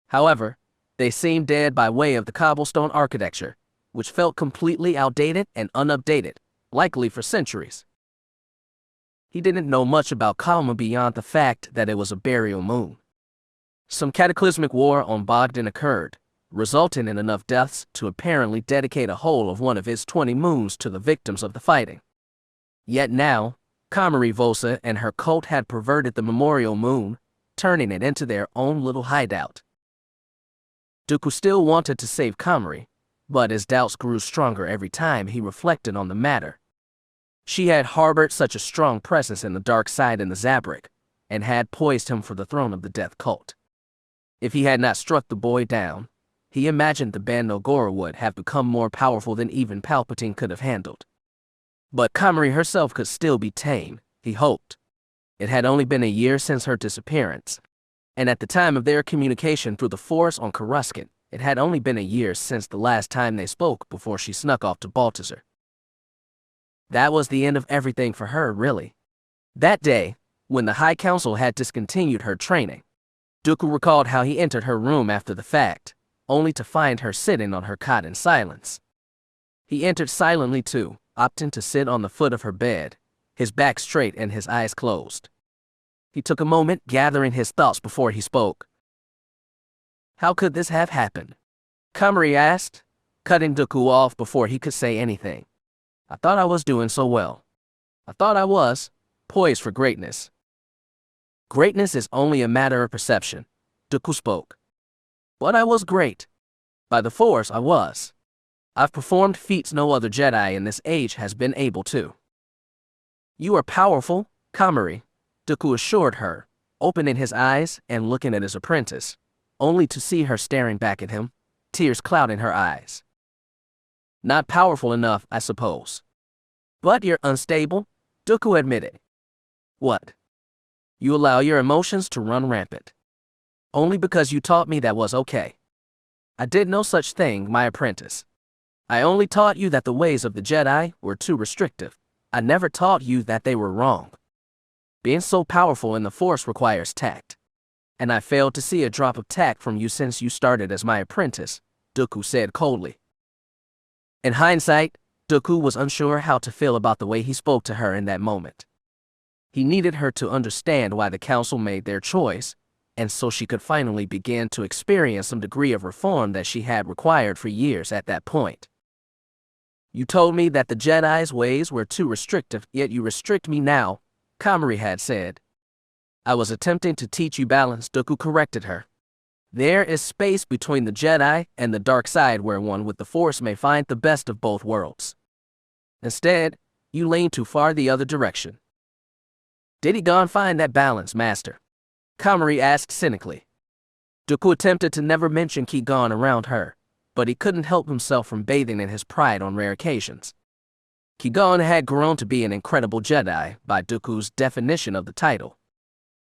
However, they seemed dead by way of the cobblestone architecture, which felt completely outdated and unupdated, likely for centuries. He didn't know much about Kalma beyond the fact that it was a burial moon. Some cataclysmic war on Bogdan occurred, resulting in enough deaths to apparently dedicate a whole of one of its 20 moons to the victims of the fighting. Yet now, Komari Vosa and her cult had perverted the memorial moon, turning it into their own little hideout. Dooku still wanted to save Komari, but his doubts grew stronger every time he reflected on the matter. She had harbored such a strong presence in the dark side in the Zabrak, and had poised him for the throne of the death cult. If he had not struck the boy down, he imagined the Bando Gora would have become more powerful than even Palpatine could have handled. But Komari herself could still be tamed, he hoped. It had only been a year since her disappearance, and at the time of their communication through the Force on Coruscant, it had only been a year since the last time they spoke before she snuck off to Balthazar. That was the end of everything for her, really. That day, when the High Council had discontinued her training, Dooku recalled how he entered her room after the fact, only to find her sitting on her cot in silence. He entered silently too, opting to sit on the foot of her bed, his back straight and his eyes closed. He took a moment gathering his thoughts before he spoke. How could this have happened? Komari asked, cutting Dooku off before he could say anything. I thought I was doing so well. I thought I was, poised for greatness. Greatness is only a matter of perception, Dooku spoke. But I was great. By the Force, I was. I've performed feats no other Jedi in this age has been able to. You are powerful, Komari, Dooku assured her, opening his eyes and looking at his apprentice, only to see her staring back at him, tears clouding her eyes. Not powerful enough, I suppose. But you're unstable, Dooku admitted. What? You allow your emotions to run rampant. Only because you taught me that was okay. I did no such thing, my apprentice. I only taught you that the ways of the Jedi were too restrictive. I never taught you that they were wrong. Being so powerful in the Force requires tact. And I failed to see a drop of tact from you since you started as my apprentice, Dooku said coldly. In hindsight, Dooku was unsure how to feel about the way he spoke to her in that moment. He needed her to understand why the Council made their choice, and so she could finally begin to experience some degree of reform that she had required for years at that point. You told me that the Jedi's ways were too restrictive, yet you restrict me now, Komari had said. I was attempting to teach you balance, Dooku corrected her. There is space between the Jedi and the dark side where one with the Force may find the best of both worlds. Instead, you lean too far the other direction. Did he gone find that balance, Master? Komari asked cynically. Dooku attempted to never mention Qui-Gon around her, but he couldn't help himself from bathing in his pride on rare occasions. Qui-Gon had grown to be an incredible Jedi by Dooku's definition of the title.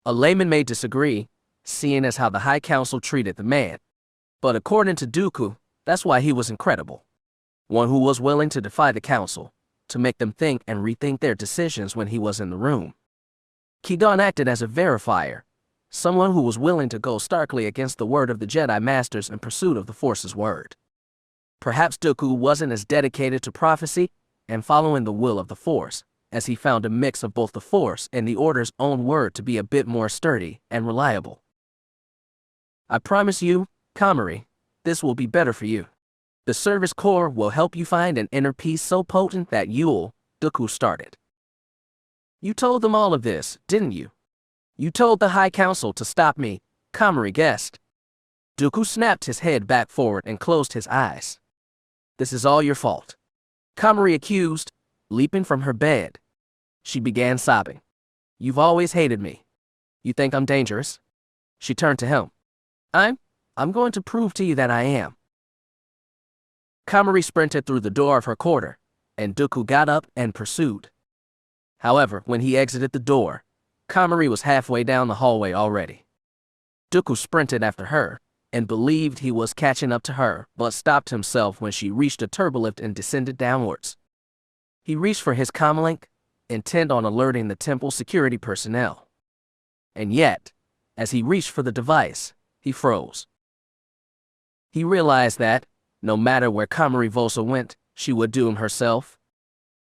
A layman may disagree, seeing as how the High Council treated the man. But according to Dooku, that's why he was incredible. One who was willing to defy the Council, to make them think and rethink their decisions when he was in the room. Qui-Gon acted as a verifier, someone who was willing to go starkly against the word of the Jedi Masters in pursuit of the Force's word. Perhaps Dooku wasn't as dedicated to prophecy and following the will of the Force, as he found a mix of both the Force and the Order's own word to be a bit more sturdy and reliable. I promise you, Komari, this will be better for you. The Service Corps will help you find an inner peace so potent that you'll, Dooku started. You told them all of this, didn't you? You told the High Council to stop me, Komari guessed. Dooku snapped his head back forward and closed his eyes. This is all your fault, Komari accused, leaping from her bed. She began sobbing. You've always hated me. You think I'm dangerous? She turned to him. I'm going to prove to you that I am. Komari sprinted through the door of her quarter, and Dooku got up and pursued. However, when he exited the door, Komari was halfway down the hallway already. Dooku sprinted after her, and believed he was catching up to her, but stopped himself when she reached a turbolift and descended downwards. He reached for his comlink, intent on alerting the temple security personnel. And yet, as he reached for the device, he froze. He realized that, no matter where Komari Vosa went, she would doom herself.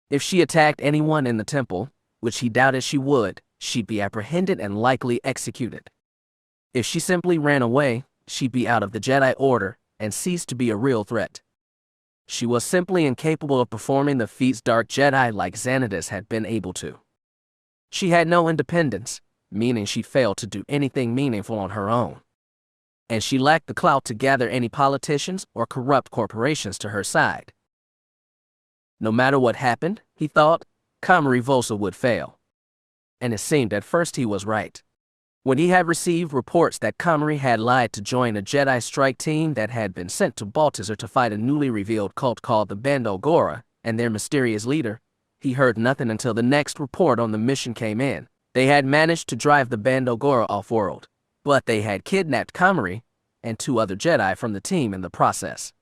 If she attacked anyone in the temple, which he doubted she would, she'd be apprehended and likely executed. If she simply ran away, she'd be out of the Jedi Order and cease to be a real threat. She was simply incapable of performing the feats dark Jedi like Xanadus had been able to. She had no independence, meaning she failed to do anything meaningful on her own. And she lacked the clout to gather any politicians or corrupt corporations to her side. No matter what happened, he thought, Komari Vosa would fail. And it seemed at first he was right. When he had received reports that Komari had lied to join a Jedi strike team that had been sent to Baltazar to fight a newly revealed cult called the Bando Gora and their mysterious leader, he heard nothing until the next report on the mission came in. They had managed to drive the Bando Gora off-world, but they had kidnapped Komari and 2 other Jedi from the team in the process.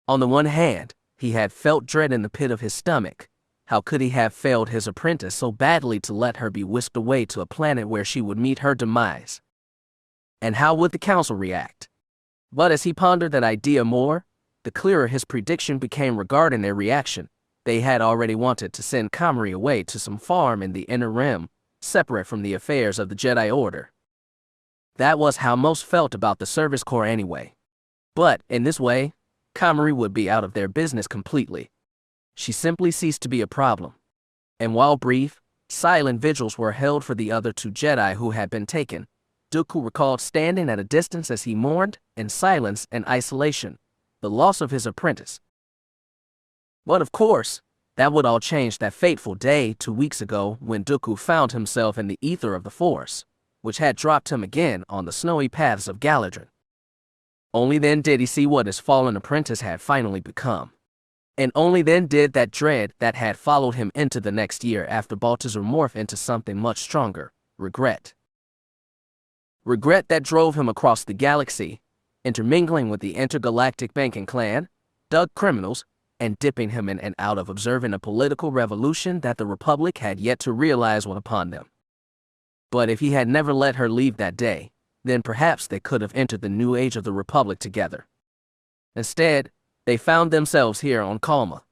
On the one hand, he had felt dread in the pit of his stomach. How could he have failed his apprentice so badly to let her be whisked away to a planet where she would meet her demise? And how would the council react? But as he pondered that idea more, the clearer his prediction became regarding their reaction. They had already wanted to send Komari away to some farm in the Inner Rim, separate from the affairs of the Jedi Order. That was how most felt about the Service Corps anyway. But, in this way, Komari would be out of their business completely. She simply ceased to be a problem. And while brief, silent vigils were held for the other 2 Jedi who had been taken, Dooku recalled standing at a distance as he mourned, in silence and isolation, the loss of his apprentice. But of course, that would all change that fateful day 2 weeks ago when Dooku found himself in the ether of the Force, which had dropped him again on the snowy paths of Galadrin. Only then did he see what his fallen apprentice had finally become. And only then did that dread that had followed him into the next year after Baltazar morph into something much stronger, regret. Regret that drove him across the galaxy, intermingling with the intergalactic banking clan, dug criminals, and dipping him in and out of observing a political revolution that the Republic had yet to realize was upon them. But if he had never let her leave that day, then perhaps they could have entered the new age of the Republic together. Instead, they found themselves here on Kalma,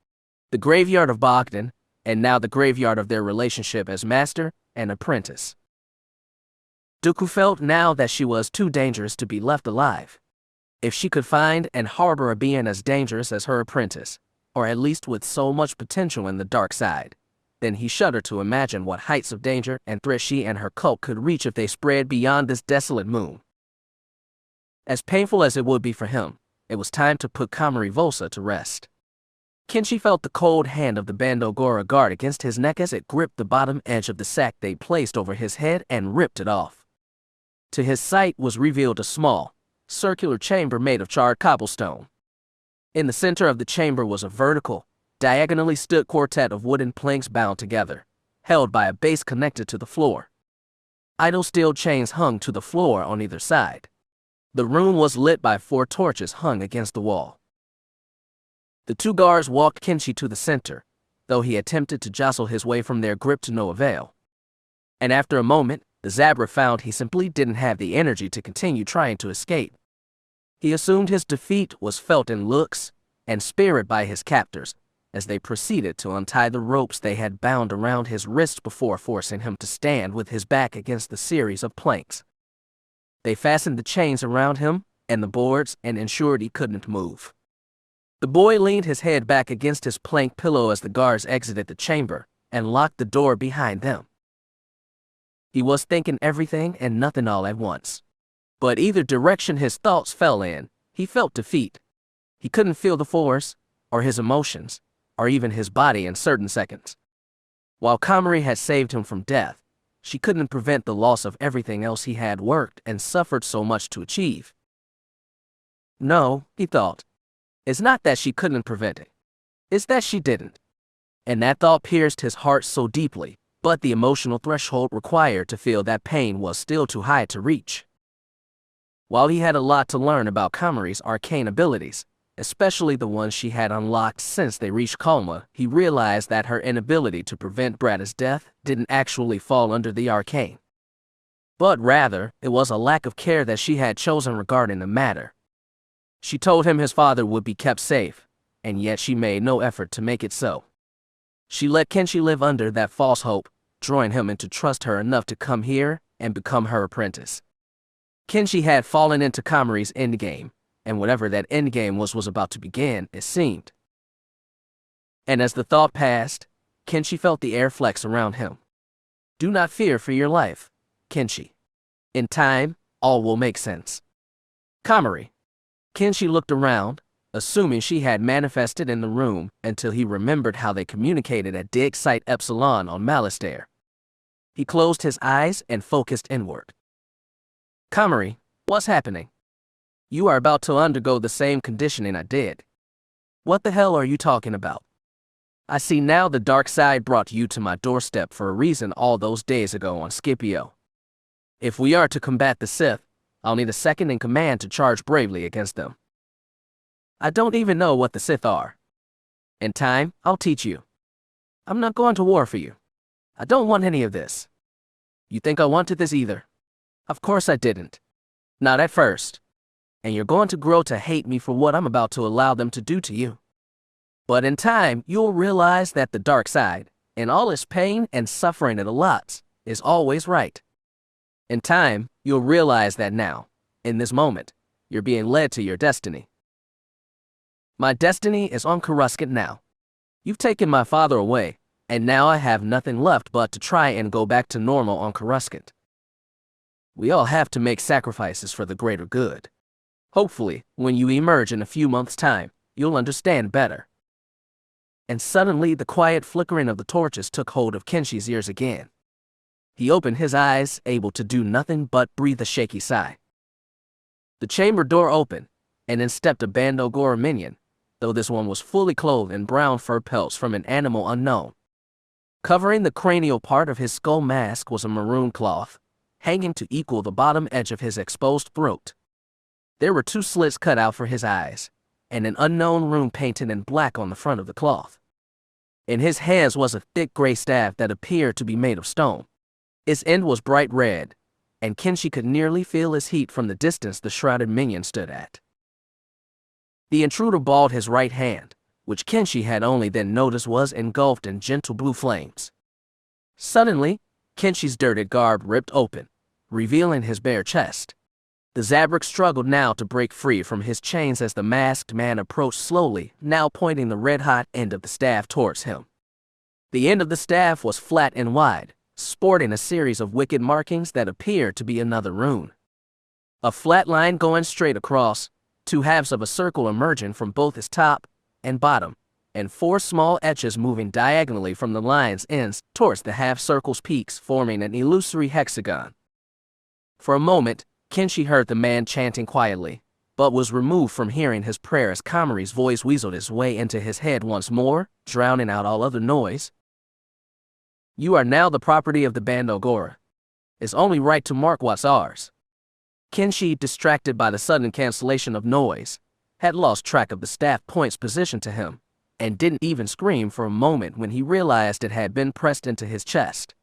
the graveyard of Bogdan, and now the graveyard of their relationship as master and apprentice. Dooku felt now that she was too dangerous to be left alive. If she could find and harbor a being as dangerous as her apprentice, or at least with so much potential in the dark side, then he shuddered to imagine what heights of danger and threat she and her cult could reach if they spread beyond this desolate moon. As painful as it would be for him, it was time to put Komari Vosa to rest. Kenshi felt the cold hand of the Bando Gora guard against his neck as it gripped the bottom edge of the sack they placed over his head and ripped it off. To his sight was revealed a small, circular chamber made of charred cobblestone. In the center of the chamber was a vertical, diagonally stood quartet of wooden planks bound together, held by a base connected to the floor. Idle steel chains hung to the floor on either side. The room was lit by 4 torches hung against the wall. The 2 guards walked Kenshi to the center, though he attempted to jostle his way from their grip to no avail. And after a moment, the Zabra found he simply didn't have the energy to continue trying to escape. He assumed his defeat was felt in looks and spirit by his captors, as they proceeded to untie the ropes they had bound around his wrists before forcing him to stand with his back against the series of planks. They fastened the chains around him and the boards and ensured he couldn't move. The boy leaned his head back against his plank pillow as the guards exited the chamber and locked the door behind them. He was thinking everything and nothing all at once. But either direction his thoughts fell in, he felt defeat. He couldn't feel the Force, or his emotions, or even his body in certain seconds. While Komari had saved him from death, she couldn't prevent the loss of everything else he had worked and suffered so much to achieve. No, he thought. It's not that she couldn't prevent it. It's that she didn't. And that thought pierced his heart so deeply, but the emotional threshold required to feel that pain was still too high to reach. While he had a lot to learn about Komari's arcane abilities, especially the ones she had unlocked since they reached Kalma, he realized that her inability to prevent Brada's death didn't actually fall under the arcane. But rather, it was a lack of care that she had chosen regarding the matter. She told him his father would be kept safe, and yet she made no effort to make it so. She let Kenshi live under that false hope, drawing him into trust her enough to come here and become her apprentice. Kenshi had fallen into Komari's endgame, and whatever that endgame was about to begin, it seemed. And as the thought passed, Kenshi felt the air flex around him. Do not fear for your life, Kenshi. In time, all will make sense. Komari. Kenshi looked around, assuming she had manifested in the room until he remembered how they communicated at Deceit Epsilon on Malastare. He closed his eyes and focused inward. Komari, what's happening? You are about to undergo the same conditioning I did. What the hell are you talking about? I see now the dark side brought you to my doorstep for a reason all those days ago on Scipio. If we are to combat the Sith, I'll need a second in command to charge bravely against them. I don't even know what the Sith are. In time, I'll teach you. I'm not going to war for you. I don't want any of this. You think I wanted this either? Of course I didn't. Not at first. And you're going to grow to hate me for what I'm about to allow them to do to you. But in time, you'll realize that the dark side, in all its pain and suffering it allots, is always right. In time, you'll realize that now, in this moment, you're being led to your destiny. My destiny is on Coruscant now. You've taken my father away, and now I have nothing left but to try and go back to normal on Coruscant. We all have to make sacrifices for the greater good. Hopefully, when you emerge in a few months' time, you'll understand better. And suddenly the quiet flickering of the torches took hold of Kenshi's ears again. He opened his eyes, able to do nothing but breathe a shaky sigh. The chamber door opened, and in stepped a Bando Gora minion, though this one was fully clothed in brown fur pelts from an animal unknown. Covering the cranial part of his skull mask was a maroon cloth, hanging to equal the bottom edge of his exposed throat. There were 2 slits cut out for his eyes, and an unknown rune painted in black on the front of the cloth. In his hands was a thick gray staff that appeared to be made of stone. Its end was bright red, and Kenshi could nearly feel its heat from the distance the shrouded minion stood at. The intruder balled his right hand, which Kenshi had only then noticed was engulfed in gentle blue flames. Suddenly, Kenshi's dirted garb ripped open, revealing his bare chest. The Zabrak struggled now to break free from his chains as the masked man approached slowly, now pointing the red-hot end of the staff towards him. The end of the staff was flat and wide, sporting a series of wicked markings that appeared to be another rune. A flat line going straight across, 2 halves of a circle emerging from both its top and bottom, and 4 small etches moving diagonally from the line's ends towards the half-circle's peaks, forming an illusory hexagon. For a moment, Kenshi heard the man chanting quietly, but was removed from hearing his prayer as Komari's voice weaseled its way into his head once more, drowning out all other noise. You are now the property of the Bando Gora. It's only right to mark what's ours. Kenshi, distracted by the sudden cancellation of noise, had lost track of the staff point's position to him, and didn't even scream for a moment when he realized it had been pressed into his chest.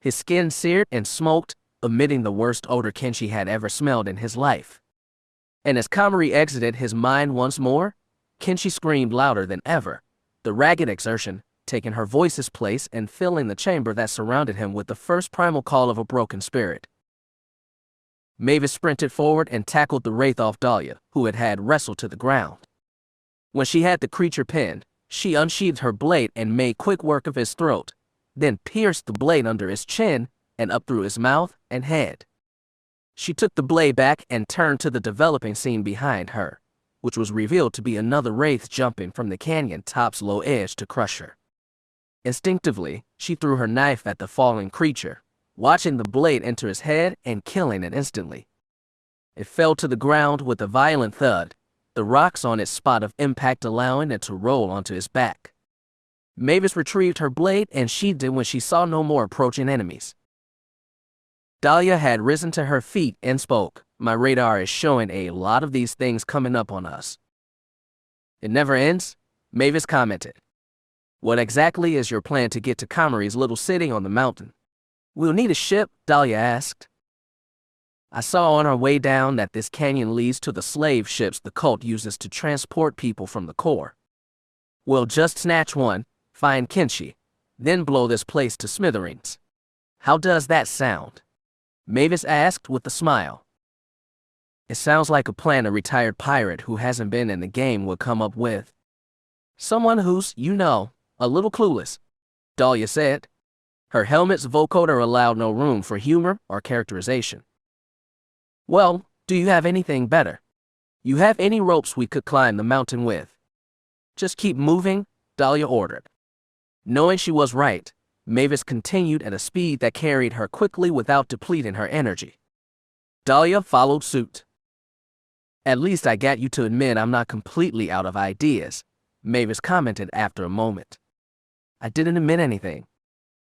His skin seared and smoked, emitting the worst odor Kenshi had ever smelled in his life. And as Komari exited his mind once more, Kenshi screamed louder than ever, the ragged exertion taking her voice's place and filling the chamber that surrounded him with the first primal call of a broken spirit. Mavis sprinted forward and tackled the wraith off Dahlia, who had wrestled to the ground. When she had the creature pinned, she unsheathed her blade and made quick work of his throat, then pierced the blade under his chin and up through his mouth and head. She took the blade back and turned to the developing scene behind her, which was revealed to be another wraith jumping from the canyon top's low edge to crush her. Instinctively, she threw her knife at the falling creature, watching the blade enter his head and killing it instantly. It fell to the ground with a violent thud, the rocks on its spot of impact allowing it to roll onto his back. Mavis retrieved her blade and sheathed it when she saw no more approaching enemies. Dahlia had risen to her feet and spoke. My radar is showing a lot of these things coming up on us. It never ends, Mavis commented. What exactly is your plan to get to Komari's little city on the mountain? We'll need a ship, Dahlia asked. I saw on our way down that this canyon leads to the slave ships the cult uses to transport people from the core. We'll just snatch one, find Kenshi, then blow this place to smithereens. How does that sound? Mavis asked with a smile. It sounds like a plan a retired pirate who hasn't been in the game would come up with. Someone who's, a little clueless, Dahlia said. Her helmet's vocoder allowed no room for humor or characterization. Well, do you have anything better? You have any ropes we could climb the mountain with? Just keep moving, Dahlia ordered. Knowing she was right, Mavis continued at a speed that carried her quickly without depleting her energy. Dahlia followed suit. At least I got you to admit I'm not completely out of ideas, Mavis commented after a moment. I didn't admit anything.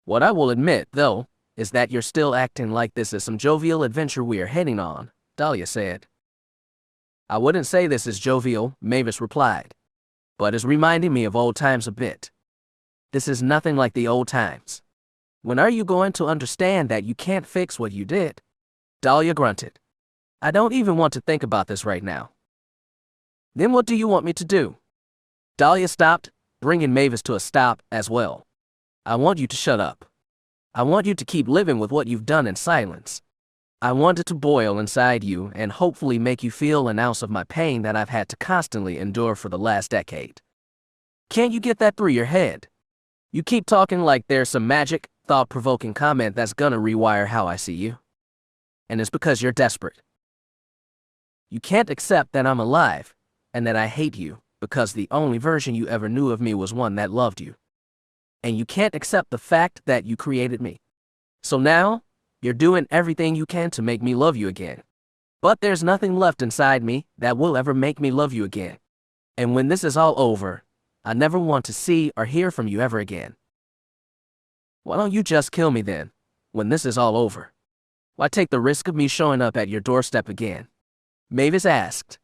What I will admit, though, is that you're still acting like this is some jovial adventure we are heading on, Dahlia said. I wouldn't say this is jovial, Mavis replied, but it's reminding me of old times a bit. This is nothing like the old times. When are you going to understand that you can't fix what you did? Dahlia grunted. I don't even want to think about this right now. Then what do you want me to do? Dahlia stopped, bringing Mavis to a stop as well. I want you to shut up. I want you to keep living with what you've done in silence. I want it to boil inside you and hopefully make you feel an ounce of my pain that I've had to constantly endure for the last decade. Can't you get that through your head? You keep talking like there's some magic, thought-provoking comment that's gonna rewire how I see you. And it's because you're desperate. You can't accept that I'm alive, and that I hate you, because the only version you ever knew of me was one that loved you. And you can't accept the fact that you created me. So now, you're doing everything you can to make me love you again. But there's nothing left inside me that will ever make me love you again. And when this is all over, I never want to see or hear from you ever again. Why don't you just kill me then, when this is all over? Why take the risk of me showing up at your doorstep again? Mavis asked.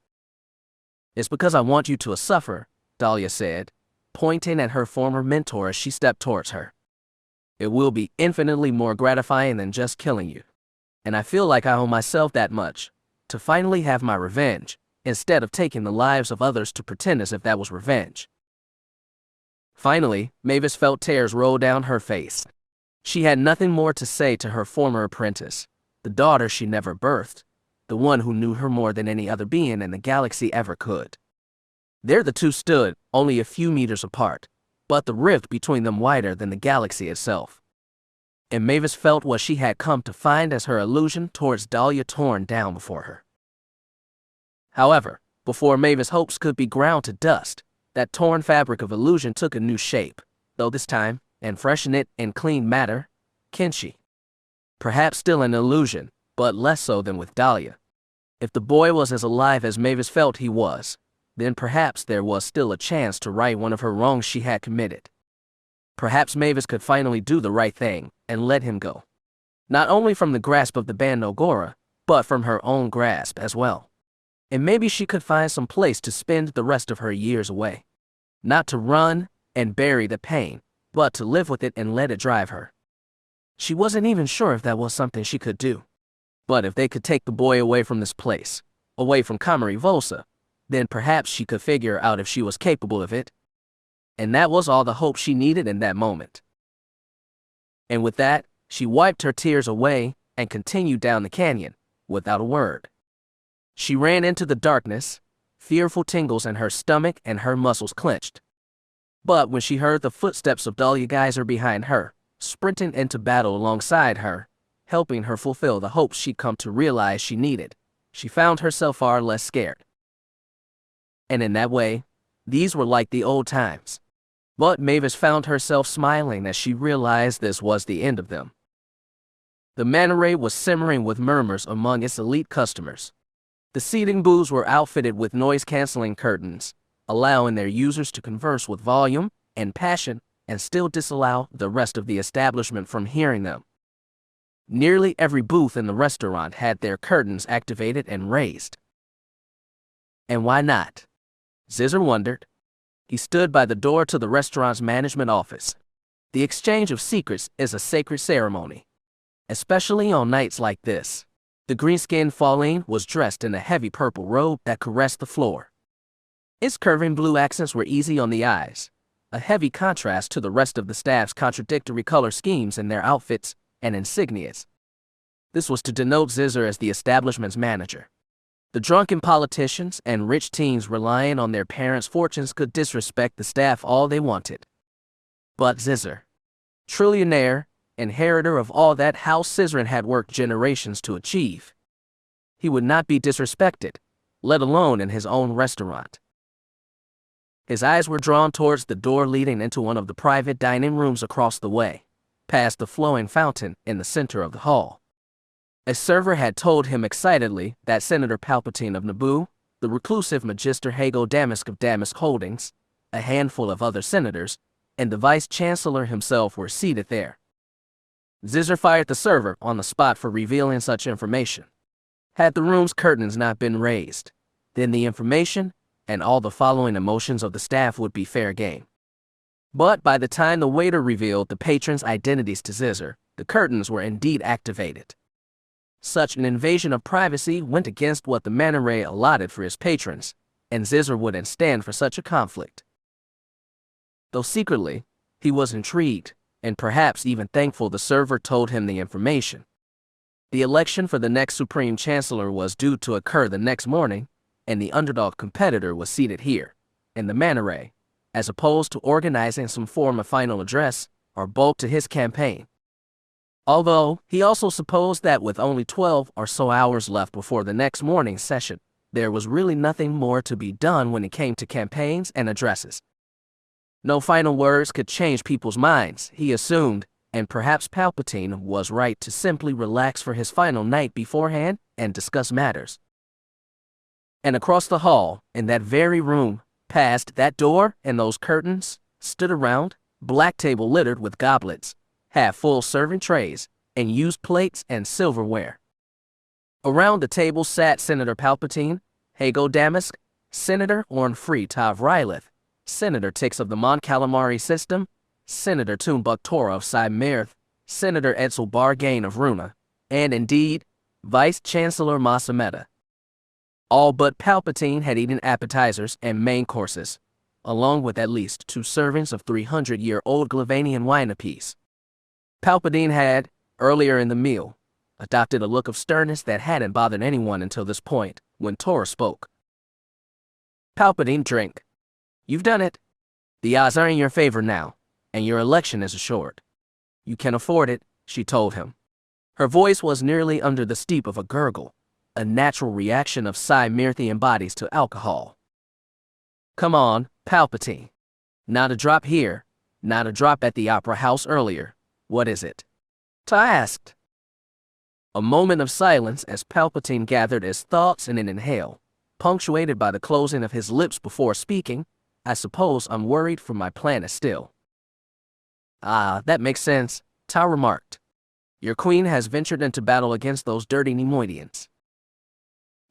It's because I want you to suffer, Dahlia said, pointing at her former mentor as she stepped towards her. It will be infinitely more gratifying than just killing you. And I feel like I owe myself that much, to finally have my revenge, instead of taking the lives of others to pretend as if that was revenge. Finally, Mavis felt tears roll down her face. She had nothing more to say to her former apprentice, the daughter she never birthed, the one who knew her more than any other being in the galaxy ever could. There the two stood, only a few meters apart, but the rift between them wider than the galaxy itself. And Mavis felt what she had come to find as her illusion towards Dahlia torn down before her. However, before Mavis' hopes could be ground to dust, that torn fabric of illusion took a new shape, though this time, and freshen it in clean matter, Kenshi. Perhaps still an illusion, but less so than with Dahlia. If the boy was as alive as Mavis felt he was, then perhaps there was still a chance to right one of her wrongs she had committed. Perhaps Mavis could finally do the right thing and let him go. Not only from the grasp of the Bando Gora, but from her own grasp as well. And maybe she could find some place to spend the rest of her years away. Not to run and bury the pain, but to live with it and let it drive her. She wasn't even sure if that was something she could do. But if they could take the boy away from this place, away from Komari Vosa, then perhaps she could figure out if she was capable of it. And that was all the hope she needed in that moment. And with that, she wiped her tears away and continued down the canyon, without a word. She ran into the darkness, fearful tingles in her stomach and her muscles clenched. But when she heard the footsteps of Dahlia Geyser behind her, sprinting into battle alongside her, helping her fulfill the hopes she'd come to realize she needed, she found herself far less scared. And in that way, these were like the old times. But Mavis found herself smiling as she realized this was the end of them. The manta ray was simmering with murmurs among its elite customers. The seating booths were outfitted with noise-canceling curtains, allowing their users to converse with volume and passion and still disallow the rest of the establishment from hearing them. Nearly every booth in the restaurant had their curtains activated and raised. And why not? Zizzer wondered. He stood by the door to the restaurant's management office. The exchange of secrets is a sacred ceremony, especially on nights like this. The green-skinned Falleen was dressed in a heavy purple robe that caressed the floor. Its curving blue accents were easy on the eyes, a heavy contrast to the rest of the staff's contradictory color schemes in their outfits and insignias. This was to denote Zizzer as the establishment's manager. The drunken politicians and rich teens relying on their parents' fortunes could disrespect the staff all they wanted. But Zizzer, trillionaire, inheritor of all that House Scissorin had worked generations to achieve, he would not be disrespected, let alone in his own restaurant. His eyes were drawn towards the door leading into one of the private dining rooms across the way, past the flowing fountain in the center of the hall. A server had told him excitedly that Senator Palpatine of Naboo, the reclusive Magister Hago Damask of Damask Holdings, a handful of other senators, and the Vice-Chancellor himself were seated there. Zizzer fired the server on the spot for revealing such information. Had the room's curtains not been raised, then the information and all the following emotions of the staff would be fair game. But by the time the waiter revealed the patrons' identities to Zizzer, the curtains were indeed activated. Such an invasion of privacy went against what the Manta Ray allotted for his patrons, and Zizzer wouldn't stand for such a conflict. Though secretly, he was intrigued, and perhaps even thankful the server told him the information. The election for the next Supreme Chancellor was due to occur the next morning, and the underdog competitor was seated here, in the Manta Ray, as opposed to organizing some form of final address or bulk to his campaign. Although, he also supposed that with only 12 or so hours left before the next morning's session, there was really nothing more to be done when it came to campaigns and addresses. No final words could change people's minds, he assumed, and perhaps Palpatine was right to simply relax for his final night beforehand and discuss matters. And across the hall, in that very room, past that door and those curtains, stood a round, black table littered with goblets, half-full serving trays, and used plates and silverware. Around the table sat Senator Palpatine, Hago Damask, Senator Orn Free Tav Rylith, Senator Tix of the Mon Calamari System, Senator Tumbuk Tora of Cymerth, Senator Edsel Bargain of Runa, and indeed, Vice-Chancellor Masameta. All but Palpatine had eaten appetizers and main courses, along with at least 2 servings of 300-year-old Glavanian wine apiece. Palpatine had, earlier in the meal, adopted a look of sternness that hadn't bothered anyone until this point, when Tora spoke. Palpatine, drink. You've done it. The odds are in your favor now, and your election is assured. You can afford it, she told him. Her voice was nearly under the steep of a gurgle, a natural reaction of Cymerthian bodies to alcohol. Come on, Palpatine. Not a drop here, not a drop at the Opera House earlier. What is it? Ta asked. A moment of silence as Palpatine gathered his thoughts in an inhale, punctuated by the closing of his lips before speaking. I suppose I'm worried for my planet still. Ah, that makes sense, Ta remarked. Your queen has ventured into battle against those dirty Nemoidians.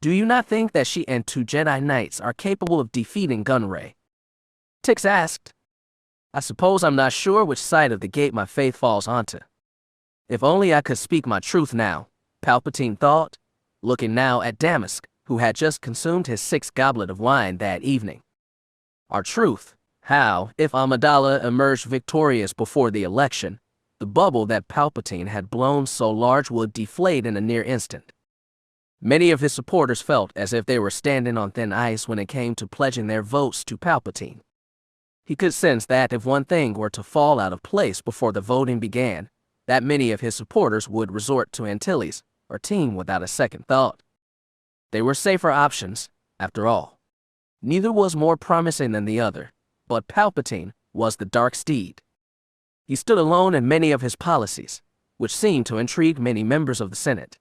Do you not think that she and 2 Jedi Knights are capable of defeating Gunray? Tix asked. I suppose I'm not sure which side of the gate my faith falls onto. If only I could speak my truth now, Palpatine thought, looking now at Damask, who had just consumed his 6th goblet of wine that evening. Our truth, how, if Amidala emerged victorious before the election, the bubble that Palpatine had blown so large would deflate in a near instant. Many of his supporters felt as if they were standing on thin ice when it came to pledging their votes to Palpatine. He could sense that if one thing were to fall out of place before the voting began, that many of his supporters would resort to Antilles or team without a second thought. They were safer options, after all. Neither was more promising than the other, but Palpatine was the dark steed. He stood alone in many of his policies, which seemed to intrigue many members of the Senate.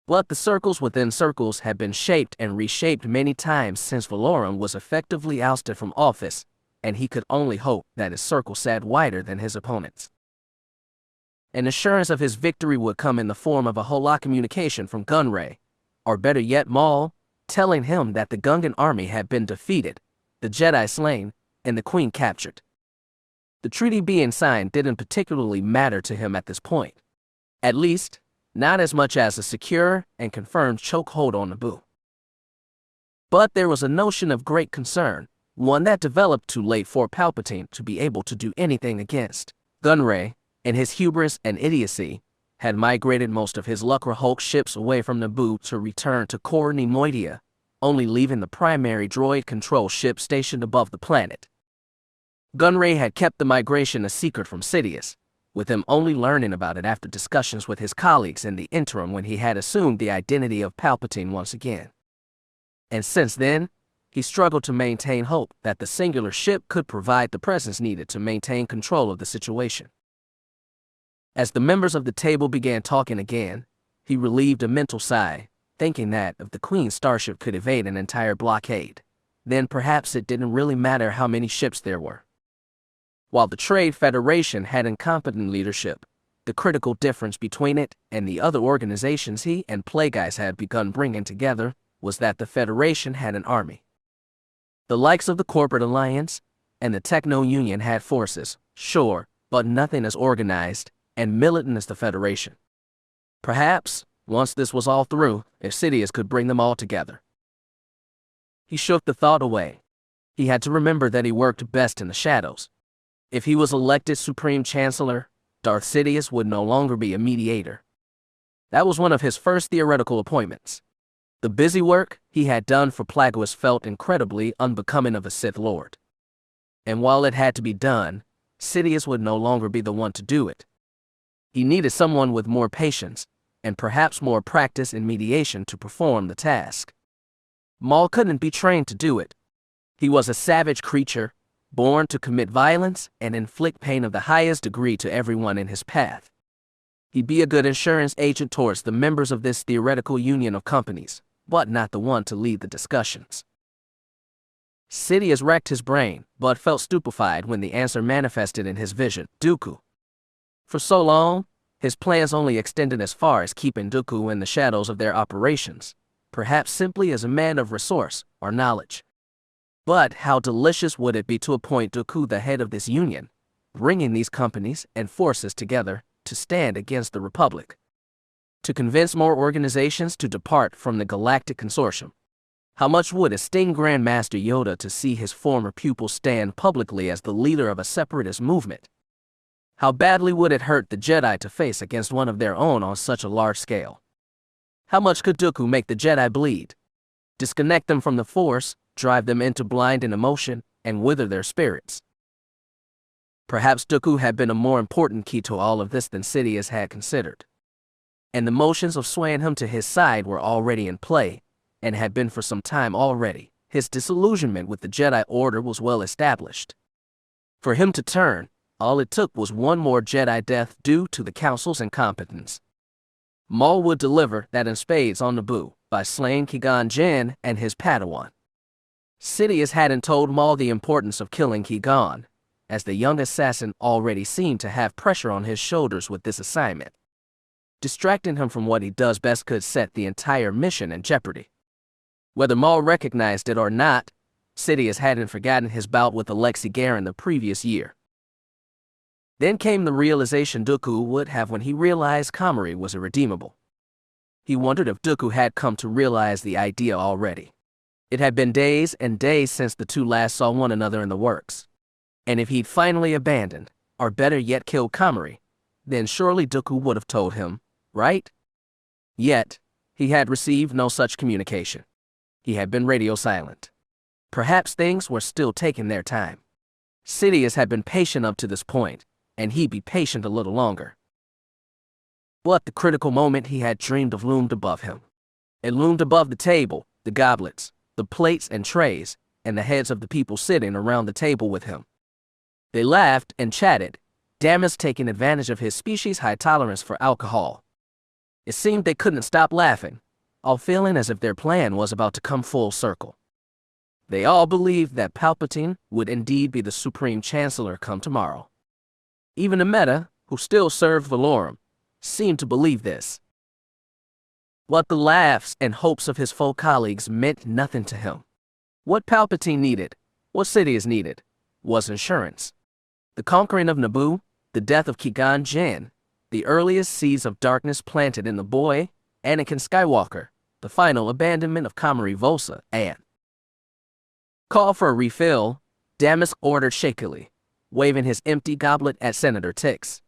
But the circles within circles had been shaped and reshaped many times since Valorum was effectively ousted from office, and he could only hope that his circle sat wider than his opponents. An assurance of his victory would come in the form of a holoc communication from Gunray, or better yet Maul, telling him that the Gungan army had been defeated, the Jedi slain, and the Queen captured. The treaty being signed didn't particularly matter to him at this point. At least, not as much as a secure and confirmed chokehold on Naboo. But there was a notion of great concern, one that developed too late for Palpatine to be able to do anything against. Gunray, in his hubris and idiocy, had migrated most of his Lucrehulk ships away from Naboo to return to Kor Neimoidia, only leaving the primary droid control ship stationed above the planet. Gunray had kept the migration a secret from Sidious, with him only learning about it after discussions with his colleagues in the interim when he had assumed the identity of Palpatine once again. And since then, he struggled to maintain hope that the singular ship could provide the presence needed to maintain control of the situation. As the members of the table began talking again, he relieved a mental sigh, thinking that if the Queen's starship could evade an entire blockade, then perhaps it didn't really matter how many ships there were. While the Trade Federation had incompetent leadership, the critical difference between it and the other organizations he and Plagueis had begun bringing together was that the Federation had an army. The likes of the Corporate Alliance and the Techno-Union had forces, sure, but nothing as organized and militant as the Federation. Perhaps, once this was all through, if Sidious could bring them all together. He shook the thought away. He had to remember that he worked best in the shadows. If he was elected Supreme Chancellor, Darth Sidious would no longer be a mediator. That was one of his first theoretical appointments. The busy work he had done for Plagueis felt incredibly unbecoming of a Sith Lord. And while it had to be done, Sidious would no longer be the one to do it. He needed someone with more patience, and perhaps more practice in mediation to perform the task. Maul couldn't be trained to do it. He was a savage creature, born to commit violence and inflict pain of the highest degree to everyone in his path. He'd be a good insurance agent towards the members of this theoretical union of companies, but not the one to lead the discussions. Sidious racked his brain, but felt stupefied when the answer manifested in his vision: Dooku. For so long, his plans only extended as far as keeping Dooku in the shadows of their operations, perhaps simply as a man of resource or knowledge. But how delicious would it be to appoint Dooku the head of this union, bringing these companies and forces together to stand against the Republic, to convince more organizations to depart from the Galactic Consortium. How much would it sting Grand Master Yoda to see his former pupil stand publicly as the leader of a separatist movement? How badly would it hurt the Jedi to face against one of their own on such a large scale? How much could Dooku make the Jedi bleed? Disconnect them from the Force, drive them into blinding emotion, and wither their spirits? Perhaps Dooku had been a more important key to all of this than Sidious had considered. And the motions of swaying him to his side were already in play, and had been for some time already. His disillusionment with the Jedi Order was well established. For him to turn, all it took was one more Jedi death due to the Council's incompetence. Maul would deliver that in spades on Naboo by slaying Qui-Gon Jinn and his Padawan. Sidious hadn't told Maul the importance of killing Qui-Gon, as the young assassin already seemed to have pressure on his shoulders with this assignment. Distracting him from what he does best could set the entire mission in jeopardy. Whether Maul recognized it or not, Sidious hadn't forgotten his bout with Alexi Garen the previous year. Then came the realization Dooku would have when he realized Komari was irredeemable. He wondered if Dooku had come to realize the idea already. It had been days and days since the two last saw one another in the works. And if he'd finally abandoned, or better yet killed Komari, then surely Dooku would have told him, right? Yet, he had received no such communication. He had been radio silent. Perhaps things were still taking their time. Sidious had been patient up to this point, and he'd be patient a little longer. But the critical moment he had dreamed of loomed above him. It loomed above the table, the goblets, the plates and trays, and the heads of the people sitting around the table with him. They laughed and chatted, Damas taking advantage of his species' high tolerance for alcohol. It seemed they couldn't stop laughing, all feeling as if their plan was about to come full circle. They all believed that Palpatine would indeed be the Supreme Chancellor come tomorrow. Even Ameta, who still served Valorum, seemed to believe this. But the laughs and hopes of his foe colleagues meant nothing to him. What Palpatine needed, what Sidious needed, was insurance. The conquering of Naboo, the death of Qui-Gon Jinn, the earliest seeds of darkness planted in the boy, Anakin Skywalker, the final abandonment of Komari Vosa, and call for a refill, Damask ordered shakily, waving his empty goblet at Senator Tix.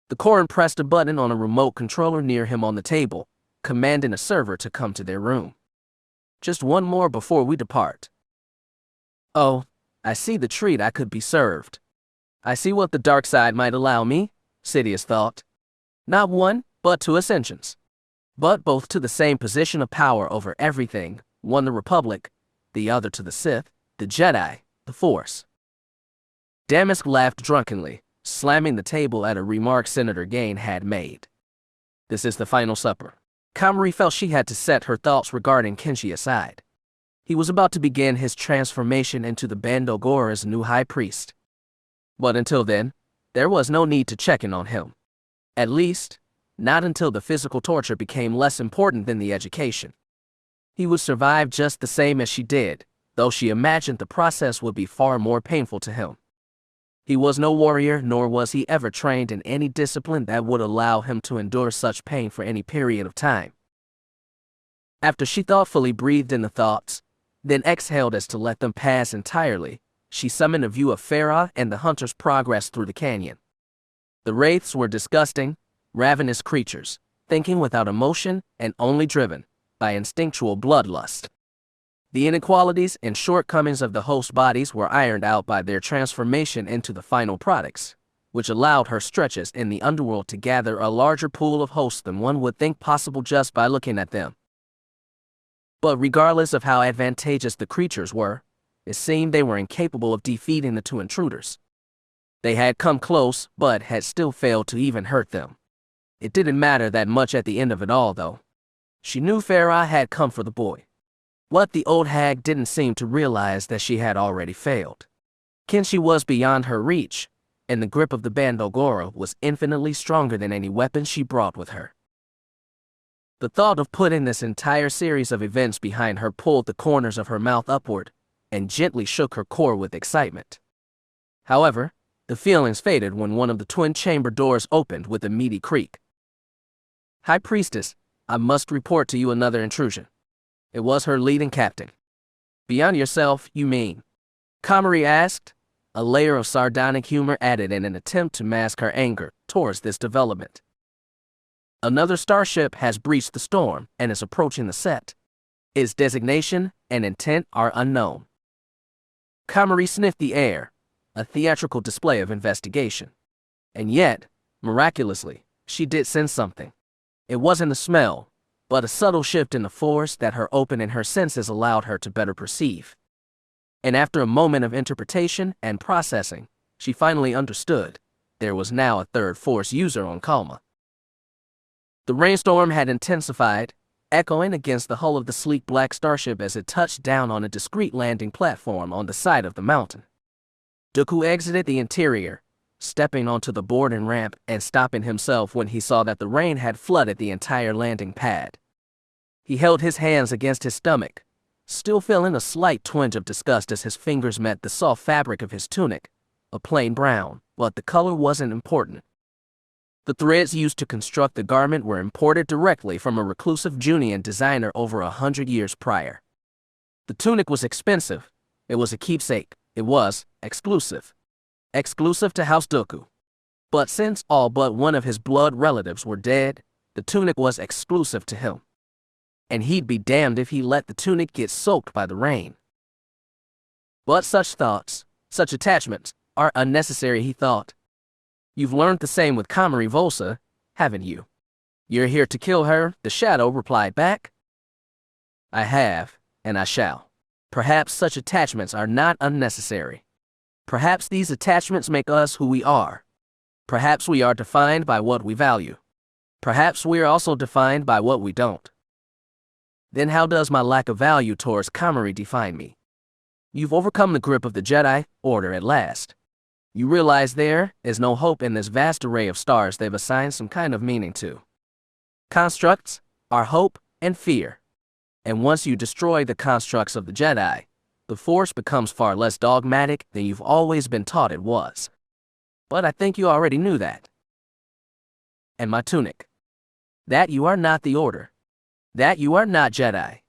The Corran pressed a button on a remote controller near him on the table, commanding a server to come to their room. Just one more before we depart. Oh, I see the treat I could be served. I see what the dark side might allow me, Sidious thought. Not one, but two ascensions. But both to the same position of power over everything, one the Republic, the other to the Sith, the Jedi, the Force. Damask laughed drunkenly, slamming the table at a remark Senator Gain had made. This is the final supper. Komari felt she had to set her thoughts regarding Kenshi aside. He was about to begin his transformation into the Bando Gora's new high priest. But until then, there was no need to check in on him. At least, not until the physical torture became less important than the education. He would survive just the same as she did, though she imagined the process would be far more painful to him. He was no warrior, nor was he ever trained in any discipline that would allow him to endure such pain for any period of time. After she thoughtfully breathed in the thoughts, then exhaled as to let them pass entirely, she summoned a view of Feroh and the hunter's progress through the canyon. The wraiths were disgusting, ravenous creatures, thinking without emotion and only driven by instinctual bloodlust. The inequalities and shortcomings of the host bodies were ironed out by their transformation into the final products, which allowed her stretches in the underworld to gather a larger pool of hosts than one would think possible just by looking at them. But regardless of how advantageous the creatures were, it seemed they were incapable of defeating the two intruders. They had come close, but had still failed to even hurt them. It didn't matter that much at the end of it all, though. She knew Feroh had come for the boy. What the old hag didn't seem to realize that she had already failed. Kenshi was beyond her reach, and the grip of the Bando Gora was infinitely stronger than any weapon she brought with her. The thought of putting this entire series of events behind her pulled the corners of her mouth upward and gently shook her core with excitement. However, the feelings faded when one of the twin chamber doors opened with a meaty creak. High Priestess, I must report to you another intrusion. It was her leading captain. Beyond yourself, you mean? Komari asked, a layer of sardonic humor added in an attempt to mask her anger towards this development. Another starship has breached the storm and is approaching the set. Its designation and intent are unknown. Komari sniffed the air, a theatrical display of investigation. And yet, miraculously, she did sense something. It wasn't a smell, but a subtle shift in the force that her opening her senses allowed her to better perceive. And after a moment of interpretation and processing, she finally understood. There was now a third force user on Kalma. The rainstorm had intensified, echoing against the hull of the sleek black starship as it touched down on a discreet landing platform on the side of the mountain. Dooku exited the interior, stepping onto the boarding ramp and stopping himself when he saw that the rain had flooded the entire landing pad. He held his hands against his stomach, still feeling a slight twinge of disgust as his fingers met the soft fabric of his tunic, a plain brown, but the color wasn't important. The threads used to construct the garment were imported directly from a reclusive Junian designer over 100 years prior. The tunic was expensive. It was a keepsake. It was exclusive. Exclusive to House Dooku. But since all but one of his blood relatives were dead, the tunic was exclusive to him. And he'd be damned if he let the tunic get soaked by the rain. But such thoughts, such attachments, are unnecessary, he thought. You've learned the same with Komari Vosa, haven't you? You're here to kill her, the Shadow replied back. I have, and I shall. Perhaps such attachments are not unnecessary. Perhaps these attachments make us who we are. Perhaps we are defined by what we value. Perhaps we are also defined by what we don't. Then how does my lack of value towards Komari define me? You've overcome the grip of the Jedi Order at last. You realize there is no hope in this vast array of stars they've assigned some kind of meaning to. Constructs are hope and fear. And once you destroy the constructs of the Jedi, the Force becomes far less dogmatic than you've always been taught it was. But I think you already knew that. And my tunic. That you are not the Order. That you are not Jedi.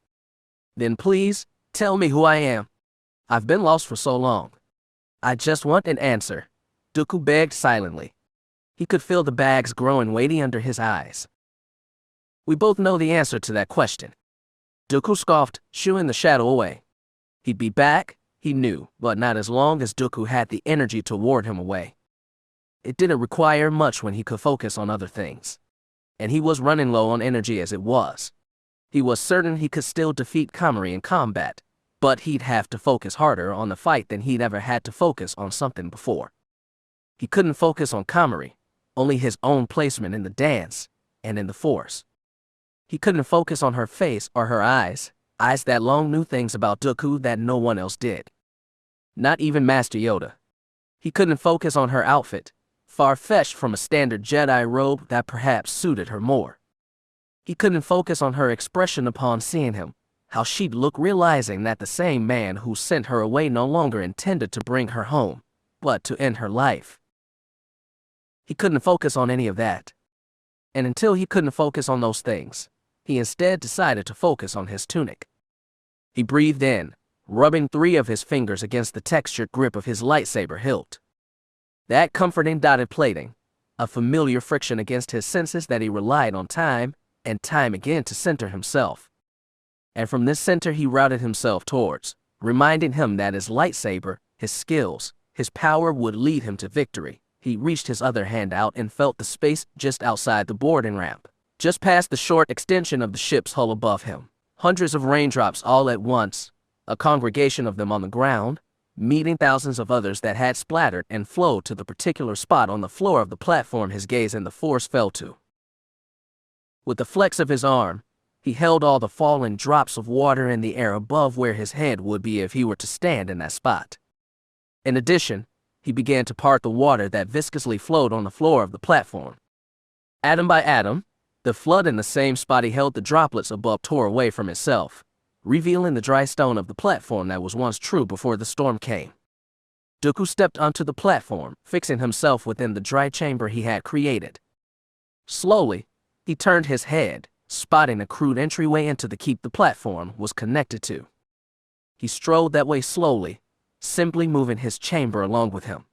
Then please, tell me who I am. I've been lost for so long. I just want an answer, Dooku begged silently. He could feel the bags growing weighty under his eyes. We both know the answer to that question. Dooku scoffed, shooing the shadow away. He'd be back, he knew, but not as long as Dooku had the energy to ward him away. It didn't require much when he could focus on other things. And he was running low on energy as it was. He was certain he could still defeat Komari in combat, but he'd have to focus harder on the fight than he'd ever had to focus on something before. He couldn't focus on Komari, only his own placement in the dance and in the Force. He couldn't focus on her face or her eyes that long knew things about Dooku that no one else did. Not even Master Yoda. He couldn't focus on her outfit, far-fetched from a standard Jedi robe that perhaps suited her more. He couldn't focus on her expression upon seeing him, how she'd look realizing that the same man who sent her away no longer intended to bring her home, but to end her life. He couldn't focus on any of that. And until he couldn't focus on those things, he instead decided to focus on his tunic. He breathed in, rubbing 3 of his fingers against the textured grip of his lightsaber hilt. That comforting dotted plating, a familiar friction against his senses that he relied on time and time again to center himself. And from this center he routed himself towards, reminding him that his lightsaber, his skills, his power would lead him to victory. He reached his other hand out and felt the space just outside the boarding ramp, just past the short extension of the ship's hull above him. Hundreds of raindrops all at once, a congregation of them on the ground, meeting thousands of others that had splattered and flowed to the particular spot on the floor of the platform his gaze and the Force fell to. With the flex of his arm, he held all the falling drops of water in the air above where his head would be if he were to stand in that spot. In addition, he began to part the water that viscously flowed on the floor of the platform. Atom by atom, the flood in the same spot he held the droplets above tore away from itself, revealing the dry stone of the platform that was once true before the storm came. Dooku stepped onto the platform, fixing himself within the dry chamber he had created. Slowly, he turned his head, spotting a crude entryway into the keep the platform was connected to. He strode that way slowly, simply moving his chamber along with him.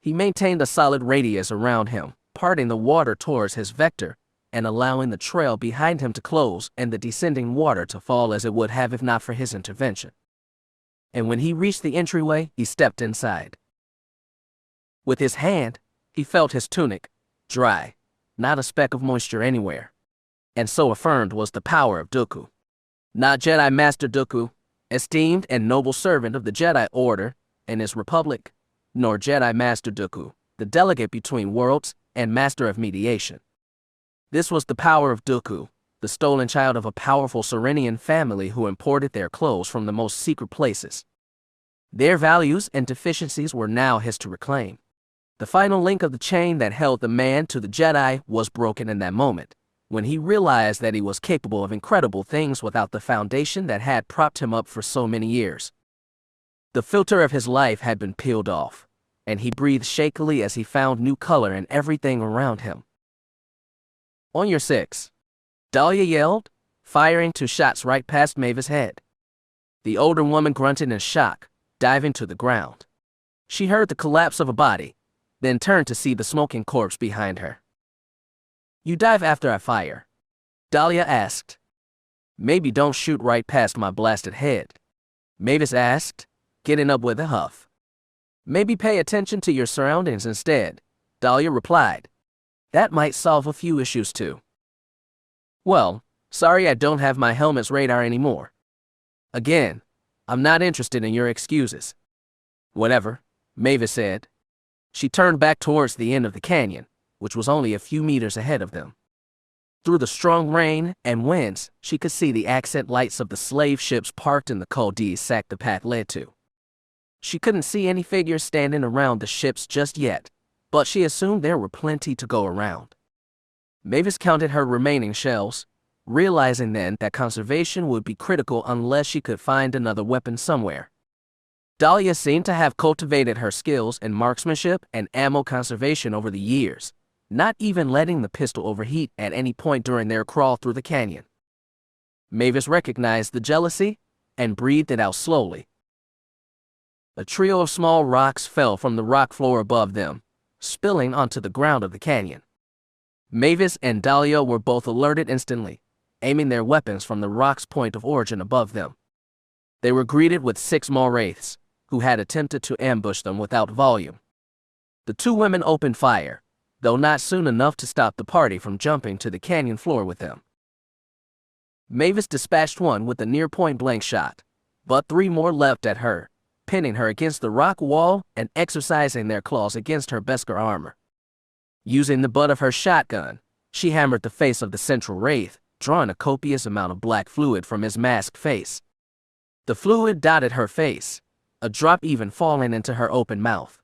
He maintained a solid radius around him, parting the water towards his vector and allowing the trail behind him to close and the descending water to fall as it would have if not for his intervention. And when he reached the entryway, he stepped inside. With his hand, he felt his tunic, dry, not a speck of moisture anywhere. And so affirmed was the power of Dooku. Not Jedi Master Dooku, esteemed and noble servant of the Jedi Order and his republic, nor Jedi Master Dooku, the delegate between worlds and master of mediation. This was the power of Dooku, the stolen child of a powerful Serenian family who imported their clothes from the most secret places. Their values and deficiencies were now his to reclaim. The final link of the chain that held the man to the Jedi was broken in that moment, when he realized that he was capable of incredible things without the foundation that had propped him up for so many years. The filter of his life had been peeled off, and he breathed shakily as he found new color in everything around him. "On your 6. Dahlia yelled, firing 2 shots right past Mave's head. The older woman grunted in shock, diving to the ground. She heard the collapse of a body, then turned to see the smoking corpse behind her. "You dive after I fire?" Dahlia asked. "Maybe don't shoot right past my blasted head," Mavis asked, getting up with a huff. "Maybe pay attention to your surroundings instead," Dahlia replied. "That might solve a few issues too." "Well, sorry I don't have my helmet's radar anymore. Again, I'm not interested in your excuses." "Whatever," Mavis said. She turned back towards the end of the canyon, which was only a few meters ahead of them. Through the strong rain and winds, she could see the accent lights of the slave ships parked in the cul-de-sac the path led to. She couldn't see any figures standing around the ships just yet, but she assumed there were plenty to go around. Mavis counted her remaining shells, realizing then that conservation would be critical unless she could find another weapon somewhere. Dahlia seemed to have cultivated her skills in marksmanship and ammo conservation over the years, not even letting the pistol overheat at any point during their crawl through the canyon. Mavis recognized the jealousy and breathed it out slowly. A trio of small rocks fell from the rock floor above them, spilling onto the ground of the canyon. Mavis and Dahlia were both alerted instantly, aiming their weapons from the rock's point of origin above them. They were greeted with 6 more wraiths, who had attempted to ambush them without volume. The 2 women opened fire, though not soon enough to stop the party from jumping to the canyon floor with them. Mavis dispatched one with a near point-blank shot, but 3 more leapt at her, pinning her against the rock wall and exercising their claws against her Beskar armor. Using the butt of her shotgun, she hammered the face of the central wraith, drawing a copious amount of black fluid from his masked face. The fluid dotted her face, a drop even falling into her open mouth.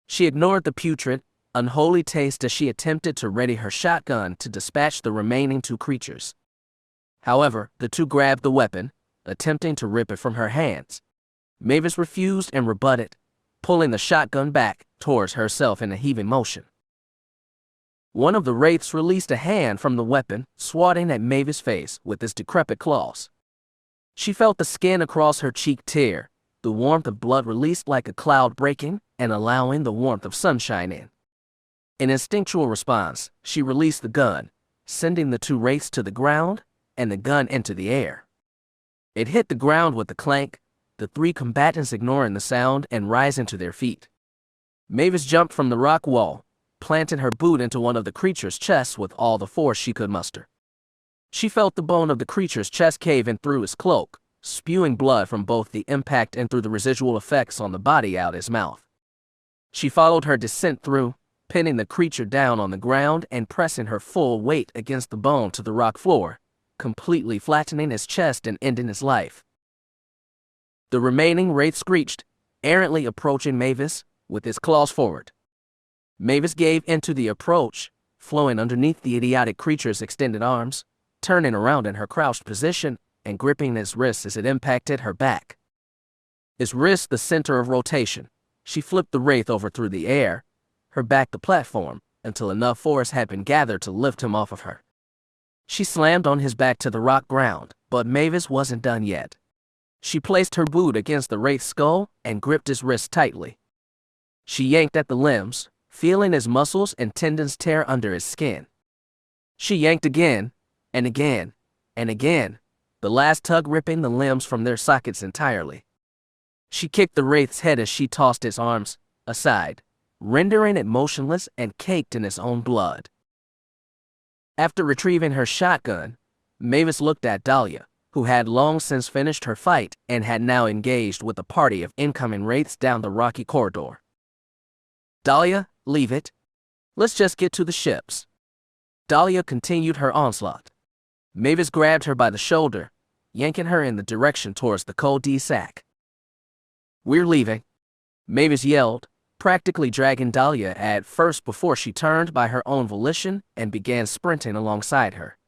She ignored the putrid, unholy taste as she attempted to ready her shotgun to dispatch the remaining 2 creatures. However, the 2 grabbed the weapon, attempting to rip it from her hands. Mavis refused and rebutted, pulling the shotgun back towards herself in a heaving motion. One of the wraiths released a hand from the weapon, swatting at Mavis' face with its decrepit claws. She felt the skin across her cheek tear, the warmth of blood released like a cloud breaking and allowing the warmth of sunshine in. In instinctual response, she released the gun, sending the 2 wraiths to the ground and the gun into the air. It hit the ground with a clank, the 3 combatants ignoring the sound and rising to their feet. Mavis jumped from the rock wall, planting her boot into one of the creature's chests with all the force she could muster. She felt the bone of the creature's chest cave in through his cloak, spewing blood from both the impact and through the residual effects on the body out his mouth. She followed her descent through, pinning the creature down on the ground and pressing her full weight against the bone to the rock floor, completely flattening his chest and ending his life. The remaining wraith screeched, errantly approaching Mavis, with his claws forward. Mavis gave into the approach, flowing underneath the idiotic creature's extended arms, turning around in her crouched position and gripping his wrists as it impacted her back. His wrist the center of rotation, she flipped the wraith over through the air, her back the platform, until enough force had been gathered to lift him off of her. She slammed on his back to the rock ground, but Mavis wasn't done yet. She placed her boot against the wraith's skull and gripped his wrist tightly. She yanked at the limbs, feeling his muscles and tendons tear under his skin. She yanked again, and again, and again, the last tug ripping the limbs from their sockets entirely. She kicked the wraith's head as she tossed his arms aside, rendering it motionless and caked in its own blood. After retrieving her shotgun, Mavis looked at Dahlia, who had long since finished her fight and had now engaged with a party of incoming wraiths down the rocky corridor. "Dahlia, leave it. Let's just get to the ships." Dahlia continued her onslaught. Mavis grabbed her by the shoulder, yanking her in the direction towards the cul-de-sac. "We're leaving," Mavis yelled, practically dragging Dahlia at first before she turned by her own volition and began sprinting alongside her.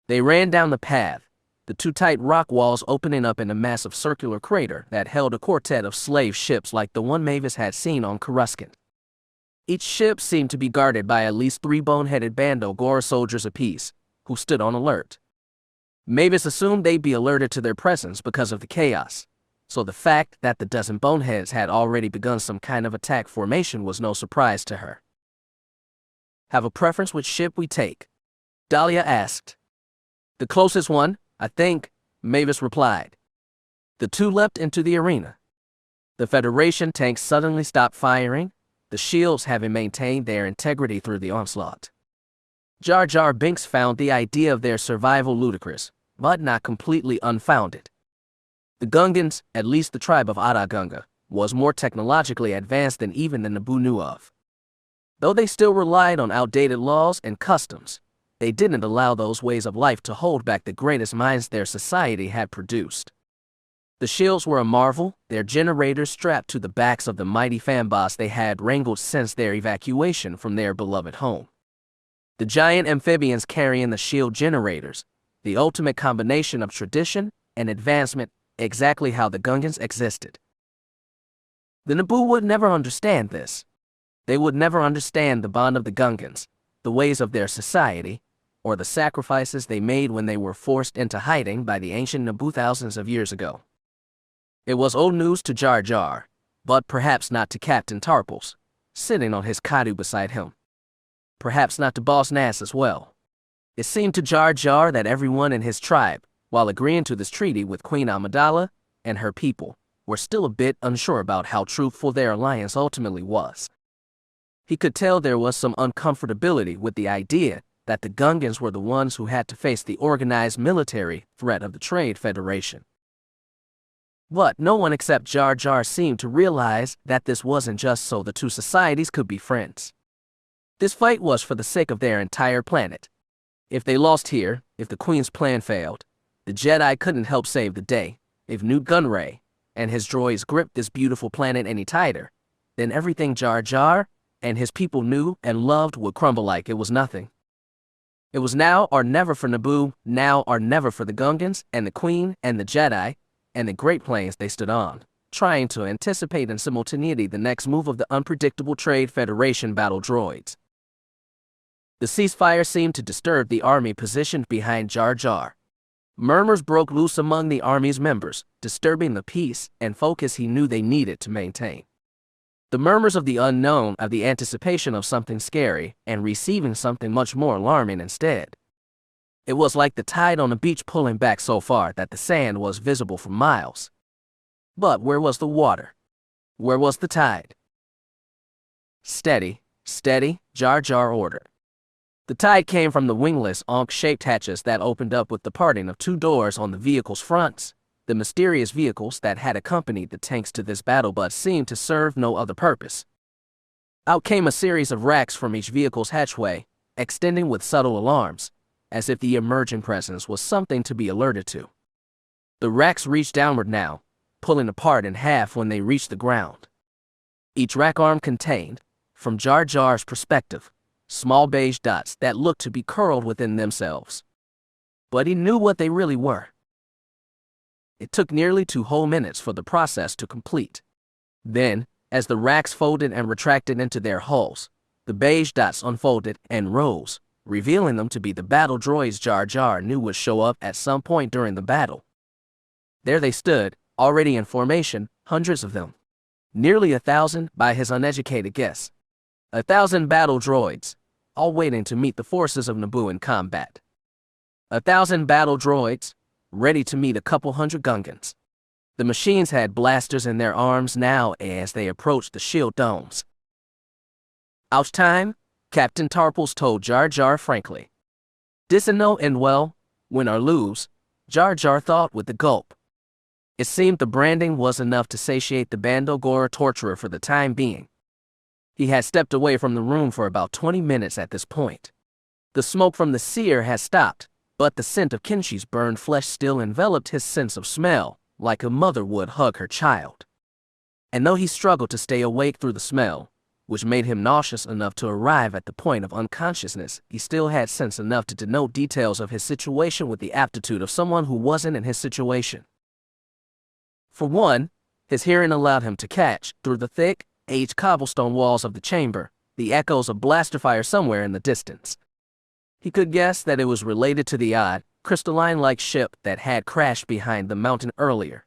They ran down the path, the 2 tight rock walls opening up in a massive circular crater that held a quartet of slave ships like the one Mavis had seen on Coruscant. Each ship seemed to be guarded by at least 3 bone-headed Bando Gora soldiers apiece, who stood on alert. Mavis assumed they'd be alerted to their presence because of the chaos, so the fact that the dozen boneheads had already begun some kind of attack formation was no surprise to her. "Have a preference which ship we take?" Dahlia asked. "The closest one, I think," Mavis replied. The 2 leapt into the arena. The Federation tanks suddenly stopped firing, the shields having maintained their integrity through the onslaught. Jar Jar Binks found the idea of their survival ludicrous, but not completely unfounded. The Gungans, at least the tribe of Gunga, was more technologically advanced than even the Naboo knew of. Though they still relied on outdated laws and customs, they didn't allow those ways of life to hold back the greatest minds their society had produced. The shields were a marvel, their generators strapped to the backs of the mighty fanboss they had wrangled since their evacuation from their beloved home. The giant amphibians carrying the shield generators, the ultimate combination of tradition and advancement, exactly how the Gungans existed. The Naboo would never understand this. They would never understand the bond of the Gungans, the ways of their society, or the sacrifices they made when they were forced into hiding by the ancient Naboo thousands of years ago. It was old news to Jar Jar, but perhaps not to Captain Tarpals, sitting on his kadu beside him. Perhaps not to Boss Nass as well. It seemed to Jar Jar that everyone in his tribe, while agreeing to this treaty with Queen Amidala and her people, were still a bit unsure about how truthful their alliance ultimately was. He could tell there was some uncomfortability with the idea that the Gungans were the ones who had to face the organized military threat of the Trade Federation. But no one except Jar Jar seemed to realize that this wasn't just so the two societies could be friends. This fight was for the sake of their entire planet. If they lost here, if the Queen's plan failed, the Jedi couldn't help save the day. If Newt Gunray and his droids gripped this beautiful planet any tighter, then everything Jar Jar and his people knew and loved would crumble like it was nothing. It was now or never for Naboo, now or never for the Gungans and the Queen and the Jedi and the great planes they stood on, trying to anticipate in simultaneity the next move of the unpredictable Trade Federation battle droids. The ceasefire seemed to disturb the army positioned behind Jar Jar. Murmurs broke loose among the army's members, disturbing the peace and focus he knew they needed to maintain. The murmurs of the unknown, of the anticipation of something scary and receiving something much more alarming instead. It was like the tide on a beach pulling back so far that the sand was visible for miles. But where was the water? Where was the tide? Steady, steady, Jar Jar ordered. The tide came from the wingless, ankh-shaped hatches that opened up with the parting of two doors on the vehicle's fronts. The mysterious vehicles that had accompanied the tanks to this battle but seemed to serve no other purpose. Out came a series of racks from each vehicle's hatchway, extending with subtle alarms, as if the emerging presence was something to be alerted to. The racks reached downward now, pulling apart in half when they reached the ground. Each rack arm contained, from Jar Jar's perspective, small beige dots that looked to be curled within themselves. But he knew what they really were. It took nearly 2 whole minutes for the process to complete. Then, as the racks folded and retracted into their hulls, the beige dots unfolded and rose, revealing them to be the battle droids Jar Jar knew would show up at some point during the battle. There they stood, already in formation, hundreds of them. Nearly 1,000 by his uneducated guess. 1,000 battle droids, all waiting to meet the forces of Naboo in combat. 1,000 battle droids, ready to meet a couple hundred Gungans. The machines had blasters in their arms now as they approached the shield domes. "Ouch time," Captain Tarpals told Jar Jar frankly. "Dissino and well, win or lose," Jar Jar thought with a gulp. It seemed the branding was enough to satiate the Bando Gora torturer for the time being. He had stepped away from the room for about 20 minutes at this point. The smoke from the seer had stopped, but the scent of Kenshi's burned flesh still enveloped his sense of smell, like a mother would hug her child. And though he struggled to stay awake through the smell, which made him nauseous enough to arrive at the point of unconsciousness, he still had sense enough to denote details of his situation with the aptitude of someone who wasn't in his situation. For one, his hearing allowed him to catch, through the thick, aged cobblestone walls of the chamber, the echoes of blaster fire somewhere in the distance. He could guess that it was related to the odd, crystalline-like ship that had crashed behind the mountain earlier.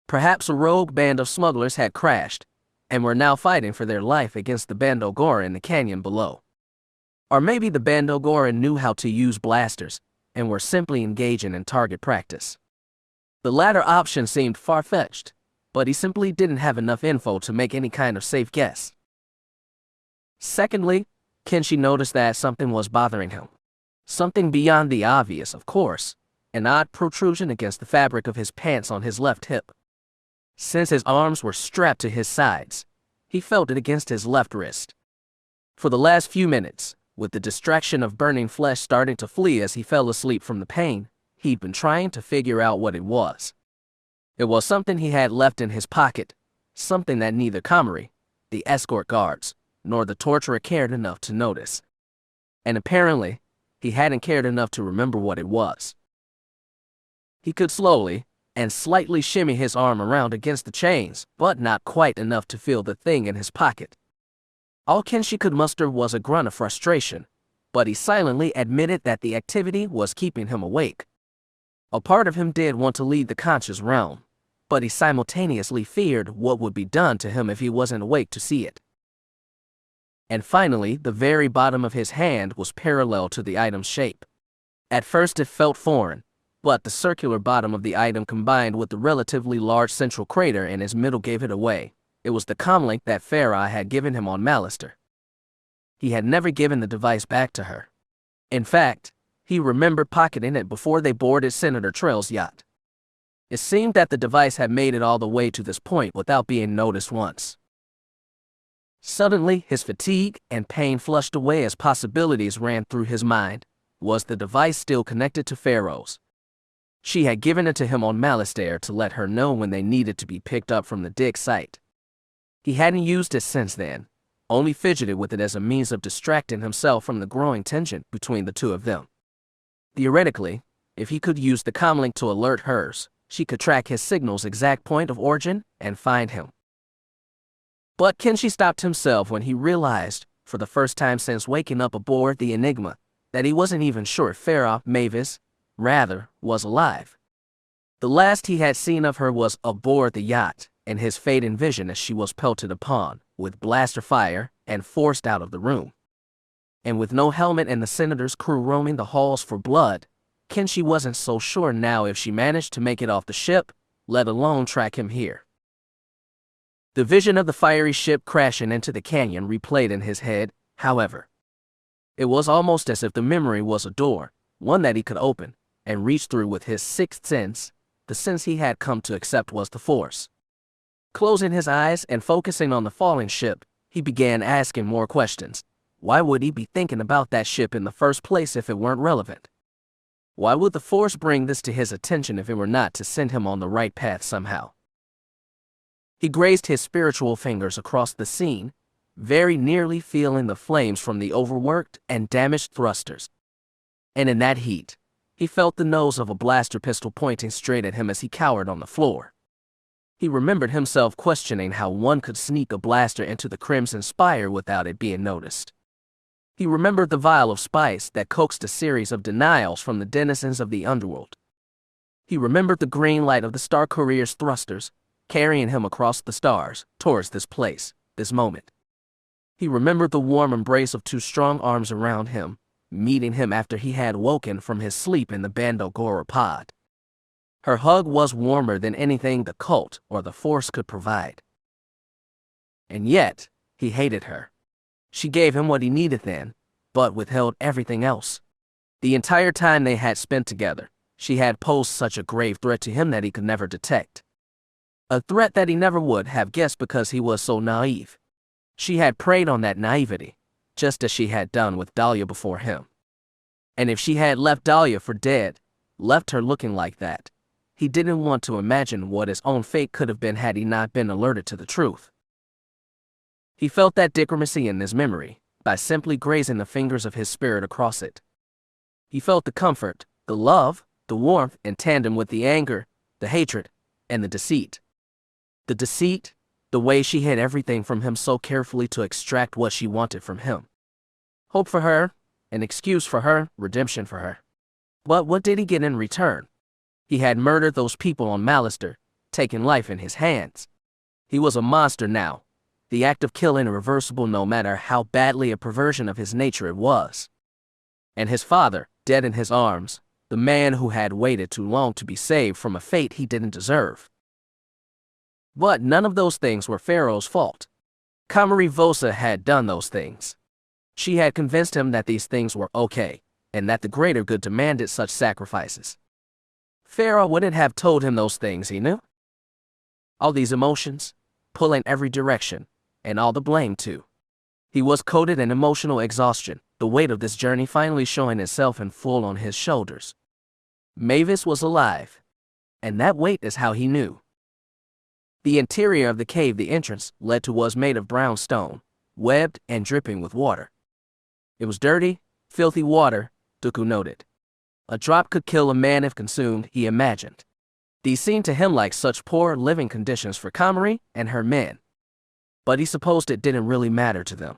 Perhaps a rogue band of smugglers had crashed, and were now fighting for their life against the Bando Gora in the canyon below. Or maybe the Bando Gora knew how to use blasters, and were simply engaging in target practice. The latter option seemed far-fetched, but he simply didn't have enough info to make any kind of safe guess. Secondly, Kenshi noticed that something was bothering him. Something beyond the obvious, of course, an odd protrusion against the fabric of his pants on his left hip. Since his arms were strapped to his sides, he felt it against his left wrist. For the last few minutes, with the distraction of burning flesh starting to flee as he fell asleep from the pain, he'd been trying to figure out what it was. It was something he had left in his pocket, something that neither Komari, the escort guards, nor the torturer cared enough to notice. And apparently, he hadn't cared enough to remember what it was. He could slowly and slightly shimmy his arm around against the chains, but not quite enough to feel the thing in his pocket. All Kenshi could muster was a grunt of frustration, but he silently admitted that the activity was keeping him awake. A part of him did want to leave the conscious realm, but he simultaneously feared what would be done to him if he wasn't awake to see it. And finally, the very bottom of his hand was parallel to the item's shape. At first it felt foreign, but the circular bottom of the item combined with the relatively large central crater in his middle gave it away. It was the comlink that Feroh had given him on Mallister. He had never given the device back to her. In fact, he remembered pocketing it before they boarded Senator Trell's yacht. It seemed that the device had made it all the way to this point without being noticed once. Suddenly, his fatigue and pain flushed away as possibilities ran through his mind. Was the device still connected to Feroh's? She had given it to him on Mallister to let her know when they needed to be picked up from the dig site. He hadn't used it since then, only fidgeted with it as a means of distracting himself from the growing tension between the two of them. Theoretically, if he could use the comlink to alert hers, she could track his signal's exact point of origin and find him. But Kenshi stopped himself when he realized, for the first time since waking up aboard the Enigma, that he wasn't even sure if Feroh Mavis, rather, was alive. The last he had seen of her was aboard the yacht, and his fading vision as she was pelted upon with blaster fire and forced out of the room. And with no helmet and the Senator's crew roaming the halls for blood, Kenshi wasn't so sure now if she managed to make it off the ship, let alone track him here. The vision of the fiery ship crashing into the canyon replayed in his head, however. It was almost as if the memory was a door, one that he could open and reach through with his sixth sense. The sense he had come to accept was the Force. Closing his eyes and focusing on the falling ship, he began asking more questions. Why would he be thinking about that ship in the first place if it weren't relevant? Why would the Force bring this to his attention if it were not to send him on the right path somehow? He grazed his spiritual fingers across the scene, very nearly feeling the flames from the overworked and damaged thrusters. And in that heat, he felt the nose of a blaster pistol pointing straight at him as he cowered on the floor. He remembered himself questioning how one could sneak a blaster into the Crimson Spire without it being noticed. He remembered the vial of spice that coaxed a series of denials from the denizens of the Underworld. He remembered the green light of the Star Courier's thrusters, carrying him across the stars, towards this place, this moment. He remembered the warm embrace of two strong arms around him, meeting him after he had woken from his sleep in the Bando Gora pod. Her hug was warmer than anything the cult or the Force could provide. And yet, he hated her. She gave him what he needed then, but withheld everything else. The entire time they had spent together, she had posed such a grave threat to him that he could never detect. A threat that he never would have guessed because he was so naive. She had preyed on that naivety, just as she had done with Dahlia before him. And if she had left Dahlia for dead, left her looking like that, he didn't want to imagine what his own fate could have been had he not been alerted to the truth. He felt that dicromacy in his memory, by simply grazing the fingers of his spirit across it. He felt the comfort, the love, the warmth in tandem with the anger, the hatred, and the deceit. The deceit, the way she hid everything from him so carefully to extract what she wanted from him. Hope for her, an excuse for her, redemption for her. But what did he get in return? He had murdered those people on Mallister, taken life in his hands. He was a monster now, the act of killing irreversible no matter how badly a perversion of his nature it was. And his father, dead in his arms, the man who had waited too long to be saved from a fate he didn't deserve. But none of those things were Feroh's fault. Komari Vosa had done those things. She had convinced him that these things were okay, and that the greater good demanded such sacrifices. Feroh wouldn't have told him those things, he knew. All these emotions, pulling every direction, and all the blame too. He was coated in emotional exhaustion, the weight of this journey finally showing itself in full on his shoulders. Mavis was alive, and that weight is how he knew. The interior of the cave the entrance led to was made of brown stone, webbed and dripping with water. It was dirty, filthy water, Dooku noted. A drop could kill a man if consumed, he imagined. These seemed to him like such poor living conditions for Komari and her men. But he supposed it didn't really matter to them.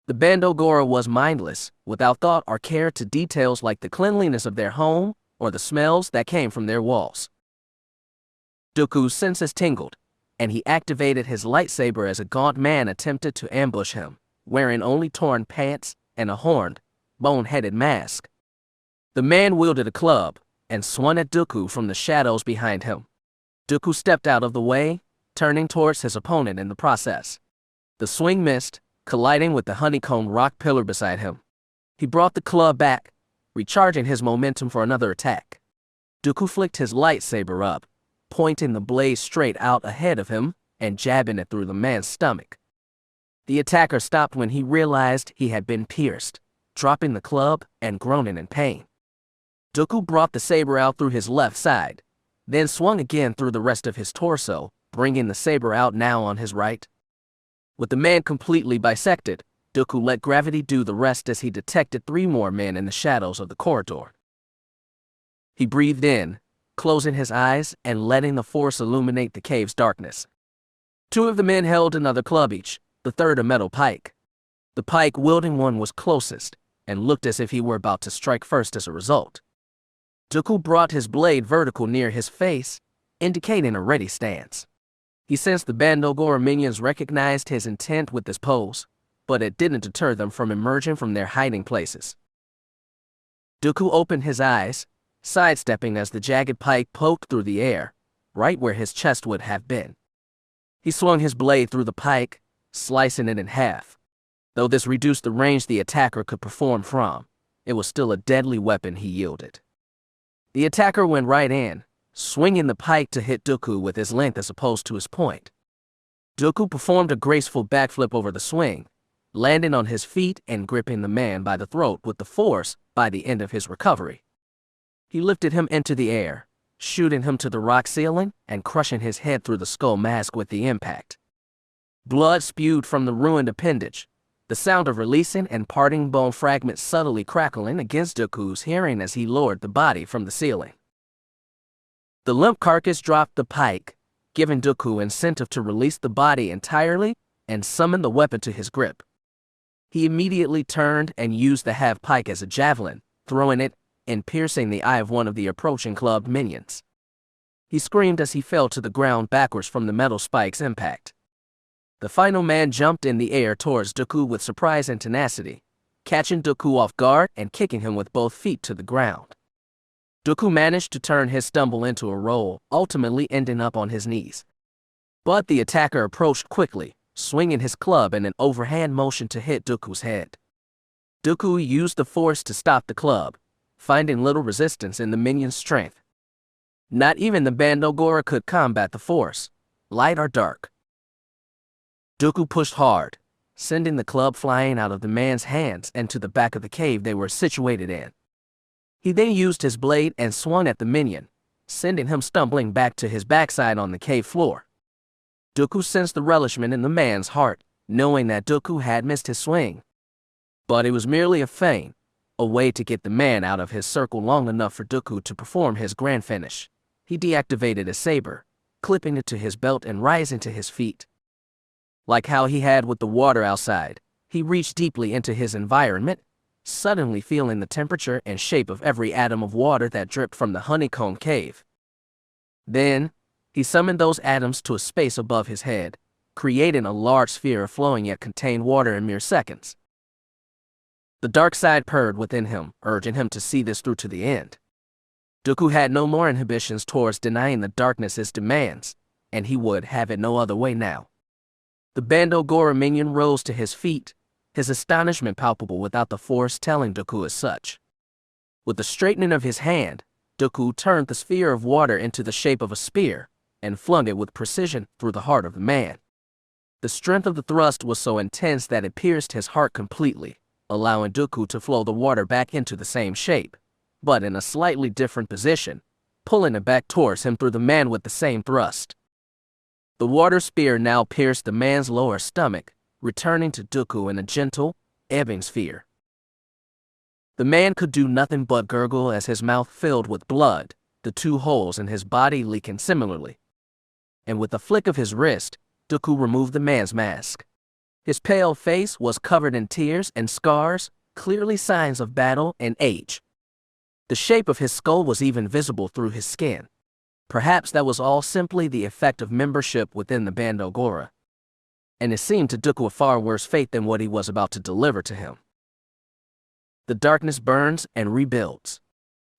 The Bando Gora was mindless, without thought or care to details like the cleanliness of their home or the smells that came from their walls. Dooku's senses tingled, and he activated his lightsaber as a gaunt man attempted to ambush him, wearing only torn pants and a horned, bone-headed mask. The man wielded a club and swung at Dooku from the shadows behind him. Dooku stepped out of the way, turning towards his opponent in the process. The swing missed, colliding with the honeycomb rock pillar beside him. He brought the club back, recharging his momentum for another attack. Dooku flicked his lightsaber up, pointing the blade straight out ahead of him and jabbing it through the man's stomach. The attacker stopped when he realized he had been pierced, dropping the club and groaning in pain. Dooku brought the saber out through his left side, then swung again through the rest of his torso, bringing the saber out now on his right. With the man completely bisected, Dooku let gravity do the rest as he detected 3 more men in the shadows of the corridor. He breathed in, closing his eyes and letting the Force illuminate the cave's darkness. 2 of the men held another club each, the third a metal pike. The pike-wielding one was closest, and looked as if he were about to strike first as a result. Dooku brought his blade vertical near his face, indicating a ready stance. He sensed the Bando Gora minions recognized his intent with this pose, but it didn't deter them from emerging from their hiding places. Dooku opened his eyes, sidestepping as the jagged pike poked through the air, right where his chest would have been. He swung his blade through the pike, slicing it in half. Though this reduced the range the attacker could perform from, it was still a deadly weapon he yielded. The attacker went right in, swinging the pike to hit Dooku with his length as opposed to his point. Dooku performed a graceful backflip over the swing, landing on his feet and gripping the man by the throat with the force by the end of his recovery. He lifted him into the air, shooting him to the rock ceiling and crushing his head through the skull mask with the impact. Blood spewed from the ruined appendage, the sound of releasing and parting bone fragments subtly crackling against Dooku's hearing as he lowered the body from the ceiling. The limp carcass dropped the pike, giving Dooku incentive to release the body entirely and summon the weapon to his grip. He immediately turned and used the half pike as a javelin, throwing it and piercing the eye of one of the approaching clubbed minions. He screamed as he fell to the ground backwards from the metal spike's impact. The final man jumped in the air towards Dooku with surprise and tenacity, catching Dooku off guard and kicking him with both feet to the ground. Dooku managed to turn his stumble into a roll, ultimately ending up on his knees. But the attacker approached quickly, swinging his club in an overhand motion to hit Dooku's head. Dooku used the force to stop the club, finding little resistance in the minion's strength. Not even the Bando Gora could combat the force, light or dark. Dooku pushed hard, sending the club flying out of the man's hands and to the back of the cave they were situated in. He then used his blade and swung at the minion, sending him stumbling back to his backside on the cave floor. Dooku sensed the relishment in the man's heart, knowing that Dooku had missed his swing. But it was merely a feint, a way to get the man out of his circle long enough for Dooku to perform his grand finish. He deactivated his saber, clipping it to his belt and rising to his feet. Like how he had with the water outside, he reached deeply into his environment, suddenly feeling the temperature and shape of every atom of water that dripped from the honeycomb cave. Then, he summoned those atoms to a space above his head, creating a large sphere of flowing yet contained water in mere seconds. The dark side purred within him, urging him to see this through to the end. Dooku had no more inhibitions towards denying the darkness its demands, and he would have it no other way now. The Bando Gora minion rose to his feet, his astonishment palpable without the force telling Dooku as such. With the straightening of his hand, Dooku turned the sphere of water into the shape of a spear and flung it with precision through the heart of the man. The strength of the thrust was so intense that it pierced his heart completely, allowing Dooku to flow the water back into the same shape, but in a slightly different position, pulling it back towards him through the man with the same thrust. The water spear now pierced the man's lower stomach, returning to Dooku in a gentle, ebbing sphere. The man could do nothing but gurgle as his mouth filled with blood, the two holes in his body leaking similarly. And with a flick of his wrist, Dooku removed the man's mask. His pale face was covered in tears and scars, clearly signs of battle and age. The shape of his skull was even visible through his skin. Perhaps that was all simply the effect of membership within the Bando Gora. And it seemed to Dooku a far worse fate than what he was about to deliver to him. The darkness burns and rebuilds.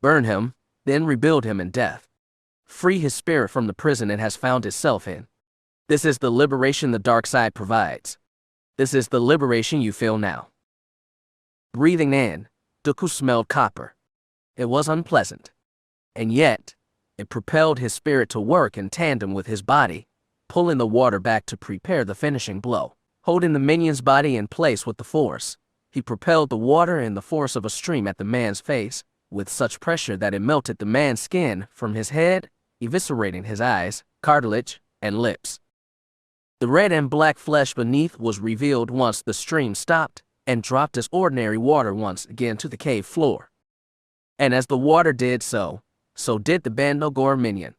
Burn him, then rebuild him in death. Free his spirit from the prison it has found itself in. This is the liberation the dark side provides. This is the liberation you feel now. Breathing in, Dooku smelled copper. It was unpleasant. And yet, it propelled his spirit to work in tandem with his body, pulling the water back to prepare the finishing blow. Holding the minion's body in place with the force, he propelled the water in the force of a stream at the man's face, with such pressure that it melted the man's skin from his head, eviscerating his eyes, cartilage, and lips. The red and black flesh beneath was revealed once the stream stopped and dropped as ordinary water once again to the cave floor. And as the water did so did the Bando Gora minion.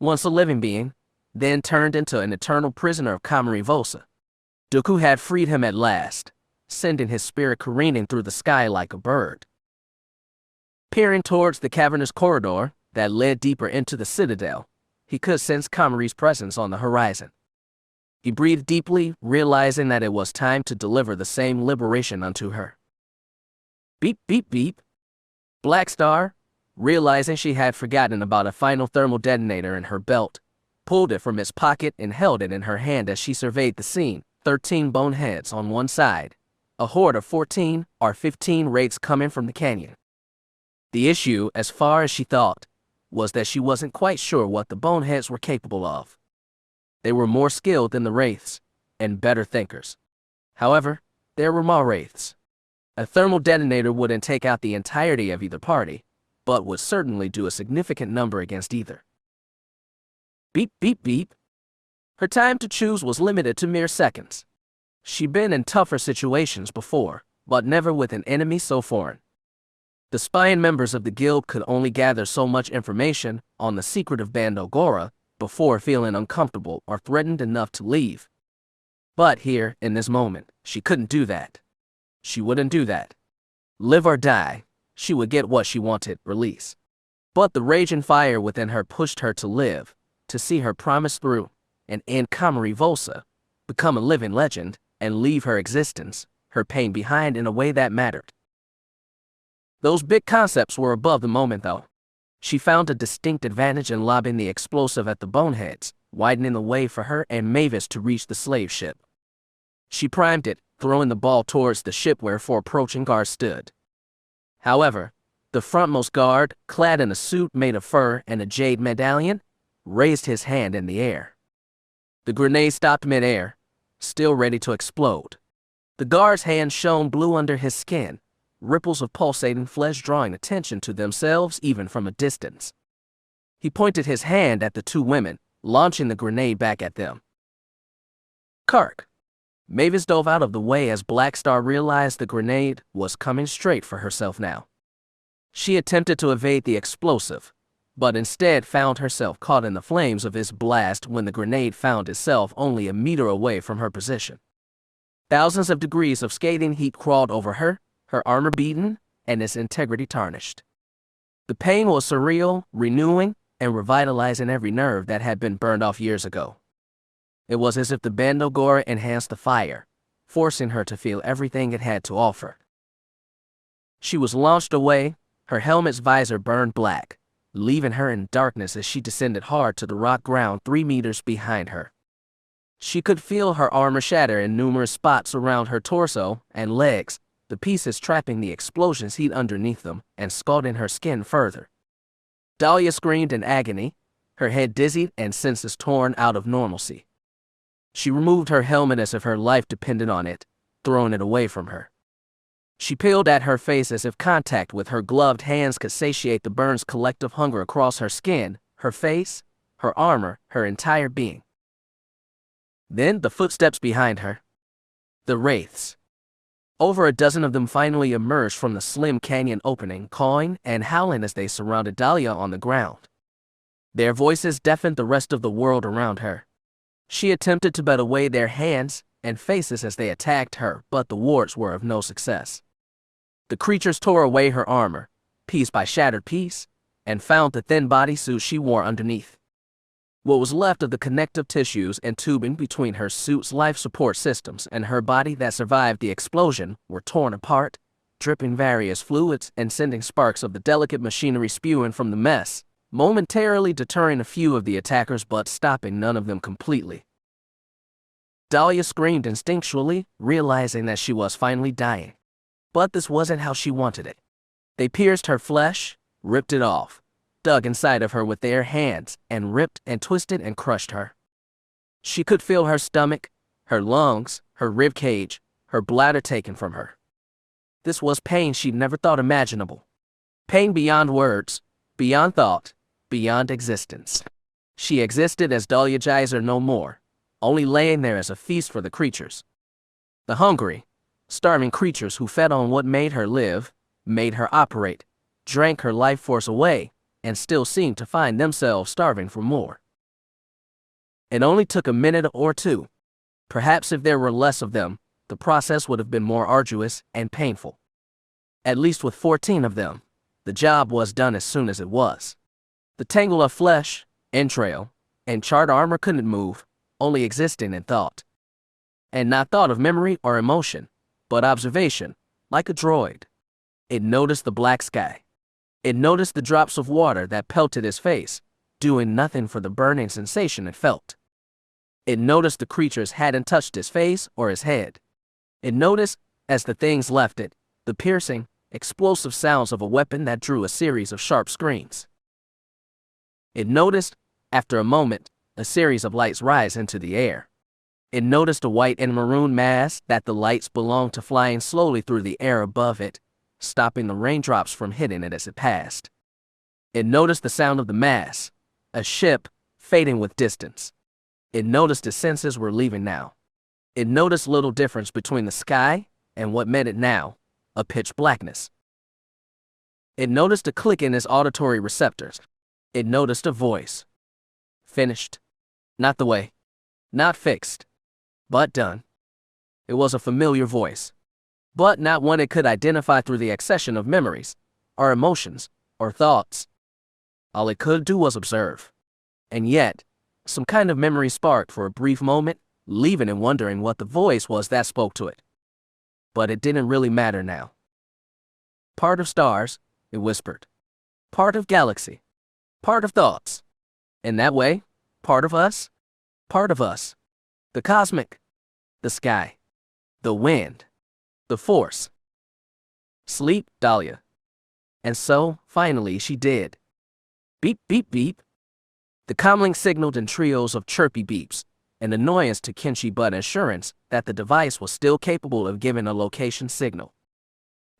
Once a living being, then turned into an eternal prisoner of Komari Vosa. Dooku had freed him at last, sending his spirit careening through the sky like a bird. Peering towards the cavernous corridor that led deeper into the citadel, he could sense Komari's presence on the horizon. He breathed deeply, realizing that it was time to deliver the same liberation unto her. Beep, beep, beep. Black Star, realizing she had forgotten about a final thermal detonator in her belt, pulled it from its pocket and held it in her hand as she surveyed the scene. 13 boneheads on one side, a horde of 14 or 15 wraiths coming from the canyon. The issue, as far as she thought, was that she wasn't quite sure what the boneheads were capable of. They were more skilled than the wraiths, and better thinkers. However, there were more wraiths. A thermal detonator wouldn't take out the entirety of either party, but would certainly do a significant number against either. Beep, beep, beep. Her time to choose was limited to mere seconds. She'd been in tougher situations before, but never with an enemy so foreign. The spying members of the guild could only gather so much information on the secret of Bando Gora before feeling uncomfortable or threatened enough to leave. But here, in this moment, she couldn't do that. She wouldn't do that. Live or die, she would get what she wanted, release. But the raging fire within her pushed her to live, to see her promise through, and end Komari Vosa, become a living legend, and leave her existence, her pain behind in a way that mattered. Those big concepts were above the moment, though. She found a distinct advantage in lobbing the explosive at the boneheads, widening the way for her and Mavis to reach the slave ship. She primed it, throwing the ball towards the ship where 4 approaching guards stood. However, the frontmost guard, clad in a suit made of fur and a jade medallion, raised his hand in the air. The grenade stopped mid-air, still ready to explode. The guard's hand shone blue under his skin, ripples of pulsating flesh drawing attention to themselves even from a distance. He pointed his hand at the 2 women, launching the grenade back at them. Kirk. Mavis dove out of the way as Black Star realized the grenade was coming straight for herself now. She attempted to evade the explosive, but instead found herself caught in the flames of its blast when the grenade found itself only a meter away from her position. Thousands of degrees of scathing heat crawled over her, her armor beaten, and its integrity tarnished. The pain was surreal, renewing, and revitalizing every nerve that had been burned off years ago. It was as if the Bando Gora enhanced the fire, forcing her to feel everything it had to offer. She was launched away, her helmet's visor burned black, leaving her in darkness as she descended hard to the rock ground 3 meters behind her. She could feel her armor shatter in numerous spots around her torso and legs, the pieces trapping the explosion's heat underneath them and scalding her skin further. Dahlia screamed in agony, her head dizzied and senses torn out of normalcy. She removed her helmet as if her life depended on it, throwing it away from her. She peeled at her face as if contact with her gloved hands could satiate the burn's collective hunger across her skin, her face, her armor, her entire being. Then the footsteps behind her. The wraiths. Over a dozen of them finally emerged from the slim canyon opening, cawing and howling as they surrounded Dahlia on the ground. Their voices deafened the rest of the world around her. She attempted to bat away their hands and faces as they attacked her, but the wards were of no success. The creatures tore away her armor, piece by shattered piece, and found the thin bodysuit she wore underneath. What was left of the connective tissues and tubing between her suit's life support systems and her body that survived the explosion were torn apart, dripping various fluids and sending sparks of the delicate machinery spewing from the mess, momentarily deterring a few of the attackers but stopping none of them completely. Dahlia screamed instinctually, realizing that she was finally dying. But this wasn't how she wanted it. They pierced her flesh, ripped it off, dug inside of her with their hands, and ripped and twisted and crushed her. She could feel her stomach, her lungs, her rib cage, her bladder taken from her. This was pain she'd never thought imaginable. Pain beyond words, beyond thought, beyond existence. She existed as Dahlia Geyser no more, only laying there as a feast for the creatures. The hungry, starving creatures who fed on what made her live, made her operate, drank her life force away, and still seemed to find themselves starving for more. It only took a minute or two. Perhaps if there were less of them, the process would have been more arduous and painful. At least with 14 of them, the job was done as soon as it was. The tangle of flesh, entrail, and charred armor couldn't move, only existing in thought. And not thought of memory or emotion, but observation, like a droid. It noticed the black sky. It noticed the drops of water that pelted his face, doing nothing for the burning sensation it felt. It noticed the creatures hadn't touched his face or his head. It noticed, as the things left it, the piercing, explosive sounds of a weapon that drew a series of sharp screams. It noticed, after a moment, a series of lights rise into the air. It noticed a white and maroon mass that the lights belonged to flying slowly through the air above it, stopping the raindrops from hitting it as it passed. It noticed the sound of the mass, a ship fading with distance. It noticed its senses were leaving now. It noticed little difference between the sky and what met it now, a pitch blackness. It noticed a click in its auditory receptors. It noticed a voice. Finished. Not the way. Not fixed. But done. It was a familiar voice, but not one it could identify through the accession of memories, or emotions, or thoughts. All it could do was observe. And yet, some kind of memory sparked for a brief moment, leaving it wondering what the voice was that spoke to it. But it didn't really matter now. Part of stars, it whispered. Part of galaxy. Part of thoughts. In that way, part of us. Part of us. The cosmic. The sky. The wind. The force. Sleep, Dahlia. And so, finally, she did. Beep, beep, beep. The comlink signaled in trios of chirpy beeps, an annoyance to Kenshi but assurance that the device was still capable of giving a location signal.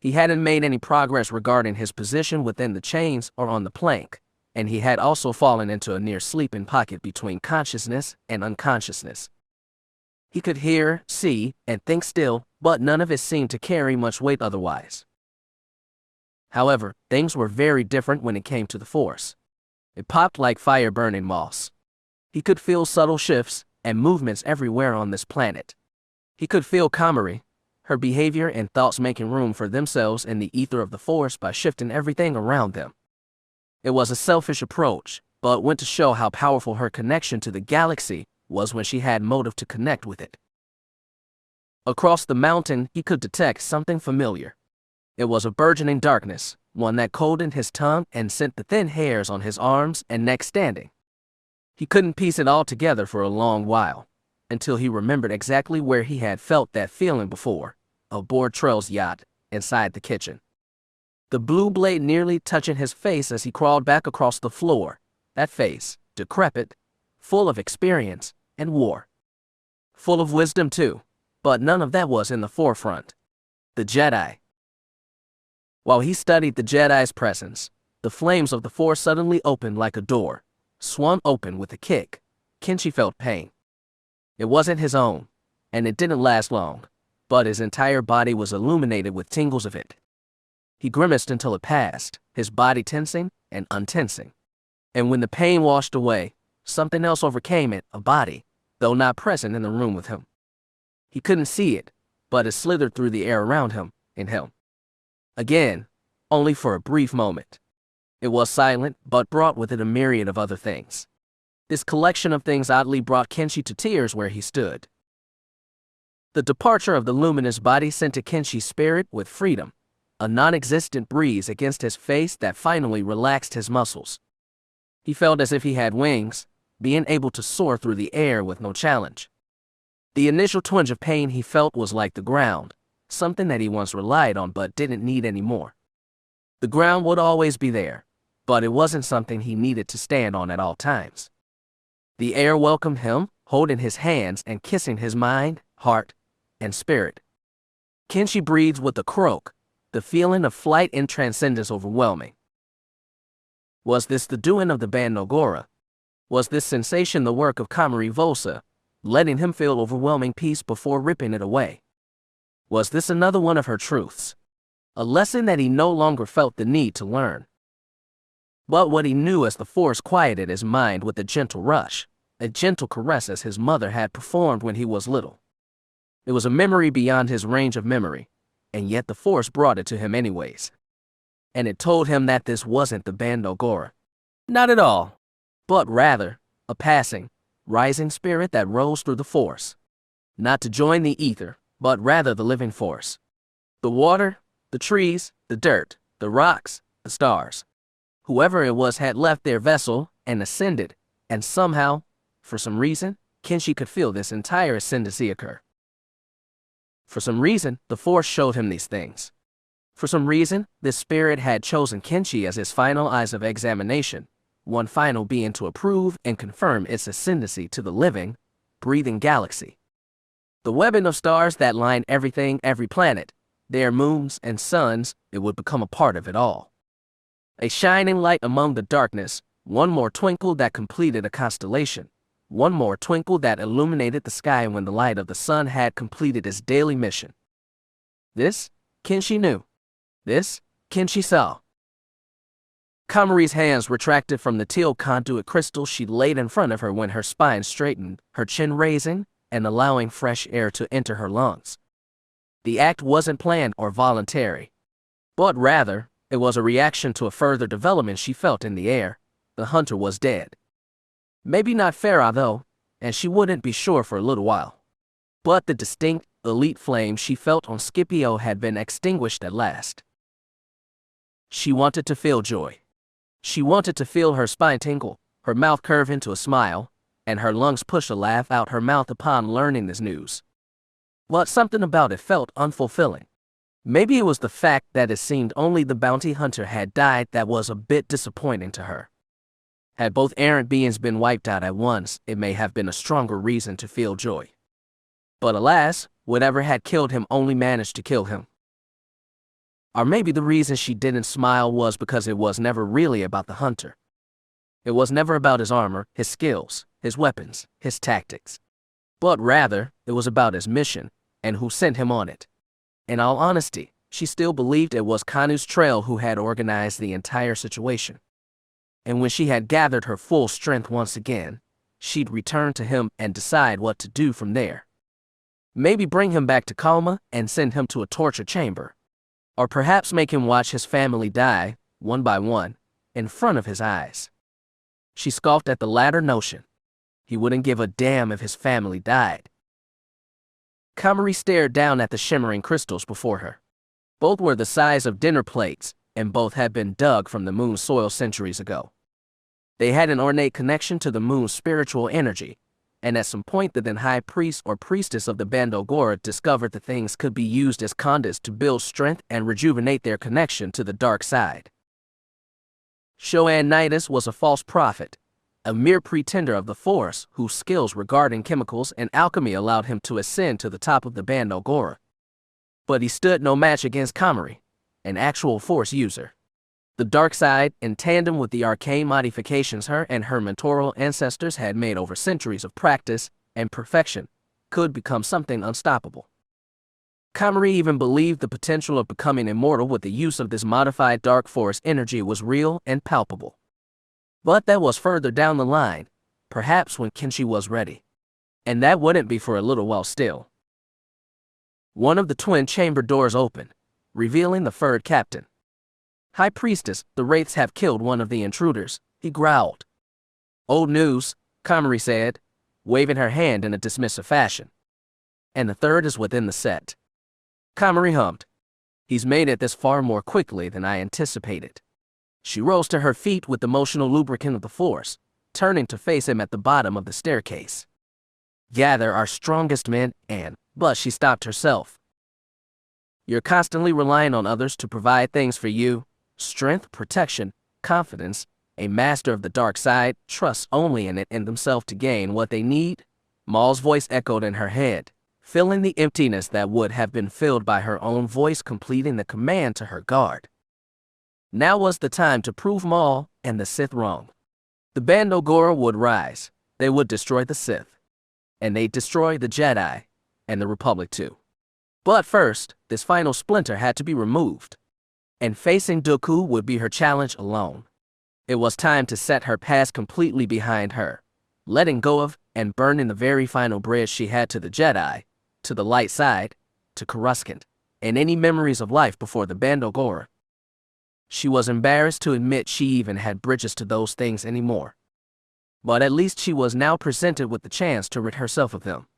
He hadn't made any progress regarding his position within the chains or on the plank, and he had also fallen into a near sleeping pocket between consciousness and unconsciousness. He could hear, see, and think still, but none of it seemed to carry much weight otherwise. However, things were very different when it came to the Force. It popped like fire burning moss. He could feel subtle shifts and movements everywhere on this planet. He could feel Komari, her behavior and thoughts making room for themselves in the ether of the Force by shifting everything around them. It was a selfish approach, but went to show how powerful her connection to the galaxy was when she had motive to connect with it. Across the mountain, he could detect something familiar. It was a burgeoning darkness, one that colded his tongue and sent the thin hairs on his arms and neck standing. He couldn't piece it all together for a long while, until he remembered exactly where he had felt that feeling before, aboard Trell's yacht, inside the kitchen. The blue blade nearly touching his face as he crawled back across the floor, that face, decrepit, full of experience and war. Full of wisdom too, but none of that was in the forefront. The Jedi. While he studied the Jedi's presence, the flames of the Force suddenly opened like a door, swung open with a kick. Kenshi felt pain. It wasn't his own, and it didn't last long, but his entire body was illuminated with tingles of it. He grimaced until it passed, his body tensing and untensing. And when the pain washed away, something else overcame it, a body, though not present in the room with him. He couldn't see it, but it slithered through the air around him, in him. Again, only for a brief moment. It was silent, but brought with it a myriad of other things. This collection of things oddly brought Kenshi to tears where he stood. The departure of the luminous body sent to Kenshi's spirit with freedom, a non-existent breeze against his face that finally relaxed his muscles. He felt as if he had wings, being able to soar through the air with no challenge. The initial twinge of pain he felt was like the ground, something that he once relied on but didn't need anymore. The ground would always be there, but it wasn't something he needed to stand on at all times. The air welcomed him, holding his hands and kissing his mind, heart, and spirit. Kenshi breathed with a croak, the feeling of flight and transcendence overwhelming. Was this the doing of the Bando Gora? Was this sensation the work of Komari Vosa, letting him feel overwhelming peace before ripping it away? Was this another one of her truths? A lesson that he no longer felt the need to learn. But what he knew as the Force quieted his mind with a gentle rush, a gentle caress as his mother had performed when he was little. It was a memory beyond his range of memory, and yet the Force brought it to him anyways. And it told him that this wasn't the Bando Gora. Not at all, but rather, a passing, rising spirit that rose through the Force. Not to join the ether, but rather the living Force. The water, the trees, the dirt, the rocks, the stars. Whoever it was had left their vessel and ascended, and somehow, for some reason, Kenshi could feel this entire ascendancy occur. For some reason, the Force showed him these things. For some reason, this spirit had chosen Kenshi as his final eyes of examination, one final being to approve and confirm its ascendancy to the living, breathing galaxy. The webbing of stars that lined everything, every planet, their moons and suns, it would become a part of it all. A shining light among the darkness, one more twinkle that completed a constellation, one more twinkle that illuminated the sky when the light of the sun had completed its daily mission. This, Kenshi knew. This, Kenshi saw. Komari's hands retracted from the teal conduit crystal she laid in front of her when her spine straightened, her chin raising, and allowing fresh air to enter her lungs. The act wasn't planned or voluntary, but rather, it was a reaction to a further development she felt in the air. The hunter was dead. Maybe not Feroh though, and she wouldn't be sure for a little while. But the distinct, elite flame she felt on Scipio had been extinguished at last. She wanted to feel joy. She wanted to feel her spine tingle, her mouth curve into a smile, and her lungs push a laugh out her mouth upon learning this news. But something about it felt unfulfilling. Maybe it was the fact that it seemed only the bounty hunter had died that was a bit disappointing to her. Had both errant beings been wiped out at once, it may have been a stronger reason to feel joy. But alas, whatever had killed him only managed to kill him. Or maybe the reason she didn't smile was because it was never really about the hunter. It was never about his armor, his skills, his weapons, his tactics. But rather, it was about his mission, and who sent him on it. In all honesty, she still believed it was Kanu's trail who had organized the entire situation. And when she had gathered her full strength once again, she'd return to him and decide what to do from there. Maybe bring him back to Kalma and send him to a torture chamber. Or perhaps make him watch his family die, one by one, in front of his eyes. She scoffed at the latter notion. He wouldn't give a damn if his family died. Komari stared down at the shimmering crystals before her. Both were the size of dinner plates, and both had been dug from the moon's soil centuries ago. They had an ornate connection to the moon's spiritual energy, and at some point the then high priest or priestess of the Bando Gora discovered the things could be used as conduits to build strength and rejuvenate their connection to the dark side. Shoan Nidus was a false prophet, a mere pretender of the Force whose skills regarding chemicals and alchemy allowed him to ascend to the top of the Bando Gora. But he stood no match against Komari, an actual Force user. The dark side, in tandem with the arcane modifications her and her mentorial ancestors had made over centuries of practice, and perfection could become something unstoppable. Komari even believed the potential of becoming immortal with the use of this modified dark force energy was real and palpable. But that was further down the line, perhaps when Kenshi was ready. And that wouldn't be for a little while still. One of the twin chamber doors opened, revealing the furred captain. "High Priestess, the Wraiths have killed one of the intruders," he growled. "Old news," Komari said, waving her hand in a dismissive fashion. "And the third is within the set." Komari hummed. "He's made it this far more quickly than I anticipated." She rose to her feet with the emotional lubricant of the Force, turning to face him at the bottom of the staircase. "Gather our strongest men but she stopped herself. "You're constantly relying on others to provide things for you. Strength, protection, confidence. A master of the dark side trusts only in it and themselves to gain what they need." Maul's voice echoed in her head, filling the emptiness that would have been filled by her own voice completing the command to her guard. Now was the time to prove Maul and the Sith wrong. The Bando Gora would rise. They would destroy the Sith. And they'd destroy the Jedi, and the Republic too. But first, this final splinter had to be removed. And facing Dooku would be her challenge alone. It was time to set her past completely behind her, letting go of and burning the very final bridge she had to the Jedi, to the light side, to Coruscant, and any memories of life before the Bando Gora. She was embarrassed to admit she even had bridges to those things anymore. But at least she was now presented with the chance to rid herself of them.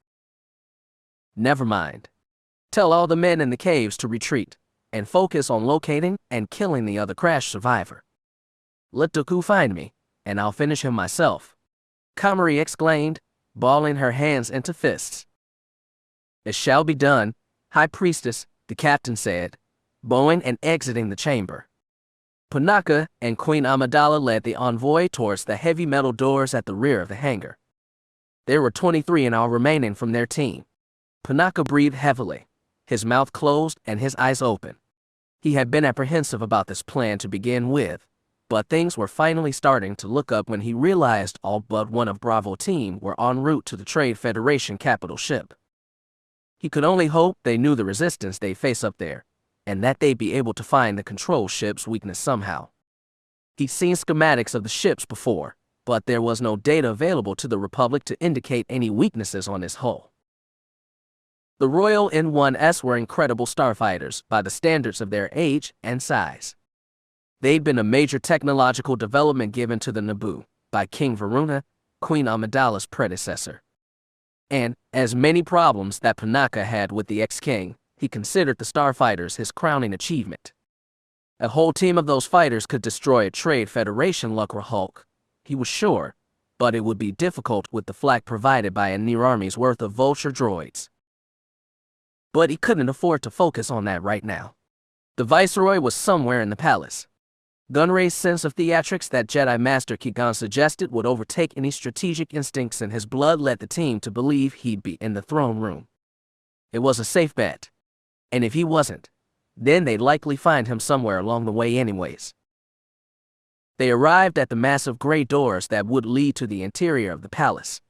"Never mind. Tell all the men in the caves to retreat, and focus on locating and killing the other crash survivor. Let Dooku find me, and I'll finish him myself," Komari exclaimed, balling her hands into fists. "It shall be done, High Priestess," the captain said, bowing and exiting the chamber. Panaka and Queen Amidala led the envoy towards the heavy metal doors at the rear of the hangar. There were 23 in all remaining from their team. Panaka breathed heavily, his mouth closed and his eyes open. He had been apprehensive about this plan to begin with, but things were finally starting to look up when he realized all but one of Bravo's team were en route to the Trade Federation capital ship. He could only hope they knew the resistance they face up there, and that they'd be able to find the control ship's weakness somehow. He'd seen schematics of the ships before, but there was no data available to the Republic to indicate any weaknesses on its hull. The Royal N1s were incredible starfighters by the standards of their age and size. They'd been a major technological development given to the Naboo by King Varuna, Queen Amidala's predecessor. And, as many problems that Panaka had with the ex-king, he considered the starfighters his crowning achievement. A whole team of those fighters could destroy a Trade Federation Lucra Hulk, he was sure, but it would be difficult with the flak provided by a near army's worth of vulture droids. But he couldn't afford to focus on that right now. The Viceroy was somewhere in the palace. Gunray's sense of theatrics that Jedi Master Ki-Gon suggested would overtake any strategic instincts in his blood led the team to believe he'd be in the throne room. It was a safe bet. And if he wasn't, then they'd likely find him somewhere along the way anyways. They arrived at the massive gray doors that would lead to the interior of the palace.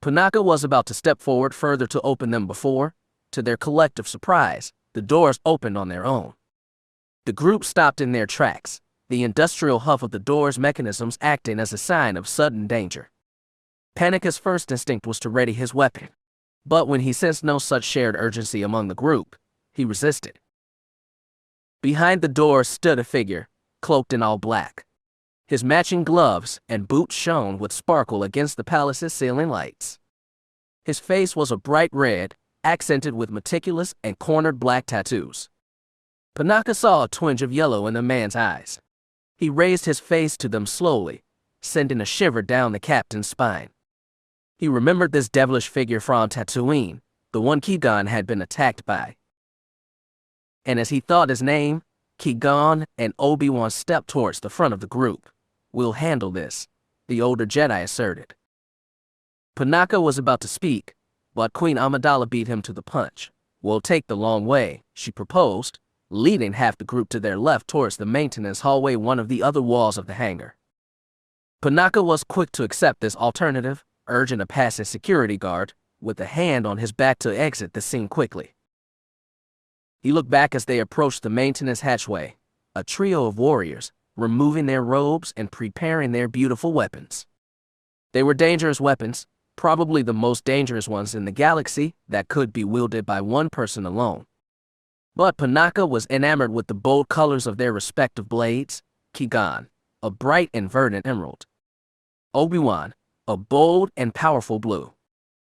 Panaka was about to step forward further to open them before, to their collective surprise, the doors opened on their own. The group stopped in their tracks, the industrial huff of the door's mechanisms acting as a sign of sudden danger. Panaka's first instinct was to ready his weapon, but when he sensed no such shared urgency among the group, he resisted. Behind the door stood a figure, cloaked in all black. His matching gloves and boots shone with sparkle against the palace's ceiling lights. His face was a bright red, accented with meticulous and cornered black tattoos. Panaka saw a twinge of yellow in the man's eyes. He raised his face to them slowly, sending a shiver down the captain's spine. He remembered this devilish figure from Tatooine, the one Qui-Gon had been attacked by. And as he thought his name, Qui-Gon and Obi-Wan stepped towards the front of the group. "We'll handle this," the older Jedi asserted. Panaka was about to speak, but Queen Amidala beat him to the punch. "We'll take the long way," she proposed, leading half the group to their left towards the maintenance hallway, one of the other walls of the hangar. Panaka was quick to accept this alternative, urging a passing security guard, with a hand on his back to exit the scene quickly. He looked back as they approached the maintenance hatchway, a trio of warriors, removing their robes and preparing their beautiful weapons. They were dangerous weapons, probably the most dangerous ones in the galaxy that could be wielded by one person alone. But Panaka was enamored with the bold colors of their respective blades. Qui-Gon, a bright and verdant emerald. Obi-Wan, a bold and powerful blue.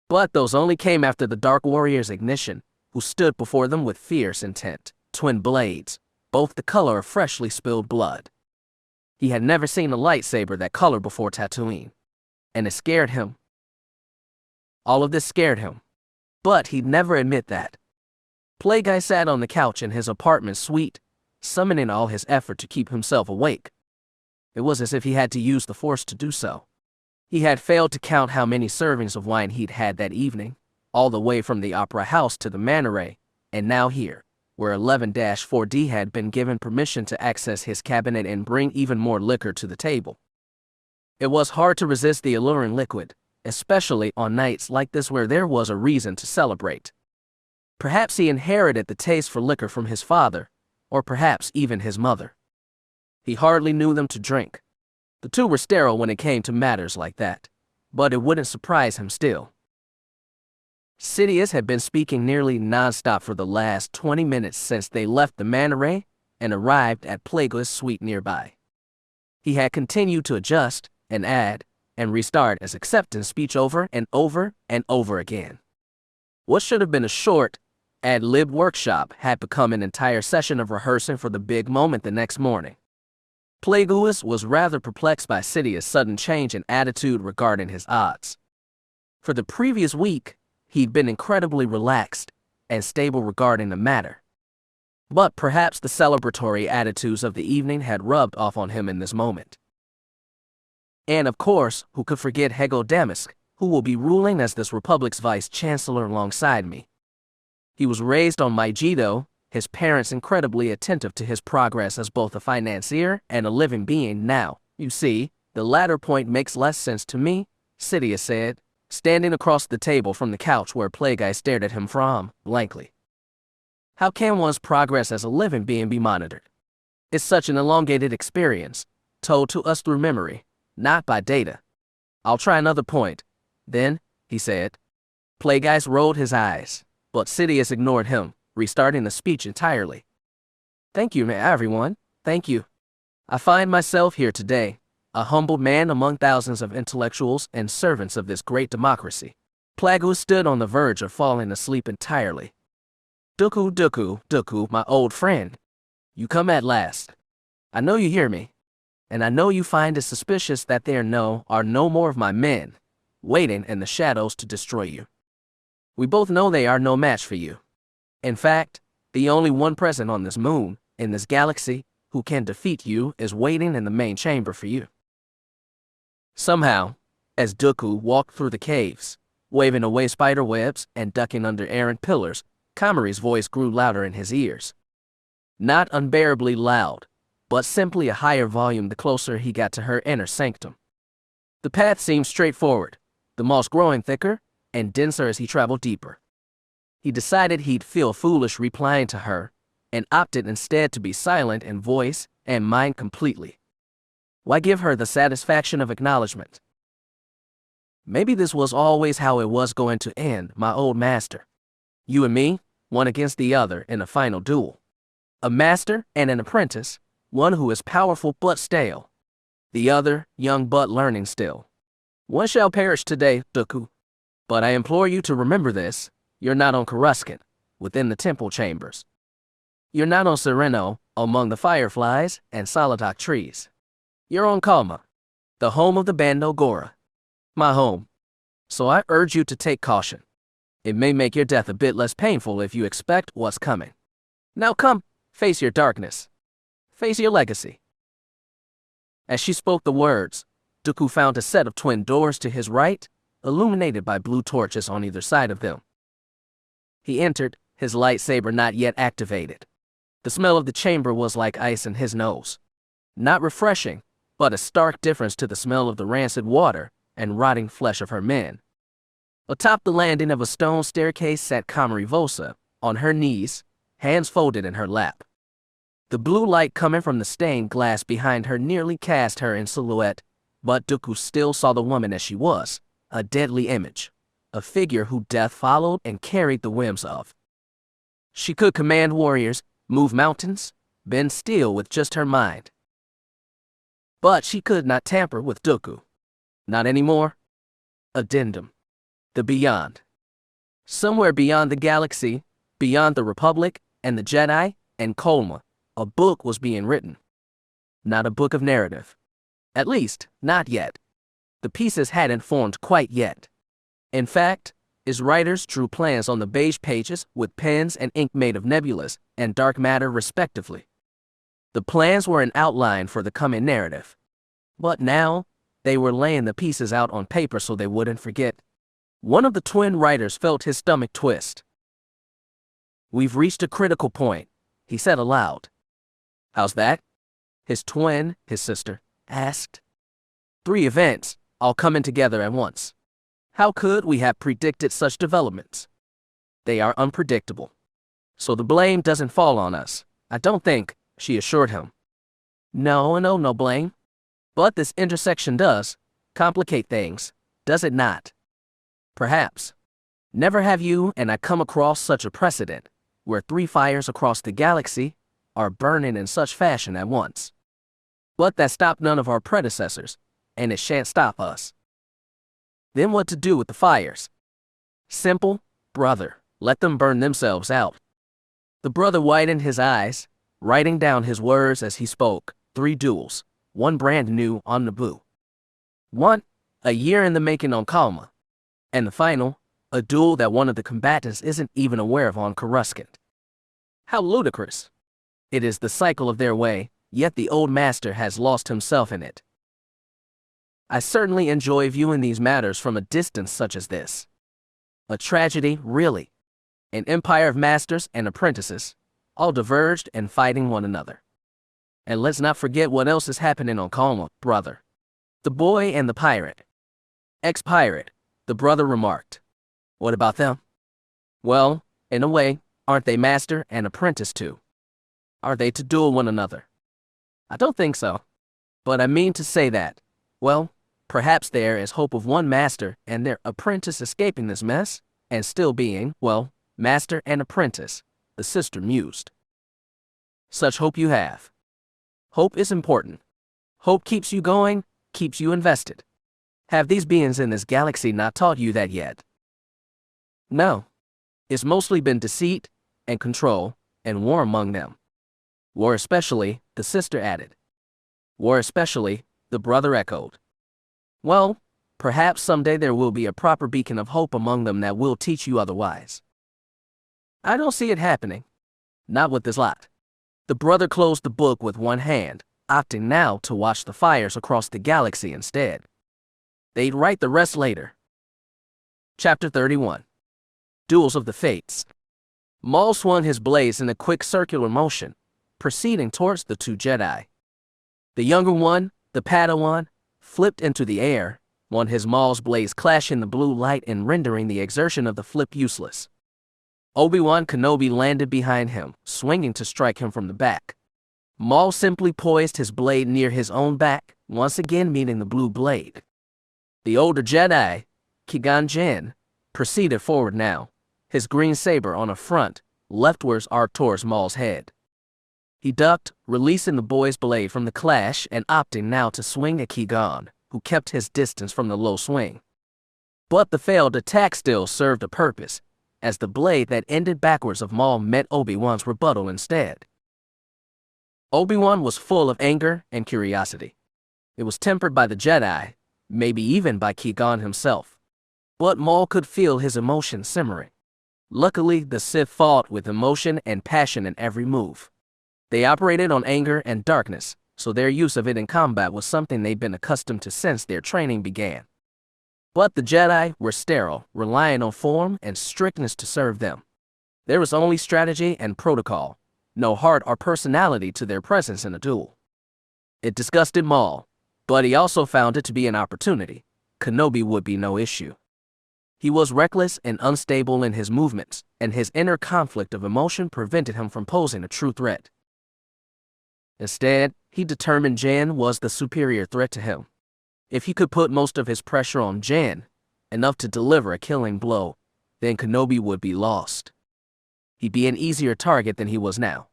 But those only came after the Dark Warrior's ignition, who stood before them with fierce intent. Twin blades, both the color of freshly spilled blood. He had never seen a lightsaber that color before Tatooine, and it scared him. All of this scared him, but he'd never admit that. Plagueeye sat on the couch in his apartment suite, summoning all his effort to keep himself awake. It was as if he had to use the Force to do so. He had failed to count how many servings of wine he'd had that evening, all the way from the Opera House to the Manor, and now here, where 11-4D had been given permission to access his cabinet and bring even more liquor to the table. It was hard to resist the alluring liquid, especially on nights like this where there was a reason to celebrate. Perhaps he inherited the taste for liquor from his father, or perhaps even his mother. He hardly knew them to drink. The two were sterile when it came to matters like that, but it wouldn't surprise him still. Sidious had been speaking nearly non-stop for the last 20 minutes since they left the Manor and arrived at Plagueye's suite nearby. He had continued to adjust and add and restart his acceptance speech over and over and over again. What should have been a short, ad-lib workshop had become an entire session of rehearsing for the big moment the next morning. Plagueis was rather perplexed by Sidious' sudden change in attitude regarding his odds. For the previous week, he'd been incredibly relaxed and stable regarding the matter. But perhaps the celebratory attitudes of the evening had rubbed off on him in this moment. And of course, who could forget Hego Damask, who will be ruling as this republic's vice-chancellor alongside me. He was raised on Mygedo, his parents incredibly attentive to his progress as both a financier and a living being now. You see, the latter point makes less sense to me, Sidious said, standing across the table from the couch where Plagueeye stared at him from, blankly. How can one's progress as a living being be monitored? It's such an elongated experience, told to us through memory, not by data. I'll try another point. Then, he said. Plagueeye rolled his eyes, but Sidious ignored him, restarting the speech entirely. Thank you, everyone. Thank you. I find myself here today, a humble man among thousands of intellectuals and servants of this great democracy. Plagueis stood on the verge of falling asleep entirely. Dooku, my old friend. You come at last. I know you hear me, and I know you find it suspicious that there are no more of my men, waiting in the shadows to destroy you. We both know they are no match for you. In fact, the only one present on this moon, in this galaxy, who can defeat you is waiting in the main chamber for you. Somehow, as Dooku walked through the caves, waving away spider webs and ducking under errant pillars, Komari's voice grew louder in his ears. Not unbearably loud, but simply a higher volume the closer he got to her inner sanctum. The path seemed straightforward, the moss growing thicker and denser as he traveled deeper. He decided he'd feel foolish replying to her, and opted instead to be silent in voice and mind completely. Why give her the satisfaction of acknowledgement? Maybe this was always how it was going to end, my old master. You and me, one against the other in a final duel. A master and an apprentice, one who is powerful but stale. The other, young but learning still. One shall perish today, Dooku. But I implore you to remember this. You're not on Coruscant, within the temple chambers. You're not on Sereno, among the fireflies and solidok trees. You're on Kalma, the home of the Bando Gora. My home. So I urge you to take caution. It may make your death a bit less painful if you expect what's coming. Now come, face your darkness. Face your legacy. As she spoke the words, Dooku found a set of twin doors to his right, illuminated by blue torches on either side of them. He entered, his lightsaber not yet activated. The smell of the chamber was like ice in his nose. Not refreshing, but a stark difference to the smell of the rancid water and rotting flesh of her men. Atop the landing of a stone staircase sat Komari Vosa, on her knees, hands folded in her lap. The blue light coming from the stained glass behind her nearly cast her in silhouette, but Dooku still saw the woman as she was, a deadly image, a figure who death followed and carried the whims of. She could command warriors, move mountains, bend steel with just her mind. But she could not tamper with Dooku. Not anymore. Addendum. The Beyond. Somewhere beyond the galaxy, beyond the Republic and the Jedi and Kolma, a book was being written. Not a book of narrative. At least, not yet. The pieces hadn't formed quite yet. In fact, its writers drew plans on the beige pages with pens and ink made of nebulas and dark matter respectively. The plans were an outline for the coming narrative. But now, they were laying the pieces out on paper so they wouldn't forget. One of the twin writers felt his stomach twist. "We've reached a critical point," he said aloud. "How's that?" His twin, his sister, asked. "3 events, all coming together at once. How could we have predicted such developments? They are unpredictable. So the blame doesn't fall on us, I don't think," she assured him. No blame. But this intersection does complicate things, does it not? Perhaps. Never have you and I come across such a precedent, where 3 fires across the galaxy are burning in such fashion at once. But that stopped none of our predecessors, and it shan't stop us. Then what to do with the fires? Simple, brother, let them burn themselves out. The brother widened his eyes, writing down his words as he spoke. 3 duels, 1 brand new on Naboo. 1, a year in the making on Kalma. And the final, a duel that one of the combatants isn't even aware of on Coruscant. How ludicrous. It is the cycle of their way, yet the old master has lost himself in it. I certainly enjoy viewing these matters from a distance such as this. A tragedy, really. An empire of masters and apprentices, all diverged and fighting one another. And let's not forget what else is happening on Kalma, brother. The boy and the pirate. Ex-pirate, the brother remarked. What about them? Well, in a way, aren't they master and apprentice too? Are they to duel one another? I don't think so. But I mean to say that, well, perhaps there is hope of one master and their apprentice escaping this mess, and still being, well, master and apprentice, the sister mused. Such hope you have. Hope is important. Hope keeps you going, keeps you invested. Have these beings in this galaxy not taught you that yet? No. It's mostly been deceit and control and war among them. War especially, the sister added. War especially, the brother echoed. Well, perhaps someday there will be a proper beacon of hope among them that will teach you otherwise. I don't see it happening. Not with this lot. The brother closed the book with one hand, opting now to watch the fires across the galaxy instead. They'd write the rest later. Chapter 31. Duels of the Fates. Maul swung his blades in a quick circular motion, proceeding towards the 2 Jedi. The younger one, the Padawan, flipped into the air, one his Maul's blades clashing the blue light and rendering the exertion of the flip useless. Obi-Wan Kenobi landed behind him, swinging to strike him from the back. Maul simply poised his blade near his own back, once again meeting the blue blade. The older Jedi, Qui-Gon Jinn, proceeded forward now, his green saber on a front, leftwards arced towards Maul's head. He ducked, releasing the boy's blade from the clash and opting now to swing at Qui-Gon, who kept his distance from the low swing. But the failed attack still served a purpose, as the blade that ended backwards of Maul met Obi-Wan's rebuttal instead. Obi-Wan was full of anger and curiosity. It was tempered by the Jedi, maybe even by Qui-Gon himself. But Maul could feel his emotion simmering. Luckily, the Sith fought with emotion and passion in every move. They operated on anger and darkness, so their use of it in combat was something they'd been accustomed to since their training began. But the Jedi were sterile, relying on form and strictness to serve them. There was only strategy and protocol, no heart or personality to their presence in a duel. It disgusted Maul, but he also found it to be an opportunity, Kenobi would be no issue. He was reckless and unstable in his movements, and his inner conflict of emotion prevented him from posing a true threat. Instead, he determined Jan was the superior threat to him. If he could put most of his pressure on Jan, enough to deliver a killing blow, then Kenobi would be lost. He'd be an easier target than he was now.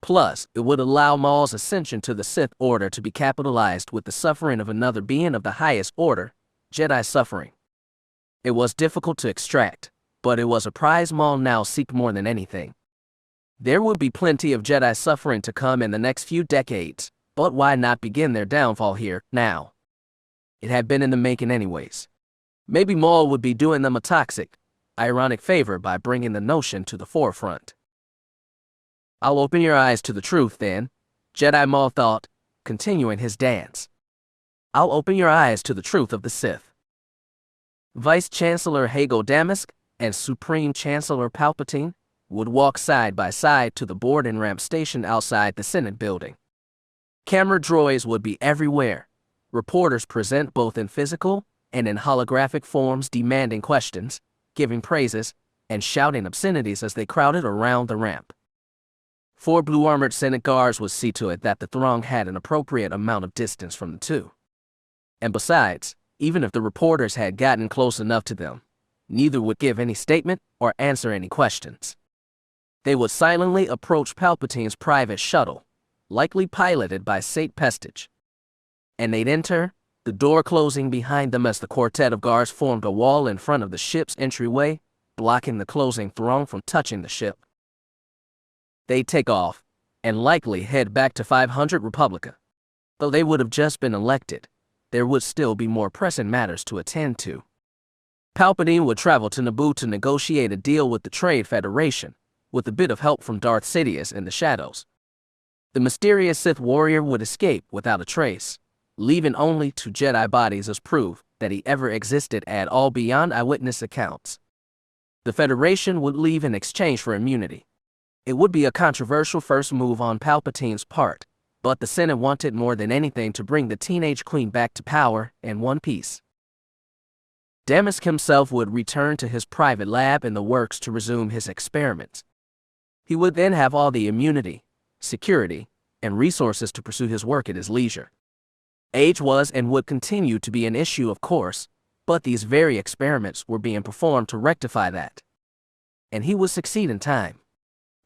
Plus, it would allow Maul's ascension to the Sith Order to be capitalized with the suffering of another being of the highest order, Jedi suffering. It was difficult to extract, but it was a prize Maul now seeked more than anything. There would be plenty of Jedi suffering to come in the next few decades, but why not begin their downfall here, now? It had been in the making anyways. Maybe Maul would be doing them a toxic, ironic favor by bringing the notion to the forefront. I'll open your eyes to the truth then, Jedi Maul thought, continuing his dance. I'll open your eyes to the truth of the Sith. Vice-Chancellor Hago Damask and Supreme Chancellor Palpatine would walk side by side to the boarding ramp station outside the Senate building. Camera droids would be everywhere. Reporters present both in physical and in holographic forms demanding questions, giving praises, and shouting obscenities as they crowded around the ramp. 4 blue-armored Senate guards would see to it that the throng had an appropriate amount of distance from the two. And besides, even if the reporters had gotten close enough to them, neither would give any statement or answer any questions. They would silently approach Palpatine's private shuttle, likely piloted by Sate Pestage. And they'd enter, the door closing behind them as the quartet of guards formed a wall in front of the ship's entryway, blocking the closing throng from touching the ship. They'd take off, and likely head back to 500 Republica. Though they would have just been elected, there would still be more pressing matters to attend to. Palpatine would travel to Naboo to negotiate a deal with the Trade Federation, with a bit of help from Darth Sidious in the shadows. The mysterious Sith warrior would escape without a trace, leaving only 2 Jedi bodies as proof that he ever existed at all beyond eyewitness accounts. The Federation would leave in exchange for immunity. It would be a controversial first move on Palpatine's part, but the Senate wanted more than anything to bring the teenage queen back to power in one piece. Damask himself would return to his private lab in the works to resume his experiments. He would then have all the immunity, security, and resources to pursue his work at his leisure. Age was and would continue to be an issue, of course, but these very experiments were being performed to rectify that. And he would succeed in time.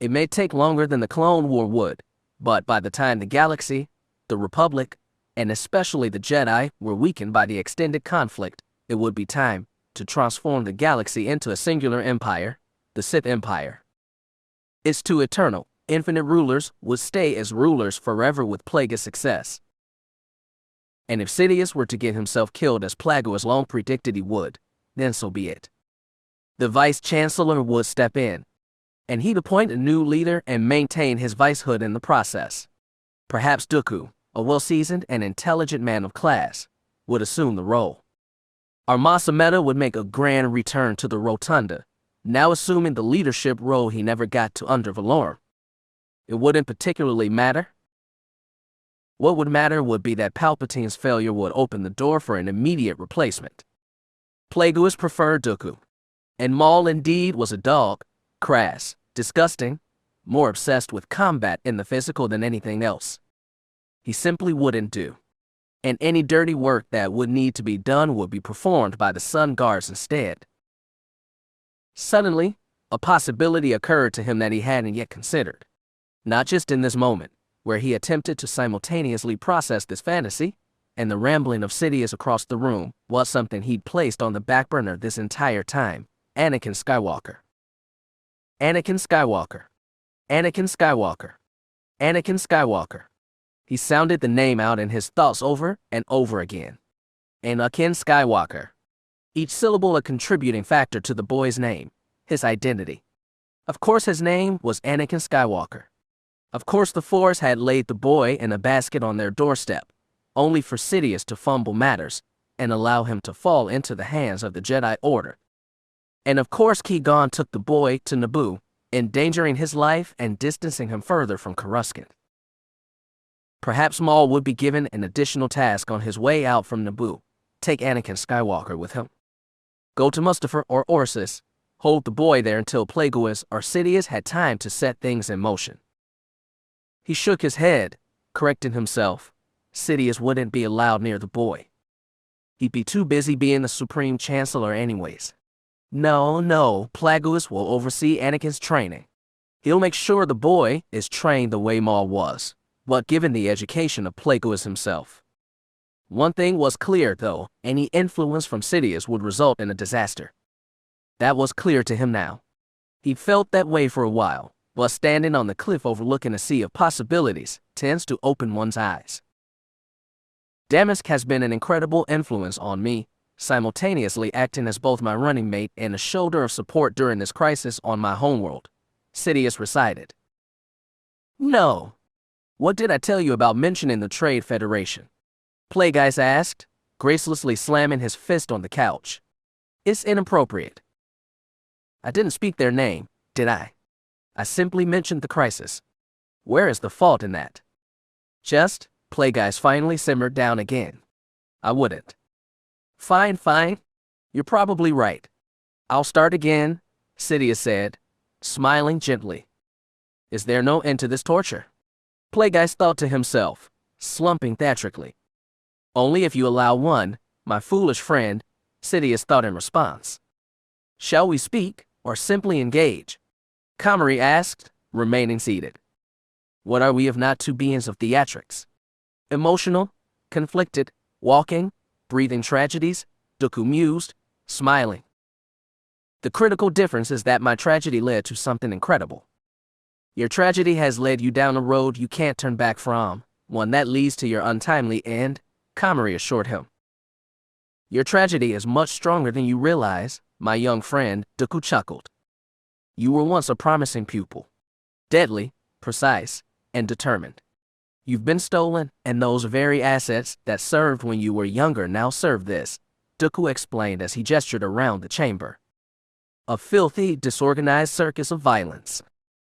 It may take longer than the Clone War would, but by the time the galaxy, the Republic, and especially the Jedi were weakened by the extended conflict, it would be time to transform the galaxy into a singular empire, the Sith Empire. Its 2 eternal, infinite rulers would stay as rulers forever with Plagueis success. And if Sidious were to get himself killed as Plagueis long predicted he would, then so be it. The Vice-Chancellor would step in, and he'd appoint a new leader and maintain his vicehood in the process. Perhaps Dooku, a well-seasoned and intelligent man of class, would assume the role. Armasa Meta would make a grand return to the Rotunda, now assuming the leadership role he never got to under Valorum. It wouldn't particularly matter. What would matter would be that Palpatine's failure would open the door for an immediate replacement. Plagueis preferred Dooku, and Maul indeed was a dog, crass, disgusting, more obsessed with combat in the physical than anything else. He simply wouldn't do. And any dirty work that would need to be done would be performed by the Sun Guards instead. Suddenly, a possibility occurred to him that he hadn't yet considered. Not just in this moment, where he attempted to simultaneously process this fantasy, and the rambling of Sidious across the room was something he'd placed on the back burner this entire time. Anakin Skywalker. Anakin Skywalker. Anakin Skywalker. Anakin Skywalker. He sounded the name out in his thoughts over and over again. Anakin Skywalker. Each syllable a contributing factor to the boy's name, his identity. Of course his name was Anakin Skywalker. Of course the Force had laid the boy in a basket on their doorstep, only for Sidious to fumble matters and allow him to fall into the hands of the Jedi Order. And of course Qui-Gon took the boy to Naboo, endangering his life and distancing him further from Coruscant. Perhaps Maul would be given an additional task on his way out from Naboo, take Anakin Skywalker with him. Go to Mustafar or Orsis, hold the boy there until Plagueis or Sidious had time to set things in motion. He shook his head, correcting himself. Sidious wouldn't be allowed near the boy. He'd be too busy being the Supreme Chancellor anyways. No, Plagueis will oversee Anakin's training. He'll make sure the boy is trained the way Maul was, but given the education of Plagueis himself. One thing was clear, though, any influence from Sidious would result in a disaster. That was clear to him now. He felt that way for a while, but standing on the cliff overlooking a sea of possibilities tends to open one's eyes. Damask has been an incredible influence on me, simultaneously acting as both my running mate and a shoulder of support during this crisis on my homeworld, Sidious recited. No. What did I tell you about mentioning the Trade Federation? Plagueis asked, gracelessly slamming his fist on the couch. It's inappropriate. I didn't speak their name, did I? I simply mentioned the crisis. Where is the fault in that? Just, Plagueis finally simmered down again. I wouldn't. Fine. You're probably right. I'll start again, Sidious said, smiling gently. Is there no end to this torture? Plagueis thought to himself, slumping theatrically. Only if you allow one, my foolish friend, Sidious thought in response. Shall we speak, or simply engage? Komari asked, remaining seated. What are we if not two beings of theatrics? Emotional, conflicted, walking, breathing tragedies, Dooku mused, smiling. The critical difference is that my tragedy led to something incredible. Your tragedy has led you down a road you can't turn back from, one that leads to your untimely end, Komari assured him. Your tragedy is much stronger than you realize, my young friend, Dooku chuckled. You were once a promising pupil. Deadly, precise, and determined. You've been stolen, and those very assets that served when you were younger now serve this, Dooku explained as he gestured around the chamber. A filthy, disorganized circus of violence.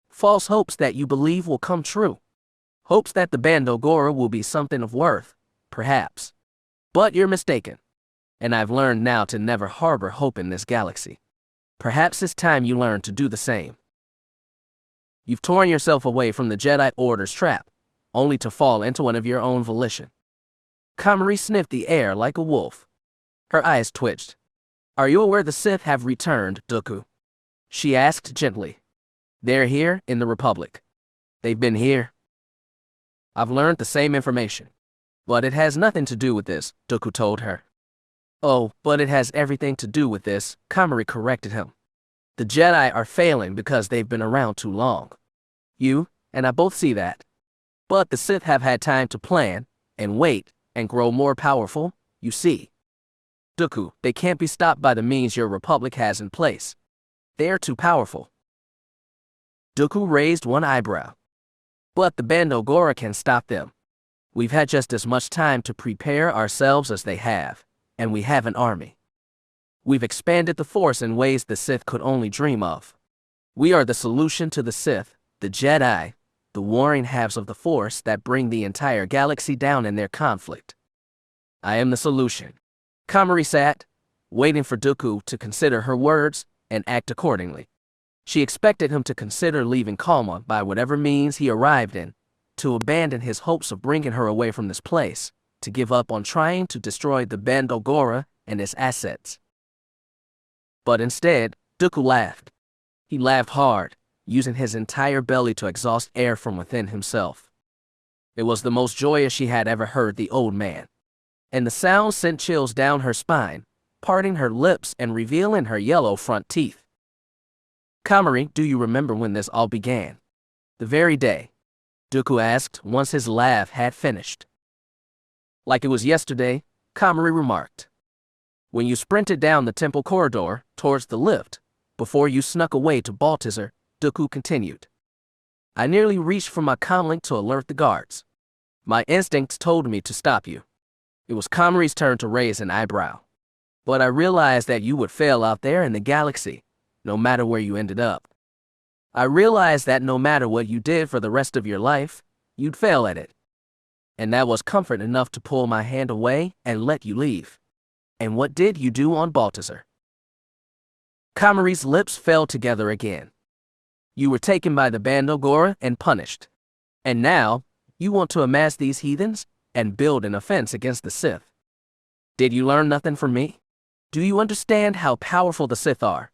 False hopes that you believe will come true. Hopes that the Bando Gora will be something of worth, perhaps. But you're mistaken. And I've learned now to never harbor hope in this galaxy. Perhaps it's time you learn to do the same. You've torn yourself away from the Jedi Order's trap, only to fall into one of your own volition. Komari sniffed the air like a wolf. Her eyes twitched. Are you aware the Sith have returned, Dooku? She asked gently. They're here in the Republic. They've been here. I've learned the same information. But it has nothing to do with this, Dooku told her. Oh, but it has everything to do with this, Komari corrected him. The Jedi are failing because they've been around too long. You and I both see that. But the Sith have had time to plan, and wait, and grow more powerful, you see. Dooku, they can't be stopped by the means your Republic has in place. They're too powerful. Dooku raised one eyebrow. But the Bando Gora can stop them. We've had just as much time to prepare ourselves as they have, and we have an army. We've expanded the Force in ways the Sith could only dream of. We are the solution to the Sith, the Jedi, the warring halves of the Force that bring the entire galaxy down in their conflict. I am the solution. Komari sat, waiting for Dooku to consider her words and act accordingly. She expected him to consider leaving Kalma by whatever means he arrived in, to abandon his hopes of bringing her away from this place, to give up on trying to destroy the Bando Gora and its assets. But instead, Dooku laughed. He laughed hard, using his entire belly to exhaust air from within himself. It was the most joyous she had ever heard the old man. And the sound sent chills down her spine, parting her lips and revealing her yellow front teeth. Komari, do you remember when this all began? The very day, Dooku asked once his laugh had finished. Like it was yesterday, Komari remarked. When you sprinted down the temple corridor towards the lift, before you snuck away to Baltazar, Dooku continued. I nearly reached for my comlink to alert the guards. My instincts told me to stop you. It was Komari's turn to raise an eyebrow. But I realized that you would fail out there in the galaxy, no matter where you ended up. I realized that no matter what you did for the rest of your life, you'd fail at it. And that was comfort enough to pull my hand away and let you leave. And what did you do on Baltazar? Komari's lips fell together again. You were taken by the Bando Gora and punished. And now, you want to amass these heathens and build an offense against the Sith. Did you learn nothing from me? Do you understand how powerful the Sith are?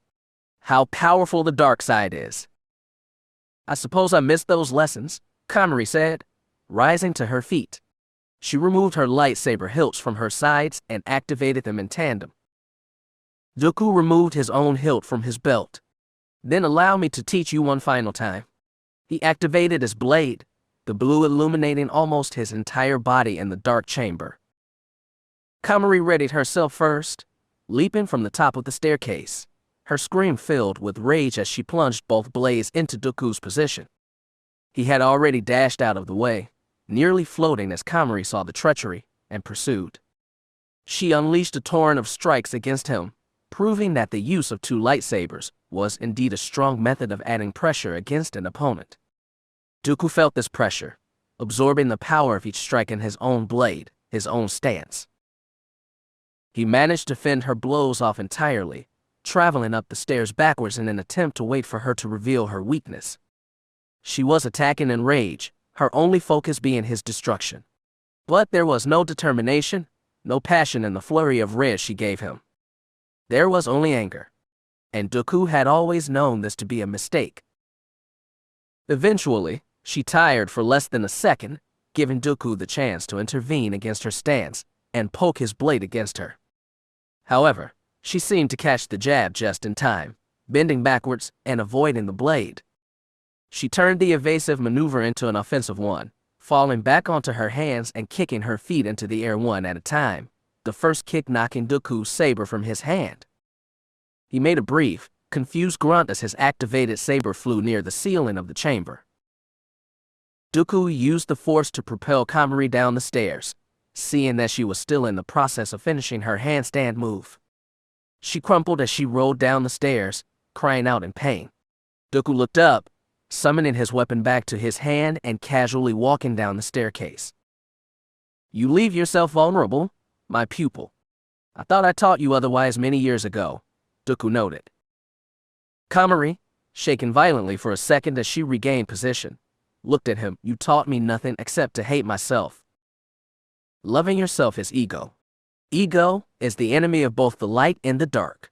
How powerful the dark side is? I suppose I missed those lessons, Komari said, rising to her feet. She removed her lightsaber hilts from her sides and activated them in tandem. Dooku removed his own hilt from his belt. Then allow me to teach you one final time. He activated his blade, the blue illuminating almost his entire body in the dark chamber. Komari readied herself first, leaping from the top of the staircase, her scream filled with rage as she plunged both blades into Dooku's position. He had already dashed out of the way, nearly floating as Komari saw the treachery and pursued. She unleashed a torrent of strikes against him, proving that the use of two lightsabers was indeed a strong method of adding pressure against an opponent. Dooku felt this pressure, absorbing the power of each strike in his own blade, his own stance. He managed to fend her blows off entirely, traveling up the stairs backwards in an attempt to wait for her to reveal her weakness. She was attacking in rage, her only focus being his destruction. But there was no determination, no passion in the flurry of red she gave him. There was only anger. And Dooku had always known this to be a mistake. Eventually, she tired for less than a second, giving Dooku the chance to intervene against her stance and poke his blade against her. However, she seemed to catch the jab just in time, bending backwards and avoiding the blade. She turned the evasive maneuver into an offensive one, falling back onto her hands and kicking her feet into the air one at a time, the first kick knocking Dooku's saber from his hand. He made a brief, confused grunt as his activated saber flew near the ceiling of the chamber. Dooku used the force to propel Komari down the stairs, seeing that she was still in the process of finishing her handstand move. She crumpled as she rolled down the stairs, crying out in pain. Dooku looked up, summoning his weapon back to his hand and casually walking down the staircase. You leave yourself vulnerable, my pupil. I thought I taught you otherwise many years ago, Dooku noted. Komari, shaken violently for a second as she regained position, looked at him. You taught me nothing except to hate myself. Loving yourself is ego. Ego is the enemy of both the light and the dark.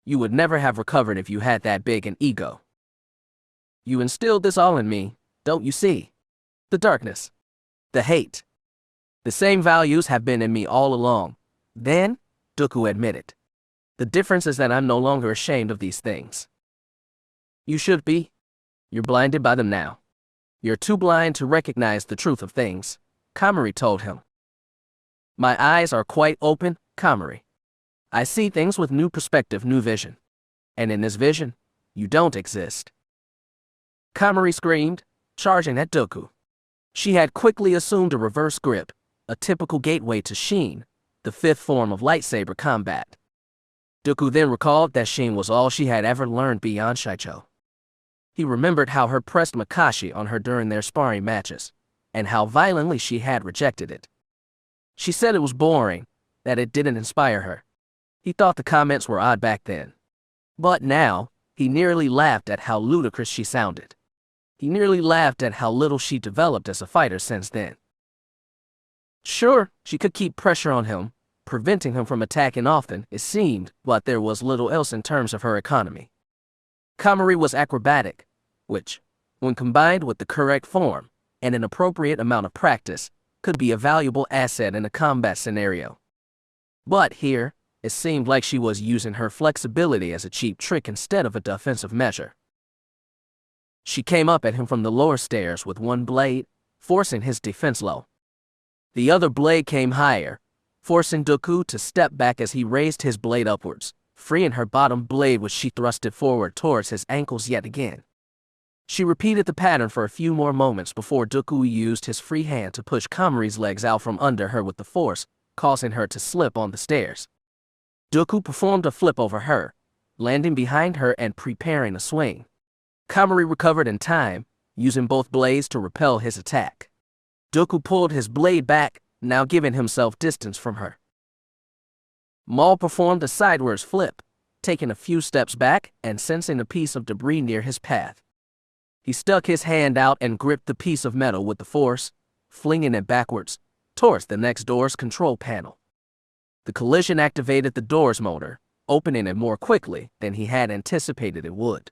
You would never have recovered if you had that big an ego. You instilled this all in me, don't you see? The darkness. The hate. The same values have been in me all along. Then, Dooku admitted. The difference is that I'm no longer ashamed of these things. You should be. You're blinded by them now. You're too blind to recognize the truth of things, Komari told him. My eyes are quite open, Komari. I see things with new perspective, new vision. And in this vision, you don't exist. Komari screamed, charging at Dooku. She had quickly assumed a reverse grip, a typical gateway to Sheen, the fifth form of lightsaber combat. Dooku then recalled that Sheen was all she had ever learned beyond Shicho. He remembered how her pressed Makashi on her during their sparring matches, and how violently she had rejected it. She said it was boring, that it didn't inspire her. He thought the comments were odd back then. But now, he nearly laughed at how ludicrous she sounded. He nearly laughed at how little she developed as a fighter since then. Sure, she could keep pressure on him, preventing him from attacking often, it seemed, but there was little else in terms of her economy. Komari was acrobatic, which, when combined with the correct form and an appropriate amount of practice, could be a valuable asset in a combat scenario. But here, it seemed like she was using her flexibility as a cheap trick instead of a defensive measure. She came up at him from the lower stairs with one blade, forcing his defense low. The other blade came higher, forcing Dooku to step back as he raised his blade upwards, freeing her bottom blade which she thrusted forward towards his ankles yet again. She repeated the pattern for a few more moments before Dooku used his free hand to push Komari's legs out from under her with the force, causing her to slip on the stairs. Dooku performed a flip over her, landing behind her and preparing a swing. Komari recovered in time, using both blades to repel his attack. Dooku pulled his blade back, now giving himself distance from her. Maul performed a sideways flip, taking a few steps back and sensing a piece of debris near his path. He stuck his hand out and gripped the piece of metal with the force, flinging it backwards, towards the next door's control panel. The collision activated the door's motor, opening it more quickly than he had anticipated it would.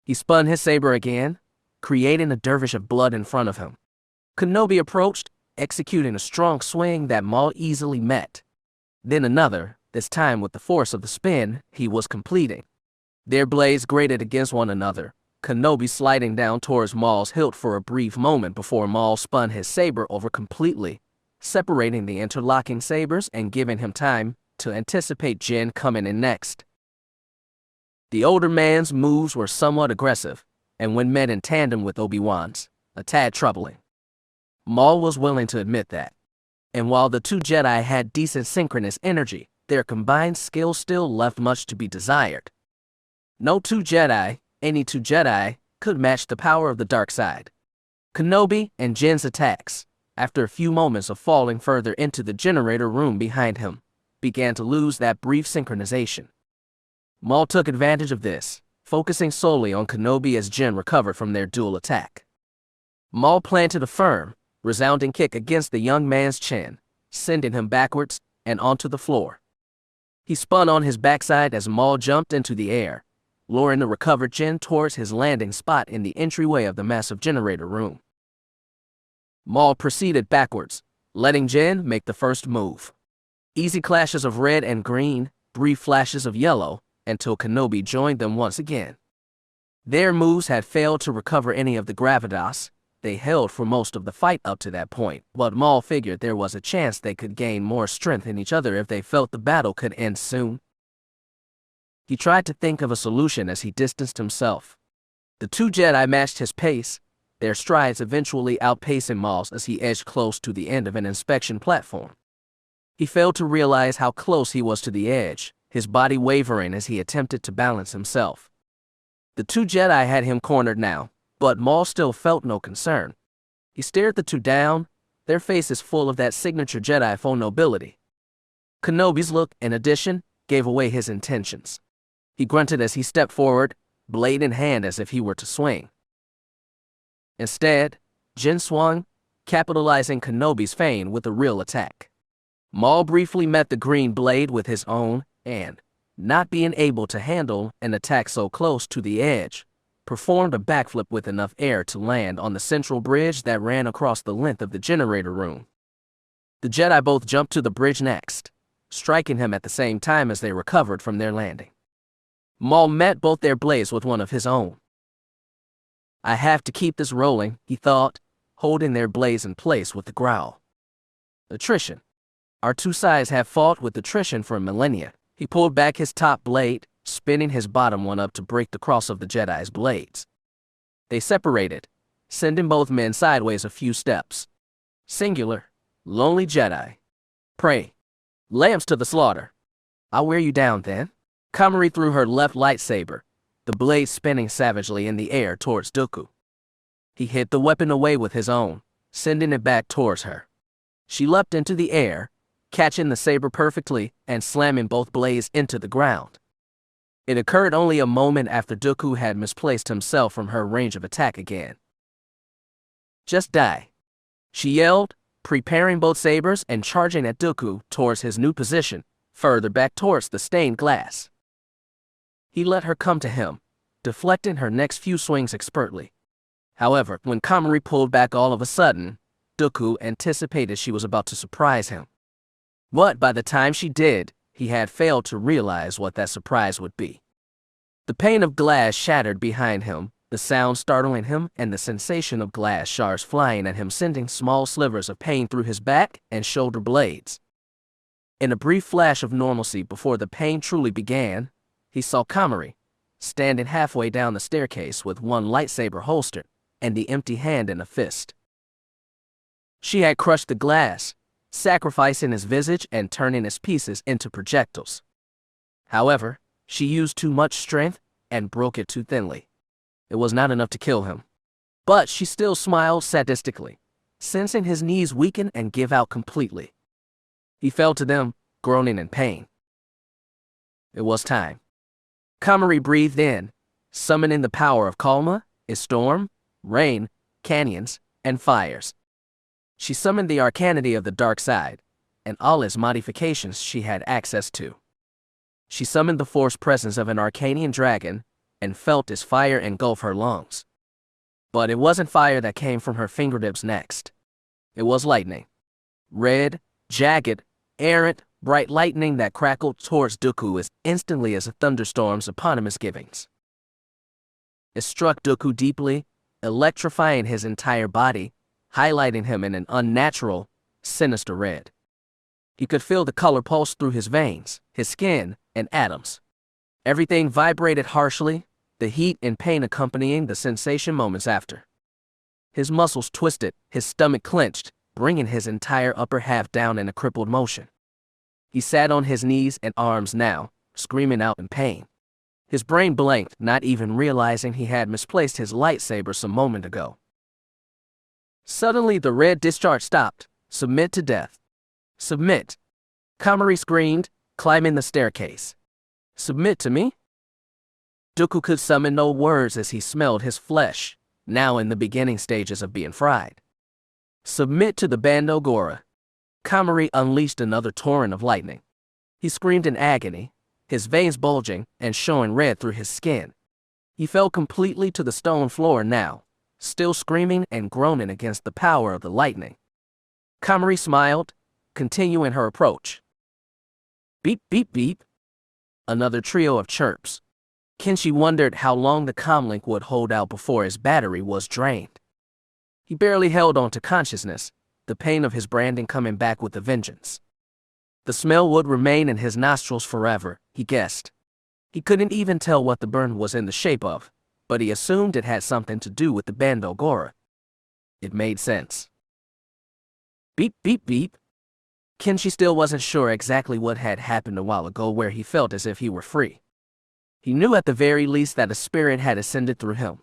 He spun his saber again, creating a dervish of blood in front of him. Kenobi approached, executing a strong swing that Maul easily met. Then another, this time with the force of the spin he was completing. Their blades grated against one another, Kenobi sliding down towards Maul's hilt for a brief moment before Maul spun his saber over completely, separating the interlocking sabers and giving him time to anticipate Jin coming in next. The older man's moves were somewhat aggressive, and when met in tandem with Obi-Wan's, a tad troubling. Maul was willing to admit that. And while the two Jedi had decent synchronous energy, their combined skill still left much to be desired. No two Jedi, any two Jedi, could match the power of the dark side. Kenobi and Jin's attacks, after a few moments of falling further into the generator room behind him, began to lose that brief synchronization. Maul took advantage of this, focusing solely on Kenobi as Jin recovered from their dual attack. Maul planted a firm, resounding kick against the young man's chin, sending him backwards and onto the floor. He spun on his backside as Maul jumped into the air, luring the recovered Jin towards his landing spot in the entryway of the massive generator room. Maul proceeded backwards, letting Jin make the first move. Easy clashes of red and green, brief flashes of yellow, until Kenobi joined them once again. Their moves had failed to recover any of the gravitas they held for most of the fight up to that point, but Maul figured there was a chance they could gain more strength in each other if they felt the battle could end soon. He tried to think of a solution as he distanced himself. The two Jedi matched his pace, their strides eventually outpacing Maul's as he edged close to the end of an inspection platform. He failed to realize how close he was to the edge, his body wavering as he attempted to balance himself. The two Jedi had him cornered now, but Maul still felt no concern. He stared the two down, their faces full of that signature Jedi faux nobility. Kenobi's look, in addition, gave away his intentions. He grunted as he stepped forward, blade in hand as if he were to swing. Instead, Jin swung, capitalizing Kenobi's feint with a real attack. Maul briefly met the green blade with his own, and, not being able to handle an attack so close to the edge, performed a backflip with enough air to land on the central bridge that ran across the length of the generator room. The Jedi both jumped to the bridge next, striking him at the same time as they recovered from their landing. Maul met both their blades with one of his own. I have to keep this rolling, he thought, holding their blades in place with a growl. Attrition. Our two sides have fought with attrition for millennia. He pulled back his top blade, spinning his bottom one up to break the cross of the Jedi's blades. They separated, sending both men sideways a few steps. Singular, lonely Jedi. Pray. Lambs to the slaughter. I'll wear you down then. Komari threw her left lightsaber, the blade spinning savagely in the air towards Dooku. He hit the weapon away with his own, sending it back towards her. She leapt into the air, catching the saber perfectly and slamming both blades into the ground. It occurred only a moment after Dooku had misplaced himself from her range of attack again. Just die, she yelled, preparing both sabers and charging at Dooku towards his new position, further back towards the stained glass. He let her come to him, deflecting her next few swings expertly. However, when Komari pulled back all of a sudden, Dooku anticipated she was about to surprise him. But by the time she did, he had failed to realize what that surprise would be. The pane of glass shattered behind him, the sound startling him and the sensation of glass shards flying at him sending small slivers of pain through his back and shoulder blades. In a brief flash of normalcy before the pain truly began, he saw Komari, standing halfway down the staircase with one lightsaber holstered and the empty hand in a fist. She had crushed the glass, sacrificing his visage and turning its pieces into projectiles. However, she used too much strength and broke it too thinly. It was not enough to kill him. But she still smiled sadistically, sensing his knees weaken and give out completely. He fell to them, groaning in pain. It was time. Komari breathed in, summoning the power of Kalma, its storm, rain, canyons, and fires. She summoned the arcanity of the dark side, and all its modifications she had access to. She summoned the force presence of an Arcanian dragon, and felt its fire engulf her lungs. But it wasn't fire that came from her fingertips next. It was lightning. Red, jagged, errant, bright lightning that crackled towards Dooku as instantly as a thunderstorm's eponymous givings. It struck Dooku deeply, electrifying his entire body, highlighting him in an unnatural, sinister red. He could feel the color pulse through his veins, his skin, and atoms. Everything vibrated harshly, the heat and pain accompanying the sensation moments after. His muscles twisted, his stomach clenched, bringing his entire upper half down in a crippled motion. He sat on his knees and arms now, screaming out in pain. His brain blanked, not even realizing he had misplaced his lightsaber some moment ago. Suddenly the red discharge stopped. Submit to death. Submit. Komari screamed, climbing the staircase. Submit to me? Dooku could summon no words as he smelled his flesh, now in the beginning stages of being fried. Submit to the Bando Gora. Komari unleashed another torrent of lightning. He screamed in agony, his veins bulging and showing red through his skin. He fell completely to the stone floor now, still screaming and groaning against the power of the lightning. Komari smiled, continuing her approach. Beep, beep, beep. Another trio of chirps. Kenshi wondered how long the comlink would hold out before his battery was drained. He barely held on to consciousness, the pain of his branding coming back with a vengeance. The smell would remain in his nostrils forever, he guessed. He couldn't even tell what the burn was in the shape of, but he assumed it had something to do with the Bando Gora. It made sense. Beep, beep, beep. Kenshi still wasn't sure exactly what had happened a while ago where he felt as if he were free. He knew at the very least that a spirit had ascended through him.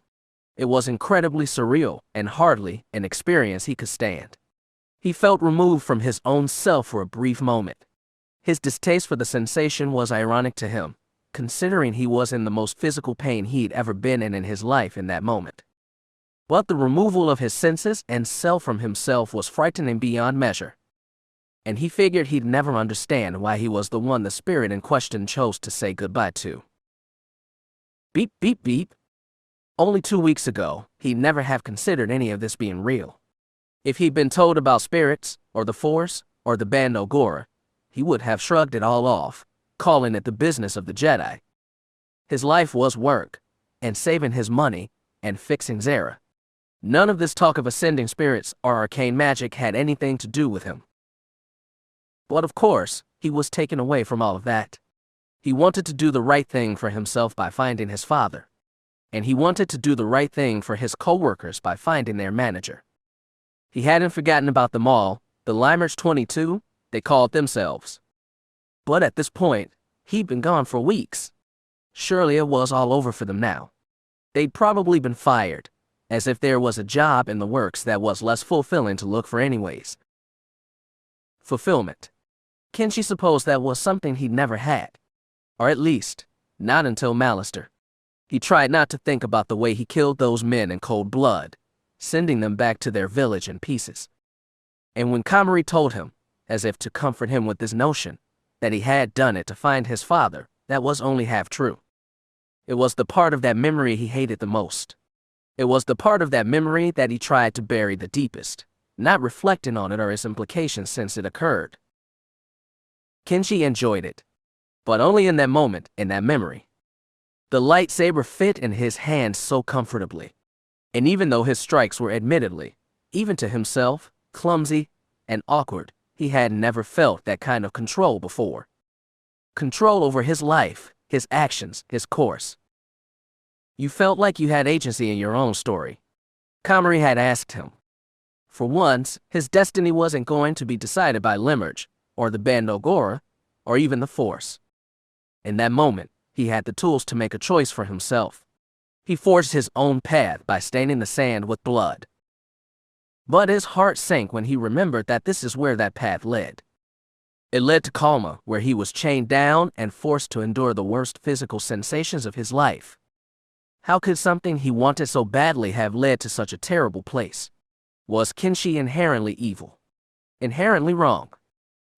It was incredibly surreal and hardly an experience he could stand. He felt removed from his own self for a brief moment. His distaste for the sensation was ironic to him, considering he was in the most physical pain he'd ever been in his life in that moment. But the removal of his senses and self from himself was frightening beyond measure. And he figured he'd never understand why he was the one the spirit in question chose to say goodbye to. Beep, beep, beep. Only 2 weeks ago, he'd never have considered any of this being real. If he'd been told about spirits, or the Force, or the Bando Gora, he would have shrugged it all off, calling it the business of the Jedi. His life was work, and saving his money, and fixing Zera. None of this talk of ascending spirits or arcane magic had anything to do with him. But of course, he was taken away from all of that. He wanted to do the right thing for himself by finding his father. And he wanted to do the right thing for his co-workers by finding their manager. He hadn't forgotten about them all, the Limers 22, they called themselves. But at this point, he'd been gone for weeks. Surely it was all over for them now. They'd probably been fired, as if there was a job in the works that was less fulfilling to look for anyways. Fulfillment. Kenshi supposed that was something he'd never had. Or at least, not until Mallister. He tried not to think about the way he killed those men in cold blood, sending them back to their village in pieces. And when Komari told him, as if to comfort him with this notion, that he had done it to find his father, that was only half true. It was the part of that memory he hated the most. It was the part of that memory that he tried to bury the deepest, not reflecting on it or its implications since it occurred. Kenshi enjoyed it, but only in that moment, in that memory. The lightsaber fit in his hand so comfortably, and even though his strikes were admittedly, even to himself, clumsy and awkward, he had never felt that kind of control before. Control over his life, his actions, his course. You felt like you had agency in your own story. Komari had asked him. For once, his destiny wasn't going to be decided by Limerick, or the Bando Gora, or even the Force. In that moment, he had the tools to make a choice for himself. He forged his own path by staining the sand with blood. But his heart sank when he remembered that this is where that path led. It led to coma, where he was chained down and forced to endure the worst physical sensations of his life. How could something he wanted so badly have led to such a terrible place? Was Kenshi inherently evil? Inherently wrong?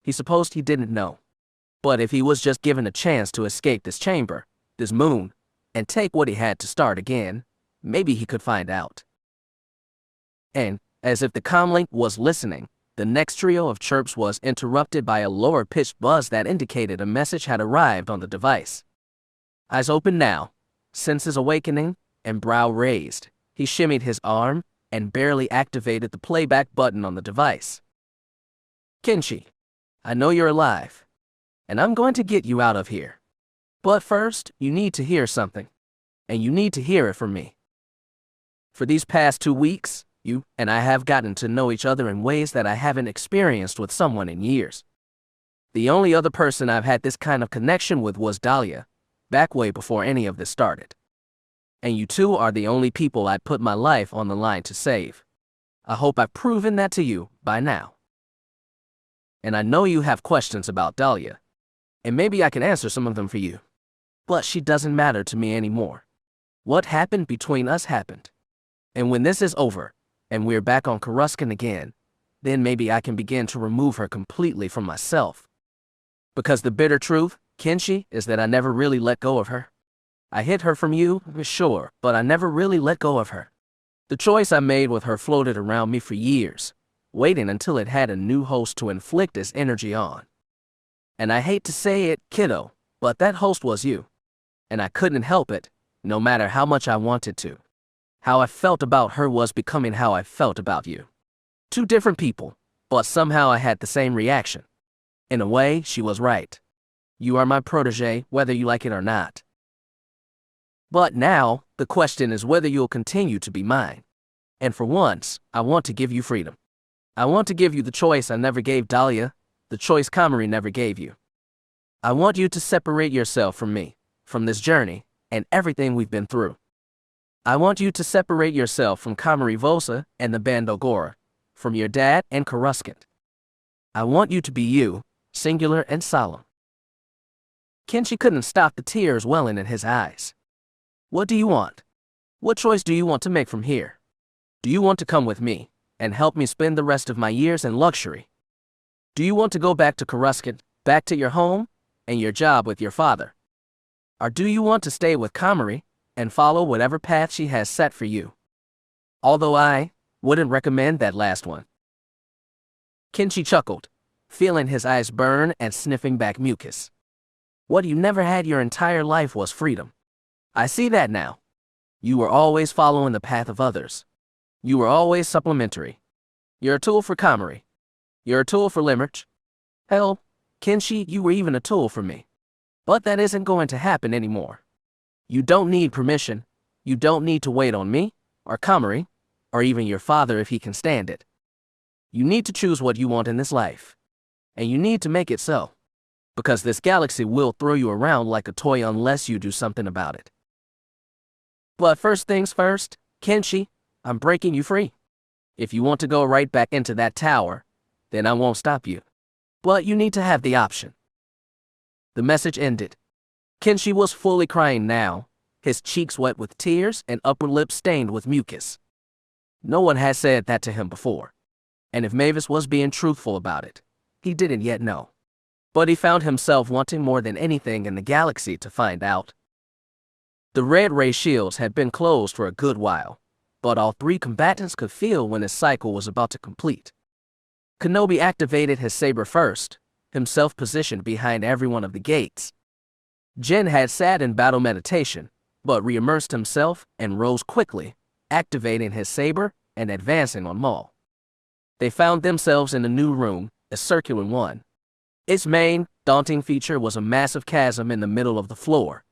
He supposed he didn't know. But if he was just given a chance to escape this chamber, this moon, and take what he had to start again, maybe he could find out. And, as if the comlink was listening, the next trio of chirps was interrupted by a lower-pitched buzz that indicated a message had arrived on the device. Eyes open now, senses awakening, and brow raised, he shimmied his arm and barely activated the playback button on the device. Kenshi, I know you're alive, and I'm going to get you out of here. But first, you need to hear something, and you need to hear it from me. For these past 2 weeks, you and I have gotten to know each other in ways that I haven't experienced with someone in years. The only other person I've had this kind of connection with was Dahlia, back way before any of this started. And you two are the only people I'd put my life on the line to save. I hope I've proven that to you by now. And I know you have questions about Dahlia, and maybe I can answer some of them for you. But she doesn't matter to me anymore. What happened between us happened. And when this is over, and we're back on Coruscant again, then maybe I can begin to remove her completely from myself. Because the bitter truth, Kenshi, is that I never really let go of her. I hid her from you, sure, but I never really let go of her. The choice I made with her floated around me for years, waiting until it had a new host to inflict its energy on. And I hate to say it, kiddo, but that host was you. And I couldn't help it, no matter how much I wanted to. How I felt about her was becoming how I felt about you. Two different people, but somehow I had the same reaction. In a way, she was right. You are my protege, whether you like it or not. But now, the question is whether you'll continue to be mine. And for once, I want to give you freedom. I want to give you the choice I never gave Dahlia, the choice Komari never gave you. I want you to separate yourself from me, from this journey, and everything we've been through. I want you to separate yourself from Komari Vosa and the Bando Gora, from your dad and Coruscant. I want you to be you, singular and solemn. Kenshi couldn't stop the tears welling in his eyes. What do you want? What choice do you want to make from here? Do you want to come with me and help me spend the rest of my years in luxury? Do you want to go back to Coruscant, back to your home and your job with your father? Or do you want to stay with Komari and follow whatever path she has set for you? Although I wouldn't recommend that last one. Kenshi chuckled, feeling his eyes burn and sniffing back mucus. What you never had your entire life was freedom. I see that now. You were always following the path of others. You were always supplementary. You're a tool for Komari. You're a tool for Limerick. Hell, Kenshi, you were even a tool for me. But that isn't going to happen anymore. You don't need permission. You don't need to wait on me, or Komari, or even your father if he can stand it. You need to choose what you want in this life. And you need to make it so. Because this galaxy will throw you around like a toy unless you do something about it. But first things first, Kenshi, I'm breaking you free. If you want to go right back into that tower, then I won't stop you. But you need to have the option. The message ended. Kenshi was fully crying now, his cheeks wet with tears and upper lip stained with mucus. No one had said that to him before. And if Mavis was being truthful about it, he didn't yet know. But he found himself wanting more than anything in the galaxy to find out. The red ray shields had been closed for a good while, but all three combatants could feel when his cycle was about to complete. Kenobi activated his saber first, himself positioned behind every one of the gates. Jin had sat in battle meditation, but re-immersed himself and rose quickly, activating his saber and advancing on Maul. They found themselves in a new room, a circular one. Its main, daunting feature was a massive chasm in the middle of the floor.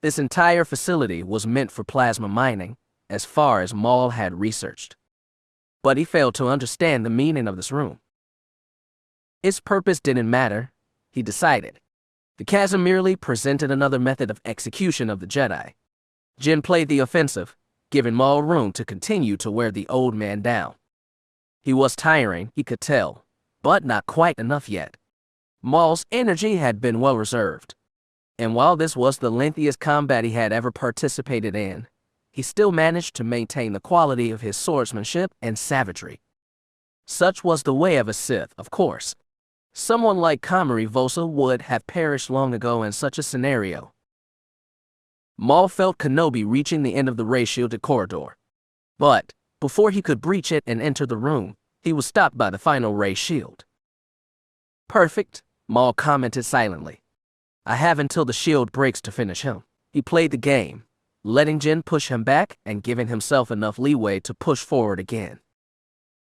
This entire facility was meant for plasma mining, as far as Maul had researched. But he failed to understand the meaning of this room. Its purpose didn't matter, he decided. The chasm merely presented another method of execution of the Jedi. Jin played the offensive, giving Maul room to continue to wear the old man down. He was tiring, he could tell, but not quite enough yet. Maul's energy had been well reserved, and while this was the lengthiest combat he had ever participated in, he still managed to maintain the quality of his swordsmanship and savagery. Such was the way of a Sith, of course. Someone like Komari Vosa would have perished long ago in such a scenario. Maul felt Kenobi reaching the end of the ray-shielded corridor. But, before he could breach it and enter the room, he was stopped by the final ray shield. "Perfect," Maul commented silently. "I have until the shield breaks to finish him." He played the game, letting Jin push him back and giving himself enough leeway to push forward again.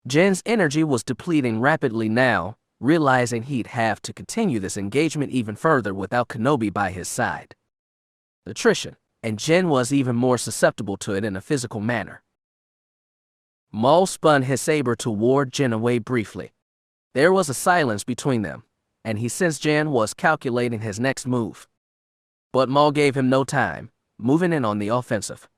Jin's energy was depleting rapidly now, realizing he'd have to continue this engagement even further without Kenobi by his side. Attrition, and Jin was even more susceptible to it in a physical manner. Maul spun his saber to ward Jin away briefly. There was a silence between them, and he sensed Jin was calculating his next move. But Maul gave him no time, moving in on the offensive.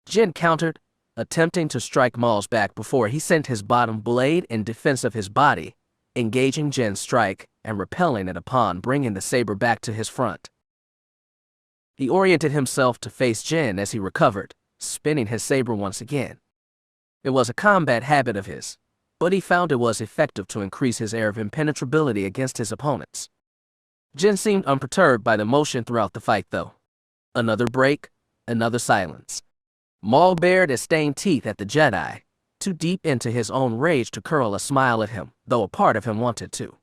Jin countered, attempting to strike Maul's back before he sent his bottom blade in defense of his body, engaging Jin's strike and repelling it upon bringing the saber back to his front. He oriented himself to face Jin as he recovered, spinning his saber once again. It was a combat habit of his, but he found it was effective to increase his air of impenetrability against his opponents. Jin seemed unperturbed by the motion throughout the fight, though. Another break, another silence. Maul bared his stained teeth at the Jedi, too deep into his own rage to curl a smile at him, though a part of him wanted to.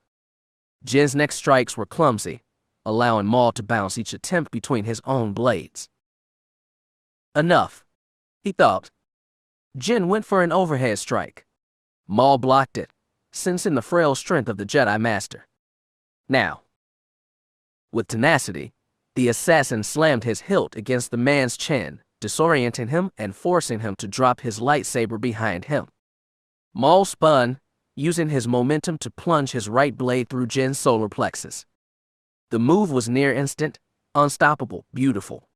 Jin's next strikes were clumsy, allowing Maul to bounce each attempt between his own blades. Enough, he thought. Jin went for an overhead strike. Maul blocked it, sensing the frail strength of the Jedi Master. Now, with tenacity, the assassin slammed his hilt against the man's chin, disorienting him and forcing him to drop his lightsaber behind him. Maul spun, using his momentum to plunge his right blade through Jin's solar plexus. The move was near instant, unstoppable, beautiful.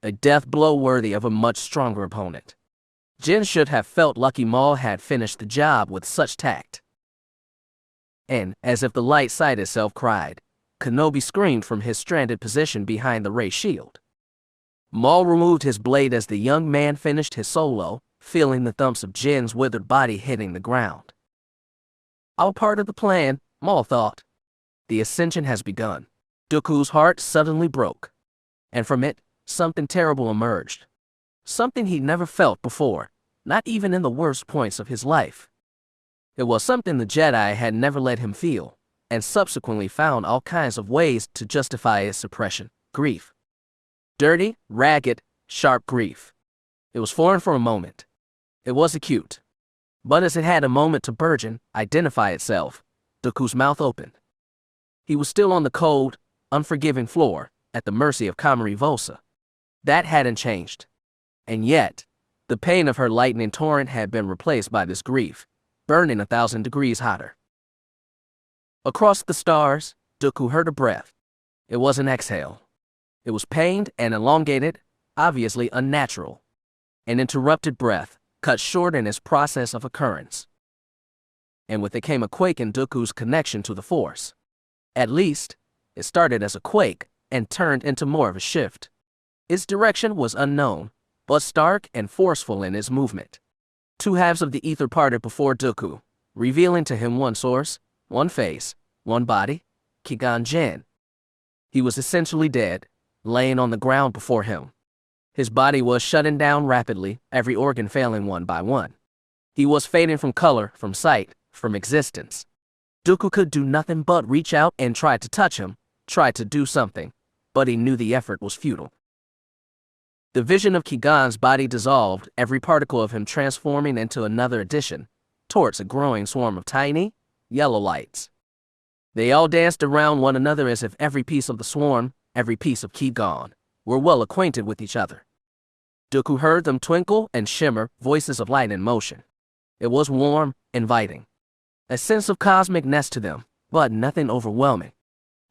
A death blow worthy of a much stronger opponent. Jin should have felt lucky Maul had finished the job with such tact. And, as if the light side itself cried, Kenobi screamed from his stranded position behind the ray shield. Maul removed his blade as the young man finished his solo, feeling the thumps of Jin's withered body hitting the ground. All part of the plan, Maul thought. The ascension has begun. Dooku's heart suddenly broke, and from it, something terrible emerged. Something he'd never felt before, not even in the worst points of his life. It was something the Jedi had never let him feel, and subsequently found all kinds of ways to justify its suppression: grief. Dirty, ragged, sharp grief. It was foreign for a moment. It was acute. But as it had a moment to burgeon, identify itself, Dooku's mouth opened. He was still on the cold, unforgiving floor, at the mercy of Komari Vosa. That hadn't changed. And yet, the pain of her lightning torrent had been replaced by this grief, burning 1,000 degrees hotter. Across the stars, Dooku heard a breath. It was an exhale. It was pained and elongated, obviously unnatural. An interrupted breath, cut short in its process of occurrence. And with it came a quake in Dooku's connection to the Force. At least, it started as a quake and turned into more of a shift. Its direction was unknown, but stark and forceful in its movement. Two halves of the ether parted before Dooku, revealing to him one source, one face, one body, Qui-Gon Jinn. He was essentially dead, laying on the ground before him. His body was shutting down rapidly, every organ failing one by one. He was fading from color, from sight, from existence. Dooku could do nothing but reach out and try to touch him, try to do something, but he knew the effort was futile. The vision of Qui-Gon's body dissolved, every particle of him transforming into another addition, towards a growing swarm of tiny, yellow lights. They all danced around one another as if every piece of the swarm, every piece of Qui-Gon, were well acquainted with each other. Dooku heard them twinkle and shimmer, voices of light in motion. It was warm, inviting. A sense of cosmic nest to them, but nothing overwhelming.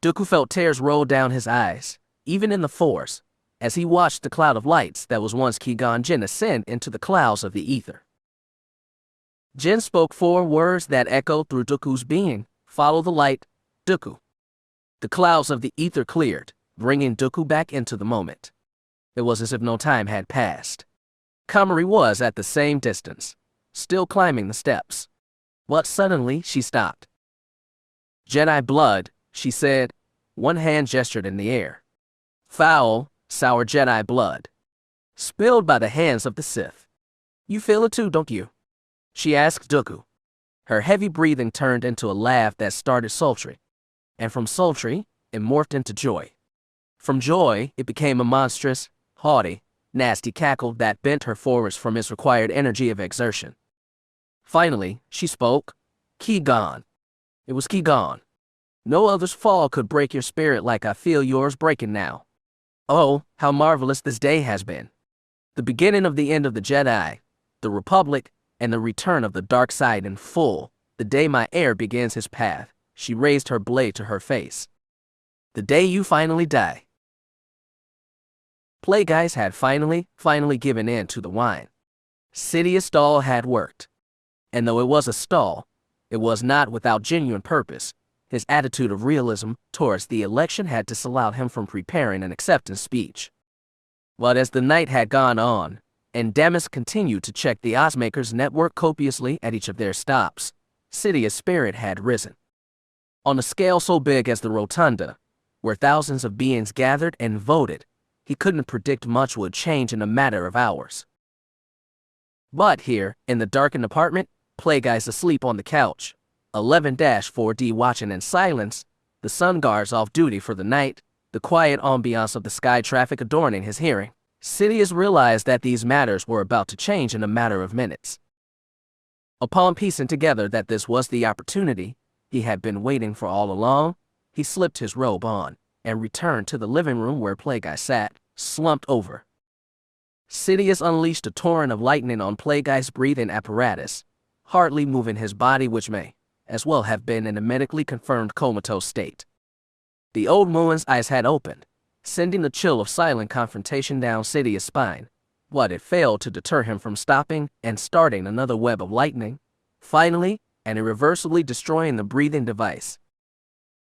Dooku felt tears roll down his eyes, even in the Force, as he watched the cloud of lights that was once Qui-Gon Jinn ascend into the clouds of the ether. Jinn spoke 4 words that echoed through Dooku's being: follow the light, Dooku. The clouds of the ether cleared, bringing Dooku back into the moment. It was as if no time had passed. Komari was at the same distance, still climbing the steps. But suddenly she stopped. "Jedi blood," she said. One hand gestured in the air. "Foul, sour Jedi blood. Spilled by the hands of the Sith. You feel it too, don't you?" she asked Dooku. Her heavy breathing turned into a laugh that started sultry. And from sultry, it morphed into joy. From joy, it became a monstrous, haughty, nasty cackle that bent her forwards from its required energy of exertion. Finally, she spoke. "Ki gone." It was Ki gone. "No other's fall could break your spirit like I feel yours breaking now. Oh, how marvelous this day has been. The beginning of the end of the Jedi, the Republic, and the return of the dark side in full, the day my heir begins his path." She raised her blade to her face. "The day you finally die." Plagueis had finally given in to the wine. Sidious's stall had worked. And though it was a stall, it was not without genuine purpose. His attitude of realism towards the election had disallowed him from preparing an acceptance speech. But as the night had gone on, and Damas continued to check the Ozmaker's network copiously at each of their stops, Sidio's spirit had risen. On a scale so big as the Rotunda, where thousands of beings gathered and voted, he couldn't predict much would change in a matter of hours. But here, in the darkened apartment, Plagueis asleep on the couch, 11-4D watching in silence, the sun guards off duty for the night, the quiet ambiance of the sky traffic adorning his hearing, Sidious realized that these matters were about to change in a matter of minutes. Upon piecing together that this was the opportunity he had been waiting for all along, he slipped his robe on and returned to the living room where Plagueis sat, slumped over. Sidious unleashed a torrent of lightning on Plagueis' breathing apparatus, hardly moving his body, which may as well have been in a medically confirmed comatose state. The old Muin's eyes had opened, sending the chill of silent confrontation down Sidious' spine, but it failed to deter him from stopping and starting another web of lightning, finally and irreversibly destroying the breathing device.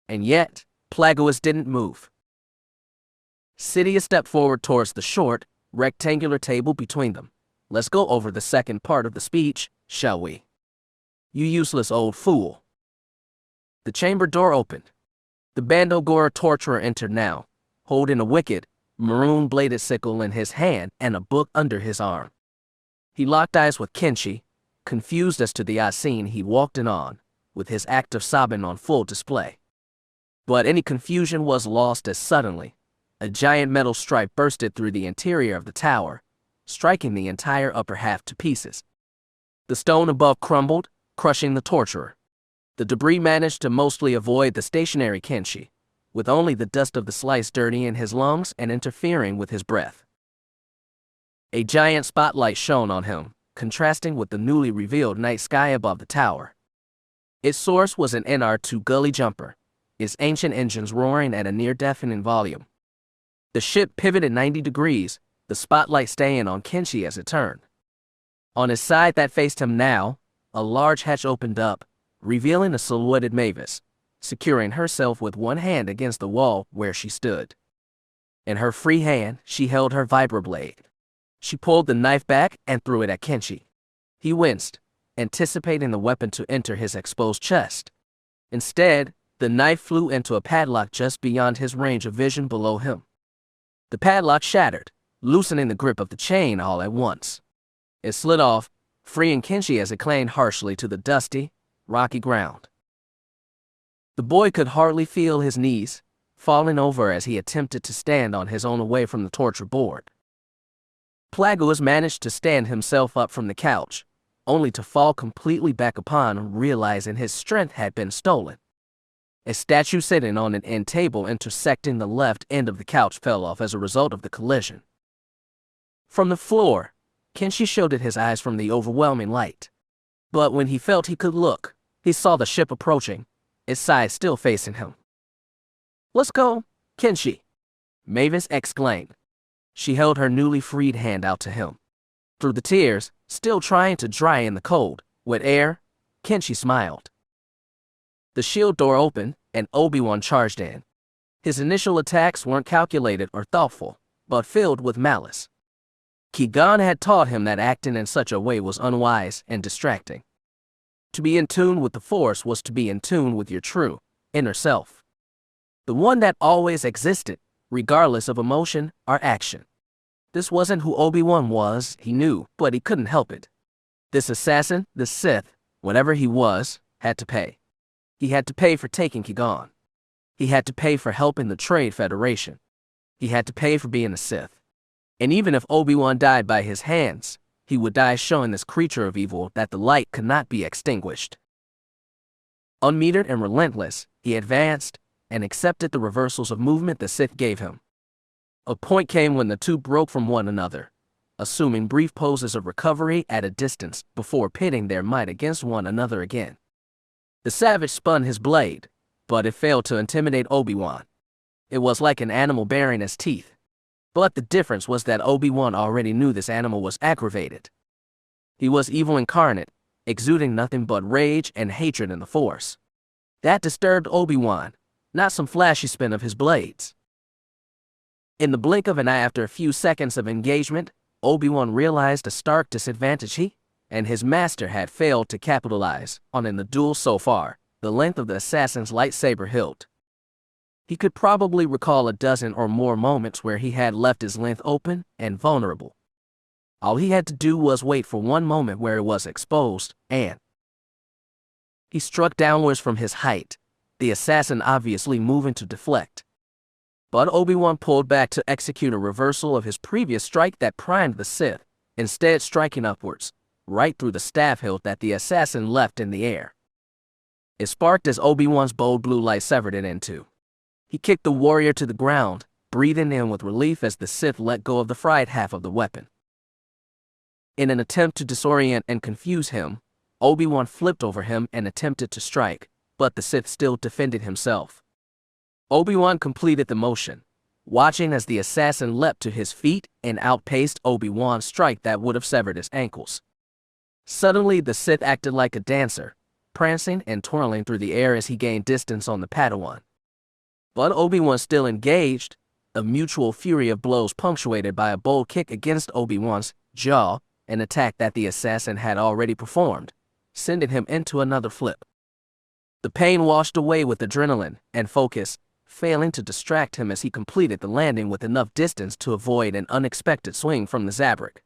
And yet, Plagueis didn't move. Sidious stepped forward towards the short, rectangular table between them. "Let's go over the second part of the speech, shall we? You useless old fool." The chamber door opened. The Bando Gora torturer entered now, holding a wicked, maroon-bladed sickle in his hand and a book under his arm. He locked eyes with Kenshi, confused as to the odd scene he walked in on, with his act of sobbing on full display. But any confusion was lost as suddenly a giant metal stripe bursted through the interior of the tower, striking the entire upper half to pieces. The stone above crumbled, crushing the torturer. The debris managed to mostly avoid the stationary Kenshi, with only the dust of the slice dirtying his lungs and interfering with his breath. A giant spotlight shone on him, contrasting with the newly revealed night sky above the tower. Its source was an NR2 gully jumper, its ancient engines roaring at a near-deafening volume. The ship pivoted 90 degrees, the spotlight staying on Kenshi as it turned. On his side that faced him now, a large hatch opened up, revealing a silhouetted Mavis, securing herself with one hand against the wall where she stood. In her free hand, she held her vibroblade. She pulled the knife back and threw it at Kenshi. He winced, anticipating the weapon to enter his exposed chest. Instead, the knife flew into a padlock just beyond his range of vision below him. The padlock shattered, loosening the grip of the chain all at once. It slid off, freeing Kenshi as it clanged harshly to the dusty, rocky ground. The boy could hardly feel his knees, falling over as he attempted to stand on his own away from the torture board. Plagueis managed to stand himself up from the couch, only to fall completely back upon realizing his strength had been stolen. A statue sitting on an end table intersecting the left end of the couch fell off as a result of the collision. From the floor, Kenshi shielded his eyes from the overwhelming light. But when he felt he could look, he saw the ship approaching, its side still facing him. "Let's go, Kenshi," Mavis exclaimed. She held her newly freed hand out to him. Through the tears, still trying to dry in the cold, wet air, Kenshi smiled. The shield door opened, and Obi-Wan charged in, His initial attacks weren't calculated or thoughtful, but filled with malice. Qui-Gon had taught him that acting in such a way was unwise and distracting. To be in tune with the Force was to be in tune with your true, inner self. The one that always existed, regardless of emotion or action. This wasn't who Obi-Wan was, he knew, but he couldn't help it. This assassin, the Sith, whatever he was, had to pay. He had to pay for taking Qui-Gon. He had to pay for helping the Trade Federation. He had to pay for being a Sith. And even if Obi-Wan died by his hands, he would die showing this creature of evil that the light could not be extinguished. Unmetered and relentless, he advanced and accepted the reversals of movement the Sith gave him. A point came when the two broke from one another, assuming brief poses of recovery at a distance before pitting their might against one another again. The savage spun his blade, but it failed to intimidate Obi-Wan. It was like an animal baring its teeth. But the difference was that Obi-Wan already knew this animal was aggravated. He was evil incarnate, exuding nothing but rage and hatred in the Force. That disturbed Obi-Wan, not some flashy spin of his blades. In the blink of an eye, after a few seconds of engagement, Obi-Wan realized the stark disadvantage he and his master had failed to capitalize on in the duel so far, the length of the assassin's lightsaber hilt. He could probably recall a dozen or more moments where he had left his length open and vulnerable. All he had to do was wait for one moment where it was exposed, and he struck downwards from his height, the assassin obviously moving to deflect. But Obi-Wan pulled back to execute a reversal of his previous strike that primed the Sith, instead striking upwards, right through the staff hilt that the assassin left in the air. It sparked as Obi-Wan's bold blue light severed it in two. He kicked the warrior to the ground, breathing in with relief as the Sith let go of the fried half of the weapon. In an attempt to disorient and confuse him, Obi-Wan flipped over him and attempted to strike, but the Sith still defended himself. Obi-Wan completed the motion, watching as the assassin leapt to his feet and outpaced Obi-Wan's strike that would have severed his ankles. Suddenly, the Sith acted like a dancer, prancing and twirling through the air as he gained distance on the Padawan. But Obi-Wan still engaged, a mutual fury of blows punctuated by a bold kick against Obi-Wan's jaw, an attack that the assassin had already performed, sending him into another flip. The pain washed away with adrenaline and focus, failing to distract him as he completed the landing with enough distance to avoid an unexpected swing from the Zabrak.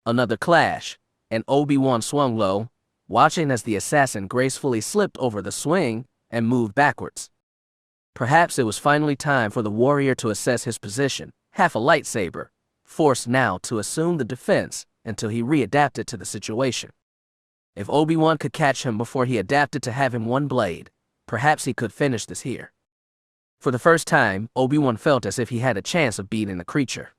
Another clash, and Obi-Wan swung low, watching as the assassin gracefully slipped over the swing and moved backwards. Perhaps it was finally time for the warrior to assess his position, half a lightsaber, forced now to assume the defense until he readapted to the situation. If Obi-Wan could catch him before he adapted to having one blade, perhaps he could finish this here. For the first time, Obi-Wan felt as if he had a chance of beating the creature.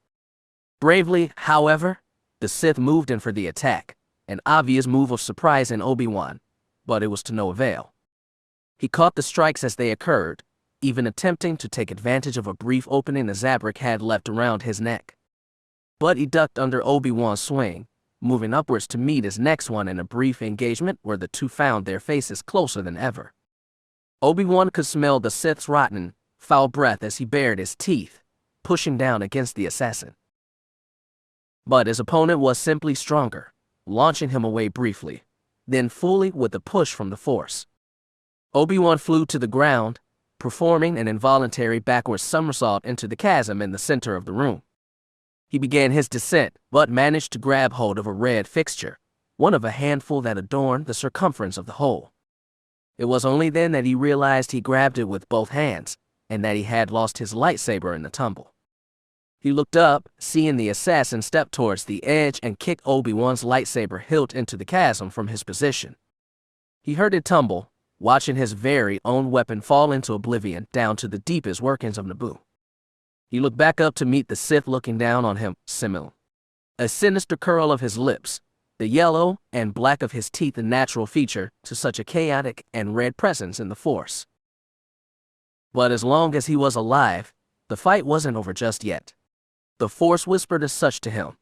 Bravely, however, the Sith moved in for the attack, an obvious move of surprise in Obi-Wan, but it was to no avail. He caught the strikes as they occurred, even attempting to take advantage of a brief opening the Zabrak had left around his neck. But he ducked under Obi-Wan's swing, moving upwards to meet his next one in a brief engagement where the two found their faces closer than ever. Obi-Wan could smell the Sith's rotten, foul breath as he bared his teeth, pushing down against the assassin. But his opponent was simply stronger, launching him away briefly, then fully with a push from the Force. Obi-Wan flew to the ground, performing an involuntary backward somersault into the chasm in the center of the room. He began his descent, but managed to grab hold of a red fixture, one of a handful that adorned the circumference of the hole. It was only then that he realized he grabbed it with both hands, and that he had lost his lightsaber in the tumble. He looked up, seeing the assassin step towards the edge and kick Obi-Wan's lightsaber hilt into the chasm from his position. He heard it tumble, watching his very own weapon fall into oblivion down to the deepest workings of Naboo. He looked back up to meet the Sith looking down on him, similar. A sinister curl of his lips, the yellow and black of his teeth a natural feature to such a chaotic and red presence in the Force. But as long as he was alive, the fight wasn't over just yet. The Force whispered as such to him.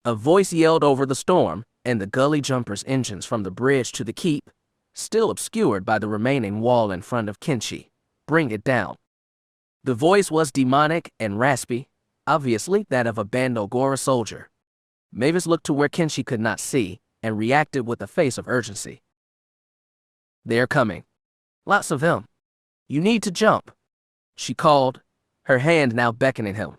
A voice yelled over the storm, and the gully jumpers' engines from the bridge to the keep, still obscured by the remaining wall in front of Kenshi, "Bring it down." The voice was demonic and raspy, obviously that of a Bando Gora soldier. Mavis looked to where Kenshi could not see and reacted with a face of urgency. "They are coming. Lots of them. You need to jump," she called, her hand now beckoning him.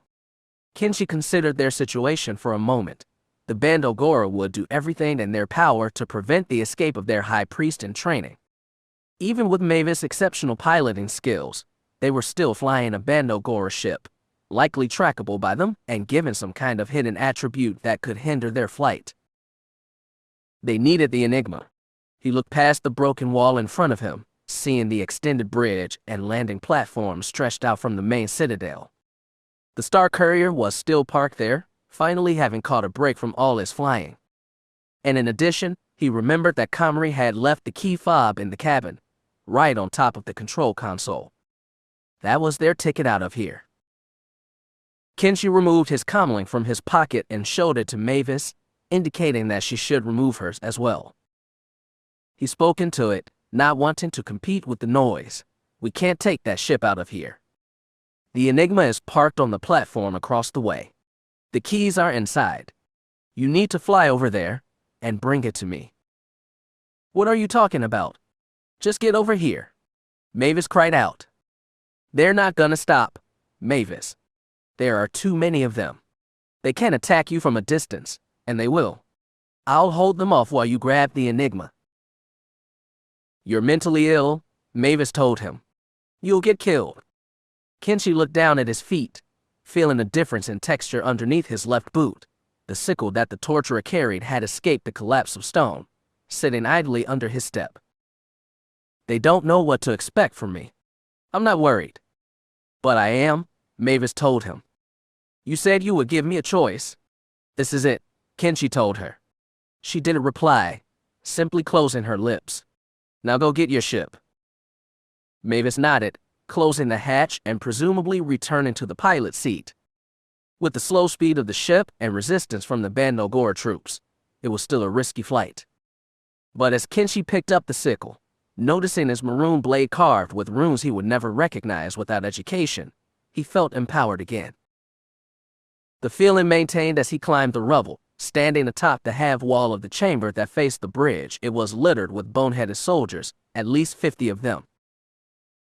Kenshi considered their situation for a moment. The Bando Gora would do everything in their power to prevent the escape of their high priest in training. Even with Mavis' exceptional piloting skills, they were still flying a Bando Gora ship, likely trackable by them and given some kind of hidden attribute that could hinder their flight. They needed the Enigma. He looked past the broken wall in front of him, seeing the extended bridge and landing platform stretched out from the main citadel. The Star Courier was still parked there, finally having caught a break from all his flying. And in addition, he remembered that Komari had left the key fob in the cabin, right on top of the control console. That was their ticket out of here. Kenshi removed his comlink from his pocket and showed it to Mavis, indicating that she should remove hers as well. He spoke into it, not wanting to compete with the noise. "We can't take that ship out of here. The Enigma is parked on the platform across the way. The keys are inside. You need to fly over there and bring it to me." "What are you talking about? Just get over here," Mavis cried out. "They're not gonna stop, Mavis. There are too many of them. They can attack you from a distance, and they will. I'll hold them off while you grab the Enigma." "You're mentally ill," Mavis told him. "You'll get killed." Kenshi looked down at his feet, feeling a difference in texture underneath his left boot. The sickle that the torturer carried had escaped the collapse of stone, sitting idly under his step. "They don't know what to expect from me. I'm not worried." "But I am," Mavis told him. "You said you would give me a choice." "This is it," Kenshi told her. She didn't reply, simply closing her lips. "Now go get your ship." Mavis nodded, closing the hatch and presumably returning to the pilot seat. With the slow speed of the ship and resistance from the Bando Gora troops, it was still a risky flight. But as Kenshi picked up the sickle, noticing his maroon blade carved with runes he would never recognize without education, he felt empowered again. The feeling maintained as he climbed the rubble, standing atop the half wall of the chamber that faced the bridge. It was littered with boneheaded soldiers, at least 50 of them.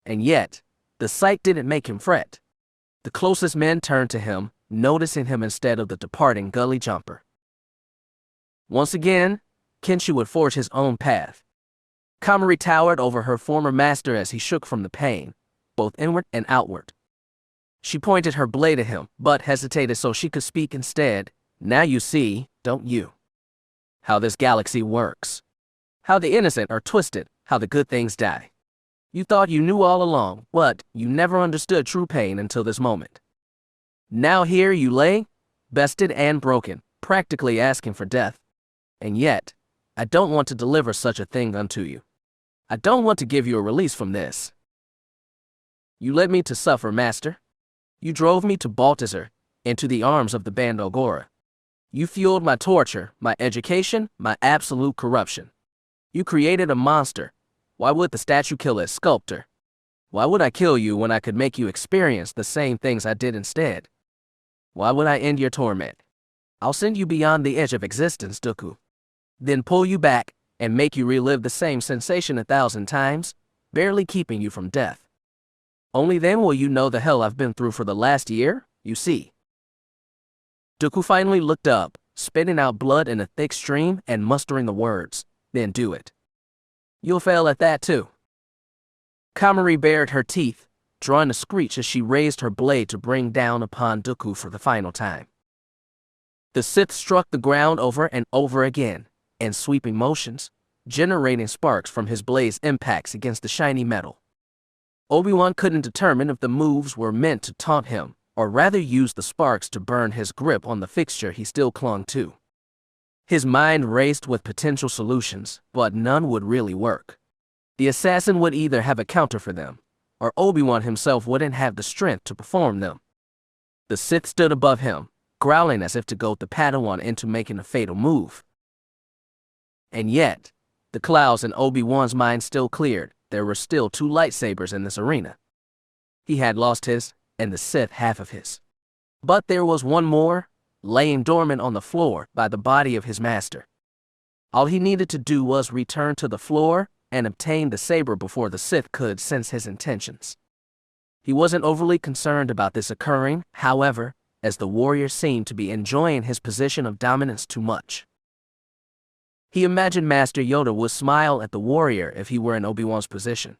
And yet, the sight didn't make him fret. The closest men turned to him, noticing him instead of the departing gully jumper. Once again, Kenshi would forge his own path. Komari towered over her former master as he shook from the pain, both inward and outward. She pointed her blade at him, but hesitated so she could speak instead. "Now you see, don't you, how this galaxy works? How the innocent are twisted, how the good things die. You thought you knew all along, but you never understood true pain until this moment. Now here you lay, bested and broken, practically asking for death. And yet, I don't want to deliver such a thing unto you. I don't want to give you a release from this. You led me to suffer, Master. You drove me to Baltazar, into the arms of the Bando Gora. You fueled my torture, my education, my absolute corruption. You created a monster. Why would the statue kill its sculptor? Why would I kill you when I could make you experience the same things I did instead? Why would I end your torment? I'll send you beyond the edge of existence, Dooku. Then pull you back and make you relive the same sensation 1,000 times, barely keeping you from death. Only then will you know the hell I've been through for the last year, you see." Dooku finally looked up, spitting out blood in a thick stream and mustering the words, "Then do it." "You'll fail at that too." Komari bared her teeth, drawing a screech as she raised her blade to bring down upon Dooku for the final time. The Sith struck the ground over and over again, in sweeping motions, generating sparks from his blade's impacts against the shiny metal. Obi-Wan couldn't determine if the moves were meant to taunt him, or rather use the sparks to burn his grip on the fixture he still clung to. His mind raced with potential solutions, but none would really work. The assassin would either have a counter for them, or Obi-Wan himself wouldn't have the strength to perform them. The Sith stood above him, growling as if to goad the Padawan into making a fatal move. And yet, the clouds in Obi-Wan's mind still cleared. There were still 2 lightsabers in this arena. He had lost his, and the Sith half of his. But there was one more, laying dormant on the floor by the body of his master. All he needed to do was return to the floor and obtain the saber before the Sith could sense his intentions. He wasn't overly concerned about this occurring, however, as the warrior seemed to be enjoying his position of dominance too much. He imagined Master Yoda would smile at the warrior if he were in Obi-Wan's position.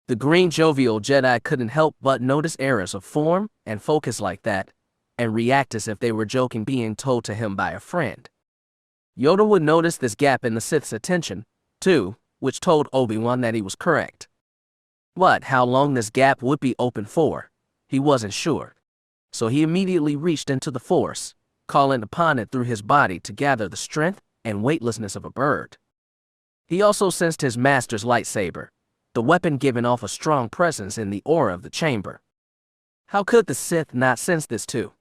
The green jovial Jedi couldn't help but notice errors of form and focus like that, and react as if they were joking being told to him by a friend. Yoda would notice this gap in the Sith's attention, too, which told Obi-Wan that he was correct. But how long this gap would be open for, he wasn't sure. So he immediately reached into the Force, calling upon it through his body to gather the strength and weightlessness of a bird. He also sensed his master's lightsaber, the weapon giving off a strong presence in the aura of the chamber. How could the Sith not sense this too?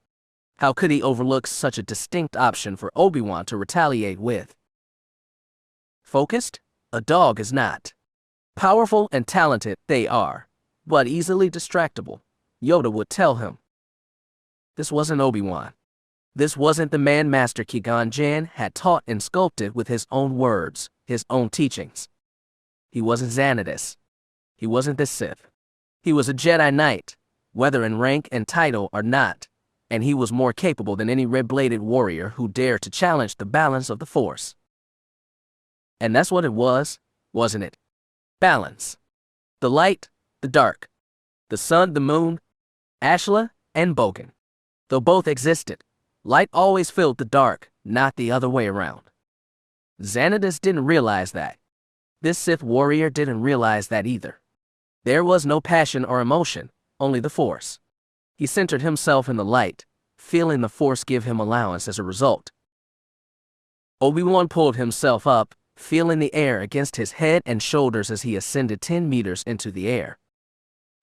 How could he overlook such a distinct option for Obi-Wan to retaliate with? Focused? A dog is not. Powerful and talented they are, but easily distractible, Yoda would tell him. This wasn't Obi-Wan. This wasn't the man Master Qui-Gon Jinn had taught and sculpted with his own words, his own teachings. He wasn't Xanadus. He wasn't the Sith. He was a Jedi Knight, whether in rank and title or not, and he was more capable than any red-bladed warrior who dared to challenge the balance of the Force. And that's what it was, wasn't it? Balance. The light, the dark. The sun, the moon, Ashla, and Bogan. Though both existed, light always filled the dark, not the other way around. Xanadus didn't realize that. This Sith warrior didn't realize that either. There was no passion or emotion, only the Force. He centered himself in the light, feeling the Force give him allowance as a result. Obi-Wan pulled himself up, feeling the air against his head and shoulders as he ascended 10 meters into the air.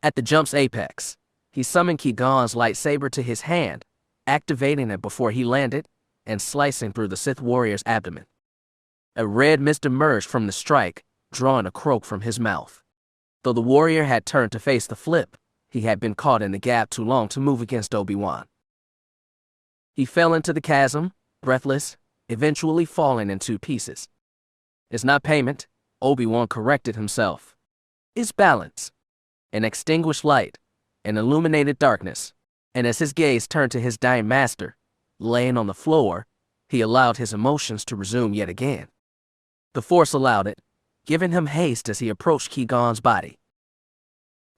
At the jump's apex, he summoned Qui-Gon's lightsaber to his hand, activating it before he landed and slicing through the Sith warrior's abdomen. A red mist emerged from the strike, drawing a croak from his mouth. Though the warrior had turned to face the flip, he had been caught in the gap too long to move against Obi-Wan. He fell into the chasm, breathless, eventually falling in 2 pieces. It's not payment, Obi-Wan corrected himself. It's balance. An extinguished light, an illuminated darkness, and as his gaze turned to his dying master, laying on the floor, he allowed his emotions to resume yet again. The Force allowed it, giving him haste as he approached Qui-Gon's body.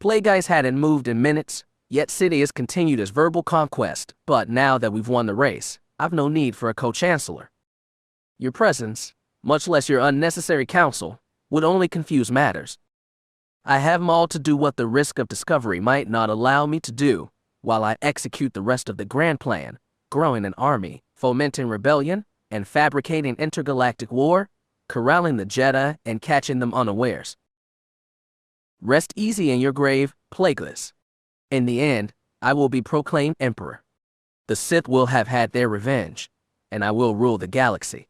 Plagueis hadn't moved in minutes, yet Sidious continued his verbal conquest, but now that we've won the race, I've no need for a co-chancellor. Your presence, much less your unnecessary counsel, would only confuse matters. I have Maul to do what the risk of discovery might not allow me to do, while I execute the rest of the grand plan, growing an army, fomenting rebellion, and fabricating intergalactic war, corralling the Jedi and catching them unawares. Rest easy in your grave, Plagueis. In the end, I will be proclaimed Emperor. The Sith will have had their revenge, and I will rule the galaxy.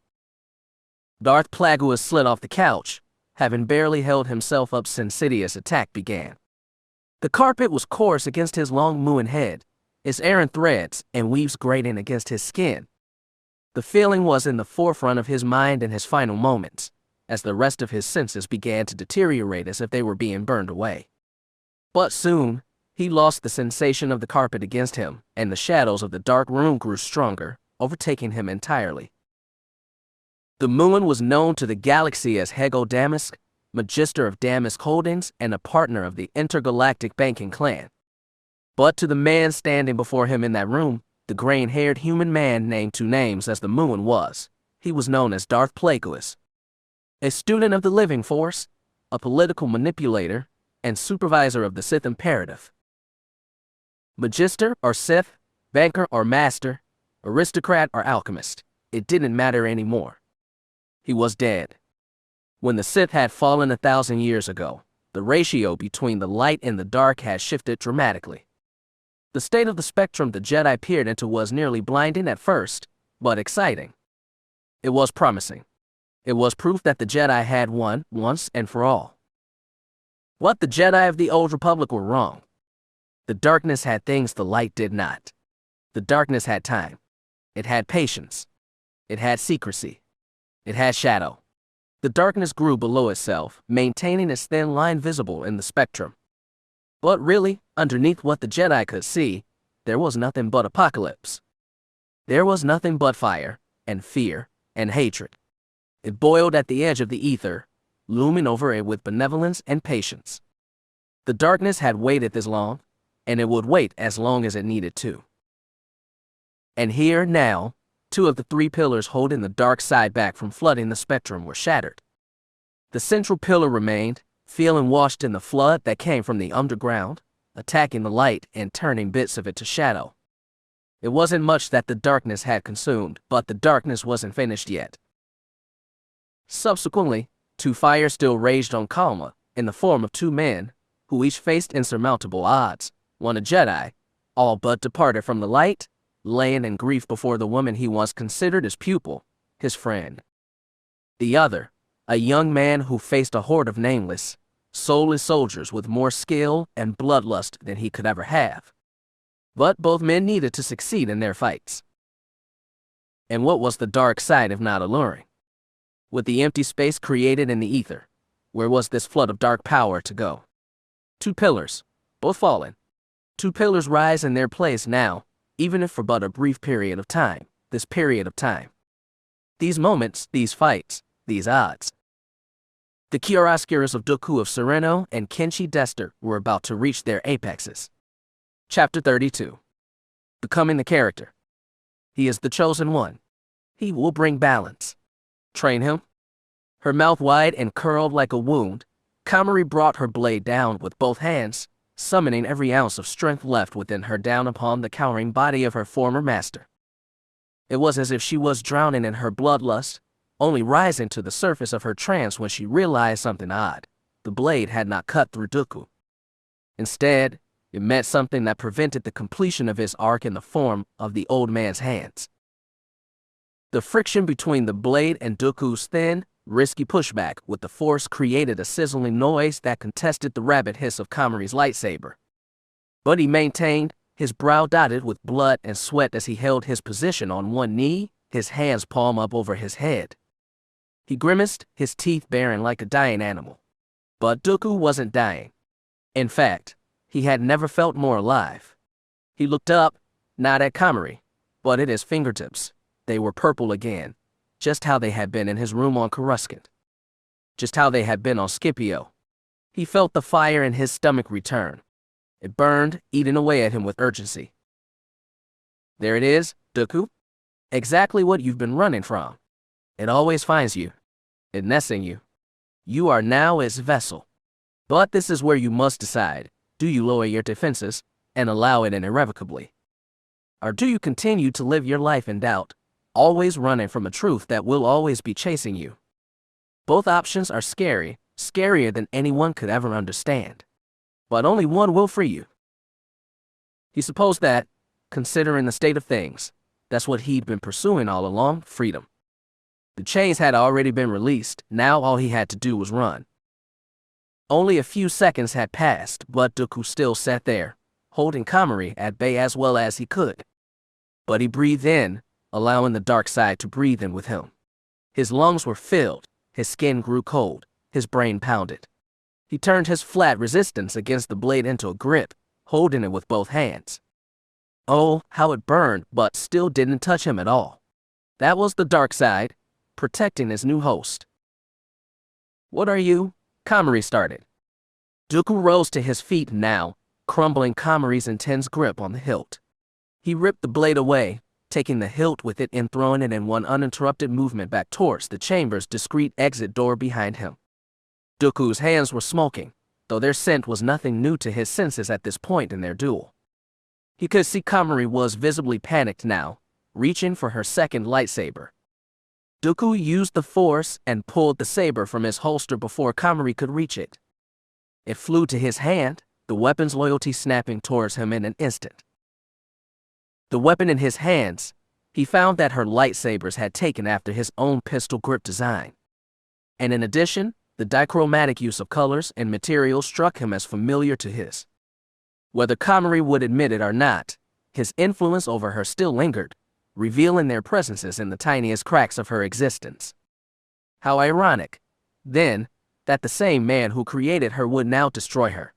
Darth Plagueis slid off the couch, having barely held himself up since Sidious' attack began. The carpet was coarse against his long Muin head, its errant threads and weaves grating against his skin. The feeling was in the forefront of his mind in his final moments, as the rest of his senses began to deteriorate as if they were being burned away. But soon, he lost the sensation of the carpet against him, and the shadows of the dark room grew stronger, overtaking him entirely. The Muin was known to the galaxy as Hego Damask, Magister of Damask Holdings and a partner of the intergalactic banking clan. But to the man standing before him in that room, the graying-haired human man named 2 names as the Muin was, he was known as Darth Plagueis. A student of the living force, a political manipulator, and supervisor of the Sith Imperative. Magister or Sith, banker or master, aristocrat or alchemist, it didn't matter anymore. He was dead. When the Sith had fallen 1,000 years ago, the ratio between the light and the dark had shifted dramatically. The state of the spectrum the Jedi peered into was nearly blinding at first, but exciting. It was promising. It was proof that the Jedi had won once and for all. What the Jedi of the Old Republic were wrong. The darkness had things the light did not. The darkness had time. It had patience. It had secrecy. It had shadow. The darkness grew below itself, maintaining its thin line visible in the spectrum. But really, underneath what the Jedi could see, there was nothing but apocalypse. There was nothing but fire, and fear, and hatred. It boiled at the edge of the ether, looming over it with benevolence and patience. The darkness had waited this long, and it would wait as long as it needed to. And here, now, 2 of the 3 pillars holding the dark side back from flooding the spectrum were shattered. The central pillar remained, feeling washed in the flood that came from the underground, attacking the light and turning bits of it to shadow. It wasn't much that the darkness had consumed, but the darkness wasn't finished yet. Subsequently, 2 fires still raged on Kalma, in the form of 2 men, who each faced insurmountable odds, one a Jedi, all but departed from the light, laying in grief before the woman he once considered his pupil, his friend. The other, a young man who faced a horde of nameless, soulless soldiers with more skill and bloodlust than he could ever have. But both men needed to succeed in their fights. And what was the dark side if not alluring? With the empty space created in the ether, where was this flood of dark power to go? 2 pillars, both fallen. 2 pillars rise in their place now, even if for but a brief period of time, this period of time. These moments, these fights, these odds. The chiaroscuros of Dooku of Sereno and Kenshi Dehstar were about to reach their apexes. Chapter 32. Becoming the character. He is the chosen one. He will bring balance. Train him. Her mouth wide and curled like a wound, Komari brought her blade down with both hands, summoning every ounce of strength left within her down upon the cowering body of her former master. It was as if she was drowning in her bloodlust, only rising to the surface of her trance when she realized something odd. The blade had not cut through Dooku. Instead, it met something that prevented the completion of his arc in the form of the old man's hands. The friction between the blade and Dooku's thin, risky pushback with the force created a sizzling noise that contested the rapid hiss of Komari's lightsaber. But he maintained, his brow dotted with blood and sweat as he held his position on one knee, his hands palm up over his head. He grimaced, his teeth baring like a dying animal. But Dooku wasn't dying. In fact, he had never felt more alive. He looked up, not at Komari, but at his fingertips. They were purple again, just how they had been in his room on Coruscant. Just how they had been on Scipio. He felt the fire in his stomach return. It burned, eating away at him with urgency. There it is, Dooku. Exactly what you've been running from. It always finds you. It nests in you. You are now its vessel. But this is where you must decide. Do you lower your defenses and allow it in irrevocably? Or do you continue to live your life in doubt, always running from a truth that will always be chasing you? Both options are scary, scarier than anyone could ever understand. But only one will free you. He supposed that, considering the state of things, that's what he'd been pursuing all along, freedom. The chains had already been released, now all he had to do was run. Only a few seconds had passed, but Dooku still sat there, holding Komari at bay as well as he could. But he breathed in, allowing the dark side to breathe in with him. His lungs were filled, his skin grew cold, his brain pounded. He turned his flat resistance against the blade into a grip, holding it with both hands. Oh, how it burned, but still didn't touch him at all. That was the dark side, protecting his new host. What are you? Komari started. Dooku rose to his feet now, crumbling Komari's intense grip on the hilt. He ripped the blade away, taking the hilt with it and throwing it in one uninterrupted movement back towards the chamber's discreet exit door behind him. Dooku's hands were smoking, though their scent was nothing new to his senses at this point in their duel. He could see Komari was visibly panicked now, reaching for her second lightsaber. Dooku used the force and pulled the saber from his holster before Komari could reach it. It flew to his hand, the weapon's loyalty snapping towards him in an instant. The weapon in his hands, he found that her lightsabers had taken after his own pistol grip design. And in addition, the dichromatic use of colors and materials struck him as familiar to his. Whether Komari would admit it or not, his influence over her still lingered, revealing their presences in the tiniest cracks of her existence. How ironic, then, that the same man who created her would now destroy her.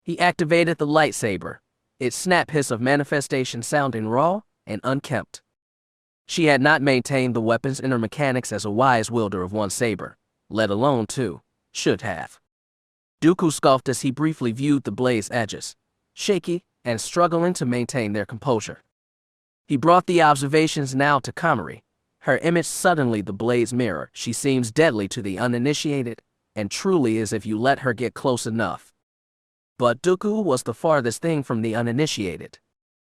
He activated the lightsaber, its snap hiss of manifestation sounding raw and unkempt. She had not maintained the weapon's inner mechanics as a wise wielder of one saber, let alone two, should have. Dooku scoffed as he briefly viewed the blade's edges, shaky and struggling to maintain their composure. He brought the observations now to Komari, her image suddenly the blade's mirror. She seems deadly to the uninitiated, and truly is if you let her get close enough. But Dooku was the farthest thing from the uninitiated.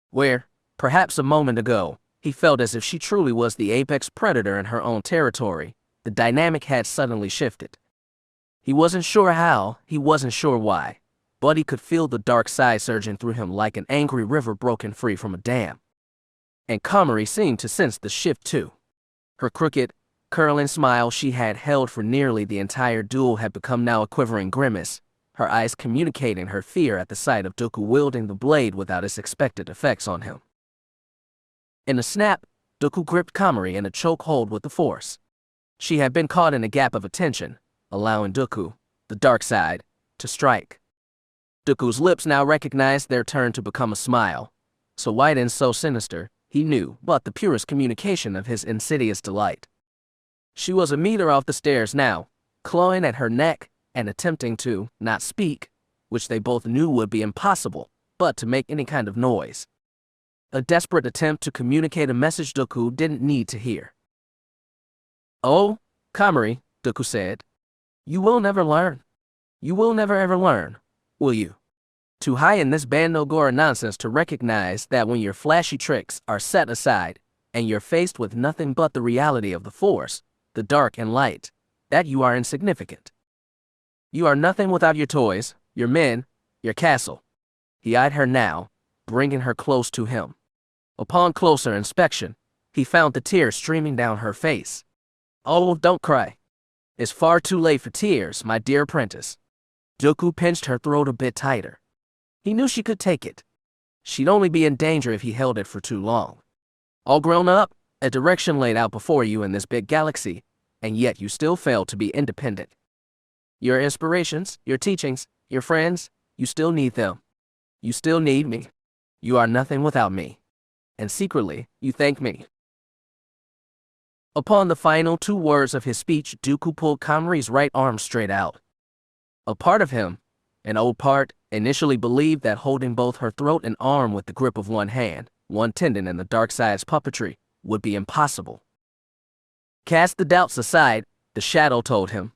Where, perhaps a moment ago, he felt as if she truly was the apex predator in her own territory, the dynamic had suddenly shifted. He wasn't sure how, he wasn't sure why, but he could feel the dark side surging through him like an angry river broken free from a dam. And Komari seemed to sense the shift too. Her crooked, curling smile she had held for nearly the entire duel had become now a quivering grimace, her eyes communicating her fear at the sight of Dooku wielding the blade without its expected effects on him. In a snap, Dooku gripped Komari in a chokehold with the Force. She had been caught in a gap of attention, allowing Dooku, the dark side, to strike. Dooku's lips now recognized their turn to become a smile, so white and so sinister, he knew, but the purest communication of his insidious delight. She was a meter off the stairs now, clawing at her neck and attempting to not speak, which they both knew would be impossible, but to make any kind of noise. A desperate attempt to communicate a message Dooku didn't need to hear. "Oh, Komari," Dooku said, "you will never learn. You will never ever learn, will you? Too high in this Bando Gora nonsense to recognize that when your flashy tricks are set aside and you're faced with nothing but the reality of the Force, the dark and light, that you are insignificant. You are nothing without your toys, your men, your castle." He eyed her now, bringing her close to him. Upon closer inspection, he found the tears streaming down her face. "Oh, don't cry. It's far too late for tears, my dear apprentice." Dooku pinched her throat a bit tighter. He knew she could take it. She'd only be in danger if he held it for too long. All grown up, a direction laid out before you in this big galaxy, and yet you still fail to be independent. Your inspirations, your teachings, your friends, you still need them. You still need me. You are nothing without me. And secretly, you thank me. Upon the final two words of his speech, Dooku pulled Komari's right arm straight out. A part of him, an old part, initially believed that holding both her throat and arm with the grip of one hand, one tendon in the dark side's puppetry, would be impossible. Cast the doubts aside, the shadow told him.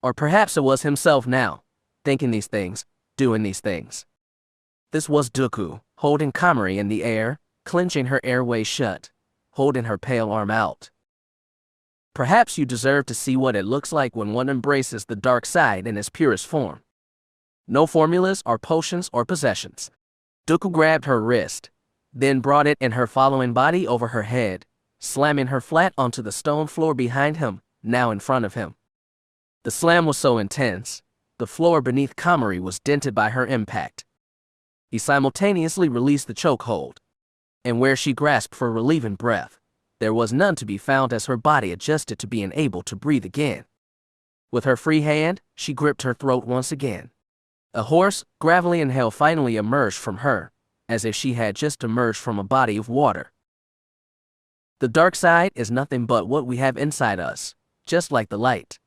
Or perhaps it was himself now, thinking these things, doing these things. This was Dooku, holding Komari in the air, clenching her airway shut, holding her pale arm out. Perhaps you deserve to see what it looks like when one embraces the dark side in its purest form. No formulas or potions or possessions. Dooku grabbed her wrist, then brought it in her following body over her head, slamming her flat onto the stone floor behind him, now in front of him. The slam was so intense, the floor beneath Komari was dented by her impact. He simultaneously released the chokehold, and where she grasped for relieving breath, there was none to be found as her body adjusted to being able to breathe again. With her free hand, she gripped her throat once again. A hoarse, gravelly inhale finally emerged from her, as if she had just emerged from a body of water. The dark side is nothing but what we have inside us, just like the light.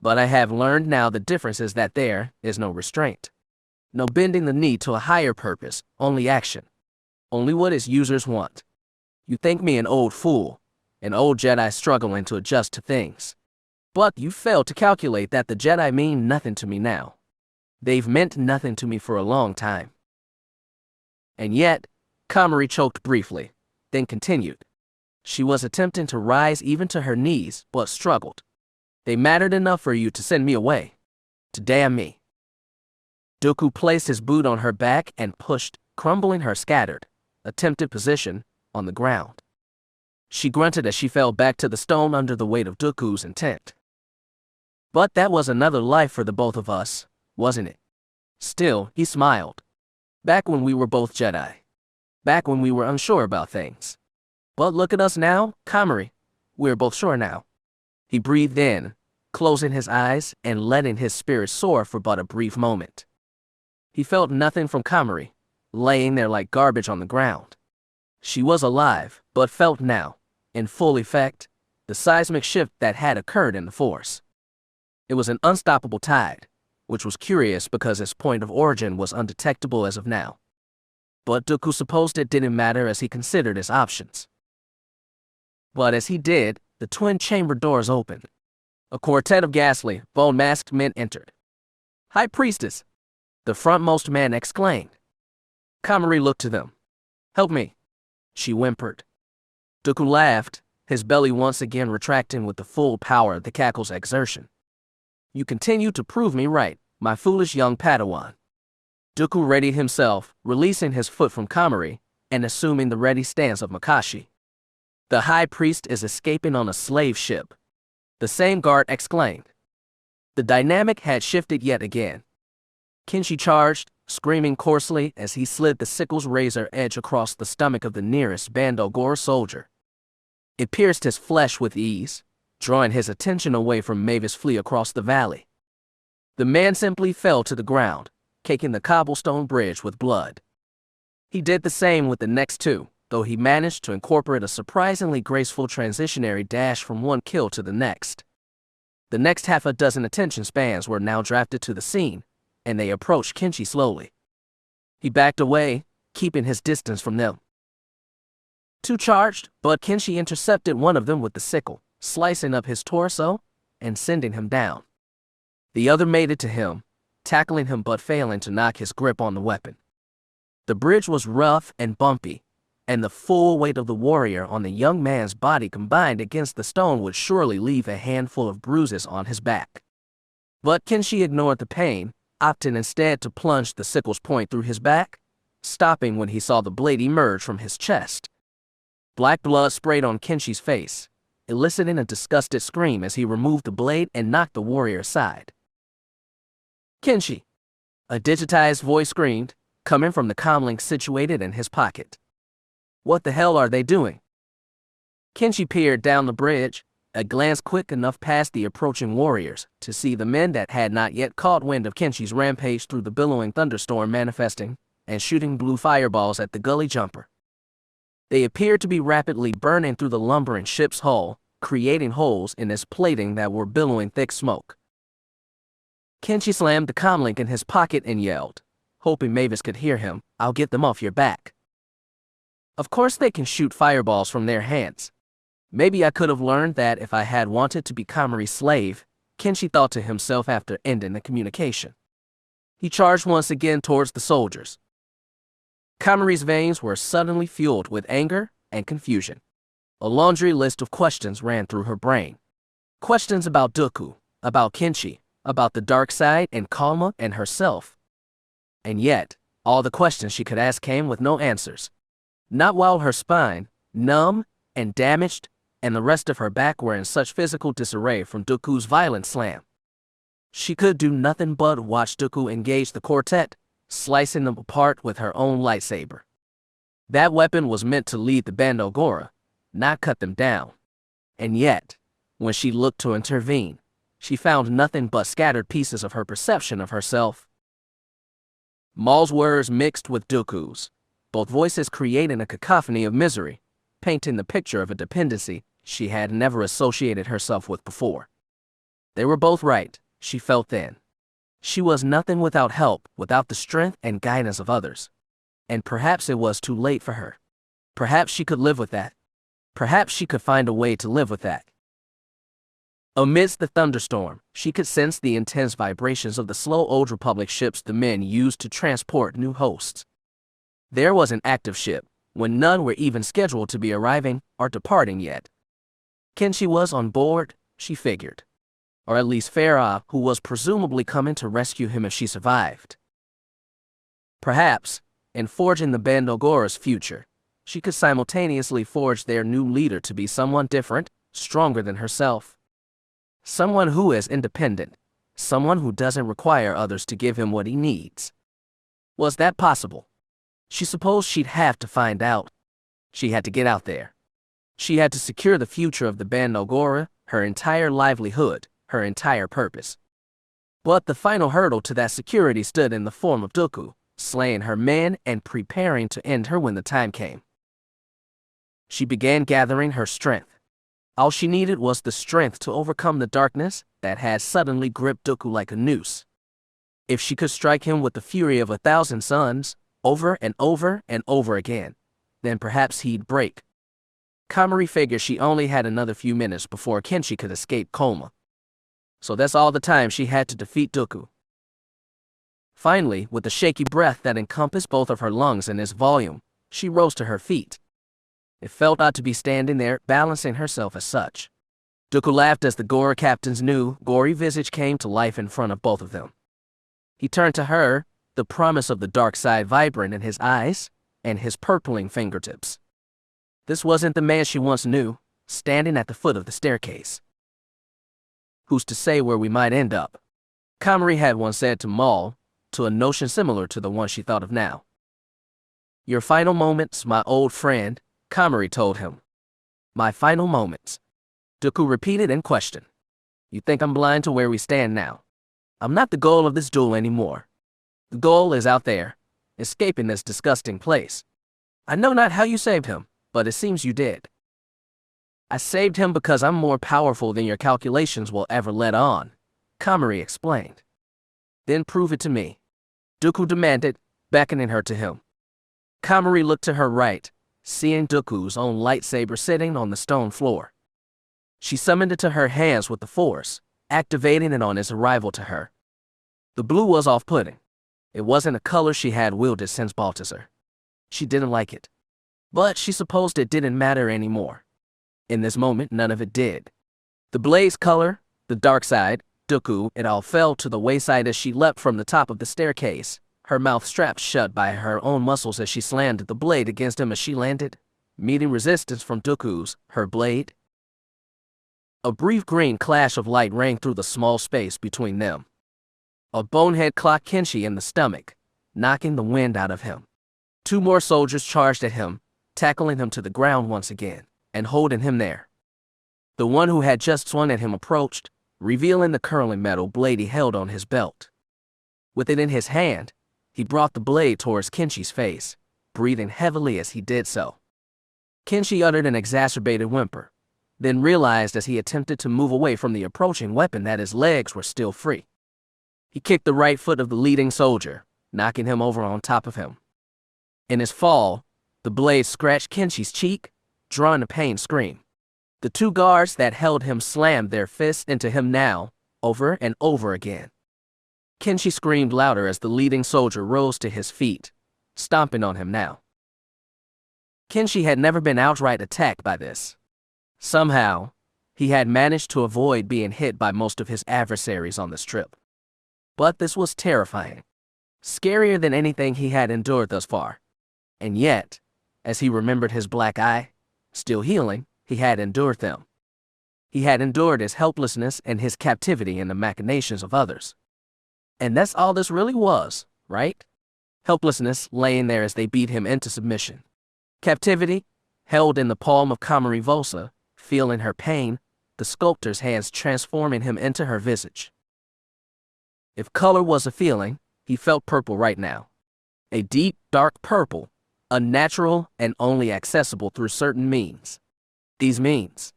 But I have learned now the difference is that there is no restraint. No bending the knee to a higher purpose, only action. Only what its users want. You think me an old fool, an old Jedi struggling to adjust to things. But you fail to calculate that the Jedi mean nothing to me now. They've meant nothing to me for a long time. And yet, Komari choked briefly, then continued. She was attempting to rise even to her knees, but struggled. They mattered enough for you to send me away. To damn me. Dooku placed his boot on her back and pushed, crumbling her scattered, attempted position, on the ground. She grunted as she fell back to the stone under the weight of Dooku's intent. But that was another life for the both of us, wasn't it? Still, he smiled. Back when we were both Jedi. Back when we were unsure about things. But look at us now, Komari. We're both sure now. He breathed in, closing his eyes and letting his spirit soar for but a brief moment. He felt nothing from Komari, laying there like garbage on the ground. She was alive, but felt now, in full effect, the seismic shift that had occurred in the Force. It was an unstoppable tide, which was curious because its point of origin was undetectable as of now. But Dooku supposed it didn't matter as he considered his options. But as he did, the twin chamber doors opened. A quartet of ghastly, bone-masked men entered. "High Priestess!" the frontmost man exclaimed. Komari looked to them. "Help me," she whimpered. Dooku laughed, his belly once again retracting with the full power of the cackle's exertion. "You continue to prove me right, my foolish young Padawan." Dooku readied himself, releasing his foot from Komari and assuming the ready stance of Makashi. "The High Priest is escaping on a slave ship," the same guard exclaimed. The dynamic had shifted yet again. Kenshi charged, screaming coarsely as he slid the sickle's razor edge across the stomach of the nearest Bando Gora soldier. It pierced his flesh with ease, drawing his attention away from Mavis' flee across the valley. The man simply fell to the ground, caking the cobblestone bridge with blood. He did the same with the next two, though he managed to incorporate a surprisingly graceful transitionary dash from one kill to the next. The next half a dozen attention spans were now drafted to the scene, and they approached Kenshi slowly. He backed away, keeping his distance from them. Two charged, but Kenshi intercepted one of them with the sickle, slicing up his torso and sending him down. The other made it to him, tackling him but failing to knock his grip on the weapon. The bridge was rough and bumpy, and the full weight of the warrior on the young man's body combined against the stone would surely leave a handful of bruises on his back. But Kenshi ignored the pain, opting instead to plunge the sickle's point through his back, stopping when he saw the blade emerge from his chest. Black blood sprayed on Kenshi's face, eliciting a disgusted scream as he removed the blade and knocked the warrior aside. "Kenshi!" a digitized voice screamed, coming from the comlink situated in his pocket. "What the hell are they doing?" Kenshi peered down the bridge, a glance quick enough past the approaching warriors to see the men that had not yet caught wind of Kenshi's rampage through the billowing thunderstorm manifesting and shooting blue fireballs at the gully jumper. They appeared to be rapidly burning through the lumbering ship's hull, creating holes in its plating that were billowing thick smoke. Kenshi slammed the comlink in his pocket and yelled, hoping Mavis could hear him, "I'll get them off your back." Of course they can shoot fireballs from their hands. Maybe I could have learned that if I had wanted to be Komari's slave, Kenshi thought to himself after ending the communication. He charged once again towards the soldiers. Komari's veins were suddenly fueled with anger and confusion. A laundry list of questions ran through her brain. Questions about Dooku, about Kenshi, about the dark side and Kalma and herself. And yet, all the questions she could ask came with no answers. Not while her spine, numb and damaged, and the rest of her back were in such physical disarray from Dooku's violent slam. She could do nothing but watch Dooku engage the quartet, slicing them apart with her own lightsaber. That weapon was meant to lead the Bando Gora, not cut them down. And yet, when she looked to intervene, she found nothing but scattered pieces of her perception of herself. Maul's words mixed with Dooku's, both voices creating a cacophony of misery, painting the picture of a dependency she had never associated herself with before. They were both right, she felt then. She was nothing without help, without the strength and guidance of others. And perhaps it was too late for her. Perhaps she could live with that. Perhaps she could find a way to live with that. Amidst the thunderstorm, she could sense the intense vibrations of the slow Old Republic ships the men used to transport new hosts. There was an active ship, when none were even scheduled to be arriving or departing yet. Kenshi was on board, she figured. Or at least Feroh, who was presumably coming to rescue him if she survived. Perhaps, in forging the Bando Gora's future, she could simultaneously forge their new leader to be someone different, stronger than herself. Someone who is independent, someone who doesn't require others to give him what he needs. Was that possible? She supposed she'd have to find out. She had to get out there. She had to secure the future of the Bando Gora, her entire livelihood, her entire purpose. But the final hurdle to that security stood in the form of Dooku, slaying her men and preparing to end her when the time came. She began gathering her strength. All she needed was the strength to overcome the darkness that had suddenly gripped Dooku like a noose. If she could strike him with the fury of 1,000 suns, over and over and over again, then perhaps he'd break. Komari figured she only had another few minutes before Kenshi could escape coma. So that's all the time she had to defeat Dooku. Finally, with a shaky breath that encompassed both of her lungs and its volume, she rose to her feet. It felt odd to be standing there, balancing herself as such. Dooku laughed as the Gora captain's new, gory visage came to life in front of both of them. He turned to her, the promise of the dark side vibrant in his eyes and his purpling fingertips. This wasn't the man she once knew, standing at the foot of the staircase. Who's to say where we might end up? Komari had once said to Maul, to a notion similar to the one she thought of now. Your final moments, my old friend, Komari told him. My final moments. Dooku repeated in question. You think I'm blind to where we stand now? I'm not the goal of this duel anymore. The goal is out there, escaping this disgusting place. I know not how you saved him, but it seems you did. I saved him because I'm more powerful than your calculations will ever let on, Komari explained. Then prove it to me, Dooku demanded, beckoning her to him. Komari looked to her right, seeing Dooku's own lightsaber sitting on the stone floor. She summoned it to her hands with the Force, activating it on its arrival to her. The blue was off-putting. It wasn't a color she had wielded since Balthazar. She didn't like it. But she supposed it didn't matter anymore. In this moment, none of it did. The blade's color, the dark side, Dooku, it all fell to the wayside as she leapt from the top of the staircase, her mouth strapped shut by her own muscles as she slammed the blade against him as she landed, meeting resistance from Dooku's, her blade. A brief green clash of light rang through the small space between them. A bonehead clocked Kenshi in the stomach, knocking the wind out of him. Two more soldiers charged at him, tackling him to the ground once again, and holding him there. The one who had just swung at him approached, revealing the curling metal blade he held on his belt. With it in his hand, he brought the blade towards Kenshi's face, breathing heavily as he did so. Kenshi uttered an exacerbated whimper, then realized as he attempted to move away from the approaching weapon that his legs were still free. He kicked the right foot of the leading soldier, knocking him over on top of him. In his fall, the blade scratched Kenshi's cheek, drawing a pained scream. The two guards that held him slammed their fists into him now, over and over again. Kenshi screamed louder as the leading soldier rose to his feet, stomping on him now. Kenshi had never been outright attacked by this. Somehow, he had managed to avoid being hit by most of his adversaries on this trip. But this was terrifying, scarier than anything he had endured thus far. And yet, as he remembered his black eye, still healing, he had endured them. He had endured his helplessness and his captivity in the machinations of others. And that's all this really was, right? Helplessness laying there as they beat him into submission. Captivity, held in the palm of Komari Vosa, feeling her pain, the sculptor's hands transforming him into her visage. If color was a feeling, he felt purple right now. A deep, dark purple, unnatural and only accessible through certain means. These means.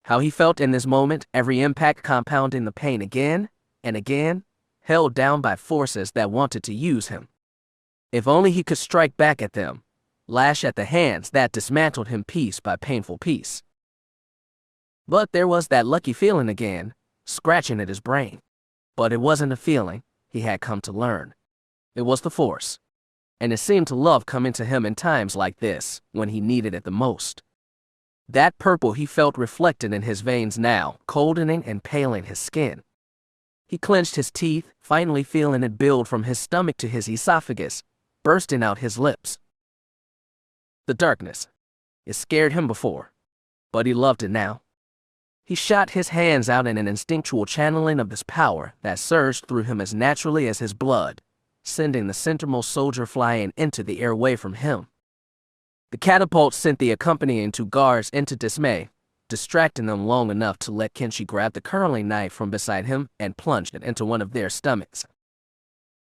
How he felt in this moment, every impact compounding the pain again and again, held down by forces that wanted to use him. If only he could strike back at them, lash at the hands that dismantled him piece by painful piece. But there was that lucky feeling again, scratching at his brain. But it wasn't a feeling, he had come to learn. It was the Force. And it seemed to love coming to him in times like this, when he needed it the most. That purple he felt reflected in his veins now, coldening and paling his skin. He clenched his teeth, finally feeling it build from his stomach to his esophagus, bursting out his lips. The darkness. It scared him before, but he loved it now. He shot his hands out in an instinctual channeling of this power that surged through him as naturally as his blood, sending the centermost soldier flying into the air away from him. The catapult sent the accompanying two guards into dismay, distracting them long enough to let Kenshi grab the curling knife from beside him and plunge it into one of their stomachs.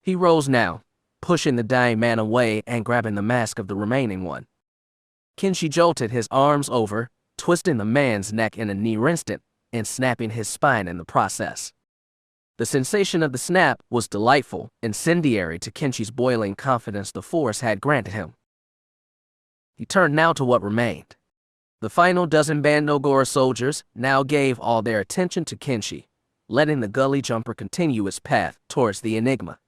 He rose now, pushing the dying man away and grabbing the mask of the remaining one. Kenshi jolted his arms over, twisting the man's neck in a near instant and snapping his spine in the process. The sensation of the snap was delightful, incendiary to Kenshi's boiling confidence the Force had granted him. He turned now to what remained. The final dozen Bando Gora soldiers now gave all their attention to Kenshi, letting the gully jumper continue its path towards the Enigma.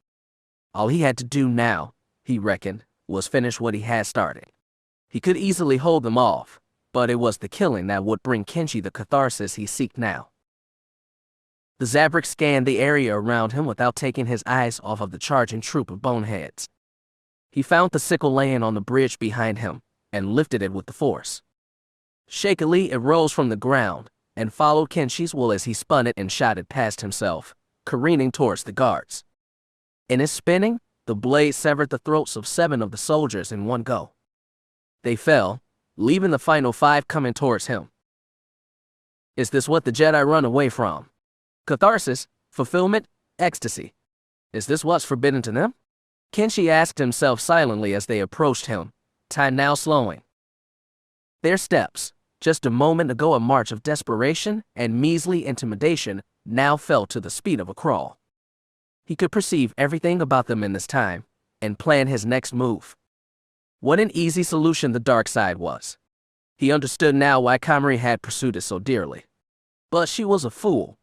All he had to do now, he reckoned, was finish what he had started. He could easily hold them off, but it was the killing that would bring Kenshi the catharsis he seeked now. The Zabrak scanned the area around him without taking his eyes off of the charging troop of boneheads. He found the sickle laying on the bridge behind him and lifted it with the force. Shakily, it rose from the ground and followed Kenshi's will as he spun it and shot it past himself, careening towards the guards. In his spinning, the blade severed the throats of 7 of the soldiers in one go. They fell, leaving the final 5 coming towards him. Is this what the Jedi run away from? Catharsis, fulfillment, ecstasy. Is this what's forbidden to them? Kenshi asked himself silently as they approached him, time now slowing. Their steps, just a moment ago a march of desperation and measly intimidation, now fell to the speed of a crawl. He could perceive everything about them in this time and plan his next move. What an easy solution the dark side was. He understood now why Komari had pursued it so dearly. But she was a fool.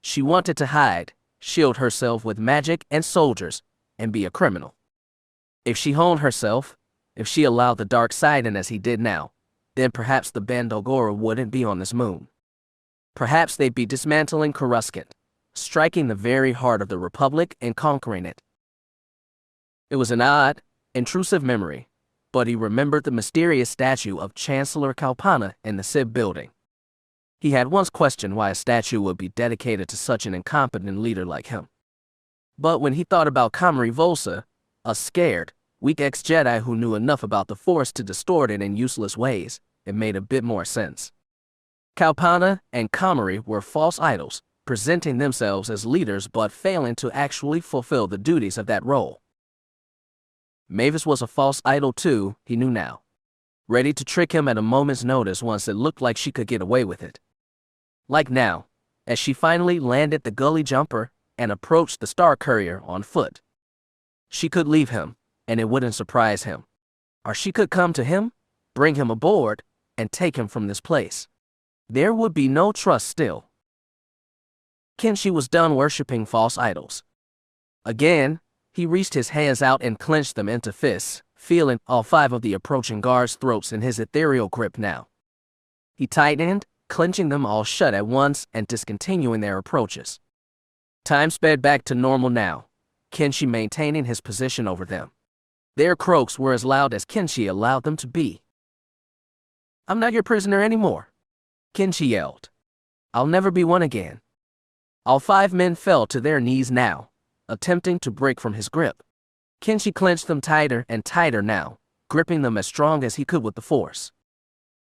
She wanted to hide, shield herself with magic and soldiers, and be a criminal. If she honed herself, if she allowed the dark side in as he did now, then perhaps the Bando Gora wouldn't be on this moon. Perhaps they'd be dismantling Coruscant, striking the very heart of the Republic and conquering it. It was an odd, intrusive memory, but he remembered the mysterious statue of Chancellor Kalpana in the Civ building. He had once questioned why a statue would be dedicated to such an incompetent leader like him. But when he thought about Komari Vosa, a scared, weak ex-Jedi who knew enough about the Force to distort it in useless ways, it made a bit more sense. Kalpana and Komari were false idols, presenting themselves as leaders but failing to actually fulfill the duties of that role. Mavis was a false idol too, he knew now, ready to trick him at a moment's notice once it looked like she could get away with it. Like now, as she finally landed the gully jumper and approached the Star Courier on foot. She could leave him, and it wouldn't surprise him. Or she could come to him, bring him aboard, and take him from this place. There would be no trust still. Kenshi was done worshipping false idols. Again, he reached his hands out and clenched them into fists, feeling all 5 of the approaching guards' throats in his ethereal grip now. He tightened, clenching them all shut at once and discontinuing their approaches. Time sped back to normal now, Kenshi maintaining his position over them. Their croaks were as loud as Kenshi allowed them to be. "I'm not your prisoner anymore," Kenshi yelled. "I'll never be one again." All 5 men fell to their knees now, attempting to break from his grip. Kenshi clenched them tighter and tighter now, gripping them as strong as he could with the Force.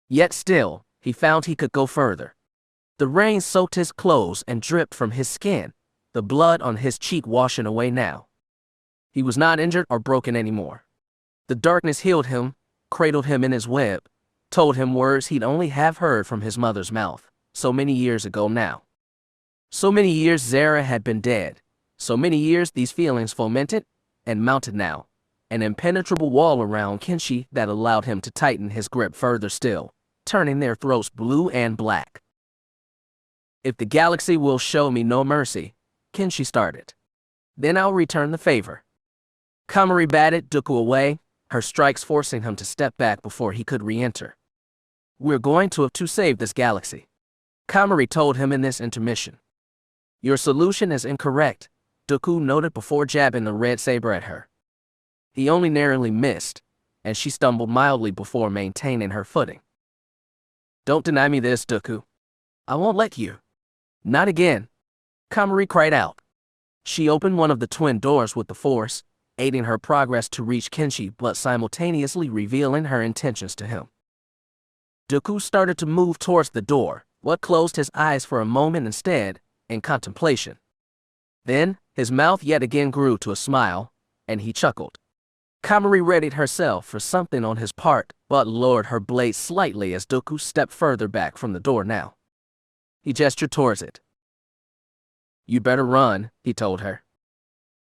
Yet still, he found he could go further. The rain soaked his clothes and dripped from his skin, the blood on his cheek washing away now. He was not injured or broken anymore. The darkness healed him, cradled him in his web, told him words he'd only have heard from his mother's mouth, so many years ago now. So many years Zara had been dead, so many years these feelings fomented and mounted now, an impenetrable wall around Kenshi that allowed him to tighten his grip further still, turning their throats blue and black. "If the galaxy will show me no mercy," Kenshi started, "then I'll return the favor." Komari batted Dooku away, her strikes forcing him to step back before he could re-enter. "We're going to have to save this galaxy," Komari told him in this intermission. "Your solution is incorrect," Dooku noted before jabbing the red saber at her. He only narrowly missed, and she stumbled mildly before maintaining her footing. "Don't deny me this, Dooku. I won't let you." "Not again," Komari cried out. She opened one of the twin doors with the Force, aiding her progress to reach Kenshi but simultaneously revealing her intentions to him. Dooku started to move towards the door, but closed his eyes for a moment instead, in contemplation. Then, his mouth yet again grew to a smile, and he chuckled. Komari readied herself for something on his part, but lowered her blade slightly as Dooku stepped further back from the door now. He gestured towards it. "You better run," he told her.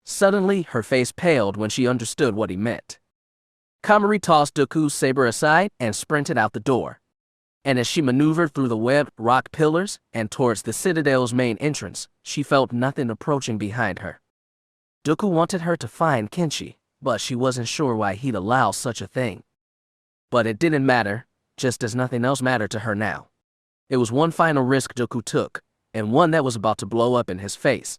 Suddenly, her face paled when she understood what he meant. Komari tossed Dooku's saber aside and sprinted out the door. And as she maneuvered through the webbed rock pillars and towards the Citadel's main entrance, she felt nothing approaching behind her. Dooku wanted her to find Kenshi, but she wasn't sure why he'd allow such a thing. But it didn't matter, just as nothing else mattered to her now. It was one final risk Dooku took, and one that was about to blow up in his face.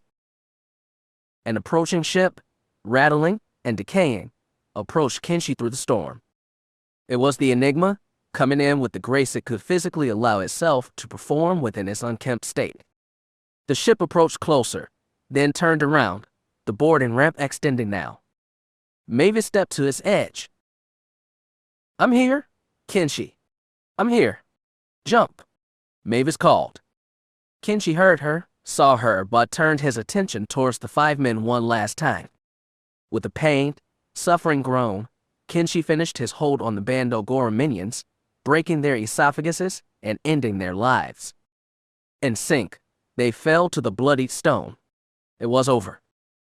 An approaching ship, rattling and decaying, approached Kenshi through the storm. It was the Enigma, coming in with the grace it could physically allow itself to perform within its unkempt state. The ship approached closer, then turned around, the boarding ramp extending now. Mavis stepped to its edge. "I'm here, Kenshi. I'm here. Jump," Mavis called. Kenshi heard her, saw her, but turned his attention towards the 5 men one last time. With a pained, suffering groan, Kenshi finished his hold on the Bando Gora minions, breaking their esophaguses and ending their lives. In sync, they fell to the bloodied stone. It was over.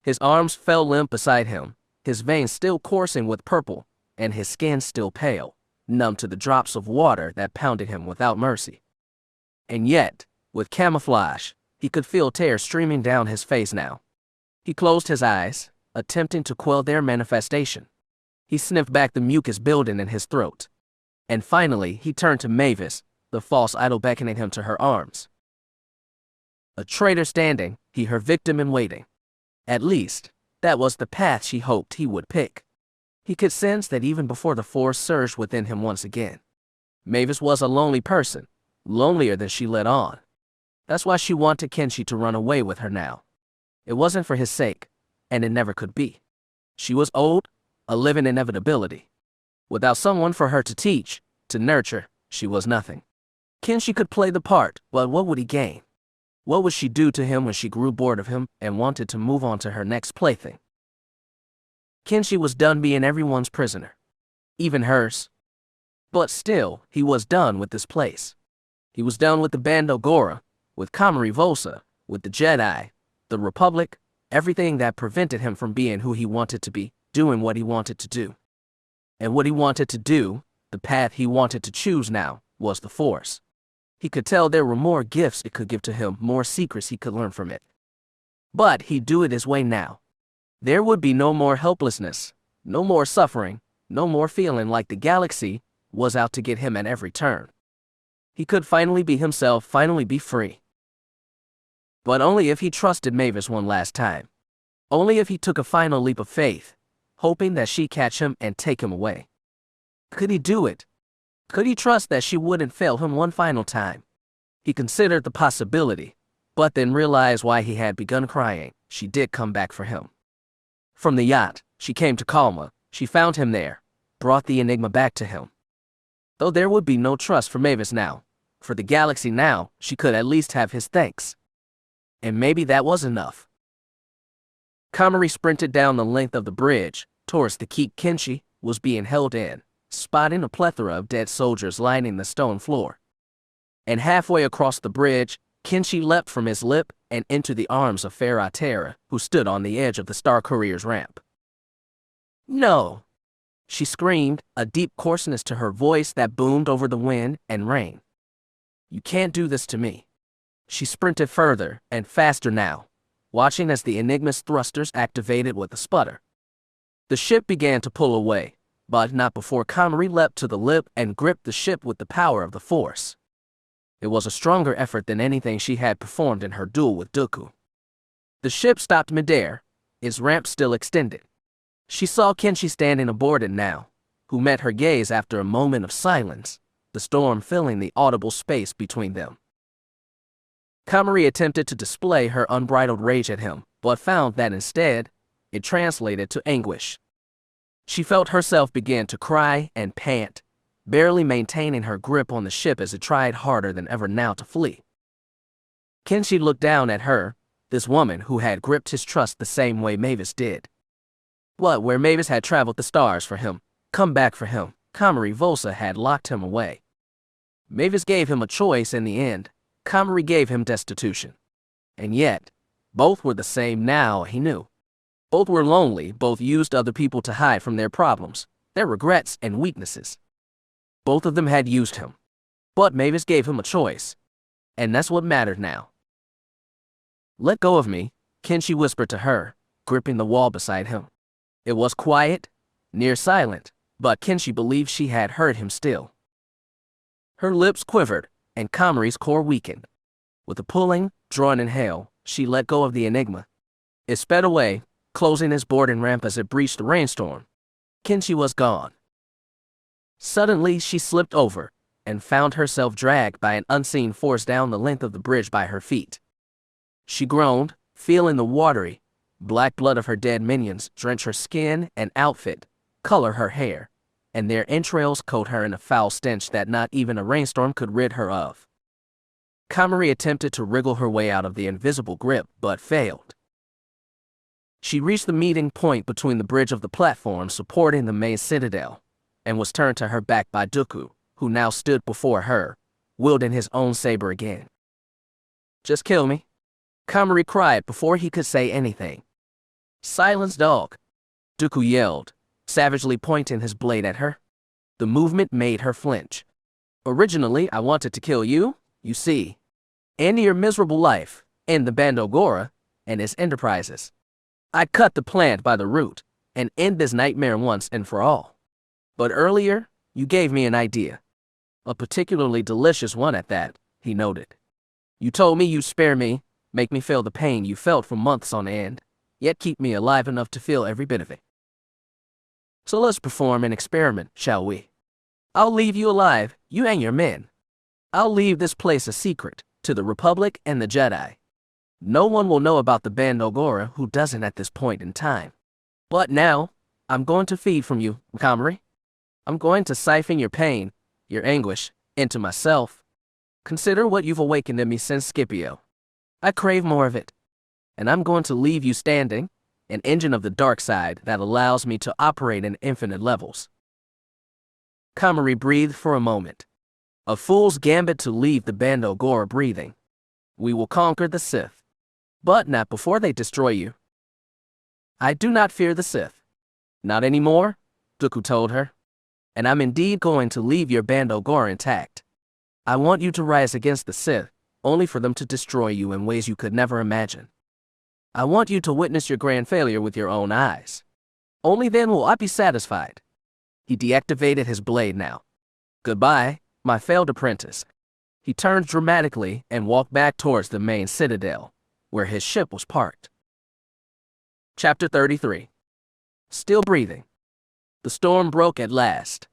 His arms fell limp beside him, his veins still coursing with purple, and his skin still pale, numb to the drops of water that pounded him without mercy. And yet, with camouflage, he could feel tears streaming down his face now. He closed his eyes, attempting to quell their manifestation. He sniffed back the mucus building in his throat. And finally, he turned to Mavis, the false idol beckoning him to her arms. A traitor standing, he her victim in waiting. At least, that was the path she hoped he would pick. He could sense that even before the Force surged within him once again. Mavis was a lonely person, lonelier than she let on. That's why she wanted Kenshi to run away with her now. It wasn't for his sake, and it never could be. She was old, a living inevitability. Without someone for her to teach, to nurture, she was nothing. Kenshi could play the part, but what would he gain? What would she do to him when she grew bored of him and wanted to move on to her next plaything? Kenshi was done being everyone's prisoner, even hers. But still, he was done with this place. He was done with the Bando Gora, with Komari Vosa, with the Jedi, the Republic, everything that prevented him from being who he wanted to be, doing what he wanted to do. And what he wanted to do, the path he wanted to choose now, was the Force. He could tell there were more gifts it could give to him, more secrets he could learn from it. But he'd do it his way now. There would be no more helplessness, no more suffering, no more feeling like the galaxy was out to get him at every turn. He could finally be himself, finally be free. But only if he trusted Mavis one last time. Only if he took a final leap of faith, hoping that she'd catch him and take him away. Could he do it? Could he trust that she wouldn't fail him one final time? He considered the possibility, but then realized why he had begun crying. She did come back for him. From the yacht, she came to Kalma. She found him there, brought the Enigma back to him. Though there would be no trust for Mavis now, for the galaxy now, she could at least have his thanks. And maybe that was enough. Komari sprinted down the length of the bridge, towards the keep Kenshi was being held in, spotting a plethora of dead soldiers lining the stone floor. And halfway across the bridge, Kenshi leapt from his lip and into the arms of Feroh Tara, who stood on the edge of the Star Courier's ramp. "No!" she screamed, a deep coarseness to her voice that boomed over the wind and rain. "You can't do this to me." She sprinted further and faster now, watching as the Enigma's thrusters activated with a sputter. The ship began to pull away, but not before Komari leapt to the lip and gripped the ship with the power of the Force. It was a stronger effort than anything she had performed in her duel with Dooku. The ship stopped midair, its ramp still extended. She saw Kenshi standing aboard it now, who met her gaze after a moment of silence, the storm filling the audible space between them. Komari attempted to display her unbridled rage at him, but found that instead, it translated to anguish. She felt herself begin to cry and pant, barely maintaining her grip on the ship as it tried harder than ever now to flee. Kenshi looked down at her, this woman who had gripped his trust the same way Mavis did. Where Mavis had traveled the stars for him, come back for him, Komari Vosa had locked him away. Mavis gave him a choice in the end. Komari gave him destitution. And yet, both were the same now, he knew. Both were lonely, both used other people to hide from their problems, their regrets and weaknesses. Both of them had used him. But Mavis gave him a choice. And that's what mattered now. "Let go of me," Kenshi whispered to her, gripping the wall beside him. It was quiet, near silent, but Kenshi believed she had heard him still. Her lips quivered, and Komari's core weakened. With a pulling, drawn inhale, she let go of the enigma. It sped away, closing its boarding ramp as it breached the rainstorm. Kenshi was gone. Suddenly, she slipped over, and found herself dragged by an unseen force down the length of the bridge by her feet. She groaned, feeling the watery, black blood of her dead minions drench her skin and outfit, color her hair, and their entrails coat her in a foul stench that not even a rainstorm could rid her of. Komari attempted to wriggle her way out of the invisible grip, but failed. She reached the meeting point between the bridge of the platform supporting the main citadel, and was turned to her back by Dooku, who now stood before her, wielding his own saber again. "Just kill me," Komari cried before he could say anything. "Silence, dog," Dooku yelled, savagely pointing his blade at her. The movement made her flinch. "Originally, I wanted to kill you, you see. End your miserable life, end the Bando Gora and its enterprises. I cut the plant by the root, and end this nightmare once and for all. But earlier, you gave me an idea. A particularly delicious one at that," he noted. "You told me you'd spare me, make me feel the pain you felt for months on end, yet keep me alive enough to feel every bit of it. So let's perform an experiment, shall we? I'll leave you alive, you and your men. I'll leave this place a secret to the Republic and the Jedi. No one will know about the Bando Gora who doesn't at this point in time. But now, I'm going to feed from you, Komari. I'm going to siphon your pain, your anguish, into myself. Consider what you've awakened in me since Scipio. I crave more of it. And I'm going to leave you standing, an engine of the dark side that allows me to operate in infinite levels." Komari breathed for a moment. A fool's gambit to leave the Bando Gora breathing. "We will conquer the Sith. But not before they destroy you." "I do not fear the Sith. Not anymore," Dooku told her. "And I'm indeed going to leave your Bando Gora intact. I want you to rise against the Sith, only for them to destroy you in ways you could never imagine. I want you to witness your grand failure with your own eyes. Only then will I be satisfied." He deactivated his blade now. "Goodbye, my failed apprentice." He turned dramatically and walked back towards the main citadel, where his ship was parked. Chapter 33. Still breathing. The storm broke at last.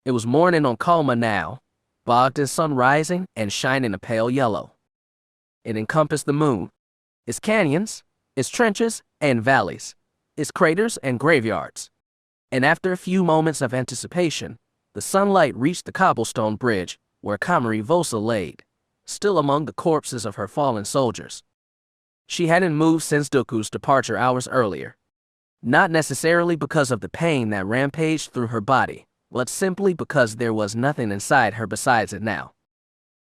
It was morning on Kalma now, bogged in sun rising and shining a pale yellow. It encompassed the moon, its canyons, its trenches and valleys, its craters and graveyards. And after a few moments of anticipation, the sunlight reached the cobblestone bridge where Komari Vosa laid, still among the corpses of her fallen soldiers. She hadn't moved since Dooku's departure hours earlier. Not necessarily because of the pain that rampaged through her body, but simply because there was nothing inside her besides it now.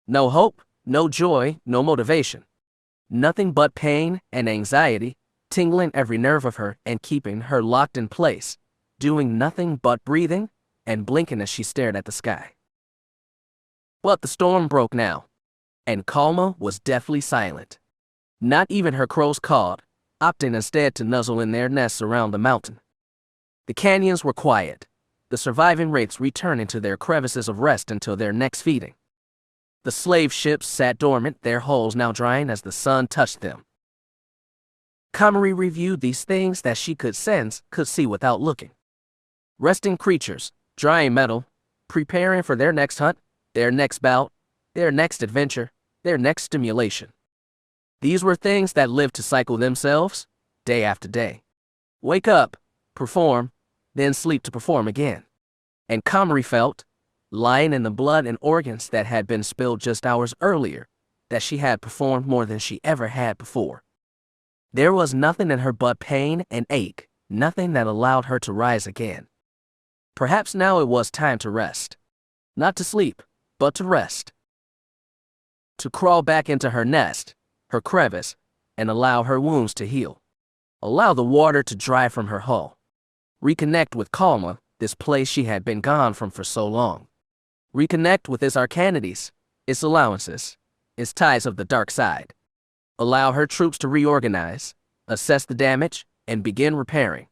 No hope, no joy, no motivation. Nothing but pain and anxiety, tingling every nerve of her and keeping her locked in place, doing nothing but breathing and blinking as she stared at the sky. But the storm broke now, and Kalma was deathly silent. Not even her crows cawed, opting instead to nuzzle in their nests around the mountain. The canyons were quiet, the surviving wraiths returning to their crevices of rest until their next feeding. The slave ships sat dormant, their hulls now drying as the sun touched them. Komari reviewed these things that she could sense, could see without looking. Resting creatures, drying metal, preparing for their next hunt, their next bout, their next adventure, their next stimulation. These were things that lived to cycle themselves, day after day. Wake up, perform, then sleep to perform again. And Komari felt, lying in the blood and organs that had been spilled just hours earlier, that she had performed more than she ever had before. There was nothing in her but pain and ache, nothing that allowed her to rise again. Perhaps now it was time to rest. Not to sleep, but to rest. To crawl back into her nest, her crevice, and allow her wounds to heal. Allow the water to dry from her hull. Reconnect with Kalma, this place she had been gone from for so long. Reconnect with its arcanities, its allowances, its ties of the dark side. Allow her troops to reorganize, assess the damage, and begin repairing.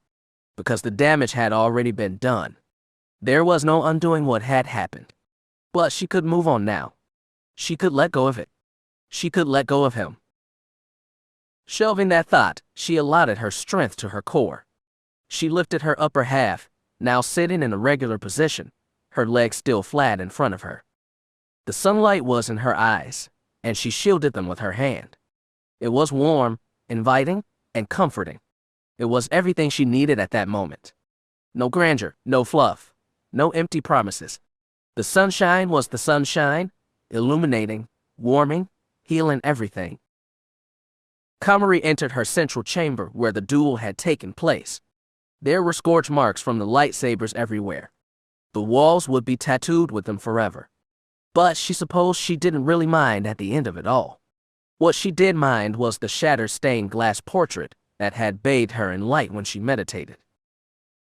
Because the damage had already been done. There was no undoing what had happened. But she could move on now. She could let go of it. She could let go of him. Shelving that thought, she allotted her strength to her core. She lifted her upper half, now sitting in a regular position, her legs still flat in front of her. The sunlight was in her eyes, and she shielded them with her hand. It was warm, inviting, and comforting. It was everything she needed at that moment. No grandeur, no fluff, no empty promises. The sunshine was the sunshine, illuminating, warming, healing everything. Komari entered her central chamber where the duel had taken place. There were scorch marks from the lightsabers everywhere. The walls would be tattooed with them forever. But she supposed she didn't really mind at the end of it all. What she did mind was the shattered stained glass portrait that had bathed her in light when she meditated.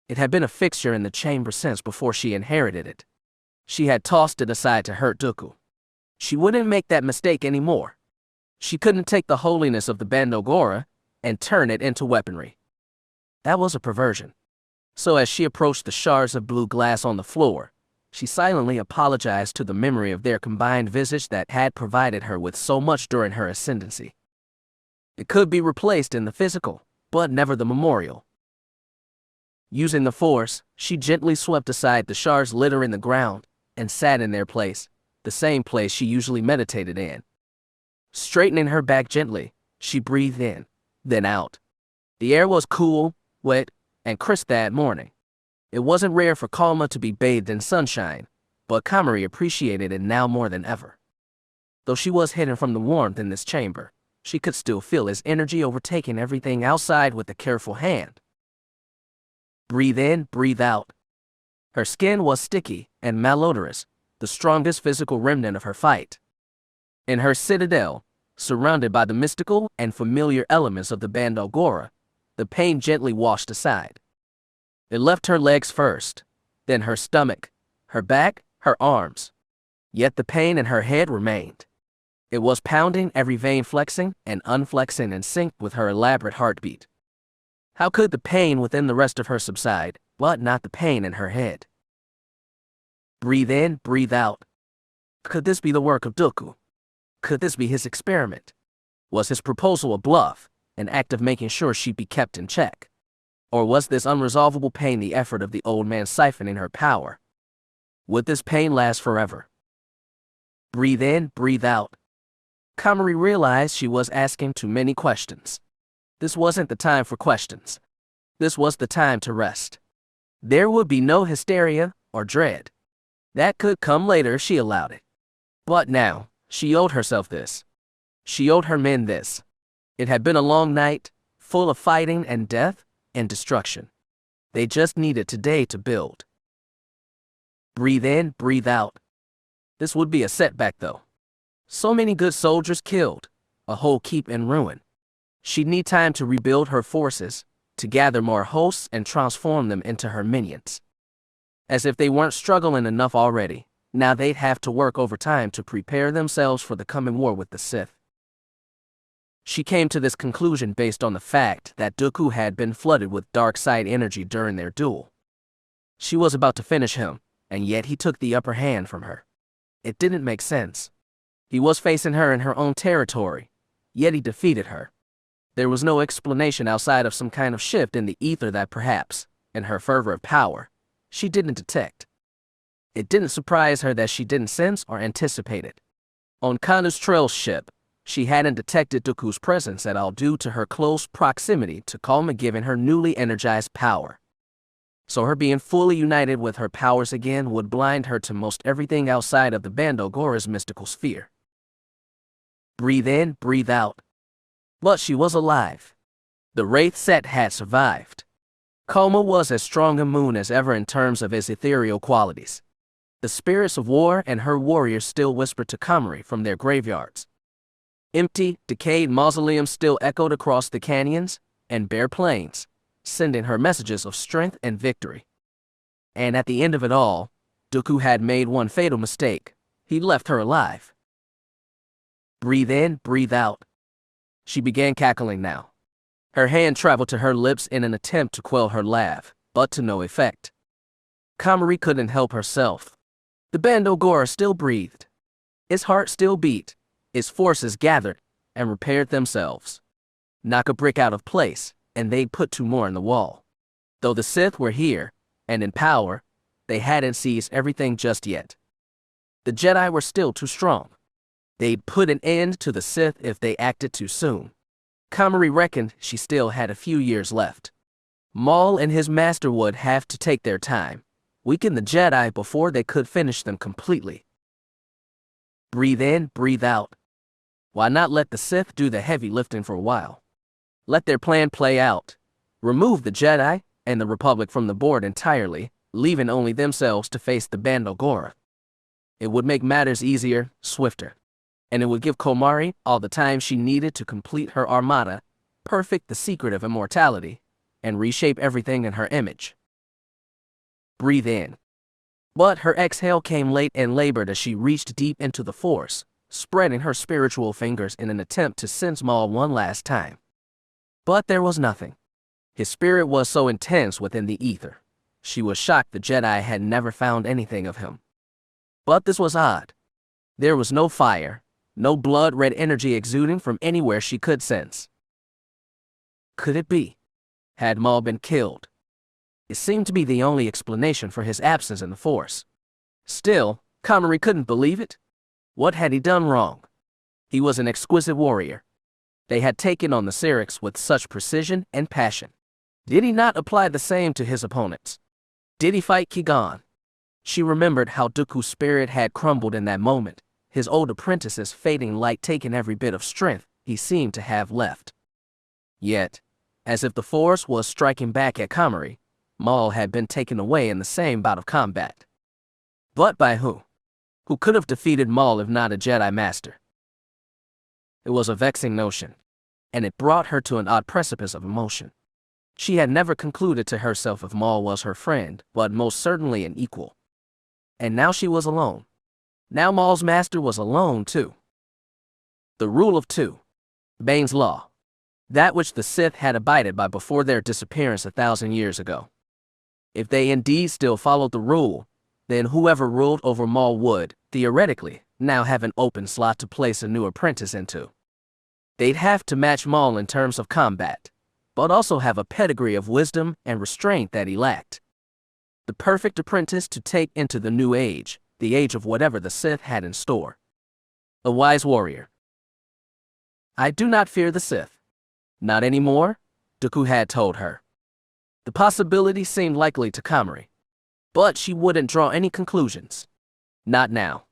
It had been a fixture in the chamber since before she inherited it. She had tossed it aside to hurt Dooku. She wouldn't make that mistake anymore. She couldn't take the holiness of the Bando Gora and turn it into weaponry. That was a perversion. So as she approached the shards of blue glass on the floor, she silently apologized to the memory of their combined visage that had provided her with so much during her ascendancy. It could be replaced in the physical, but never the memorial. Using the force, she gently swept aside the shards littering the ground and sat in their place, the same place she usually meditated in. Straightening her back gently, she breathed in, then out. The air was cool, wet, and crisp that morning. It wasn't rare for Kalma to be bathed in sunshine, but Komari appreciated it now more than ever. Though she was hidden from the warmth in this chamber, she could still feel his energy overtaking everything outside with a careful hand. Breathe in, breathe out. Her skin was sticky and malodorous, the strongest physical remnant of her fight. In her citadel, surrounded by the mystical and familiar elements of the Bando Gora, the pain gently washed aside. It left her legs first, then her stomach, her back, her arms. Yet the pain in her head remained. It was pounding, every vein flexing and unflexing in sync with her elaborate heartbeat. How could the pain within the rest of her subside, but not the pain in her head? Breathe in, breathe out. Could this be the work of Dooku? Could this be his experiment? Was his proposal a bluff, an act of making sure she'd be kept in check? Or was this unresolvable pain the effort of the old man siphoning her power? Would this pain last forever? Breathe in, breathe out. Komari realized she was asking too many questions. This wasn't the time for questions. This was the time to rest. There would be no hysteria or dread. That could come later, she allowed it. But now, she owed herself this. She owed her men this. It had been a long night, full of fighting and death and destruction. They just needed today to build. Breathe in, breathe out. This would be a setback though. So many good soldiers killed, a whole keep in ruin. She'd need time to rebuild her forces, to gather more hosts and transform them into her minions. As if they weren't struggling enough already, now they'd have to work overtime to prepare themselves for the coming war with the Sith. She came to this conclusion based on the fact that Dooku had been flooded with dark side energy during their duel. She was about to finish him, and yet he took the upper hand from her. It didn't make sense. He was facing her in her own territory, yet he defeated her. There was no explanation outside of some kind of shift in the ether that perhaps, in her fervor of power, she didn't detect. It didn't surprise her that she didn't sense or anticipate it. On Kanu's trail ship, She hadn't detected Dooku's presence at all due to her close proximity to Kalma giving her newly energized power. So her being fully united with her powers again would blind her to most everything outside of the Bando Gora's mystical sphere. Breathe in, breathe out. But she was alive. The Wraith set had survived. Kalma was as strong a moon as ever in terms of his ethereal qualities. The spirits of war and her warriors still whispered to Komari from their graveyards. Empty, decayed mausoleums still echoed across the canyons and bare plains, sending her messages of strength and victory. And at the end of it all, Dooku had made one fatal mistake. He left her alive. Breathe in, breathe out. She began cackling now. Her hand traveled to her lips in an attempt to quell her laugh, but to no effect. Komari couldn't help herself. The Bando Gora still breathed. Its heart still beat. Its forces gathered and repaired themselves. Knock a brick out of place, and they'd put two more in the wall. Though the Sith were here, and in power, they hadn't seized everything just yet. The Jedi were still too strong. They'd put an end to the Sith if they acted too soon. Komari reckoned she still had a few years left. Maul and his master would have to take their time, weaken the Jedi before they could finish them completely. Breathe in, breathe out. Why not let the Sith do the heavy lifting for a while? Let their plan play out. Remove the Jedi and the Republic from the board entirely, leaving only themselves to face the Bando Gora. It would make matters easier, swifter. And it would give Komari all the time she needed to complete her armada, perfect the secret of immortality, and reshape everything in her image. Breathe in. But her exhale came late and labored as she reached deep into the Force, spreading her spiritual fingers in an attempt to sense Maul one last time. But there was nothing. His spirit was so intense within the ether. She was shocked the Jedi had never found anything of him. But this was odd. There was no fire, no blood-red energy exuding from anywhere she could sense. Could it be? Had Maul been killed? It seemed to be the only explanation for his absence in the Force. Still, Komari couldn't believe it. What had he done wrong? He was an exquisite warrior. They had taken on the Syrinx with such precision and passion. Did he not apply the same to his opponents? Did he fight Qui-Gon? She remembered how Dooku's spirit had crumbled in that moment, his old apprentices fading like taking every bit of strength he seemed to have left. Yet, as if the Force was striking back at Komari, Maul had been taken away in the same bout of combat. But by who? Who could have defeated Maul if not a Jedi Master? It was a vexing notion, and it brought her to an odd precipice of emotion. She had never concluded to herself if Maul was her friend, but most certainly an equal. And now she was alone. Now Maul's master was alone too. The rule of two. Bane's law. That which the Sith had abided by before their disappearance 1,000 years ago. If they indeed still followed the rule, then whoever ruled over Maul would, theoretically, now have an open slot to place a new apprentice into. They'd have to match Maul in terms of combat, but also have a pedigree of wisdom and restraint that he lacked. The perfect apprentice to take into the new age, the age of whatever the Sith had in store. A wise warrior. I do not fear the Sith. Not anymore, Dooku had told her. The possibility seemed likely to Komari, but she wouldn't draw any conclusions. Not now.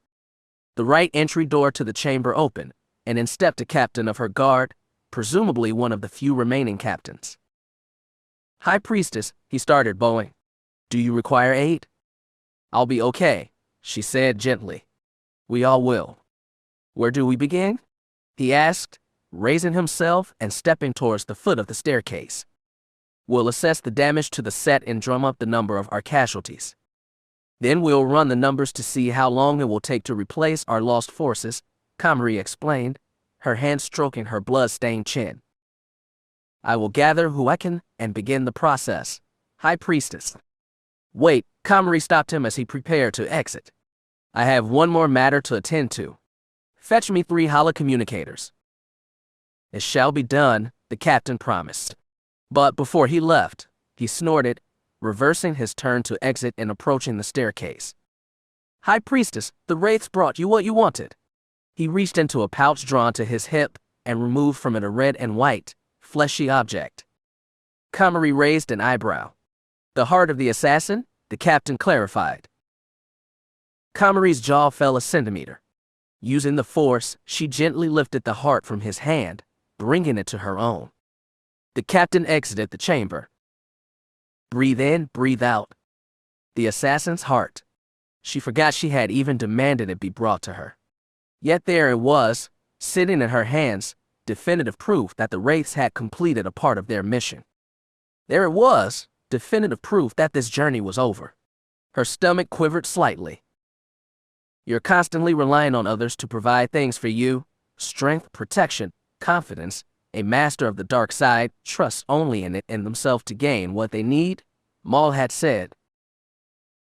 The right entry door to the chamber opened, and in stepped a captain of her guard, presumably one of the few remaining captains. High Priestess, he started bowing. Do you require aid? I'll be okay, she said gently. We all will. Where do we begin? He asked, raising himself and stepping towards the foot of the staircase. We'll assess the damage to the set and drum up the number of our casualties. Then we'll run the numbers to see how long it will take to replace our lost forces, Komari explained, her hand stroking her blood-stained chin. I will gather who I can and begin the process, High Priestess. Wait, Komari stopped him as he prepared to exit. I have one more matter to attend to. Fetch me 3 holocommunicators. It shall be done, the captain promised. But before he left, he snorted, reversing his turn to exit and approaching the staircase. High Priestess, the Wraiths brought you what you wanted. He reached into a pouch drawn to his hip and removed from it a red and white, fleshy object. Komari raised an eyebrow. The heart of the assassin, the captain clarified. Komari's jaw fell a centimeter. Using the force, she gently lifted the heart from his hand, bringing it to her own. The captain exited the chamber. Breathe in, breathe out. The assassin's heart. She forgot she had even demanded it be brought to her. Yet there it was, sitting in her hands, definitive proof that the wraiths had completed a part of their mission. There it was, definitive proof that this journey was over. Her stomach quivered slightly. You're constantly relying on others to provide things for you: strength, protection, confidence. A master of the dark side trusts only in it and themselves to gain what they need, Maul had said.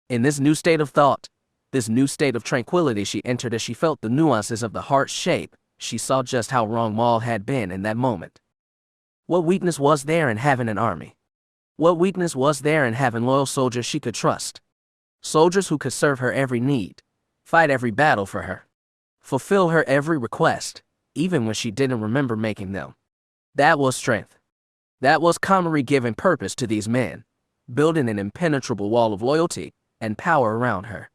In this new state of thought, this new state of tranquility she entered as she felt the nuances of the heart's shape, she saw just how wrong Maul had been in that moment. What weakness was there in having an army? What weakness was there in having loyal soldiers she could trust? Soldiers who could serve her every need, fight every battle for her, fulfill her every request, even when she didn't remember making them. That was strength. That was Komari giving purpose to these men, building an impenetrable wall of loyalty and power around her.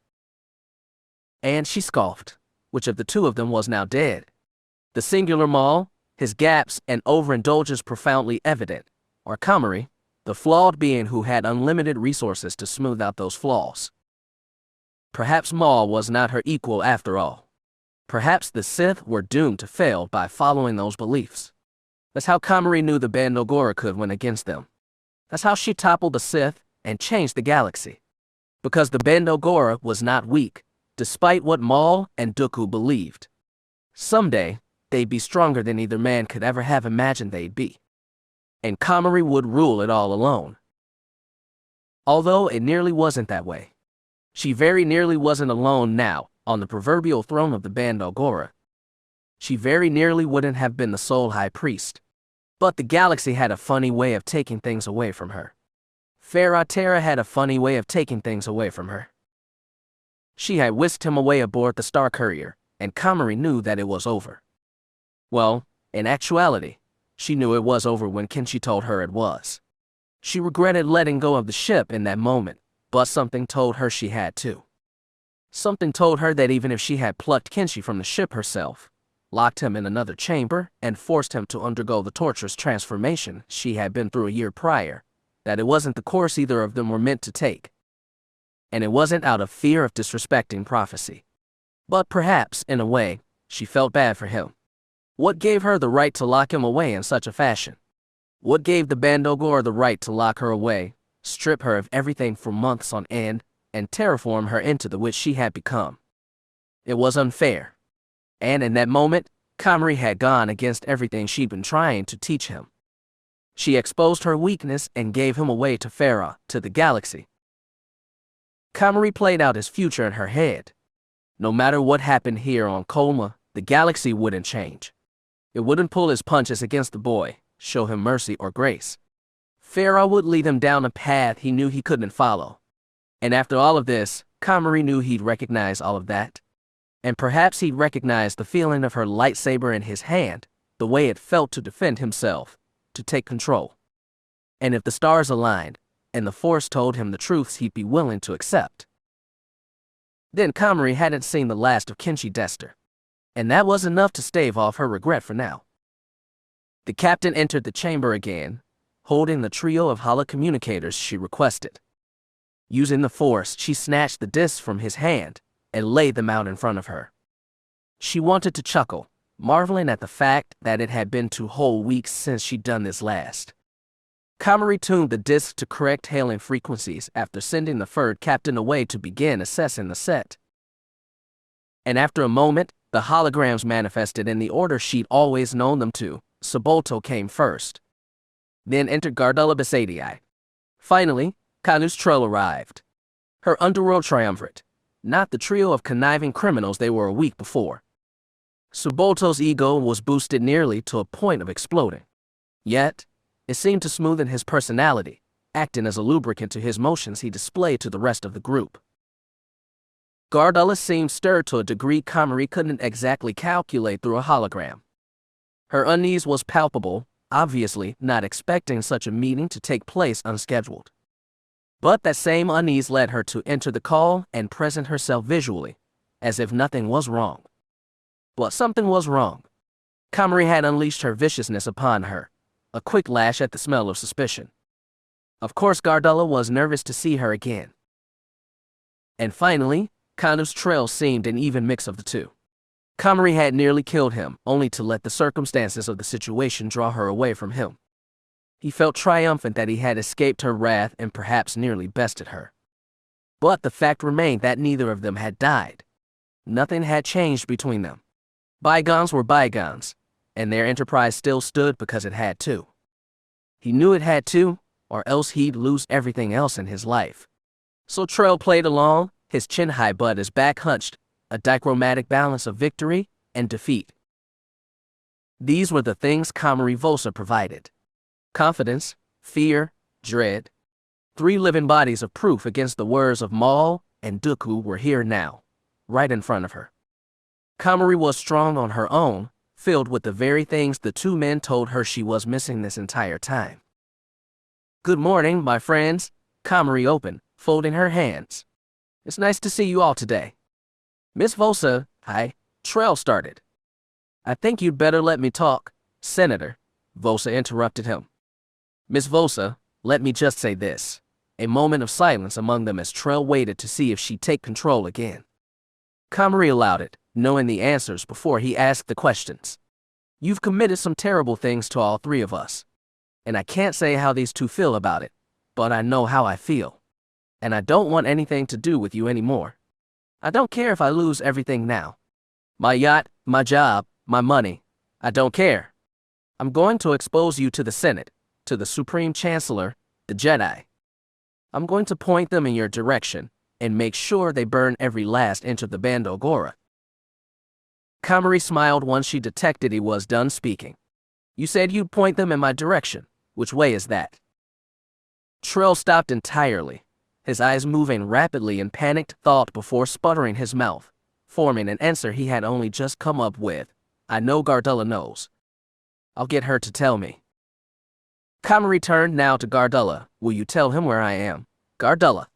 And she scoffed. Which of the two of them was now dead? The singular Maul, his gaps and overindulgence profoundly evident, or Komari, the flawed being who had unlimited resources to smooth out those flaws? Perhaps Maul was not her equal after all. Perhaps the Sith were doomed to fail by following those beliefs. That's how Komari knew the Bando Gora could win against them. That's how she toppled the Sith and changed the galaxy. Because the Bando Gora was not weak, despite what Maul and Dooku believed. Someday, they'd be stronger than either man could ever have imagined they'd be. And Komari would rule it all alone. Although it nearly wasn't that way. She very nearly wasn't alone now, on the proverbial throne of the Bando Gora. She very nearly wouldn't have been the sole high priest. But the galaxy had a funny way of taking things away from her. Feroh Tara had a funny way of taking things away from her. She had whisked him away aboard the Star Courier, and Komari knew that it was over. Well, in actuality, she knew it was over when Kenshi told her it was. She regretted letting go of the ship in that moment, but something told her she had to. Something told her that even if she had plucked Kenshi from the ship herself, locked him in another chamber, and forced him to undergo the torturous transformation she had been through a year prior, that it wasn't the course either of them were meant to take. And it wasn't out of fear of disrespecting prophecy. But perhaps, in a way, she felt bad for him. What gave her the right to lock him away in such a fashion? What gave the Bando Gora the right to lock her away, strip her of everything for months on end, and terraform her into the witch she had become? It was unfair. And in that moment, Komari had gone against everything she'd been trying to teach him. She exposed her weakness and gave him away to Feroh, to the galaxy. Komari played out his future in her head. No matter what happened here on Kolma, the galaxy wouldn't change. It wouldn't pull his punches against the boy, show him mercy or grace. Feroh would lead him down a path he knew he couldn't follow. And after all of this, Komari knew he'd recognize all of that. And perhaps he'd recognize the feeling of her lightsaber in his hand, the way it felt to defend himself, to take control. And if the stars aligned, and the Force told him the truths he'd be willing to accept, then Komari hadn't seen the last of Kenshi Dehstar. And that was enough to stave off her regret for now. The captain entered the chamber again, holding the trio of holocommunicators she requested. Using the Force, she snatched the discs from his hand and laid them out in front of her. She wanted to chuckle, marveling at the fact that it had been 2 whole weeks since she'd done this last. Komari tuned the disc to correct hailing frequencies after sending the third captain away to begin assessing the set. And after a moment, the holograms manifested in the order she'd always known them to. Subolto came first. Then entered Gardella Besadii. Finally, Kanus Trull arrived. Her underworld triumvirate, not the trio of conniving criminals they were a week before. Subolto's ego was boosted nearly to a point of exploding. Yet, it seemed to smoothen his personality, acting as a lubricant to his motions he displayed to the rest of the group. Gardella seemed stirred to a degree Komari couldn't exactly calculate through a hologram. Her unease was palpable, obviously not expecting such a meeting to take place unscheduled. But that same unease led her to enter the call and present herself visually, as if nothing was wrong. But something was wrong. Komari had unleashed her viciousness upon her, a quick lash at the smell of suspicion. Of course, Gardella was nervous to see her again. And finally, Kanu's trail seemed an even mix of the two. Komari had nearly killed him, only to let the circumstances of the situation draw her away from him. He felt triumphant that he had escaped her wrath and perhaps nearly bested her. But the fact remained that neither of them had died. Nothing had changed between them. Bygones were bygones, and their enterprise still stood because it had to. He knew it had to, or else he'd lose everything else in his life. So Trail played along, his chin high but his back hunched, a dichromatic balance of victory and defeat. These were the things Komari Vosa provided. Confidence, fear, dread. 3 living bodies of proof against the words of Maul and Dooku were here now, right in front of her. Komari was strong on her own, filled with the very things the 2 men told her she was missing this entire time. "Good morning, my friends," Komari opened, folding her hands. "It's nice to see you all today." "Miss Vosa," Trail started. "I think you'd better let me talk, Senator," Vosa interrupted him. "Miss Vosa, let me just say this." A moment of silence among them as Trail waited to see if she'd take control again. Komari allowed it, knowing the answers before he asked the questions. "You've committed some terrible things to all 3 of us. And I can't say how these 2 feel about it, but I know how I feel. And I don't want anything to do with you anymore. I don't care if I lose everything now. My yacht, my job, my money. I don't care. I'm going to expose you to the Senate, to the Supreme Chancellor, the Jedi. I'm going to point them in your direction and make sure they burn every last inch of the Bando Gora." Komari smiled once she detected he was done speaking. "You said you'd point them in my direction. Which way is that?" Trail stopped entirely, his eyes moving rapidly in panicked thought before sputtering his mouth, forming an answer he had only just come up with. "I know Gardella knows. I'll get her to tell me." Komari turned now to Gardella. "Will you tell him where I am, Gardella?"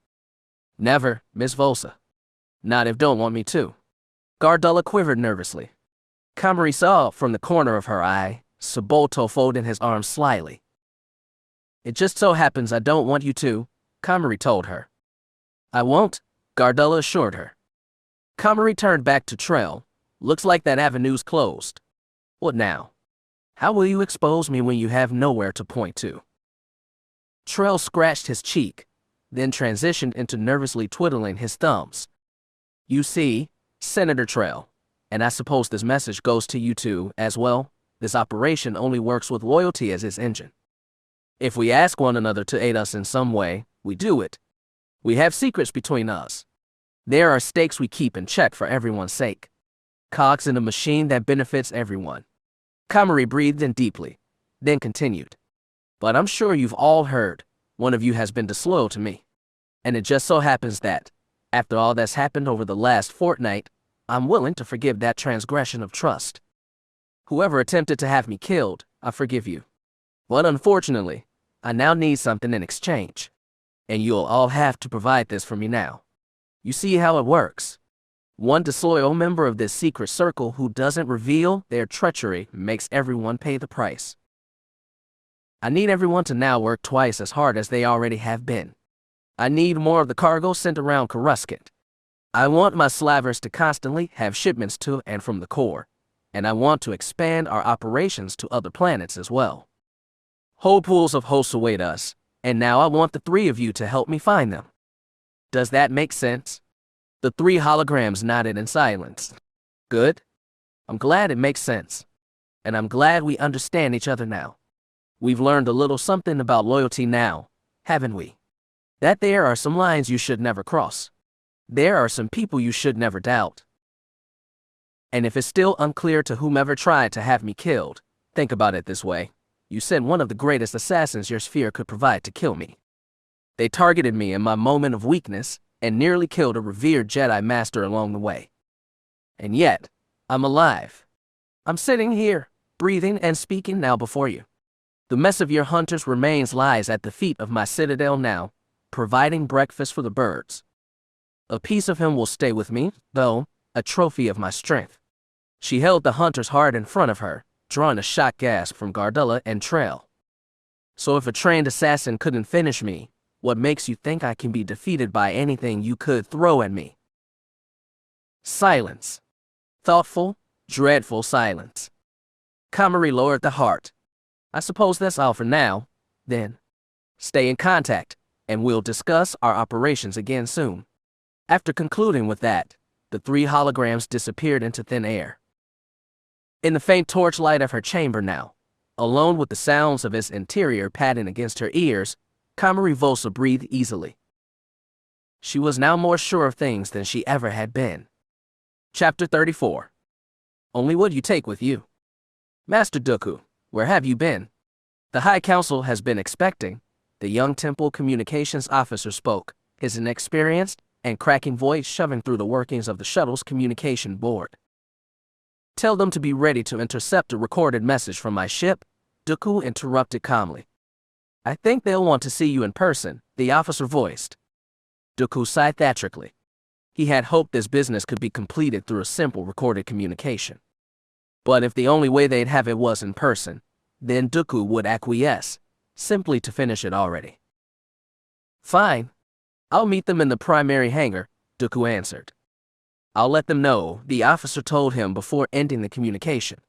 "Never, Miss Vosa. Not if don't want me to." Gardella quivered nervously. Komari saw from the corner of her eye, Sabolto folding his arms slyly. "It just so happens I don't want you to," Komari told her. "I won't," Gardella assured her. Komari turned back to Trail. "Looks like that avenue's closed. What now? How will you expose me when you have nowhere to point to?" Trail scratched his cheek, then transitioned into nervously twiddling his thumbs. "You see, Senator Trail, and I suppose this message goes to you too, as well, this operation only works with loyalty as its engine. If we ask one another to aid us in some way, we do it. We have secrets between us. There are stakes we keep in check for everyone's sake. Cogs in a machine that benefits everyone." Komari breathed in deeply, then continued. "But I'm sure you've all heard, one of you has been disloyal to me. And it just so happens that, after all that's happened over the last fortnight, I'm willing to forgive that transgression of trust. Whoever attempted to have me killed, I forgive you. But unfortunately, I now need something in exchange. And you'll all have to provide this for me now. You see how it works. One disloyal member of this secret circle who doesn't reveal their treachery makes everyone pay the price. I need everyone to now work twice as hard as they already have been. I need more of the cargo sent around Coruscant. I want my slavers to constantly have shipments to and from the core, and I want to expand our operations to other planets as well. Whole pools of hosts await us, and now I want the 3 of you to help me find them. Does that make sense?" The 3 holograms nodded in silence. "Good. I'm glad it makes sense. And I'm glad we understand each other now. We've learned a little something about loyalty now, haven't we? That there are some lines you should never cross. There are some people you should never doubt. And if it's still unclear to whomever tried to have me killed, think about it this way. You sent one of the greatest assassins your sphere could provide to kill me. They targeted me in my moment of weakness, and nearly killed a revered Jedi Master along the way. And yet, I'm alive. I'm sitting here, breathing and speaking now before you. The mess of your hunter's remains lies at the feet of my citadel now, providing breakfast for the birds. A piece of him will stay with me, though, a trophy of my strength. She held the hunter's heart in front of her, drawing a shocked gasp from Gardella and Trail. So if a trained assassin couldn't finish me, what makes you think I can be defeated by anything you could throw at me? Silence. Thoughtful, dreadful silence. Komari lowered the heart. I suppose that's all for now, then. Stay in contact, and we'll discuss our operations again soon. After concluding with that, the 3 holograms disappeared into thin air. In the faint torchlight of her chamber now, alone with the sounds of its interior padding against her ears, Komari Vosa breathed easily. She was now more sure of things than she ever had been. Chapter 34. Only what you take with you. Master Dooku, where have you been? The High Council has been expecting, the young Temple communications officer spoke, his inexperienced and cracking voice shoving through the workings of the shuttle's communication board. Tell them to be ready to intercept a recorded message from my ship, Dooku interrupted calmly. I think they'll want to see you in person, the officer voiced. Dooku sighed theatrically. He had hoped this business could be completed through a simple recorded communication. But if the only way they'd have it was in person, then Dooku would acquiesce, simply to finish it already. Fine. I'll meet them in the primary hangar, Dooku answered. I'll let them know, the officer told him before ending the communication.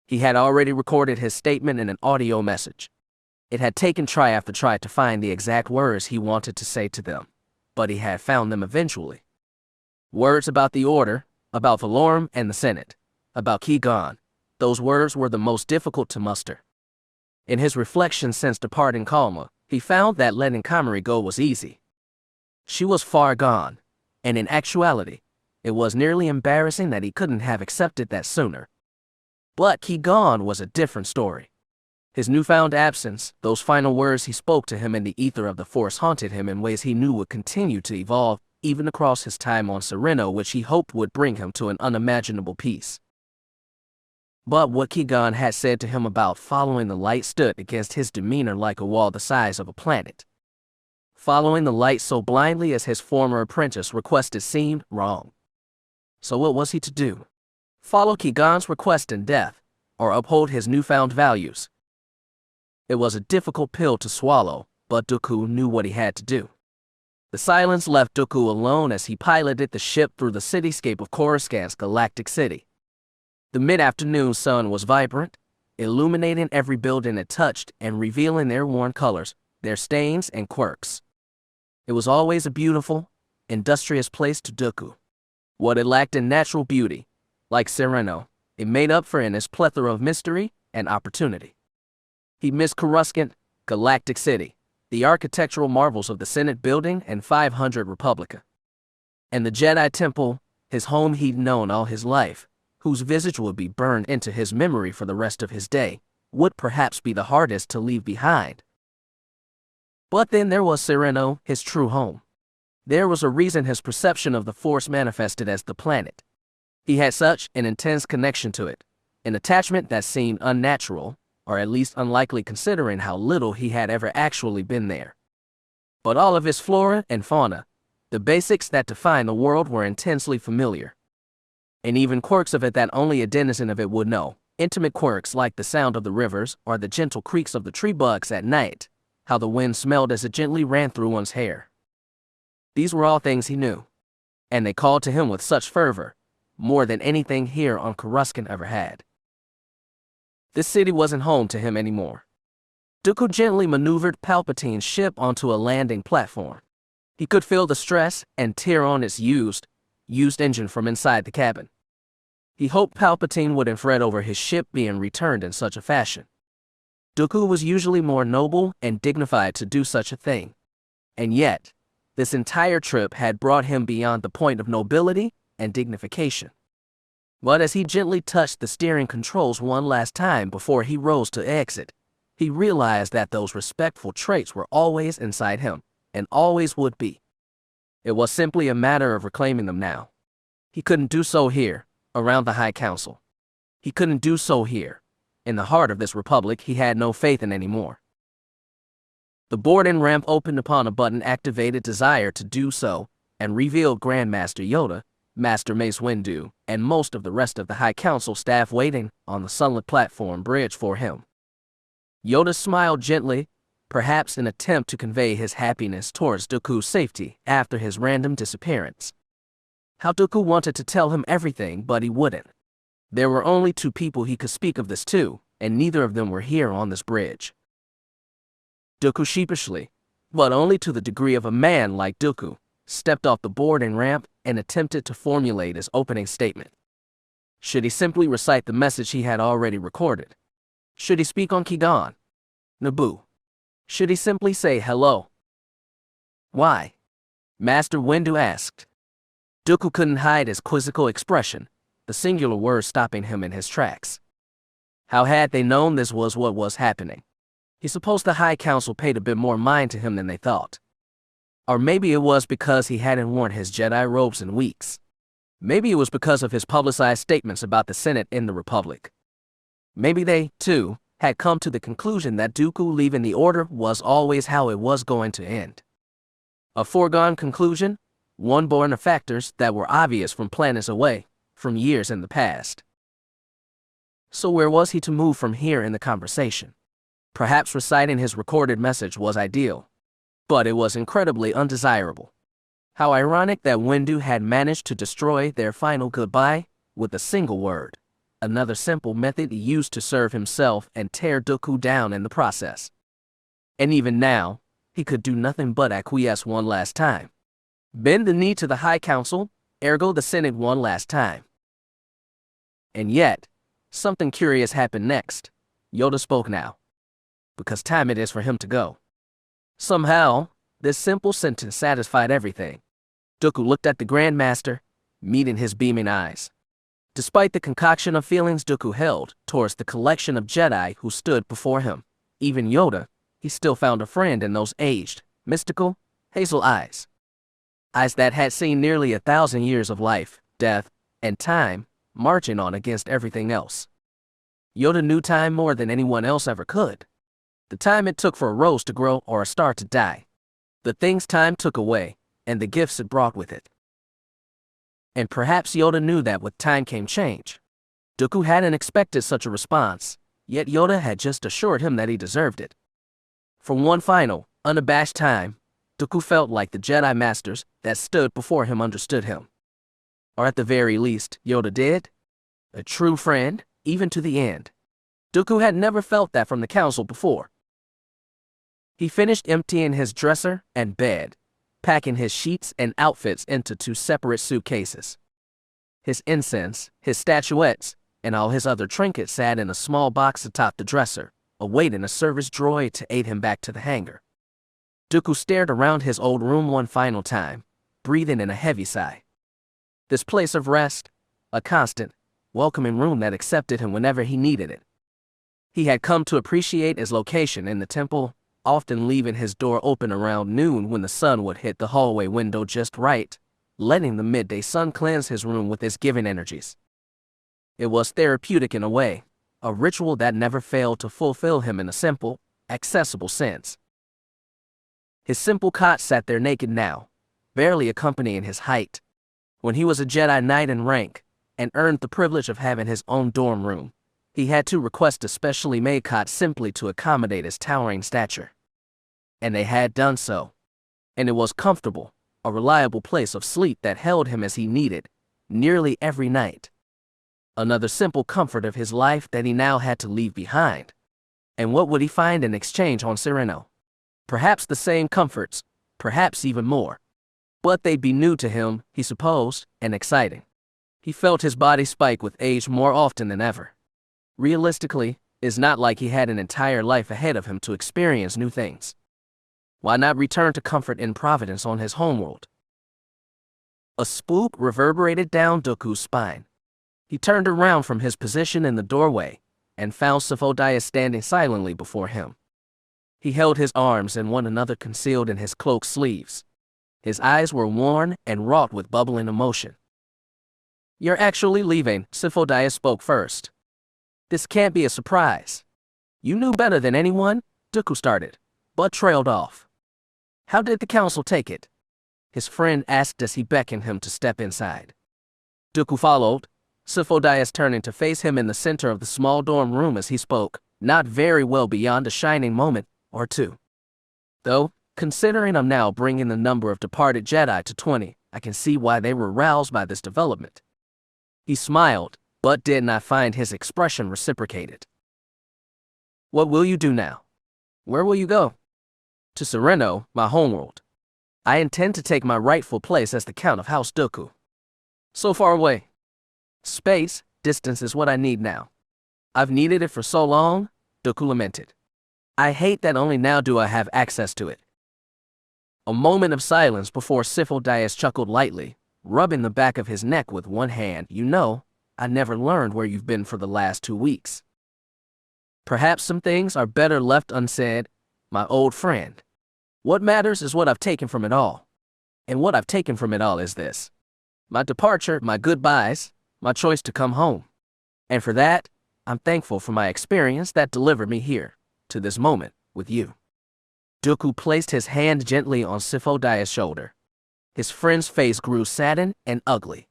He had already recorded his statement in an audio message. It had taken try after try to find the exact words he wanted to say to them, but he had found them eventually. Words about the Order, about Valorum and the Senate, about Qui-Gon. Those words were the most difficult to muster. In his reflections since departing Kalma, he found that letting Komari go was easy. She was far gone, and in actuality, it was nearly embarrassing that he couldn't have accepted that sooner. But Qui-Gon was a different story. His newfound absence, those final words he spoke to him in the ether of the Force haunted him in ways he knew would continue to evolve, even across his time on Sereno, which he hoped would bring him to an unimaginable peace. But what Qui-Gon had said to him about following the light stood against his demeanor like a wall the size of a planet. Following the light so blindly as his former apprentice requested seemed wrong. So what was he to do? Follow Qui-Gon's request in death, or uphold his newfound values? It was a difficult pill to swallow, but Dooku knew what he had to do. The silence left Dooku alone as he piloted the ship through the cityscape of Coruscant's galactic city. The mid-afternoon sun was vibrant, illuminating every building it touched and revealing their worn colors, their stains and quirks. It was always a beautiful, industrious place to Dooku. What it lacked in natural beauty, like Sereno, it made up for in its plethora of mystery and opportunity. He missed Coruscant, Galactic City, the architectural marvels of the Senate building and 500 Republica. And the Jedi Temple, his home he'd known all his life, whose visage would be burned into his memory for the rest of his day, would perhaps be the hardest to leave behind. But then there was Sereno, his true home. There was a reason his perception of the Force manifested as the planet. He had such an intense connection to it, an attachment that seemed unnatural, or at least unlikely considering how little he had ever actually been there. But all of his flora and fauna, the basics that define the world, were intensely familiar. And even quirks of it that only a denizen of it would know, intimate quirks like the sound of the rivers or the gentle creaks of the tree bugs at night, how the wind smelled as it gently ran through one's hair. These were all things he knew, and they called to him with such fervor, more than anything here on Coruscant ever had. This city wasn't home to him anymore. Dooku gently maneuvered Palpatine's ship onto a landing platform. He could feel the stress and tear on its used engine from inside the cabin. He hoped Palpatine wouldn't fret over his ship being returned in such a fashion. Dooku was usually more noble and dignified to do such a thing. And yet, this entire trip had brought him beyond the point of nobility and dignification. But as he gently touched the steering controls one last time before he rose to exit, he realized that those respectful traits were always inside him, and always would be. It was simply a matter of reclaiming them now. He couldn't do so here, around the High Council. He couldn't do so here. In the heart of this republic he had no faith in anymore. The boarding ramp opened upon a button activated desire to do so, and revealed Grand Master Yoda, Master Mace Windu, and most of the rest of the High Council staff waiting on the sunlit platform bridge for him. Yoda smiled gently, perhaps in an attempt to convey his happiness towards Dooku's safety after his random disappearance. How Dooku wanted to tell him everything, but he wouldn't. There were only two people he could speak of this to, and neither of them were here on this bridge. Dooku sheepishly, but only to the degree of a man like Dooku, stepped off the boarding ramp and attempted to formulate his opening statement. Should he simply recite the message he had already recorded? Should he speak on Qui-Gon? Naboo? Should he simply say hello? Why? Master Windu asked. Dooku couldn't hide his quizzical expression, the singular word stopping him in his tracks. How had they known this was what was happening? He supposed the High Council paid a bit more mind to him than they thought. Or maybe it was because he hadn't worn his Jedi robes in weeks. Maybe it was because of his publicized statements about the Senate in the Republic. Maybe they, too, had come to the conclusion that Dooku leaving the Order was always how it was going to end. A foregone conclusion, one born of factors that were obvious from planets away, from years in the past. So where was he to move from here in the conversation? Perhaps reciting his recorded message was ideal, but it was incredibly undesirable. How ironic that Windu had managed to destroy their final goodbye with a single word, another simple method he used to serve himself and tear Dooku down in the process. And even now, he could do nothing but acquiesce one last time. Bend the knee to the High Council, ergo the Senate one last time. And yet, something curious happened next. Yoda spoke now. Because time it is for him to go. Somehow, this simple sentence satisfied everything. Dooku looked at the Grand Master, meeting his beaming eyes. Despite the concoction of feelings Dooku held towards the collection of Jedi who stood before him, even Yoda, he still found a friend in those aged, mystical, hazel eyes. Eyes that had seen nearly 1,000 years of life, death, and time marching on against everything else. Yoda knew time more than anyone else ever could. The time it took for a rose to grow or a star to die. The things time took away, and the gifts it brought with it. And perhaps Yoda knew that with time came change. Dooku hadn't expected such a response, yet Yoda had just assured him that he deserved it. For one final, unabashed time, Dooku felt like the Jedi Masters that stood before him understood him. Or at the very least, Yoda did. A true friend, even to the end. Dooku had never felt that from the Council before. He finished emptying his dresser and bed, packing his sheets and outfits into 2 separate suitcases. His incense, his statuettes, and all his other trinkets sat in a small box atop the dresser, awaiting a service droid to aid him back to the hangar. Dooku stared around his old room one final time, breathing in a heavy sigh. This place of rest, a constant, welcoming room that accepted him whenever he needed it. He had come to appreciate its location in the temple, often leaving his door open around noon when the sun would hit the hallway window just right, letting the midday sun cleanse his room with its giving energies. It was therapeutic in a way, a ritual that never failed to fulfill him in a simple, accessible sense. His simple cot sat there naked now, barely accompanying his height. When he was a Jedi Knight in rank, and earned the privilege of having his own dorm room, he had to request a specially made cot simply to accommodate his towering stature. And they had done so. And it was comfortable, a reliable place of sleep that held him as he needed, nearly every night. Another simple comfort of his life that he now had to leave behind. And what would he find in exchange on Sereno? Perhaps the same comforts, perhaps even more. But they'd be new to him, he supposed, and exciting. He felt his body spike with age more often than ever. Realistically, it's not like he had an entire life ahead of him to experience new things. Why not return to comfort in Providence on his homeworld? A spook reverberated down Dooku's spine. He turned around from his position in the doorway and found Sephodaya standing silently before him. He held his arms and one another concealed in his cloak sleeves. His eyes were worn and wrought with bubbling emotion. "You're actually leaving," Sifo spoke first. "This can't be a surprise." "You knew better than anyone," Dooku started, but trailed off. "How did the council take it?" his friend asked as he beckoned him to step inside. Dooku followed, Sifo turning to face him in the center of the small dorm room as he spoke, not very well beyond a shining moment or two. "Though, considering I'm now bringing the number of departed Jedi to 20, I can see why they were roused by this development." He smiled, but did not find his expression reciprocated. "What will you do now? Where will you go?" "To Sereno, my homeworld. I intend to take my rightful place as the Count of House Dooku." "So far away." "Space, distance is what I need now. I've needed it for so long," Dooku lamented. "I hate that only now do I have access to it." A moment of silence before Sifo chuckled lightly, rubbing the back of his neck with one hand. "You know, I never learned where you've been for the last 2 weeks. Perhaps some things are better left unsaid, my old friend. What matters is what I've taken from it all. And what I've taken from it all is this: my departure, my goodbyes, my choice to come home. And for that, I'm thankful for my experience that delivered me here, to this moment, with you." Dooku placed his hand gently on Sifo shoulder. His friend's face grew saddened and ugly.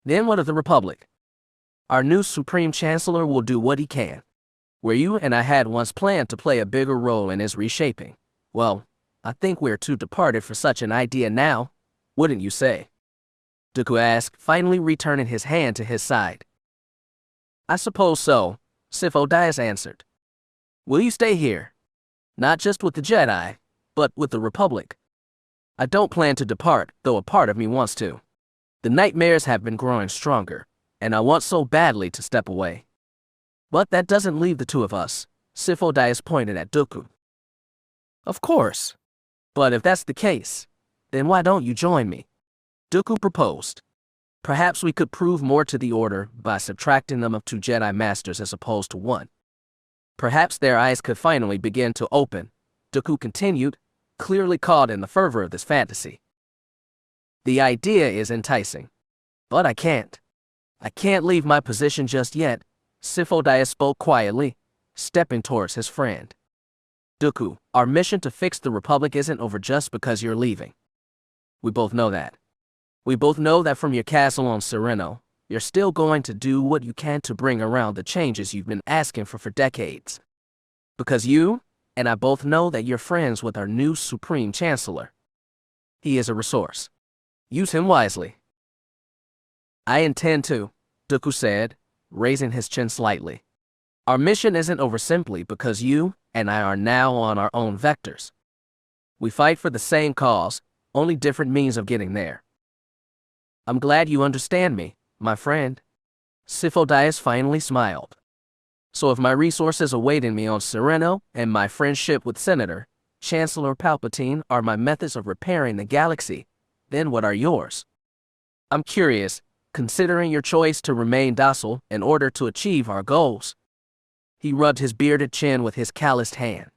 "Then what of the Republic? Our new Supreme Chancellor will do what he can. Where you and I had once planned to play a bigger role in his reshaping, well, I think we're too departed for such an idea now, wouldn't you say?" Dooku asked, finally returning his hand to his side. "I suppose so," Sifo answered. "Will you stay here? Not just with the Jedi, but with the Republic?" "I don't plan to depart, though a part of me wants to. The nightmares have been growing stronger, and I want so badly to step away. But that doesn't leave the two of us," Sifo pointed at Dooku. "Of course. But if that's the case, then why don't you join me?" Dooku proposed. "Perhaps we could prove more to the Order by subtracting them of 2 Jedi Masters as opposed to 1. Perhaps their eyes could finally begin to open," Dooku continued, clearly caught in the fervor of this fantasy. "The idea is enticing. But I can't. I can't leave my position just yet," Sifo spoke quietly, stepping towards his friend. "Dooku, our mission to fix the Republic isn't over just because you're leaving. We both know that. We both know that from your castle on Sereno, you're still going to do what you can to bring around the changes you've been asking for decades. Because you and I both know that you're friends with our new Supreme Chancellor. He is a resource. Use him wisely." "I intend to," Dooku said, raising his chin slightly. "Our mission isn't over simply because you and I are now on our own vectors. We fight for the same cause, only different means of getting there." "I'm glad you understand me, my friend." Sifo finally smiled. "So if my resources awaiting me on Sereno and my friendship with Chancellor Palpatine are my methods of repairing the galaxy, then what are yours? I'm curious, considering your choice to remain docile in order to achieve our goals." He rubbed his bearded chin with his calloused hand.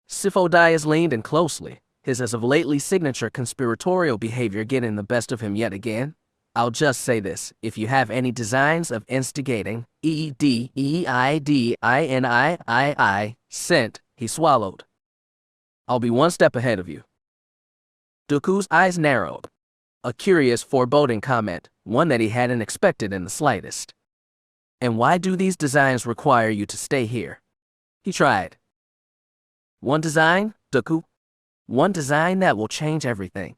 Sifo leaned in closely, his as of lately signature conspiratorial behavior getting the best of him yet again. "I'll just say this: if you have any designs of instigating, sent," he swallowed, "I'll be one step ahead of you." Dooku's eyes narrowed. A curious, foreboding comment, one that he hadn't expected in the slightest. "And why do these designs require you to stay here?" he tried. "One design, Dooku. One design that will change everything.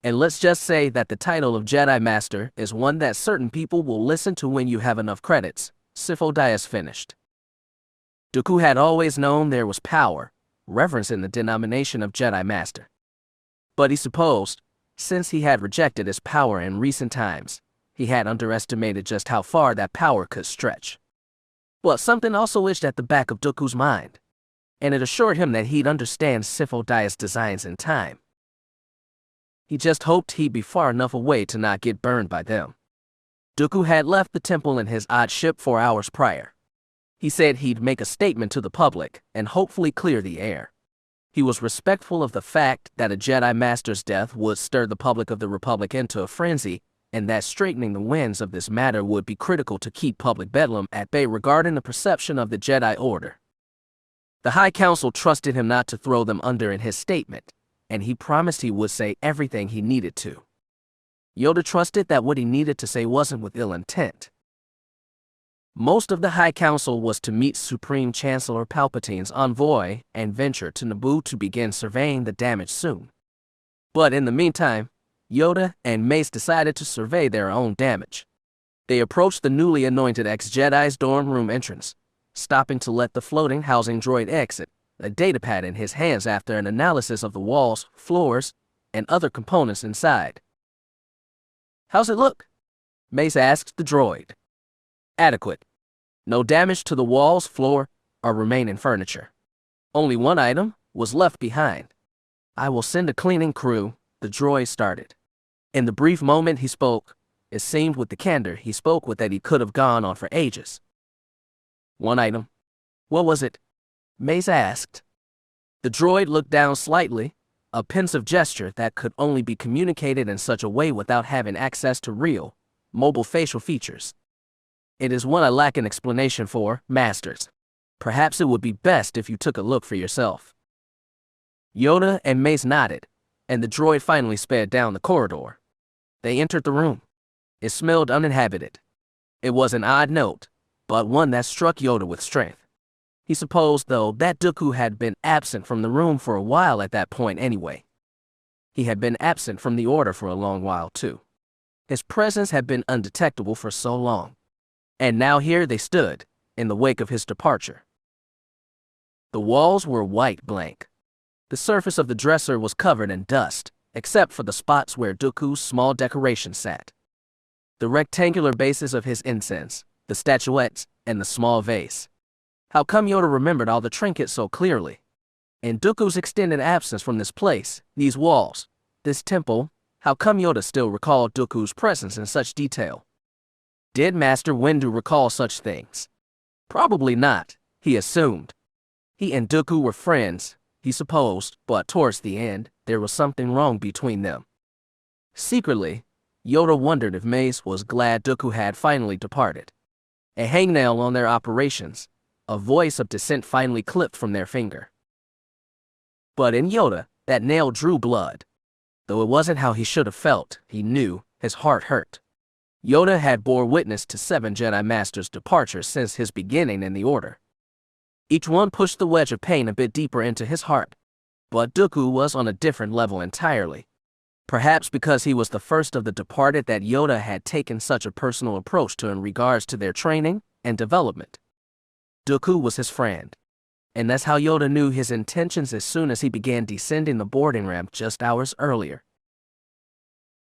And let's just say that the title of Jedi Master is one that certain people will listen to when you have enough credits," Sifo finished. Dooku had always known there was power, reverence in the denomination of Jedi Master. But he supposed, since he had rejected his power in recent times, he had underestimated just how far that power could stretch. But something also itched at the back of Dooku's mind, and it assured him that he'd understand Sifo designs in time. He just hoped he'd be far enough away to not get burned by them. Dooku had left the temple in his odd ship 4 hours prior. He said he'd make a statement to the public and hopefully clear the air. He was respectful of the fact that a Jedi Master's death would stir the public of the Republic into a frenzy, and that straightening the winds of this matter would be critical to keep public bedlam at bay regarding the perception of the Jedi Order. The High Council trusted him not to throw them under in his statement, and he promised he would say everything he needed to. Yoda trusted that what he needed to say wasn't with ill intent. Most of the High Council was to meet Supreme Chancellor Palpatine's envoy and venture to Naboo to begin surveying the damage soon. But in the meantime, Yoda and Mace decided to survey their own damage. They approached the newly anointed ex-Jedi's dorm room entrance, stopping to let the floating housing droid exit, a datapad in his hands after an analysis of the walls, floors, and other components inside. "How's it look?" Mace asked the droid. "Adequate. No damage to the walls, floor, or remaining furniture. Only one item was left behind. I will send a cleaning crew," the droid started. In the brief moment he spoke, it seemed with the candor he spoke with that he could have gone on for ages. "One item. What was it?" Mace asked. The droid looked down slightly, a pensive gesture that could only be communicated in such a way without having access to real, mobile facial features. "It is one I lack an explanation for, Masters. Perhaps it would be best if you took a look for yourself." Yoda and Mace nodded, and the droid finally sped down the corridor. They entered the room. It smelled uninhabited. It was an odd note, but one that struck Yoda with strength. He supposed, though, that Dooku had been absent from the room for a while at that point anyway. He had been absent from the Order for a long while, too. His presence had been undetectable for so long. And now here they stood, in the wake of his departure. The walls were white blank. The surface of the dresser was covered in dust, except for the spots where Dooku's small decoration sat. The rectangular bases of his incense, the statuettes, and the small vase. How come Yoda remembered all the trinkets so clearly? In Dooku's extended absence from this place, these walls, this temple, how come Yoda still recalled Dooku's presence in such detail? Did Master Windu recall such things? Probably not, he assumed. He and Dooku were friends, he supposed, but towards the end, there was something wrong between them. Secretly, Yoda wondered if Mace was glad Dooku had finally departed. A hangnail on their operations, a voice of dissent finally clipped from their finger. But in Yoda, that nail drew blood. Though it wasn't how he should have felt, he knew, his heart hurt. Yoda had bore witness to 7 Jedi Masters' departures since his beginning in the Order. Each one pushed the wedge of pain a bit deeper into his heart, but Dooku was on a different level entirely. Perhaps because he was the first of the departed that Yoda had taken such a personal approach to in regards to their training and development. Dooku was his friend, and that's how Yoda knew his intentions as soon as he began descending the boarding ramp just hours earlier.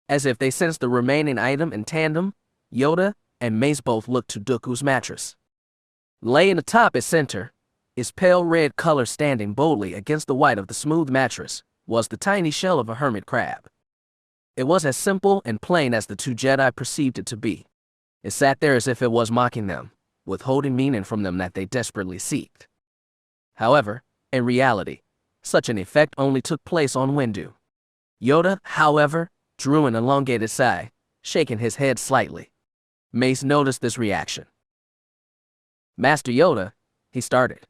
As if they sensed the remaining item in tandem, Yoda and Mace both looked to Dooku's mattress. Laying atop its center, its pale red color standing boldly against the white of the smooth mattress, was the tiny shell of a hermit crab. It was as simple and plain as the two Jedi perceived it to be. It sat there as if it was mocking them, withholding meaning from them that they desperately sought. However, in reality, such an effect only took place on Windu. Yoda, however, drew an elongated sigh, shaking his head slightly. Mace noticed this reaction. "Master Yoda," he started.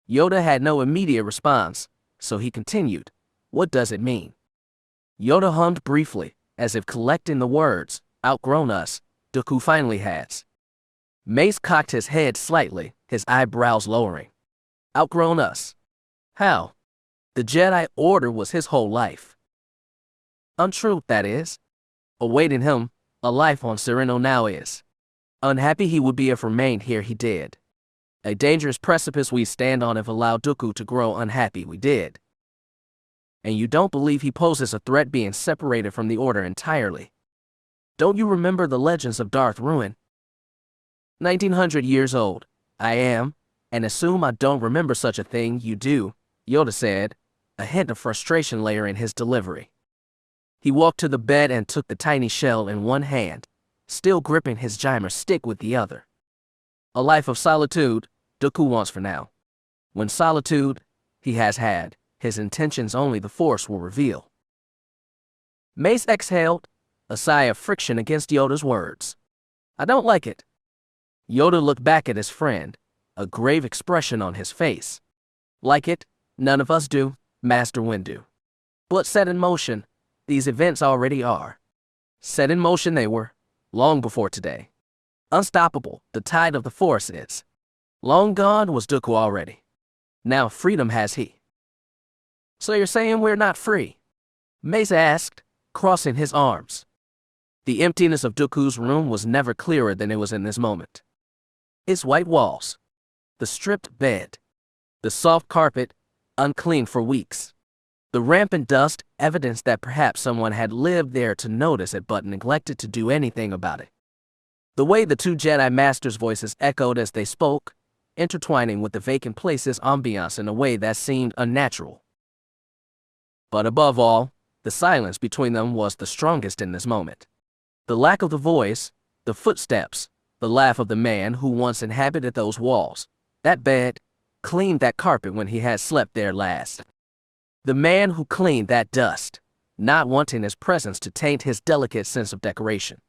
Yoda had no immediate response, so he continued, "What does it mean?" Yoda hummed briefly, as if collecting the words, "Outgrown us, Dooku finally has." Mace cocked his head slightly, his eyebrows lowering. "Outgrown us? How? The Jedi Order was his whole life." "Untrue, that is. Awaiting him, a life on Sereno now is. Unhappy he would be if remained here he did. A dangerous precipice we stand on if allowed Dooku to grow unhappy we did. And you don't believe he poses a threat being separated from the Order entirely. Don't you remember the legends of Darth Ruin? 1900 years old, I am, and assume I don't remember such a thing, you do," Yoda said, a hint of frustration layering his delivery. He walked to the bed and took the tiny shell in one hand, still gripping his Jaimer stick with the other. "A life of solitude, Dooku wants for now. When solitude, he has had, his intentions only the Force will reveal. Mace exhaled, a sigh of friction against Yoda's words. I don't like it. Yoda looked back at his friend, a grave expression on his face. Like it? None of us do, Master Windu. But set in motion, these events already are. Set in motion they were, long before today. Unstoppable, the tide of the Force is. Long gone was Dooku already. Now freedom has he. So you're saying we're not free? Mace asked, crossing his arms. The emptiness of Dooku's room was never clearer than it was in this moment. Its white walls, the stripped bed, the soft carpet, unclean for weeks. The rampant dust, evidence that perhaps someone had lived there to notice it but neglected to do anything about it. The way the two Jedi Masters' voices echoed as they spoke, intertwining with the vacant place's ambiance in a way that seemed unnatural. But above all, the silence between them was the strongest in this moment. The lack of the voice, the footsteps, the laugh of the man who once inhabited those walls, that bed, cleaned that carpet when he had slept there last. The man who cleaned that dust, not wanting his presence to taint his delicate sense of decoration.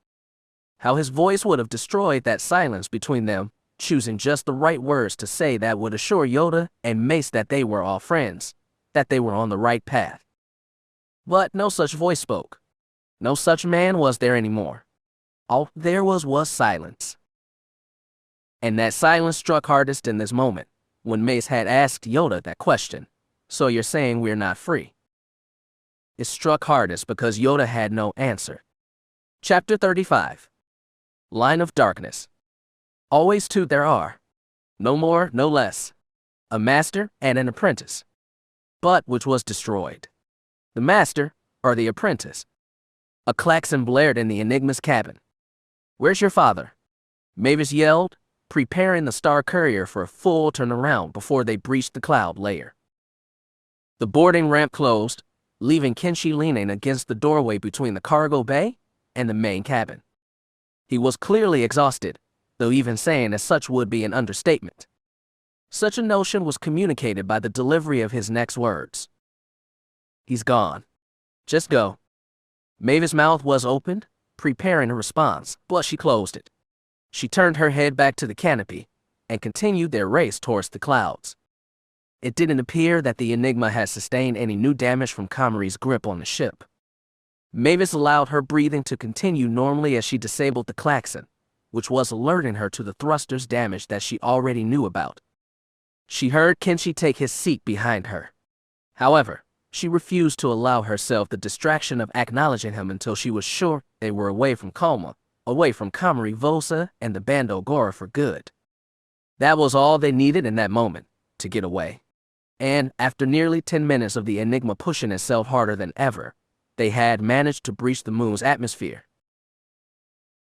How his voice would have destroyed that silence between them, choosing just the right words to say that would assure Yoda and Mace that they were all friends, that they were on the right path. But no such voice spoke. No such man was there anymore. All there was silence. And that silence struck hardest in this moment, when Mace had asked Yoda that question. So you're saying we're not free? It struck hardest because Yoda had no answer. Chapter 35. Line of Darkness. Always two there are. No more, no less. A master and an apprentice. But which was destroyed? The master or the apprentice? A klaxon blared in the Enigma's cabin. Where's your father? Mavis yelled, preparing the Star Courier for a full turnaround before they breached the cloud layer. The boarding ramp closed, leaving Kenshi leaning against the doorway between the cargo bay and the main cabin. He was clearly exhausted, though even saying as such would be an understatement. Such a notion was communicated by the delivery of his next words. He's gone. Just go. Mavis' mouth was opened, preparing a response, but she closed it. She turned her head back to the canopy and continued their race towards the clouds. It didn't appear that the Enigma had sustained any new damage from Komari's grip on the ship. Mavis allowed her breathing to continue normally as she disabled the klaxon, which was alerting her to the thruster's damage that she already knew about. She heard Kenshi take his seat behind her. However, she refused to allow herself the distraction of acknowledging him until she was sure they were away from Kalma, away from Komari Vosa and the Bando Gora for good. That was all they needed in that moment, to get away. And, after nearly 10 minutes of the Enigma pushing itself harder than ever, they had managed to breach the moon's atmosphere.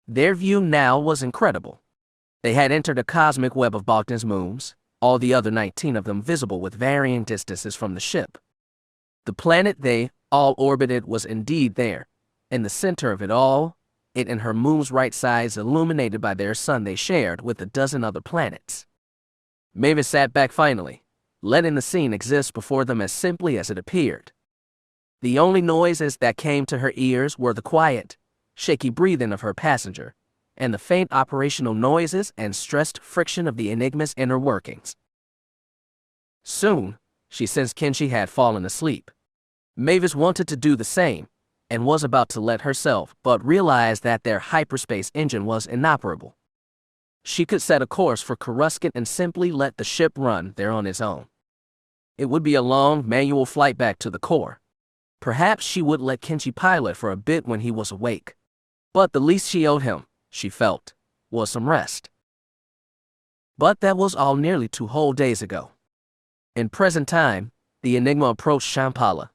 Their view now was incredible. They had entered a cosmic web of Bogdan's moons, all the other 19 of them visible with varying distances from the ship. The planet they all orbited was indeed there, in the center of it all, it and her moon's right sides illuminated by their sun they shared with a dozen other planets. Mavis sat back finally, letting the scene exist before them as simply as it appeared. The only noises that came to her ears were the quiet, shaky breathing of her passenger, and the faint operational noises and stressed friction of the Enigma's inner workings. Soon, she sensed Kenshi had fallen asleep. Mavis wanted to do the same, and was about to let herself, but realized that their hyperspace engine was inoperable. She could set a course for Coruscant and simply let the ship run there on its own. It would be a long, manual flight back to the core. Perhaps she would let Kenshi pilot for a bit when he was awake. But the least she owed him, she felt, was some rest. But that was all nearly 2 whole days ago. In present time, the Enigma approached Shambhala,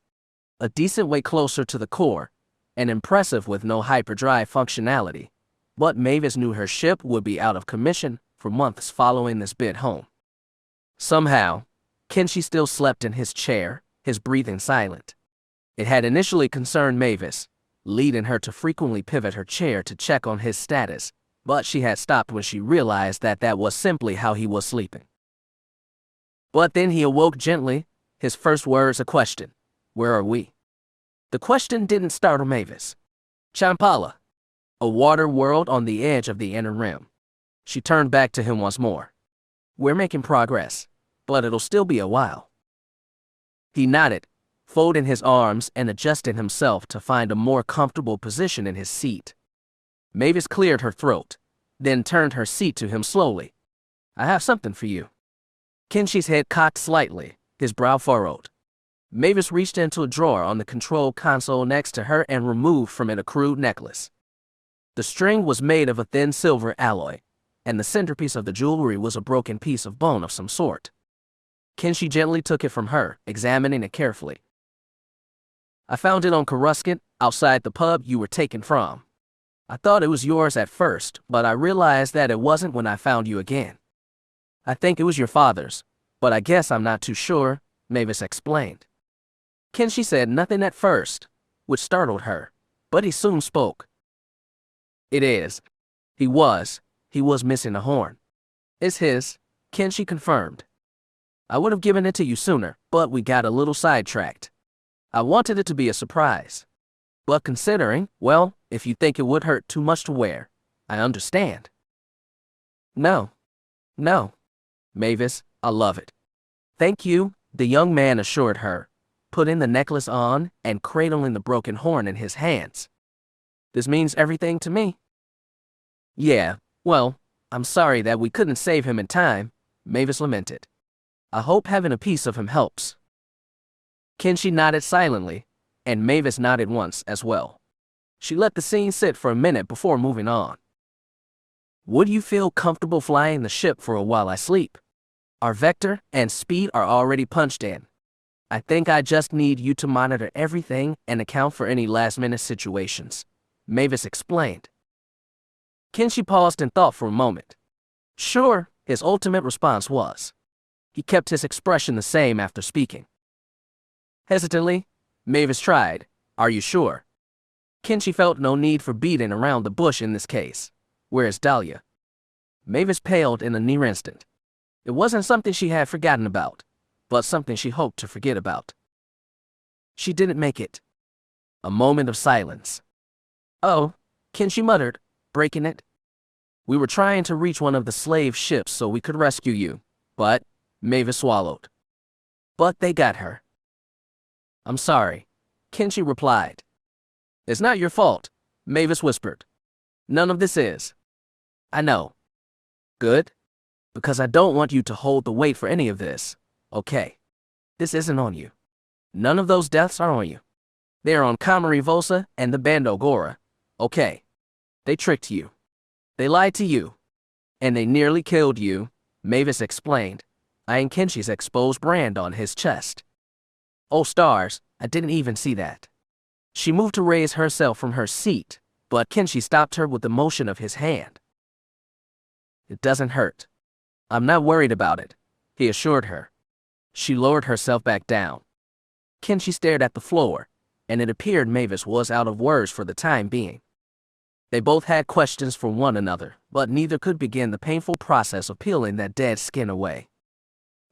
a decent way closer to the core, and impressive with no hyperdrive functionality, but Mavis knew her ship would be out of commission for months following this bid home. Somehow, Kenshi still slept in his chair, his breathing silent. It had initially concerned Mavis, leading her to frequently pivot her chair to check on his status, but she had stopped when she realized that that was simply how he was sleeping. But then he awoke gently, His first words a question. Where are we? The question didn't startle Mavis. Champala. A water world on the edge of the inner rim. She turned back to him once more. We're making progress, but it'll still be a while. He nodded, folding his arms and adjusting himself to find a more comfortable position in his seat. Mavis cleared her throat, then turned her seat to him slowly. I have something for you. Kenshi's head cocked slightly, his brow furrowed. Mavis reached into a drawer on the control console next to her and removed from it a crude necklace. The string was made of a thin silver alloy, and the centerpiece of the jewelry was a broken piece of bone of some sort. Kenshi gently took it from her, examining it carefully. I found it on Coruscant, outside the pub you were taken from. I thought it was yours at first, but I realized that it wasn't when I found you again. I think it was your father's, but I guess I'm not too sure, Mavis explained. Kenshi said nothing at first, which startled her, but he soon spoke. It is. He was missing a horn. It's his, Kenshi confirmed. I would have given it to you sooner, but we got a little sidetracked. I wanted it to be a surprise. But considering, well, if you think it would hurt too much to wear, I understand. No. Mavis, I love it. Thank you, the young man assured her, putting the necklace on and cradling the broken horn in his hands. This means everything to me. Yeah, well, I'm sorry that we couldn't save him in time, Mavis lamented. I hope having a piece of him helps. Kenshi nodded silently, and Mavis nodded once as well. She let the scene sit for a minute before moving on. Would you feel comfortable flying the ship for a while I sleep? Our vector and speed are already punched in. I think I just need you to monitor everything and account for any last-minute situations, Mavis explained. Kenshi paused and thought for a moment. Sure, his ultimate response was. He kept his expression the same after speaking. Hesitantly, Mavis tried, Are you sure? Kenshi felt no need for beating around the bush in this case. Where's Dahlia? Mavis paled in a near instant. It wasn't something she had forgotten about, but something she hoped to forget about. She didn't make it. A moment of silence. Oh, Kenshi muttered, breaking it. We were trying to reach one of the slave ships so we could rescue you, but, Mavis swallowed. But they got her. I'm sorry, Kenshi replied. It's not your fault, Mavis whispered. None of this is. I know. Good. Because I don't want you to hold the weight for any of this, okay? This isn't on you. None of those deaths are on you. They're on Komari Vosa and the Bando Gora, okay? They tricked you. They lied to you. And they nearly killed you, Mavis explained, eyeing Kenshi's exposed brand on his chest. Oh stars, I didn't even see that. She moved to raise herself from her seat, but Kenshi stopped her with the motion of his hand. It doesn't hurt. I'm not worried about it, he assured her. She lowered herself back down. Kenshi stared at the floor, and it appeared Mavis was out of words for the time being. They both had questions for one another, but neither could begin the painful process of peeling that dead skin away.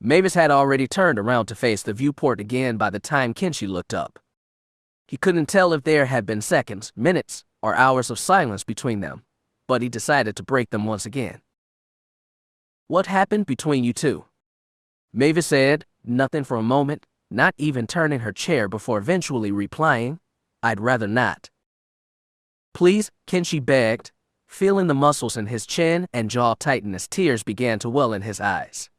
Mavis had already turned around to face the viewport again by the time Kenshi looked up. He couldn't tell if there had been seconds, minutes, or hours of silence between them, but he decided to break them once again. What happened between you two? Mavis said, nothing for a moment, not even turning her chair before eventually replying, I'd rather not. Please, Kenshi begged, feeling the muscles in his chin and jaw tighten as tears began to well in his eyes.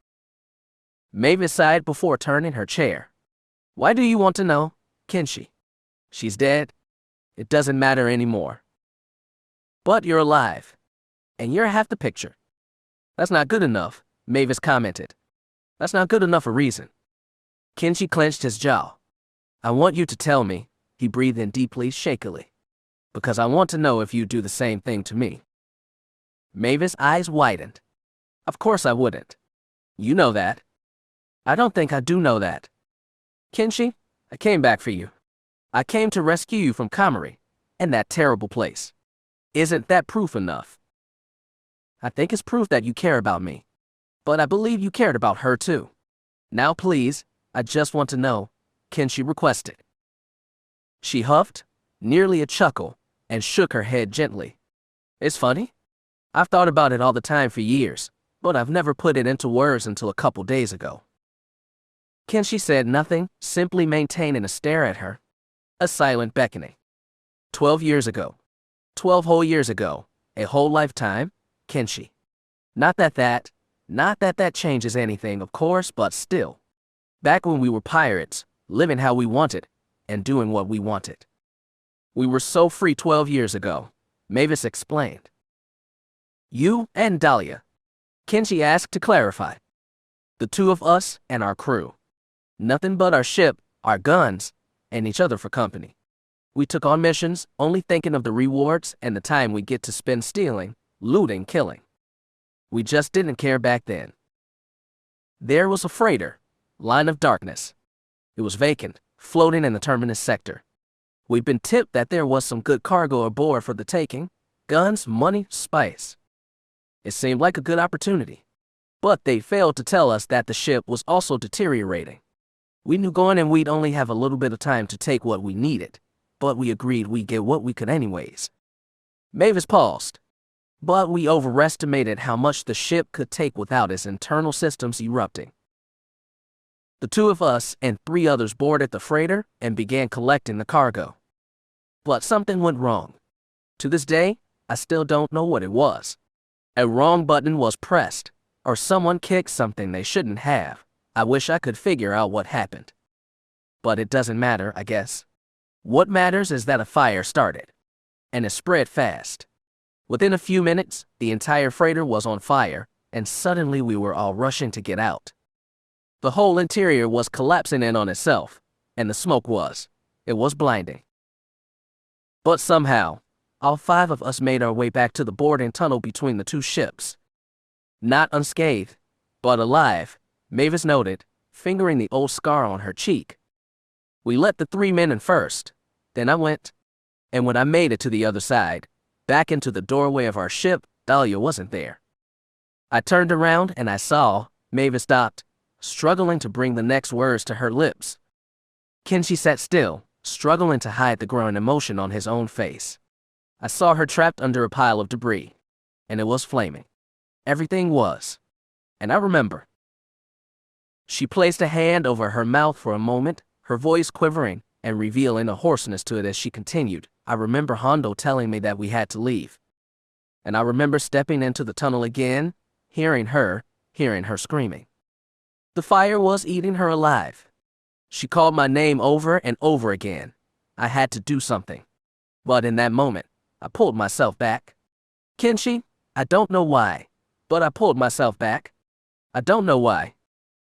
Mavis sighed before turning her chair. Why do you want to know, Kenshi? She's dead. It doesn't matter anymore. But you're alive. And you're half the picture. That's not good enough, Mavis commented. That's not good enough a reason. Kenshi clenched his jaw. I want you to tell me, he breathed in deeply, shakily. Because I want to know if you do the same thing to me. Mavis' eyes widened. Of course I wouldn't. You know that. I don't think I do know that. Kenshi, I came back for you. I came to rescue you from Komari, and that terrible place. Isn't that proof enough? I think it's proof that you care about me. But I believe you cared about her too. Now please, I just want to know, Kenshi requested. She huffed, nearly a chuckle, and shook her head gently. It's funny. I've thought about it all the time for years, but I've never put it into words until a couple days ago. Kenshi said nothing, simply maintaining a stare at her. A silent beckoning. 12 years ago. 12 whole years ago. A whole lifetime, Kenshi. Not that changes anything, of course, but still. Back when we were pirates, living how we wanted, and doing what we wanted. We were so free 12 years ago, Mavis explained. You and Dahlia, Kenshi asked to clarify. The two of us and our crew. Nothing but our ship, our guns, and each other for company. We took on missions, only thinking of the rewards and the time we get to spend stealing, looting, killing. We just didn't care back then. There was a freighter, line of darkness. It was vacant, floating in the terminus sector. We'd been tipped that there was some good cargo aboard for the taking, guns, money, spice. It seemed like a good opportunity. But they failed to tell us that the ship was also deteriorating. We knew going in we'd only have a little bit of time to take what we needed, but we agreed we'd get what we could anyways. Mavis paused. But we overestimated how much the ship could take without its internal systems erupting. The two of us and 3 others boarded the freighter and began collecting the cargo. But something went wrong. To this day, I still don't know what it was. A wrong button was pressed, or someone kicked something they shouldn't have. I wish I could figure out what happened. But it doesn't matter, I guess. What matters is that a fire started. And it spread fast. Within a few minutes, the entire freighter was on fire, and suddenly we were all rushing to get out. The whole interior was collapsing in on itself, and the smoke it was blinding. But somehow, all 5 of us made our way back to the boarding tunnel between the 2 ships. Not unscathed, but alive, Mavis noted, fingering the old scar on her cheek. We let the 3 men in first, then I went, and when I made it to the other side, back into the doorway of our ship, Dahlia wasn't there. I turned around and I saw, Mavis stopped, struggling to bring the next words to her lips. Kenshi sat still, struggling to hide the growing emotion on his own face. I saw her trapped under a pile of debris, and it was flaming. Everything was. And I remember. She placed a hand over her mouth for a moment, her voice quivering and revealing a hoarseness to it as she continued. I remember Hondo telling me that we had to leave. And I remember stepping into the tunnel again, hearing her screaming. The fire was eating her alive. She called my name over and over again. I had to do something. But in that moment, I pulled myself back. Kenshi, I don't know why, but I pulled myself back. I don't know why.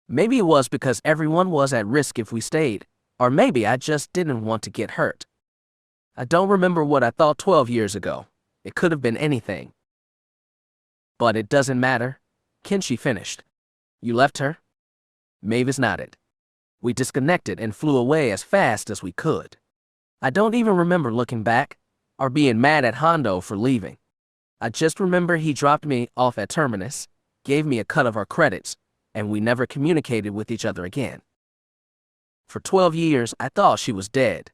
Maybe it was because everyone was at risk if we stayed, or maybe I just didn't want to get hurt. I don't remember what I thought 12 years ago. It could have been anything. But it doesn't matter. Kenshi finished. You left her? Mavis nodded. We disconnected and flew away as fast as we could. I don't even remember looking back, or being mad at Hondo for leaving. I just remember he dropped me off at Terminus, gave me a cut of our credits, and we never communicated with each other again. For 12 years, I thought she was dead.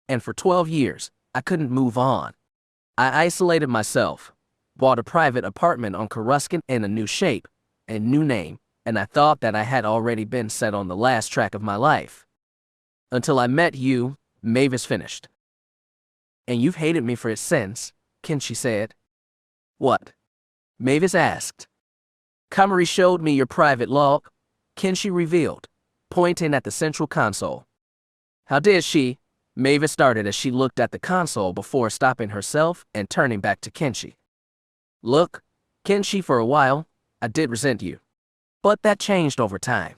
And for 12 years, I couldn't move on. I isolated myself, bought a private apartment on Coruscant in a new shape, a new name, and I thought that I had already been set on the last track of my life. Until I met you, Mavis finished. And you've hated me for it since, Kenshi said. What? Mavis asked. Komari showed me your private log, Kenshi revealed, pointing at the central console. How did she? Mavis started as she looked at the console before stopping herself and turning back to Kenshi. Look, Kenshi, for a while, I did resent you. But that changed over time.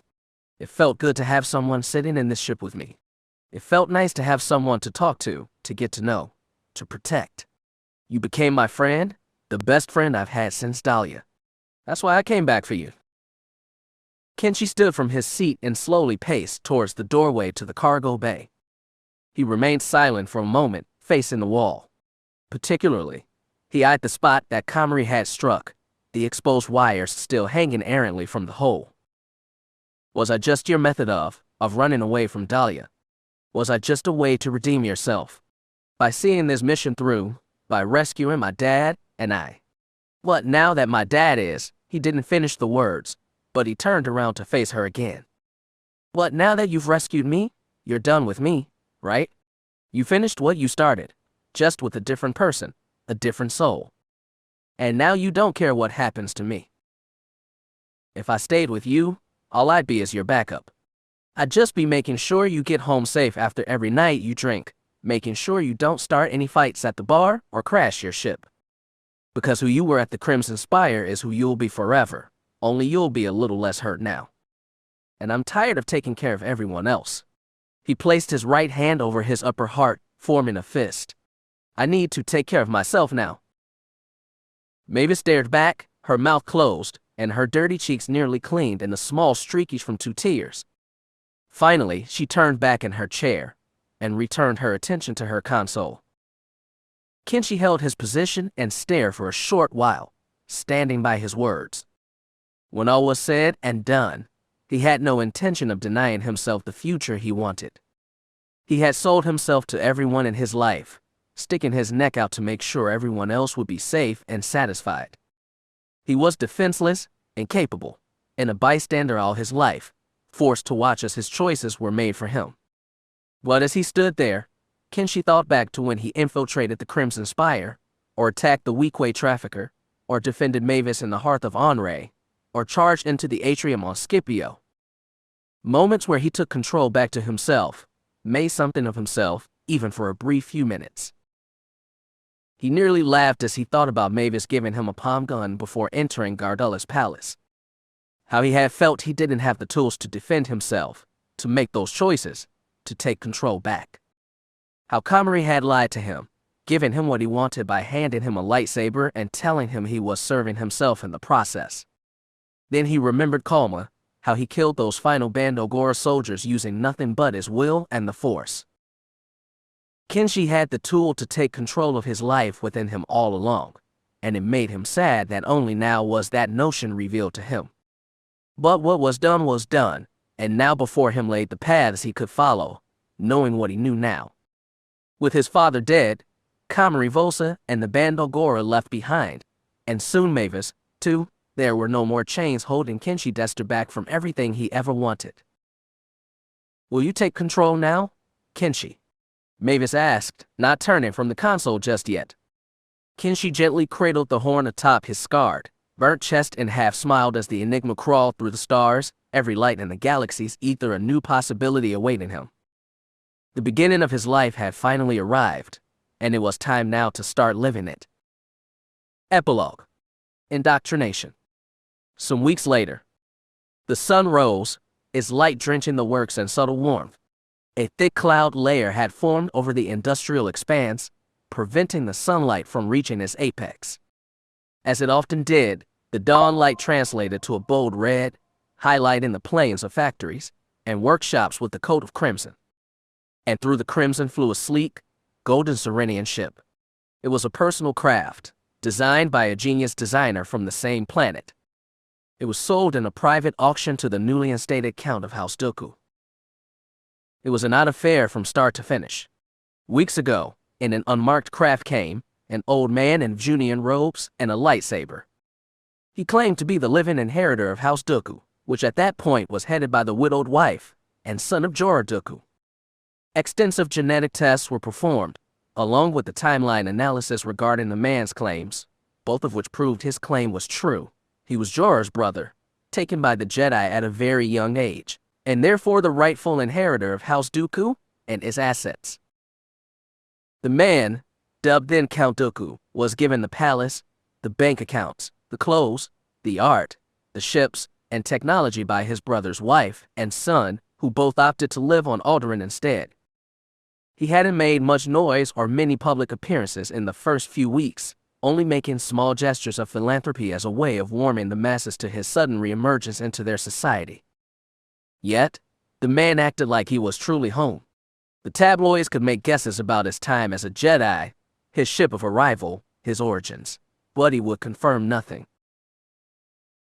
It felt good to have someone sitting in this ship with me. It felt nice to have someone to talk to get to know, to protect. You became my friend, the best friend I've had since Dahlia. That's why I came back for you. Kenshi stood from his seat and slowly paced towards the doorway to the cargo bay. He remained silent for a moment, facing the wall. Particularly, he eyed the spot that Komari had struck, the exposed wires still hanging errantly from the hole. Was I just your method of of running away from Dahlia? Was I just a way to redeem yourself? By seeing this mission through, by rescuing my dad and I. What now that my dad is, he didn't finish the words, but he turned around to face her again. What now that you've rescued me, you're done with me, right? You finished what you started, just with a different person, a different soul. And now you don't care what happens to me. If I stayed with you, all I'd be is your backup. I'd just be making sure you get home safe after every night you drink, making sure you don't start any fights at the bar or crash your ship. Because who you were at the Crimson Spire is who you'll be forever, only you'll be a little less hurt now. And I'm tired of taking care of everyone else. He placed his right hand over his upper heart, forming a fist. I need to take care of myself now. Mavis stared back, her mouth closed, and her dirty cheeks nearly cleaned in the small streakage from 2 tears. Finally, she turned back in her chair and returned her attention to her console. Kenshi held his position and stared for a short while, standing by his words. When all was said and done, he had no intention of denying himself the future he wanted. He had sold himself to everyone in his life, sticking his neck out to make sure everyone else would be safe and satisfied. He was defenseless, incapable, and a bystander all his life, forced to watch as his choices were made for him. But as he stood there, Kenshi thought back to when he infiltrated the Crimson Spire, or attacked the Weequay trafficker, or defended Mavis in the hearth of Onray, or charged into the atrium on Scipio. Moments where he took control back to himself, made something of himself, even for a brief few minutes. He nearly laughed as he thought about Mavis giving him a palm gun before entering Gardulla's palace. How he had felt he didn't have the tools to defend himself, to make those choices, to take control back. How Komari had lied to him, giving him what he wanted by handing him a lightsaber and telling him he was serving himself in the process. Then he remembered Kalma, how he killed those final Bando Gora soldiers using nothing but his will and the Force. Kenshi had the tool to take control of his life within him all along, and it made him sad that only now was that notion revealed to him. But what was done, and now before him laid the paths he could follow, knowing what he knew now. With his father dead, Komari Vosa and the Bando Gora left behind, and soon Mavis, too, there were no more chains holding Kenshi Dehstar back from everything he ever wanted. Will you take control now, Kenshi? Mavis asked, not turning from the console just yet. Kenshi gently cradled the horn atop his scarred, burnt chest and half smiled as the enigma crawled through the stars, every light in the galaxy's ether a new possibility awaiting him. The beginning of his life had finally arrived, and it was time now to start living it. Epilogue. Indoctrination. Some weeks later, the sun rose, its light drenching the works in subtle warmth. A thick cloud layer had formed over the industrial expanse, preventing the sunlight from reaching its apex. As it often did, the dawn light translated to a bold red, highlighting the plains of factories and workshops with the coat of crimson. And through the crimson flew a sleek, golden Serenian ship. It was a personal craft, designed by a genius designer from the same planet. It was sold in a private auction to the newly instated Count of House Dooku. It was an odd affair from start to finish. Weeks ago, in an unmarked craft came an old man in Junian robes and a lightsaber. He claimed to be the living inheritor of House Dooku, which at that point was headed by the widowed wife and son of Jorah Dooku. Extensive genetic tests were performed, along with the timeline analysis regarding the man's claims, both of which proved his claim was true. He was Jorah's brother, taken by the Jedi at a very young age, and therefore the rightful inheritor of House Dooku and its assets. The man, dubbed then Count Dooku, was given the palace, the bank accounts, the clothes, the art, the ships, and technology by his brother's wife and son, who both opted to live on Alderaan instead. He hadn't made much noise or many public appearances in the first few weeks, only making small gestures of philanthropy as a way of warming the masses to his sudden reemergence into their society. Yet, the man acted like he was truly home. The tabloids could make guesses about his time as a Jedi, his ship of arrival, his origins, but he would confirm nothing.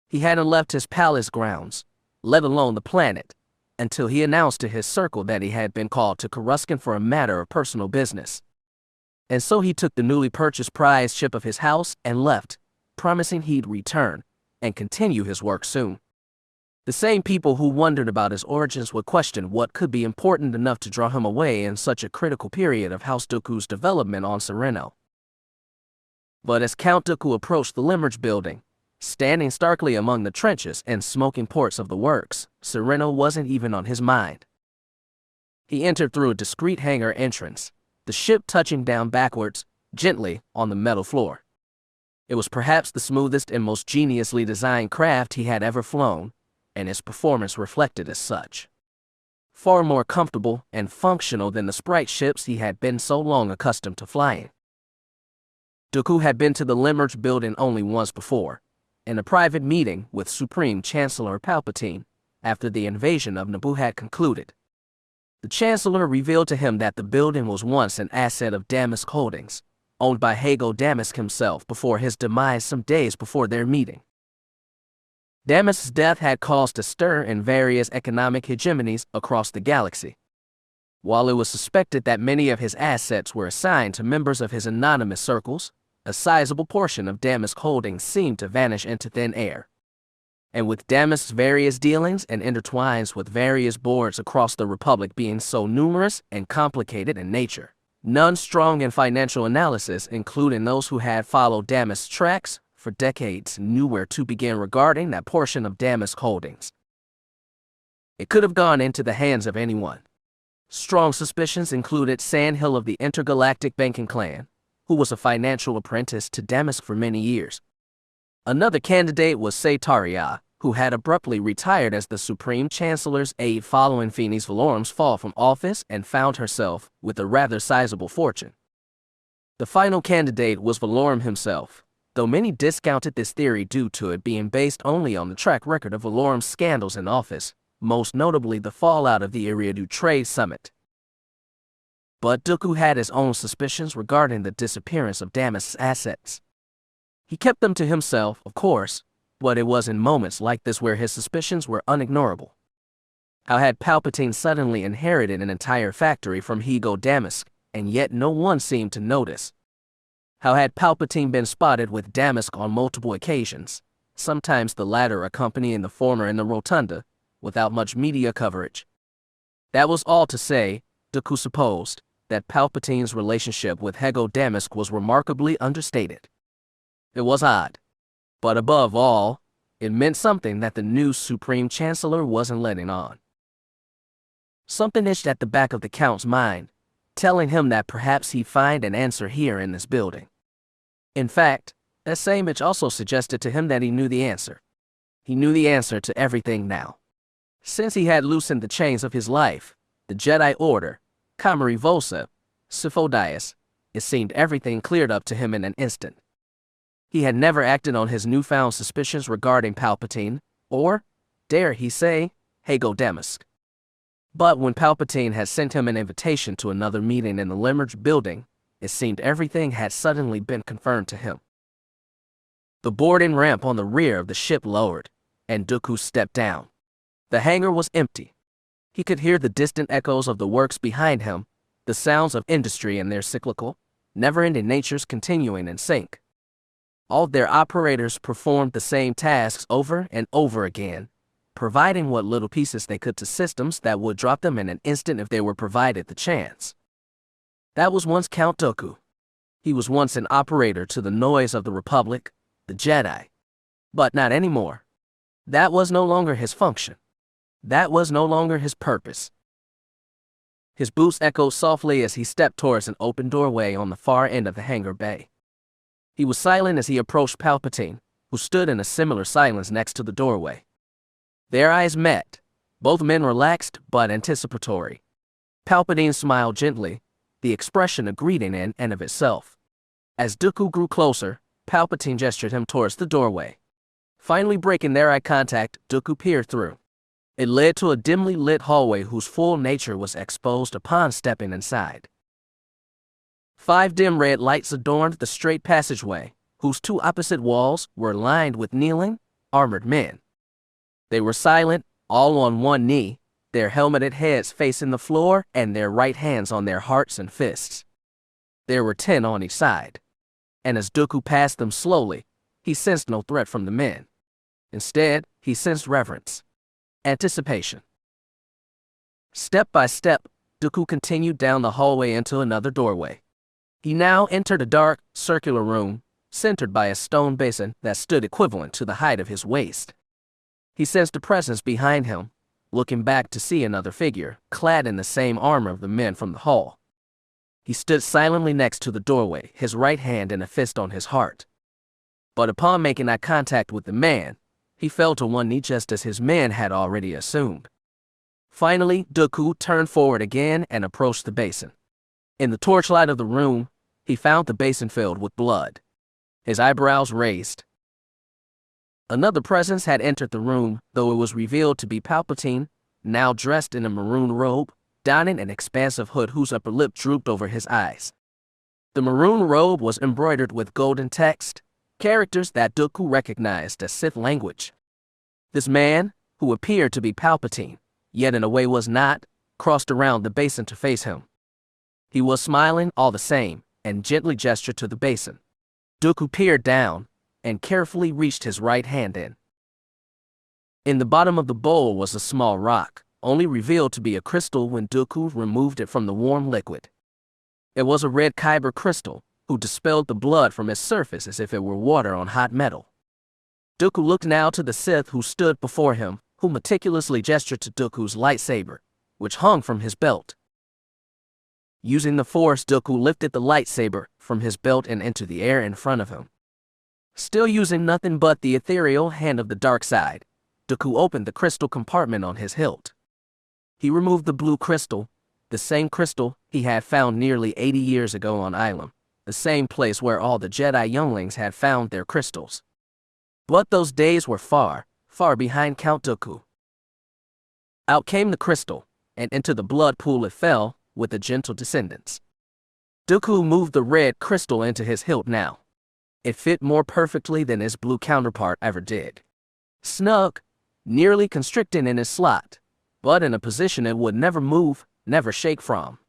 He hadn't left his palace grounds, let alone the planet, until he announced to his circle that he had been called to Coruscant for a matter of personal business. And so he took the newly purchased prize ship of his house and left, promising he'd return and continue his work soon. The same people who wondered about his origins would question what could be important enough to draw him away in such a critical period of House Dooku's development on Serenno. But as Count Dooku approached the Limerick building, standing starkly among the trenches and smoking ports of the works, Serenno wasn't even on his mind. He entered through a discreet hangar entrance, the ship touching down backwards, gently, on the metal floor. It was perhaps the smoothest and most geniusly designed craft he had ever flown, and his performance reflected as such. Far more comfortable and functional than the sprite ships he had been so long accustomed to flying. Dooku had been to the Limerick building only once before, in a private meeting with Supreme Chancellor Palpatine, after the invasion of Naboo had concluded. The Chancellor revealed to him that the building was once an asset of Damask Holdings, owned by Hago Damask himself before his demise some days before their meeting. Damask's death had caused a stir in various economic hegemonies across the galaxy. While it was suspected that many of his assets were assigned to members of his anonymous circles, a sizable portion of Damask Holdings seemed to vanish into thin air. And with Damask's various dealings and intertwines with various boards across the Republic being so numerous and complicated in nature, none strong in financial analysis, including those who had followed Damask's tracks for decades, knew where to begin regarding that portion of Damask Holdings. It could have gone into the hands of anyone. Strong suspicions included Sandhill of the Intergalactic Banking Clan, who was a financial apprentice to Damask for many years. Another candidate was Saytaria, who had abruptly retired as the Supreme Chancellor's aide following Finis Valorum's fall from office and found herself with a rather sizable fortune. The final candidate was Valorum himself, though many discounted this theory due to it being based only on the track record of Valorum's scandals in office, most notably the fallout of the Eriadu Trade Summit. But Dooku had his own suspicions regarding the disappearance of Damask's assets. He kept them to himself, of course, but it was in moments like this where his suspicions were unignorable. How had Palpatine suddenly inherited an entire factory from Hago Damask, and yet no one seemed to notice? How had Palpatine been spotted with Damask on multiple occasions, sometimes the latter accompanying the former in the rotunda, without much media coverage? That was all to say, Dooku supposed, that Palpatine's relationship with Hago Damask was remarkably understated. It was odd, but above all, it meant something that the new Supreme Chancellor wasn't letting on. Something itched at the back of the Count's mind, telling him that perhaps he'd find an answer here in this building. In fact, that same itch also suggested to him that he knew the answer. He knew the answer to everything now. Since he had loosened the chains of his life, the Jedi Order, Komari Vosa, Sifo-Dyas, it seemed everything cleared up to him in an instant. He had never acted on his newfound suspicions regarding Palpatine, or, dare he say, Hago Damask. But when Palpatine had sent him an invitation to another meeting in the Limerick building, it seemed everything had suddenly been confirmed to him. The boarding ramp on the rear of the ship lowered, and Dooku stepped down. The hangar was empty. He could hear the distant echoes of the works behind him, the sounds of industry and their cyclical, never-ending natures continuing in sync. All of their operators performed the same tasks over and over again, providing what little pieces they could to systems that would drop them in an instant if they were provided the chance. That was once Count Dooku. He was once an operator to the noise of the Republic, the Jedi. But not anymore. That was no longer his function. That was no longer his purpose. His boots echoed softly as he stepped towards an open doorway on the far end of the hangar bay. He was silent as he approached Palpatine, who stood in a similar silence next to the doorway. Their eyes met, both men relaxed but anticipatory. Palpatine smiled gently, the expression a greeting in and of itself. As Dooku grew closer, Palpatine gestured him towards the doorway. Finally breaking their eye contact, Dooku peered through. It led to a dimly lit hallway whose full nature was exposed upon stepping inside. 5 dim red lights adorned the straight passageway, whose 2 opposite walls were lined with kneeling, armored men. They were silent, all on one knee, their helmeted heads facing the floor and their right hands on their hearts and fists. There were 10 on each side, and as Dooku passed them slowly, he sensed no threat from the men. Instead, he sensed reverence, anticipation. Step by step, Dooku continued down the hallway into another doorway. He now entered a dark, circular room, centered by a stone basin that stood equivalent to the height of his waist. He sensed a presence behind him, looking back to see another figure, clad in the same armor of the men from the hall. He stood silently next to the doorway, his right hand in a fist on his heart. But upon making eye contact with the man, he fell to one knee just as his men had already assumed. Finally, Dooku turned forward again and approached the basin. In the torchlight of the room, he found the basin filled with blood. His eyebrows raised. Another presence had entered the room, though it was revealed to be Palpatine, now dressed in a maroon robe, donning an expansive hood whose upper lip drooped over his eyes. The maroon robe was embroidered with golden text, characters that Dooku recognized as Sith language. This man, who appeared to be Palpatine, yet in a way was not, crossed around the basin to face him. He was smiling all the same, and gently gestured to the basin. Dooku peered down, and carefully reached his right hand in. In the bottom of the bowl was a small rock, only revealed to be a crystal when Dooku removed it from the warm liquid. It was a red kyber crystal, who dispelled the blood from its surface as if it were water on hot metal. Dooku looked now to the Sith who stood before him, who meticulously gestured to Dooku's lightsaber, which hung from his belt. Using the Force, Dooku lifted the lightsaber from his belt and into the air in front of him. Still using nothing but the ethereal hand of the dark side, Dooku opened the crystal compartment on his hilt. He removed the blue crystal, the same crystal he had found nearly 80 years ago on Ilum, the same place where all the Jedi younglings had found their crystals. But those days were far, far behind Count Dooku. Out came the crystal, and into the blood pool it fell, with a gentle descendance. Dooku moved the red crystal into his hilt now. It fit more perfectly than his blue counterpart ever did. Snug, nearly constricting in his slot, but in a position it would never move, never shake from.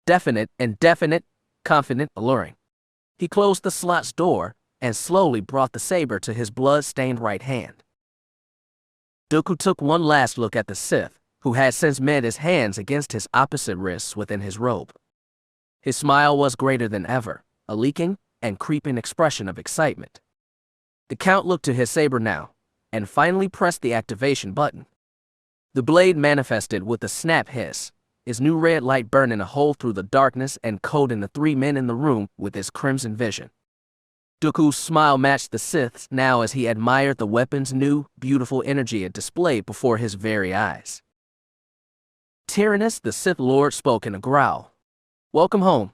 Definite, indefinite, confident, alluring. He closed the slot's door, and slowly brought the saber to his blood-stained right hand. Dooku took one last look at the Sith, who had since met his hands against his opposite wrists within his robe. His smile was greater than ever, a leaking and creeping expression of excitement. The Count looked to his saber now, and finally pressed the activation button. The blade manifested with a snap hiss, his new red light burning a hole through the darkness and coating the 3 men in the room with his crimson vision. Dooku's smile matched the Sith's now as he admired the weapon's new, beautiful energy it displayed before his very eyes. Tyrannus, the Sith Lord, spoke in a growl. "Welcome home.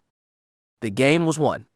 The game was won."